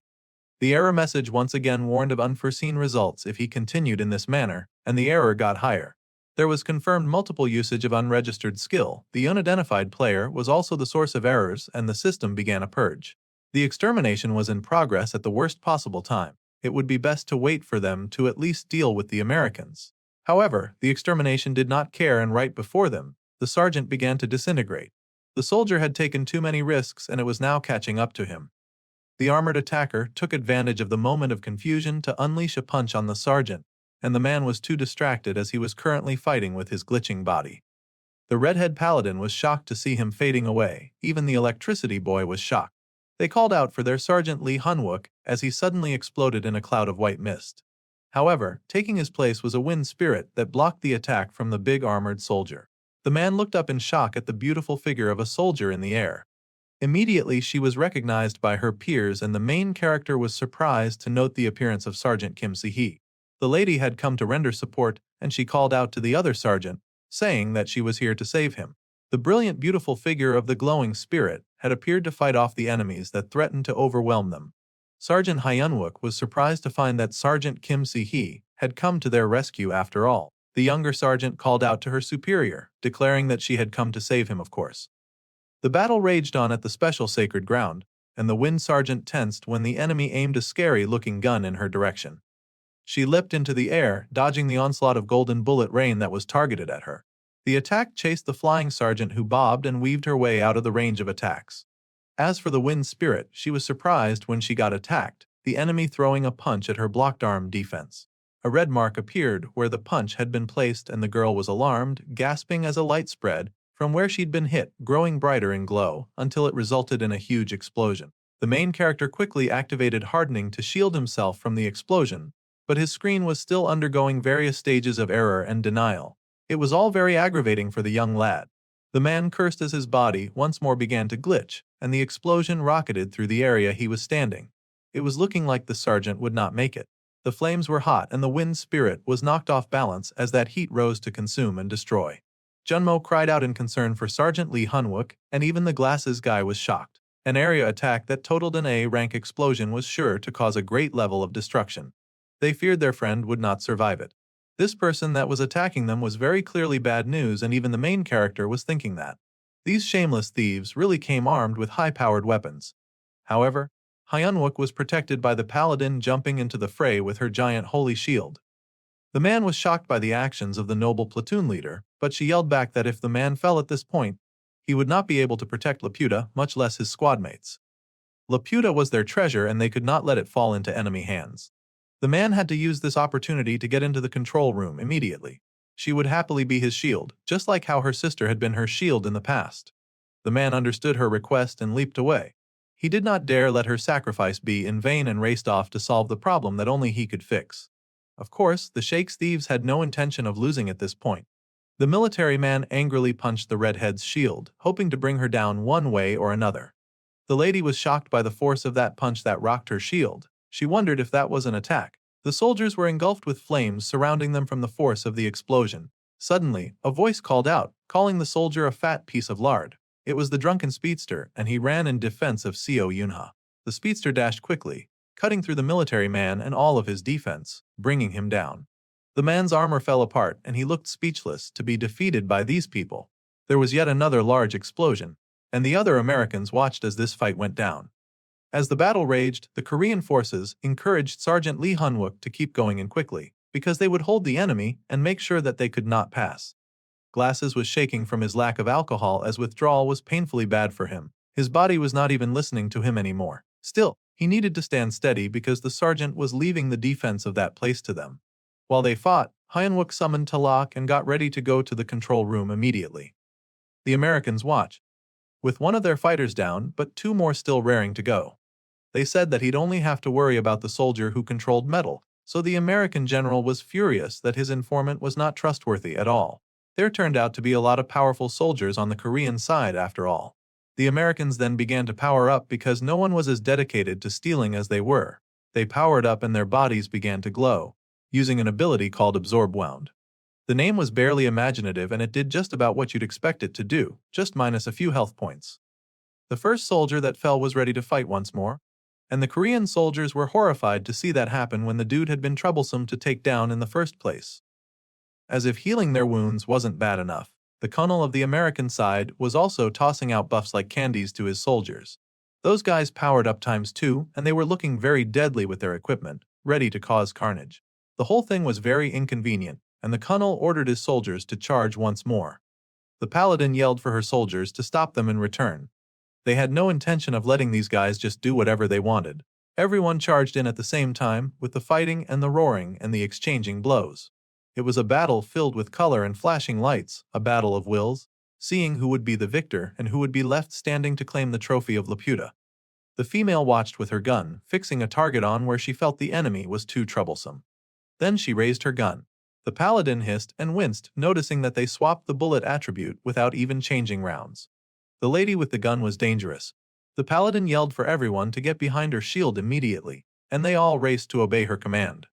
The error message once again warned of unforeseen results if he continued in this manner, and the error got higher. There was confirmed multiple usage of unregistered skill. The unidentified player was also the source of errors, and the system began a purge. The extermination was in progress at the worst possible time. It would be best to wait for them to at least deal with the Americans. However, the extermination did not care, and right before them, the sergeant began to disintegrate. The soldier had taken too many risks, and it was now catching up to him. The armored attacker took advantage of the moment of confusion to unleash a punch on the sergeant, and the man was too distracted as he was currently fighting with his glitching body. The redhead paladin was shocked to see him fading away. Even the electricity boy was shocked. They called out for their Sergeant Lee Hyunwook as he suddenly exploded in a cloud of white mist. However, taking his place was a wind spirit that blocked the attack from the big armored soldier. The man looked up in shock at the beautiful figure of a soldier in the air. Immediately she was recognized by her peers, and the main character was surprised to note the appearance of Sergeant Kim Si-hee. The lady had come to render support, and she called out to the other sergeant, saying that she was here to save him. The brilliant, beautiful figure of the glowing spirit had appeared to fight off the enemies that threatened to overwhelm them. Sergeant Hyunwook was surprised to find that Sergeant Kim Si-hee had come to their rescue after all. The younger sergeant called out to her superior, declaring that she had come to save him, of course. The battle raged on at the special sacred ground, and the wind sergeant tensed when the enemy aimed a scary-looking gun in her direction. She leapt into the air, dodging the onslaught of golden bullet rain that was targeted at her. The attack chased the flying sergeant, who bobbed and weaved her way out of the range of attacks. As for the wind spirit, she was surprised when she got attacked, the enemy throwing a punch at her blocked arm defense. A red mark appeared where the punch had been placed and the girl was alarmed, gasping as a light spread from where she'd been hit, growing brighter in glow until it resulted in a huge explosion. The main character quickly activated hardening to shield himself from the explosion, but his screen was still undergoing various stages of error and denial. It was all very aggravating for the young lad. The man cursed as his body once more began to glitch, and the explosion rocketed through the area he was standing. It was looking like the sergeant would not make it. The flames were hot and the wind spirit was knocked off balance as that heat rose to consume and destroy. Junmo cried out in concern for Sergeant Lee Hunwook, and even the glasses guy was shocked. An area attack that totaled an A-rank explosion was sure to cause a great level of destruction. They feared their friend would not survive it. This person that was attacking them was very clearly bad news, and even the main character was thinking that. These shameless thieves really came armed with high-powered weapons. However, Hyunwook was protected by the paladin jumping into the fray with her giant holy shield. The man was shocked by the actions of the noble platoon leader, but she yelled back that if the man fell at this point, he would not be able to protect Laputa, much less his squadmates. Laputa was their treasure and they could not let it fall into enemy hands. The man had to use this opportunity to get into the control room immediately. She would happily be his shield, just like how her sister had been her shield in the past. The man understood her request and leaped away. He did not dare let her sacrifice be in vain and raced off to solve the problem that only he could fix. Of course, the Sheikh's thieves had no intention of losing at this point. The military man angrily punched the redhead's shield, hoping to bring her down one way or another. The lady was shocked by the force of that punch that rocked her shield. She wondered if that was an attack. The soldiers were engulfed with flames surrounding them from the force of the explosion. Suddenly, a voice called out, calling the soldier a fat piece of lard. It was the drunken speedster, and he ran in defense of Seo Yunha. The speedster dashed quickly, cutting through the military man and all of his defense, bringing him down. The man's armor fell apart, and he looked speechless to be defeated by these people. There was yet another large explosion, and the other Americans watched as this fight went down. As the battle raged, the Korean forces encouraged Sergeant Lee Hunwook to keep going in quickly, because they would hold the enemy and make sure that they could not pass. Glasses was shaking from his lack of alcohol as withdrawal was painfully bad for him. His body was not even listening to him anymore. Still, he needed to stand steady because the sergeant was leaving the defense of that place to them. While they fought, Hyunwook summoned Talak and got ready to go to the control room immediately. The Americans watched, with one of their fighters down but two more still raring to go. They said that he'd only have to worry about the soldier who controlled metal, so the American general was furious that his informant was not trustworthy at all. There turned out to be a lot of powerful soldiers on the Korean side after all. The Americans then began to power up because no one was as dedicated to stealing as they were. They powered up and their bodies began to glow, using an ability called Absorb Wound. The name was barely imaginative and it did just about what you'd expect it to do, just minus a few health points. The first soldier that fell was ready to fight once more, and the Korean soldiers were horrified to see that happen when the dude had been troublesome to take down in the first place. As if healing their wounds wasn't bad enough, the colonel of the American side was also tossing out buffs like candies to his soldiers. Those guys powered up ×2 and they were looking very deadly with their equipment, ready to cause carnage. The whole thing was very inconvenient, and the colonel ordered his soldiers to charge once more. The paladin yelled for her soldiers to stop them in return. They had no intention of letting these guys just do whatever they wanted. Everyone charged in at the same time, with the fighting and the roaring and the exchanging blows. It was a battle filled with color and flashing lights, a battle of wills, seeing who would be the victor and who would be left standing to claim the trophy of Laputa. The female watched with her gun, fixing a target on where she felt the enemy was too troublesome. Then she raised her gun. The paladin hissed and winced, noticing that they swapped the bullet attribute without even changing rounds. The lady with the gun was dangerous. The paladin yelled for everyone to get behind her shield immediately, and they all raced to obey her command.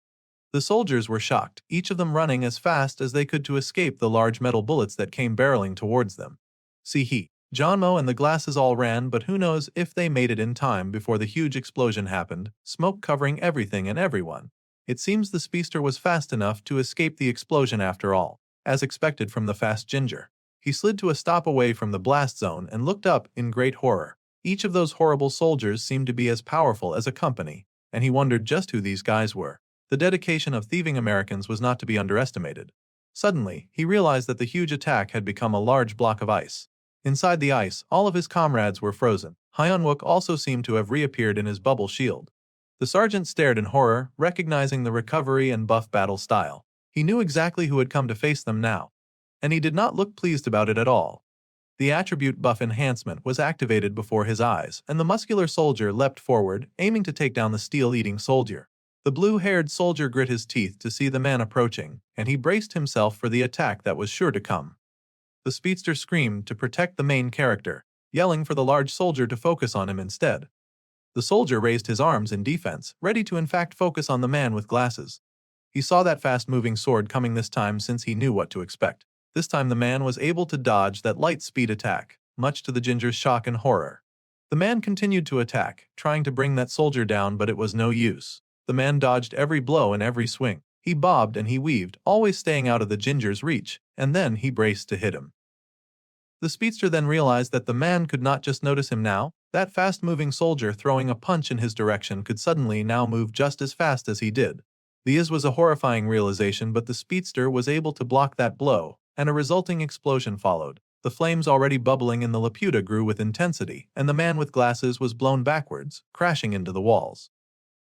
The soldiers were shocked, each of them running as fast as they could to escape the large metal bullets that came barreling towards them. John Mo and the glasses all ran, but who knows if they made it in time before the huge explosion happened, smoke covering everything and everyone. It seems the speedster was fast enough to escape the explosion after all, as expected from the fast ginger. He slid to a stop away from the blast zone and looked up in great horror. Each of those horrible soldiers seemed to be as powerful as a company, and he wondered just who these guys were. The dedication of thieving Americans was not to be underestimated. Suddenly, he realized that the huge attack had become a large block of ice. Inside the ice, all of his comrades were frozen. Hyunwook also seemed to have reappeared in his bubble shield. The sergeant stared in horror, recognizing the recovery and buff battle style. He knew exactly who had come to face them now, and he did not look pleased about it at all. The attribute buff enhancement was activated before his eyes, and the muscular soldier leapt forward, aiming to take down the steel-eating soldier. The blue-haired soldier grit his teeth to see the man approaching, and he braced himself for the attack that was sure to come. The speedster screamed to protect the main character, yelling for the large soldier to focus on him instead. The soldier raised his arms in defense, ready to in fact focus on the man with glasses. He saw that fast-moving sword coming this time since he knew what to expect. This time the man was able to dodge that light-speed attack, much to the ginger's shock and horror. The man continued to attack, trying to bring that soldier down, but it was no use. The man dodged every blow and every swing. He bobbed and he weaved, always staying out of the ginger's reach, and then he braced to hit him. The speedster then realized that the man could not just notice him now. That fast-moving soldier throwing a punch in his direction could suddenly now move just as fast as he did. This was a horrifying realization, but the speedster was able to block that blow, and a resulting explosion followed. The flames already bubbling in the Laputa grew with intensity, and the man with glasses was blown backwards, crashing into the walls.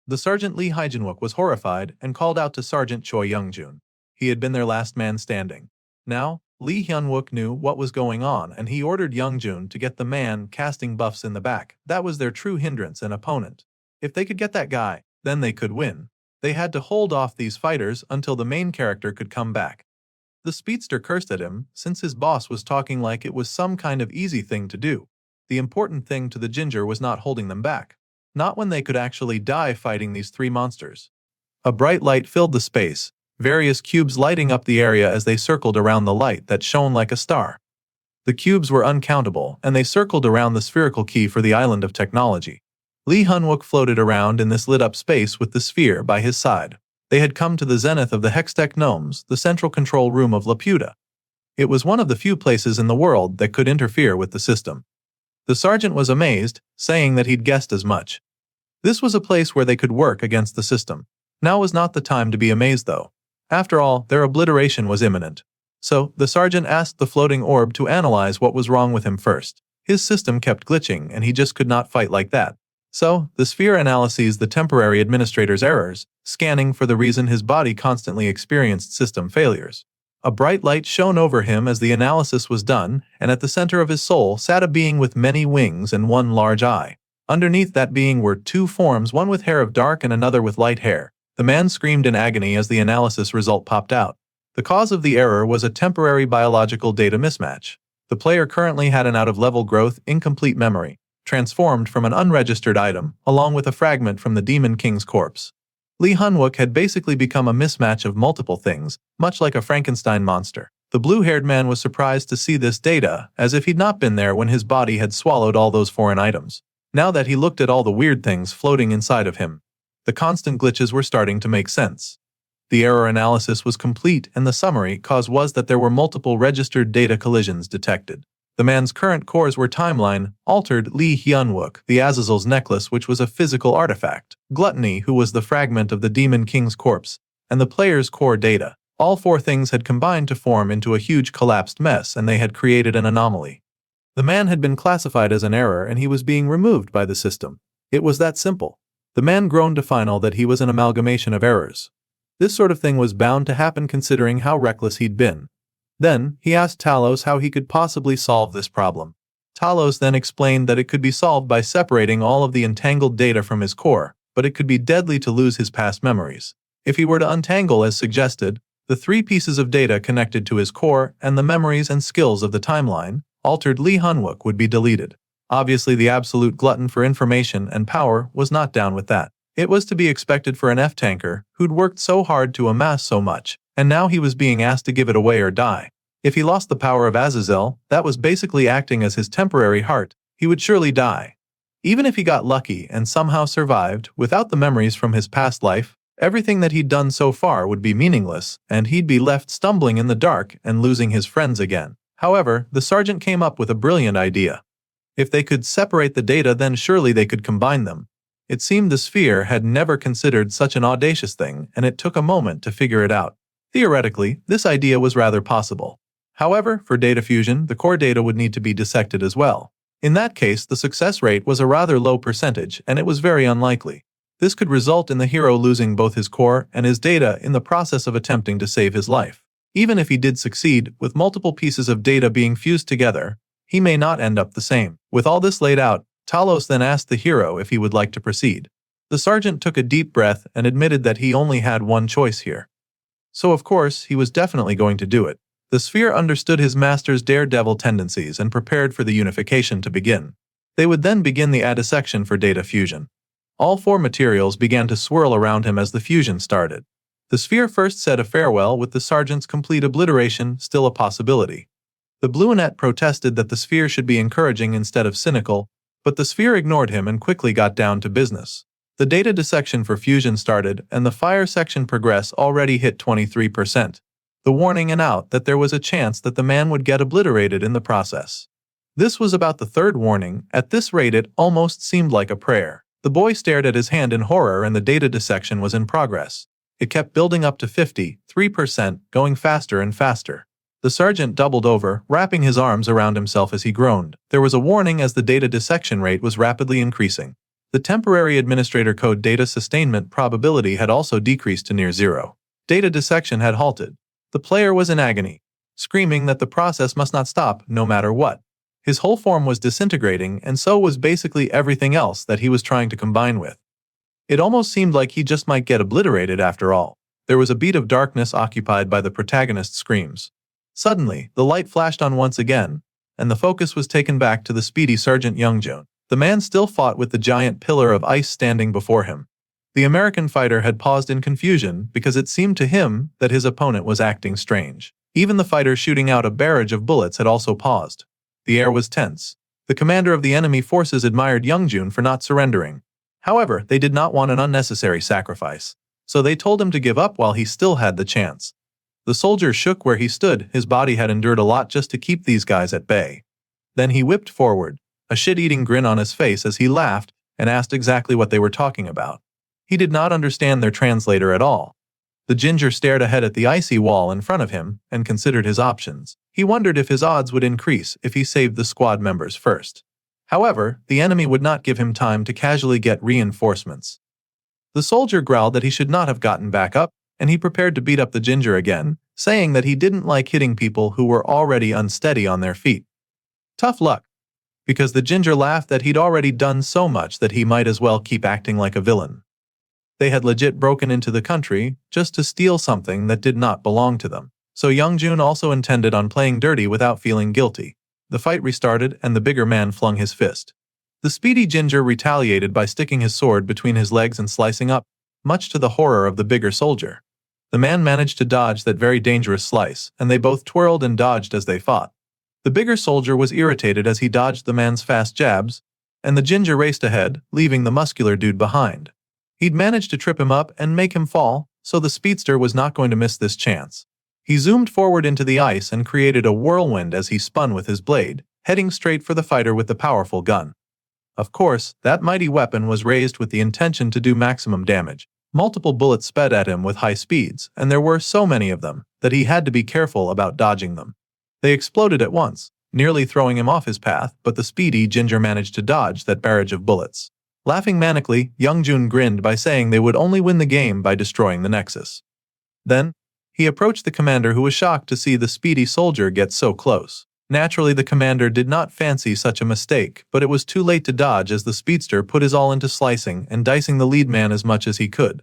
The Sergeant Lee Hyunwook was horrified and called out to Sergeant Choi Youngjun. He had been their last man standing. Now, Lee Hyunwook knew what was going on, and he ordered Youngjun to get the man casting buffs in the back. That was their true hindrance and opponent. If they could get that guy, then they could win. They had to hold off these fighters until the main character could come back. The speedster cursed at him, since his boss was talking like it was some kind of easy thing to do. The important thing to the ginger was not holding them back. Not when they could actually die fighting these three monsters. A bright light filled the space, various cubes lighting up the area as they circled around the light that shone like a star. The cubes were uncountable, and they circled around the spherical key for the island of technology. Lee Hyunwook floated around in this lit-up space with the sphere by his side. They had come to the zenith of the Hextech Gnomes, the central control room of Laputa. It was one of the few places in the world that could interfere with the system. The sergeant was amazed, saying that he'd guessed as much. This was a place where they could work against the system. Now was not the time to be amazed, though. After all, their obliteration was imminent. So, the sergeant asked the floating orb to analyze what was wrong with him first. His system kept glitching, and he just could not fight like that. So, the sphere analyzes the temporary administrator's errors, scanning for the reason his body constantly experienced system failures. A bright light shone over him as the analysis was done, and at the center of his soul sat a being with many wings and one large eye. Underneath that being were two forms, one with hair of dark and another with light hair. The man screamed in agony as the analysis result popped out. The cause of the error was a temporary biological data mismatch. The player currently had an out-of-level growth, incomplete memory, transformed from an unregistered item, along with a fragment from the Demon King's corpse. Lee Hyunwook had basically become a mismatch of multiple things, much like a Frankenstein monster. The blue-haired man was surprised to see this data, as if he'd not been there when his body had swallowed all those foreign items. Now that he looked at all the weird things floating inside of him, the constant glitches were starting to make sense. The error analysis was complete, and the summary cause was that there were multiple registered data collisions detected. The man's current cores were timeline, altered Lee Hyunwook, the Azazel's necklace, which was a physical artifact, gluttony, who was the fragment of the Demon King's corpse, and the player's core data. All four things had combined to form into a huge collapsed mess, and they had created an anomaly. The man had been classified as an error, and he was being removed by the system. It was that simple. The man groaned to final that he was an amalgamation of errors. This sort of thing was bound to happen considering how reckless he'd been. Then, he asked Talos how he could possibly solve this problem. Talos then explained that it could be solved by separating all of the entangled data from his core, but it could be deadly to lose his past memories. If he were to untangle as suggested, the three pieces of data connected to his core and the memories and skills of the timeline, altered Lee Hyunwook, would be deleted. Obviously, the absolute glutton for information and power was not down with that. It was to be expected for an F-tanker who'd worked so hard to amass so much, and now he was being asked to give it away or die. If he lost the power of Azazel, that was basically acting as his temporary heart, he would surely die. Even if he got lucky and somehow survived, without the memories from his past life, everything that he'd done so far would be meaningless, and he'd be left stumbling in the dark and losing his friends again. However, the sergeant came up with a brilliant idea. If they could separate the data, then surely they could combine them. It seemed the sphere had never considered such an audacious thing, and it took a moment to figure it out. Theoretically, this idea was rather possible. However, for data fusion, the core data would need to be dissected as well. In that case, the success rate was a rather low percentage, and it was very unlikely. This could result in the hero losing both his core and his data in the process of attempting to save his life. Even if he did succeed, with multiple pieces of data being fused together, he may not end up the same. With all this laid out, Talos then asked the hero if he would like to proceed. The sergeant took a deep breath and admitted that he only had one choice here. So of course, he was definitely going to do it. The sphere understood his master's daredevil tendencies and prepared for the unification to begin. They would then begin the dissection for data fusion. All four materials began to swirl around him as the fusion started. The sphere first said a farewell, with the sergeant's complete obliteration still a possibility. The Bluenet protested that the sphere should be encouraging instead of cynical, but the sphere ignored him and quickly got down to business. The data dissection for fusion started, and the fire section progress already hit 23%. The warning and out that there was a chance that the man would get obliterated in the process. This was about the third warning. At this rate, it almost seemed like a prayer. The boy stared at his hand in horror, and the data dissection was in progress. It kept building up to 53%, going faster and faster. The sergeant doubled over, wrapping his arms around himself as he groaned. There was a warning as the data dissection rate was rapidly increasing. The temporary administrator code data sustainment probability had also decreased to near zero. Data dissection had halted. The player was in agony, screaming that the process must not stop, no matter what. His whole form was disintegrating, and so was basically everything else that he was trying to combine with. It almost seemed like he just might get obliterated after all. There was a beat of darkness occupied by the protagonist's screams. Suddenly, the light flashed on once again, and the focus was taken back to the speedy Sergeant Youngjun. The man still fought with the giant pillar of ice standing before him. The American fighter had paused in confusion because it seemed to him that his opponent was acting strange. Even the fighter shooting out a barrage of bullets had also paused. The air was tense. The commander of the enemy forces admired Youngjun for not surrendering. However, they did not want an unnecessary sacrifice, so they told him to give up while he still had the chance. The soldier shook where he stood. His body had endured a lot just to keep these guys at bay. Then he whipped forward, a shit-eating grin on his face as he laughed and asked exactly what they were talking about. He did not understand their translator at all. The ginger stared ahead at the icy wall in front of him and considered his options. He wondered if his odds would increase if he saved the squad members first. However, the enemy would not give him time to casually get reinforcements. The soldier growled that he should not have gotten back up, and he prepared to beat up the ginger again, saying that he didn't like hitting people who were already unsteady on their feet. Tough luck, because the ginger laughed that he'd already done so much that he might as well keep acting like a villain. They had legit broken into the country just to steal something that did not belong to them. So Youngjun also intended on playing dirty without feeling guilty. The fight restarted, and the bigger man flung his fist. The speedy ginger retaliated by sticking his sword between his legs and slicing up, much to the horror of the bigger soldier. The man managed to dodge that very dangerous slice, and they both twirled and dodged as they fought. The bigger soldier was irritated as he dodged the man's fast jabs, and the ginger raced ahead, leaving the muscular dude behind. He'd managed to trip him up and make him fall, so the speedster was not going to miss this chance. He zoomed forward into the ice and created a whirlwind as he spun with his blade, heading straight for the fighter with the powerful gun. Of course, that mighty weapon was raised with the intention to do maximum damage. Multiple bullets sped at him with high speeds, and there were so many of them that he had to be careful about dodging them. They exploded at once, nearly throwing him off his path, but the speedy ginger managed to dodge that barrage of bullets. Laughing manically, Youngjun grinned by saying they would only win the game by destroying the Nexus. Then, he approached the commander, who was shocked to see the speedy soldier get so close. Naturally, the commander did not fancy such a mistake, but it was too late to dodge as the speedster put his all into slicing and dicing the lead man as much as he could.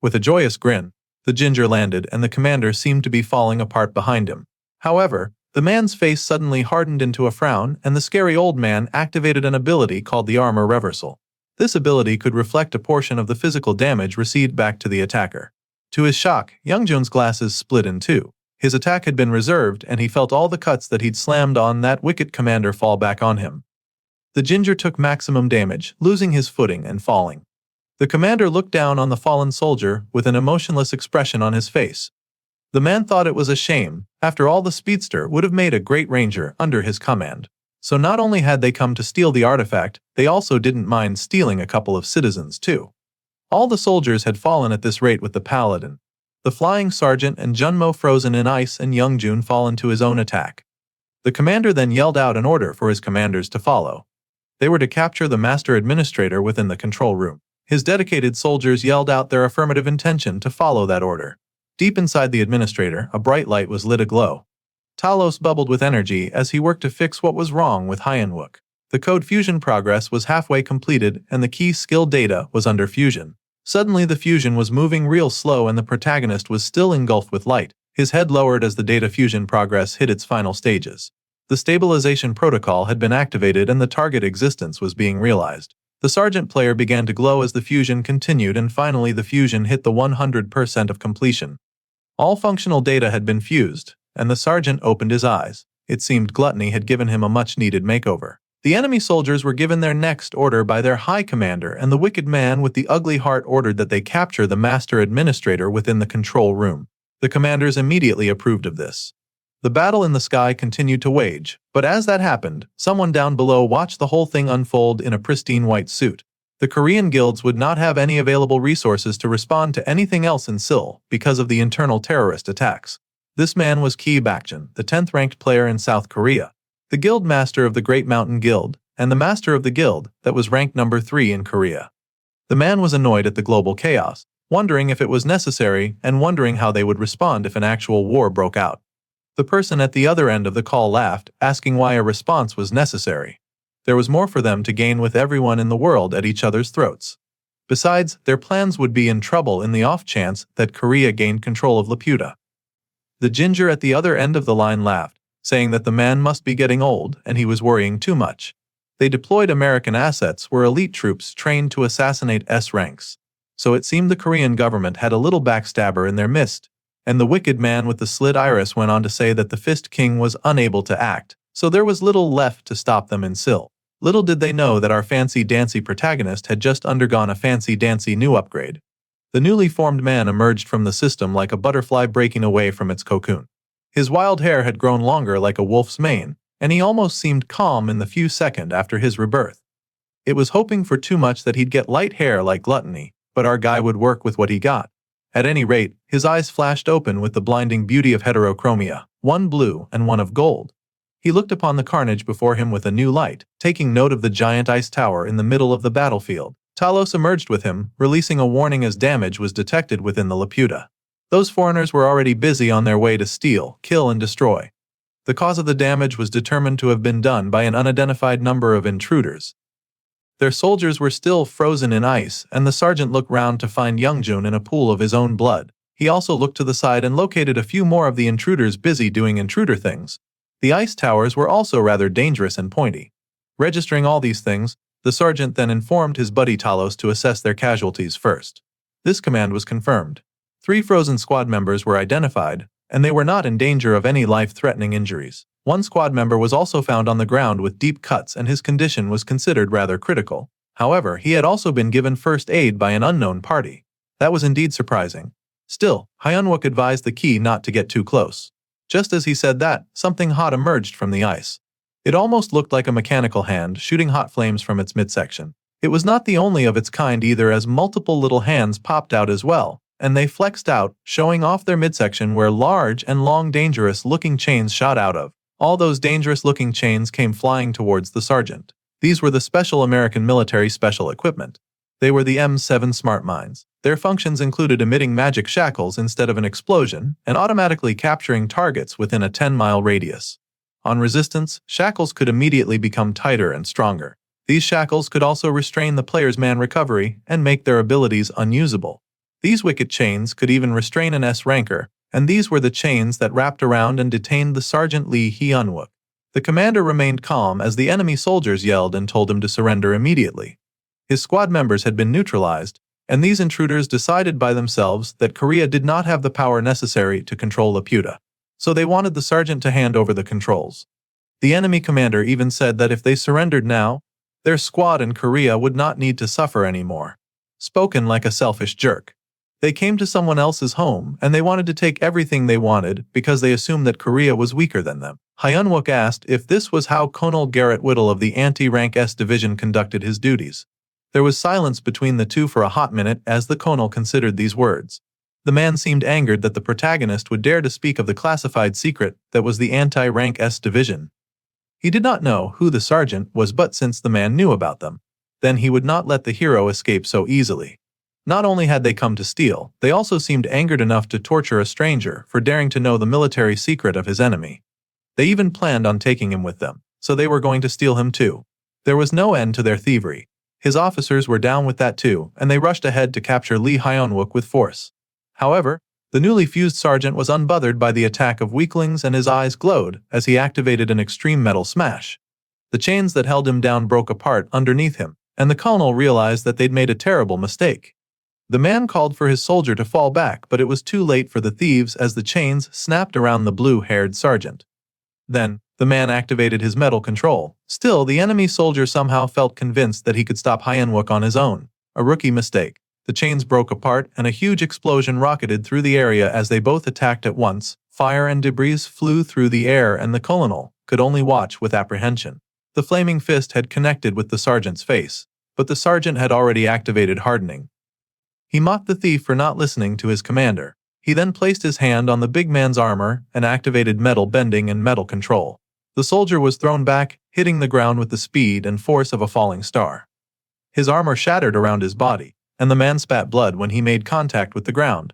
With a joyous grin, the ginger landed, and the commander seemed to be falling apart behind him. However, the man's face suddenly hardened into a frown, and the scary old man activated an ability called the Armor Reversal. This ability could reflect a portion of the physical damage received back to the attacker. To his shock, Youngjun's glasses split in two. His attack had been reserved, and he felt all the cuts that he'd slammed on that wicked commander fall back on him. The ginger took maximum damage, losing his footing and falling. The commander looked down on the fallen soldier with an emotionless expression on his face. The man thought it was a shame. After all, the speedster would have made a great ranger under his command. So not only had they come to steal the artifact, they also didn't mind stealing a couple of citizens too. All the soldiers had fallen at this rate with the paladin. The flying sergeant and Junmo frozen in ice and Youngjun fall into his own attack. The commander then yelled out an order for his commanders to follow. They were to capture the master administrator within the control room. His dedicated soldiers yelled out their affirmative intention to follow that order. Deep inside the administrator, a bright light was lit aglow. Talos bubbled with energy as he worked to fix what was wrong with Hyanwook. The code fusion progress was halfway completed and the key skill data was under fusion. Suddenly the fusion was moving real slow and the protagonist was still engulfed with light. His head lowered as the data fusion progress hit its final stages. The stabilization protocol had been activated and the target existence was being realized. The sergeant player began to glow as the fusion continued and finally the fusion hit the 100% of completion. All functional data had been fused, and the sergeant opened his eyes. It seemed gluttony had given him a much-needed makeover. The enemy soldiers were given their next order by their high commander, and the wicked man with the ugly heart ordered that they capture the master administrator within the control room. The commanders immediately approved of this. The battle in the sky continued to wage, but as that happened, someone down below watched the whole thing unfold in a pristine white suit. The Korean guilds would not have any available resources to respond to anything else in Seoul because of the internal terrorist attacks. This man was Ki Bakjun, the 10th ranked player in South Korea, the guild master of the Great Mountain Guild, and the master of the guild that was ranked number 3 in Korea. The man was annoyed at the global chaos, wondering if it was necessary and wondering how they would respond if an actual war broke out. The person at the other end of the call laughed, asking why a response was necessary. There was more for them to gain with everyone in the world at each other's throats. Besides, their plans would be in trouble in the off chance that Korea gained control of Laputa. The ginger at the other end of the line laughed, saying that the man must be getting old and he was worrying too much. They deployed American assets where elite troops trained to assassinate S ranks. So it seemed the Korean government had a little backstabber in their midst, and the wicked man with the slit iris went on to say that the Fist King was unable to act, so there was little left to stop them in Seoul. Little did they know that our fancy-dancy protagonist had just undergone a fancy-dancy new upgrade. The newly formed man emerged from the system like a butterfly breaking away from its cocoon. His wild hair had grown longer like a wolf's mane, and he almost seemed calm in the few seconds after his rebirth. It was hoping for too much that he'd get light hair like gluttony, but our guy would work with what he got. At any rate, his eyes flashed open with the blinding beauty of heterochromia, one blue and one of gold. He looked upon the carnage before him with a new light, taking note of the giant ice tower in the middle of the battlefield. Talos emerged with him, releasing a warning as damage was detected within the Laputa. Those foreigners were already busy on their way to steal, kill, and destroy. The cause of the damage was determined to have been done by an unidentified number of intruders. Their soldiers were still frozen in ice, and the sergeant looked round to find Youngjun in a pool of his own blood. He also looked to the side and located a few more of the intruders busy doing intruder things. The ice towers were also rather dangerous and pointy. Registering all these things, the sergeant then informed his buddy Talos to assess their casualties first. This command was confirmed. 3 frozen squad members were identified, and they were not in danger of any life-threatening injuries. One squad member was also found on the ground with deep cuts and his condition was considered rather critical. However, he had also been given first aid by an unknown party. That was indeed surprising. Still, Hyunwook advised the Key not to get too close. Just as he said that, something hot emerged from the ice. It almost looked like a mechanical hand shooting hot flames from its midsection. It was not the only of its kind either, as multiple little hands popped out as well, and they flexed out, showing off their midsection where large and long dangerous-looking chains shot out of. All those dangerous-looking chains came flying towards the sergeant. These were the special American military special equipment. They were the M7 smart mines. Their functions included emitting magic shackles instead of an explosion and automatically capturing targets within a 10-mile radius. On resistance, shackles could immediately become tighter and stronger. These shackles could also restrain the player's man recovery and make their abilities unusable. These wicked chains could even restrain an S-ranker, and these were the chains that wrapped around and detained the Sergeant Lee Hyunwook. The commander remained calm as the enemy soldiers yelled and told him to surrender immediately. His squad members had been neutralized, and these intruders decided by themselves that Korea did not have the power necessary to control Laputa. So they wanted the sergeant to hand over the controls. The enemy commander even said that if they surrendered now, their squad in Korea would not need to suffer anymore. Spoken like a selfish jerk. They came to someone else's home, and they wanted to take everything they wanted because they assumed that Korea was weaker than them. Hyunwook asked if this was how Colonel Garrett Whittle of the Anti-Rank S Division conducted his duties. There was silence between the two for a hot minute as the Colonel considered these words. The man seemed angered that the protagonist would dare to speak of the classified secret that was the anti-rank S division. He did not know who the sergeant was, but since the man knew about them, then he would not let the hero escape so easily. Not only had they come to steal, they also seemed angered enough to torture a stranger for daring to know the military secret of his enemy. They even planned on taking him with them, so they were going to steal him too. There was no end to their thievery. His officers were down with that too, and they rushed ahead to capture Lee Hyunwook with force. However, the newly fused sergeant was unbothered by the attack of weaklings, and his eyes glowed as he activated an extreme metal smash. The chains that held him down broke apart underneath him, and the colonel realized that they'd made a terrible mistake. The man called for his soldier to fall back, but it was too late for the thieves as the chains snapped around the blue-haired sergeant. Then, the man activated his metal control. Still, the enemy soldier somehow felt convinced that he could stop Hyunwook on his own. A rookie mistake. The chains broke apart, and a huge explosion rocketed through the area as they both attacked at once. Fire and debris flew through the air, and the colonel could only watch with apprehension. The flaming fist had connected with the sergeant's face, but the sergeant had already activated hardening. He mocked the thief for not listening to his commander. He then placed his hand on the big man's armor and activated metal bending and metal control. The soldier was thrown back, hitting the ground with the speed and force of a falling star. His armor shattered around his body, and the man spat blood when he made contact with the ground.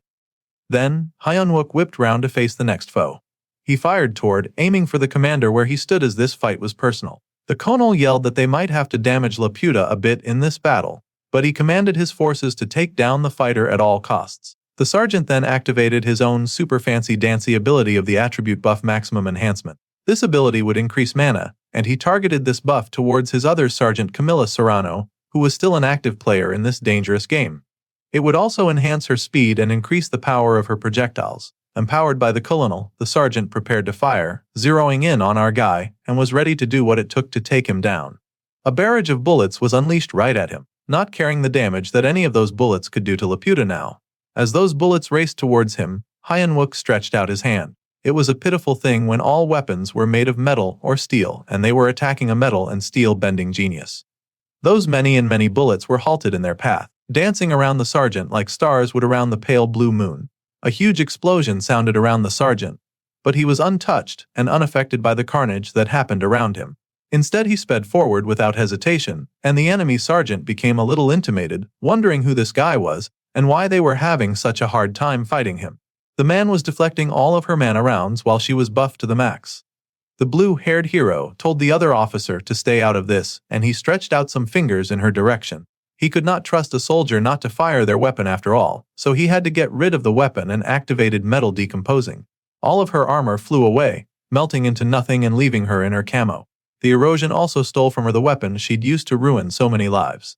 Then, Hyunwook whipped round to face the next foe. He fired toward, aiming for the commander where he stood, as this fight was personal. The colonel yelled that they might have to damage Laputa a bit in this battle, but he commanded his forces to take down the fighter at all costs. The sergeant then activated his own super fancy dancy ability of the attribute buff maximum enhancement. This ability would increase mana, and he targeted this buff towards his other sergeant Camilla Serrano, who was still an active player in this dangerous game. It would also enhance her speed and increase the power of her projectiles. Empowered by the colonel, the sergeant prepared to fire, zeroing in on our guy, and was ready to do what it took to take him down. A barrage of bullets was unleashed right at him, not caring the damage that any of those bullets could do to Laputa now. As those bullets raced towards him, Hyunwook stretched out his hand. It was a pitiful thing when all weapons were made of metal or steel, and they were attacking a metal and steel bending genius. Those many and many bullets were halted in their path, dancing around the sergeant like stars would around the pale blue moon. A huge explosion sounded around the sergeant, but he was untouched and unaffected by the carnage that happened around him. Instead, he sped forward without hesitation, and the enemy sergeant became a little intimidated, wondering who this guy was and why they were having such a hard time fighting him. The man was deflecting all of her mana rounds while she was buffed to the max. The blue-haired hero told the other officer to stay out of this, and he stretched out some fingers in her direction. He could not trust a soldier not to fire their weapon after all, so he had to get rid of the weapon and activated metal decomposing. All of her armor flew away, melting into nothing and leaving her in her camo. The erosion also stole from her the weapon she'd used to ruin so many lives.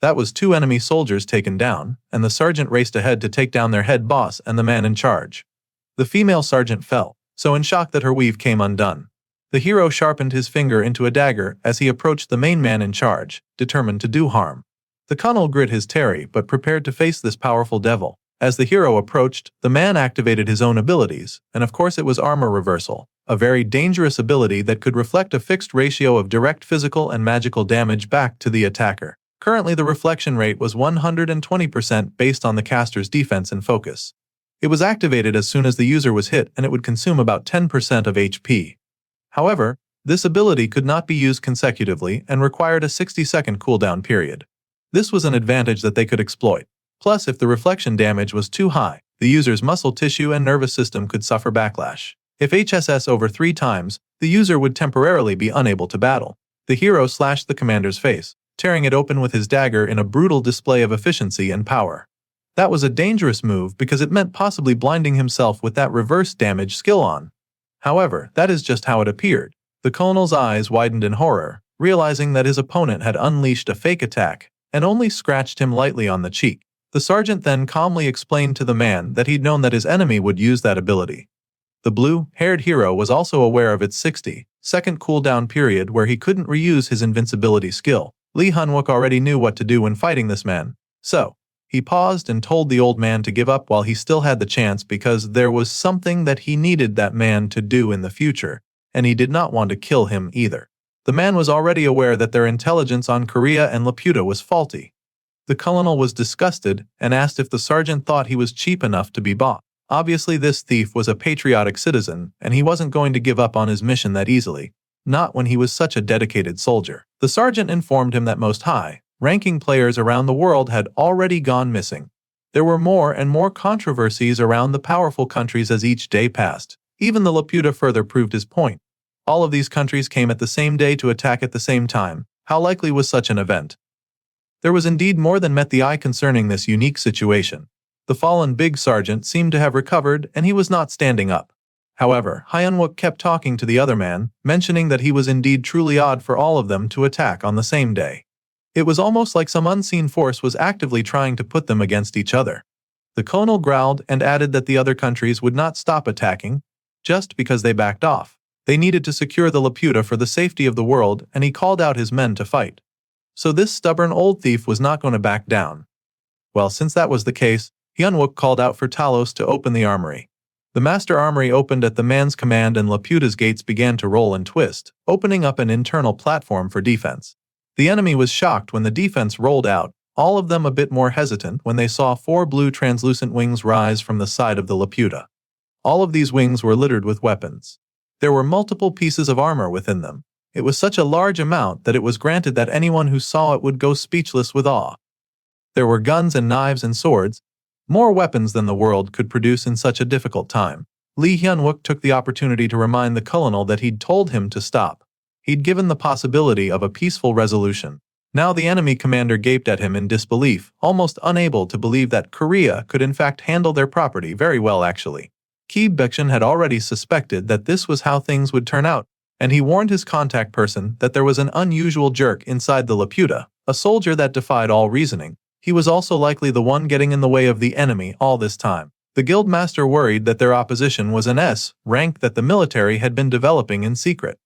That was 2 enemy soldiers taken down, and the sergeant raced ahead to take down their head boss and the man in charge. The female sergeant fell, so in shock that her weave came undone. The hero sharpened his finger into a dagger as he approached the main man in charge, determined to do harm. The colonel grit his teeth but prepared to face this powerful devil. As the hero approached, the man activated his own abilities, and of course it was armor reversal, a very dangerous ability that could reflect a fixed ratio of direct physical and magical damage back to the attacker. Currently, the reflection rate was 120% based on the caster's defense and focus. It was activated as soon as the user was hit, and it would consume about 10% of HP. However, this ability could not be used consecutively and required a 60-second cooldown period. This was an advantage that they could exploit. Plus, if the reflection damage was too high, the user's muscle tissue and nervous system could suffer backlash. If HSS over 3 times, the user would temporarily be unable to battle. The hero slashed the commander's face, tearing it open with his dagger in a brutal display of efficiency and power. That was a dangerous move because it meant possibly blinding himself with that reverse damage skill on. However, that is just how it appeared. The colonel's eyes widened in horror, realizing that his opponent had unleashed a fake attack and only scratched him lightly on the cheek. The sergeant then calmly explained to the man that he'd known that his enemy would use that ability. The blue-haired hero was also aware of its 60-second cooldown period where he couldn't reuse his invincibility skill. Lee Hyunwook already knew what to do when fighting this man, so he paused and told the old man to give up while he still had the chance because there was something that he needed that man to do in the future, and he did not want to kill him either. The man was already aware that their intelligence on Korea and Laputa was faulty. The colonel was disgusted and asked if the sergeant thought he was cheap enough to be bought. Obviously, this thief was a patriotic citizen, and he wasn't going to give up on his mission that easily. Not when he was such a dedicated soldier. The sergeant informed him that most high-ranking players around the world had already gone missing. There were more and more controversies around the powerful countries as each day passed. Even the Laputa further proved his point. All of these countries came at the same day to attack at the same time. How likely was such an event? There was indeed more than met the eye concerning this unique situation. The fallen big sergeant seemed to have recovered, and he was not standing up. However, Hyunwook kept talking to the other man, mentioning that he was indeed truly odd for all of them to attack on the same day. It was almost like some unseen force was actively trying to put them against each other. The colonel growled and added that the other countries would not stop attacking just because they backed off. They needed to secure the Laputa for the safety of the world, and he called out his men to fight. So this stubborn old thief was not going to back down. Well, since that was the case, Hyunwook called out for Talos to open the armory. The master armory opened at the man's command, and Laputa's gates began to roll and twist, opening up an internal platform for defense. The enemy was shocked when the defense rolled out, all of them a bit more hesitant when they saw 4 blue translucent wings rise from the side of the Laputa. All of these wings were littered with weapons. There were multiple pieces of armor within them. It was such a large amount that it was granted that anyone who saw it would go speechless with awe. There were guns and knives and swords, more weapons than the world could produce in such a difficult time. Lee Hyunwook took the opportunity to remind the colonel that he'd told him to stop. He'd given the possibility of a peaceful resolution. Now the enemy commander gaped at him in disbelief, almost unable to believe that Korea could in fact handle their property very well actually. Ki Baekshun had already suspected that this was how things would turn out, and he warned his contact person that there was an unusual jerk inside the Laputa, a soldier that defied all reasoning. He was also likely the one getting in the way of the enemy all this time. The guildmaster worried that their opposition was an S rank that the military had been developing in secret.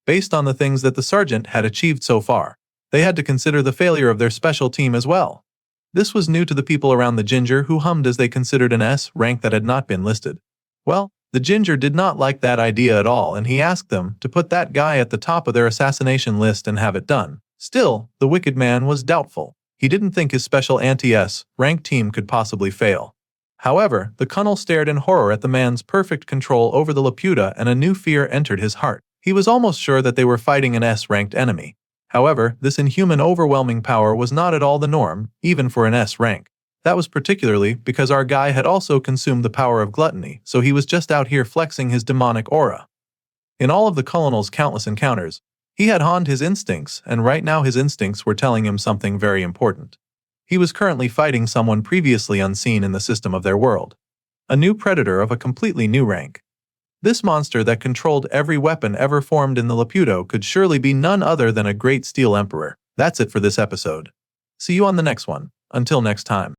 Based on the things that the sergeant had achieved so far, they had to consider the failure of their special team as well. This was new to the people around the Ginger, who hummed as they considered an S rank that had not been listed. Well, the Ginger did not like that idea at all, and he asked them to put that guy at the top of their assassination list and have it done. Still, the wicked man was doubtful. He didn't think his special anti-S rank team could possibly fail. However, the colonel stared in horror at the man's perfect control over the Laputa, and a new fear entered his heart. He was almost sure that they were fighting an S-ranked enemy. However, this inhuman overwhelming power was not at all the norm, even for an S rank. That was particularly because our guy had also consumed the power of gluttony, so he was just out here flexing his demonic aura. In all of the colonel's countless encounters, he had honed his instincts, and right now his instincts were telling him something very important. He was currently fighting someone previously unseen in the system of their world. A new predator of a completely new rank. This monster that controlled every weapon ever formed in the Laputo could surely be none other than a great steel emperor. That's it for this episode. See you on the next one. Until next time.